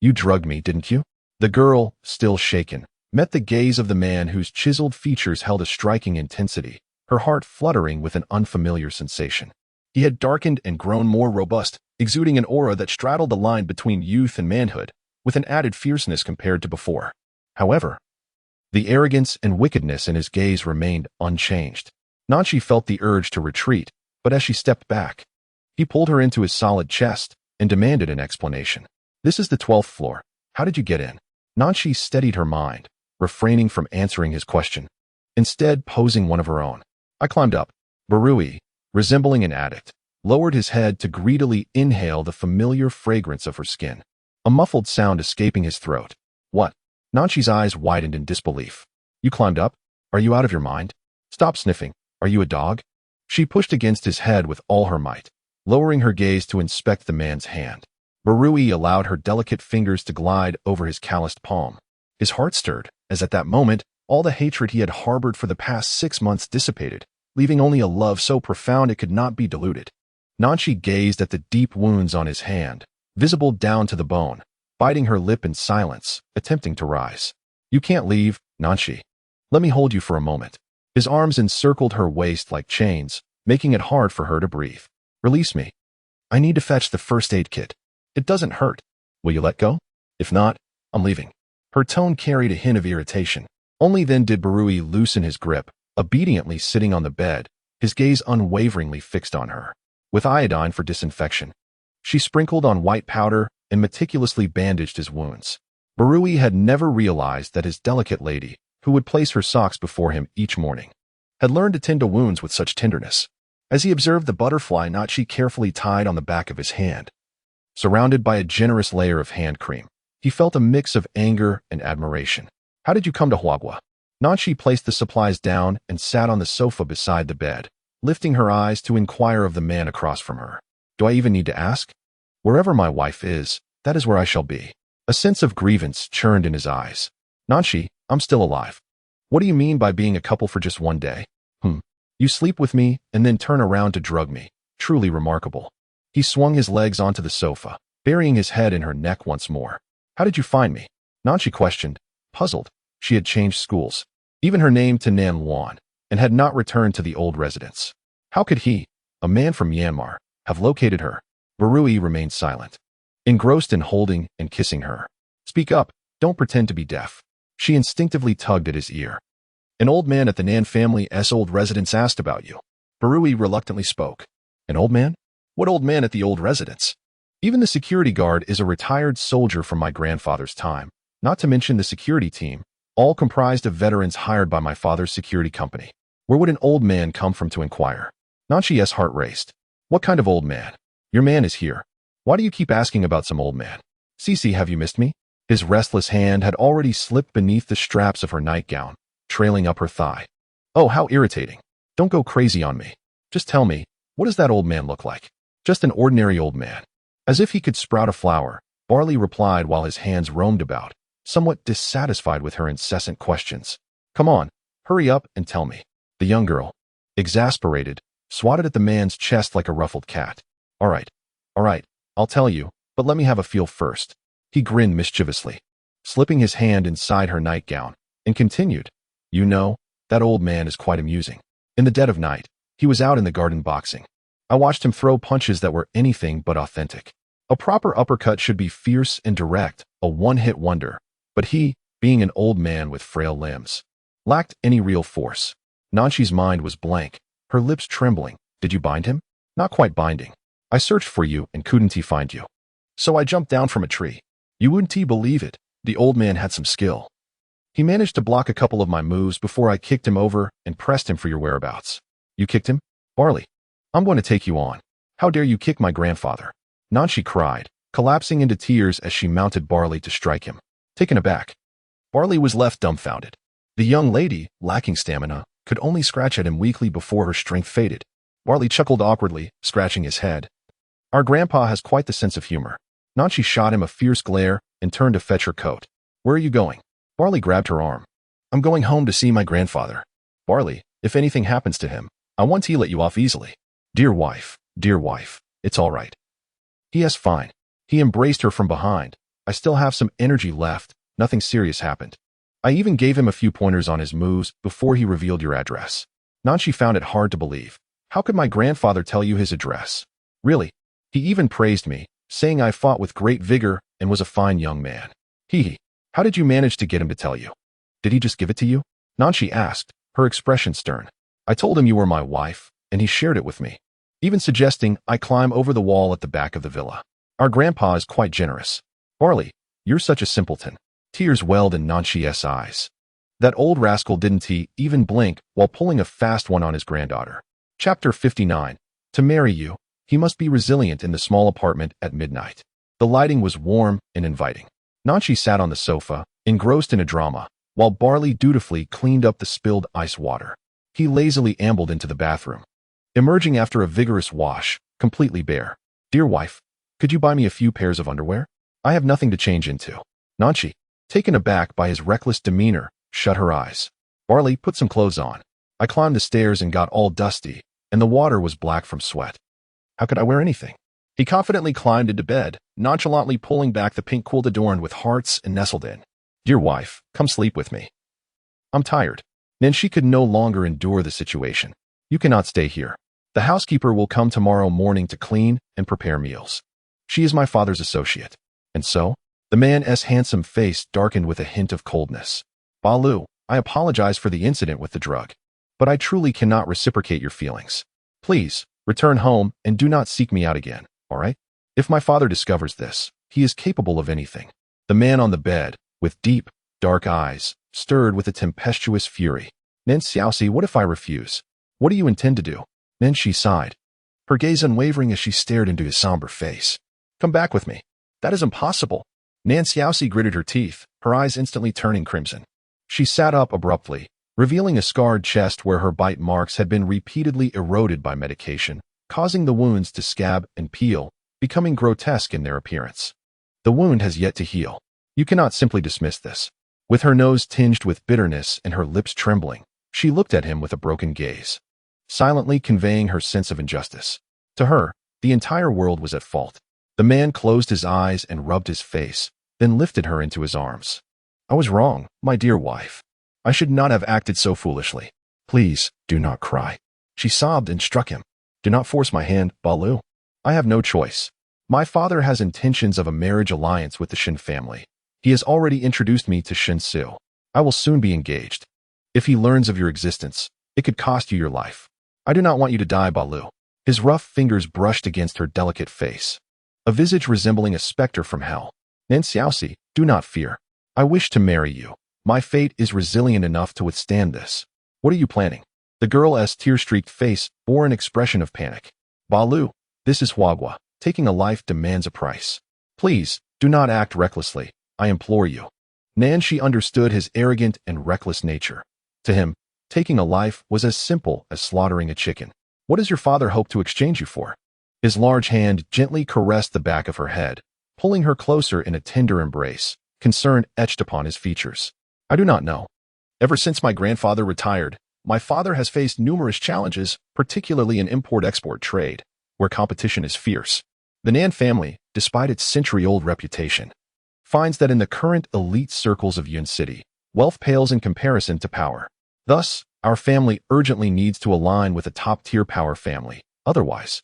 S1: "You drugged me, didn't you?" The girl, still shaken, met the gaze of the man whose chiseled features held a striking intensity, her heart fluttering with an unfamiliar sensation. He had darkened and grown more robust, exuding an aura that straddled the line between youth and manhood, with an added fierceness compared to before. However, the arrogance and wickedness in his gaze remained unchanged. Nanshi felt the urge to retreat, but as she stepped back, he pulled her into his solid chest and demanded an explanation. This is the 12th floor. How did you get in? Nanshi steadied her mind, refraining from answering his question, instead posing one of her own. I climbed up. Barui, resembling an addict, lowered his head to greedily inhale the familiar fragrance of her skin, a muffled sound escaping his throat. What? Nanshi's eyes widened in disbelief. You climbed up? Are you out of your mind? Stop sniffing. Are you a dog? She pushed against his head with all her might, lowering her gaze to inspect the man's hand. Barui allowed her delicate fingers to glide over his calloused palm. His heart stirred, as at that moment, all the hatred he had harbored for the past 6 months dissipated, leaving only a love so profound it could not be diluted. Nanshi gazed at the deep wounds on his hand, visible down to the bone, biting her lip in silence, attempting to rise. You can't leave, Nanshi. Let me hold you for a moment. His arms encircled her waist like chains, making it hard for her to breathe. Release me. I need to fetch the first aid kit. It doesn't hurt. Will you let go? If not, I'm leaving. Her tone carried a hint of irritation. Only then did Barui loosen his grip, obediently sitting on the bed, his gaze unwaveringly fixed on her. With iodine for disinfection, she sprinkled on white powder and meticulously bandaged his wounds. Barui had never realized that his delicate lady, who would place her socks before him each morning, had learned to tend to wounds with such tenderness. As he observed the butterfly knot she carefully tied on the back of his hand, surrounded by a generous layer of hand cream, he felt a mix of anger and admiration. How did you come to Huagua? Nanshi placed the supplies down and sat on the sofa beside the bed, lifting her eyes to inquire of the man across from her. Do I even need to ask? Wherever my wife is, that is where I shall be. A sense of grievance churned in his eyes. Nanshi, I'm still alive. What do you mean by being a couple for just one day? You sleep with me and then turn around to drug me. Truly remarkable. He swung his legs onto the sofa, burying his head in her neck once more. How did you find me? Nanshi questioned, puzzled. She had changed schools, even her name to Nan Luan, and had not returned to the old residence. How could he, a man from Myanmar, have located her? Barui remained silent, engrossed in holding and kissing her. Speak up, don't pretend to be deaf. She instinctively tugged at his ear. An old man at the Nan family's old residence asked about you. Barui reluctantly spoke. An old man? What old man at the old residence? Even the security guard is a retired soldier from my grandfather's time, not to mention the security team, all comprised of veterans hired by my father's security company. Where would an old man come from to inquire? Nanshi's heart raced. What kind of old man? Your man is here. Why do you keep asking about some old man? Cece, have you missed me? His restless hand had already slipped beneath the straps of her nightgown, trailing up her thigh. Oh, how irritating. Don't go crazy on me. Just tell me, what does that old man look like? Just an ordinary old man. As if he could sprout a flower, Barley replied while his hands roamed about, somewhat dissatisfied with her incessant questions. Come on, hurry up and tell me. The young girl, exasperated, swatted at the man's chest like a ruffled cat. All right, I'll tell you, but let me have a feel first. He grinned mischievously, slipping his hand inside her nightgown, and continued. You know, that old man is quite amusing. In the dead of night, he was out in the garden boxing. I watched him throw punches that were anything but authentic. A proper uppercut should be fierce and direct, a one-hit wonder, but he, being an old man with frail limbs, lacked any real force. Nanshi's mind was blank, her lips trembling. Did you bind him? Not quite binding. I searched for you and couldn't find you. So I jumped down from a tree. You wouldn't believe it, the old man had some skill. He managed to block a couple of my moves before I kicked him over and pressed him for your whereabouts. You kicked him? Barley, I'm going to take you on. How dare you kick my grandfather? Nanshi cried, collapsing into tears as she mounted Barley to strike him. Taken aback, Barley was left dumbfounded. The young lady, lacking stamina, could only scratch at him weakly before her strength faded. Barley chuckled awkwardly, scratching his head. Our grandpa has quite the sense of humor. Nanshi shot him a fierce glare and turned to fetch her coat. Where are you going? Barley grabbed her arm. I'm going home to see my grandfather. Barley, if anything happens to him, I want to let you off easily. Dear wife, it's all right. Yes, fine. He embraced her from behind. I still have some energy left. Nothing serious happened. I even gave him a few pointers on his moves before he revealed your address. Nanshi found it hard to believe. How could my grandfather tell you his address? Really? He even praised me, saying I fought with great vigor and was a fine young man. How did you manage to get him to tell you? Did he just give it to you? Nanshi asked, her expression stern. I told him you were my wife, and he shared it with me, even suggesting I climb over the wall at the back of the villa. Our grandpa is quite generous. Barley, you're such a simpleton. Tears welled in Nanshi's eyes. That old rascal didn't he even blink while pulling a fast one on his granddaughter. Chapter 59. To marry you, he must be resilient in the small apartment at midnight. The lighting was warm and inviting. Nanshi sat on the sofa, engrossed in a drama, while Barley dutifully cleaned up the spilled ice water. He lazily ambled into the bathroom, emerging after a vigorous wash, completely bare. Dear wife, could you buy me a few pairs of underwear? I have nothing to change into. Nanshi, taken aback by his reckless demeanor, shut her eyes. Barley, put some clothes on. I climbed the stairs and got all dusty, and the water was black from sweat. How could I wear anything? He confidently climbed into bed, nonchalantly pulling back the pink quilt adorned with hearts and nestled in. Dear wife, come sleep with me. I'm tired. Then she could no longer endure the situation. You cannot stay here. The housekeeper will come tomorrow morning to clean and prepare meals. She is my father's associate. And so, the man's handsome face darkened with a hint of coldness. Balu, I apologize for the incident with the drug, but I truly cannot reciprocate your feelings. Please, return home and do not seek me out again, all right? If my father discovers this, he is capable of anything. The man on the bed, with deep, dark eyes, stirred with a tempestuous fury. Nen Xiaoxi, what if I refuse? What do you intend to do? Then she sighed, her gaze unwavering as she stared into his somber face. Come back with me. That is impossible. Nan Xiaoxi gritted her teeth, her eyes instantly turning crimson. She sat up abruptly, revealing a scarred chest where her bite marks had been repeatedly eroded by medication, causing the wounds to scab and peel, becoming grotesque in their appearance. The wound has yet to heal. You cannot simply dismiss this. With her nose tinged with bitterness and her lips trembling, she looked at him with a broken gaze, silently conveying her sense of injustice. To her, the entire world was at fault. The man closed his eyes and rubbed his face, then lifted her into his arms. I was wrong, my dear wife. I should not have acted so foolishly. Please, do not cry. She sobbed and struck him. Do not force my hand, Balu. I have no choice. My father has intentions of a marriage alliance with the Shin family. He has already introduced me to Shin Su. I will soon be engaged. If he learns of your existence, it could cost you your life. I do not want you to die, Balu. His rough fingers brushed against her delicate face, a visage resembling a specter from hell. Nen Xiaoxi, do not fear. I wish to marry you. My fate is resilient enough to withstand this. What are you planning? The girl's tear-streaked face bore an expression of panic. Balu, this is Huagua. Taking a life demands a price. Please, do not act recklessly. I implore you. Nanshi understood his arrogant and reckless nature. To him, taking a life was as simple as slaughtering a chicken. What does your father hope to exchange you for? His large hand gently caressed the back of her head, pulling her closer in a tender embrace, concern etched upon his features. I do not know. Ever since my grandfather retired, my father has faced numerous challenges, particularly in import-export trade, where competition is fierce. The Nan family, despite its century-old reputation, finds that in the current elite circles of Yun City, wealth pales in comparison to power. Thus, our family urgently needs to align with a top-tier power family. Otherwise,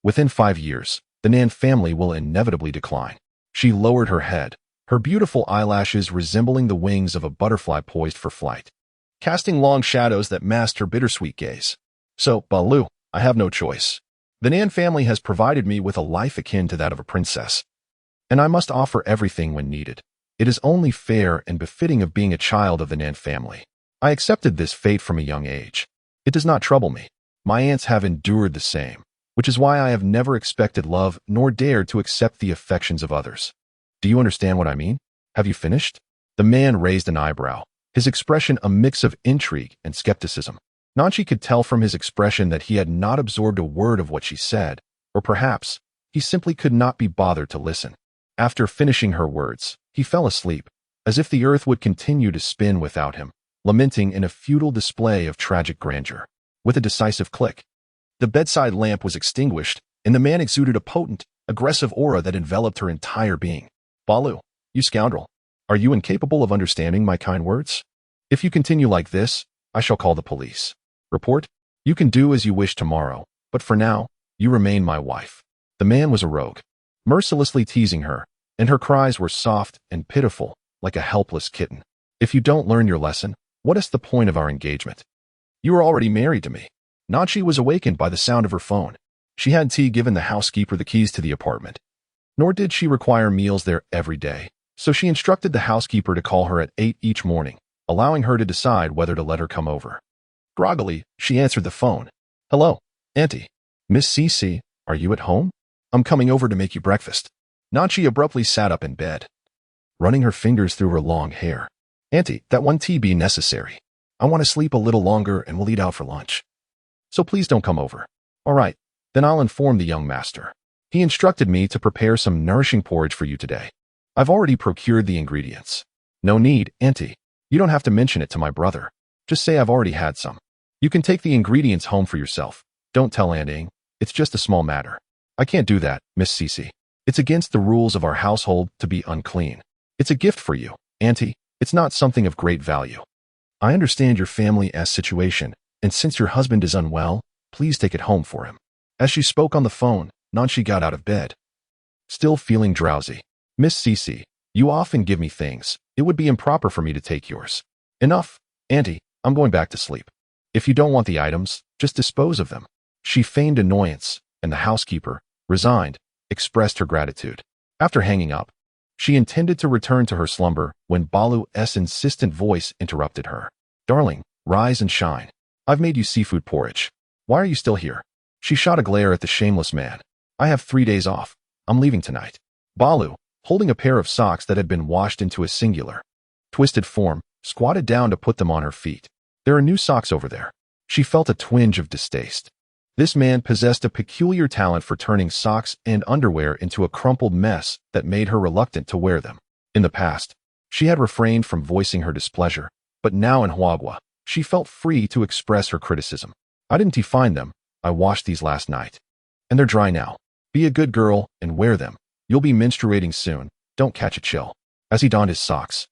S1: within 5 years, the Nan family will inevitably decline. She lowered her head, her beautiful eyelashes resembling the wings of a butterfly poised for flight, casting long shadows that masked her bittersweet gaze. So, Balu, I have no choice. The Nan family has provided me with a life akin to that of a princess, and I must offer everything when needed. It is only fair and befitting of being a child of the Nan family. I accepted this fate from a young age. It does not trouble me. My aunts have endured the same, which is why I have never expected love nor dared to accept the affections of others. Do you understand what I mean? Have you finished? The man raised an eyebrow, his expression a mix of intrigue and skepticism. Nanshi could tell from his expression that he had not absorbed a word of what she said, or perhaps he simply could not be bothered to listen. After finishing her words, he fell asleep, as if the earth would continue to spin without him, lamenting in a futile display of tragic grandeur. With a decisive click, the bedside lamp was extinguished, and the man exuded a potent, aggressive aura that enveloped her entire being. Balu, you scoundrel, are you incapable of understanding my kind words? If you continue like this, I shall call the police. Report, you can do as you wish tomorrow, but for now, you remain my wife. The man was a rogue, mercilessly teasing her, and her cries were soft and pitiful, like a helpless kitten. If you don't learn your lesson, what is the point of our engagement? You are already married to me. Nanshi was awakened by the sound of her phone. She had given the housekeeper the keys to the apartment. Nor did she require meals there every day, so she instructed the housekeeper to call her at 8 each morning, allowing her to decide whether to let her come over. Groggily, she answered the phone. "Hello, Auntie. Miss Cece, are you at home? I'm coming over to make you breakfast." Nanchi abruptly sat up in bed, running her fingers through her long hair. "Auntie, that one tea be necessary. I want to sleep a little longer and we'll eat out for lunch. So please don't come over." "All right, then I'll inform the young master. He instructed me to prepare some nourishing porridge for you today. I've already procured the ingredients." "No need, Auntie. You don't have to mention it to my brother. Just say I've already had some. You can take the ingredients home for yourself. Don't tell Aunt Ing. It's just a small matter." "I can't do that, Miss Cece. It's against the rules of our household to be unclean. It's a gift for you, Auntie. It's not something of great value. I understand your family's situation, and since your husband is unwell, please take it home for him." As she spoke on the phone, Nanchi got out of bed, still feeling drowsy. "Miss Cece, you often give me things. It would be improper for me to take yours." "Enough, Auntie. I'm going back to sleep. If you don't want the items, just dispose of them." She feigned annoyance, and the housekeeper, resigned, expressed her gratitude. After hanging up, she intended to return to her slumber when Balu's insistent voice interrupted her. "Darling, rise and shine. I've made you seafood porridge. Why are you still here?" She shot a glare at the shameless man. "I have 3 days off. I'm leaving tonight." Balu, holding a pair of socks that had been washed into a singular, twisted form, squatted down to put them on her feet. "There are new socks over there." She felt a twinge of distaste. This man possessed a peculiar talent for turning socks and underwear into a crumpled mess that made her reluctant to wear them. In the past, she had refrained from voicing her displeasure, but now in Huagua, she felt free to express her criticism. "How didn't he find them? I washed these last night. And they're dry now. Be a good girl and wear them. You'll be menstruating soon. Don't catch a chill." As he donned his socks,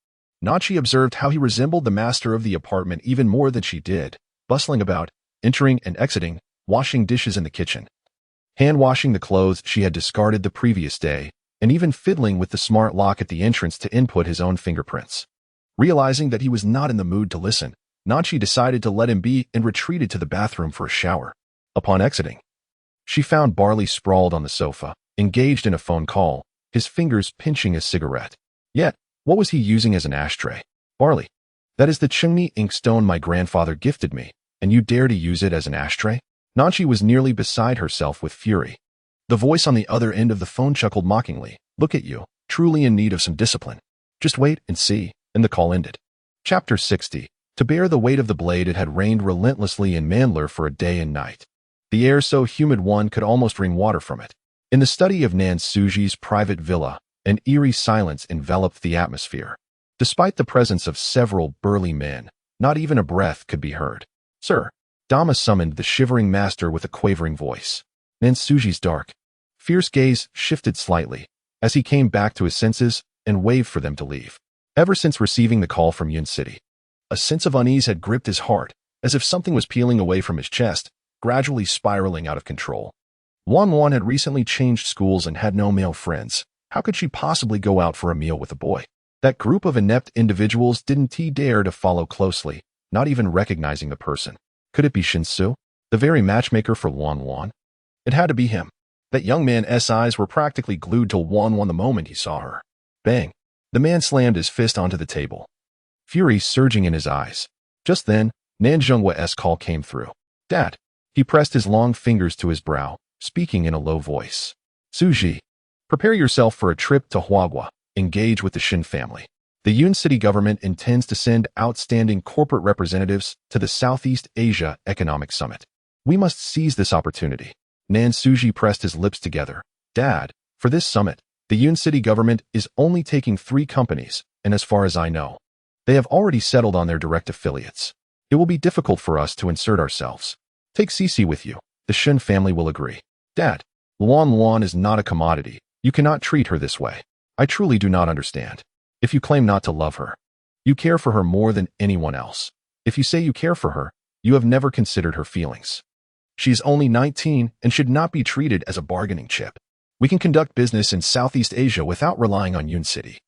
S1: Nachi observed how he resembled the master of the apartment even more than she did, bustling about, entering and exiting, washing dishes in the kitchen, hand-washing the clothes she had discarded the previous day, and even fiddling with the smart lock at the entrance to input his own fingerprints. Realizing that he was not in the mood to listen, Nachi decided to let him be and retreated to the bathroom for a shower. Upon exiting, she found Barley sprawled on the sofa, engaged in a phone call, his fingers pinching a cigarette. Yet, what was he using as an ashtray? "Barley, that is the chimney inkstone my grandfather gifted me, and you dare to use it as an ashtray?" Nanchi was nearly beside herself with fury. The voice on the other end of the phone chuckled mockingly. "Look at you, truly in need of some discipline. Just wait and see," and the call ended. Chapter 60. To bear the weight of the blade, it had rained relentlessly in Mandalore for a day and night. The air so humid one could almost wring water from it. In the study of Nan Suji's private villa, an eerie silence enveloped the atmosphere. Despite the presence of several burly men, not even a breath could be heard. "Sir," Dama summoned the shivering master with a quavering voice. Nan Suji's dark, fierce gaze shifted slightly as he came back to his senses and waved for them to leave. Ever since receiving the call from Yun City, a sense of unease had gripped his heart, as if something was peeling away from his chest, gradually spiraling out of control. Wan had recently changed schools and had no male friends. How could she possibly go out for a meal with a boy? That group of inept individuals didn't he dare to follow closely, not even recognizing the person. Could it be Shinsu, the very matchmaker for Wan? It had to be him. That young man's eyes were practically glued to Wan the moment he saw her. Bang! The man slammed his fist onto the table, fury surging in his eyes. Just then, Nan Zhonghua's call came through. "Dad." He pressed his long fingers to his brow, speaking in a low voice. "Suji, prepare yourself for a trip to Huagua. Engage with the Shin family. The Yun City government intends to send outstanding corporate representatives to the Southeast Asia Economic Summit. We must seize this opportunity." Nan Suji pressed his lips together. "Dad, for this summit, the Yun City government is only taking 3 companies, and as far as I know, they have already settled on their direct affiliates. It will be difficult for us to insert ourselves. Take Cece with you. The Shin family will agree." "Dad, Luan is not a commodity. You cannot treat her this way. I truly do not understand. If you claim not to love her, you care for her more than anyone else. If you say you care for her, you have never considered her feelings. She is only 19 and should not be treated as a bargaining chip. We can conduct business in Southeast Asia without relying on Yun City.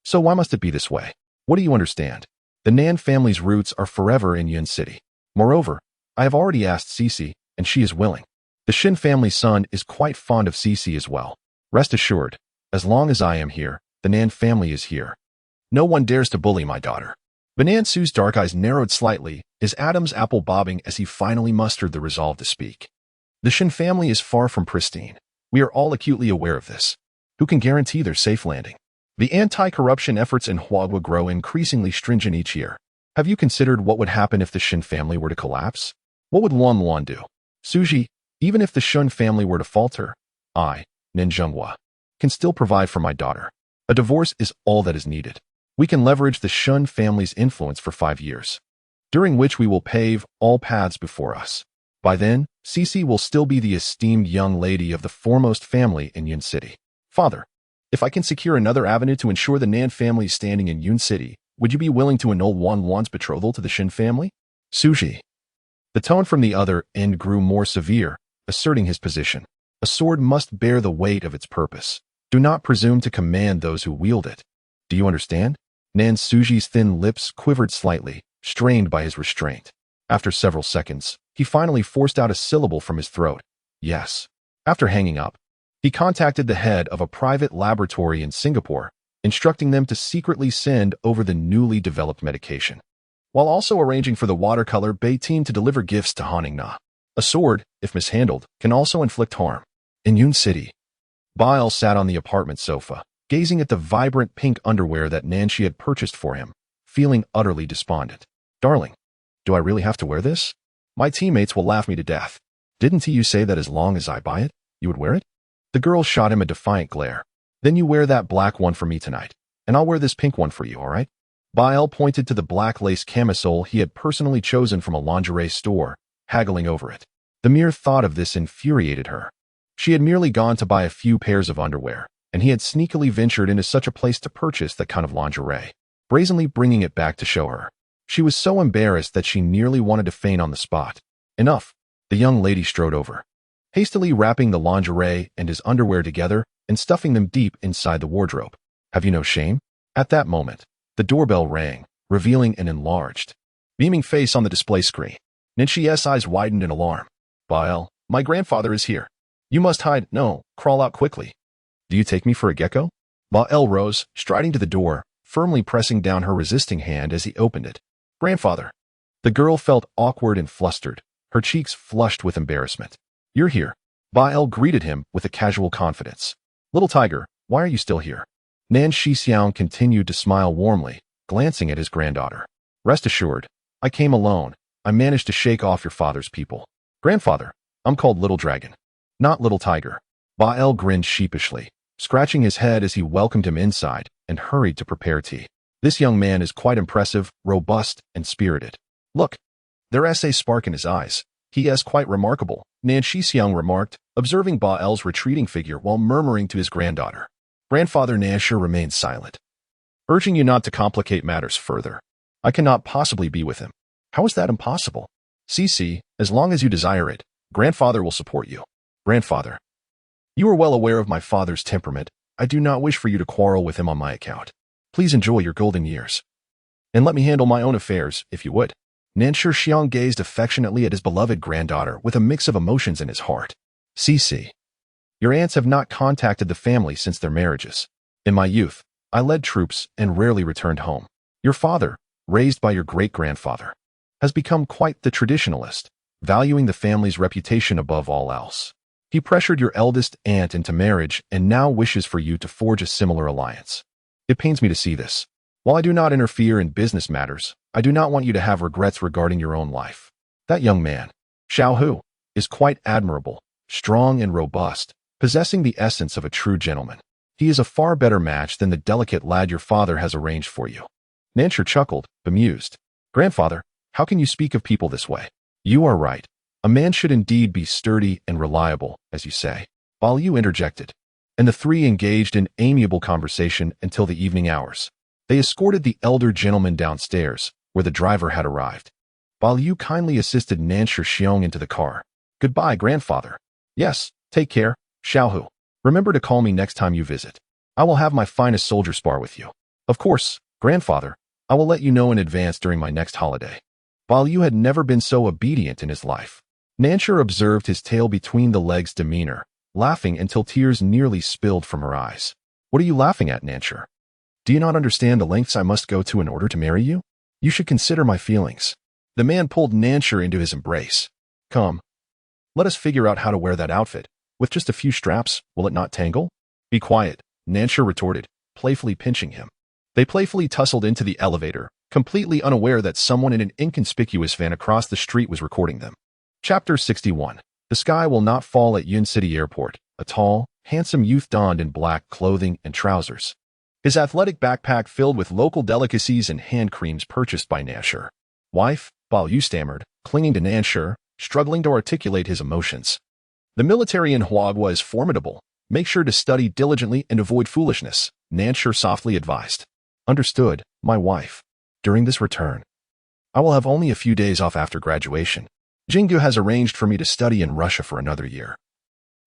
S1: So why must it be this way? What do you understand? The Nan family's roots are forever in Yun City. Moreover, I have already asked Cece, and she is willing. The Shin family's son is quite fond of Cece as well. Rest assured, As long as I am here, the Nan family is here. No one dares to bully my daughter. Banan Su's dark eyes narrowed slightly, his Adam's apple bobbing as he finally mustered the resolve to speak. The Shin family is far from pristine. We are all acutely aware of this. Who can guarantee their safe landing? The anti-corruption efforts in Huagua grow increasingly stringent each year. Have you considered what would happen if the Shin family were to collapse? What would Luan Luan do? Suji, even if the Shun family were to falter, I, Nin Zhenghua, can still provide for my daughter. A divorce is all that is needed. We can leverage the Shun family's influence for 5 years, during which we will pave all paths before us. By then, Cici will still be the esteemed young lady of the foremost family in Yun City. Father, if I can secure another avenue to ensure the Nan family's standing in Yun City, would you be willing to annul Wan Wan's betrothal to the Shin family? Suji. The tone from the other end grew more severe, asserting his position. A sword must bear the weight of its purpose. Do not presume to command those who wield it. Do you understand? Nan Suji's thin lips quivered slightly, strained by his restraint. After several seconds, he finally forced out a syllable from his throat. Yes. After hanging up, he contacted the head of a private laboratory in Singapore, instructing them to secretly send over the newly developed medication, while also arranging for the watercolor Bay team to deliver gifts to Haning Na. A sword, if mishandled, can also inflict harm. In Yun City, Baal sat on the apartment sofa, gazing at the vibrant pink underwear that Nanshi had purchased for him, feeling utterly despondent. Darling, do I really have to wear this? My teammates will laugh me to death. Didn't you say that as long as I buy it, you would wear it? The girl shot him a defiant glare. Then you wear that black one for me tonight, and I'll wear this pink one for you, all right? Baal pointed to the black lace camisole he had personally chosen from a lingerie store, haggling over it. The mere thought of this infuriated her. She had merely gone to buy a few pairs of underwear, and he had sneakily ventured into such a place to purchase that kind of lingerie, brazenly bringing it back to show her. She was so embarrassed that she nearly wanted to faint on the spot. Enough. The young lady strode over, hastily wrapping the lingerie and his underwear together and stuffing them deep inside the wardrobe. Have you no shame? At that moment, the doorbell rang, revealing an enlarged, beaming face on the display screen. Ninshi's eyes widened in alarm. Baal, my grandfather is here. You must hide. No, crawl out quickly. Do you take me for a gecko? Baal rose, striding to the door, firmly pressing down her resisting hand as he opened it. Grandfather. The girl felt awkward and flustered, her cheeks flushed with embarrassment. You're here. Baal greeted him with a casual confidence. Little tiger, why are you still here? Nan Shixiang continued to smile warmly, glancing at his granddaughter. Rest assured, I came alone. I managed to shake off your father's people. Grandfather, I'm called Little Dragon, not Little Tiger. Baal grinned sheepishly, scratching his head as he welcomed him inside and hurried to prepare tea. This young man is quite impressive, robust, and spirited. Look, there's a spark in his eyes. He is quite remarkable, Nan Shixiang remarked, observing Baal's retreating figure while murmuring to his granddaughter. Grandfather Nansher remained silent, urging you not to complicate matters further. I cannot possibly be with him. How is that impossible? Cici, as long as you desire it, grandfather will support you. Grandfather, you are well aware of my father's temperament. I do not wish for you to quarrel with him on my account. Please enjoy your golden years. And let me handle my own affairs, if you would. Nansher Xiang gazed affectionately at his beloved granddaughter with a mix of emotions in his heart. Cici, your aunts have not contacted the family since their marriages. In my youth, I led troops and rarely returned home. Your father, raised by your great-grandfather, has become quite the traditionalist, valuing the family's reputation above all else. He pressured your eldest aunt into marriage and now wishes for you to forge a similar alliance. It pains me to see this. While I do not interfere in business matters, I do not want you to have regrets regarding your own life. That young man, Xiao Hu, is quite admirable, strong and robust, possessing the essence of a true gentleman. He is a far better match than the delicate lad your father has arranged for you. Nansher chuckled, bemused. Grandfather, how can you speak of people this way? You are right. A man should indeed be sturdy and reliable, as you say. While you interjected, and the three engaged in amiable conversation until the evening hours. They escorted the elder gentleman downstairs, where the driver had arrived. While you kindly assisted Nansher Xiong into the car. Goodbye, grandfather. Yes, take care, Xiaohu. Remember to call me next time you visit. I will have my finest soldier spar with you. Of course, grandfather, I will let you know in advance during my next holiday. While you had never been so obedient in his life. Nansher observed his tail between the legs' demeanor, laughing until tears nearly spilled from her eyes. What are you laughing at, Nancher? Do you not understand the lengths I must go to in order to marry you? You should consider my feelings. The man pulled Nancher into his embrace. Come. Let us figure out how to wear that outfit. With just a few straps, will it not tangle? Be quiet, Nancher retorted, playfully pinching him. They playfully tussled into the elevator, completely unaware that someone in an inconspicuous van across the street was recording them. Chapter 61. The sky will not fall at Yun City Airport. A tall, handsome youth donned in black clothing and trousers. His athletic backpack filled with local delicacies and hand creams purchased by Nancher. Wife, Bao Yu stammered, clinging to Nancher, struggling to articulate his emotions. The military in Huagua is formidable. Make sure to study diligently and avoid foolishness, Nancher softly advised. Understood, my wife. During this return, I will have only a few days off after graduation. Jingu has arranged for me to study in Russia for another year.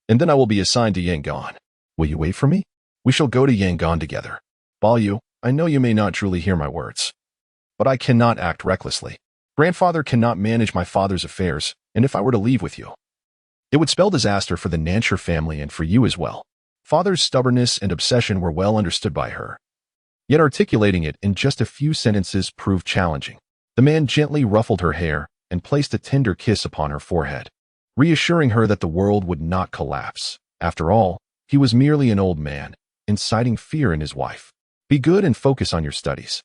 S1: And then I will be assigned to Yangon. Will you wait for me? We shall go to Yangon together. Bao Yu, I know you may not truly hear my words, but I cannot act recklessly. Grandfather cannot manage my father's affairs, and if I were to leave with you, it would spell disaster for the Nancher family and for you as well. Father's stubbornness and obsession were well understood by her. Yet articulating it in just a few sentences proved challenging. The man gently ruffled her hair and placed a tender kiss upon her forehead, reassuring her that the world would not collapse. After all, he was merely an old man, inciting fear in his wife. Be good and focus on your studies.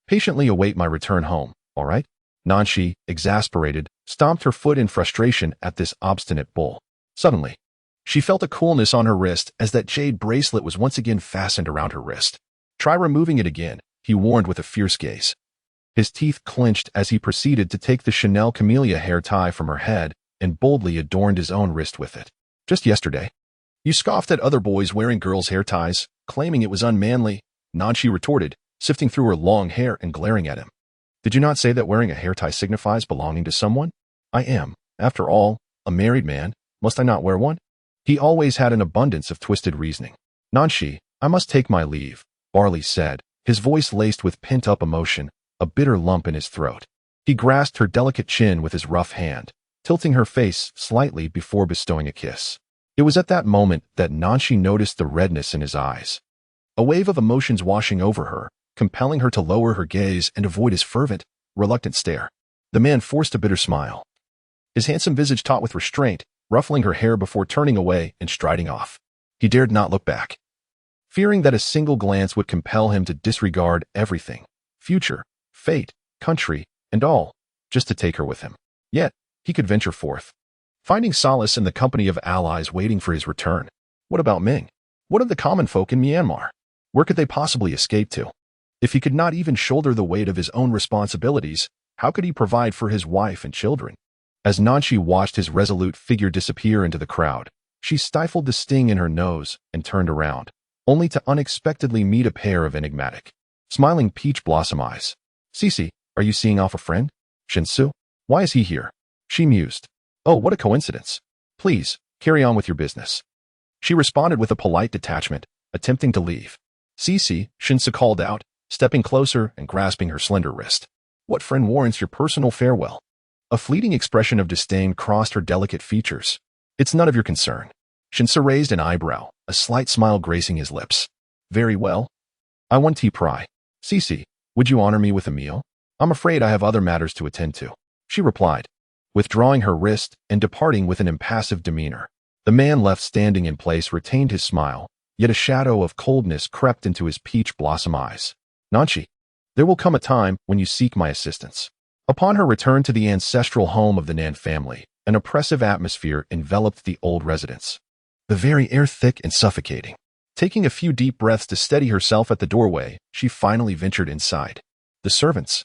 S1: Patiently await my return home, all right? Nanshi, exasperated, stomped her foot in frustration at this obstinate bull. Suddenly, she felt a coolness on her wrist as that jade bracelet was once again fastened around her wrist. Try removing it again, he warned with a fierce gaze. His teeth clenched as he proceeded to take the Chanel camellia hair tie from her head and boldly adorned his own wrist with it. Just yesterday, you scoffed at other boys wearing girls' hair ties, claiming it was unmanly, Nanshi retorted, sifting through her long hair and glaring at him. Did you not say that wearing a hair tie signifies belonging to someone? I am, after all, a married man. Must I not wear one? He always had an abundance of twisted reasoning. Nanshi, I must take my leave, Barley said, his voice laced with pent-up emotion, a bitter lump in his throat. He grasped her delicate chin with his rough hand, tilting her face slightly before bestowing a kiss. It was at that moment that Nanshi noticed the redness in his eyes. A wave of emotions washing over her, compelling her to lower her gaze and avoid his fervent, reluctant stare. The man forced a bitter smile, his handsome visage taut with restraint, ruffling her hair before turning away and striding off. He dared not look back, fearing that a single glance would compel him to disregard everything, future, fate, country, and all, just to take her with him. Yet, he could venture forth, finding solace in the company of allies waiting for his return. What about Ming? What of the common folk in Myanmar? Where could they possibly escape to? If he could not even shoulder the weight of his own responsibilities, how could he provide for his wife and children? As Nanshi watched his resolute figure disappear into the crowd, she stifled the sting in her nose and turned around, only to unexpectedly meet a pair of enigmatic, smiling peach blossom eyes. Cece, are you seeing off a friend? Shinsu? Why is he here? She mused. Oh, what a coincidence. Please, carry on with your business. She responded with a polite detachment, attempting to leave. Cece, Shinsu called out, stepping closer and grasping her slender wrist. What friend warrants your personal farewell? A fleeting expression of disdain crossed her delicate features. It's none of your concern. Shinsu raised an eyebrow, a slight smile gracing his lips. Very well. I want tea pry. Cece, would you honor me with a meal? I'm afraid I have other matters to attend to, she replied, withdrawing her wrist and departing with an impassive demeanor. The man left standing in place retained his smile, yet a shadow of coldness crept into his peach blossom eyes. Nanshi, there will come a time when you seek my assistance. Upon her return to the ancestral home of the Nan family, an oppressive atmosphere enveloped the old residence, the very air thick and suffocating. Taking a few deep breaths to steady herself at the doorway, she finally ventured inside. The servants,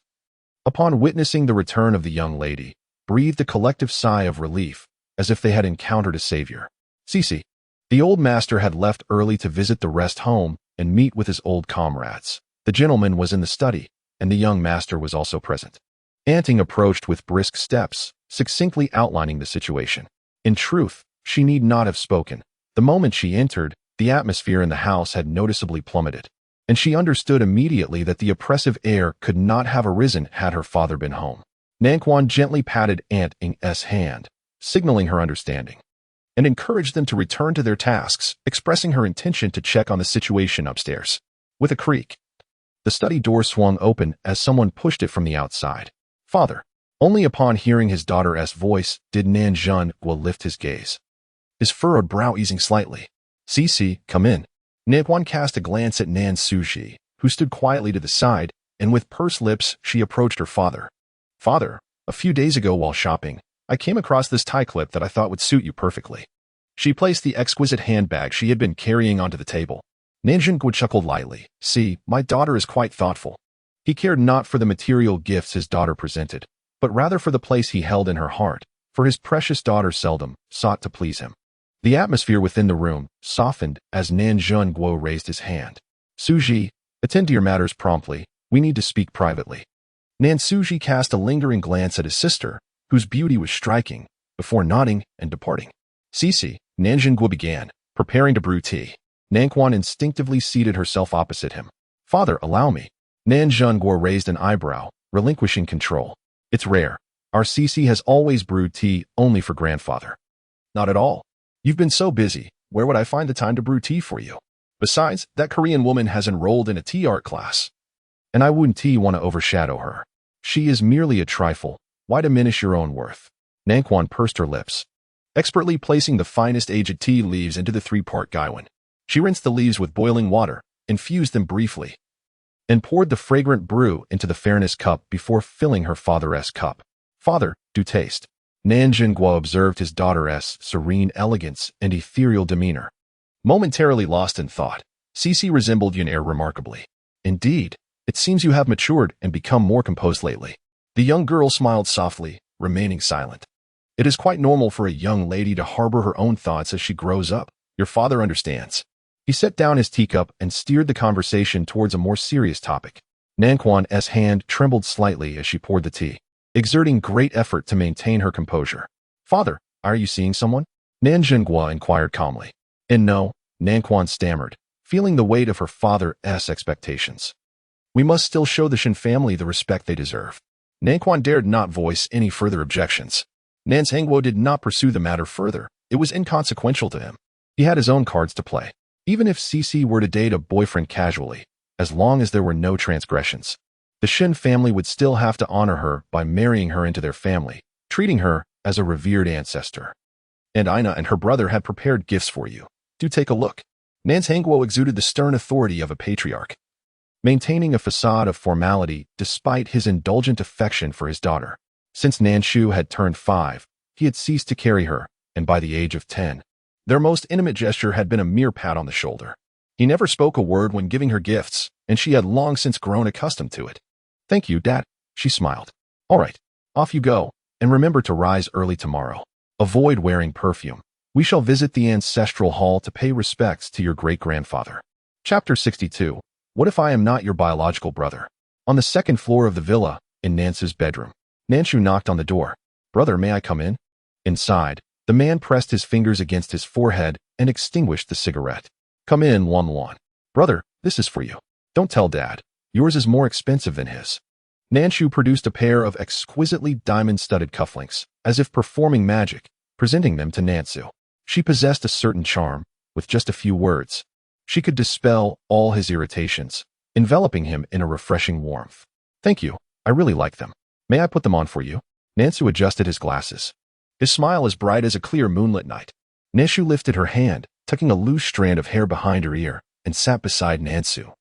S1: upon witnessing the return of the young lady, breathed a collective sigh of relief, as if they had encountered a savior. Cece, the old master had left early to visit the rest home and meet with his old comrades. The gentleman was in the study, and the young master was also present. Anting approached with brisk steps, succinctly outlining the situation. In truth, she need not have spoken. The moment she entered, the atmosphere in the house had noticeably plummeted, and she understood immediately that the oppressive air could not have arisen had her father been home. Nanquan gently patted Aunt Ing's hand, signaling her understanding. and encouraged them to return to their tasks, expressing her intention to check on the situation upstairs. With a creak, the study door swung open as someone pushed it from the outside. Father. Only upon hearing his daughter's voice did Nan Zhenguo lift his gaze, his furrowed brow easing slightly. "Cici, come in." Nan cast a glance at Nan Suji, who stood quietly to the side, and with pursed lips she approached her father. "Father, a few days ago while shopping, I came across this tie clip that I thought would suit you perfectly." She placed the exquisite handbag she had been carrying onto the table. Nan Zhenguo chuckled lightly. "See, my daughter is quite thoughtful." He cared not for the material gifts his daughter presented, but rather for the place he held in her heart, for his precious daughter seldom sought to please him. The atmosphere within the room softened as Nan Zhenguo raised his hand. "Suji, attend to your matters promptly. We need to speak privately." Nan Suji cast a lingering glance at his sister, whose beauty was striking, before nodding and departing. "Cici," Nan Zhenguo began, preparing to brew tea. Nanquan instinctively seated herself opposite him. "Father, allow me." Nan Zhenguo raised an eyebrow, relinquishing control. "It's rare. Our Cici has always brewed tea only for grandfather." "Not at all. You've been so busy, where would I find the time to brew tea for you? Besides, that Korean woman has enrolled in a tea art class, and I wouldn't want to overshadow her. She is merely a trifle. Why diminish your own worth?" Nanquan pursed her lips, expertly placing the finest aged tea leaves into the three-part gaiwan. She rinsed the leaves with boiling water, infused them briefly, and poured the fragrant brew into the fairness cup before filling her father's cup. "Father, do taste." Nan Zhenguo observed his daughter's serene elegance and ethereal demeanor. Momentarily lost in thought, Cici resembled Yunair remarkably. "Indeed, it seems you have matured and become more composed lately." The young girl smiled softly, remaining silent. "It is quite normal for a young lady to harbor her own thoughts as she grows up. Your father understands." He set down his teacup and steered the conversation towards a more serious topic. Nanquan's hand trembled slightly as she poured the tea, exerting great effort to maintain her composure. "Father, are you seeing someone?" Nan Zhenguo inquired calmly. "And no," Nanquan stammered, feeling the weight of her father's expectations. "We must still show the Shin family the respect they deserve." Nanquan dared not voice any further objections. Nan Zhenguo did not pursue the matter further. It was inconsequential to him. He had his own cards to play. Even if Cici were to date a boyfriend casually, as long as there were no transgressions, the Shin family would still have to honor her by marrying her into their family, treating her as a revered ancestor. "And Ina and her brother had prepared gifts for you. Do take a look." Nan Zhenguo exuded the stern authority of a patriarch, maintaining a facade of formality despite his indulgent affection for his daughter. Since Nanshu had turned 5, he had ceased to carry her, and by the age of 10, their most intimate gesture had been a mere pat on the shoulder. He never spoke a word when giving her gifts, and she had long since grown accustomed to it. "Thank you, Dad," she smiled. "All right, off you go, and remember to rise early tomorrow. Avoid wearing perfume. We shall visit the ancestral hall to pay respects to your great-grandfather." Chapter 62. What if I am not your biological brother? On the second floor of the villa, in Nansu's bedroom, Nanshu knocked on the door. "Brother, may I come in?" Inside, the man pressed his fingers against his forehead and extinguished the cigarette. "Come in, Wan. Brother, this is for you. Don't tell Dad. Yours is more expensive than his." Nanshu produced a pair of exquisitely diamond-studded cufflinks, as if performing magic, presenting them to Nansu. She possessed a certain charm. With just a few words, she could dispel all his irritations, enveloping him in a refreshing warmth. "Thank you. I really like them. May I put them on for you?" Nansu adjusted his glasses, his smile as bright as a clear moonlit night. Nanshu lifted her hand, tucking a loose strand of hair behind her ear, and sat beside Nansu,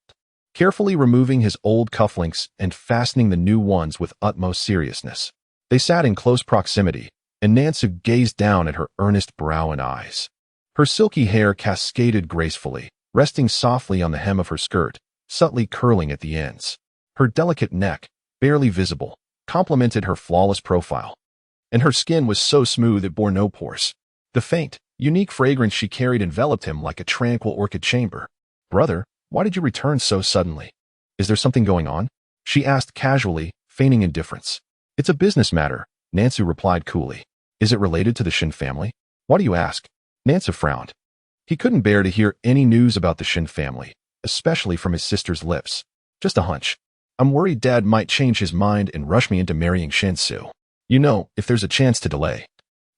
S1: carefully removing his old cufflinks and fastening the new ones with utmost seriousness. They sat in close proximity, and Nansu gazed down at her earnest brow and eyes. Her silky hair cascaded gracefully, resting softly on the hem of her skirt, subtly curling at the ends. Her delicate neck, barely visible, complemented her flawless profile, and her skin was so smooth it bore no pores. The faint, unique fragrance she carried enveloped him like a tranquil orchid chamber. "Brother, why did you return so suddenly? Is there something going on?" she asked casually, feigning indifference. "It's a business matter," Nansu replied coolly. "Is it related to the Shin family?" "Why do you ask?" Nansu frowned. He couldn't bear to hear any news about the Shin family, especially from his sister's lips. "Just a hunch. I'm worried Dad might change his mind and rush me into marrying Shinsu. You know, if there's a chance to delay."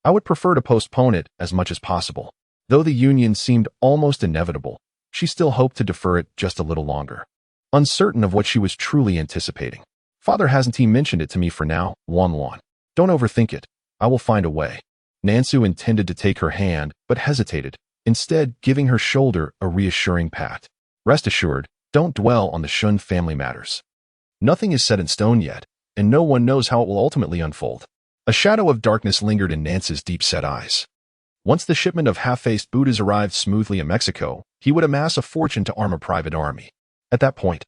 S1: I would prefer to postpone it as much as possible. Though the union seemed almost inevitable, she still hoped to defer it just a little longer. Uncertain of what she was truly anticipating. Father hasn't he mentioned it to me for now, Wan. Don't overthink it. I will find a way. Nansu intended to take her hand, but hesitated, instead giving her shoulder a reassuring pat. Rest assured, don't dwell on the Shun family matters. Nothing is set in stone yet, and no one knows how it will ultimately unfold. A shadow of darkness lingered in Nance's deep-set eyes. Once the shipment of half-faced Buddhas arrived smoothly in Mexico, he would amass a fortune to arm a private army. At that point,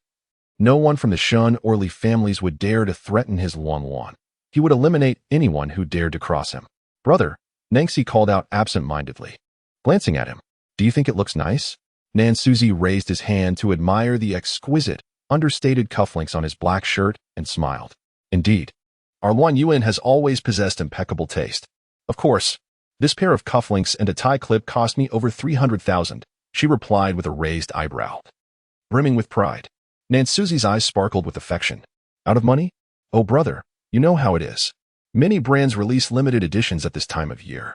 S1: no one from the Shun or Li families would dare to threaten his Wan. He would eliminate anyone who dared to cross him. Brother, Nangxi called out absent-mindedly. Glancing at him, do you think it looks nice? Nansuzi raised his hand to admire the exquisite, understated cufflinks on his black shirt and smiled. Indeed, our Luan Yuan has always possessed impeccable taste. Of course, this pair of cufflinks and a tie clip cost me over 300,000, she replied with a raised eyebrow. Brimming with pride, Nansuzi's eyes sparkled with affection. Out of money? Oh brother, you know how it is. Many brands release limited editions at this time of year.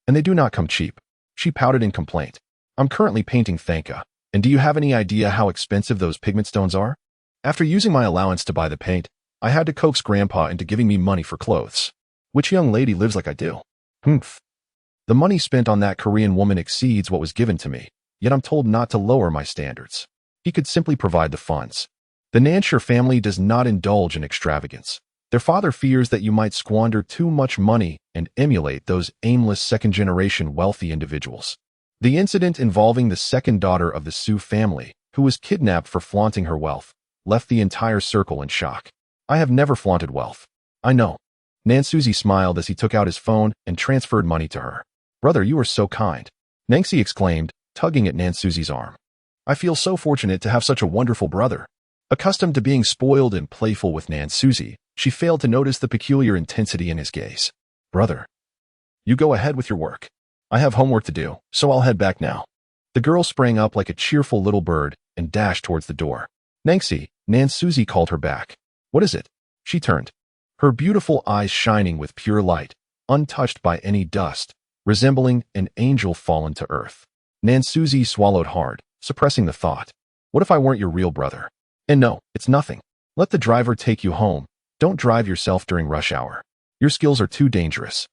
S1: And they do not come cheap. She pouted in complaint. I'm currently painting Thanka, and do you have any idea how expensive those pigment stones are? After using my allowance to buy the paint, I had to coax Grandpa into giving me money for clothes. Which young lady lives like I do? Humph. The money spent on that Korean woman exceeds what was given to me, yet I'm told not to lower my standards. He could simply provide the funds. The Nansher family does not indulge in extravagance. Their father fears that you might squander too much money and emulate those aimless second-generation wealthy individuals. The incident involving the second daughter of the Su family, who was kidnapped for flaunting her wealth, left the entire circle in shock. I have never flaunted wealth. I know. Nansuzi smiled as he took out his phone and transferred money to her. Brother, you are so kind. Nangxi exclaimed, tugging at Nansuzi's arm. I feel so fortunate to have such a wonderful brother. Accustomed to being spoiled and playful with Nansuzi, she failed to notice the peculiar intensity in his gaze. Brother, you go ahead with your work. I have homework to do, so I'll head back now. The girl sprang up like a cheerful little bird and dashed towards the door. Nangxi, Nansuzi called her back. What is it? She turned, her beautiful eyes shining with pure light, untouched by any dust, resembling an angel fallen to earth. Nansuzi swallowed hard, suppressing the thought. What if I weren't your real brother? And no, it's nothing. Let the driver take you home. Don't drive yourself during rush hour. Your skills are too dangerous.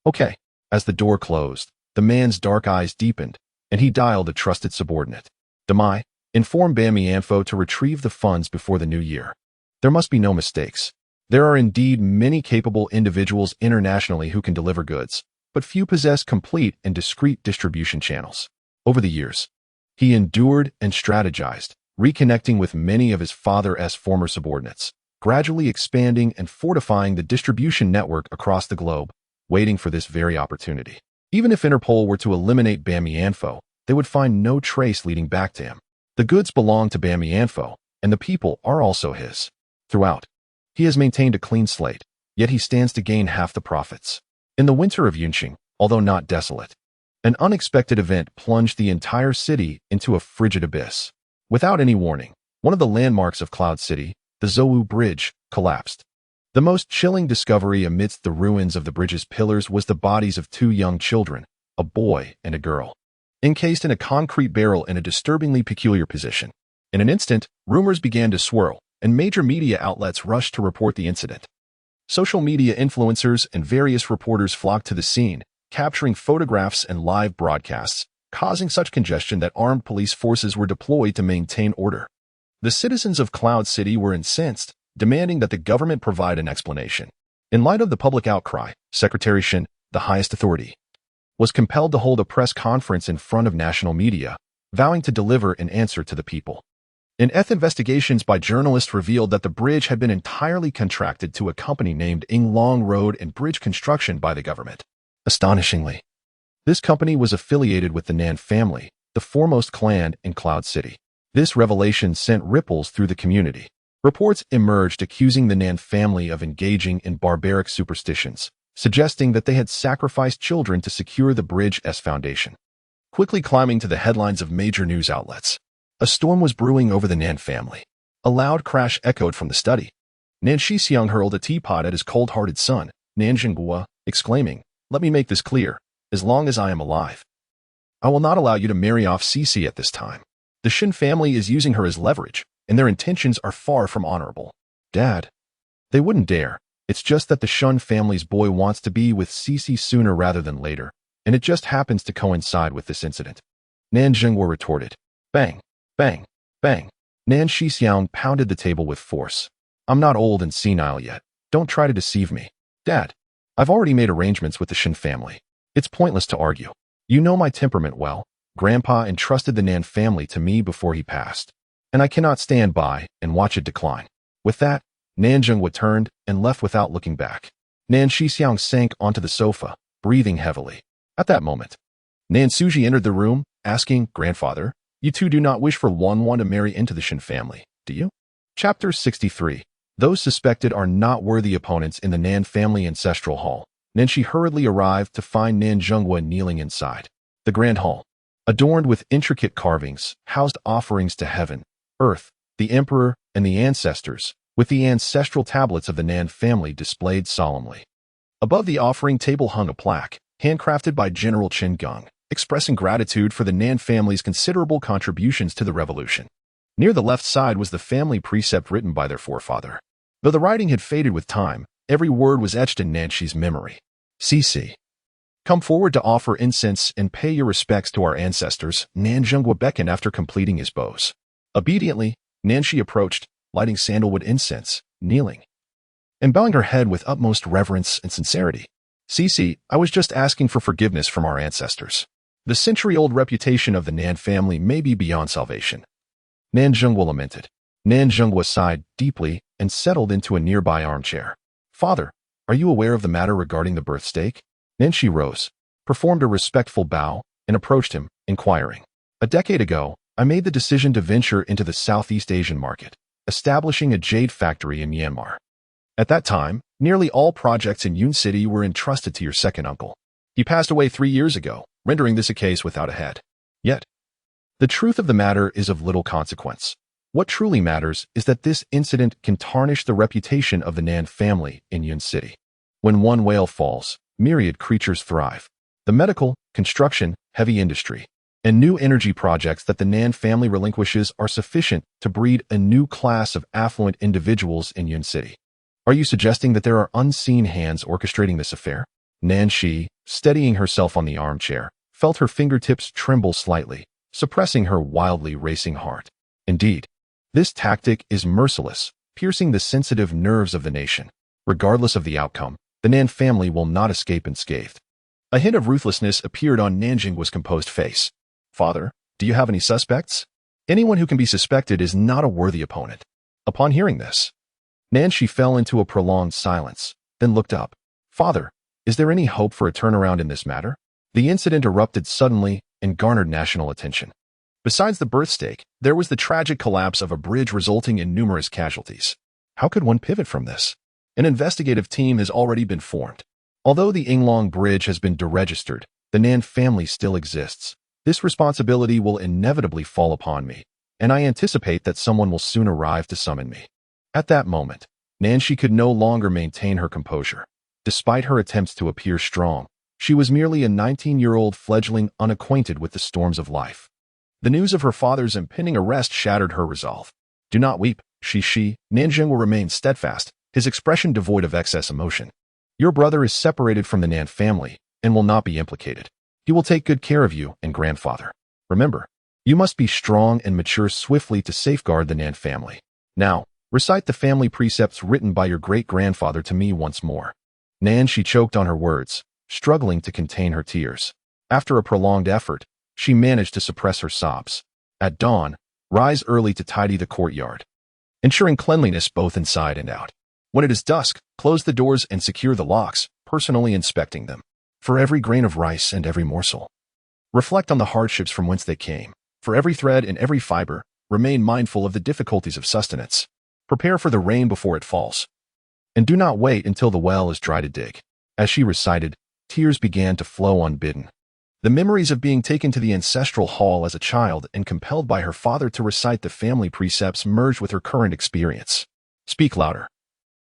S1: Okay. As the door closed, the man's dark eyes deepened, and he dialed a trusted subordinate. Demai, inform Bamyanfo to retrieve the funds before the new year. There must be no mistakes. There are indeed many capable individuals internationally who can deliver goods, but few possess complete and discreet distribution channels. Over the years, he endured and strategized, reconnecting with many of his father's former subordinates, gradually expanding and fortifying the distribution network across the globe, waiting for this very opportunity. Even if Interpol were to eliminate Bamyanfo, they would find no trace leading back to him. The goods belong to Bamyanfo, and the people are also his. Throughout, he has maintained a clean slate, yet he stands to gain half the profits. In the winter of Yunqing, although not desolate, an unexpected event plunged the entire city into a frigid abyss. Without any warning, one of the landmarks of Cloud City, the Zhou Bridge, collapsed. The most chilling discovery amidst the ruins of the bridge's pillars was the bodies of two young children, a boy and a girl, encased in a concrete barrel in a disturbingly peculiar position. In an instant, rumors began to swirl, and major media outlets rushed to report the incident. Social media influencers and various reporters flocked to the scene, capturing photographs and live broadcasts, causing such congestion that armed police forces were deployed to maintain order. The citizens of Cloud City were incensed, demanding that the government provide an explanation. In light of the public outcry, Secretary Shin, the highest authority, was compelled to hold a press conference in front of national media, vowing to deliver an answer to the people. In-depth investigations by journalists revealed that the bridge had been entirely contracted to a company named Inglong Road and Bridge Construction by the government. Astonishingly, this company was affiliated with the Nan family, the foremost clan in Cloud City. This revelation sent ripples through the community. Reports emerged accusing the Nan family of engaging in barbaric superstitions, suggesting that they had sacrificed children to secure the bridge's foundation. Quickly climbing to the headlines of major news outlets, a storm was brewing over the Nan family. A loud crash echoed from the study. Nan Shixiang hurled a teapot at his cold-hearted son, Nan Jinghua, exclaiming, Let me make this clear. As long as I am alive, I will not allow you to marry off Cece at this time. The Shin family is using her as leverage, and their intentions are far from honorable. Dad, they wouldn't dare. It's just that the Shun family's boy wants to be with Cece sooner rather than later, and it just happens to coincide with this incident. Nan Zhenghua retorted. Bang, bang, bang. Nan Shixiang pounded the table with force. I'm not old and senile yet. Don't try to deceive me. Dad, I've already made arrangements with the Shin family. It's pointless to argue. You know my temperament well. Grandpa entrusted the Nan family to me before he passed, and I cannot stand by and watch it decline. With that, Nan Zhenghua turned and left without looking back. Nan Shixiang sank onto the sofa, breathing heavily. At that moment, Nan Suji entered the room, asking, Grandfather, you two do not wish for Wanwan to marry into the Shin family, do you? Chapter 63. Those suspected are not worthy opponents in the Nan family ancestral hall. Nanshi hurriedly arrived to find Nan Zhenghua kneeling inside. The grand hall, adorned with intricate carvings, housed offerings to heaven, earth, the emperor, and the ancestors, with the ancestral tablets of the Nan family displayed solemnly. Above the offering table hung a plaque, handcrafted by General Chen Geng, expressing gratitude for the Nan family's considerable contributions to the revolution. Near the left side was the family precept written by their forefather. Though the writing had faded with time, every word was etched in Nanshi's memory. Cece, come forward to offer incense and pay your respects to our ancestors. Nan Zhenghua beckoned after completing his bows. Obediently, Nanshi approached, lighting sandalwood incense, kneeling, and bowing her head with utmost reverence and sincerity. Cece, I was just asking for forgiveness from our ancestors. The century-old reputation of the Nan family may be beyond salvation. Nan Zhenghua lamented. Nan Zhenghua sighed deeply and settled into a nearby armchair. Father, are you aware of the matter regarding the birth stake? Nanshi rose, performed a respectful bow, and approached him, inquiring. A decade ago, I made the decision to venture into the Southeast Asian market, establishing a jade factory in Myanmar. At that time, nearly all projects in Yun City were entrusted to your second uncle. He passed away 3 years ago, rendering this a case without a head. Yet, the truth of the matter is of little consequence. What truly matters is that this incident can tarnish the reputation of the Nan family in Yun City. When one whale falls, myriad creatures thrive. The medical, construction, heavy industry, and new energy projects that the Nan family relinquishes are sufficient to breed a new class of affluent individuals in Yun City. Are you suggesting that there are unseen hands orchestrating this affair? Nanshi, steadying herself on the armchair, felt her fingertips tremble slightly, suppressing her wildly racing heart. Indeed, this tactic is merciless, piercing the sensitive nerves of the nation. Regardless of the outcome, the Nan family will not escape unscathed. A hint of ruthlessness appeared on Nan Zhenghua's composed face. Father, do you have any suspects? Anyone who can be suspected is not a worthy opponent. Upon hearing this, Nanshi fell into a prolonged silence, then looked up. Father, is there any hope for a turnaround in this matter? The incident erupted suddenly and garnered national attention. Besides the birth stake, there was the tragic collapse of a bridge resulting in numerous casualties. How could one pivot from this? An investigative team has already been formed. Although the Inglong Bridge has been deregistered, the Nan family still exists. This responsibility will inevitably fall upon me, and I anticipate that someone will soon arrive to summon me. At that moment, Nanshi could no longer maintain her composure. Despite her attempts to appear strong, she was merely a 19-year-old fledgling unacquainted with the storms of life. The news of her father's impending arrest shattered her resolve. Do not weep, Nan Zhenghua remained steadfast, his expression devoid of excess emotion. Your brother is separated from the Nan family and will not be implicated. He will take good care of you and grandfather. Remember, you must be strong and mature swiftly to safeguard the Nan family. Now, recite the family precepts written by your great-grandfather to me once more. Nanshi choked on her words, struggling to contain her tears. After a prolonged effort, she managed to suppress her sobs. At dawn, rise early to tidy the courtyard, ensuring cleanliness both inside and out. When it is dusk, close the doors and secure the locks, personally inspecting them. For every grain of rice and every morsel, reflect on the hardships from whence they came. For every thread and every fiber, remain mindful of the difficulties of sustenance. Prepare for the rain before it falls, and do not wait until the well is dry to dig. As she recited, tears began to flow unbidden. The memories of being taken to the ancestral hall as a child and compelled by her father to recite the family precepts merged with her current experience. Speak louder.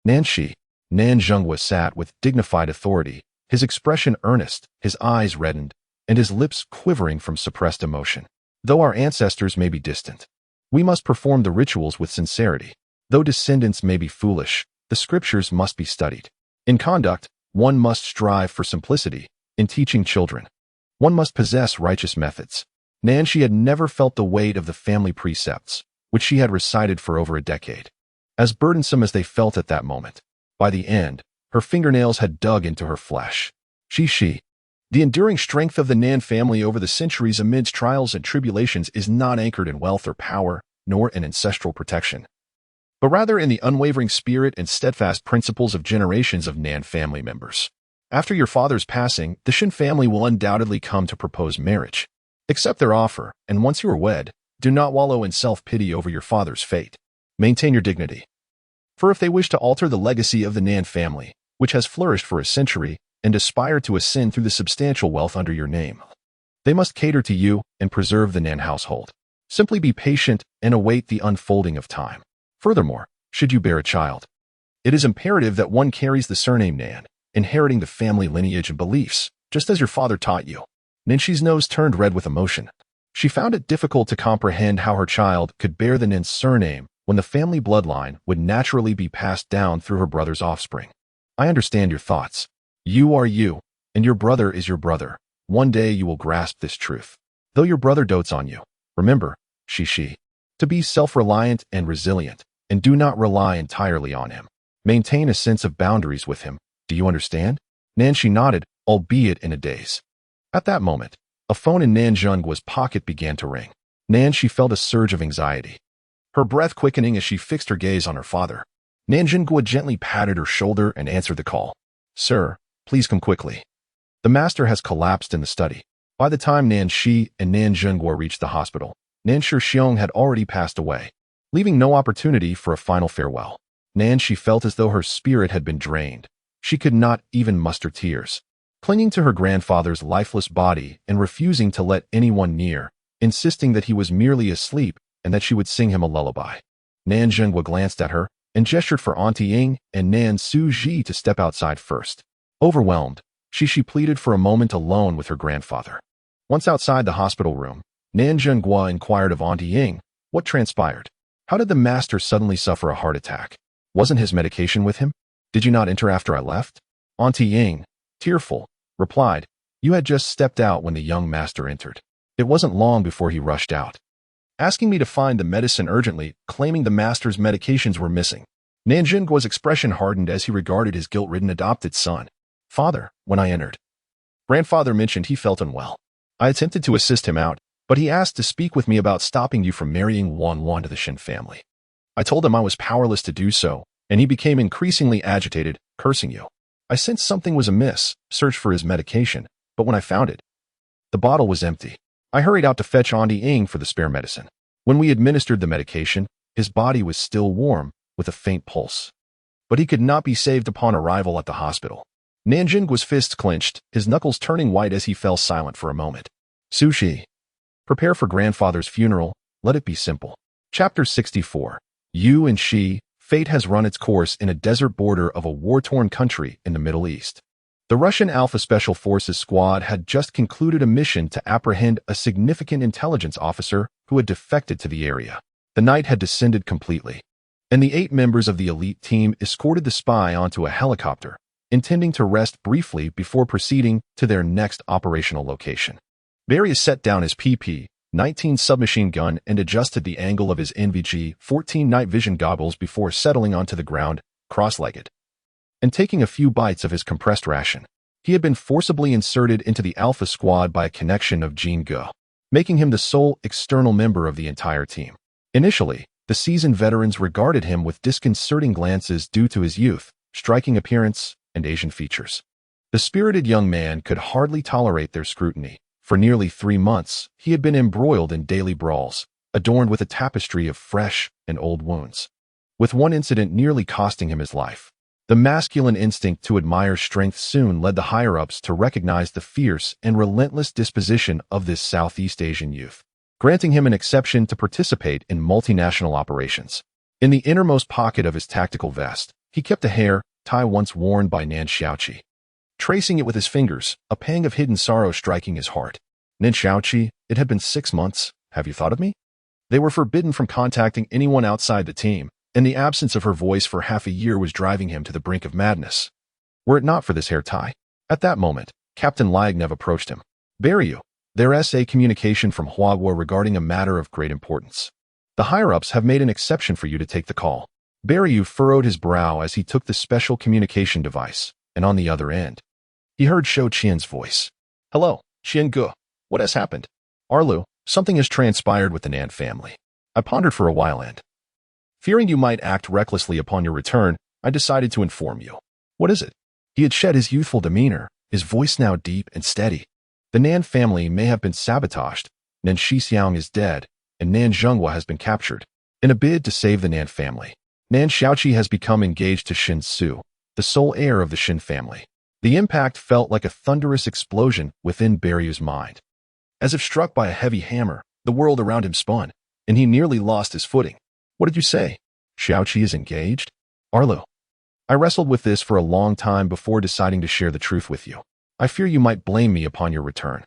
S1: Nanshi, Nan Zhenghua sat with dignified authority, his expression earnest, his eyes reddened, and his lips quivering from suppressed emotion. Though our ancestors may be distant, we must perform the rituals with sincerity. Though descendants may be foolish, the scriptures must be studied. In conduct, one must strive for simplicity. In teaching children, one must possess righteous methods. Nancy had never felt the weight of the family precepts, which she had recited for over a decade. As burdensome as they felt at that moment, by the end, her fingernails had dug into her flesh. The enduring strength of the Nan family over the centuries amidst trials and tribulations is not anchored in wealth or power, nor in ancestral protection, but rather in the unwavering spirit and steadfast principles of generations of Nan family members. After your father's passing, the Shin family will undoubtedly come to propose marriage. Accept their offer, and once you are wed, do not wallow in self-pity over your father's fate. Maintain your dignity. For if they wish to alter the legacy of the Nan family, which has flourished for a century, and aspire to ascend through the substantial wealth under your name, they must cater to you and preserve the Nan household. Simply be patient and await the unfolding of time. Furthermore, should you bear a child, it is imperative that one carries the surname Nan, inheriting the family lineage and beliefs, just as your father taught you. Nancy's nose turned red with emotion. She found it difficult to comprehend how her child could bear the Nan surname when the family bloodline would naturally be passed down through her brother's offspring. I understand your thoughts. You are you, and your brother is your brother. One day you will grasp this truth. Though your brother dotes on you, remember, to be self-reliant and resilient, and do not rely entirely on him. Maintain a sense of boundaries with him. Do you understand? Nancy nodded, albeit in a daze. At that moment, a phone in Nan Zhengguo's pocket began to ring. Nancy felt a surge of anxiety, her breath quickening as she fixed her gaze on her father. Nan Zhengguo gently patted her shoulder and answered the call. Sir, please come quickly. The master has collapsed in the study. By the time Nancy and Nan Zhengguo reached the hospital, Nan Shixiong had already passed away, leaving no opportunity for a final farewell. Nancy felt as though her spirit had been drained. She could not even muster tears. Clinging to her grandfather's lifeless body and refusing to let anyone near, insisting that he was merely asleep and that she would sing him a lullaby. Nan Zhengguo glanced at her and gestured for Auntie Ying and Nan Suji to step outside first. Overwhelmed, she pleaded for a moment alone with her grandfather. Once outside the hospital room, Nan Zhengguo inquired of Auntie Ying what transpired. How did the master suddenly suffer a heart attack? Wasn't his medication with him? Did you not enter after I left? Auntie Ying, tearful, replied, you had just stepped out when the young master entered. It wasn't long before he rushed out, asking me to find the medicine urgently, claiming the master's medications were missing. Nan Zhengguo's expression hardened as he regarded his guilt-ridden adopted son. Father, when I entered, grandfather mentioned he felt unwell. I attempted to assist him out, but he asked to speak with me about stopping you from marrying Wan to the Shin family. I told him I was powerless to do so, and he became increasingly agitated, cursing you. I sensed something was amiss, searched for his medication, but when I found it, the bottle was empty. I hurried out to fetch Auntie Ying for the spare medicine. When we administered the medication, his body was still warm, with a faint pulse. But he could not be saved upon arrival at the hospital. Nan Zhengguo's fists clenched, his knuckles turning white as he fell silent for a moment. Sushi. Prepare for grandfather's funeral, let it be simple. Chapter 64. You and she. Fate has run its course in a desert border of a war-torn country in the Middle East. The Russian Alpha Special Forces Squad had just concluded a mission to apprehend a significant intelligence officer who had defected to the area. The night had descended completely, and the 8 members of the elite team escorted the spy onto a helicopter, intending to rest briefly before proceeding to their next operational location. Barry set down his PP-19 submachine gun and adjusted the angle of his NVG-14 night vision goggles before settling onto the ground, cross-legged, and taking a few bites of his compressed ration. He had been forcibly inserted into the Alpha Squad by a connection of Jin Ge, making him the sole external member of the entire team. Initially, the seasoned veterans regarded him with disconcerting glances due to his youth, striking appearance, and Asian features. The spirited young man could hardly tolerate their scrutiny. For nearly 3 months, he had been embroiled in daily brawls, adorned with a tapestry of fresh and old wounds, with one incident nearly costing him his life. The masculine instinct to admire strength soon led the higher-ups to recognize the fierce and relentless disposition of this Southeast Asian youth, granting him an exception to participate in multinational operations. In the innermost pocket of his tactical vest, he kept a hair tie once worn by Nan Xiaoqi. tracing it with his fingers, a pang of hidden sorrow striking his heart. Nin Xiaoqi, it had been 6 months. Have you thought of me? They were forbidden from contacting anyone outside the team, and the absence of her voice for half a year was driving him to the brink of madness. Were it not for this hair tie. At that moment, Captain Lyagnev approached him. Barryu, there's a communication from Huagua regarding a matter of great importance. The higher-ups have made an exception for you to take the call. Barryu furrowed his brow as he took the special communication device, and on the other end, he heard Shou Qian's voice. Hello, Qian Gu. What has happened? Arlu, something has transpired with the Nan family. I pondered for a while and, fearing you might act recklessly upon your return, I decided to inform you. What is it? He had shed his youthful demeanor, his voice now deep and steady. The Nan family may have been sabotaged, Nan Shixiang is dead, and Nan Zhenghua has been captured. In a bid to save the Nan family, Nan Xiaoqi has become engaged to Shin Su, the sole heir of the Shin family. The impact felt like a thunderous explosion within Baryu's mind. As if struck by a heavy hammer, the world around him spun, and he nearly lost his footing. What did you say? Xiaoqi is engaged? Arlu. I wrestled with this for a long time before deciding to share the truth with you. I fear you might blame me upon your return.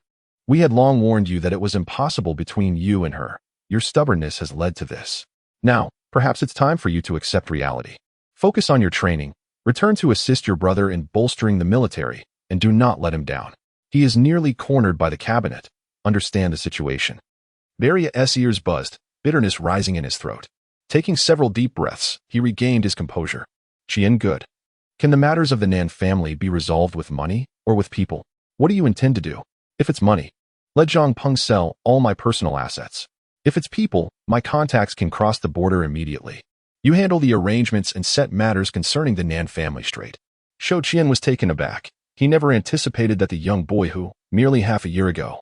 S1: We had long warned you that it was impossible between you and her. Your stubbornness has led to this. Now, perhaps it's time for you to accept reality. Focus on your training, return to assist your brother in bolstering the military, and do not let him down. He is nearly cornered by the cabinet. Understand the situation. Baryu's ears buzzed, bitterness rising in his throat. Taking several deep breaths, he regained his composure. Qian good. Can the matters of the Nan family be resolved with money or with people? What do you intend to do? If it's money, let Zhang Peng sell all my personal assets. If it's people, my contacts can cross the border immediately. You handle the arrangements and set matters concerning the Nan family straight. Shou Qian was taken aback. He never anticipated that the young boy who, merely half a year ago,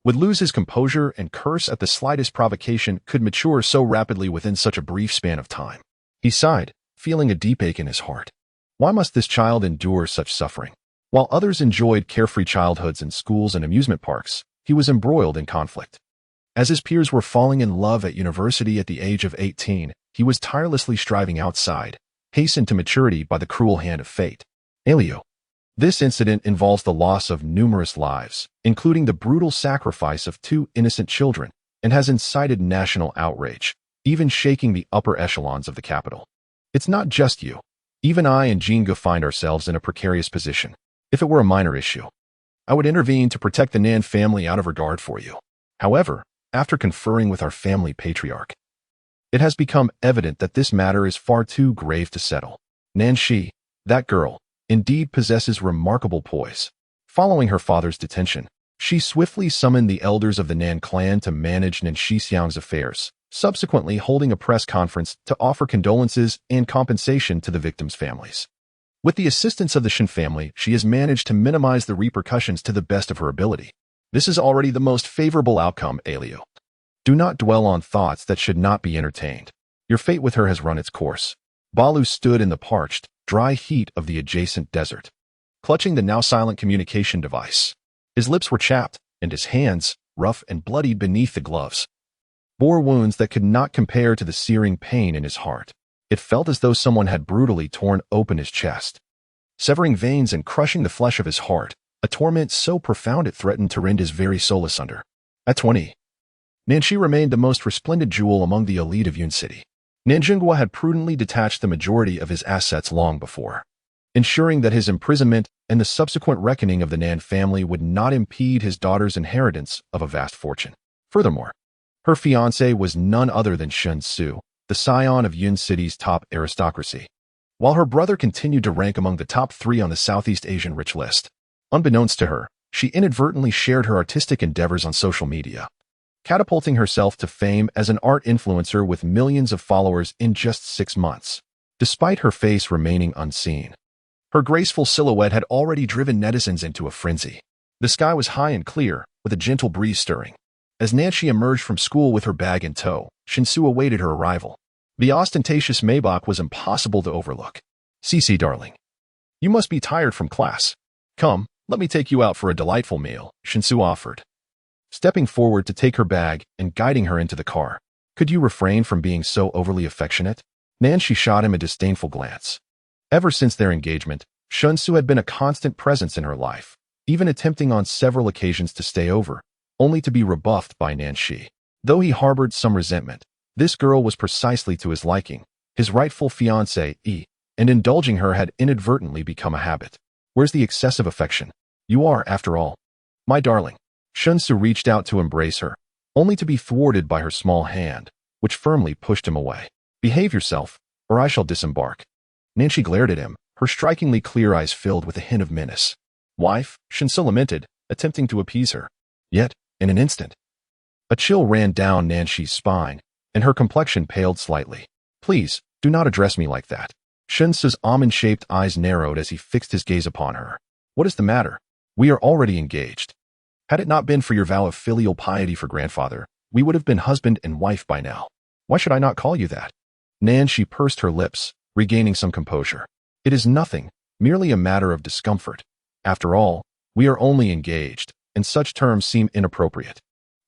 S1: would lose his composure and curse at the slightest provocation could mature so rapidly within such a brief span of time. He sighed, feeling a deep ache in his heart. Why must this child endure such suffering? While others enjoyed carefree childhoods in schools and amusement parks, he was embroiled in conflict. As his peers were falling in love at university at the age of 18, he was tirelessly striving outside, hastened to maturity by the cruel hand of fate. Aliu. This incident involves the loss of numerous lives, including the brutal sacrifice of 2 innocent children, and has incited national outrage, even shaking the upper echelons of the capital. It's not just you. Even I and Jinga find ourselves in a precarious position. If it were a minor issue, I would intervene to protect the Nan family out of regard for you. However, after conferring with our family patriarch, it has become evident that this matter is far too grave to settle. Nan Shi, that girl, indeed possesses remarkable poise. Following her father's detention, she swiftly summoned the elders of the Nan clan to manage Nan Shixiang's affairs, subsequently holding a press conference to offer condolences and compensation to the victims' families. With the assistance of the Shin family, she has managed to minimize the repercussions to the best of her ability. This is already the most favorable outcome, Aliu. Do not dwell on thoughts that should not be entertained. Your fate with her has run its course. Balu stood in the parched, dry heat of the adjacent desert, clutching the now silent communication device. His lips were chapped, and his hands, rough and bloodied beneath the gloves, bore wounds that could not compare to the searing pain in his heart. It felt as though someone had brutally torn open his chest, severing veins and crushing the flesh of his heart, a torment so profound it threatened to rend his very soul asunder. At 20, Nanshi remained the most resplendent jewel among the elite of Yun City. Nanjingwa had prudently detached the majority of his assets long before, ensuring that his imprisonment and the subsequent reckoning of the Nan family would not impede his daughter's inheritance of a vast fortune. Furthermore, her fiancé was none other than Shen Su, the scion of Yun City's top aristocracy, while her brother continued to rank among the top 3 on the Southeast Asian rich list. Unbeknownst to her, she inadvertently shared her artistic endeavors on social media, catapulting herself to fame as an art influencer with millions of followers in just 6 months. Despite her face remaining unseen, her graceful silhouette had already driven netizens into a frenzy. The sky was high and clear, with a gentle breeze stirring. As Nancy emerged from school with her bag in tow, Shinsu awaited her arrival. The ostentatious Maybach was impossible to overlook. Cece, darling, you must be tired from class. Come, let me take you out for a delightful meal, Shinsu offered, stepping forward to take her bag and guiding her into the car. Could you refrain from being so overly affectionate? Nancy shot him a disdainful glance. Ever since their engagement, Shunsu had been a constant presence in her life, even attempting on several occasions to stay over, only to be rebuffed by Nanshi. Though he harbored some resentment, this girl was precisely to his liking, his rightful fiancée, and indulging her had inadvertently become a habit. Where's the excessive affection? You are, after all, my darling. Shunsu reached out to embrace her, only to be thwarted by her small hand, which firmly pushed him away. Behave yourself, or I shall disembark. Nanshi glared at him, her strikingly clear eyes filled with a hint of menace. Wife, Shunsu lamented, attempting to appease her. Yet, in an instant, a chill ran down Nanshi's spine, and her complexion paled slightly. Please, do not address me like that. Shunsu's almond-shaped eyes narrowed as he fixed his gaze upon her. What is the matter? We are already engaged. Had it not been for your vow of filial piety for grandfather, we would have been husband and wife by now. Why should I not call you that? Nanshi pursed her lips, regaining some composure. It is nothing, merely a matter of discomfort. After all, we are only engaged, and such terms seem inappropriate.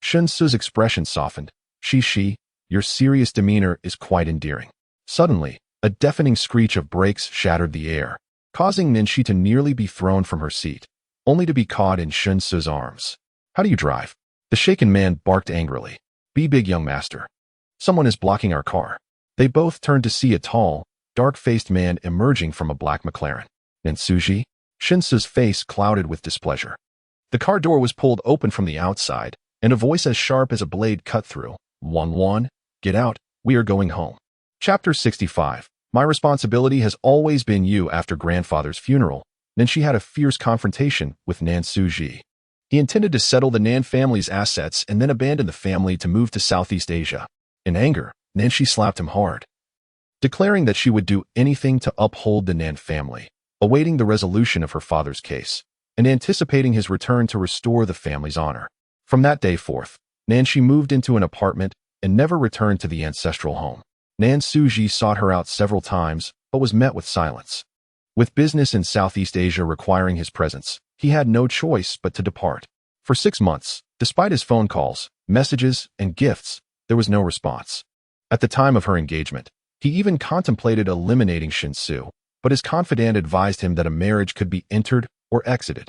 S1: Shunsu's expression softened. She, your serious demeanor is quite endearing. Suddenly, a deafening screech of brakes shattered the air, causing Nanshi to nearly be thrown from her seat, only to be caught in Shunsu's arms. How do you drive? The shaken man barked angrily. Be big, young master. Someone is blocking our car. They both turned to see a tall, dark-faced man emerging from a black McLaren. Nantsuji? Shunsu's face clouded with displeasure. The car door was pulled open from the outside, and a voice as sharp as a blade cut through. Wan, get out, we are going home. Chapter 65. My responsibility has always been you. After grandfather's funeral, Nanshi had a fierce confrontation with Nantsuji. He intended to settle the Nan family's assets and then abandon the family to move to Southeast Asia. In anger, Nanshi slapped him hard, declaring that she would do anything to uphold the Nan family, awaiting the resolution of her father's case, and anticipating his return to restore the family's honor. From that day forth, Nanshi moved into an apartment and never returned to the ancestral home. Nantsuji sought her out several times, but was met with silence. With business in Southeast Asia requiring his presence, he had no choice but to depart. For 6 months, despite his phone calls, messages, and gifts, there was no response. At the time of her engagement, he even contemplated eliminating Shunsu, but his confidant advised him that a marriage could be entered or exited.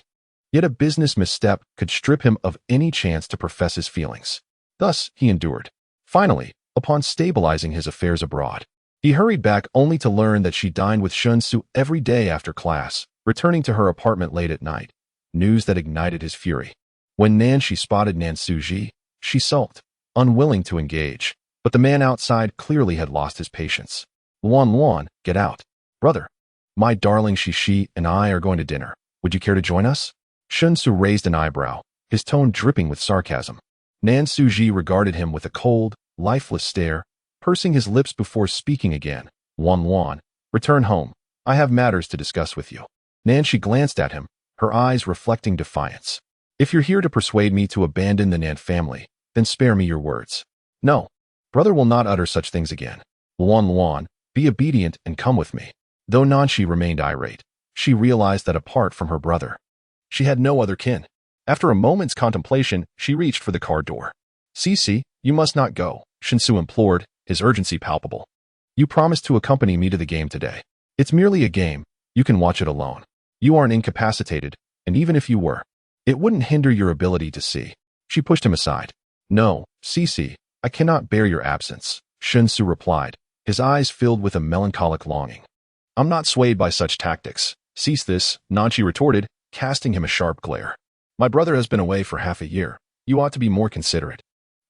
S1: Yet a business misstep could strip him of any chance to profess his feelings. Thus, he endured. Finally, upon stabilizing his affairs abroad, he hurried back only to learn that she dined with Shunsu every day after class, returning to her apartment late at night, news that ignited his fury. When Nanshi spotted Nantsuji, she sulked, unwilling to engage, but the man outside clearly had lost his patience. Luan, get out. Brother, my darling she and I are going to dinner. Would you care to join us? Shunsu raised an eyebrow, his tone dripping with sarcasm. Nantsuji regarded him with a cold, lifeless stare, pursing his lips before speaking again. Luan, return home. I have matters to discuss with you. Nanshi glanced at him, her eyes reflecting defiance. If you're here to persuade me to abandon the Nan family, then spare me your words. No, brother will not utter such things again. Luan, be obedient and come with me. Though Nanshi remained irate, she realized that apart from her brother, she had no other kin. After a moment's contemplation, she reached for the car door. Cici, you must not go, Shunsu implored, his urgency palpable. You promised to accompany me to the game today. It's merely a game. You can watch it alone. You aren't incapacitated, and even if you were, it wouldn't hinder your ability to see. She pushed him aside. No, Cici, I cannot bear your absence, Shunsu replied, his eyes filled with a melancholic longing. I'm not swayed by such tactics. Cease this, Nanshi retorted, casting him a sharp glare. My brother has been away for half a year. You ought to be more considerate.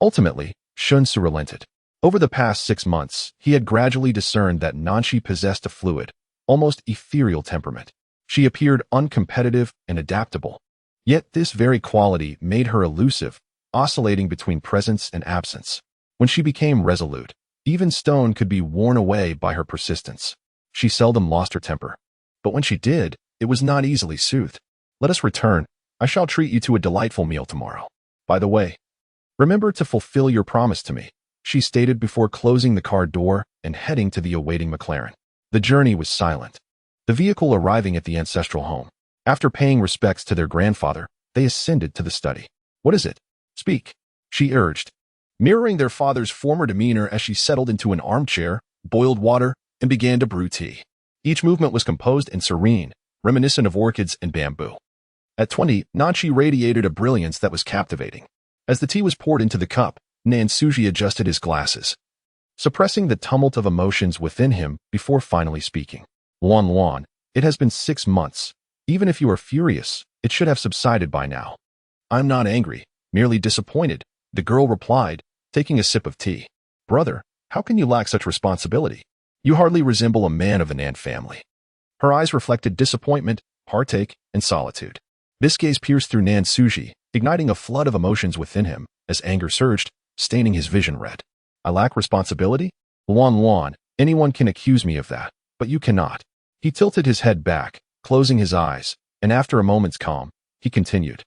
S1: Ultimately, Shunsu relented. Over the past 6 months, he had gradually discerned that Nanshi possessed a fluid, almost ethereal temperament. She appeared uncompetitive and adaptable. Yet this very quality made her elusive, oscillating between presence and absence. When she became resolute, even stone could be worn away by her persistence. She seldom lost her temper. But when she did, it was not easily soothed. Let us return. I shall treat you to a delightful meal tomorrow. By the way, remember to fulfill your promise to me, she stated before closing the car door and heading to the awaiting McLaren. The journey was silent. The vehicle arriving at the ancestral home. After paying respects to their grandfather, they ascended to the study. What is it? Speak, she urged, mirroring their father's former demeanor as she settled into an armchair, boiled water, and began to brew tea. Each movement was composed and serene, reminiscent of orchids and bamboo. At 20, Nanchi radiated a brilliance that was captivating. As the tea was poured into the cup, Nansuji adjusted his glasses, suppressing the tumult of emotions within him before finally speaking. Luan, it has been 6 months. Even if you are furious, it should have subsided by now. I'm not angry, merely disappointed, the girl replied, taking a sip of tea. Brother, how can you lack such responsibility? You hardly resemble a man of the Nan family. Her eyes reflected disappointment, heartache, and solitude. This gaze pierced through Nansuji, igniting a flood of emotions within him, as anger surged, staining his vision red. I lack responsibility? Luan, anyone can accuse me of that, but you cannot. He tilted his head back, closing his eyes, and after a moment's calm, he continued.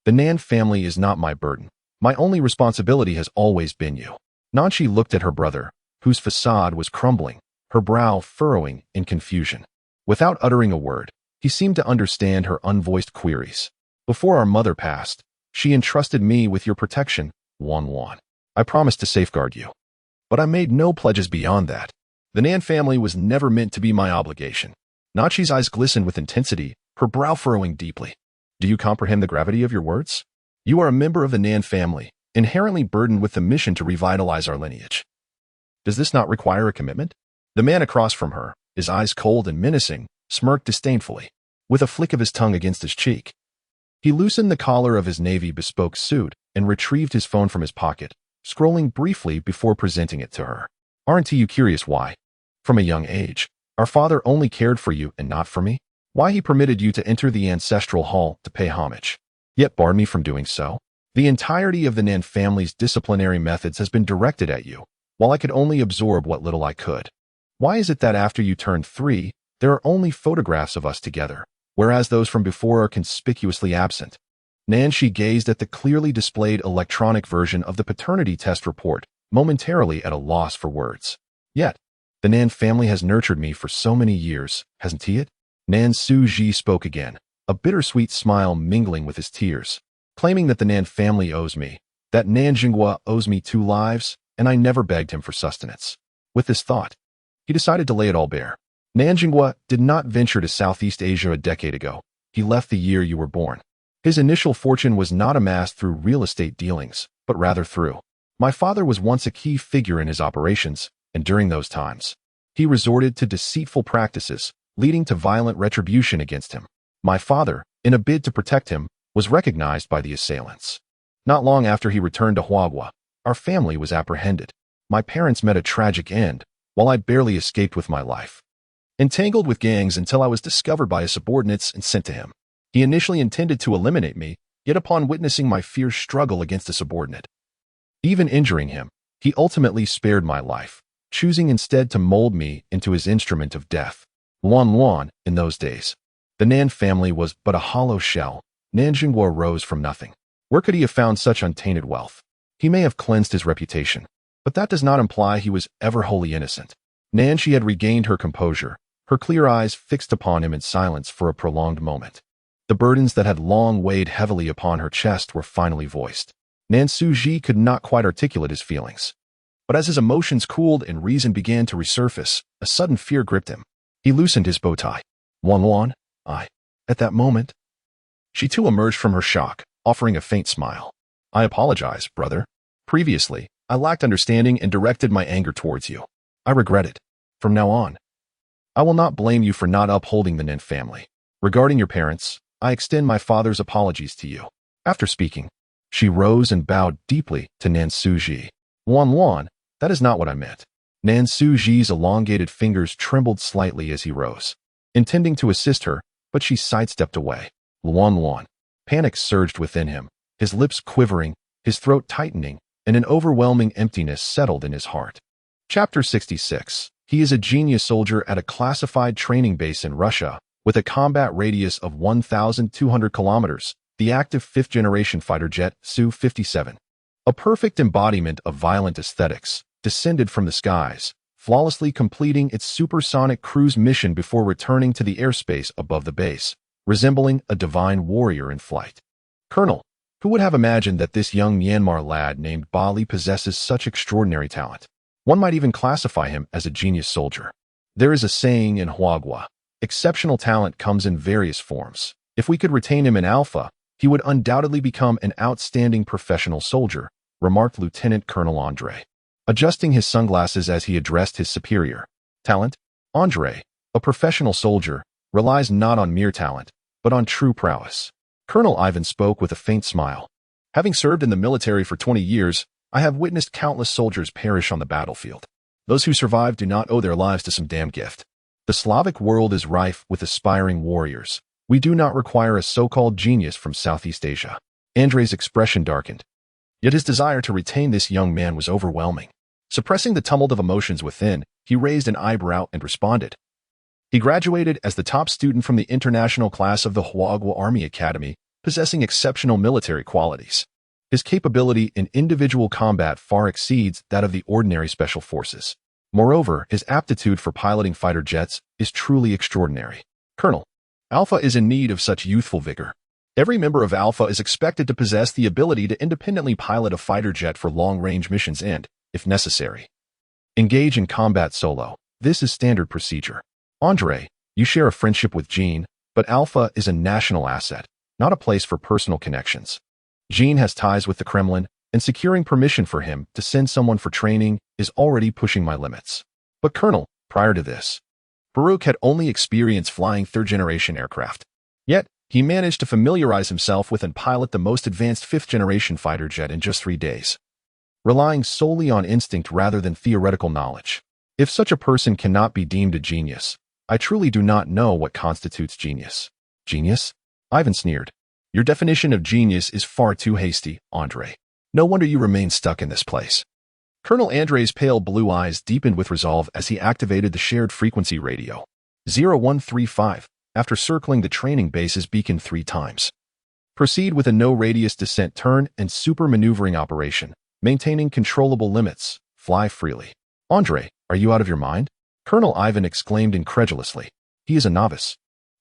S1: The Nan family is not my burden. My only responsibility has always been you. Nanchi looked at her brother, whose facade was crumbling, her brow furrowing in confusion. Without uttering a word, he seemed to understand her unvoiced queries. Before our mother passed, she entrusted me with your protection, Luan. I promised to safeguard you. But I made no pledges beyond that. The Nan family was never meant to be my obligation. Nachi's eyes glistened with intensity, her brow furrowing deeply. Do you comprehend the gravity of your words? You are a member of the Nan family, inherently burdened with the mission to revitalize our lineage. Does this not require a commitment? The man across from her, his eyes cold and menacing, smirked disdainfully, with a flick of his tongue against his cheek. He loosened the collar of his navy bespoke suit and retrieved his phone from his pocket, scrolling briefly before presenting it to her. Aren't you curious why? From a young age, our father only cared for you and not for me? Why he permitted you to enter the ancestral hall to pay homage, yet barred me from doing so? The entirety of the Nan family's disciplinary methods has been directed at you, while I could only absorb what little I could. Why is it that after you turned 3, there are only photographs of us together, whereas those from before are conspicuously absent? Nanshi gazed at the clearly displayed electronic version of the paternity test report, momentarily at a loss for words. Yet, the Nan family has nurtured me for so many years, hasn't he it? Nansuji spoke again, a bittersweet smile mingling with his tears, claiming that the Nan family owes me, that Nanjingwa owes me 2 lives, and I never begged him for sustenance. With this thought, he decided to lay it all bare. Nanjingwa did not venture to Southeast Asia a decade ago. He left the year you were born. His initial fortune was not amassed through real estate dealings, but rather through. My father was once a key figure in his operations, and during those times, he resorted to deceitful practices, leading to violent retribution against him. My father, in a bid to protect him, was recognized by the assailants. Not long after he returned to Huagua, our family was apprehended. My parents met a tragic end, while I barely escaped with my life. Entangled with gangs until I was discovered by his subordinates and sent to him. He initially intended to eliminate me, yet upon witnessing my fierce struggle against a subordinate, even injuring him, he ultimately spared my life, choosing instead to mold me into his instrument of death. Luan, in those days, the Nan family was but a hollow shell. Nanjingwa rose from nothing. Where could he have found such untainted wealth? He may have cleansed his reputation, but that does not imply he was ever wholly innocent. Nanshi had regained her composure, her clear eyes fixed upon him in silence for a prolonged moment. The burdens that had long weighed heavily upon her chest were finally voiced. Nansuji could not quite articulate his feelings. But as his emotions cooled and reason began to resurface, a sudden fear gripped him. He loosened his bow tie. Luan, at that moment, she too emerged from her shock, offering a faint smile. I apologize, brother. Previously, I lacked understanding and directed my anger towards you. I regret it. From now on, I will not blame you for not upholding the Nin family. Regarding your parents, I extend my father's apologies to you. After speaking, she rose and bowed deeply to Nansuji. Luan, that is not what I meant. Nansuji's elongated fingers trembled slightly as he rose, intending to assist her, but she sidestepped away. Luan. Panic surged within him, his lips quivering, his throat tightening, and an overwhelming emptiness settled in his heart. Chapter 66. He is a genius soldier at a classified training base in Russia, with a combat radius of 1,200 kilometers, the active 5th-generation fighter jet Su-57. A perfect embodiment of violent aesthetics, descended from the skies, flawlessly completing its supersonic cruise mission before returning to the airspace above the base, resembling a divine warrior in flight. Colonel, who would have imagined that this young Myanmar lad named Bali possesses such extraordinary talent? One might even classify him as a genius soldier. There is a saying in Huagua, Exceptional talent comes in various forms. If we could retain him in Alpha, he would undoubtedly become an outstanding professional soldier, remarked Lieutenant Colonel Andre, adjusting his sunglasses as he addressed his superior. Talent? Andre, a professional soldier, relies not on mere talent, but on true prowess. Colonel Ivan spoke with a faint smile. Having served in the military for 20 years, I have witnessed countless soldiers perish on the battlefield. Those who survive do not owe their lives to some damn gift. The Slavic world is rife with aspiring warriors. We do not require a so-called genius from Southeast Asia. Andre's expression darkened. Yet his desire to retain this young man was overwhelming. Suppressing the tumult of emotions within, he raised an eyebrow and responded. He graduated as the top student from the international class of the Huagua Army Academy, possessing exceptional military qualities. His capability in individual combat far exceeds that of the ordinary special forces. Moreover, his aptitude for piloting fighter jets is truly extraordinary. Colonel, Alpha is in need of such youthful vigor. Every member of Alpha is expected to possess the ability to independently pilot a fighter jet for long-range missions and, if necessary, engage in combat solo. This is standard procedure. Andre, you share a friendship with Jean, but Alpha is a national asset, not a place for personal connections. Jean has ties with the Kremlin, and securing permission for him to send someone for training is already pushing my limits. But Colonel, prior to this, Baruch had only experienced flying third-generation aircraft. Yet, he managed to familiarize himself with and pilot the most advanced fifth-generation fighter jet in just 3 days, relying solely on instinct rather than theoretical knowledge. If such a person cannot be deemed a genius, I truly do not know what constitutes genius. Genius? Ivan sneered. Your definition of genius is far too hasty, Andre. No wonder you remain stuck in this place. Colonel Andre's pale blue eyes deepened with resolve as he activated the shared frequency radio. 0135, after circling the training base's beacon 3 times. Proceed with a no-radius descent turn and super maneuvering operation, maintaining controllable limits. Fly freely. Andre, are you out of your mind? Colonel Ivan exclaimed incredulously. He is a novice,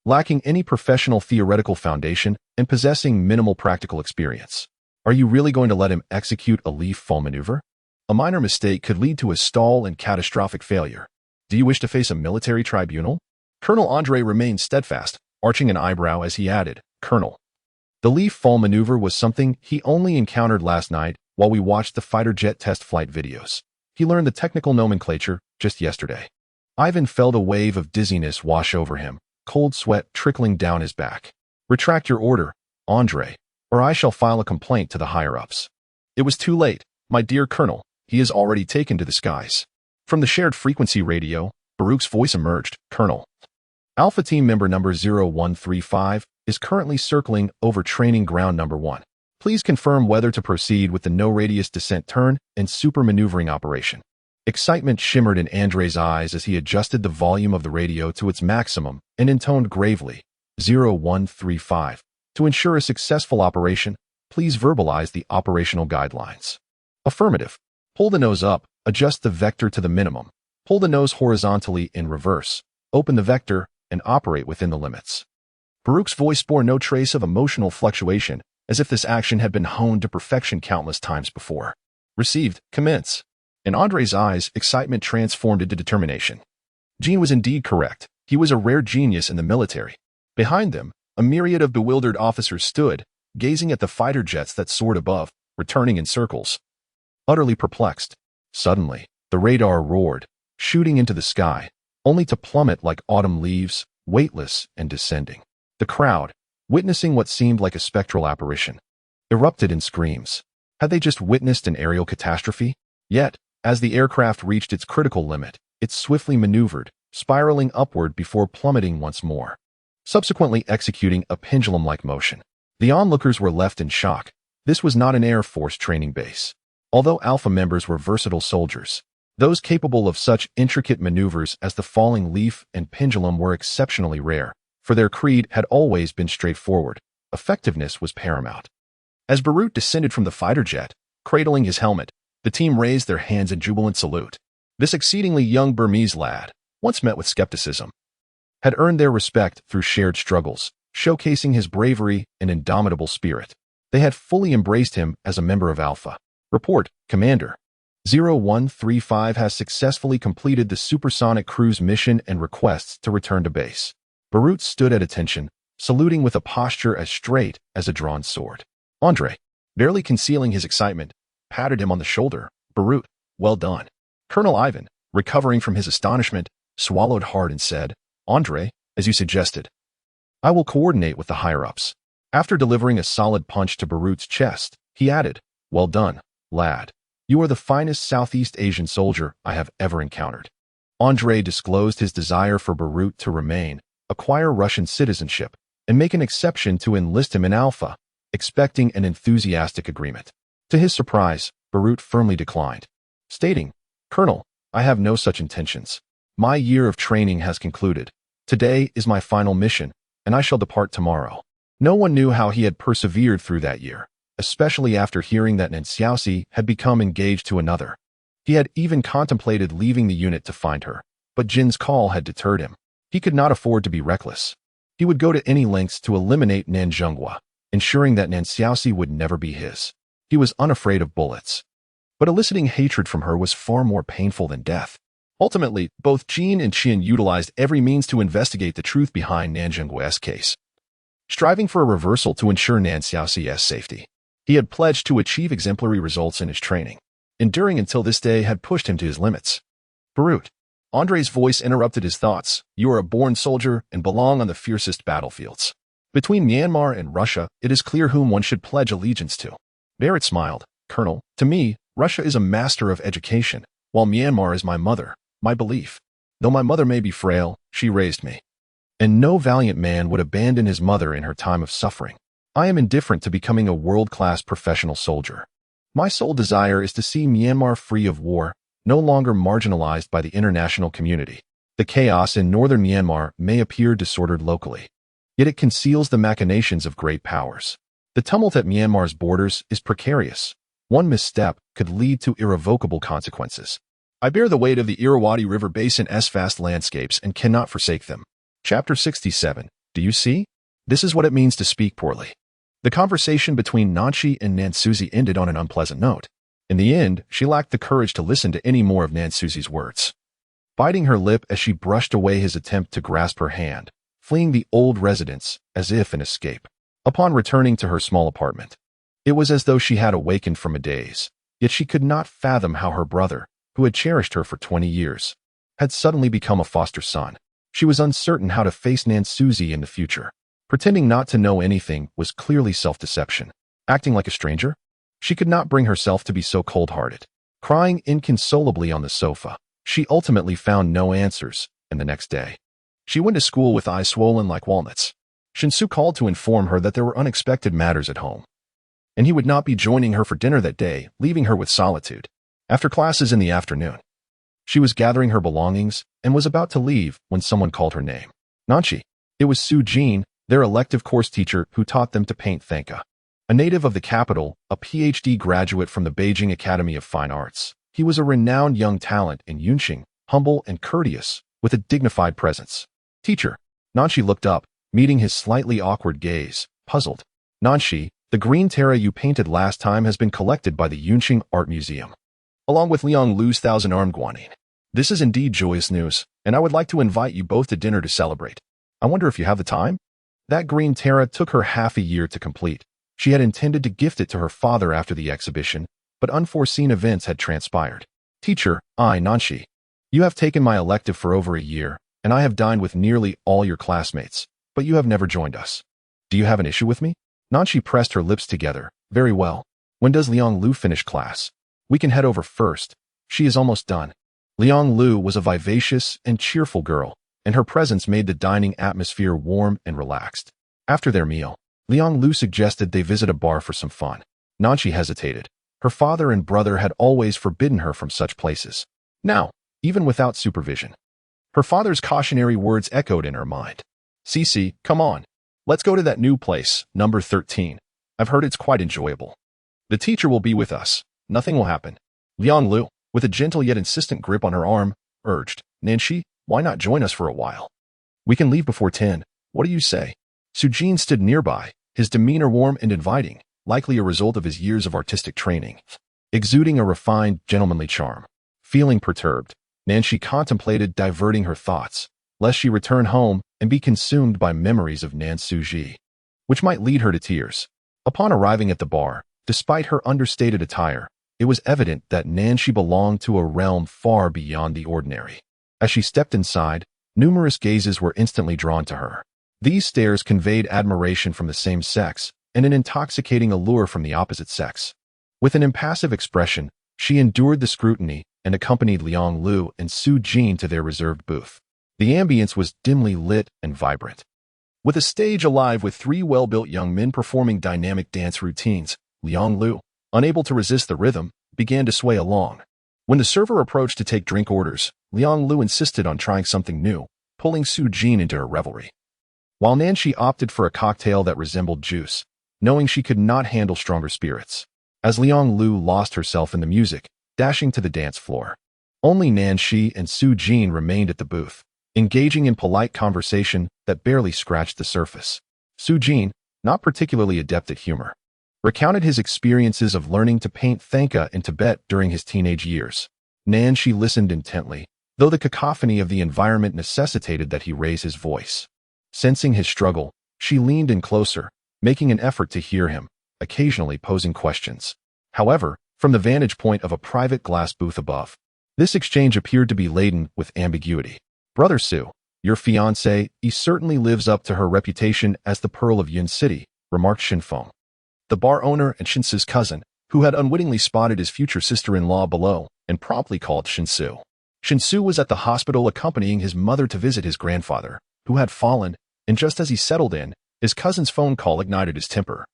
S1: lacking any professional theoretical foundation and possessing minimal practical experience. Are you really going to let him execute a leaf fall maneuver? A minor mistake could lead to a stall and catastrophic failure. Do you wish to face a military tribunal? Colonel Andre remained steadfast, arching an eyebrow as he added, Colonel. The leaf fall maneuver was something he only encountered last night while we watched the fighter jet test flight videos. He learned the technical nomenclature just yesterday. Ivan felt a wave of dizziness wash over him, cold sweat trickling down his back. Retract your order, Andre, or I shall file a complaint to the higher-ups. It was too late, my dear Colonel. He is already taken to the skies. From the shared frequency radio, Baruch's voice emerged. Colonel, Alpha Team member number 0135 is currently circling over training ground number 1. Please confirm whether to proceed with the no-radius descent turn and super maneuvering operation. Excitement shimmered in Andre's eyes as he adjusted the volume of the radio to its maximum and intoned gravely, 0135. To ensure a successful operation, please verbalize the operational guidelines. Affirmative. Pull the nose up, adjust the vector to the minimum. Pull the nose horizontally in reverse. Open the vector and operate within the limits. Baruch's voice bore no trace of emotional fluctuation, as if this action had been honed to perfection countless times before. Received. Commence. In Andre's eyes, excitement transformed into determination. Jean was indeed correct. He was a rare genius in the military. Behind them, a myriad of bewildered officers stood, gazing at the fighter jets that soared above, returning in circles. Utterly perplexed. Suddenly, the radar roared, shooting into the sky, only to plummet like autumn leaves, weightless and descending. The crowd, witnessing what seemed like a spectral apparition, erupted in screams. Had they just witnessed an aerial catastrophe? Yet, as the aircraft reached its critical limit, it swiftly maneuvered, spiraling upward before plummeting once more, subsequently executing a pendulum-like motion. The onlookers were left in shock. This was not an Air Force training base. Although Alpha members were versatile soldiers, those capable of such intricate maneuvers as the falling leaf and pendulum were exceptionally rare, for their creed had always been straightforward. Effectiveness was paramount. As Baruch descended from the fighter jet, cradling his helmet, the team raised their hands in jubilant salute. This exceedingly young Burmese lad, once met with skepticism, had earned their respect through shared struggles, showcasing his bravery and indomitable spirit. They had fully embraced him as a member of Alpha. Report, Commander. 0135 has successfully completed the supersonic cruise mission and requests to return to base. Barut stood at attention, saluting with a posture as straight as a drawn sword. Andre, barely concealing his excitement, patted him on the shoulder. Barut, well done. Colonel Ivan, recovering from his astonishment, swallowed hard and said, Andre, as you suggested. I will coordinate with the higher-ups. After delivering a solid punch to Barut's chest, he added, well done, lad. You are the finest Southeast Asian soldier I have ever encountered. Andre disclosed his desire for Barut to remain, acquire Russian citizenship, and make an exception to enlist him in Alpha, expecting an enthusiastic agreement. To his surprise, Barut firmly declined, stating, Colonel, I have no such intentions. My year of training has concluded. Today is my final mission, and I shall depart tomorrow. No one knew how he had persevered through that year, especially after hearing that Nansyaosi had become engaged to another. He had even contemplated leaving the unit to find her, but Jin's call had deterred him. He could not afford to be reckless. He would go to any lengths to eliminate Nanjunghua, ensuring that Nansyaosi would never be his. He was unafraid of bullets. But eliciting hatred from her was far more painful than death. Ultimately, both Jin and Qin utilized every means to investigate the truth behind Nanjunghua's case, striving for a reversal to ensure Nansyaosi's safety. He had pledged to achieve exemplary results in his training. Enduring until this day had pushed him to his limits. Barut. Andre's voice interrupted his thoughts. You are a born soldier and belong on the fiercest battlefields. Between Myanmar and Russia, it is clear whom one should pledge allegiance to. Barrett smiled. Colonel, to me, Russia is a master of education, while Myanmar is my mother, my belief. Though my mother may be frail, she raised me. And no valiant man would abandon his mother in her time of suffering. I am indifferent to becoming a world-class professional soldier. My sole desire is to see Myanmar free of war, no longer marginalized by the international community. The chaos in northern Myanmar may appear disordered locally, yet it conceals the machinations of great powers. The tumult at Myanmar's borders is precarious. One misstep could lead to irrevocable consequences. I bear the weight of the Irrawaddy River Basin's vast landscapes and cannot forsake them. Chapter 67. Do you see? This is what it means to speak poorly. The conversation between Nanshi and Nansuzi ended on an unpleasant note. In the end, she lacked the courage to listen to any more of Nansuzi's words. Biting her lip as she brushed away his attempt to grasp her hand, fleeing the old residence as if in escape. Upon returning to her small apartment, it was as though she had awakened from a daze, yet she could not fathom how her brother, who had cherished her for 20 years, had suddenly become a foster son. She was uncertain how to face Nansuzi in the future. Pretending not to know anything was clearly self-deception. Acting like a stranger? She could not bring herself to be so cold-hearted. Crying inconsolably on the sofa, she ultimately found no answers, and the next day, she went to school with eyes swollen like walnuts. Shinsu called to inform her that there were unexpected matters at home, and he would not be joining her for dinner that day, leaving her with solitude. After classes in the afternoon, she was gathering her belongings and was about to leave when someone called her name. Nanshi. It was Su Jin, their elective course teacher who taught them to paint Thanka. A native of the capital, a PhD graduate from the Beijing Academy of Fine Arts, he was a renowned young talent in Yunqing, humble and courteous, with a dignified presence. Teacher. Nanshi looked up, meeting his slightly awkward gaze, puzzled. Nanshi, the green Terra you painted last time has been collected by the Yunqing Art Museum, along with Liang Lu's thousand-armed guanyin. This is indeed joyous news, and I would like to invite you both to dinner to celebrate. I wonder if you have the time? That green Terra took her half a year to complete. She had intended to gift it to her father after the exhibition, but unforeseen events had transpired. Teacher, Nanshi. You have taken my elective for over a year, and I have dined with nearly all your classmates, but you have never joined us. Do you have an issue with me? Nanshi pressed her lips together. Very well. When does Liang Lu finish class? We can head over first. She is almost done. Liang Lu was a vivacious and cheerful girl, and her presence made the dining atmosphere warm and relaxed. After their meal, Liang Lu suggested they visit a bar for some fun. Nanshi hesitated. Her father and brother had always forbidden her from such places. Now, even without supervision, her father's cautionary words echoed in her mind. Cece, come on. Let's go to that new place, number 13. I've heard it's quite enjoyable. The teacher will be with us. Nothing will happen. Liang Lu, with a gentle yet insistent grip on her arm, urged. Nanshi, why not join us for a while? We can leave before 10. What do you say? Su Jin stood nearby, his demeanor warm and inviting, likely a result of his years of artistic training, exuding a refined, gentlemanly charm. Feeling perturbed, Nanshi contemplated diverting her thoughts, lest she return home and be consumed by memories of Nan Suji, which might lead her to tears. Upon arriving at the bar, despite her understated attire, it was evident that Nanshi belonged to a realm far beyond the ordinary. As she stepped inside, numerous gazes were instantly drawn to her. These stares conveyed admiration from the same sex and an intoxicating allure from the opposite sex. With an impassive expression, she endured the scrutiny and accompanied Liang Lu and Su Jin to their reserved booth. The ambience was dimly lit and vibrant, with a stage alive with three well-built young men performing dynamic dance routines. Liang Lu, unable to resist the rhythm, began to sway along. When the server approached to take drink orders, Liang Lu insisted on trying something new, pulling Su Jin into her revelry. While Nanshi opted for a cocktail that resembled juice, knowing she could not handle stronger spirits. As Liang Lu lost herself in the music, dashing to the dance floor. Only Nanshi and Su Jin remained at the booth, engaging in polite conversation that barely scratched the surface. Su Jin, not particularly adept at humor, recounted his experiences of learning to paint Thanka in Tibet during his teenage years. Nanshi listened intently, though the cacophony of the environment necessitated that he raise his voice. Sensing his struggle, she leaned in closer, making an effort to hear him, occasionally posing questions. However, from the vantage point of a private glass booth above, this exchange appeared to be laden with ambiguity. Brother Su, your fiancée, certainly lives up to her reputation as the Pearl of Yun City, remarked Shinfeng, the bar owner and Shinsu's cousin, who had unwittingly spotted his future sister-in-law below and promptly called Shinsu. Shinsu was at the hospital accompanying his mother to visit his grandfather, who had fallen, and just as he settled in, his cousin's phone call ignited his temper,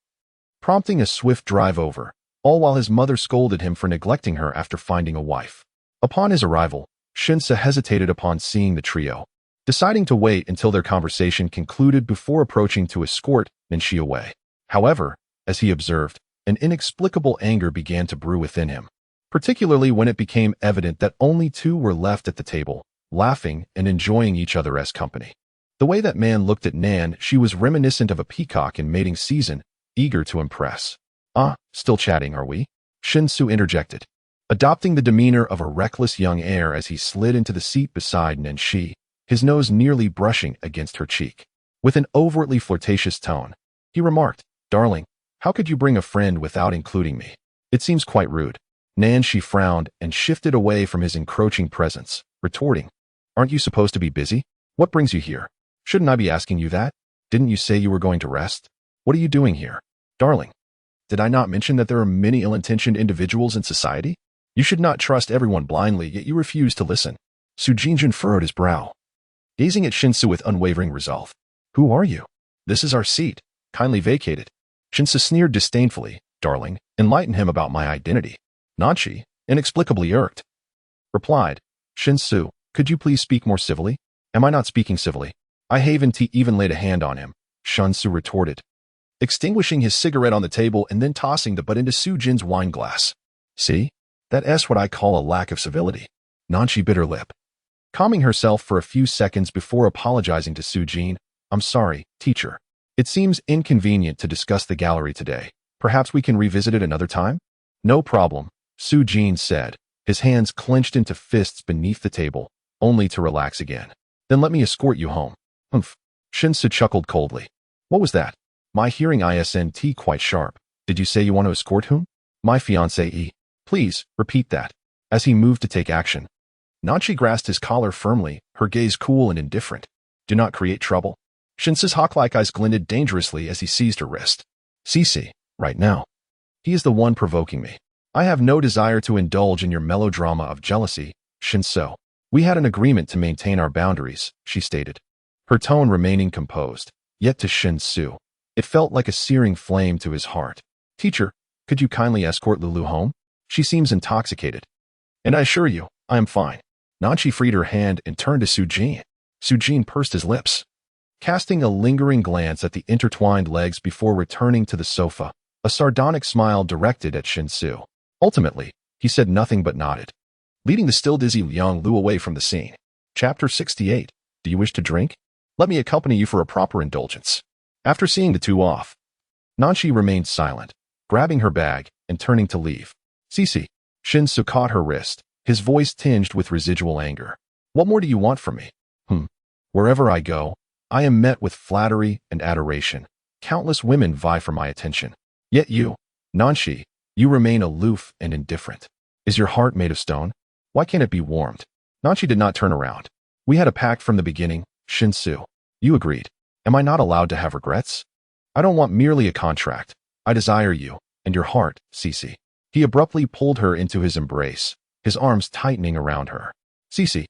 S1: prompting a swift drive over, all while his mother scolded him for neglecting her after finding a wife. Upon his arrival, Shinsu hesitated upon seeing the trio, deciding to wait until their conversation concluded before approaching to escort Nanshi away. However, as he observed, an inexplicable anger began to brew within him, particularly when it became evident that only two were left at the table, laughing and enjoying each other as company. The way that man looked at Nan, she was reminiscent of a peacock in mating season, eager to impress. Still chatting, are we? Shinsu interjected, adopting the demeanor of a reckless young heir as he slid into the seat beside Nanshi, his nose nearly brushing against her cheek. With an overtly flirtatious tone, he remarked, "Darling, how could you bring a friend without including me? It seems quite rude." Nanshi frowned and shifted away from his encroaching presence, retorting, "Aren't you supposed to be busy? What brings you here? Shouldn't I be asking you that? Didn't you say you were going to rest? What are you doing here? Darling, did I not mention that there are many ill-intentioned individuals in society? You should not trust everyone blindly, yet you refuse to listen." Su Jinjin furrowed his brow, gazing at Shinsu with unwavering resolve. "Who are you? This is our seat. Kindly vacate it." Shinsu sneered disdainfully. "Darling, enlighten him about my identity." Nanshi, inexplicably irked, replied, "Shinsu, could you please speak more civilly?" "Am I not speaking civilly? I haven't even laid a hand on him," Shinsu retorted, extinguishing his cigarette on the table and then tossing the butt into Su Jin's wine glass. "See? That's what I call a lack of civility." Nanshi bit her lip, calming herself for a few seconds before apologizing to Su Jin. "I'm sorry, teacher. It seems inconvenient to discuss the gallery today. Perhaps we can revisit it another time?" "No problem," Su Jin said, his hands clenched into fists beneath the table, only to relax again. "Then let me escort you home." "Humph." Shinsu chuckled coldly. "What was that? My hearing isn't quite sharp. Did you say you want to escort whom?" "My fiancée. Please, repeat that." As he moved to take action, Nanshi grasped his collar firmly, her gaze cool and indifferent. "Do not create trouble." Shinsu's hawk-like eyes glinted dangerously as he seized her wrist. "Cece, right now. He is the one provoking me. I have no desire to indulge in your melodrama of jealousy, Shinsu. We had an agreement to maintain our boundaries," she stated, her tone remaining composed. Yet to Shinsu, it felt like a searing flame to his heart. "Teacher, could you kindly escort Lulu home? She seems intoxicated." "And I assure you, I am fine." Nanshi freed her hand and turned to Su Jin. Su Jin pursed his lips, casting a lingering glance at the intertwined legs before returning to the sofa, a sardonic smile directed at Shinsu. Ultimately, he said nothing but nodded, leading the still dizzy Liang Lu away from the scene. Chapter 68. Do you wish to drink? Let me accompany you for a proper indulgence. After seeing the two off, Nanshi remained silent, grabbing her bag and turning to leave. "Cece." Shinsu caught her wrist, his voice tinged with residual anger. "What more do you want from me?" Wherever I go, I am met with flattery and adoration. Countless women vie for my attention. Yet you, Nanshi, you remain aloof and indifferent. Is your heart made of stone? Why can't it be warmed? Nanshi did not turn around. We had a pact from the beginning, Shinsu. You agreed. Am I not allowed to have regrets? I don't want merely a contract. I desire you, and your heart, Cece. He abruptly pulled her into his embrace, his arms tightening around her. Cece,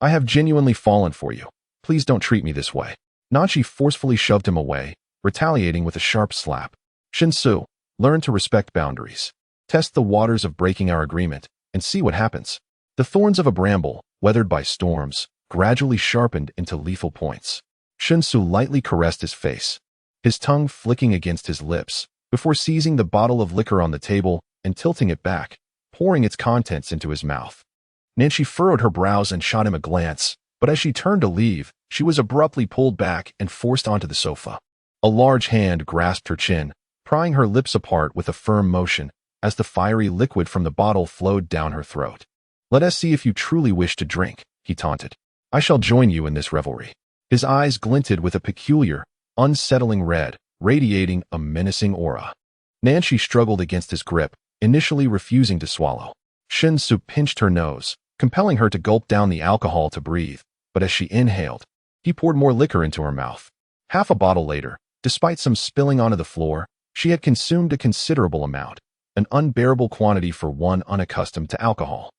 S1: I have genuinely fallen for you. Please don't treat me this way. Nanshi forcefully shoved him away, retaliating with a sharp slap. Shinsu, learn to respect boundaries. Test the waters of breaking our agreement, and see what happens. The thorns of a bramble, weathered by storms, gradually sharpened into lethal points. Shinsu lightly caressed his face, his tongue flicking against his lips, before seizing the bottle of liquor on the table and tilting it back, pouring its contents into his mouth. Nanshi furrowed her brows and shot him a glance, but as she turned to leave, she was abruptly pulled back and forced onto the sofa. A large hand grasped her chin, prying her lips apart with a firm motion as the fiery liquid from the bottle flowed down her throat. Let us see if you truly wish to drink, he taunted. I shall join you in this revelry. His eyes glinted with a peculiar, unsettling red, radiating a menacing aura. Nanshi struggled against his grip, initially refusing to swallow. Shinsu pinched her nose, compelling her to gulp down the alcohol to breathe, but as she inhaled, he poured more liquor into her mouth. Half a bottle later, despite some spilling onto the floor, she had consumed a considerable amount, an unbearable quantity for one unaccustomed to alcohol.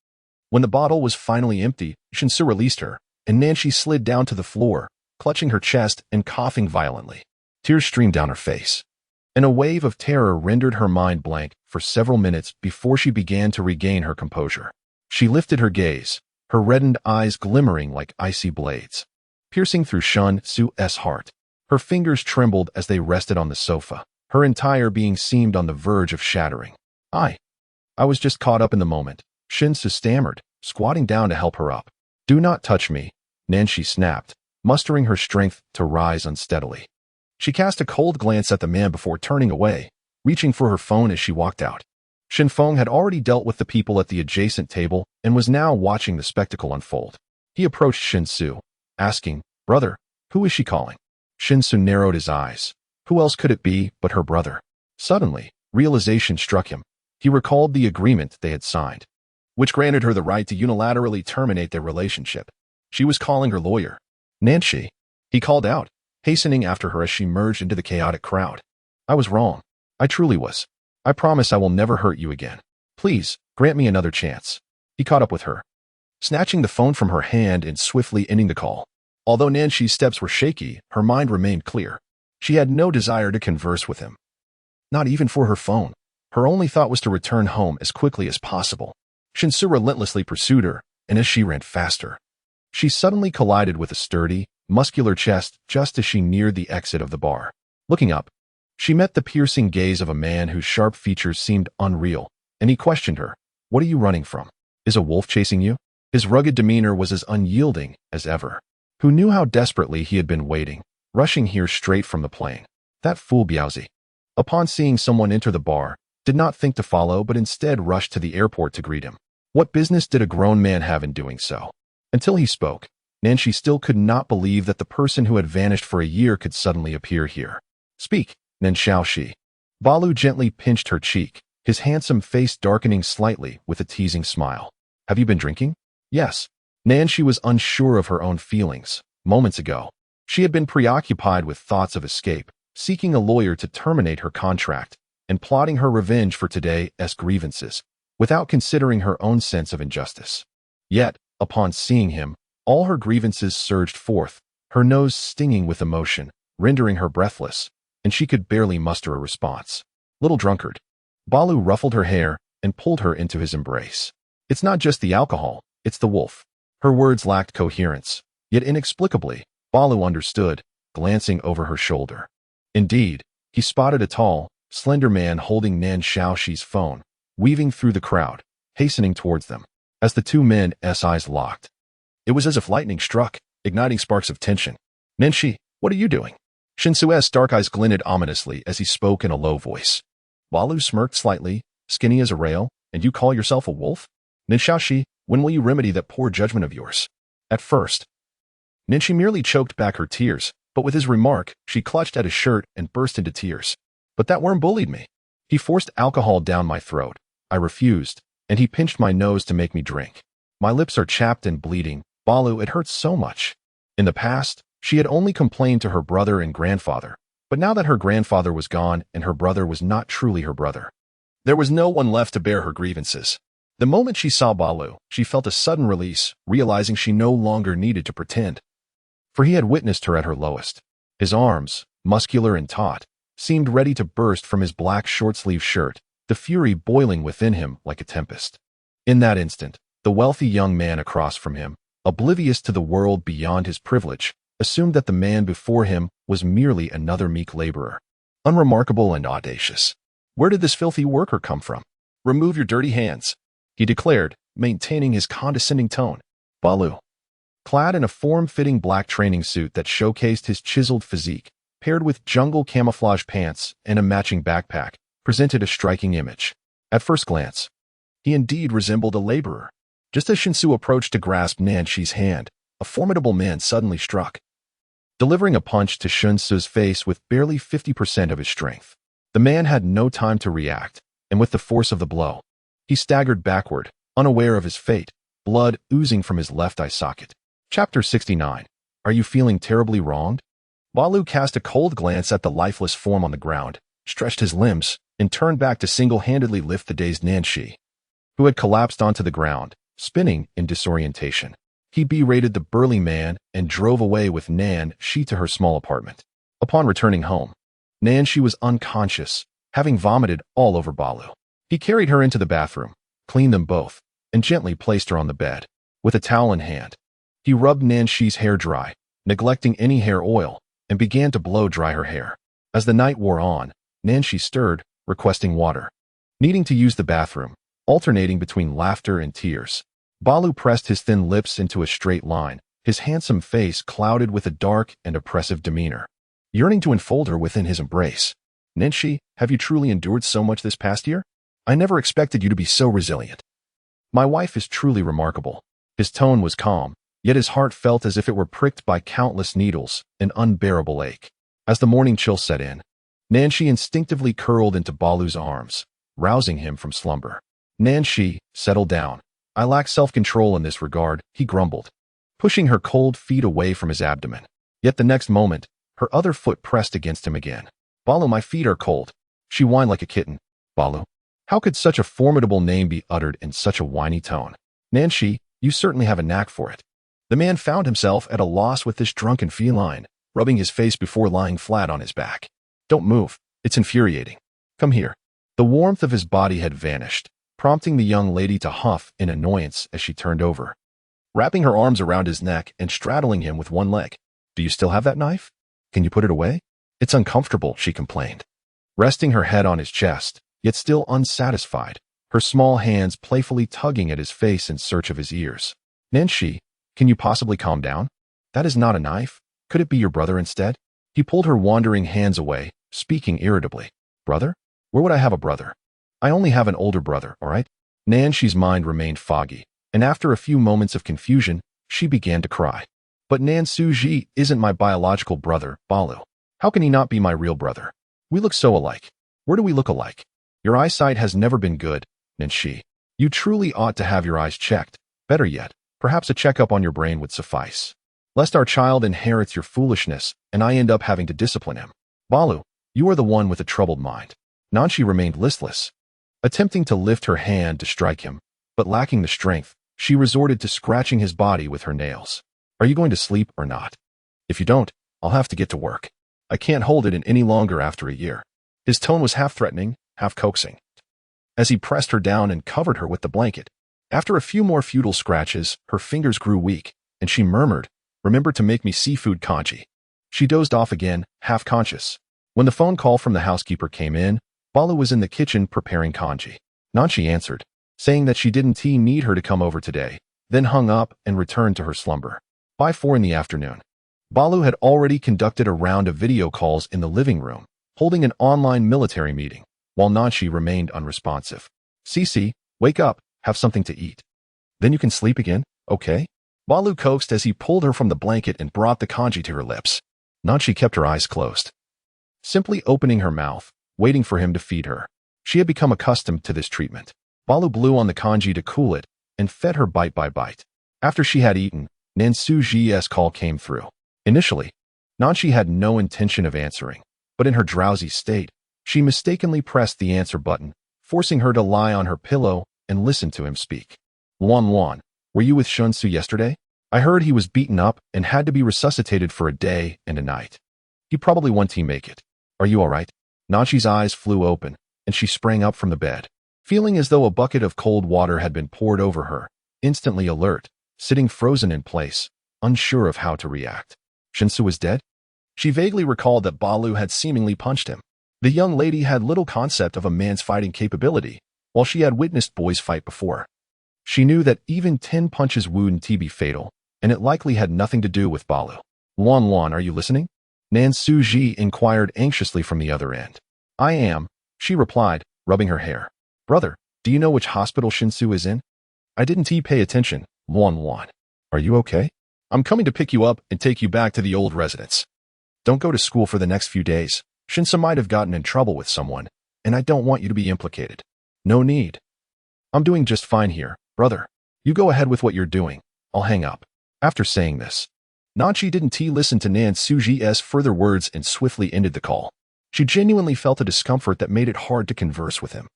S1: When the bottle was finally empty, Shinsu released her, and Nanshi slid down to the floor, clutching her chest and coughing violently. Tears streamed down her face, and a wave of terror rendered her mind blank for several minutes before she began to regain her composure. She lifted her gaze, her reddened eyes glimmering like icy blades, piercing through Shinsu's heart. Her fingers trembled as they rested on the sofa, her entire being seemed on the verge of shattering. I was just caught up in the moment, Shinsu stammered, squatting down to help her up. Do not touch me, Nanshi snapped, mustering her strength to rise unsteadily. She cast a cold glance at the man before turning away, reaching for her phone as she walked out. Shinfeng had already dealt with the people at the adjacent table and was now watching the spectacle unfold. He approached Shinsu, asking, Brother, who is she calling? Shinsu narrowed his eyes. Who else could it be but her brother? Suddenly, realization struck him. He recalled the agreement they had signed, which granted her the right to unilaterally terminate their relationship. She was calling her lawyer. Nanshi, he called out, hastening after her as she merged into the chaotic crowd. I was wrong. I truly was. I promise I will never hurt you again. Please, grant me another chance. He caught up with her, snatching the phone from her hand and swiftly ending the call. Although Nanshi's steps were shaky, her mind remained clear. She had no desire to converse with him. Not even for her phone. Her only thought was to return home as quickly as possible. Shinsu relentlessly pursued her, and as she ran faster, she suddenly collided with a sturdy, muscular chest just as she neared the exit of the bar. Looking up, she met the piercing gaze of a man whose sharp features seemed unreal, and he questioned her. What are you running from? Is a wolf chasing you? His rugged demeanor was as unyielding as ever. Who knew how desperately he had been waiting, rushing here straight from the plane? That fool Biaozi, upon seeing someone enter the bar, did not think to follow but instead rushed to the airport to greet him. What business did a grown man have in doing so? Until he spoke, Nanshi still could not believe that the person who had vanished for a year could suddenly appear here. Speak, Nanshaoshi. Balu gently pinched her cheek, his handsome face darkening slightly with a teasing smile. Have you been drinking? Yes. Nanshi was unsure of her own feelings. Moments ago, she had been preoccupied with thoughts of escape, seeking a lawyer to terminate her contract, and plotting her revenge for today's grievances, without considering her own sense of injustice. Yet, upon seeing him, all her grievances surged forth, her nose stinging with emotion, rendering her breathless, and she could barely muster a response. Little drunkard. Balu ruffled her hair and pulled her into his embrace. It's not just the alcohol, it's the wolf. Her words lacked coherence, yet inexplicably, Balu understood, glancing over her shoulder. Indeed, he spotted a tall, slender man holding Nan Shaoxi's phone, weaving through the crowd, hastening towards them. As the two men's eyes locked, it was as if lightning struck, igniting sparks of tension. Nanshi, what are you doing? Shinsu's dark eyes glinted ominously as he spoke in a low voice. Balu smirked slightly, skinny as a rail, and you call yourself a wolf? Nanshaoshi, when will you remedy that poor judgment of yours? At first, Ninshi merely choked back her tears, but with his remark, she clutched at his shirt and burst into tears. But that worm bullied me. He forced alcohol down my throat. I refused, and he pinched my nose to make me drink. My lips are chapped and bleeding. Balu, it hurts so much. In the past, she had only complained to her brother and grandfather, but now that her grandfather was gone and her brother was not truly her brother, there was no one left to bear her grievances. The moment she saw Balu, she felt a sudden release, realizing she no longer needed to pretend. For he had witnessed her at her lowest. His arms, muscular and taut, seemed ready to burst from his black short-sleeved shirt, the fury boiling within him like a tempest. In that instant, the wealthy young man across from him, oblivious to the world beyond his privilege, assumed that the man before him was merely another meek laborer. Unremarkable and audacious. Where did this filthy worker come from? Remove your dirty hands, he declared, maintaining his condescending tone. Balu, clad in a form-fitting black training suit that showcased his chiseled physique, paired with jungle camouflage pants and a matching backpack, presented a striking image. At first glance, he indeed resembled a laborer. Just as Shinsu approached to grasp Nanshi's hand, a formidable man suddenly struck, delivering a punch to Shinsu's face with barely 50% of his strength. The man had no time to react, and with the force of the blow, he staggered backward, unaware of his fate, blood oozing from his left eye socket. Chapter 69. Are you feeling terribly wronged? Balu cast a cold glance at the lifeless form on the ground, stretched his limbs, and turned back to single-handedly lift the dazed Nanshi, who had collapsed onto the ground, spinning in disorientation. He berated the burly man and drove away with Nanshi to her small apartment. Upon returning home, Nanshi was unconscious, having vomited all over Balu. He carried her into the bathroom, cleaned them both, and gently placed her on the bed. With a towel in hand, he rubbed Nanshi's hair dry, neglecting any hair oil, and began to blow dry her hair. As the night wore on, Nanshi stirred, requesting water. Needing to use the bathroom, alternating between laughter and tears, Balu pressed his thin lips into a straight line, his handsome face clouded with a dark and oppressive demeanor, yearning to enfold her within his embrace. Nanshi, have you truly endured so much this past year? I never expected you to be so resilient. My wife is truly remarkable. His tone was calm, yet his heart felt as if it were pricked by countless needles, an unbearable ache. As the morning chill set in, Nanshi instinctively curled into Balu's arms, rousing him from slumber. Nanshi, settle down. I lack self-control in this regard, he grumbled, pushing her cold feet away from his abdomen. Yet the next moment, her other foot pressed against him again. Balu, my feet are cold. She whined like a kitten. Balu, how could such a formidable name be uttered in such a whiny tone? Nanshi, you certainly have a knack for it. The man found himself at a loss with this drunken feline, rubbing his face before lying flat on his back. Don't move. It's infuriating. Come here. The warmth of his body had vanished, prompting the young lady to huff in annoyance as she turned over, wrapping her arms around his neck and straddling him with one leg. Do you still have that knife? Can you put it away? It's uncomfortable, she complained, resting her head on his chest, yet still unsatisfied, her small hands playfully tugging at his face in search of his ears. Nanshi, can you possibly calm down? That is not a knife. Could it be your brother instead? He pulled her wandering hands away, speaking irritably. Brother? Where would I have a brother? I only have an older brother, all right? Nanshi's mind remained foggy, and after a few moments of confusion, she began to cry. But Nansuji isn't my biological brother, Balu. How can he not be my real brother? We look so alike. Where do we look alike? Your eyesight has never been good, Nanshi. You truly ought to have your eyes checked. Better yet, perhaps a checkup on your brain would suffice, lest our child inherits your foolishness and I end up having to discipline him. Balu, you are the one with a troubled mind. Nanshi remained listless, attempting to lift her hand to strike him, but lacking the strength, she resorted to scratching his body with her nails. Are you going to sleep or not? If you don't, I'll have to get to work. I can't hold it in any longer after a year. His tone was half threatening, half coaxing, as he pressed her down and covered her with the blanket. After a few more futile scratches, her fingers grew weak, and she murmured, remember to make me seafood congee. She dozed off again, half conscious. When the phone call from the housekeeper came in, Balu was in the kitchen preparing congee. Nanshi answered, saying that she didn't need her to come over today, then hung up and returned to her slumber. By 4 in the afternoon, Balu had already conducted a round of video calls in the living room, holding an online military meeting, while Nanshi remained unresponsive. Cece, wake up, have something to eat. Then you can sleep again, okay? Balu coaxed as he pulled her from the blanket and brought the kanji to her lips. Nanshi kept her eyes closed, simply opening her mouth, waiting for him to feed her. She had become accustomed to this treatment. Balu blew on the kanji to cool it and fed her bite by bite. After she had eaten, Nansuji's call came through. Initially, Nanshi had no intention of answering, but in her drowsy state, she mistakenly pressed the answer button, forcing her to lie on her pillow and listen to him speak. Luan Luan, were you with Shunsu yesterday? I heard he was beaten up and had to be resuscitated for a day and a night. He probably won't make it. Are you all right? Nanshi's eyes flew open, and she sprang up from the bed, feeling as though a bucket of cold water had been poured over her, instantly alert, sitting frozen in place, unsure of how to react. Shunsu was dead? She vaguely recalled that Balu had seemingly punched him. The young lady had little concept of a man's fighting capability, while she had witnessed boys fight before. She knew that even 10 punches wouldn't be fatal, and it likely had nothing to do with Balu. Luan Luan, are you listening? Nansuji inquired anxiously from the other end. I am, she replied, rubbing her hair. Brother, do you know which hospital Shunsu is in? I didn't pay attention, Luan Luan. Are you okay? I'm coming to pick you up and take you back to the old residence. Don't go to school for the next few days. Shunsu might have gotten in trouble with someone, and I don't want you to be implicated. No need. I'm doing just fine here, brother. You go ahead with what you're doing. I'll hang up. After saying this, Nanshi didn't listen to Nansuji's further words and swiftly ended the call. She genuinely felt a discomfort that made it hard to converse with him.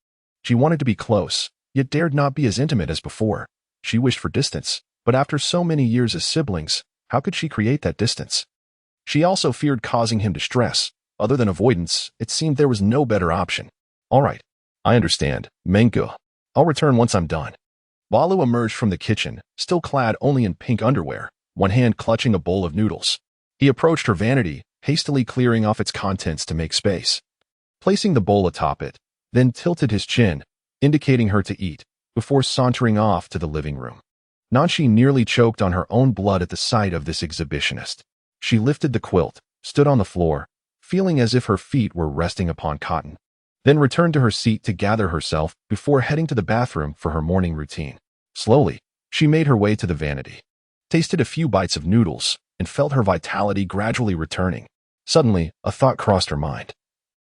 S1: She wanted to be close, yet dared not be as intimate as before. She wished for distance, but after so many years as siblings, how could she create that distance? She also feared causing him distress. Other than avoidance, it seemed there was no better option. All right, I understand, Mengu. I'll return once I'm done. Balu emerged from the kitchen, still clad only in pink underwear, one hand clutching a bowl of noodles. He approached her vanity, hastily clearing off its contents to make space. Placing the bowl atop it, then tilted his chin, indicating her to eat, before sauntering off to the living room. Nanshi nearly choked on her own blood at the sight of this exhibitionist. She lifted the quilt, stood on the floor, feeling as if her feet were resting upon cotton, then returned to her seat to gather herself before heading to the bathroom for her morning routine. Slowly, she made her way to the vanity, tasted a few bites of noodles, and felt her vitality gradually returning. Suddenly, a thought crossed her mind.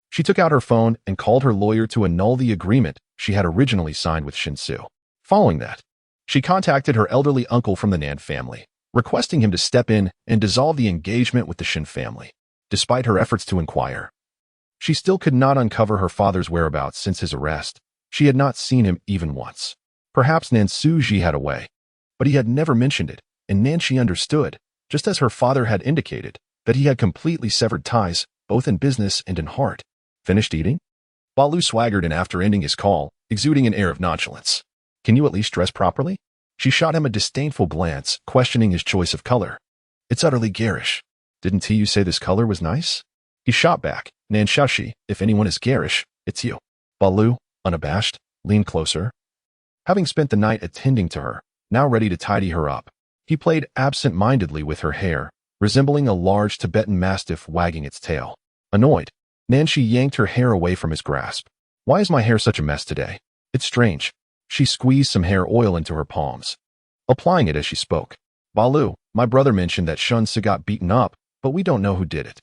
S1: She took out her phone and called her lawyer to annul the agreement she had originally signed with Shunsu. Following that, she contacted her elderly uncle from the Nan family, requesting him to step in and dissolve the engagement with the Shin family. Despite her efforts to inquire, she still could not uncover her father's whereabouts since his arrest. She had not seen him even once. Perhaps Nansuji had a way, but he had never mentioned it, and Nanshi understood, just as her father had indicated, that he had completely severed ties, both in business and in heart. Finished eating? Balu swaggered in after ending his call, exuding an air of nonchalance. Can you at least dress properly? She shot him a disdainful glance, questioning his choice of color. It's utterly garish. Didn't you say this color was nice? He shot back, Nanshashi, if anyone is garish, it's you. Balu, unabashed, leaned closer. Having spent the night attending to her, now ready to tidy her up, he played absent-mindedly with her hair, resembling a large Tibetan mastiff wagging its tail. Annoyed, Nanshi yanked her hair away from his grasp. Why is my hair such a mess today? It's strange. She squeezed some hair oil into her palms, applying it as she spoke. Balu, my brother mentioned that Shunsu got beaten up, but we don't know who did it.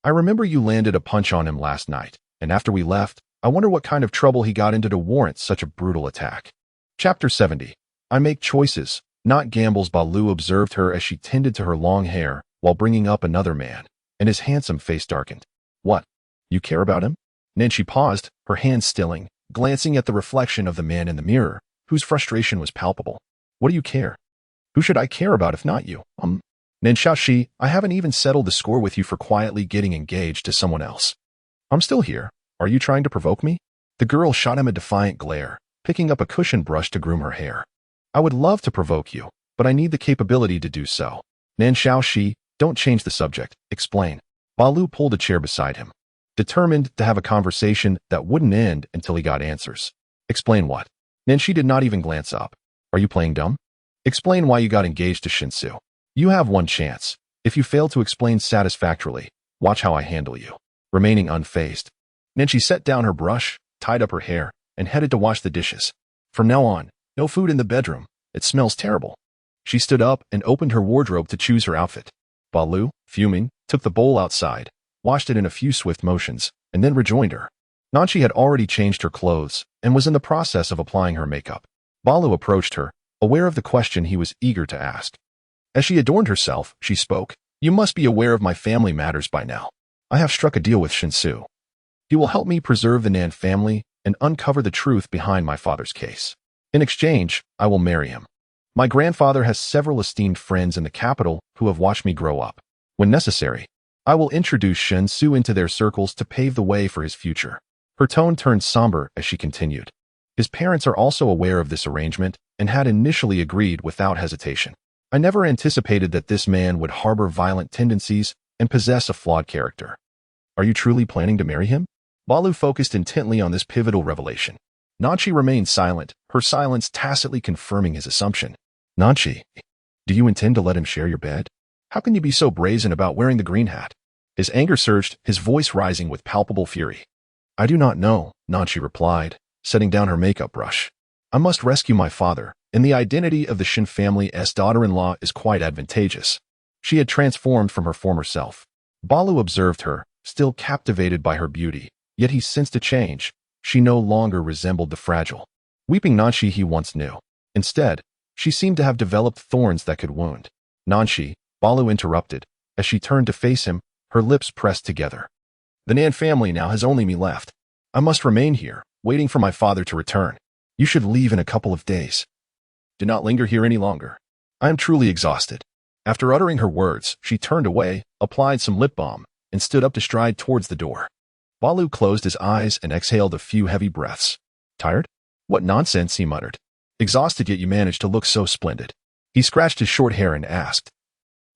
S1: I remember you landed a punch on him last night, and after we left, I wonder what kind of trouble he got into to warrant such a brutal attack. Chapter 70. I make choices, not gambles. Balu observed her as she tended to her long hair while bringing up another man, and his handsome face darkened. What? You care about him? Nanshi paused, her hands stilling, glancing at the reflection of the man in the mirror, whose frustration was palpable. What do you care? Who should I care about if not you? Nanshashi, I haven't even settled the score with you for quietly getting engaged to someone else. I'm still here. Are you trying to provoke me? The girl shot him a defiant glare, picking up a cushion brush to groom her hair. I would love to provoke you, but I need the capability to do so. Nanshashi, don't change the subject. Explain. Balu pulled a chair beside him, determined to have a conversation that wouldn't end until he got answers. Explain what? Nanshi did not even glance up. Are you playing dumb? Explain why you got engaged to Shunsu. You have one chance. If you fail to explain satisfactorily, watch how I handle you. Remaining unfazed, Nanshi set down her brush, tied up her hair, and headed to wash the dishes. From now on, no food in the bedroom. It smells terrible. She stood up and opened her wardrobe to choose her outfit. Balu, fuming, took the bowl outside, washed it in a few swift motions, and then rejoined her. Nanchi had already changed her clothes and was in the process of applying her makeup. Balu approached her, aware of the question he was eager to ask. As she adorned herself, she spoke, "You must be aware of my family matters by now. I have struck a deal with Shinsu. He will help me preserve the Nan family and uncover the truth behind my father's case. In exchange, I will marry him. My grandfather has several esteemed friends in the capital who have watched me grow up. When necessary, I will introduce Shinsu into their circles to pave the way for his future." Her tone turned somber as she continued. His parents are also aware of this arrangement and had initially agreed without hesitation. I never anticipated that this man would harbor violent tendencies and possess a flawed character. Are you truly planning to marry him? Balu focused intently on this pivotal revelation. Nanchi remained silent, her silence tacitly confirming his assumption. Nanchi, do you intend to let him share your bed? How can you be so brazen about wearing the green hat? His anger surged, his voice rising with palpable fury. I do not know, Nanchi replied, setting down her makeup brush. I must rescue my father, and the identity of the Shin family's daughter-in-law is quite advantageous. She had transformed from her former self. Balu observed her, still captivated by her beauty, yet he sensed a change. She no longer resembled the fragile, weeping Nanchi he once knew. Instead, she seemed to have developed thorns that could wound. Nanchi, Balu interrupted. As she turned to face him, her lips pressed together. The Nan family now has only me left. I must remain here, waiting for my father to return. You should leave in a couple of days. Do not linger here any longer. I am truly exhausted. After uttering her words, she turned away, applied some lip balm, and stood up to stride towards the door. Balu closed his eyes and exhaled a few heavy breaths. Tired? What nonsense, he muttered. Exhausted, yet you managed to look so splendid. He scratched his short hair and asked,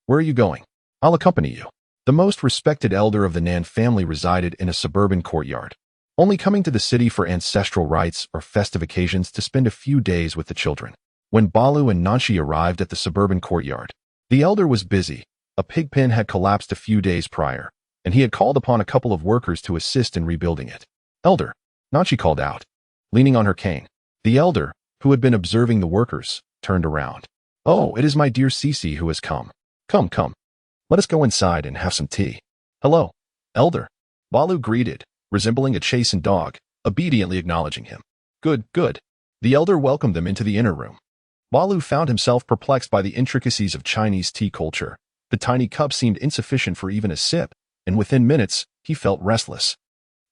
S1: Where are you going? I'll accompany you. The most respected elder of the Nan family resided in a suburban courtyard, only coming to the city for ancestral rites or festive occasions to spend a few days with the children. When Balu and Nanchi arrived at the suburban courtyard, the elder was busy. A pig pen had collapsed a few days prior, and he had called upon a couple of workers to assist in rebuilding it. Elder, Nanchi called out, leaning on her cane. The elder, who had been observing the workers, turned around. Oh, it is my dear Cici who has come. Come, come. Let us go inside and have some tea. Hello, elder. Balu greeted, resembling a chastened dog, obediently acknowledging him. Good, good. The elder welcomed them into the inner room. Balu found himself perplexed by the intricacies of Chinese tea culture. The tiny cup seemed insufficient for even a sip, and within minutes, he felt restless.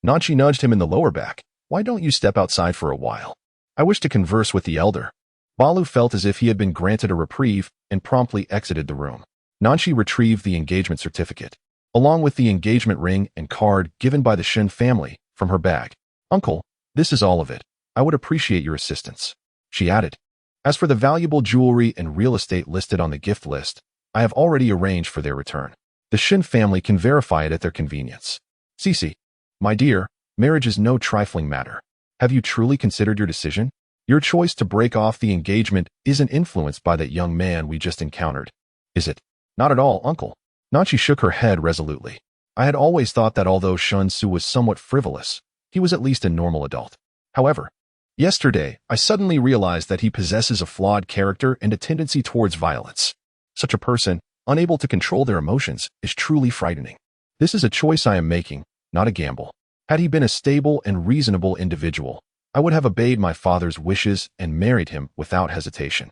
S1: Nanchi nudged him in the lower back. Why don't you step outside for a while? I wish to converse with the elder. Balu felt as if he had been granted a reprieve and promptly exited the room. Nanchi retrieved the engagement certificate, along with the engagement ring and card given by the Shin family, from her bag. Uncle, this is all of it. I would appreciate your assistance, she added. As for the valuable jewelry and real estate listed on the gift list, I have already arranged for their return. The Shin family can verify it at their convenience. Cici, my dear, marriage is no trifling matter. Have you truly considered your decision? Your choice to break off the engagement isn't influenced by that young man we just encountered, is it? Not at all, uncle. Nanchi shook her head resolutely. I had always thought that although Shinsu was somewhat frivolous, he was at least a normal adult. However, yesterday, I suddenly realized that he possesses a flawed character and a tendency towards violence. Such a person, unable to control their emotions, is truly frightening. This is a choice I am making, not a gamble. Had he been a stable and reasonable individual, I would have obeyed my father's wishes and married him without hesitation.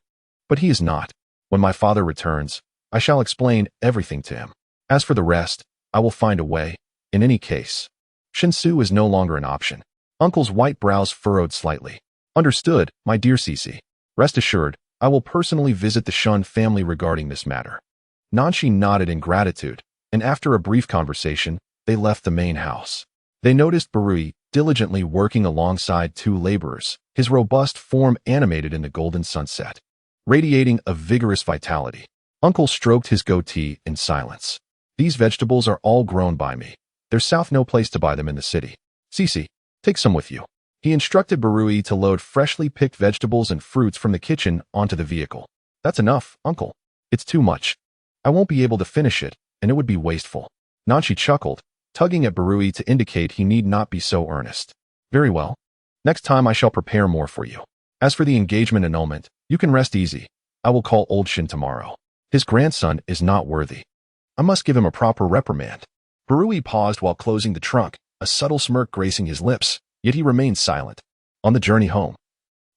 S1: But he is not. When my father returns, I shall explain everything to him. As for the rest, I will find a way. In any case, Shinsu is no longer an option. Uncle's white brows furrowed slightly. Understood, my dear Cici. Rest assured, I will personally visit the Shun family regarding this matter. Nanchi nodded in gratitude, and after a brief conversation, they left the main house. They noticed Barui diligently working alongside two laborers, his robust form animated in the golden sunset, radiating a vigorous vitality. Uncle stroked his goatee in silence. These vegetables are all grown by me. There's south no place to buy them in the city. Cici, take some with you. He instructed Barui to load freshly picked vegetables and fruits from the kitchen onto the vehicle. That's enough, uncle. It's too much. I won't be able to finish it, and it would be wasteful. Nanchi chuckled, tugging at Barui to indicate he need not be so earnest. Very well. Next time I shall prepare more for you. As for the engagement annulment, you can rest easy. I will call old Shin tomorrow. His grandson is not worthy. I must give him a proper reprimand. Barui paused while closing the trunk, a subtle smirk gracing his lips, yet he remained silent. On the journey home,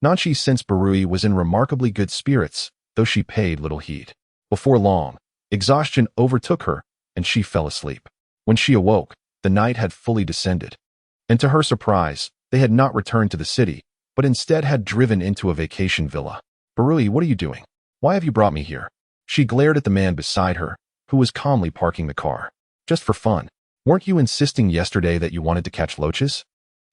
S1: Nanchi sensed Barui was in remarkably good spirits, though she paid little heed. Before long, exhaustion overtook her, and she fell asleep. When she awoke, the night had fully descended. And to her surprise, they had not returned to the city, but instead had driven into a vacation villa. Barui, what are you doing? Why have you brought me here? She glared at the man beside her, who was calmly parking the car. Just for fun. Weren't you insisting yesterday that you wanted to catch loaches?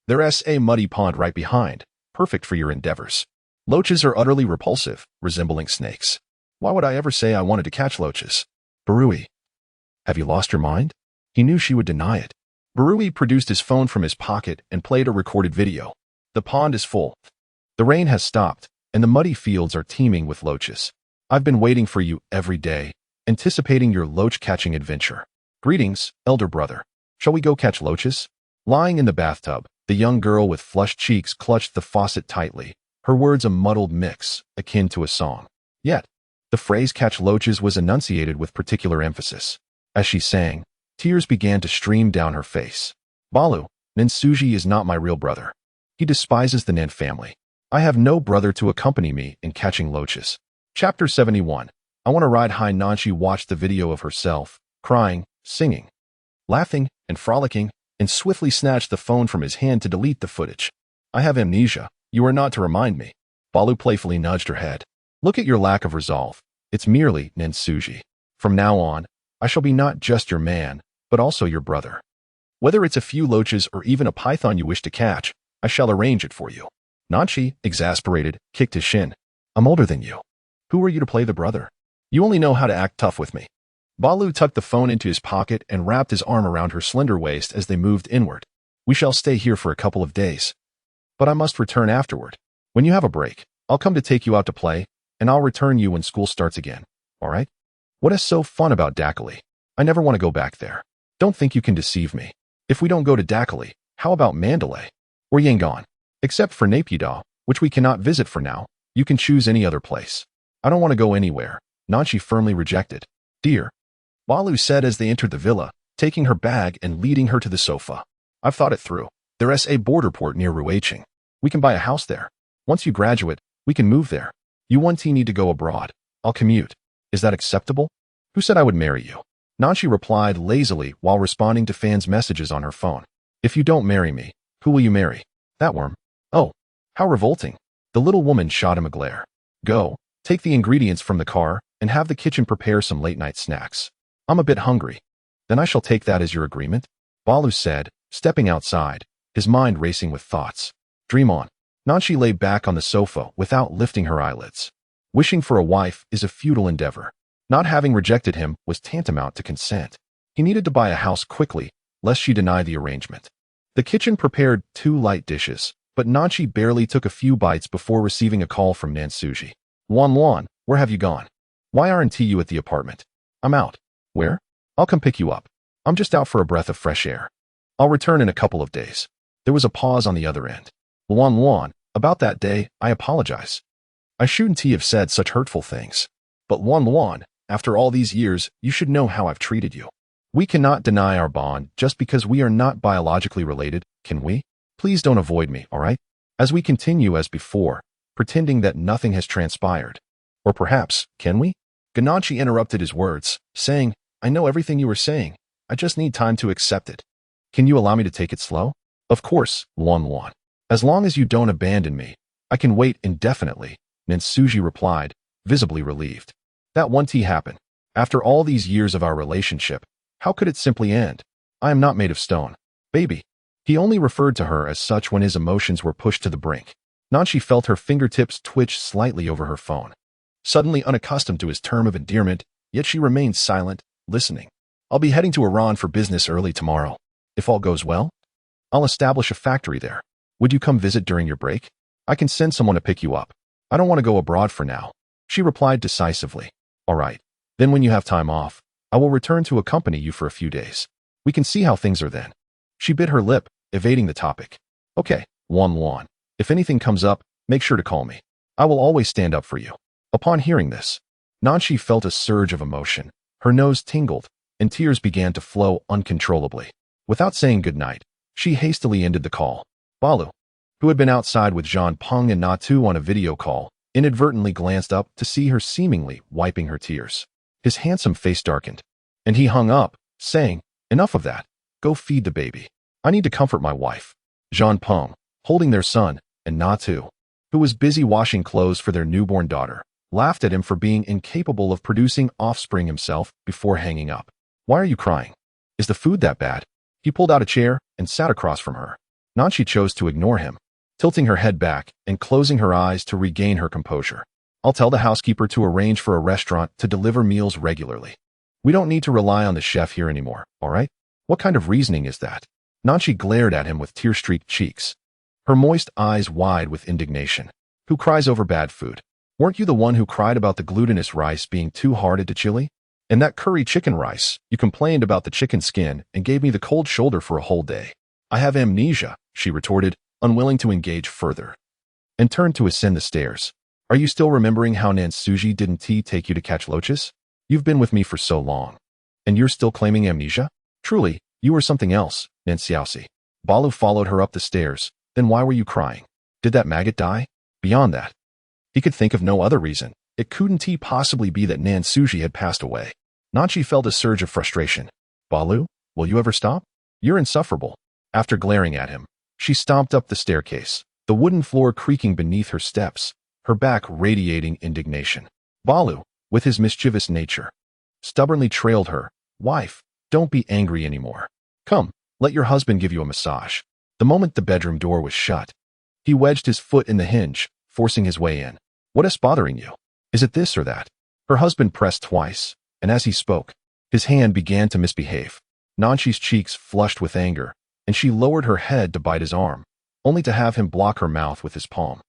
S1: There's a muddy pond right behind, perfect for your endeavors. Loaches are utterly repulsive, resembling snakes. Why would I ever say I wanted to catch loaches? Barui. Have you lost your mind? He knew she would deny it. Barui produced his phone from his pocket and played a recorded video. The pond is full. The rain has stopped, and the muddy fields are teeming with loaches. I've been waiting for you every day, anticipating your loach-catching adventure. Greetings, elder brother. Shall we go catch loaches? Lying in the bathtub, the young girl with flushed cheeks clutched the faucet tightly, her words a muddled mix, akin to a song. Yet, the phrase catch loaches was enunciated with particular emphasis. As she sang, tears began to stream down her face. Balu, Nensuji is not my real brother. He despises the Nen family. I have no brother to accompany me in catching loaches. Chapter 71. I want to ride high. Nanchi watched the video of herself, crying, singing, laughing, and frolicking, and swiftly snatched the phone from his hand to delete the footage. I have amnesia. You are not to remind me. Balu playfully nudged her head. Look at your lack of resolve. It's merely Nensuji. From now on, I shall be not just your man, but also your brother. Whether it's a few loaches or even a python you wish to catch, I shall arrange it for you. Nanchi, exasperated, kicked his shin. I'm older than you. Who are you to play the brother? You only know how to act tough with me. Balu tucked the phone into his pocket and wrapped his arm around her slender waist as they moved inward. We shall stay here for a couple of days. But I must return afterward. When you have a break, I'll come to take you out to play, and I'll return you when school starts again. All right? What is so fun about Dakali? I never want to go back there. Don't think you can deceive me. If we don't go to Dakali, how about Mandalay? Or Yangon? Except for Naypyidaw, which we cannot visit for now, you can choose any other place. I don't want to go anywhere. Nanchi firmly rejected. Dear, Balu said as they entered the villa, taking her bag and leading her to the sofa. I've thought it through. There's a border port near Ruiching. We can buy a house there. Once you graduate, we can move there. You one need to go abroad. I'll commute. Is that acceptable? Who said I would marry you? Nanchi replied lazily while responding to fans' messages on her phone. If you don't marry me, who will you marry? That worm. Oh, how revolting. The little woman shot him a glare. Go, take the ingredients from the car, and have the kitchen prepare some late-night snacks. I'm a bit hungry. Then I shall take that as your agreement, Balu said, stepping outside, his mind racing with thoughts. Dream on. Nanchi lay back on the sofa without lifting her eyelids. Wishing for a wife is a futile endeavor. Not having rejected him was tantamount to consent. He needed to buy a house quickly, lest she deny the arrangement. The kitchen prepared 2 light dishes, but Nanchi barely took a few bites before receiving a call from Nensuji. Luan, where have you gone? Why aren't you at the apartment? I'm out. Where? I'll come pick you up. I'm just out for a breath of fresh air. I'll return in a couple of days. There was a pause on the other end. Luan, about that day, I apologize. I shouldn't have said such hurtful things. But Luan, after all these years, you should know how I've treated you. We cannot deny our bond just because we are not biologically related, can we? Please don't avoid me, all right? As we continue as before, pretending that nothing has transpired. Or perhaps, can we? Ganachi interrupted his words, saying, I know everything you were saying. I just need time to accept it. Can you allow me to take it slow? Of course, Luan. As long as you don't abandon me, I can wait indefinitely, Nensuji replied, visibly relieved. That won't happen. After all these years of our relationship, how could it simply end? I am not made of stone. Baby. He only referred to her as such when his emotions were pushed to the brink. Nanchi felt her fingertips twitch slightly over her phone. Suddenly unaccustomed to his term of endearment, yet she remained silent, listening. I'll be heading to Iran for business early tomorrow. If all goes well, I'll establish a factory there. Would you come visit during your break? I can send someone to pick you up. I don't want to go abroad for now. She replied decisively. All right. Then when you have time off, I will return to accompany you for a few days. We can see how things are then. She bit her lip, evading the topic. Okay, Luan. If anything comes up, make sure to call me. I will always stand up for you. Upon hearing this, Nanshi felt a surge of emotion. Her nose tingled, and tears began to flow uncontrollably. Without saying goodnight, she hastily ended the call. Balu, who had been outside with Jean Peng and Natu on a video call, inadvertently glanced up to see her seemingly wiping her tears. His handsome face darkened, and he hung up, saying, "Enough of that. Go feed the baby. I need to comfort my wife." Jean Peng, holding their son, and Natu, who was busy washing clothes for their newborn daughter, laughed at him for being incapable of producing offspring himself before hanging up. "Why are you crying? Is the food that bad?" He pulled out a chair and sat across from her. Nanshi chose to ignore him, tilting her head back and closing her eyes to regain her composure. "I'll tell the housekeeper to arrange for a restaurant to deliver meals regularly. We don't need to rely on the chef here anymore, all right?" "What kind of reasoning is that?" Nanshi glared at him with tear-streaked cheeks, her moist eyes wide with indignation. "Who cries over bad food? Weren't you the one who cried about the glutinous rice being too hard at the chili? And that curry chicken rice, you complained about the chicken skin and gave me the cold shoulder for a whole day." "I have amnesia," she retorted, unwilling to engage further, and turned to ascend the stairs. "Are you still remembering how Nansuji didn't take you to catch loaches? You've been with me for so long, and you're still claiming amnesia? Truly, you were something else, Nanxiaosi." Balu followed her up the stairs. "Then why were you crying? Did that maggot die?" Beyond that, he could think of no other reason. It couldn't possibly be that Nansuji had passed away. Nanshi felt a surge of frustration. "Balu, will you ever stop? You're insufferable." After glaring at him, she stomped up the staircase, the wooden floor creaking beneath her steps, her back radiating indignation. Balu, with his mischievous nature, stubbornly trailed her. "Wife, don't be angry anymore. Come, let your husband give you a massage." The moment the bedroom door was shut, he wedged his foot in the hinge, forcing his way in. "What is bothering you? Is it this or that?" Her husband pressed twice, and as he spoke, his hand began to misbehave. Nanshi's cheeks flushed with anger, and she lowered her head to bite his arm, only to have him block her mouth with his palm,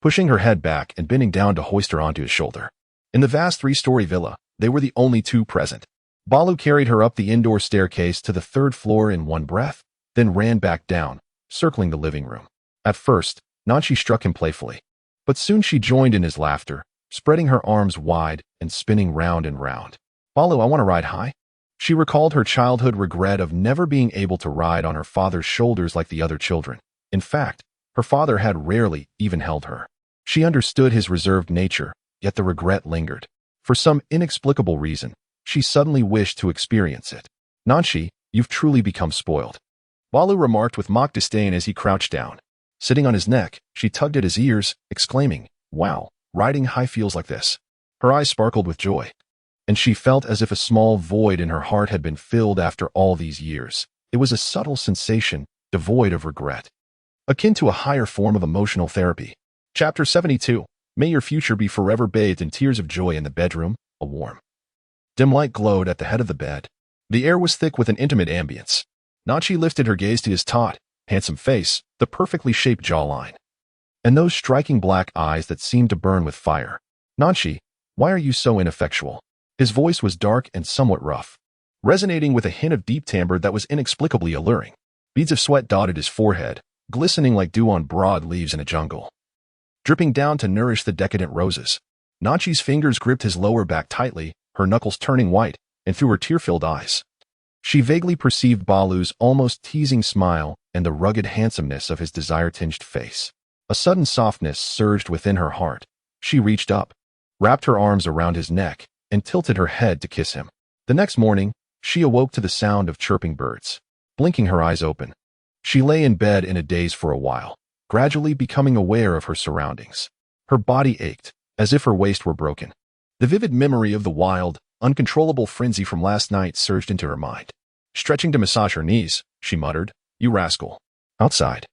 S1: pushing her head back and bending down to hoist her onto his shoulder. In the vast three-story villa, they were the only two present. Balu carried her up the indoor staircase to the third floor in one breath, then ran back down, circling the living room. At first, Nanshi struck him playfully, but soon she joined in his laughter, spreading her arms wide and spinning round and round. "Balu, I want to ride high." She recalled her childhood regret of never being able to ride on her father's shoulders like the other children. In fact, her father had rarely even held her. She understood his reserved nature, yet the regret lingered. For some inexplicable reason, she suddenly wished to experience it. "Nanshi, you've truly become spoiled," Balu remarked with mock disdain as he crouched down. Sitting on his neck, she tugged at his ears, exclaiming, "Wow, riding high feels like this." Her eyes sparkled with joy, and she felt as if a small void in her heart had been filled after all these years. It was a subtle sensation, devoid of regret, akin to a higher form of emotional therapy. Chapter 72. May your future be forever bathed in tears of joy. In the bedroom, a warm, dim light glowed at the head of the bed. The air was thick with an intimate ambience. Nanshi lifted her gaze to his taut, handsome face, the perfectly shaped jawline, and those striking black eyes that seemed to burn with fire. "Nanshi, why are you so ineffectual?" His voice was dark and somewhat rough, resonating with a hint of deep timbre that was inexplicably alluring. Beads of sweat dotted his forehead, glistening like dew on broad leaves in a jungle, dripping down to nourish the decadent roses. Nanshi's fingers gripped his lower back tightly, her knuckles turning white, and through her tear-filled eyes, she vaguely perceived Balu's almost teasing smile and the rugged handsomeness of his desire-tinged face. A sudden softness surged within her heart. She reached up, wrapped her arms around his neck, and tilted her head to kiss him. The next morning, she awoke to the sound of chirping birds. Blinking her eyes open, she lay in bed in a daze for a while, gradually becoming aware of her surroundings. Her body ached, as if her waist were broken. The vivid memory of the wild, uncontrollable frenzy from last night surged into her mind. Stretching to massage her knees, she muttered, "You rascal." Outside,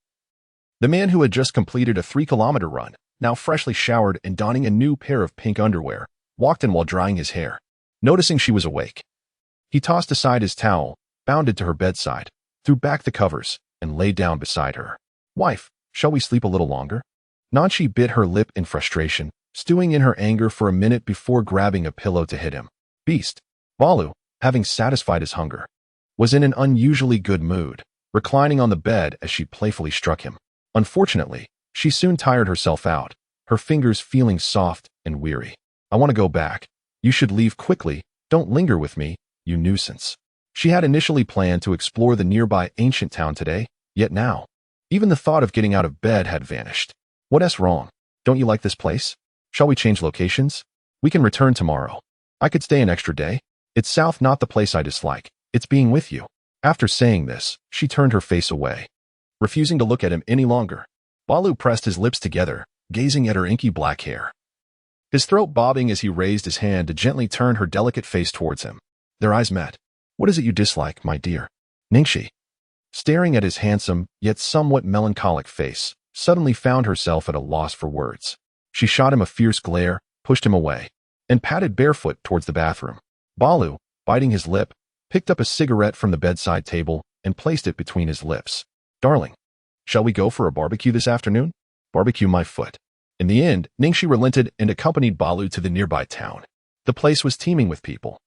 S1: the man who had just completed a 3-kilometer run, now freshly showered and donning a new pair of pink underwear, walked in while drying his hair. Noticing she was awake, he tossed aside his towel, bounded to her bedside, threw back the covers, and lay down beside her. "Wife, shall we sleep a little longer?" Nanshi bit her lip in frustration, stewing in her anger for a minute before grabbing a pillow to hit him. Beast. Balu, having satisfied his hunger, was in an unusually good mood, reclining on the bed as she playfully struck him. Unfortunately, she soon tired herself out, her fingers feeling soft and weary. I want to go back. You should leave quickly. Don't linger with me, you nuisance. She had initially planned to explore the nearby ancient town today, yet now, even the thought of getting out of bed had vanished. What's wrong? Don't you like this place? Shall we change locations? We can return tomorrow. I could stay an extra day. It's south, not the place I dislike. It's being with you. After saying this, she turned her face away, refusing to look at him any longer. Balu pressed his lips together, gazing at her inky black hair, his throat bobbing as he raised his hand to gently turn her delicate face towards him. Their eyes met. What is it you dislike, my dear? Ningxi, staring at his handsome, yet somewhat melancholic face, suddenly found herself at a loss for words. She shot him a fierce glare, pushed him away, and padded barefoot towards the bathroom. Balu, biting his lip, picked up a cigarette from the bedside table and placed it between his lips. Darling, shall we go for a barbecue this afternoon? Barbecue my foot. In the end, Ningxi relented and accompanied Balu to the nearby town. The place was teeming with people,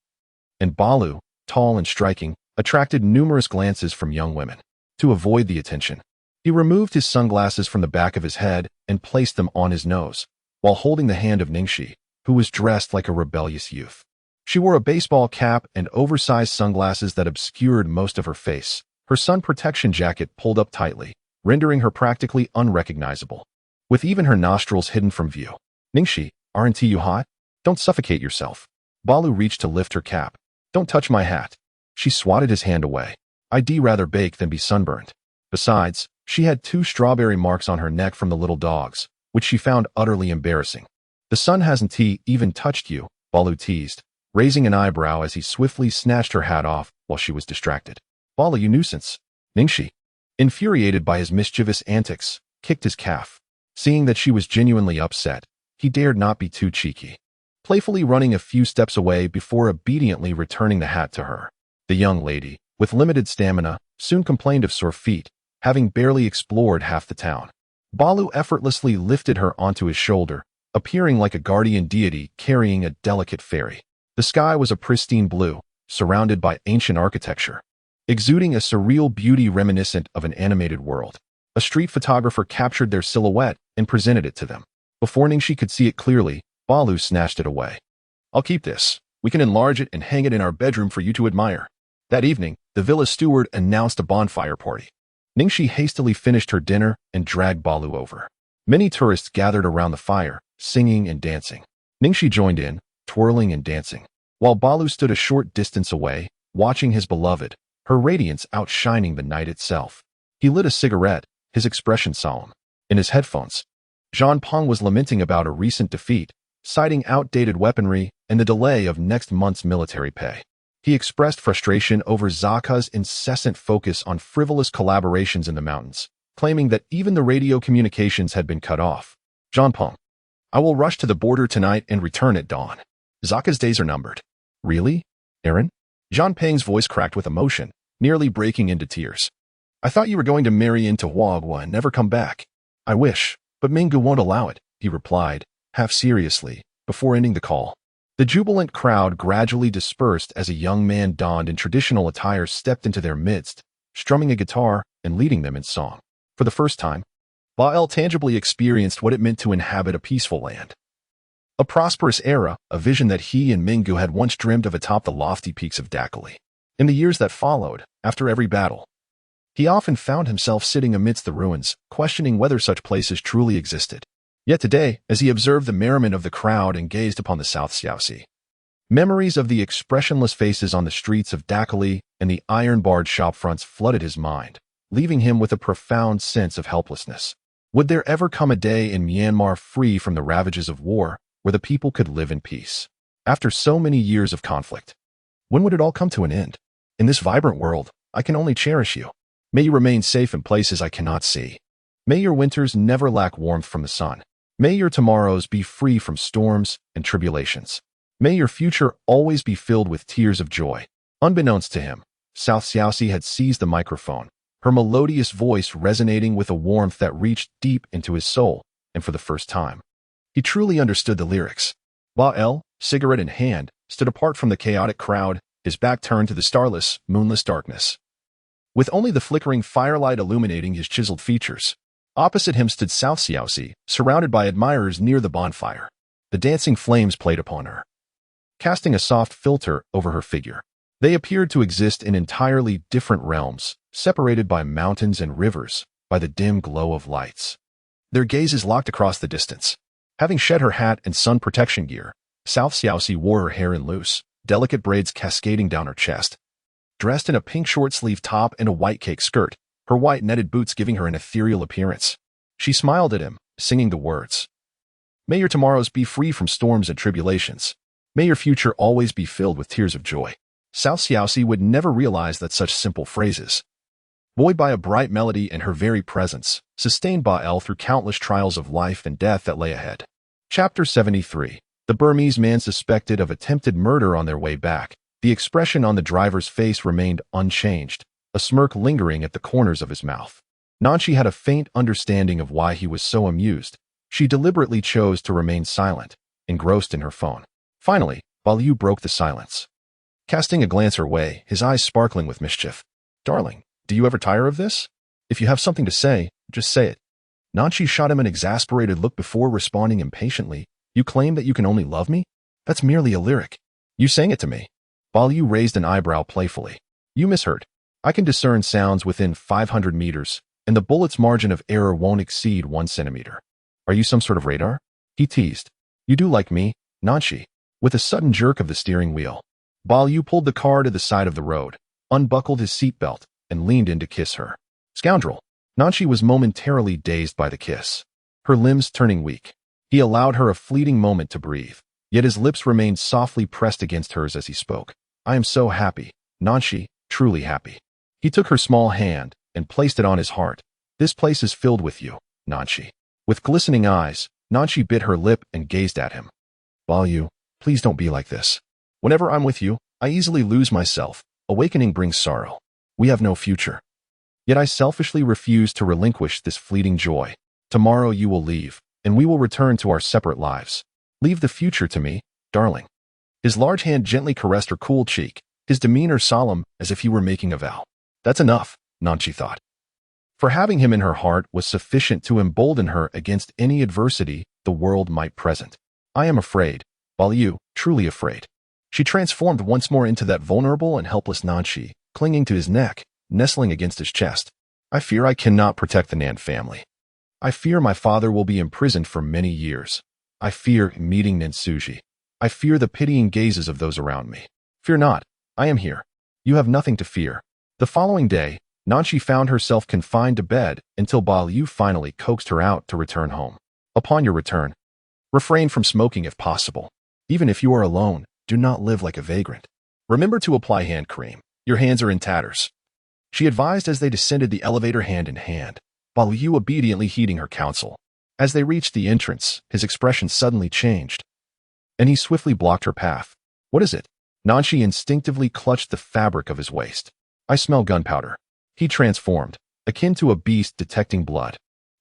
S1: and Balu, tall and striking, attracted numerous glances from young women. To avoid the attention, he removed his sunglasses from the back of his head and placed them on his nose, while holding the hand of Ningxi, who was dressed like a rebellious youth. She wore a baseball cap and oversized sunglasses that obscured most of her face, her sun protection jacket pulled up tightly, rendering her practically unrecognizable, with even her nostrils hidden from view. Ningxi, aren't you hot? Don't suffocate yourself. Balu reached to lift her cap. Don't touch my hat. She swatted his hand away. I'd rather bake than be sunburned. Besides, she had 2 strawberry marks on her neck from the little dogs, which she found utterly embarrassing. The sun hasn't even touched you, Balu teased, raising an eyebrow as he swiftly snatched her hat off while she was distracted. Balu, you nuisance. Ningxi, infuriated by his mischievous antics, kicked his calf. Seeing that she was genuinely upset, he dared not be too cheeky, playfully running a few steps away before obediently returning the hat to her. The young lady, with limited stamina, soon complained of sore feet, having barely explored half the town. Balu effortlessly lifted her onto his shoulder, appearing like a guardian deity carrying a delicate fairy. The sky was a pristine blue, surrounded by ancient architecture, exuding a surreal beauty reminiscent of an animated world. A street photographer captured their silhouette and presented it to them. Before Ningxi could see it clearly, Balu snatched it away. I'll keep this. We can enlarge it and hang it in our bedroom for you to admire. That evening, the villa steward announced a bonfire party. Ningxi hastily finished her dinner and dragged Balu over. Many tourists gathered around the fire, singing and dancing. Ningxi joined in, twirling and dancing, while Balu stood a short distance away, watching his beloved, her radiance outshining the night itself. He lit a cigarette, his expression solemn. In his headphones, Zhang Peng was lamenting about a recent defeat, citing outdated weaponry and the delay of next month's military pay. He expressed frustration over Zaka's incessant focus on frivolous collaborations in the mountains, claiming that even the radio communications had been cut off. Zhang Peng, I will rush to the border tonight and return at dawn. Zaka's days are numbered. Really, Aaron? Zhang Peng's voice cracked with emotion, nearly breaking into tears. I thought you were going to marry into Huagua and never come back. I wish, but Minggu won't allow it, he replied, half seriously, before ending the call. The jubilant crowd gradually dispersed as a young man donned in traditional attire stepped into their midst, strumming a guitar and leading them in song. For the first time, Bael tangibly experienced what it meant to inhabit a peaceful land. A prosperous era, a vision that he and Minggu had once dreamed of atop the lofty peaks of Dakali. In the years that followed, after every battle, he often found himself sitting amidst the ruins, questioning whether such places truly existed. Yet today, as he observed the merriment of the crowd and gazed upon the South Xiaoxi, memories of the expressionless faces on the streets of Dakali and the iron-barred shopfronts flooded his mind, leaving him with a profound sense of helplessness. Would there ever come a day in Myanmar free from the ravages of war, where the people could live in peace? After so many years of conflict, when would it all come to an end? In this vibrant world, I can only cherish you. May you remain safe in places I cannot see. May your winters never lack warmth from the sun. May your tomorrows be free from storms and tribulations. May your future always be filled with tears of joy. Unbeknownst to him, South Xiaoxi had seized the microphone, her melodious voice resonating with a warmth that reached deep into his soul, and for the first time, he truly understood the lyrics. Bael, cigarette in hand, stood apart from the chaotic crowd, his back turned to the starless, moonless darkness, with only the flickering firelight illuminating his chiseled features. Opposite him stood South Xiaoxi, surrounded by admirers near the bonfire. The dancing flames played upon her, casting a soft filter over her figure. They appeared to exist in entirely different realms, separated by mountains and rivers, by the dim glow of lights. Their gazes locked across the distance. Having shed her hat and sun protection gear, South Xiaoxi wore her hair in loose, delicate braids cascading down her chest. Dressed in a pink short-sleeved top and a white cake skirt, her white netted boots giving her an ethereal appearance. She smiled at him, singing the words. May your tomorrows be free from storms and tribulations. May your future always be filled with tears of joy. South Xiaoxi would never realize that such simple phrases, buoyed by a bright melody and her very presence, sustained Baal through countless trials of life and death that lay ahead. Chapter 73. The Burmese man suspected of attempted murder on their way back. The expression on the driver's face remained unchanged, a smirk lingering at the corners of his mouth. Nanshi had a faint understanding of why he was so amused. She deliberately chose to remain silent, engrossed in her phone. Finally, Baal broke the silence. Casting a glance her way, his eyes sparkling with mischief. Darling, do you ever tire of this? If you have something to say, just say it. Nanshi shot him an exasperated look before responding impatiently. You claim that you can only love me? That's merely a lyric. You sang it to me. Baal raised an eyebrow playfully. You misheard. I can discern sounds within 500 meters, and the bullet's margin of error won't exceed 1 centimeter. Are you some sort of radar? He teased. You do like me, Nanshi. With a sudden jerk of the steering wheel, Baal pulled the car to the side of the road, unbuckled his seatbelt, and leaned in to kiss her. Scoundrel! Nanshi was momentarily dazed by the kiss, her limbs turning weak. He allowed her a fleeting moment to breathe, yet his lips remained softly pressed against hers as he spoke. I am so happy, Nanshi, truly happy. He took her small hand and placed it on his heart. This place is filled with you, Nanshi. With glistening eyes, Nanshi bit her lip and gazed at him. Baal, please don't be like this. Whenever I'm with you, I easily lose myself. Awakening brings sorrow. We have no future. Yet I selfishly refuse to relinquish this fleeting joy. Tomorrow you will leave, and we will return to our separate lives. Leave the future to me, darling. His large hand gently caressed her cool cheek, his demeanor solemn as if he were making a vow. That's enough, Nanshi thought. For having him in her heart was sufficient to embolden her against any adversity the world might present. I am afraid, Baal, truly afraid. She transformed once more into that vulnerable and helpless Nanshi, clinging to his neck, nestling against his chest. I fear I cannot protect the Nan family. I fear my father will be imprisoned for many years. I fear meeting Nintsuji. I fear the pitying gazes of those around me. Fear not, I am here. You have nothing to fear. The following day, Nanshi found herself confined to bed until Baal finally coaxed her out to return home. Upon your return, refrain from smoking if possible. Even if you are alone, do not live like a vagrant. Remember to apply hand cream. Your hands are in tatters. She advised as they descended the elevator hand in hand, Baal obediently heeding her counsel. As they reached the entrance, his expression suddenly changed, and he swiftly blocked her path. What is it? Nanshi instinctively clutched the fabric of his waist. I smell gunpowder. He transformed, akin to a beast detecting blood,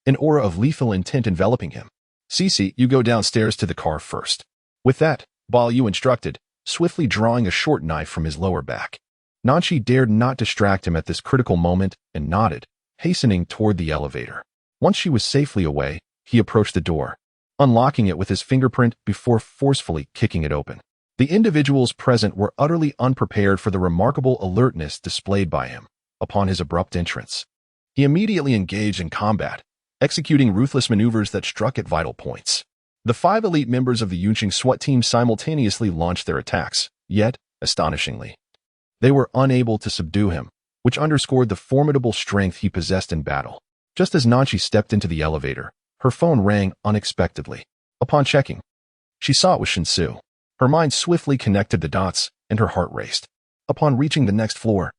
S1: an aura of lethal intent enveloping him. Cece, you go downstairs to the car first. With that, Baal instructed, swiftly drawing a short knife from his lower back. Nanshi dared not distract him at this critical moment and nodded, hastening toward the elevator. Once she was safely away, he approached the door, unlocking it with his fingerprint before forcefully kicking it open. The individuals present were utterly unprepared for the remarkable alertness displayed by him upon his abrupt entrance. He immediately engaged in combat, executing ruthless maneuvers that struck at vital points. The 5 elite members of the Yunqing SWAT team simultaneously launched their attacks, yet, astonishingly, they were unable to subdue him, which underscored the formidable strength he possessed in battle. Just as Nanshi stepped into the elevator, her phone rang unexpectedly. Upon checking, she saw it was Shinsu. Her mind swiftly connected the dots, and her heart raced. Upon reaching the next floor,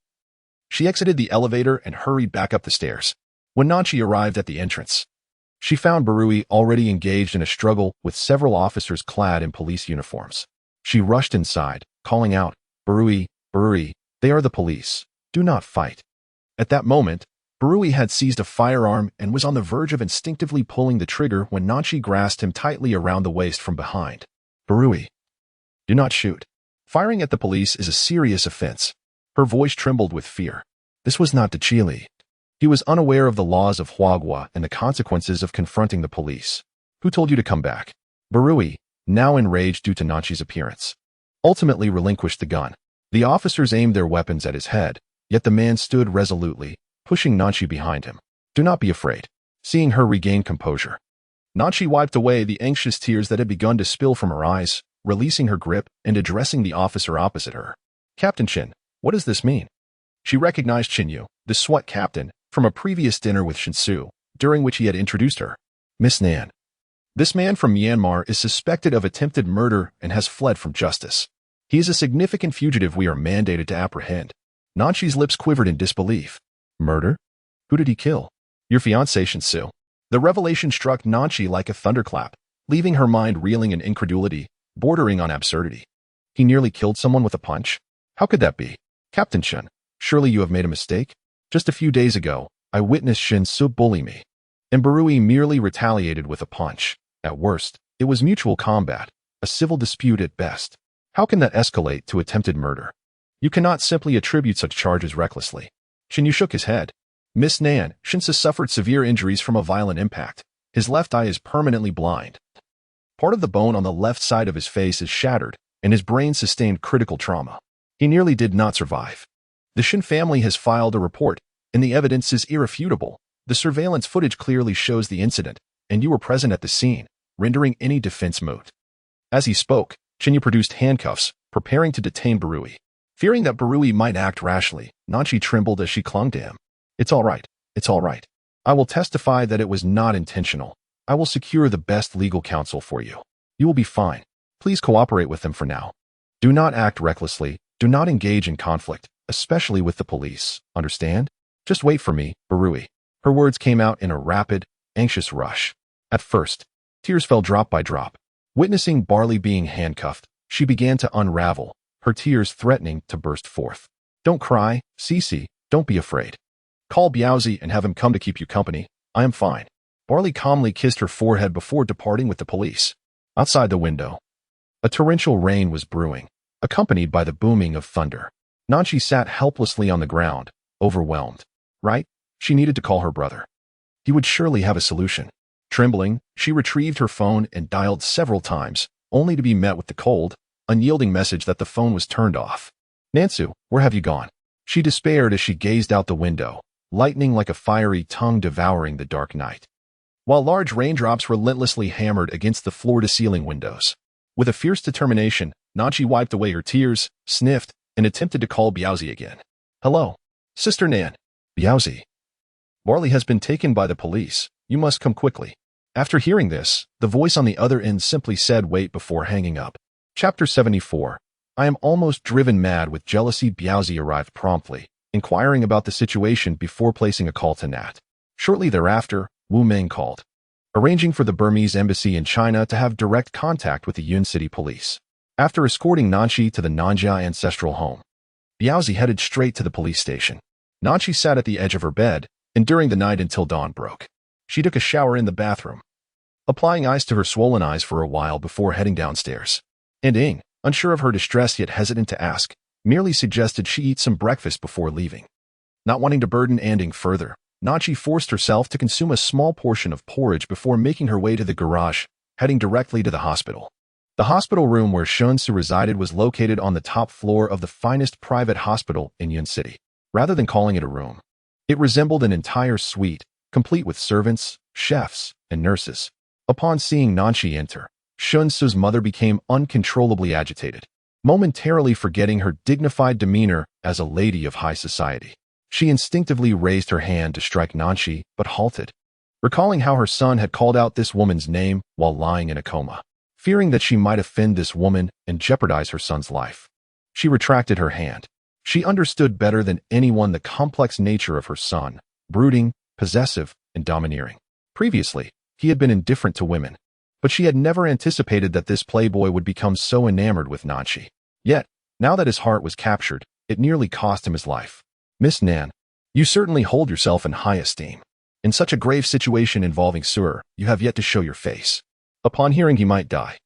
S1: she exited the elevator and hurried back up the stairs. When Nanshi arrived at the entrance, she found Barui already engaged in a struggle with several officers clad in police uniforms. She rushed inside, calling out, Barui, Barui, they are the police. Do not fight. At that moment, Barui had seized a firearm and was on the verge of instinctively pulling the trigger when Nanshi grasped him tightly around the waist from behind. Barui, do not shoot. Firing at the police is a serious offense. Her voice trembled with fear. This was not Dachili. He was unaware of the laws of Huagua and the consequences of confronting the police. Who told you to come back? Barui, now enraged due to Nachi's appearance, ultimately relinquished the gun. The officers aimed their weapons at his head, yet the man stood resolutely, pushing Nachi behind him. Do not be afraid. Seeing her regain composure, Nachi wiped away the anxious tears that had begun to spill from her eyes, releasing her grip and addressing the officer opposite her. Captain Chin, what does this mean? She recognized Chin Yu, the SWAT captain, from a previous dinner with Shin Su, during which he had introduced her. Miss Nan. This man from Myanmar is suspected of attempted murder and has fled from justice. He is a significant fugitive we are mandated to apprehend. Nachi's lips quivered in disbelief. Murder? Who did he kill? Your fiancé, Shin Su. The revelation struck Nachi like a thunderclap, leaving her mind reeling in incredulity, bordering on absurdity. He nearly killed someone with a punch? How could that be? Captain Shin, surely you have made a mistake? Just a few days ago, I witnessed Shin Su bully me, and Barui merely retaliated with a punch. At worst, it was mutual combat, a civil dispute at best. How can that escalate to attempted murder? You cannot simply attribute such charges recklessly. Shin Yu shook his head. Miss Nan, Shin Su suffered severe injuries from a violent impact. His left eye is permanently blind. Part of the bone on the left side of his face is shattered, and his brain sustained critical trauma. He nearly did not survive. The Shin family has filed a report, and the evidence is irrefutable. The surveillance footage clearly shows the incident, and you were present at the scene, rendering any defense moot. As he spoke, Chin Yu produced handcuffs, preparing to detain Barui. Fearing that Barui might act rashly, Nachi trembled as she clung to him. It's all right. It's all right. I will testify that it was not intentional. I will secure the best legal counsel for you. You will be fine. Please cooperate with them for now. Do not act recklessly. Do not engage in conflict, especially with the police. Understand? Just wait for me, Barui. Her words came out in a rapid, anxious rush. At first, tears fell drop by drop. Witnessing Barley being handcuffed, she began to unravel, her tears threatening to burst forth. Don't cry, Cece. Don't be afraid. Call Biaozi and have him come to keep you company. I am fine. Barley calmly kissed her forehead before departing with the police. Outside the window, a torrential rain was brewing, accompanied by the booming of thunder. Nachi sat helplessly on the ground, overwhelmed. Right? She needed to call her brother. He would surely have a solution. Trembling, she retrieved her phone and dialed several times, only to be met with the cold, unyielding message that the phone was turned off. Nansu, where have you gone? She despaired as she gazed out the window, lightning like a fiery tongue devouring the dark night, while large raindrops relentlessly hammered against the floor-to-ceiling windows. With a fierce determination, Nachi wiped away her tears, sniffed, and attempted to call Biaozi again. Hello, Sister Nan. Biaozi. Barley has been taken by the police. You must come quickly. After hearing this, the voice on the other end simply said wait before hanging up. Chapter 74. I am almost driven mad with jealousy. Biaozi arrived promptly, inquiring about the situation before placing a call to Nat. Shortly thereafter, Wu Meng called, arranging for the Burmese embassy in China to have direct contact with the Yun City police. After escorting Nanchi to the Nanjia ancestral home, Biaozi headed straight to the police station. Nanchi sat at the edge of her bed, enduring the night until dawn broke. She took a shower in the bathroom, applying ice to her swollen eyes for a while before heading downstairs. And Ing, unsure of her distress yet hesitant to ask, merely suggested she eat some breakfast before leaving. Not wanting to burden Anding further, Nachi forced herself to consume a small portion of porridge before making her way to the garage, heading directly to the hospital. The hospital room where Shun Su resided was located on the top floor of the finest private hospital in Yun City. Rather than calling it a room, it resembled an entire suite, complete with servants, chefs, and nurses. Upon seeing Nanchi enter, Shun Su's mother became uncontrollably agitated, momentarily forgetting her dignified demeanor as a lady of high society. She instinctively raised her hand to strike Nanchi, but halted, recalling how her son had called out this woman's name while lying in a coma. Fearing that she might offend this woman and jeopardize her son's life, she retracted her hand. She understood better than anyone the complex nature of her son, brooding, possessive, and domineering. Previously, he had been indifferent to women, but she had never anticipated that this playboy would become so enamored with Nanchi. Yet, now that his heart was captured, it nearly cost him his life. Miss Nan, you certainly hold yourself in high esteem. In such a grave situation involving Sur, you have yet to show your face. Upon hearing he might die,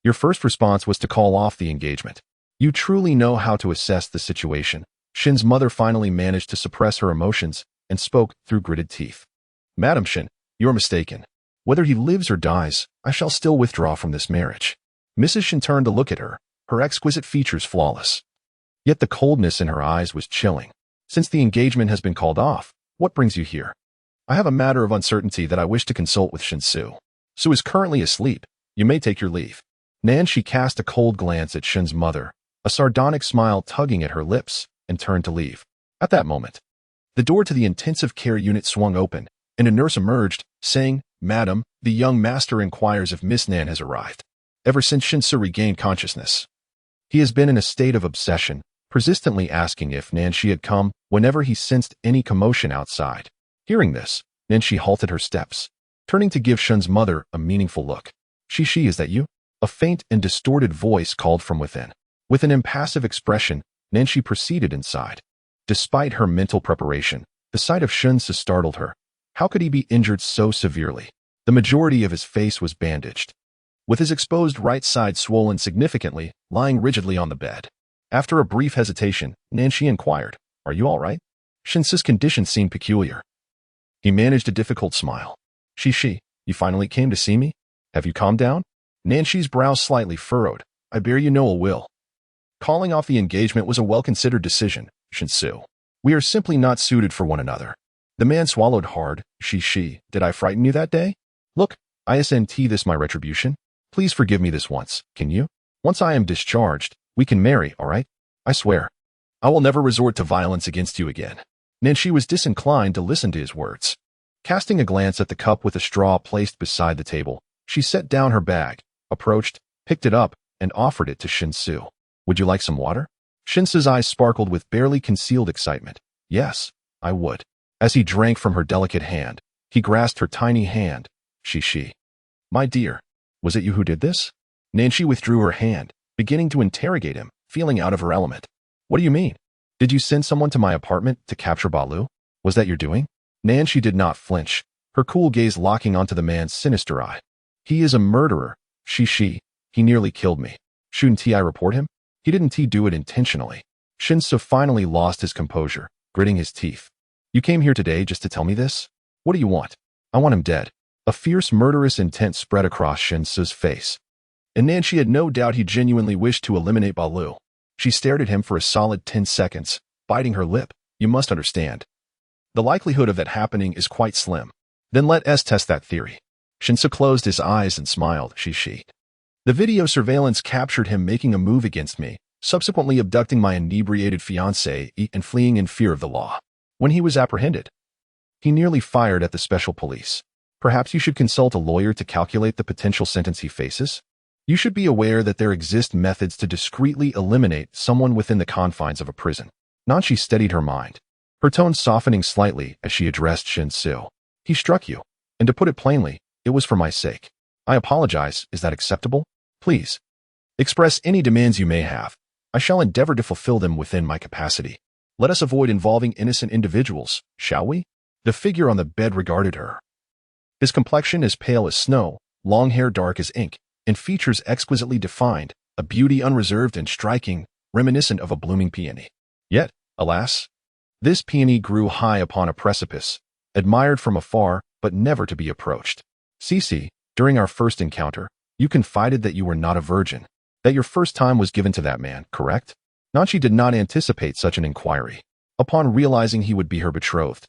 S1: your first response was to call off the engagement. You truly know how to assess the situation. Shin's mother finally managed to suppress her emotions and spoke through gritted teeth. Madam Shin, you're mistaken. Whether he lives or dies, I shall still withdraw from this marriage. Mrs. Shin turned to look at her, her exquisite features flawless. Yet the coldness in her eyes was chilling. Since the engagement has been called off, what brings you here? I have a matter of uncertainty that I wish to consult with Shin Su. Su is currently asleep. You may take your leave. She cast a cold glance at Shin's mother, a sardonic smile tugging at her lips, and turned to leave. At that moment, the door to the intensive care unit swung open, and a nurse emerged, saying, "Madam, the young master inquires if Miss Nan has arrived." Ever since Shin Su regained consciousness, he has been in a state of obsession, persistently asking if Nanshi had come whenever he sensed any commotion outside. Hearing this, Nanshi halted her steps, turning to give Shin's mother a meaningful look. She, is that you?" A faint and distorted voice called from within. With an impassive expression, Nanshi proceeded inside. Despite her mental preparation, the sight of Shin Su startled her. How could he be injured so severely? The majority of his face was bandaged, with his exposed right side swollen significantly, lying rigidly on the bed. After a brief hesitation, Nanshi inquired, "Are you all right?" Shin Su's condition seemed peculiar. He managed a difficult smile. She, you finally came to see me? Have you calmed down?" Nanshi's brow slightly furrowed. "I bear you no ill will. Calling off the engagement was a well-considered decision, Shin Su. We are simply not suited for one another." The man swallowed hard. She, did I frighten you that day? Look, isn't this my retribution? Please forgive me this once, can you? Once I am discharged, we can marry, all right? I swear. I will never resort to violence against you again. Nanshi was disinclined to listen to his words. Casting a glance at the cup with a straw placed beside the table, she set down her bag, approached, picked it up, and offered it to Shin Su. "Would you like some water?" Shin Su's eyes sparkled with barely concealed excitement. "Yes, I would." As he drank from her delicate hand, he grasped her tiny hand. She. "My dear, was it you who did this?" Nanshi withdrew her hand, beginning to interrogate him, feeling out of her element. "What do you mean? Did you send someone to my apartment to capture Balu? Was that your doing?" Nanshi did not flinch, her cool gaze locking onto the man's sinister eye. "He is a murderer. She. He nearly killed me. Shouldn't I report him? He didn't do it intentionally." Shin Su finally lost his composure, gritting his teeth. "You came here today just to tell me this? What do you want?" "I want him dead." A fierce murderous intent spread across Shin Su's face, and Nanshi had no doubt he genuinely wished to eliminate Balu. She stared at him for a solid 10 seconds, biting her lip. "You must understand. The likelihood of that happening is quite slim." "Then let us test that theory." Shin Su closed his eyes and smiled. She. "The video surveillance captured him making a move against me, subsequently abducting my inebriated fiancée and fleeing in fear of the law. When he was apprehended, he nearly fired at the special police. Perhaps you should consult a lawyer to calculate the potential sentence he faces. You should be aware that there exist methods to discreetly eliminate someone within the confines of a prison." Nanshi steadied her mind, her tone softening slightly as she addressed Shin Su. "He struck you, and to put it plainly, it was for my sake. I apologize. Is that acceptable? Please express any demands you may have. I shall endeavor to fulfill them within my capacity. Let us avoid involving innocent individuals, shall we?" The figure on the bed regarded her. His complexion as pale as snow, long hair dark as ink, and features exquisitely defined, a beauty unreserved and striking, reminiscent of a blooming peony. Yet, alas, this peony grew high upon a precipice, admired from afar, but never to be approached. "Cece, during our first encounter, you confided that you were not a virgin, that your first time was given to that man, correct?" Nanshi did not anticipate such an inquiry. Upon realizing he would be her betrothed,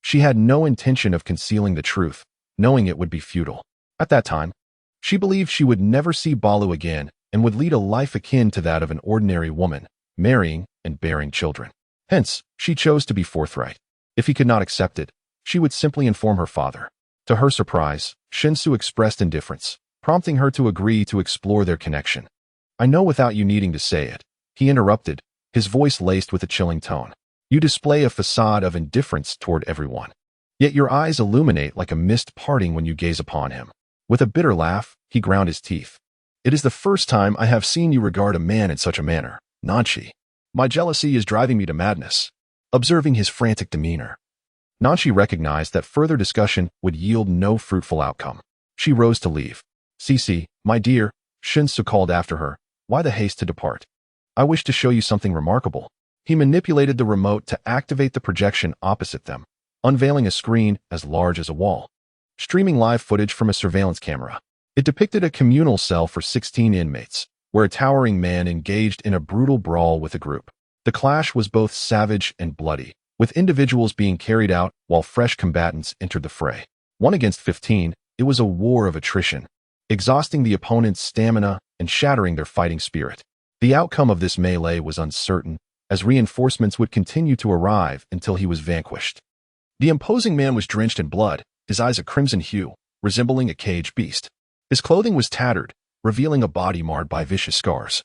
S1: she had no intention of concealing the truth, knowing it would be futile. At that time, she believed she would never see Balu again and would lead a life akin to that of an ordinary woman, marrying and bearing children. Hence, she chose to be forthright. If he could not accept it, she would simply inform her father. To her surprise, Shin Su expressed indifference, prompting her to agree to explore their connection. "I know without you needing to say it," he interrupted, his voice laced with a chilling tone. "You display a facade of indifference toward everyone. Yet your eyes illuminate like a mist parting when you gaze upon him." With a bitter laugh, he ground his teeth. "It is the first time I have seen you regard a man in such a manner, Nanshi. My jealousy is driving me to madness." Observing his frantic demeanor, Nanshi recognized that further discussion would yield no fruitful outcome. She rose to leave. "Cece, my dear," Shin Su called after her, "why the haste to depart? I wish to show you something remarkable." He manipulated the remote to activate the projection opposite them, unveiling a screen as large as a wall, streaming live footage from a surveillance camera. It depicted a communal cell for 16 inmates, where a towering man engaged in a brutal brawl with a group. The clash was both savage and bloody, with individuals being carried out while fresh combatants entered the fray. 1 against 15, it was a war of attrition, exhausting the opponent's stamina and shattering their fighting spirit. The outcome of this melee was uncertain, as reinforcements would continue to arrive until he was vanquished. The imposing man was drenched in blood, his eyes a crimson hue, resembling a caged beast. His clothing was tattered, revealing a body marred by vicious scars.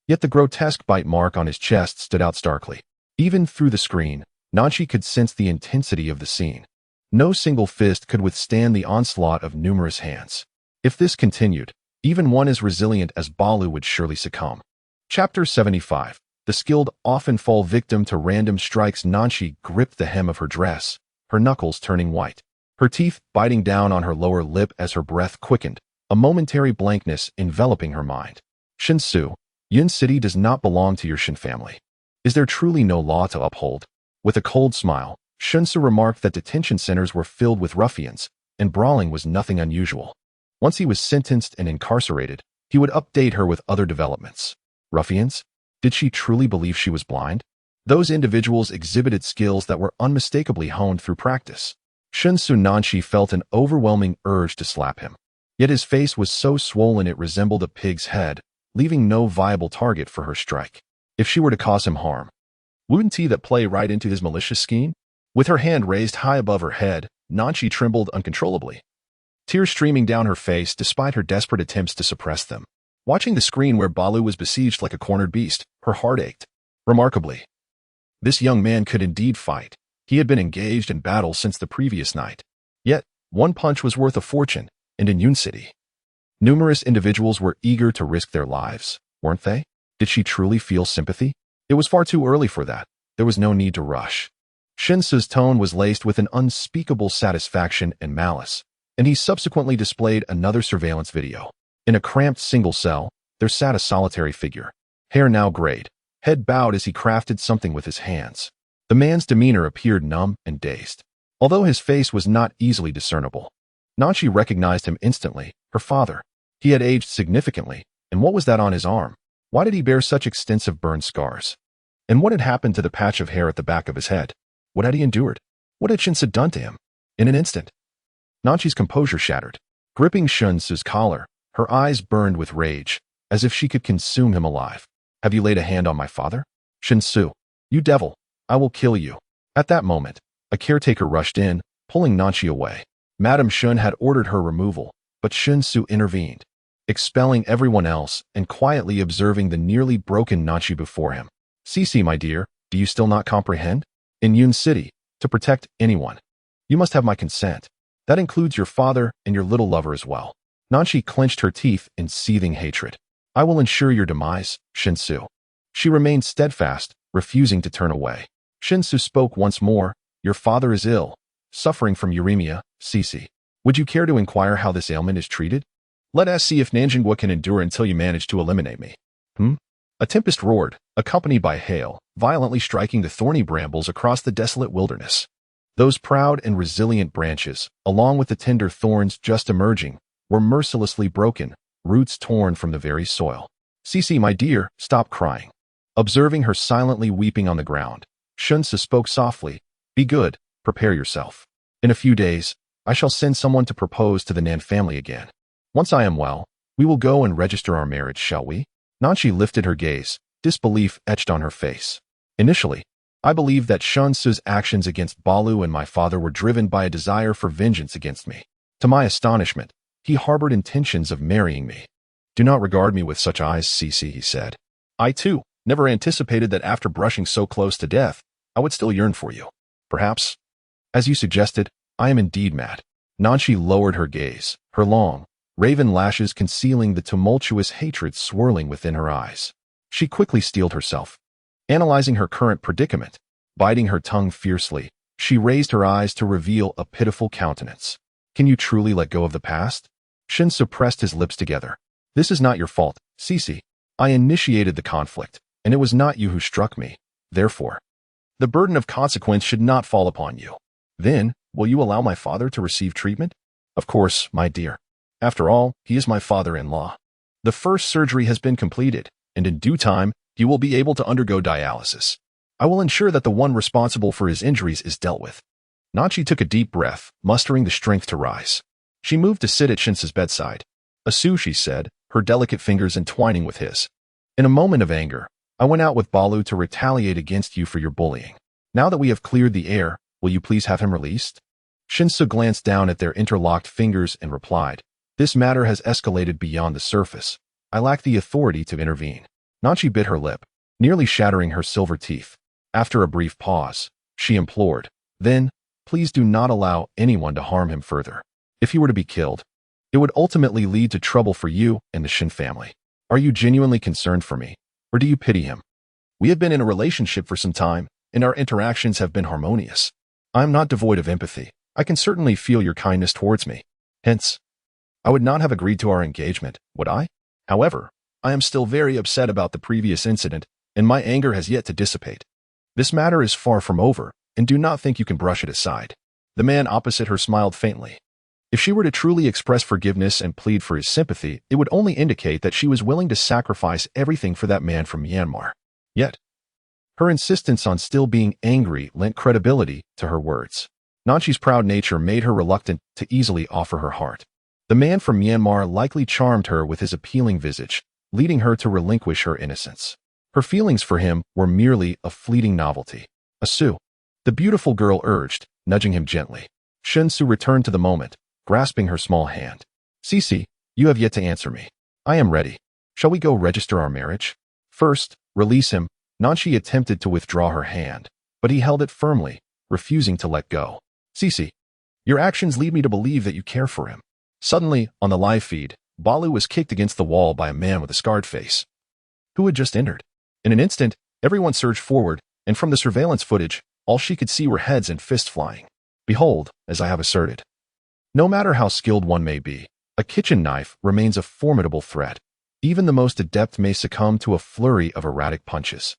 S1: Yet the grotesque bite mark on his chest stood out starkly. Even through the screen, Nanchi could sense the intensity of the scene. No single fist could withstand the onslaught of numerous hands. If this continued, even one as resilient as Balu would surely succumb. Chapter 75. The skilled often fall victim to random strikes. Nanchi gripped the hem of her dress, her knuckles turning white, her teeth biting down on her lower lip as her breath quickened, a momentary blankness enveloping her mind. Shinsu, Yun City does not belong to your Shin family. Is there truly no law to uphold? With a cold smile, Shinsu remarked that detention centers were filled with ruffians, and brawling was nothing unusual. Once he was sentenced and incarcerated, he would update her with other developments. Ruffians? Did she truly believe she was blind? Those individuals exhibited skills that were unmistakably honed through practice. Shinsu Nanchi felt an overwhelming urge to slap him. Yet his face was so swollen it resembled a pig's head, leaving no viable target for her strike. If she were to cause him harm, wouldn't he that play right into his malicious scheme? With her hand raised high above her head, Nanchi trembled uncontrollably, tears streaming down her face despite her desperate attempts to suppress them. Watching the screen where Balu was besieged like a cornered beast, her heart ached. Remarkably, this young man could indeed fight. He had been engaged in battle since the previous night. Yet, one punch was worth a fortune, and in Yun City, numerous individuals were eager to risk their lives, weren't they? Did she truly feel sympathy? It was far too early for that. There was no need to rush. Shinsu's tone was laced with an unspeakable satisfaction and malice, and he subsequently displayed another surveillance video. In a cramped single cell, there sat a solitary figure, hair now grayed, head bowed as he crafted something with his hands. The man's demeanor appeared numb and dazed, although his face was not easily discernible. Nanchi recognized him instantly, her father. He had aged significantly, and what was that on his arm? Why did he bear such extensive burn scars? And what had happened to the patch of hair at the back of his head? What had he endured? What had Shinsu done to him? In an instant, Nanchi's composure shattered. Gripping Shinsu's collar, her eyes burned with rage, as if she could consume him alive. Have you laid a hand on my father? Shinsu, you devil, I will kill you. At that moment, a caretaker rushed in, pulling Nanchi away. Madame Shun had ordered her removal, but Shinsu intervened, expelling everyone else and quietly observing the nearly broken Nanchi before him. Cici, my dear, do you still not comprehend? In Yun City, to protect anyone, you must have my consent. That includes your father and your little lover as well. Nanchi clenched her teeth in seething hatred. I will ensure your demise, Shinsu. She remained steadfast, refusing to turn away. Shinsu spoke once more. Your father is ill, suffering from uremia, Cici. Would you care to inquire how this ailment is treated? Let us see if Nanjingwa can endure until you manage to eliminate me. A tempest roared, accompanied by hail, violently striking the thorny brambles across the desolate wilderness. Those proud and resilient branches, along with the tender thorns just emerging, were mercilessly broken, roots torn from the very soil. Cici, my dear, stop crying. Observing her silently weeping on the ground, Shinsu spoke softly. Be good, prepare yourself. In a few days, I shall send someone to propose to the Nan family again. Once I am well, we will go and register our marriage, shall we? Nanchi lifted her gaze, disbelief etched on her face. Initially, I believed that Shinsu's actions against Balu and my father were driven by a desire for vengeance against me. To my astonishment, he harbored intentions of marrying me. Do not regard me with such eyes, Cici, he said. I, too, never anticipated that after brushing so close to death, I would still yearn for you. Perhaps, as you suggested, I am indeed mad. Nanchi lowered her gaze, her long, raven lashes concealing the tumultuous hatred swirling within her eyes. She quickly steeled herself. Analyzing her current predicament, biting her tongue fiercely, she raised her eyes to reveal a pitiful countenance. Can you truly let go of the past? Shinsu pressed his lips together. This is not your fault, Cici. I initiated the conflict, and it was not you who struck me. Therefore, the burden of consequence should not fall upon you. Then, will you allow my father to receive treatment? Of course, my dear. After all, he is my father-in-law. The first surgery has been completed, and in due time, he will be able to undergo dialysis. I will ensure that the one responsible for his injuries is dealt with. Nachi took a deep breath, mustering the strength to rise. She moved to sit at Shinsu's bedside. Asu, she said, her delicate fingers entwining with his. In a moment of anger, I went out with Balu to retaliate against you for your bullying. Now that we have cleared the air, will you please have him released? Shinsu glanced down at their interlocked fingers and replied, this matter has escalated beyond the surface. I lack the authority to intervene. Nachi bit her lip, nearly shattering her silver teeth. After a brief pause, she implored, then, please do not allow anyone to harm him further. If he were to be killed, it would ultimately lead to trouble for you and the Shin family. Are you genuinely concerned for me, or do you pity him? We have been in a relationship for some time, and our interactions have been harmonious. I am not devoid of empathy. I can certainly feel your kindness towards me. Hence, I would not have agreed to our engagement, would I? However, I am still very upset about the previous incident, and my anger has yet to dissipate. This matter is far from over, and do not think you can brush it aside. The man opposite her smiled faintly. If she were to truly express forgiveness and plead for his sympathy, it would only indicate that she was willing to sacrifice everything for that man from Myanmar. Yet, her insistence on still being angry lent credibility to her words. Nachi's proud nature made her reluctant to easily offer her heart. The man from Myanmar likely charmed her with his appealing visage, leading her to relinquish her innocence. Her feelings for him were merely a fleeting novelty. Asu, the beautiful girl urged, nudging him gently. Shinsu returned to the moment, grasping her small hand. Cece, you have yet to answer me. I am ready. Shall we go register our marriage? First, release him. Nachi attempted to withdraw her hand, but he held it firmly, refusing to let go. Cece, your actions lead me to believe that you care for him. Suddenly, on the live feed, Balu was kicked against the wall by a man with a scarred face, who had just entered. In an instant, everyone surged forward, and from the surveillance footage, all she could see were heads and fists flying. Behold, as I have asserted. No matter how skilled one may be, a kitchen knife remains a formidable threat. Even the most adept may succumb to a flurry of erratic punches.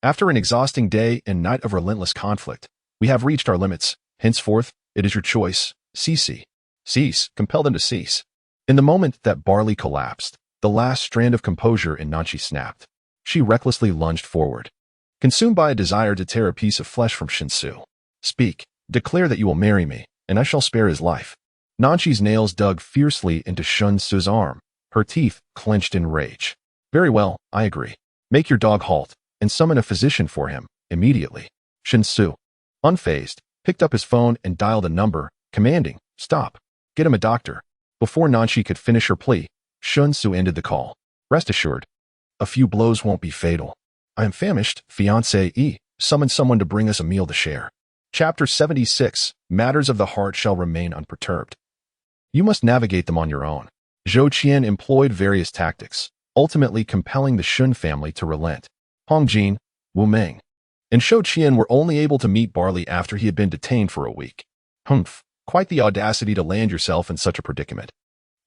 S1: After an exhausting day and night of relentless conflict, we have reached our limits. Henceforth, it is your choice. Cease. Compel them to cease. In the moment that Barley collapsed, the last strand of composure in Nachi snapped. She recklessly lunged forward, consumed by a desire to tear a piece of flesh from Shinsu. Speak. Declare that you will marry me, and I shall spare his life. Nachi's nails dug fiercely into Shinsu's arm, her teeth clenched in rage. Very well, I agree. Make your dog halt, and summon a physician for him, immediately. Shinsu, unfazed, picked up his phone and dialed a number, commanding, stop. Get him a doctor. Before Nachi could finish her plea, Shinsu ended the call. Rest assured, a few blows won't be fatal. I am famished, fiancé. Summon someone to bring us a meal to share. Chapter 76, Matters of the Heart Shall Remain Unperturbed. You must navigate them on your own. Zhou Qian employed various tactics, ultimately compelling the Shun family to relent. Hong Jin, Wu Meng, and Zhou Qian were only able to meet Barley after he had been detained for a week. Humph, quite the audacity to land yourself in such a predicament.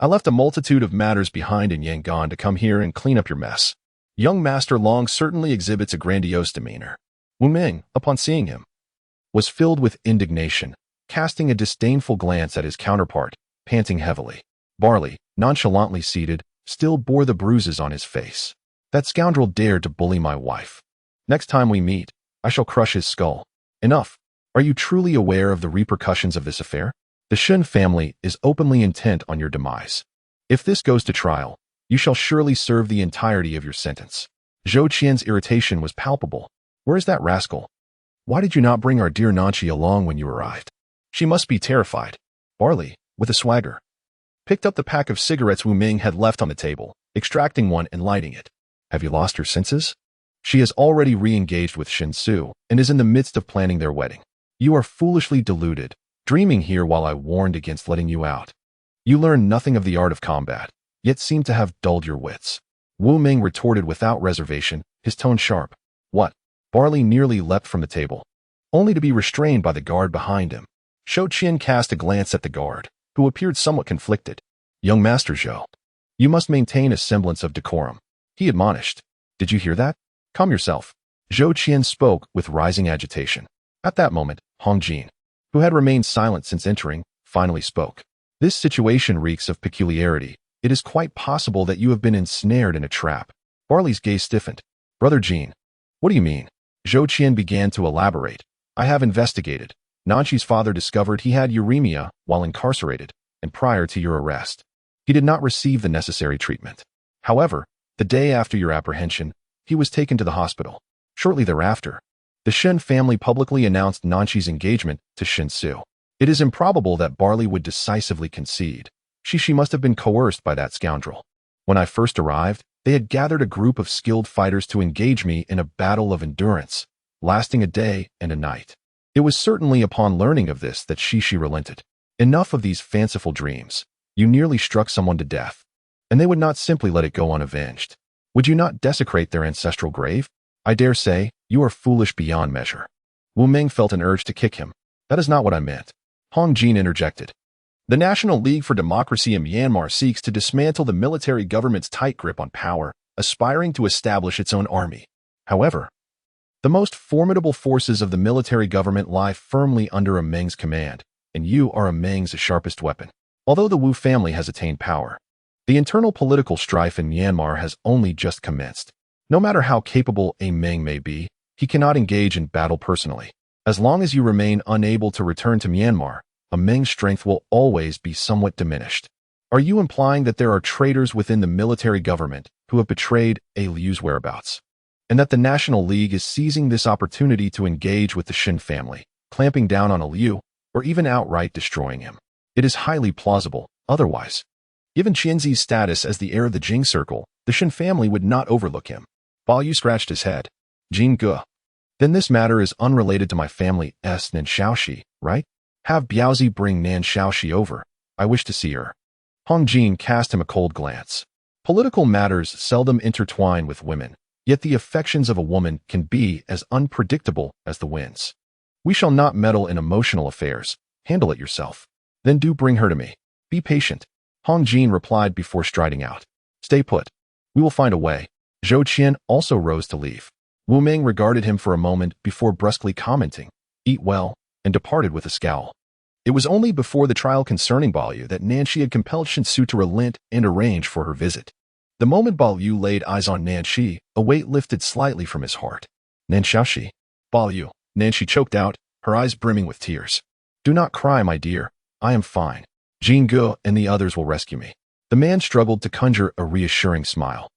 S1: I left a multitude of matters behind in Yangon to come here and clean up your mess. Young Master Long certainly exhibits a grandiose demeanor. Wu Meng, upon seeing him, was filled with indignation, casting a disdainful glance at his counterpart, panting heavily. Barley, nonchalantly seated, still bore the bruises on his face. That scoundrel dared to bully my wife. Next time we meet, I shall crush his skull. Enough. Are you truly aware of the repercussions of this affair? The Shun family is openly intent on your demise. If this goes to trial, you shall surely serve the entirety of your sentence. Zhou Qian's irritation was palpable. Where is that rascal? Why did you not bring our dear Nachi along when you arrived? She must be terrified. Barley, with a swagger, picked up the pack of cigarettes Wu Ming had left on the table, extracting one and lighting it. Have you lost her senses? She has already re-engaged with Shinsu and is in the midst of planning their wedding. You are foolishly deluded, dreaming here while I warned against letting you out. You learn nothing of the art of combat, yet seem to have dulled your wits. Wu Ming retorted without reservation, his tone sharp. What? Barley nearly leapt from the table, only to be restrained by the guard behind him. Zhou Qian cast a glance at the guard, who appeared somewhat conflicted. Young Master Zhou, you must maintain a semblance of decorum, he admonished. Did you hear that? Calm yourself. Zhou Qian spoke with rising agitation. At that moment, Hong Jin, who had remained silent since entering, finally spoke. This situation reeks of peculiarity. It is quite possible that you have been ensnared in a trap. Barley's gaze stiffened. Brother Jean. What do you mean? Zhou Qian began to elaborate. I have investigated. Nanshi's father discovered he had uremia while incarcerated, and prior to your arrest. He did not receive the necessary treatment. However, the day after your apprehension, he was taken to the hospital. Shortly thereafter, the Shen family publicly announced Nanshi's engagement to Shinsu. It is improbable that Barley would decisively concede. She must have been coerced by that scoundrel. When I first arrived, they had gathered a group of skilled fighters to engage me in a battle of endurance, lasting a day and a night. It was certainly upon learning of this that she relented. Enough of these fanciful dreams. You nearly struck someone to death, and they would not simply let it go unavenged. Would you not desecrate their ancestral grave? I dare say, you are foolish beyond measure. Wu Ming felt an urge to kick him. That is not what I meant. Hong Jin interjected. The National League for Democracy in Myanmar seeks to dismantle the military government's tight grip on power, aspiring to establish its own army. However, the most formidable forces of the military government lie firmly under a Meng's command, and you are a Meng's sharpest weapon. Although the Wu family has attained power, the internal political strife in Myanmar has only just commenced. No matter how capable a Meng may be, he cannot engage in battle personally. As long as you remain unable to return to Myanmar, a Meng's strength will always be somewhat diminished. Are you implying that there are traitors within the military government who have betrayed a Liu's whereabouts, and that the National League is seizing this opportunity to engage with the Shin family, clamping down on a Liu, or even outright destroying him? It is highly plausible, otherwise. Given Qianzi's status as the heir of the Jing circle, the Shin family would not overlook him. Bao Yu scratched his head. Jin Ge. Then this matter is unrelated to my family's Nan Shaoxi, right? Have Biaozi bring Nan Shaoxi over. I wish to see her. Hong Jin cast him a cold glance. Political matters seldom intertwine with women, yet the affections of a woman can be as unpredictable as the winds. We shall not meddle in emotional affairs. Handle it yourself. Then do bring her to me. Be patient. Hong Jin replied before striding out. Stay put. We will find a way. Zhou Qian also rose to leave. Wu Ming regarded him for a moment before brusquely commenting, "Eat well," and departed with a scowl. It was only before the trial concerning Bao Yu that Nanshi had compelled Shinsu to relent and arrange for her visit. The moment Bao Yu laid eyes on Nanshi, a weight lifted slightly from his heart. Nan Shaoxi. Bao Yu. Nanshi choked out, her eyes brimming with tears. Do not cry, my dear. I am fine. Jin Ge and the others will rescue me. The man struggled to conjure a reassuring smile.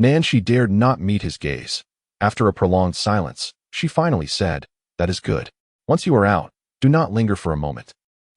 S1: Nanshi dared not meet his gaze. After a prolonged silence, she finally said, That is good. Once you are out, do not linger for a moment.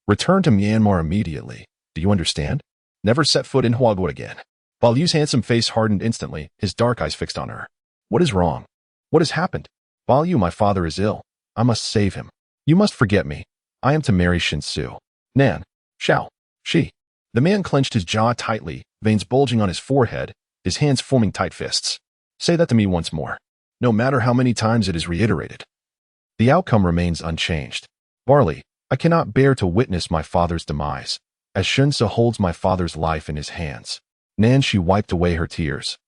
S1: Return to Myanmar immediately. Do you understand? Never set foot in Huaguo again. Bao Yu's handsome face hardened instantly, his dark eyes fixed on her. What is wrong? What has happened? Bao Yu, my father is ill. I must save him. You must forget me. I am to marry Shinsu. Nan. Shao. She. The man clenched his jaw tightly, veins bulging on his forehead, his hands forming tight fists. Say that to me once more. No matter how many times it is reiterated. The outcome remains unchanged. Barley, I cannot bear to witness my father's demise, as Shinsu holds my father's life in his hands. Nanshi wiped away her tears.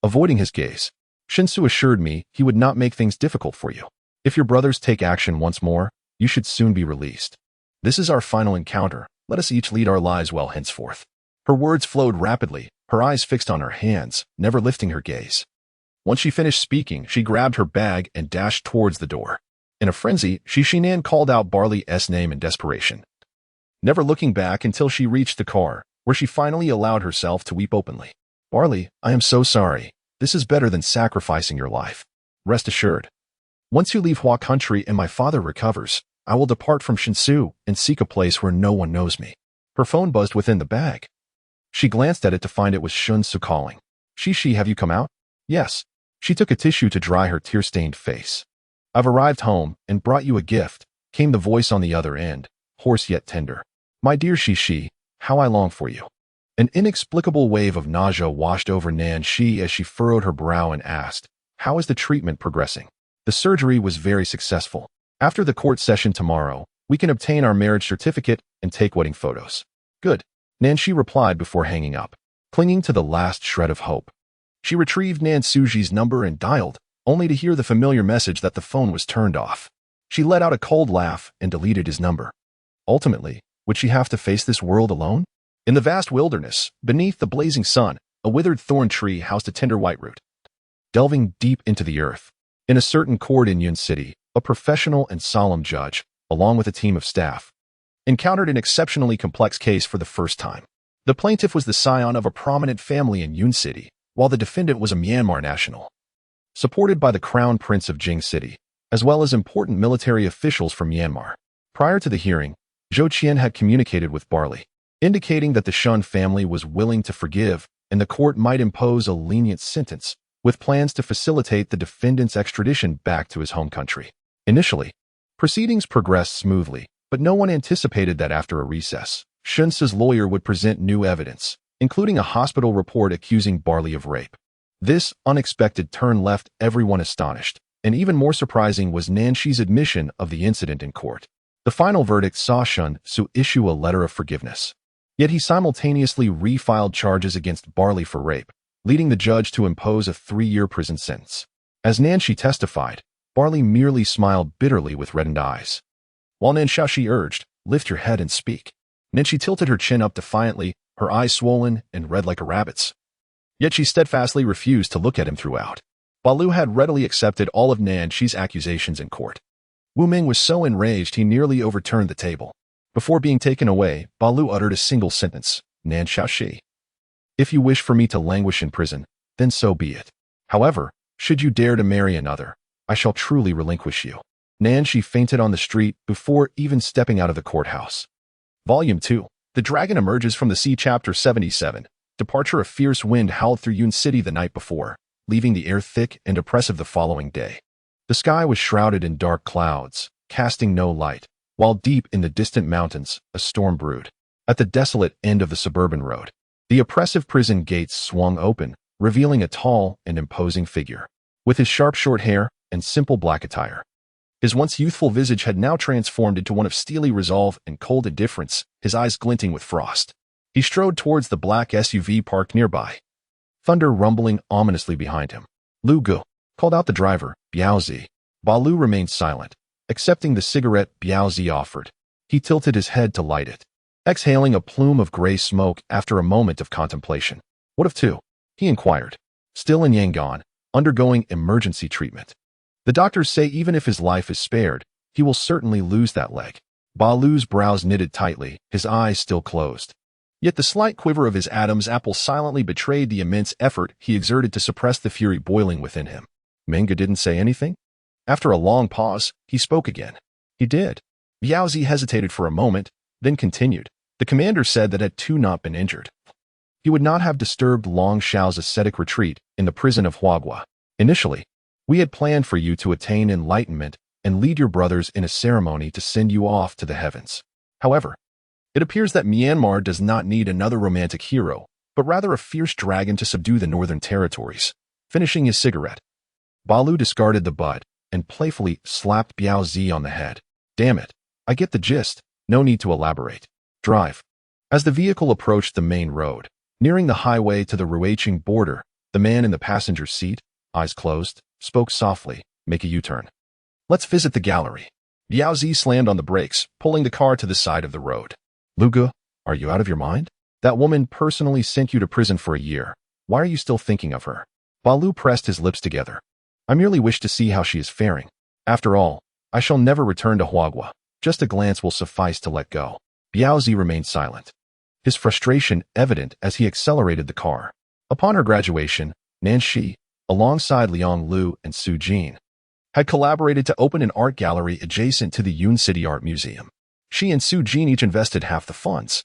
S1: Avoiding his gaze, Shinsu assured me he would not make things difficult for you. If your brothers take action once more, you should soon be released. This is our final encounter. Let us each lead our lives well henceforth. Her words flowed rapidly, her eyes fixed on her hands, never lifting her gaze. Once she finished speaking, she grabbed her bag and dashed towards the door. In a frenzy, Shinan called out Barley's name in desperation, never looking back until she reached the car, where she finally allowed herself to weep openly. Barley, I am so sorry. This is better than sacrificing your life. Rest assured. Once you leave Hua country and my father recovers, I will depart from Shinsu and seek a place where no one knows me. Her phone buzzed within the bag. She glanced at it to find it was Shinsu calling. Shishi, have you come out? Yes. She took a tissue to dry her tear-stained face. I've arrived home and brought you a gift, came the voice on the other end, hoarse yet tender. My dear Shishi, how I long for you. An inexplicable wave of nausea washed over Nanshi as she furrowed her brow and asked, How is the treatment progressing? The surgery was very successful. After the court session tomorrow, we can obtain our marriage certificate and take wedding photos. Good. Nanshi replied before hanging up, clinging to the last shred of hope. She retrieved Nan Suji's number and dialed, only to hear the familiar message that the phone was turned off. She let out a cold laugh and deleted his number. Ultimately, would she have to face this world alone? In the vast wilderness, beneath the blazing sun, a withered thorn tree housed a tender white root. Delving deep into the earth, in a certain court in Yun City, a professional and solemn judge, along with a team of staff, encountered an exceptionally complex case for the first time. The plaintiff was the scion of a prominent family in Yun City, while the defendant was a Myanmar national. Supported by the Crown Prince of Jing City, as well as important military officials from Myanmar. Prior to the hearing, Zhou Qian had communicated with Barley, indicating that the Shun family was willing to forgive and the court might impose a lenient sentence, with plans to facilitate the defendant's extradition back to his home country. Initially, proceedings progressed smoothly, but no one anticipated that after a recess, Shun's lawyer would present new evidence, including a hospital report accusing Barley of rape. This unexpected turn left everyone astonished, and even more surprising was Nanshi's admission of the incident in court. The final verdict saw Shun Su issue a letter of forgiveness. Yet he simultaneously refiled charges against Barley for rape, leading the judge to impose a 3-year prison sentence. As Nanshi testified, Barley merely smiled bitterly with reddened eyes. While Nanshaoshi urged, "Lift your head and speak," Nanshi tilted her chin up defiantly, her eyes swollen and red like a rabbit's. Yet she steadfastly refused to look at him throughout. Balu had readily accepted all of Nanshi's accusations in court. Wu Ming was so enraged he nearly overturned the table. Before being taken away, Balu uttered a single sentence, "Nan Xiaoxi. If you wish for me to languish in prison, then so be it. However, should you dare to marry another, I shall truly relinquish you." Nanshi fainted on the street before even stepping out of the courthouse. Volume 2. The Dragon Emerges from the Sea. Chapter 77. Departure. A fierce wind howled through Yun City the night before, leaving the air thick and oppressive the following day. The sky was shrouded in dark clouds, casting no light, while deep in the distant mountains, a storm brewed. At the desolate end of the suburban road, the oppressive prison gates swung open, revealing a tall and imposing figure. With his sharp short hair and simple black attire, his once youthful visage had now transformed into one of steely resolve and cold indifference, his eyes glinting with frost. He strode towards the black SUV parked nearby, thunder rumbling ominously behind him. "Lu Gu," called out the driver, "Biaozi." Balu remained silent, accepting the cigarette Biaozi offered. He tilted his head to light it, exhaling a plume of gray smoke after a moment of contemplation. "What of two?" he inquired. "Still in Yangon, undergoing emergency treatment. The doctors say even if his life is spared, he will certainly lose that leg." Balu's brows knitted tightly, his eyes still closed. Yet the slight quiver of his Adam's apple silently betrayed the immense effort he exerted to suppress the fury boiling within him. Menga didn't say anything? After a long pause, he spoke again. "He did." Biaozi hesitated for a moment, then continued. "The commander said that had Tu not been injured, he would not have disturbed Long Shao's ascetic retreat in the prison of Huagua. Initially, we had planned for you to attain enlightenment and lead your brothers in a ceremony to send you off to the heavens. However, it appears that Myanmar does not need another romantic hero, but rather a fierce dragon to subdue the northern territories." Finishing his cigarette, Balu discarded the butt and playfully slapped Biaozi on the head. "Damn it, I get the gist, no need to elaborate. Drive." As the vehicle approached the main road, nearing the highway to the Ruiqing border, the man in the passenger seat, eyes closed, spoke softly, "Make a U-turn. Let's visit the gallery." Biaozi slammed on the brakes, pulling the car to the side of the road. "Lu Gu, are you out of your mind? That woman personally sent you to prison for a year. Why are you still thinking of her?" Balu pressed his lips together. "I merely wish to see how she is faring. After all, I shall never return to Huagua. Just a glance will suffice to let go." Biaozi remained silent, his frustration evident as he accelerated the car. Upon her graduation, Nanshi, alongside Liang Lu and Su Jin, had collaborated to open an art gallery adjacent to the Yun City Art Museum. She and Su Jin each invested half the funds,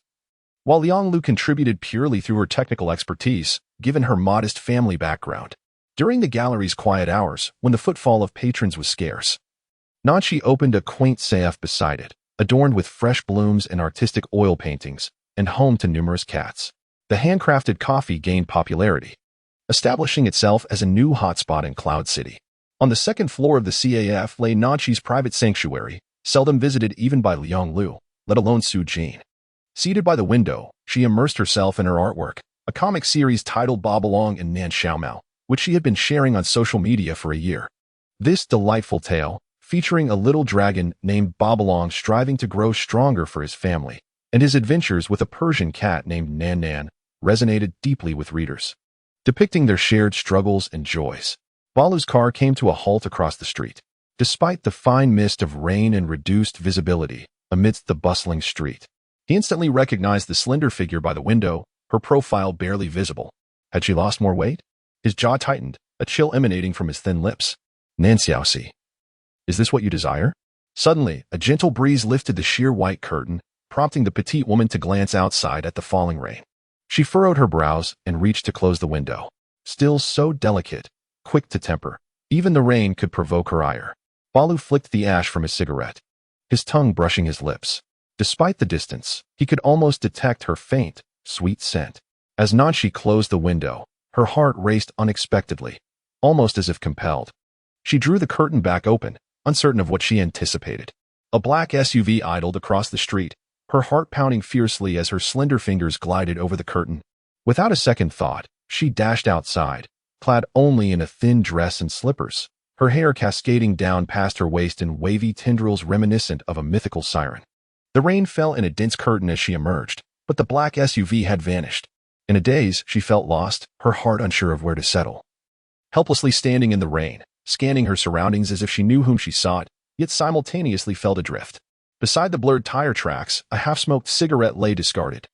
S1: while Liang Lu contributed purely through her technical expertise, given her modest family background. During the gallery's quiet hours, when the footfall of patrons was scarce, Nanshi opened a quaint safe beside it, adorned with fresh blooms and artistic oil paintings, and home to numerous cats. The handcrafted coffee gained popularity, establishing itself as a new hotspot in Cloud City. On the second floor of the CAF lay Nanshi's private sanctuary, seldom visited even by Liang Lu, let alone Su Jin. Seated by the window, she immersed herself in her artwork, a comic series titled Bobalong and Nan Xiaomao, which she had been sharing on social media for a year. This delightful tale, featuring a little dragon named Bobalong striving to grow stronger for his family, and his adventures with a Persian cat named Nan Nan resonated deeply with readers, depicting their shared struggles and joys. Balu's car came to a halt across the street. Despite the fine mist of rain and reduced visibility amidst the bustling street, he instantly recognized the slender figure by the window, her profile barely visible. Had she lost more weight? His jaw tightened, a chill emanating from his thin lips. Nan Xiaoxi, is this what you desire? Suddenly, a gentle breeze lifted the sheer white curtain, prompting the petite woman to glance outside at the falling rain. She furrowed her brows and reached to close the window. Still so delicate, quick to temper, even the rain could provoke her ire. Balu flicked the ash from his cigarette, his tongue brushing his lips. Despite the distance, he could almost detect her faint, sweet scent. As Nanshi closed the window, her heart raced unexpectedly, almost as if compelled. She drew the curtain back open, uncertain of what she anticipated. A black SUV idled across the street, her heart pounding fiercely as her slender fingers glided over the curtain. Without a second thought, she dashed outside, clad only in a thin dress and slippers, her hair cascading down past her waist in wavy tendrils reminiscent of a mythical siren. The rain fell in a dense curtain as she emerged, but the black SUV had vanished. In a daze, she felt lost, her heart unsure of where to settle. Helplessly standing in the rain, scanning her surroundings as if she knew whom she sought, yet simultaneously felt adrift. Beside the blurred tire tracks, a half-smoked cigarette lay discarded.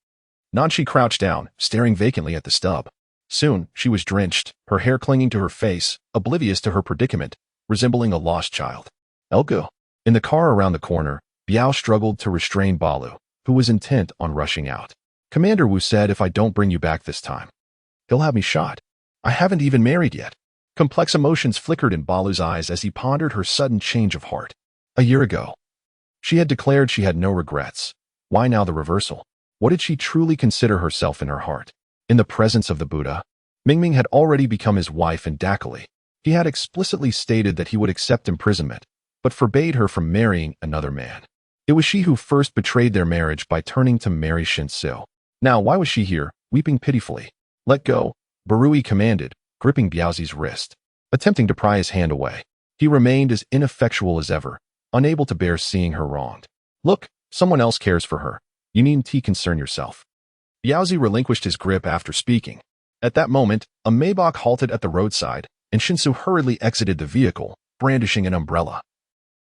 S1: Nanshi crouched down, staring vacantly at the stub. Soon, she was drenched, her hair clinging to her face, oblivious to her predicament, resembling a lost child. Elgo. In the car around the corner, Biao struggled to restrain Balu, who was intent on rushing out. Commander Wu said if I don't bring you back this time, he'll have me shot. I haven't even married yet. Complex emotions flickered in Balu's eyes as he pondered her sudden change of heart. A year ago, she had declared she had no regrets. Why now the reversal? What did she truly consider herself in her heart? In the presence of the Buddha, Mingming had already become his wife in Dakali. He had explicitly stated that he would accept imprisonment, but forbade her from marrying another man. It was she who first betrayed their marriage by turning to marry Shinsu. Now, why was she here, weeping pitifully? Let go, Barui commanded, gripping Biaozi's wrist, attempting to pry his hand away. He remained as ineffectual as ever, unable to bear seeing her wronged. Look, someone else cares for her. You needn't concern yourself. Biaozi relinquished his grip after speaking. At that moment, a Maybach halted at the roadside, and Shinsu hurriedly exited the vehicle, brandishing an umbrella,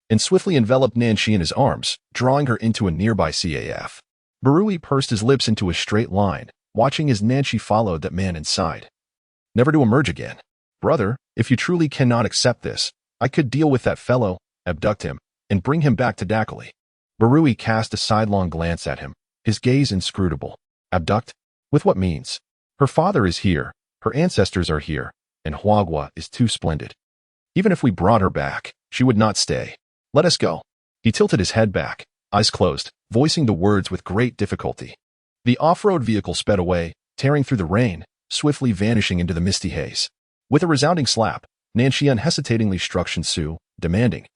S1: and swiftly enveloped Nanshi in his arms, drawing her into a nearby CAF. Barui pursed his lips into a straight line, watching as Nanshi followed that man inside. Never to emerge again. Brother, if you truly cannot accept this, I could deal with that fellow, abduct him, and bring him back to Dakali. Barui cast a sidelong glance at him, his gaze inscrutable. Abduct? With what means? Her father is here, her ancestors are here, and Huagua is too splendid. Even if we brought her back, she would not stay. Let us go. He tilted his head back, eyes closed, voicing the words with great difficulty. The off-road vehicle sped away, tearing through the rain, swiftly vanishing into the misty haze. With a resounding slap, Nanshi unhesitatingly struck Shinsu, demanding,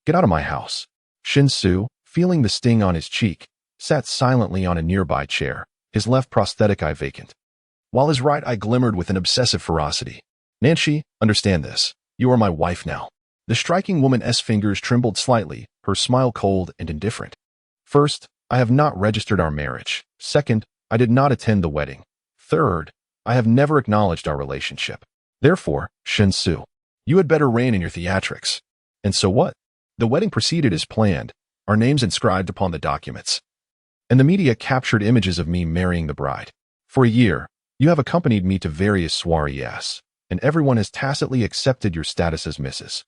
S1: "Get out of my house." Shinsu, feeling the sting on his cheek, sat silently on a nearby chair, his left prosthetic eye vacant, while his right eye glimmered with an obsessive ferocity. Nanshi, understand this. You are my wife now. The striking woman's fingers trembled slightly, her smile cold and indifferent. First, I have not registered our marriage. Second, I did not attend the wedding. Third, I have never acknowledged our relationship. Therefore, Shinsu, you had better rein in your theatrics. And so what? The wedding proceeded as planned, our names inscribed upon the documents. And the media captured images of me marrying the bride. For a year, you have accompanied me to various soirees, and everyone has tacitly accepted your status as Mrs.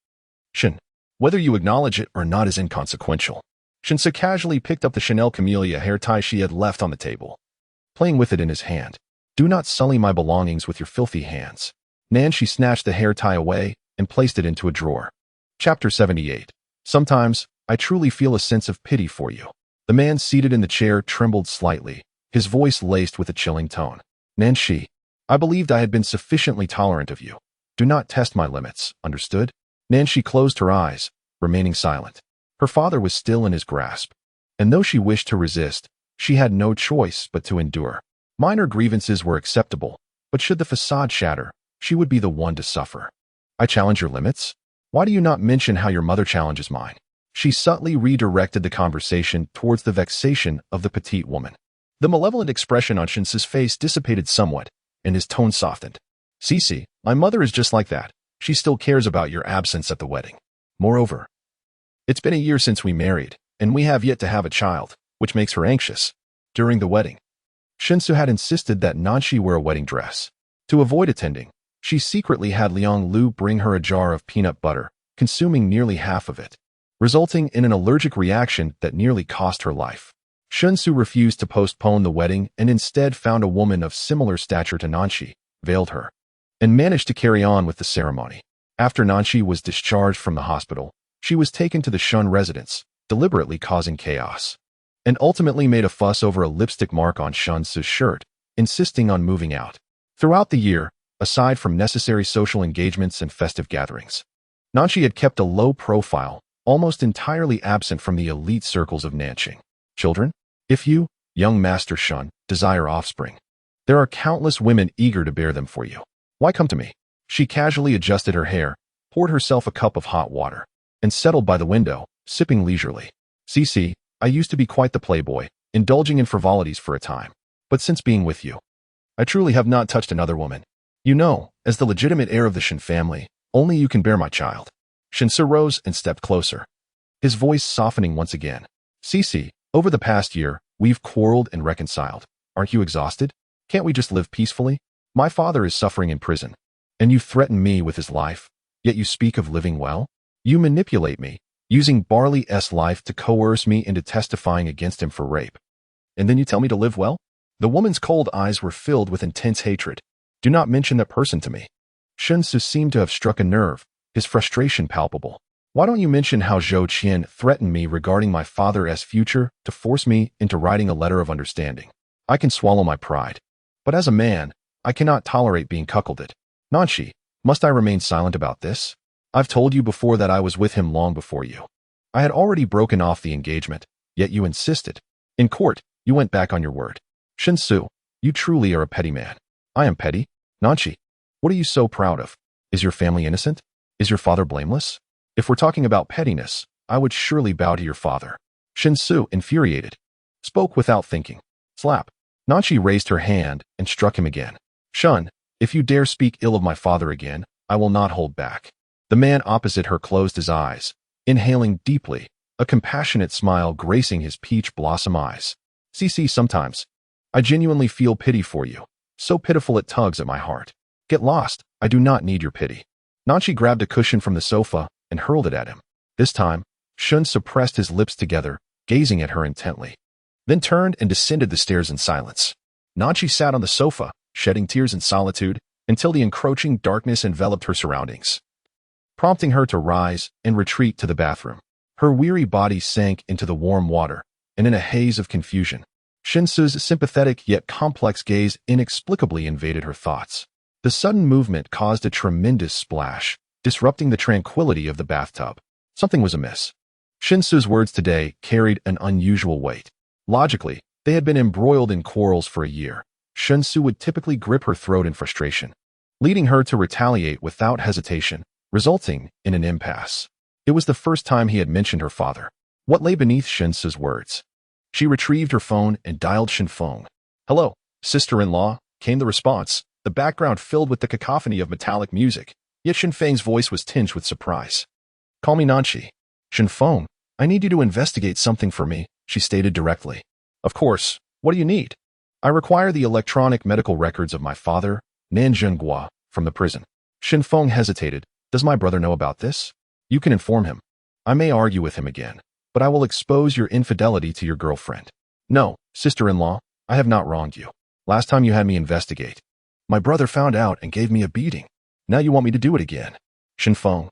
S1: Shin. Whether you acknowledge it or not is inconsequential. Shinsu casually picked up the Chanel camellia hair tie she had left on the table, playing with it in his hand. Do not sully my belongings with your filthy hands. Nanshi snatched the hair tie away and placed it into a drawer. Chapter 78. Sometimes, I truly feel a sense of pity for you. The man seated in the chair trembled slightly, his voice laced with a chilling tone. Nanshi, I believed I had been sufficiently tolerant of you. Do not test my limits, understood? Nanshi closed her eyes, remaining silent. Her father was still in his grasp, and though she wished to resist, she had no choice but to endure. Minor grievances were acceptable, but should the facade shatter, she would be the one to suffer. I challenge your limits? Why do you not mention how your mother challenges mine? She subtly redirected the conversation towards the vexation of the petite woman. The malevolent expression on Shinsu's face dissipated somewhat, and his tone softened. Cece, my mother is just like that. She still cares about your absence at the wedding. Moreover, it's been a year since we married, and we have yet to have a child, which makes her anxious. During the wedding, Shinsu had insisted that Nanshi wear a wedding dress. To avoid attending, she secretly had Liang Lu bring her a jar of peanut butter, consuming nearly half of it, resulting in an allergic reaction that nearly cost her life. Shinsu refused to postpone the wedding and instead found a woman of similar stature to Nanshi, veiled her, and managed to carry on with the ceremony. After Nanshi was discharged from the hospital, she was taken to the Shun residence, deliberately causing chaos, and ultimately made a fuss over a lipstick mark on Shinsu's shirt, insisting on moving out. Throughout the year, aside from necessary social engagements and festive gatherings, Nanshi had kept a low profile, almost entirely absent from the elite circles of Nanjing. Children, if you, young Master Shun, desire offspring, there are countless women eager to bear them for you. Why come to me? She casually adjusted her hair, poured herself a cup of hot water, and settled by the window, sipping leisurely. Cece, I used to be quite the playboy, indulging in frivolities for a time. But since being with you, I truly have not touched another woman. You know, as the legitimate heir of the Shin family, only you can bear my child. Shinsu rose and stepped closer, his voice softening once again. Cece, over the past year, we've quarreled and reconciled. Aren't you exhausted? Can't we just live peacefully? My father is suffering in prison, and you threaten me with his life, yet you speak of living well? You manipulate me, using Barley's life to coerce me into testifying against him for rape. And then you tell me to live well? The woman's cold eyes were filled with intense hatred. Do not mention that person to me. Shinsu seemed to have struck a nerve, his frustration palpable. Why don't you mention how Zhou Qian threatened me regarding my father's future to force me into writing a letter of understanding? I can swallow my pride, but as a man, I cannot tolerate being cuckolded. Nanshi, must I remain silent about this? I've told you before that I was with him long before you. I had already broken off the engagement, yet you insisted. In court, you went back on your word. Shinsu, you truly are a petty man. I am petty. Nanshi, what are you so proud of? Is your family innocent? Is your father blameless? If we're talking about pettiness, I would surely bow to your father. Shinsu, infuriated, spoke without thinking. Slap. Nanshi raised her hand and struck him again. Shun, if you dare speak ill of my father again, I will not hold back. The man opposite her closed his eyes, inhaling deeply, a compassionate smile gracing his peach blossom eyes. Cece, sometimes I genuinely feel pity for you, so pitiful it tugs at my heart. Get lost, I do not need your pity. Nanshi grabbed a cushion from the sofa and hurled it at him. This time, Shun suppressed his lips together, gazing at her intently, then turned and descended the stairs in silence. Nanshi sat on the sofa, shedding tears in solitude, until the encroaching darkness enveloped her surroundings, prompting her to rise and retreat to the bathroom. Her weary body sank into the warm water, and in a haze of confusion, Shinsu's sympathetic yet complex gaze inexplicably invaded her thoughts. The sudden movement caused a tremendous splash, disrupting the tranquility of the bathtub. Something was amiss. Shinsu's words today carried an unusual weight. Logically, they had been embroiled in quarrels for a year. Shinsu would typically grip her throat in frustration, leading her to retaliate without hesitation, resulting in an impasse. It was the first time he had mentioned her father. What lay beneath Shinsu's words? She retrieved her phone and dialed Shinfeng. Hello, sister-in-law, came the response, the background filled with the cacophony of metallic music, yet Shinfeng's voice was tinged with surprise. Call me Nanshi. Shinfeng, I need you to investigate something for me, she stated directly. Of course, what do you need? I require the electronic medical records of my father, Nanjunghua, from the prison. Shinfeng hesitated. Does my brother know about this? You can inform him. I may argue with him again, but I will expose your infidelity to your girlfriend. No, sister-in-law, I have not wronged you. Last time you had me investigate, my brother found out and gave me a beating. Now you want me to do it again. Shinfeng,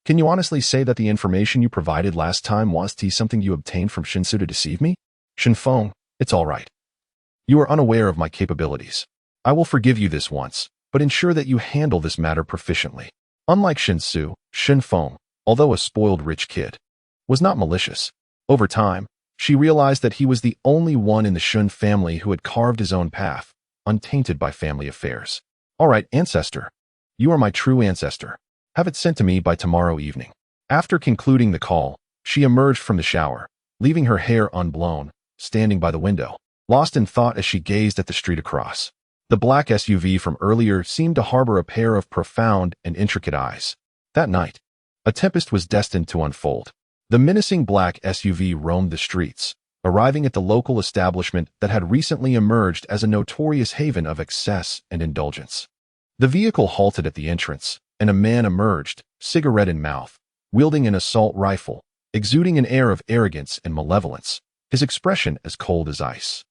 S1: can you honestly say that the information you provided last time was something you obtained from Shinsu to deceive me? Shinfeng, it's all right. You are unaware of my capabilities. I will forgive you this once, but ensure that you handle this matter proficiently. Unlike Shinsu, Shinfeng, although a spoiled rich kid, was not malicious. Over time, she realized that he was the only one in the Shun family who had carved his own path, untainted by family affairs. All right, ancestor. You are my true ancestor. Have it sent to me by tomorrow evening. After concluding the call, She emerged from the shower, leaving her hair unblown, standing by the window, lost in thought as she gazed at the street across. The black SUV from earlier seemed to harbor a pair of profound and intricate eyes. That night, a tempest was destined to unfold. The menacing black SUV roamed the streets, arriving at the local establishment that had recently emerged as a notorious haven of excess and indulgence. The vehicle halted at the entrance, and a man emerged, cigarette in mouth, wielding an assault rifle, exuding an air of arrogance and malevolence, his expression as cold as ice.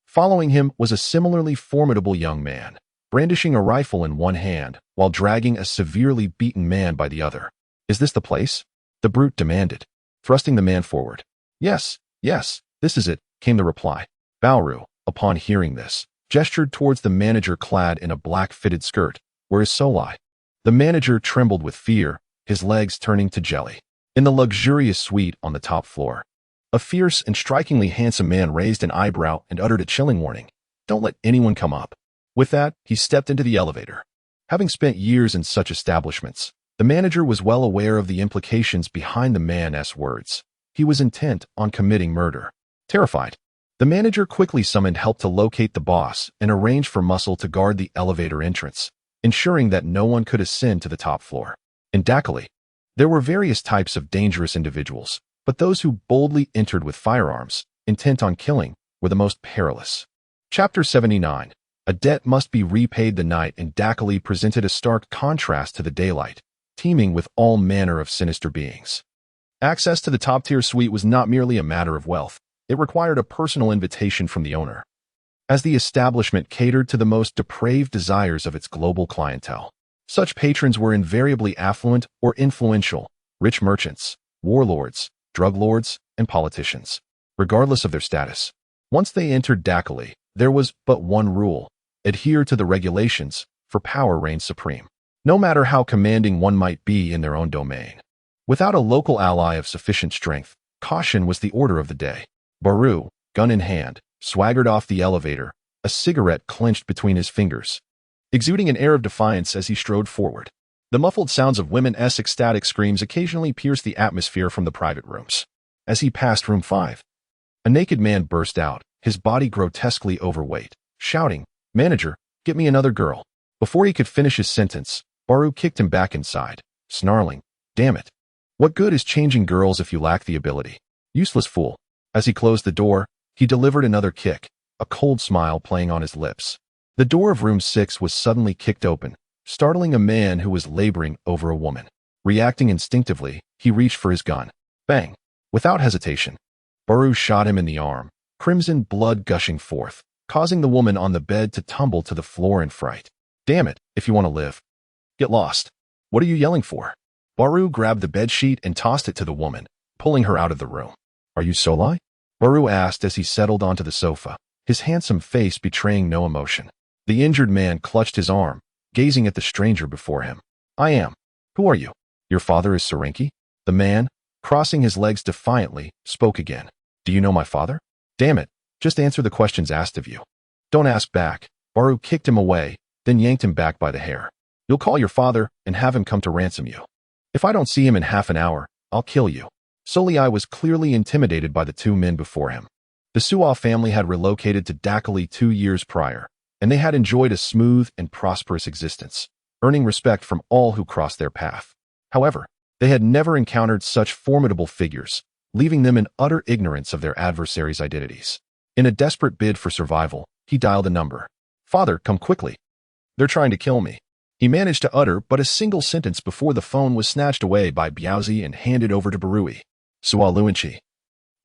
S1: Following him was a similarly formidable young man, brandishing a rifle in one hand while dragging a severely beaten man by the other. "Is this the place?" the brute demanded, thrusting the man forward. Yes, this is it," came the reply. Bauru, upon hearing this, gestured towards the manager clad in a black fitted skirt. "Where is Solai?" The manager trembled with fear, his legs turning to jelly. In the luxurious suite on the top floor, a fierce and strikingly handsome man raised an eyebrow and uttered a chilling warning. "Don't let anyone come up." With that, he stepped into the elevator. Having spent years in such establishments, the manager was well aware of the implications behind the man's words. He was intent on committing murder. Terrified, the manager quickly summoned help to locate the boss and arrange for Muscle to guard the elevator entrance, ensuring that no one could ascend to the top floor. In Dakali, there were various types of dangerous individuals, but those who boldly entered with firearms, intent on killing, were the most perilous. Chapter 79. A debt must be repaid. The night in Dakali presented a stark contrast to the daylight, teeming with all manner of sinister beings. Access to the top-tier suite was not merely a matter of wealth. It required a personal invitation from the owner, as the establishment catered to the most depraved desires of its global clientele. Such patrons were invariably affluent or influential, rich merchants, warlords, drug lords, and politicians, regardless of their status. Once they entered Dakali, there was but one rule: adhere to the regulations, for power reigned supreme, no matter how commanding one might be in their own domain. Without a local ally of sufficient strength, caution was the order of the day. Baru, gun in hand, swaggered off the elevator, a cigarette clenched between his fingers, exuding an air of defiance as he strode forward. The muffled sounds of women's ecstatic screams occasionally pierced the atmosphere from the private rooms. As he passed room 5, a naked man burst out, his body grotesquely overweight, shouting, "Manager, get me another girl." Before he could finish his sentence, Baru kicked him back inside, snarling, "Damn it. What good is changing girls if you lack the ability? Useless fool." As he closed the door, he delivered another kick, a cold smile playing on his lips. The door of room 6 was suddenly kicked open, startling a man who was laboring over a woman. Reacting instinctively, he reached for his gun. Bang! Without hesitation, Baru shot him in the arm, crimson blood gushing forth, causing the woman on the bed to tumble to the floor in fright. "Damn it, if you want to live. Get lost. What are you yelling for?" Baru grabbed the bedsheet and tossed it to the woman, pulling her out of the room. "Are you Solai?" Baru asked as he settled onto the sofa, his handsome face betraying no emotion. The injured man clutched his arm, gazing at the stranger before him. "I am. Who are you?" "Your father is Sarenki?" The man, crossing his legs defiantly, spoke again. "Do you know my father?" "Damn it, just answer the questions asked of you." "Don't ask back." Baru kicked him away, then yanked him back by the hair. "You'll call your father and have him come to ransom you. If I don't see him in half an hour, I'll kill you." Solai was clearly intimidated by the two men before him. The Suwa family had relocated to Dakali 2 years prior, and they had enjoyed a smooth and prosperous existence, earning respect from all who crossed their path. However, they had never encountered such formidable figures, leaving them in utter ignorance of their adversaries' identities. In a desperate bid for survival, he dialed a number. "Father, come quickly. They're trying to kill me." He managed to utter but a single sentence before the phone was snatched away by Biaozi and handed over to Barui. "Suwa Luanchi,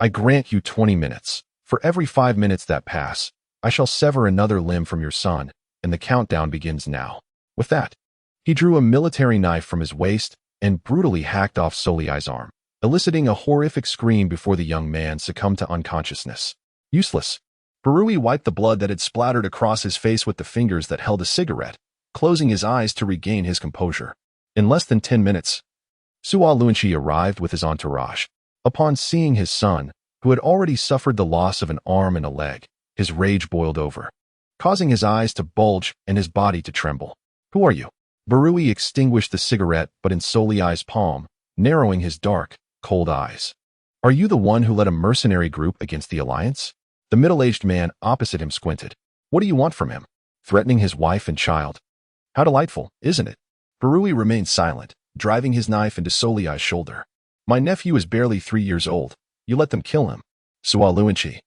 S1: I grant you 20 minutes. For every 5 minutes that pass, I shall sever another limb from your son, and the countdown begins now." With that, he drew a military knife from his waist and brutally hacked off Solai's arm, eliciting a horrific scream before the young man succumbed to unconsciousness. Useless. Barui wiped the blood that had splattered across his face with the fingers that held a cigarette, closing his eyes to regain his composure. In less than 10 minutes, Suwa Luanchi arrived with his entourage. Upon seeing his son, who had already suffered the loss of an arm and a leg, his rage boiled over, causing his eyes to bulge and his body to tremble. "Who are you?" Barui extinguished the cigarette but in Solai's palm, narrowing his dark, cold eyes. Are you the one who led a mercenary group against the Alliance? The middle-aged man opposite him squinted. What do you want from him? Threatening his wife and child. How delightful, isn't it? Barui remained silent, driving his knife into Soliai's shoulder. My nephew is barely 3 years old. You let them kill him. Sua Luanchi.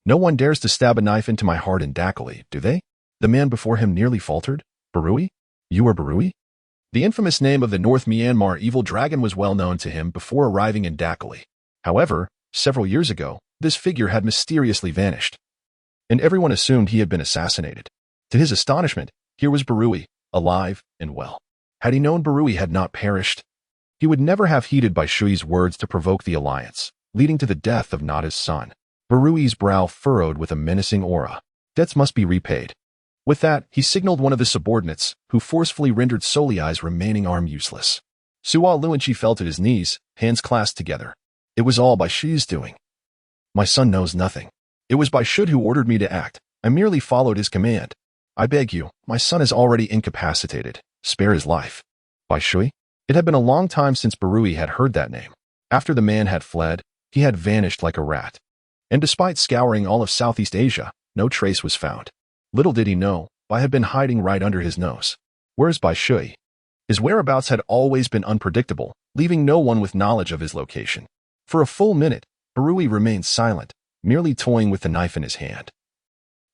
S1: No one dares to stab a knife into my heart in Dakali, do they? The man before him nearly faltered. Barui? You are Barui? The infamous name of the North Myanmar evil dragon was well known to him before arriving in Dakali. However, several years ago, this figure had mysteriously vanished, and everyone assumed he had been assassinated. To his astonishment, here was Barui, alive and well. Had he known Barui had not perished, he would never have heeded Bai Shui's words to provoke the alliance, leading to the death of Nada's son. Barui's brow furrowed with a menacing aura. Debts must be repaid. With that, he signaled one of his subordinates, who forcefully rendered Soliai's remaining arm useless. Sua Luanchi fell to his knees, hands clasped together. It was all Bai Shui's doing. My son knows nothing. It was Bai Shui who ordered me to act. I merely followed his command. I beg you, my son is already incapacitated. Spare his life. Bai Shui? It had been a long time since Barui had heard that name. After the man had fled, he had vanished like a rat. And despite scouring all of Southeast Asia, no trace was found. Little did he know, Bai had been hiding right under his nose. Where's Bai Shui? His whereabouts had always been unpredictable, leaving no one with knowledge of his location. For a full minute, Barui remained silent, merely toying with the knife in his hand.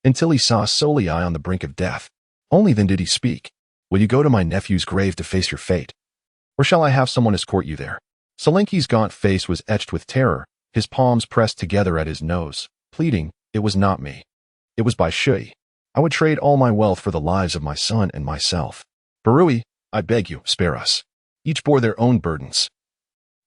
S1: Until he saw Soliai on the brink of death. Only then did he speak. Will you go to my nephew's grave to face your fate? Or shall I have someone escort you there? Solanki's gaunt face was etched with terror, his palms pressed together at his nose, pleading, it was not me. It was Bai Shui. I would trade all my wealth for the lives of my son and myself. Barui, I beg you, spare us. Each bore their own burdens.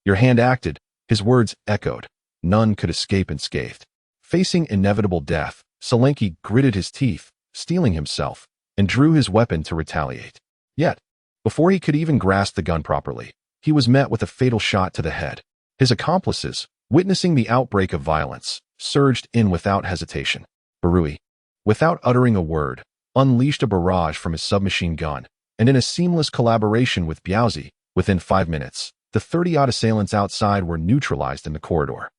S1: Your hand acted, his words echoed. None could escape unscathed. Facing inevitable death, Solanki gritted his teeth, steeling himself, and drew his weapon to retaliate. Yet, before he could even grasp the gun properly, he was met with a fatal shot to the head. His accomplices, witnessing the outbreak of violence, surged in without hesitation. Barui, without uttering a word, unleashed a barrage from his submachine gun, and in a seamless collaboration with Biaozi, within 5 minutes, the 30-odd assailants outside were neutralized in the corridor.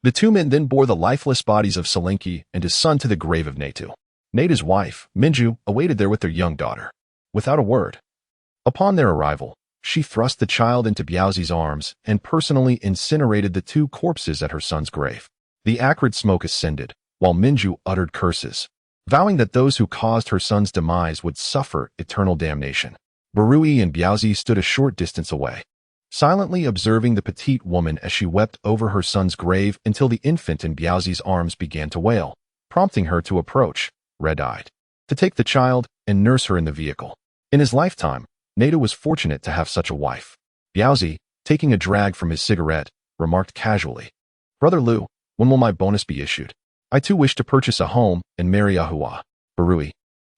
S1: The two men then bore the lifeless bodies of Solanki and his son to the grave of Natu. Nada's wife, Minju, awaited there with their young daughter. Without a word. Upon their arrival, she thrust the child into Biaozi's arms and personally incinerated the 2 corpses at her son's grave. The acrid smoke ascended, while Minju uttered curses, vowing that those who caused her son's demise would suffer eternal damnation. Barui and Biaozi stood a short distance away, silently observing the petite woman as she wept over her son's grave until the infant in Biaozi's arms began to wail, prompting her to approach, red-eyed, to take the child and nurse her in the vehicle. In his lifetime, Nada was fortunate to have such a wife. Biaozi, taking a drag from his cigarette, remarked casually, Brother Liu, when will my bonus be issued? I too wish to purchase a home and marry a hua. Barui,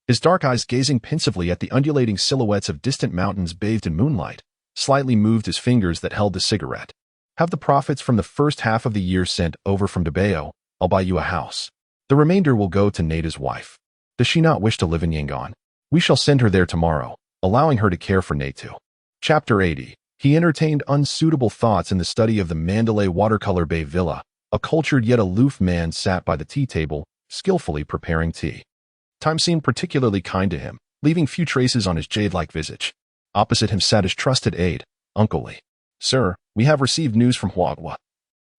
S1: his dark eyes gazing pensively at the undulating silhouettes of distant mountains bathed in moonlight, slightly moved his fingers that held the cigarette. Have the profits from the first half of the year sent over from Dabao. I'll buy you a house. The remainder will go to Nada's wife. Does she not wish to live in Yangon? We shall send her there tomorrow, allowing her to care for Natu. Chapter 80. He entertained unsuitable thoughts in the study of the Mandalay Watercolor Bay Villa. A cultured yet aloof man sat by the tea table, skillfully preparing tea. Time seemed particularly kind to him, leaving few traces on his jade-like visage. Opposite him sat his trusted aide, Uncle Lee. Sir, we have received news from Huagua.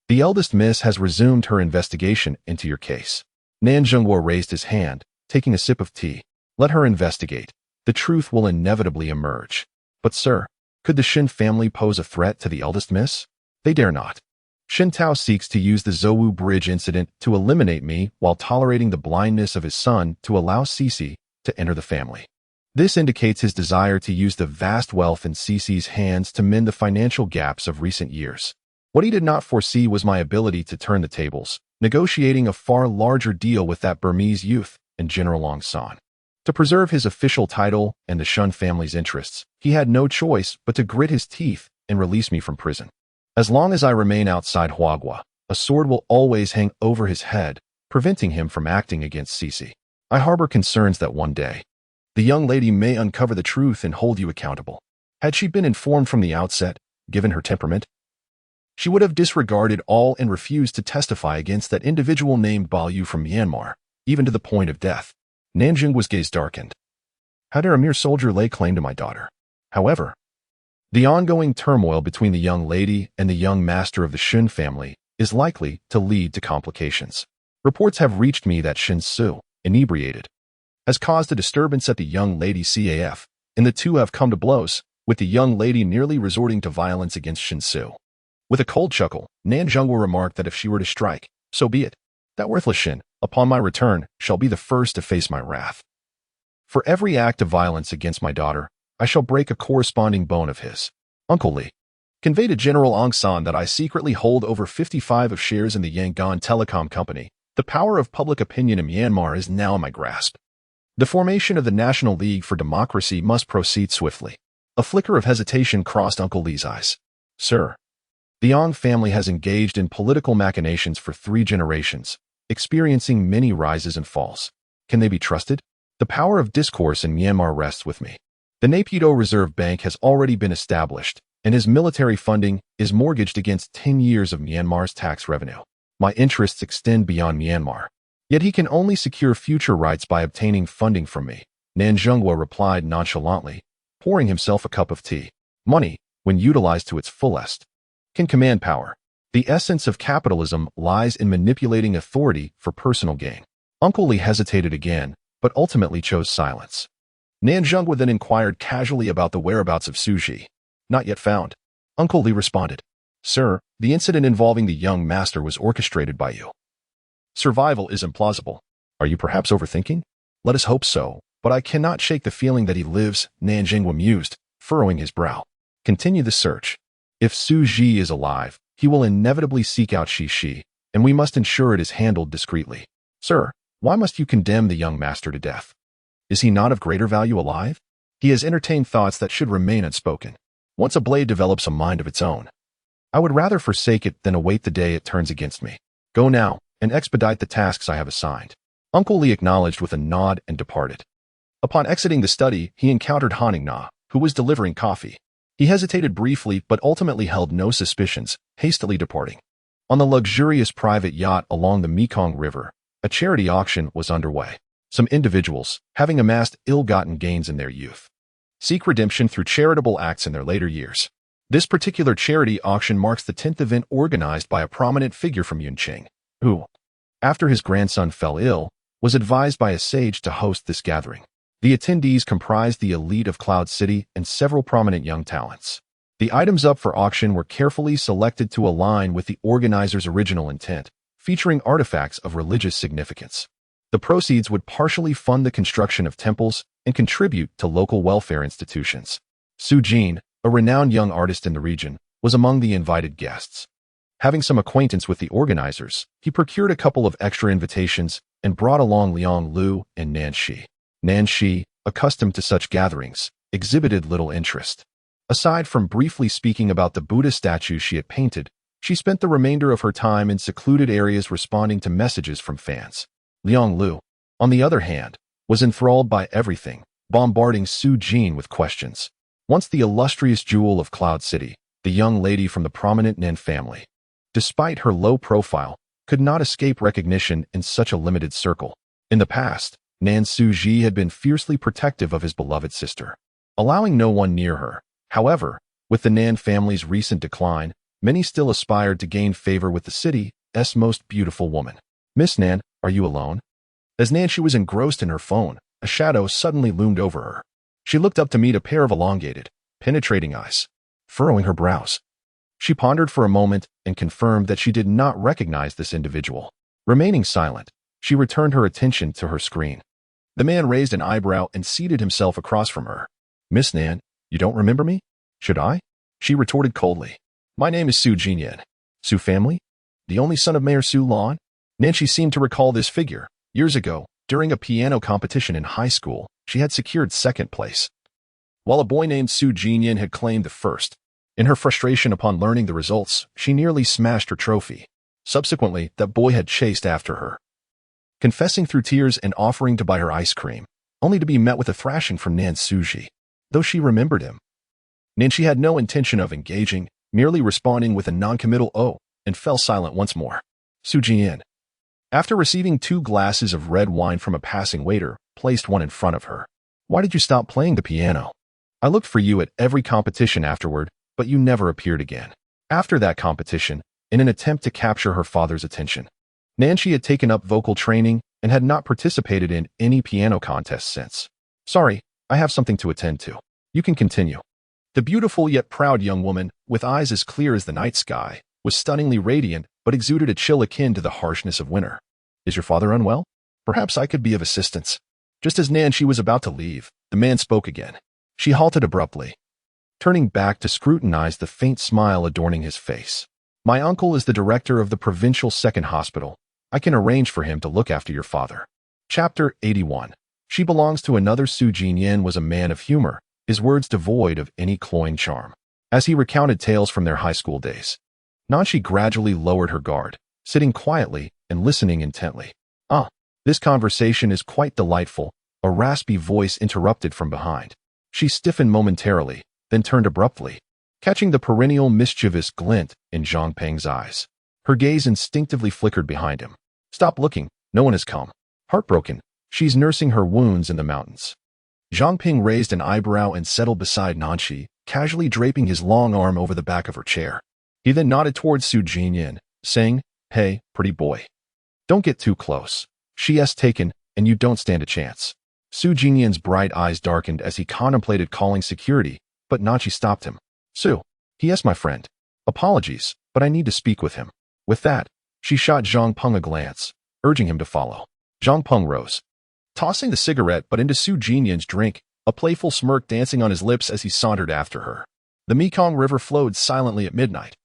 S1: The eldest miss has resumed her investigation into your case. Nan Zhengguo raised his hand, taking a sip of tea. Let her investigate. The truth will inevitably emerge. But sir, could the Shin family pose a threat to the eldest miss? They dare not. Shin Tao seeks to use the Zhouwu Bridge incident to eliminate me while tolerating the blindness of his son to allow Cece to enter the family. This indicates his desire to use the vast wealth in Cece's hands to mend the financial gaps of recent years. What he did not foresee was my ability to turn the tables, negotiating a far larger deal with that Burmese youth and General Long San. To preserve his official title and the Shun family's interests, he had no choice but to grit his teeth and release me from prison. As long as I remain outside Huagua, a sword will always hang over his head, preventing him from acting against Cece. I harbor concerns that one day, the young lady may uncover the truth and hold you accountable. Had she been informed from the outset, given her temperament? She would have disregarded all and refused to testify against that individual named Balyu from Myanmar, even to the point of death. Nanjingwa's gaze darkened. How dare a mere soldier lay claim to my daughter? However, the ongoing turmoil between the young lady and the young master of the Shun family is likely to lead to complications. Reports have reached me that Shin Su, inebriated, has caused a disturbance at the young lady's CAF, and the two have come to blows, with the young lady nearly resorting to violence against Shin Su. With a cold chuckle, Nanjingwa remarked that if she were to strike, so be it. That worthless Shin, upon my return, shall be the first to face my wrath. For every act of violence against my daughter, I shall break a corresponding bone of his. Uncle Lee, convey to General Aung San that I secretly hold over 55 of shares in the Yangon Telecom Company. The power of public opinion in Myanmar is now in my grasp. The formation of the National League for Democracy must proceed swiftly. A flicker of hesitation crossed Uncle Lee's eyes. Sir, the Aung family has engaged in political machinations for 3 generations, experiencing many rises and falls. Can they be trusted? The power of discourse in Myanmar rests with me. The Naypyidaw Reserve Bank has already been established, and his military funding is mortgaged against 10 years of Myanmar's tax revenue. My interests extend beyond Myanmar. Yet he can only secure future rights by obtaining funding from me, Nanjingwa replied nonchalantly, pouring himself a cup of tea. Money, when utilized to its fullest, can command power. The essence of capitalism lies in manipulating authority for personal gain. Uncle Lee hesitated again, but ultimately chose silence. Nanjingwa then inquired casually about the whereabouts of Suji. Not yet found. Uncle Lee responded. Sir, the incident involving the young master was orchestrated by you. Survival is implausible. Are you perhaps overthinking? Let us hope so, but I cannot shake the feeling that he lives, Nanjingwa mused, furrowing his brow. Continue the search. If Suji is alive, he will inevitably seek out Shi, and we must ensure it is handled discreetly. Sir, why must you condemn the young master to death? Is he not of greater value alive? He has entertained thoughts that should remain unspoken. Once a blade develops a mind of its own, I would rather forsake it than await the day it turns against me. Go now, and expedite the tasks I have assigned. Uncle Lee acknowledged with a nod and departed. Upon exiting the study, he encountered Haning Na, who was delivering coffee. He hesitated briefly but ultimately held no suspicions, hastily departing. On the luxurious private yacht along the Mekong River, a charity auction was underway. Some individuals, having amassed ill-gotten gains in their youth, seek redemption through charitable acts in their later years. This particular charity auction marks the 10th event organized by a prominent figure from Yunqing, who, after his grandson fell ill, was advised by a sage to host this gathering. The attendees comprised the elite of Cloud City and several prominent young talents. The items up for auction were carefully selected to align with the organizers' original intent, featuring artifacts of religious significance. The proceeds would partially fund the construction of temples and contribute to local welfare institutions. Su Jin, a renowned young artist in the region, was among the invited guests. Having some acquaintance with the organizers, he procured a couple of extra invitations and brought along Liang Lu and Nan Shi. Nan Shi, accustomed to such gatherings, exhibited little interest. Aside from briefly speaking about the Buddha statue she had painted, she spent the remainder of her time in secluded areas responding to messages from fans. Liang Lu, on the other hand, was enthralled by everything, bombarding Su Jin with questions. Once the illustrious jewel of Cloud City, the young lady from the prominent Nan family, despite her low profile, could not escape recognition in such a limited circle. In the past, Nan Suji had been fiercely protective of his beloved sister, allowing no one near her. However, with the Nan family's recent decline, many still aspired to gain favor with the city's most beautiful woman. Miss Nan, are you alone? As Nancy was engrossed in her phone, a shadow suddenly loomed over her. She looked up to meet a pair of elongated, penetrating eyes, furrowing her brows. She pondered for a moment and confirmed that she did not recognize this individual. Remaining silent, she returned her attention to her screen. The man raised an eyebrow and seated himself across from her. Miss Nan, you don't remember me? Should I? She retorted coldly. My name is Su Jinyan. Su family? The only son of Mayor Su Lan? Nancy seemed to recall this figure. Years ago, during a piano competition in high school, she had secured second place, while a boy named Su Jinyan had claimed the first. In her frustration upon learning the results, she nearly smashed her trophy. Subsequently, that boy had chased after her, confessing through tears and offering to buy her ice cream, only to be met with a thrashing from Nan Suji. Though she remembered him, Nancy had no intention of engaging, merely responding with a non-committal "oh," and fell silent once more. Su Jian, after receiving 2 glasses of red wine from a passing waiter, placed one in front of her. Why did you stop playing the piano? I looked for you at every competition afterward, but you never appeared again. After that competition, in an attempt to capture her father's attention, Nancy had taken up vocal training and had not participated in any piano contests since. Sorry, I have something to attend to. You can continue. The beautiful yet proud young woman, with eyes as clear as the night sky, was stunningly radiant but exuded a chill akin to the harshness of winter. Is your father unwell? Perhaps I could be of assistance. Just as Nancy was about to leave, the man spoke again. She halted abruptly, turning back to scrutinize the faint smile adorning his face. My uncle is the director of the provincial second hospital. I can arrange for him to look after your father. Chapter 81. She belongs to another. Su Jinyan was a man of humor, his words devoid of any cloying charm. As he recounted tales from their high school days, Nancy gradually lowered her guard, sitting quietly and listening intently. This conversation is quite delightful, a raspy voice interrupted from behind. She stiffened momentarily, then turned abruptly, catching the perennial mischievous glint in Zhang Peng's eyes. Her gaze instinctively flickered behind him. Stop looking, no one has come. Heartbroken, she's nursing her wounds in the mountains. Zhang Peng raised an eyebrow and settled beside Nancy, casually draping his long arm over the back of her chair. He then nodded towards Su Jinyan, saying, Hey, pretty boy. Don't get too close. She has taken, and you don't stand a chance. Su Jinyan's bright eyes darkened as he contemplated calling security, but Nancy stopped him. Su, he is my friend. Apologies, but I need to speak with him. With that, she shot Zhang Peng a glance, urging him to follow. Zhang Peng rose, tossing the cigarette but into Su Jinyan's drink, a playful smirk dancing on his lips as he sauntered after her. The Mekong River flowed silently at midnight,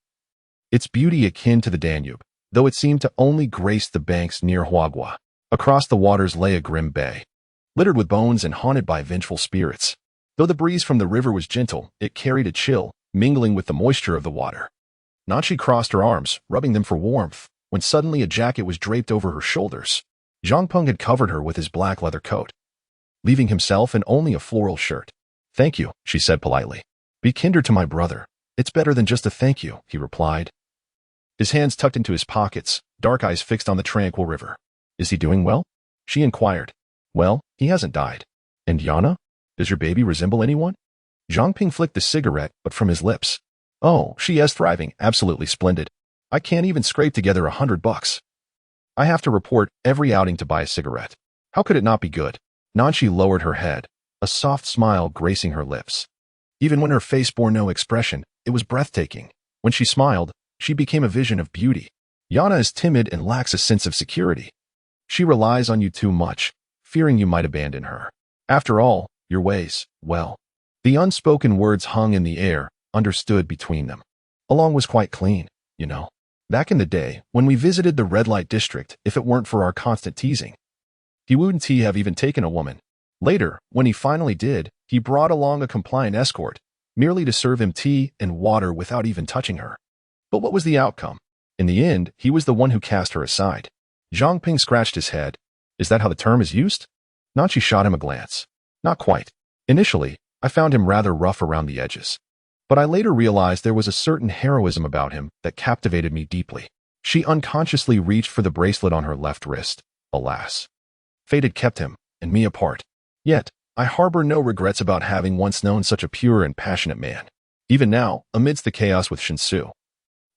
S1: its beauty akin to the Danube, though it seemed to only grace the banks near Huagua. Across the waters lay a grim bay, littered with bones and haunted by vengeful spirits. Though the breeze from the river was gentle, it carried a chill, mingling with the moisture of the water. Nancy crossed her arms, rubbing them for warmth, when suddenly a jacket was draped over her shoulders. Zhang Peng had covered her with his black leather coat, leaving himself in only a floral shirt. Thank you, she said politely. Be kinder to my brother. It's better than just a thank you, he replied, his hands tucked into his pockets, dark eyes fixed on the tranquil river. Is he doing well? She inquired. Well, he hasn't died. And Yana? Does your baby resemble anyone? Zhang Ping flicked the cigarette, but from his lips. Oh, she is thriving, absolutely splendid. I can't even scrape together $100. I have to report every outing to buy a cigarette. How could it not be good? Nancy lowered her head, a soft smile gracing her lips. Even when her face bore no expression, it was breathtaking. When she smiled, she became a vision of beauty. Yana is timid and lacks a sense of security. She relies on you too much, fearing you might abandon her. After all, your ways, well. The unspoken words hung in the air, understood between them. Along was quite clean, you know. Back in the day, when we visited the red light district, if it weren't for our constant teasing, he wouldn't have even taken a woman. Later, when he finally did, he brought along a compliant escort, merely to serve him tea and water without even touching her. But what was the outcome? In the end, he was the one who cast her aside. Zhang Ping scratched his head. Is that how the term is used? Nancy shot him a glance. Not quite. Initially, I found him rather rough around the edges. But I later realized there was a certain heroism about him that captivated me deeply. She unconsciously reached for the bracelet on her left wrist. Alas. Fate had kept him and me apart. Yet, I harbor no regrets about having once known such a pure and passionate man. Even now, amidst the chaos with Shinsu,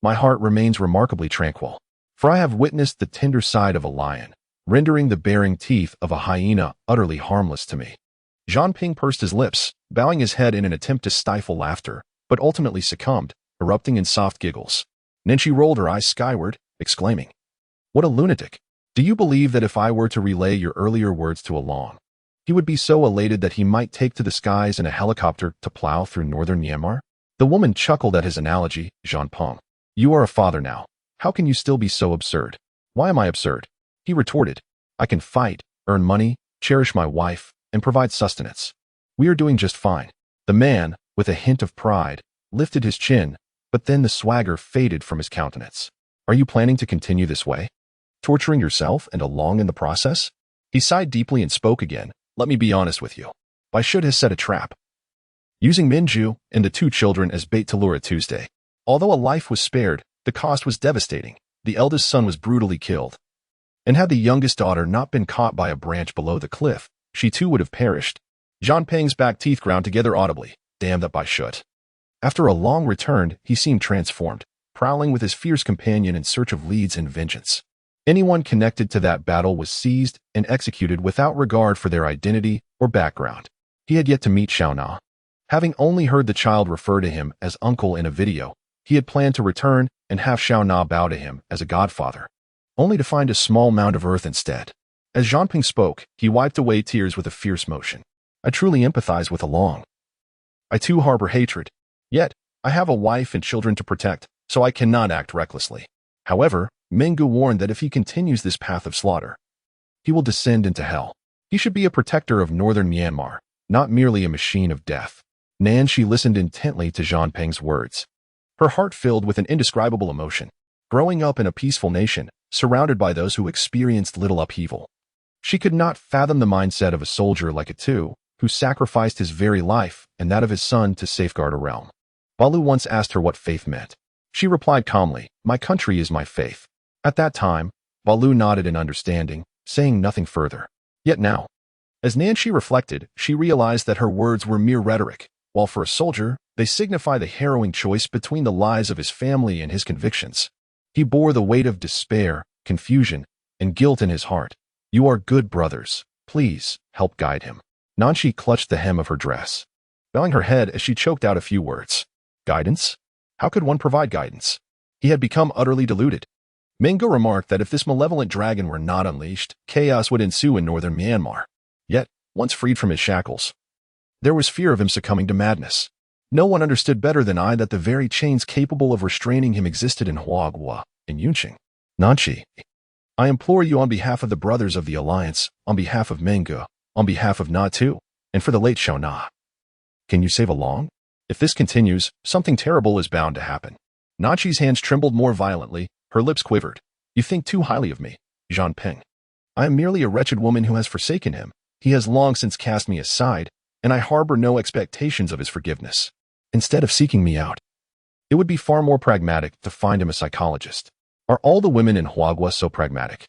S1: my heart remains remarkably tranquil. For I have witnessed the tender side of a lion, rendering the baring teeth of a hyena utterly harmless to me. Zhang Ping pursed his lips, bowing his head in an attempt to stifle laughter, but ultimately succumbed, erupting in soft giggles. Then she rolled her eyes skyward, exclaiming, What a lunatic! Do you believe that if I were to relay your earlier words to Along, he would be so elated that he might take to the skies in a helicopter to plow through northern Myanmar? The woman chuckled at his analogy. Zhang Peng, you are a father now. How can you still be so absurd? Why am I absurd? He retorted. I can fight, earn money, cherish my wife, and provide sustenance. We are doing just fine. The man, with a hint of pride, lifted his chin, but then the swagger faded from his countenance. Are you planning to continue this way? Torturing yourself and Along in the process? He sighed deeply and spoke again. Let me be honest with you. I should have set a trap, using Minju and the 2 children as bait to lure a Tuesday. Although a life was spared, the cost was devastating. The eldest son was brutally killed. And had the youngest daughter not been caught by a branch below the cliff, she too would have perished. Zhang Peng's back teeth ground together audibly. Damn that by shut. After a long return, he seemed transformed, prowling with his fierce companion in search of leads and vengeance. Anyone connected to that battle was seized and executed without regard for their identity or background. He had yet to meet Xiao Na. Having only heard the child refer to him as uncle in a video, he had planned to return and have Xiao Na bow to him as a godfather, only to find a small mound of earth instead. As Zhanping spoke, he wiped away tears with a fierce motion. I truly empathize with Along. I too harbor hatred. Yet, I have a wife and children to protect, so I cannot act recklessly. However, Menggu warned that if he continues this path of slaughter, he will descend into hell. He should be a protector of northern Myanmar, not merely a machine of death. Nanshi listened intently to Zhanping's words. Her heart filled with an indescribable emotion. Growing up in a peaceful nation, surrounded by those who experienced little upheaval, she could not fathom the mindset of a soldier like Atu, who sacrificed his very life and that of his son to safeguard a realm. Balu once asked her what faith meant. She replied calmly, "My country is my faith." At that time, Balu nodded in understanding, saying nothing further. Yet now, as Nanshi reflected, she realized that her words were mere rhetoric, while for a soldier, they signify the harrowing choice between the lives of his family and his convictions. He bore the weight of despair, confusion, and guilt in his heart. "You are good brothers. Please, help guide him." Nanshi clutched the hem of her dress, bowing her head as she choked out a few words. Guidance? How could one provide guidance? He had become utterly deluded. Menggu remarked that if this malevolent dragon were not unleashed, chaos would ensue in northern Myanmar. Yet, once freed from his shackles, there was fear of him succumbing to madness. No one understood better than I that the very chains capable of restraining him existed in Huagua and Yunqing. Nanshi, I implore you on behalf of the brothers of the Alliance, on behalf of Menggu, on behalf of Na too, and for the late Xiao Na. Can you save Along? If this continues, something terrible is bound to happen. Nachi's hands trembled more violently, her lips quivered. You think too highly of me, Zhanping. I am merely a wretched woman who has forsaken him. He has long since cast me aside, and I harbor no expectations of his forgiveness. Instead of seeking me out, it would be far more pragmatic to find him a psychologist. Are all the women in Huagua so pragmatic?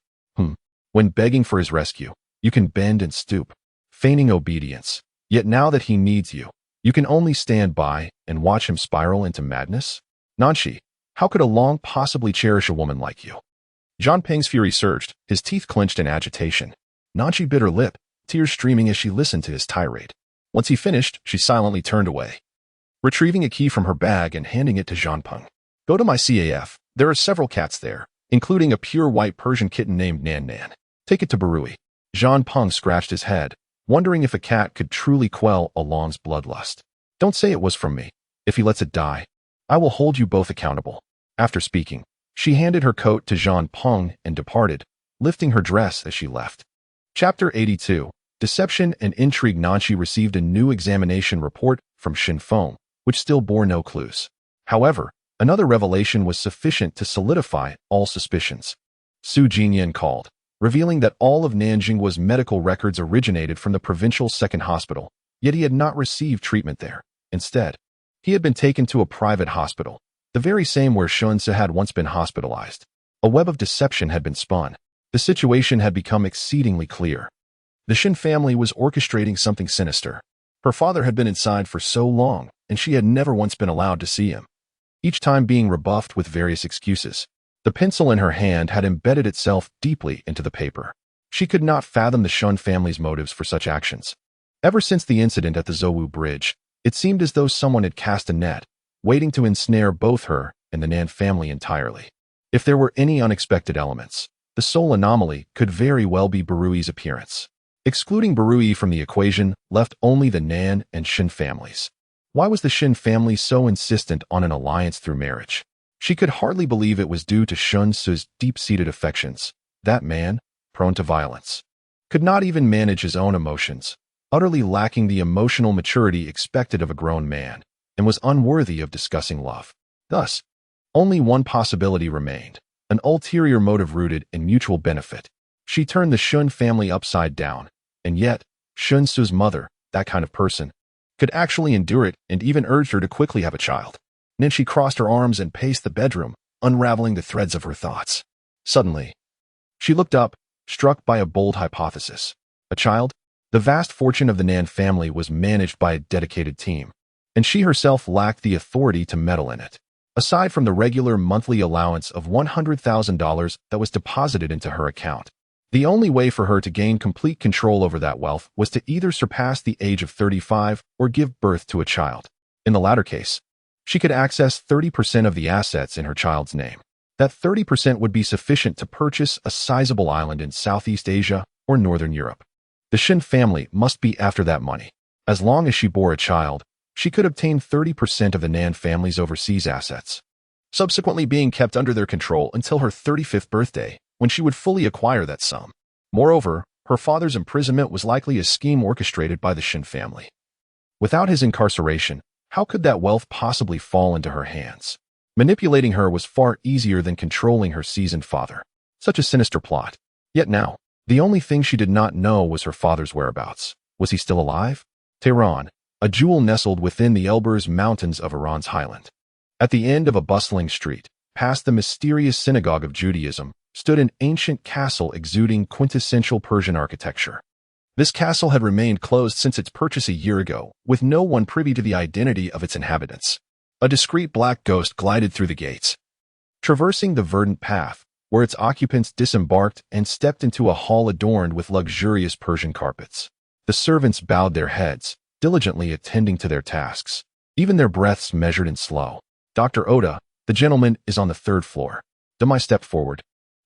S1: When begging for his rescue, you can bend and stoop, feigning obedience. Yet now that he needs you, you can only stand by and watch him spiral into madness? Nanshi, how could Along possibly cherish a woman like you? Zhanping's fury surged, his teeth clenched in agitation. Nanshi bit her lip, tears streaming as she listened to his tirade. Once he finished, she silently turned away, retrieving a key from her bag and handing it to Zhanping. Go to my CAF. There are several cats there, including a pure white Persian kitten named Nan Nan. Take it to Barui. Zhanping scratched his head, wondering if a cat could truly quell Along's bloodlust. Don't say it was from me. If he lets it die, I will hold you both accountable. After speaking, she handed her coat to Zhanping and departed, lifting her dress as she left. Chapter 82. Deception and Intrigue. Nanshi received a new examination report from Shinfeng, which still bore no clues. However, another revelation was sufficient to solidify all suspicions. Su Jinyan called, revealing that all of Nanjing's medical records originated from the provincial second hospital, yet he had not received treatment there. Instead, he had been taken to a private hospital, the very same where Shunse had once been hospitalized. A web of deception had been spun. The situation had become exceedingly clear. The Shin family was orchestrating something sinister. Her father had been inside for so long, and she had never once been allowed to see him, each time being rebuffed with various excuses. The pencil in her hand had embedded itself deeply into the paper. She could not fathom the Shun family's motives for such actions. Ever since the incident at the Zouwu Bridge, it seemed as though someone had cast a net, waiting to ensnare both her and the Nan family entirely. If there were any unexpected elements, the sole anomaly could very well be Barui's appearance. Excluding Barui from the equation left only the Nan and Shin families. Why was the Shin family so insistent on an alliance through marriage? She could hardly believe it was due to Shunsu's deep-seated affections. That man, prone to violence, could not even manage his own emotions, utterly lacking the emotional maturity expected of a grown man, and was unworthy of discussing love. Thus, only one possibility remained, an ulterior motive rooted in mutual benefit. She turned the Shun family upside down, and yet, Shunsu's mother, that kind of person, could actually endure it and even urged her to quickly have a child. Then she crossed her arms and paced the bedroom, unraveling the threads of her thoughts. Suddenly, she looked up, struck by a bold hypothesis. A child? The vast fortune of the Nan family was managed by a dedicated team, and she herself lacked the authority to meddle in it. Aside from the regular monthly allowance of $100,000 that was deposited into her account, the only way for her to gain complete control over that wealth was to either surpass the age of 35 or give birth to a child. In the latter case, she could access 30% of the assets in her child's name. That 30% would be sufficient to purchase a sizable island in Southeast Asia or Northern Europe. The Shin family must be after that money. As long as she bore a child, she could obtain 30% of the Nan family's overseas assets, subsequently being kept under their control until her 35th birthday, when she would fully acquire that sum. Moreover, her father's imprisonment was likely a scheme orchestrated by the Shin family. Without his incarceration, how could that wealth possibly fall into her hands? Manipulating her was far easier than controlling her seasoned father. Such a sinister plot. Yet now, the only thing she did not know was her father's whereabouts. Was he still alive? Tehran, a jewel nestled within the Elburz Mountains of Iran's highland. At the end of a bustling street, past the mysterious synagogue of Judaism, stood an ancient castle exuding quintessential Persian architecture. This castle had remained closed since its purchase a year ago, with no one privy to the identity of its inhabitants. A discreet black ghost glided through the gates, traversing the verdant path, where its occupants disembarked and stepped into a hall adorned with luxurious Persian carpets. The servants bowed their heads, diligently attending to their tasks, even their breaths measured and slow. "Dr. Oda, the gentleman is on the 3rd floor." Demai stepped forward,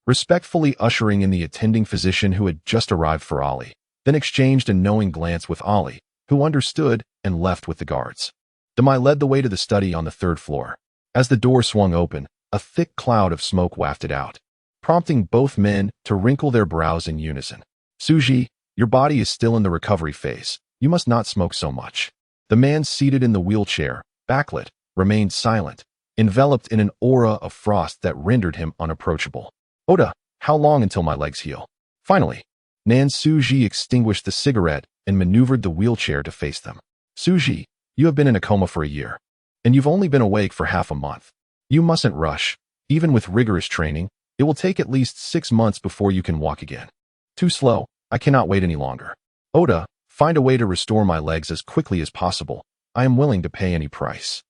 S1: respectfully ushering in the attending physician who had just arrived for Ali, then exchanged a knowing glance with Ali, who understood and left with the guards. Demai led the way to the study on the 3rd floor. As the door swung open, a thick cloud of smoke wafted out, prompting both men to wrinkle their brows in unison. "Suji, your body is still in the recovery phase. You must not smoke so much." The man seated in the wheelchair, backlit, remained silent, enveloped in an aura of frost that rendered him unapproachable. "Oda, how long until my legs heal?" Finally, Nan Suji extinguished the cigarette and maneuvered the wheelchair to face them. "Suji, you have been in a coma for a year, and you've only been awake for half a month. You mustn't rush. Even with rigorous training, it will take at least 6 months before you can walk again. Too slow. I cannot wait any longer. Oda, find a way to restore my legs as quickly as possible. I am willing to pay any price."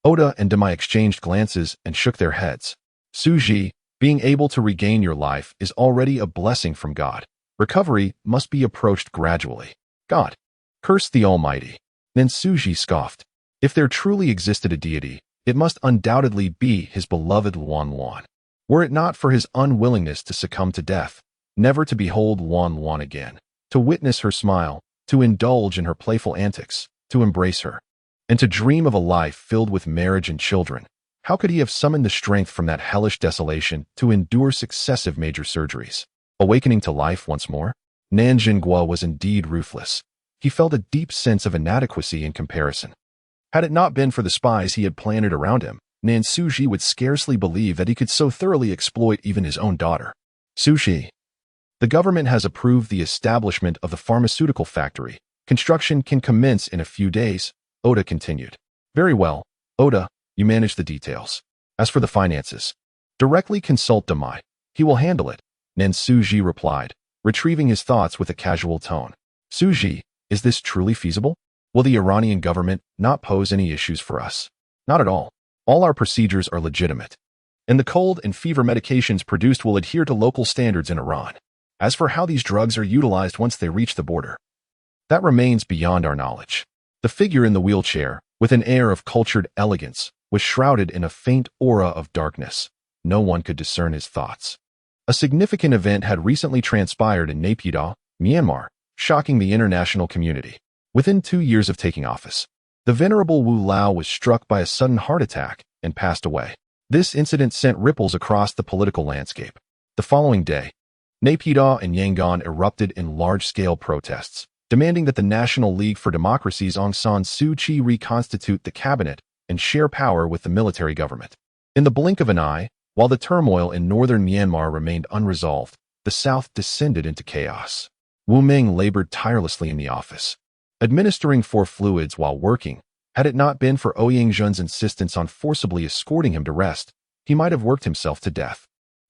S1: Oda and Demai exchanged glances and shook their heads. "Suji, being able to regain your life is already a blessing from God. Recovery must be approached gradually." "God, curse the Almighty." Then Suji scoffed. If there truly existed a deity, it must undoubtedly be his beloved Luan Luan. Were it not for his unwillingness to succumb to death, never to behold Luan Luan again, to witness her smile, to indulge in her playful antics, to embrace her, and to dream of a life filled with marriage and children, how could he have summoned the strength from that hellish desolation to endure successive major surgeries? Awakening to life once more, Nan Jingguo was indeed ruthless. He felt a deep sense of inadequacy in comparison. Had it not been for the spies he had planted around him, Nan Suji would scarcely believe that he could so thoroughly exploit even his own daughter. "Sushi, the government has approved the establishment of the pharmaceutical factory. Construction can commence in a few days," Oda continued. "Very well, Oda, you manage the details. As for the finances, directly consult Demai. He will handle it," Nan Suji replied, retrieving his thoughts with a casual tone. "Suji, is this truly feasible? Will the Iranian government not pose any issues for us?" "Not at all. All our procedures are legitimate, and the cold and fever medications produced will adhere to local standards in Iran. As for how these drugs are utilized once they reach the border, that remains beyond our knowledge." The figure in the wheelchair, with an air of cultured elegance, was shrouded in a faint aura of darkness. No one could discern his thoughts. A significant event had recently transpired in Naypyidaw, Myanmar, shocking the international community. Within 2 years of taking office, the venerable Wu Lao was struck by a sudden heart attack and passed away. This incident sent ripples across the political landscape. The following day, Naypyidaw and Yangon erupted in large-scale protests, demanding that the National League for Democracy's Aung San Suu Kyi reconstitute the cabinet and share power with the military government. In the blink of an eye, while the turmoil in northern Myanmar remained unresolved, the south descended into chaos. Wu Ming labored tirelessly in the office, administering 4 fluids while working, Had it not been for Ouyang Jun's insistence on forcibly escorting him to rest, he might have worked himself to death.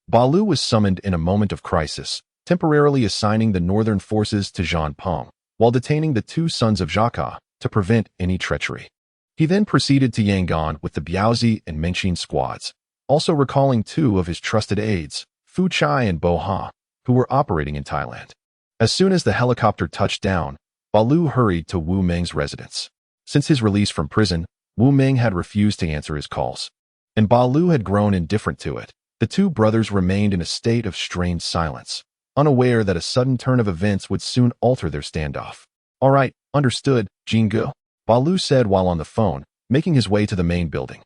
S1: Balu was summoned in a moment of crisis, temporarily assigning the northern forces to Jean Pong, while detaining the two sons of Jaka to prevent any treachery. He then proceeded to Yangon with the Biaozi and Mengxin squads, also recalling two of his trusted aides, Fu Chai and Bo Ha, who were operating in Thailand. As soon as the helicopter touched down, Balu hurried to Wu Meng's residence. Since his release from prison, Wu Meng had refused to answer his calls, and Balu had grown indifferent to it. The two brothers remained in a state of strained silence, unaware that a sudden turn of events would soon alter their standoff. "All right, understood, Jingu," Balu said while on the phone, making his way to the main building.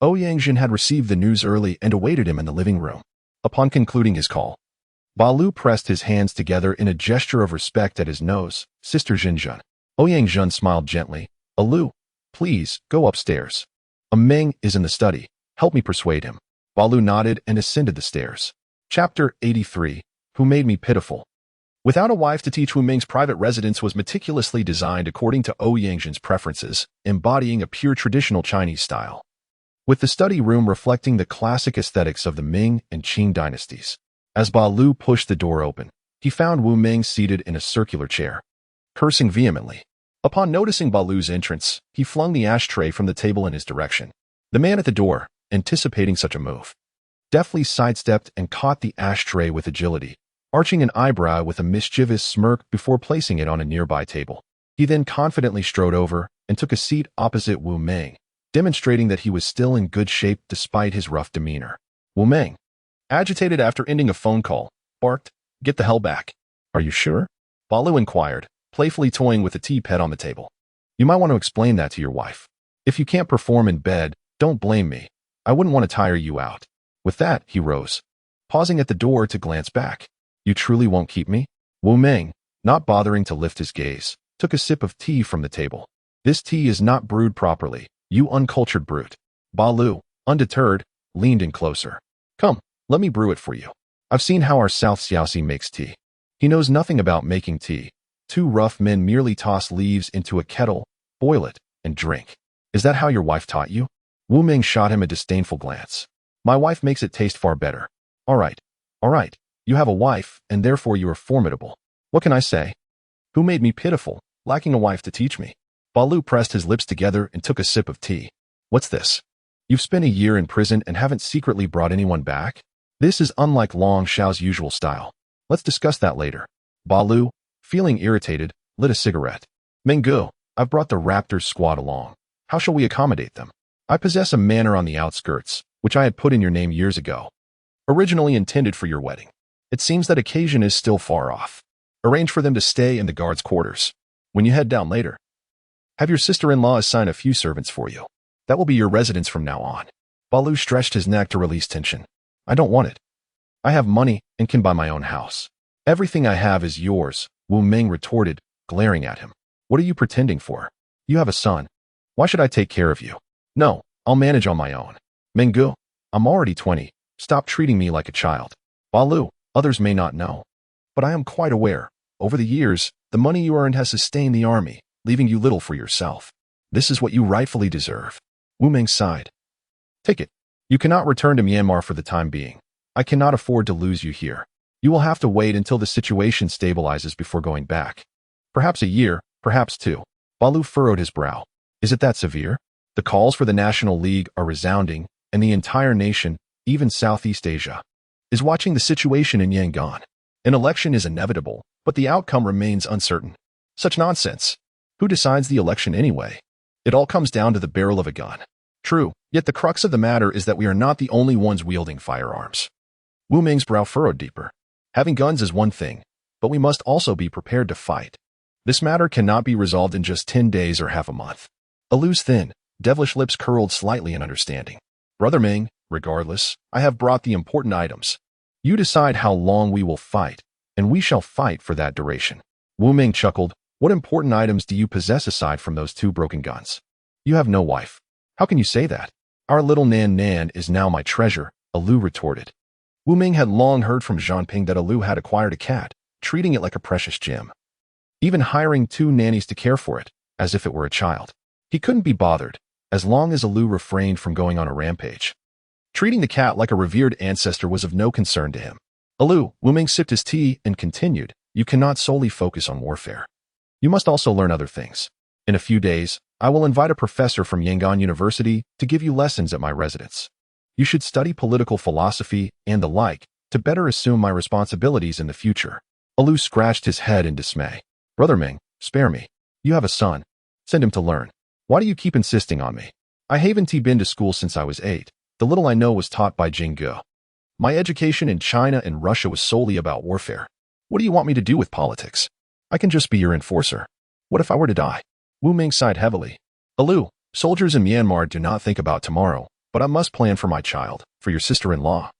S1: Ouyang Jun had received the news early and awaited him in the living room. Upon concluding his call, Balu pressed his hands together in a gesture of respect at his nose. "Sister Jinjun." Ouyang Jun smiled gently. "Alu, please, go upstairs. Meng is in the study. Help me persuade him." Balu nodded and ascended the stairs. Chapter 83. Who Made Me Pitiful. Without a wife to teach, Wu Meng's private residence was meticulously designed according to Ouyang Jun's preferences, embodying a pure traditional Chinese style, with the study room reflecting the classic aesthetics of the Ming and Qing dynasties. As Balu pushed the door open, he found Wu Meng seated in a circular chair, cursing vehemently. Upon noticing Balu's entrance, he flung the ashtray from the table in his direction. The man at the door, anticipating such a move, deftly sidestepped and caught the ashtray with agility, arching an eyebrow with a mischievous smirk before placing it on a nearby table. He then confidently strode over and took a seat opposite Wu Meng, demonstrating that he was still in good shape despite his rough demeanor. Wu Meng, agitated after ending a phone call, barked, "Get the hell back." "Are you sure?" Balu inquired, playfully toying with the teapot on the table. "You might want to explain that to your wife. If you can't perform in bed, don't blame me. I wouldn't want to tire you out." With that, he rose, pausing at the door to glance back. "You truly won't keep me?" Wu Meng, not bothering to lift his gaze, took a sip of tea from the table. "This tea is not brewed properly, you uncultured brute." Balu, undeterred, leaned in closer. "Come, let me brew it for you. I've seen how our South Xiaoxi makes tea. He knows nothing about making tea. Two rough men merely toss leaves into a kettle, boil it, and drink. Is that how your wife taught you?" Wu Meng shot him a disdainful glance. "My wife makes it taste far better." All right. You have a wife, and therefore you are formidable. What can I say? Who made me pitiful, lacking a wife to teach me?" Balu pressed his lips together and took a sip of tea. "What's this? You've spent a year in prison and haven't secretly brought anyone back? This is unlike Long Xiao's usual style. Let's discuss that later." Balu, feeling irritated, lit a cigarette. "Mengu, I've brought the Raptors squad along. How shall we accommodate them? I possess a manor on the outskirts, which I had put in your name years ago, originally intended for your wedding. It seems that occasion is still far off. Arrange for them to stay in the guards' quarters. When you head down later, have your sister-in-law assign a few servants for you. That will be your residence from now on." Balu stretched his neck to release tension. "I don't want it. I have money and can buy my own house." "Everything I have is yours," Wu Meng retorted, glaring at him. "What are you pretending for? You have a son. Why should I take care of you?" "No, I'll manage on my own." "Mengu, I'm already 20. Stop treating me like a child." "Balu, others may not know, but I am quite aware. Over the years, the money you earned has sustained the army, leaving you little for yourself. This is what you rightfully deserve." Wu Meng sighed. "Take it. You cannot return to Myanmar for the time being. I cannot afford to lose you here. You will have to wait until the situation stabilizes before going back. Perhaps a year, perhaps two." Balu furrowed his brow. "Is it that severe?" The calls for the National League are resounding, and the entire nation, even Southeast Asia, is watching the situation in Yangon. An election is inevitable, but the outcome remains uncertain. Such nonsense. Who decides the election anyway? It all comes down to the barrel of a gun. True, yet the crux of the matter is that we are not the only ones wielding firearms. Wu Meng's brow furrowed deeper. Having guns is one thing, but we must also be prepared to fight. This matter cannot be resolved in just 10 days or half a month. Alu's thin, devilish lips curled slightly in understanding. "Brother Meng, regardless, I have brought the important items. You decide how long we will fight, and we shall fight for that duration." Wu Meng chuckled. "What important items do you possess aside from those two broken guns?" "You have no wife." "How can you say that?" "Our little Nan Nan is now my treasure," Alu retorted. Wu Meng had long heard from Zhanping that Alu had acquired a cat, treating it like a precious gem, even hiring 2 nannies to care for it, as if it were a child. He couldn't be bothered, as long as Alu refrained from going on a rampage. Treating the cat like a revered ancestor was of no concern to him. Alu, Wu Ming sipped his tea and continued, "You cannot solely focus on warfare. You must also learn other things. In a few days, I will invite a professor from Yangon University to give you lessons at my residence. You should study political philosophy and the like to better assume my responsibilities in the future." Alu scratched his head in dismay. "Brother Ming, spare me. You have a son. Send him to learn. Why do you keep insisting on me? I haven't been to school since I was 8. The little I know was taught by Jingge. My education in China and Russia was solely about warfare. What do you want me to do with politics? I can just be your enforcer. What if I were to die?" Wu Ming sighed heavily. "Alu, soldiers in Myanmar do not think about tomorrow, but I must plan for my child, for your sister-in-law,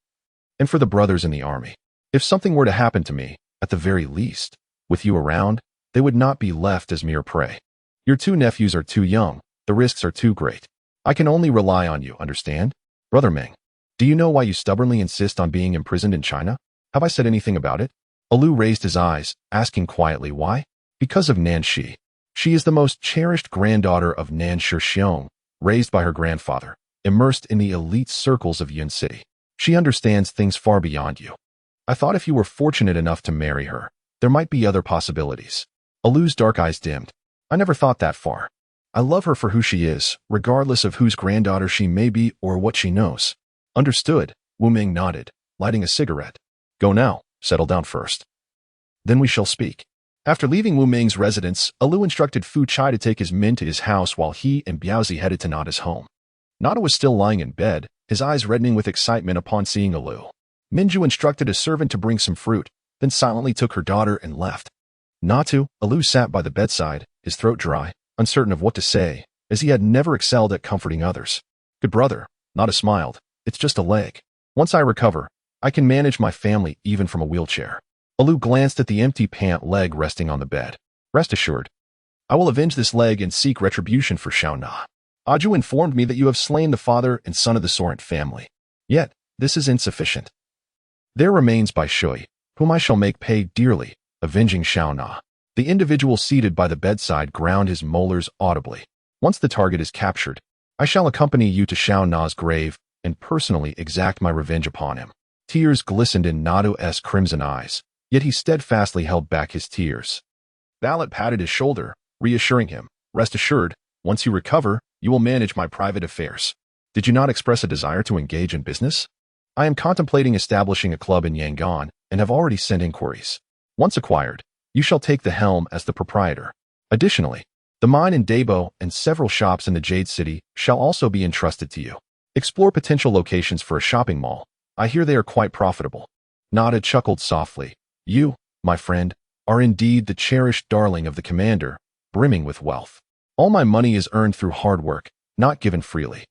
S1: and for the brothers in the army. If something were to happen to me, at the very least, with you around, they would not be left as mere prey. Your 2 nephews are too young, the risks are too great. I can only rely on you, understand? Brother Ming, do you know why you stubbornly insist on being imprisoned in China? Have I said anything about it?" Alu raised his eyes, asking quietly why. "Because of Nan Shi. She is the most cherished granddaughter of Nan Shixiong, raised by her grandfather, immersed in the elite circles of Yun City. She understands things far beyond you. I thought if you were fortunate enough to marry her, there might be other possibilities." Alu's dark eyes dimmed. "I never thought that far. I love her for who she is, regardless of whose granddaughter she may be or what she knows." "Understood," Wu Ming nodded, lighting a cigarette. "Go now, settle down first. Then we shall speak." After leaving Wu Ming's residence, Alu instructed Fu Chai to take his men to his house while he and Biaozi headed to Nada's home. Nada was still lying in bed, his eyes reddening with excitement upon seeing Alu. Minju instructed a servant to bring some fruit, then silently took her daughter and left. Natu, Alu sat by the bedside, his throat dry, uncertain of what to say, as he had never excelled at comforting others. "Good brother," Nada smiled, "it's just a leg. Once I recover, I can manage my family even from a wheelchair." Alu glanced at the empty pant leg resting on the bed. "Rest assured, I will avenge this leg and seek retribution for Shao Na. Aju informed me that you have slain the father and son of the Sorrent family. Yet, this is insufficient. There remains Bai Shui, whom I shall make pay dearly, avenging Shao Na." The individual seated by the bedside ground his molars audibly. "Once the target is captured, I shall accompany you to Shao Na's grave and personally exact my revenge upon him." Tears glistened in Nado's crimson eyes, yet he steadfastly held back his tears. Ballot patted his shoulder, reassuring him, "Rest assured, once you recover, you will manage my private affairs. Did you not express a desire to engage in business? I am contemplating establishing a club in Yangon and have already sent inquiries. Once acquired, you shall take the helm as the proprietor. Additionally, the mine in Dabo and several shops in the Jade City shall also be entrusted to you. Explore potential locations for a shopping mall. I hear they are quite profitable." Nada chuckled softly. "You, my friend, are indeed the cherished darling of the commander, brimming with wealth. All my money is earned through hard work, not given freely.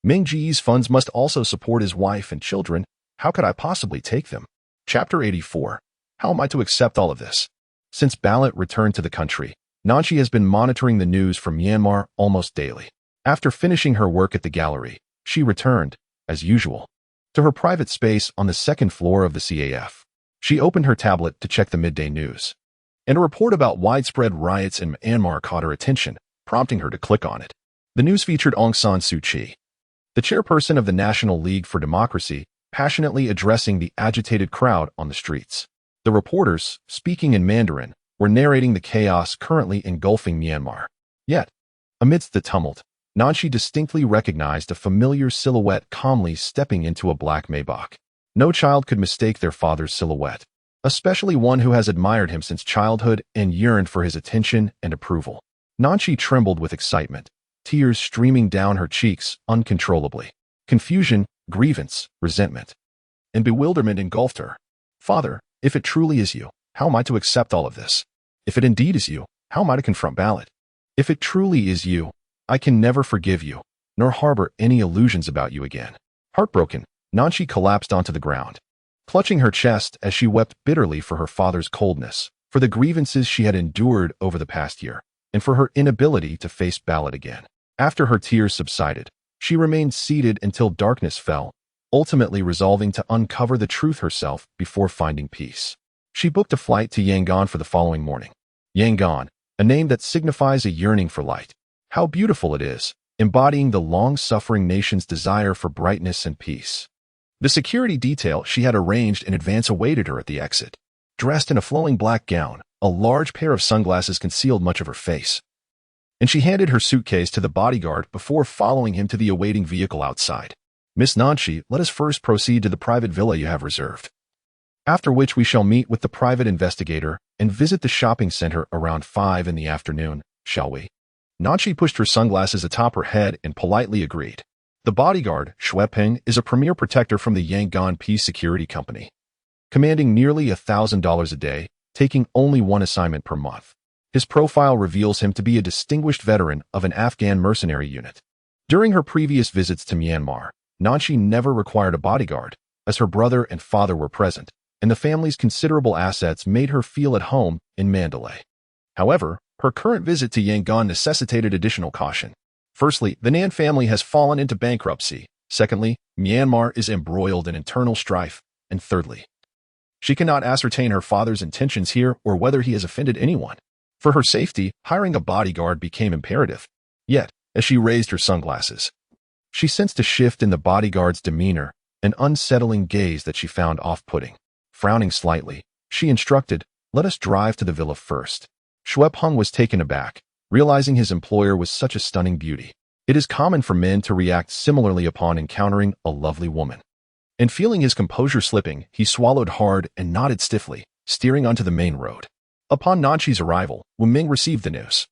S1: Ming Ji's funds must also support his wife and children. How could I possibly take them?" Chapter 84. How am I to accept all of this? Since Ballot returned to the country, Nanshi has been monitoring the news from Myanmar almost daily. After finishing her work at the gallery, she returned, as usual, to her private space on the 2nd floor of the CAF. She opened her tablet to check the midday news, and a report about widespread riots in Myanmar caught her attention, prompting her to click on it. The news featured Aung San Suu Kyi, the chairperson of the National League for Democracy, passionately addressing the agitated crowd on the streets. The reporters, speaking in Mandarin, were narrating the chaos currently engulfing Myanmar. Yet, amidst the tumult, Nanshi distinctly recognized a familiar silhouette calmly stepping into a black Maybach. No child could mistake their father's silhouette, especially one who has admired him since childhood and yearned for his attention and approval. Nanshi trembled with excitement, tears streaming down her cheeks uncontrollably. Confusion, grievance, resentment, and bewilderment engulfed her. "Father, if it truly is you, how am I to accept all of this? If it indeed is you, how am I to confront Ballot? If it truly is you, I can never forgive you, nor harbor any illusions about you again." Heartbroken, Nanshi collapsed onto the ground, clutching her chest as she wept bitterly for her father's coldness, for the grievances she had endured over the past year, and for her inability to face Ballot again. After her tears subsided, she remained seated until darkness fell, ultimately resolving to uncover the truth herself before finding peace. She booked a flight to Yangon for the following morning. Yangon, a name that signifies a yearning for light. How beautiful it is, embodying the long-suffering nation's desire for brightness and peace. The security detail she had arranged in advance awaited her at the exit. Dressed in a flowing black gown, a large pair of sunglasses concealed much of her face, and she handed her suitcase to the bodyguard before following him to the awaiting vehicle outside. Miss Nanchi, let us first proceed to the private villa you have reserved, after which we shall meet with the private investigator and visit the shopping center around 5 in the afternoon, shall we? Nanchi pushed her sunglasses atop her head and politely agreed. The bodyguard, Shueping, is a premier protector from the Yangon Peace Security Company, commanding nearly $1,000 a day, taking only one assignment per month. His profile reveals him to be a distinguished veteran of an Afghan mercenary unit. During her previous visits to Myanmar, Nanchi never required a bodyguard, as her brother and father were present, and the family's considerable assets made her feel at home in Mandalay. However, her current visit to Yangon necessitated additional caution. Firstly, the Nan family has fallen into bankruptcy. Secondly, Myanmar is embroiled in internal strife. And thirdly, she cannot ascertain her father's intentions here or whether he has offended anyone. For her safety, hiring a bodyguard became imperative. Yet, as she raised her sunglasses, she sensed a shift in the bodyguard's demeanor, an unsettling gaze that she found off-putting. Frowning slightly, she instructed, "Let us drive to the villa first." Shueping was taken aback, realizing his employer was such a stunning beauty. It is common for men to react similarly upon encountering a lovely woman. And feeling his composure slipping, he swallowed hard and nodded stiffly, steering onto the main road. Upon Nanchi's arrival, Wu Ming received the news.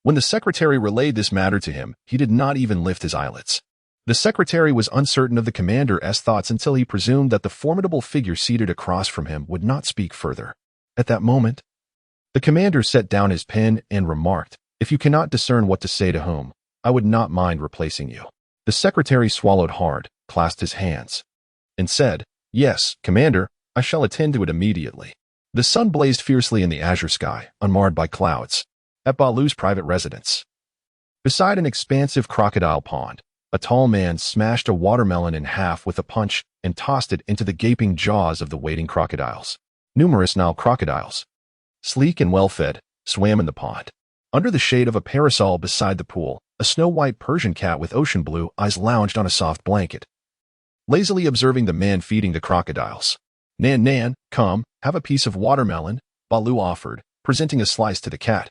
S1: When the secretary relayed this matter to him, he did not even lift his eyelids. The secretary was uncertain of the commander's thoughts until he presumed that the formidable figure seated across from him would not speak further. At that moment, the commander set down his pen and remarked, "If you cannot discern what to say to whom, I would not mind replacing you." The secretary swallowed hard, clasped his hands, and said, "Yes, Commander, I shall attend to it immediately." The sun blazed fiercely in the azure sky, unmarred by clouds, at Balu's private residence. Beside an expansive crocodile pond, a tall man smashed a watermelon in half with a punch and tossed it into the gaping jaws of the waiting crocodiles. Numerous Nile crocodiles, sleek and well-fed, swam in the pond. Under the shade of a parasol beside the pool, a snow-white Persian cat with ocean blue eyes lounged on a soft blanket, lazily observing the man feeding the crocodiles. Nan, come, have a piece of watermelon," Balu offered, presenting a slice to the cat,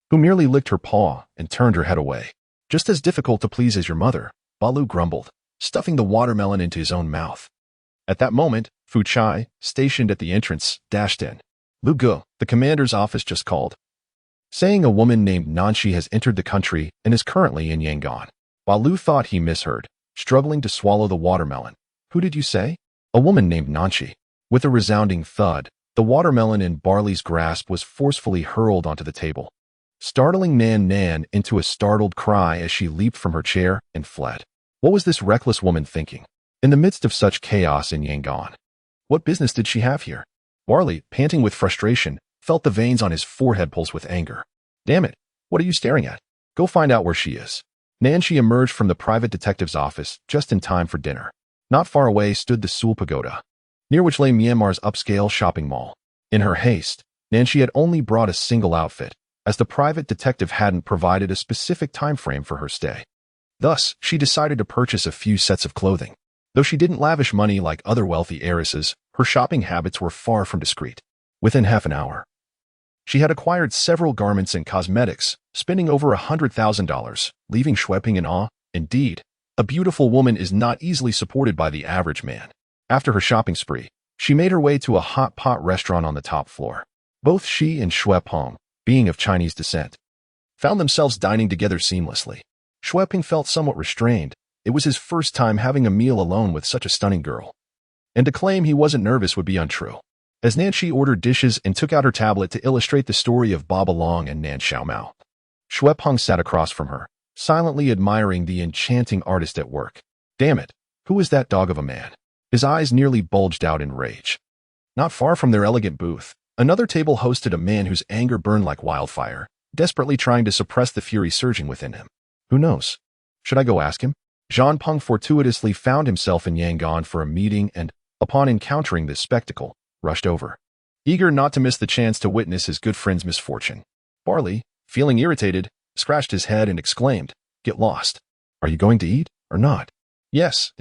S1: who merely licked her paw and turned her head away. "Just as difficult to please as your mother," Balu grumbled, stuffing the watermelon into his own mouth. At that moment, Fu Chai, stationed at the entrance, dashed in. "Lu Gu, the commander's office just called, saying a woman named Nanchi has entered the country and is currently in Yangon." Balu thought he misheard, struggling to swallow the watermelon. "Who did you say?" "A woman named Nanchi." With a resounding thud, the watermelon in Barley's grasp was forcefully hurled onto the table, startling Nan into a startled cry as she leaped from her chair and fled. What was this reckless woman thinking, in the midst of such chaos in Yangon? What business did she have here? Barley, panting with frustration, felt the veins on his forehead pulse with anger. "Damn it, what are you staring at? Go find out where she is." Nanchi emerged from the private detective's office just in time for dinner. Not far away stood the Sul Pagoda, near which lay Myanmar's upscale shopping mall. In her haste, Nanchi had only brought a single outfit, as the private detective hadn't provided a specific time frame for her stay. Thus, she decided to purchase a few sets of clothing. Though she didn't lavish money like other wealthy heiresses, her shopping habits were far from discreet. Within half an hour, she had acquired several garments and cosmetics, spending over $100,000, leaving Shueping in awe. Indeed, a beautiful woman is not easily supported by the average man. After her shopping spree, she made her way to a hot pot restaurant on the top floor. Both she and Shueping, being of Chinese descent, found themselves dining together seamlessly. Shueping felt somewhat restrained. It was his first time having a meal alone with such a stunning girl, and to claim he wasn't nervous would be untrue. As Nanchi ordered dishes and took out her tablet to illustrate the story of Baba Long and Nan Xiaomao, Shueping sat across from her, silently admiring the enchanting artist at work. "Damn it, who is that dog of a man?" His eyes nearly bulged out in rage. Not far from their elegant booth, another table hosted a man whose anger burned like wildfire, desperately trying to suppress the fury surging within him. Who knows? Should I go ask him? Jean Peng fortuitously found himself in Yangon for a meeting and, upon encountering this spectacle, rushed over, eager not to miss the chance to witness his good friend's misfortune. Barley, feeling irritated, scratched his head and exclaimed, "Get lost. Are you going to eat or not?" "Yes.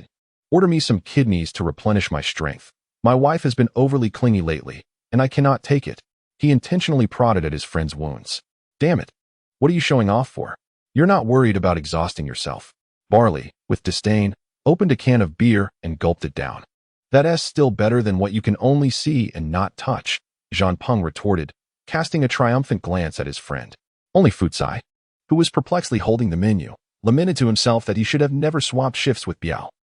S1: Order me some kidneys to replenish my strength. My wife has been overly clingy lately, and I cannot take it." He intentionally prodded at his friend's wounds. "Damn it. What are you showing off for? You're not worried about exhausting yourself." Barley, with disdain, opened a can of beer and gulped it down. "That's still better than what you can only see and not touch," Jean Peng retorted, casting a triumphant glance at his friend. Only Futsai, who was perplexedly holding the menu, lamented to himself that he should have never swapped shifts with Biao.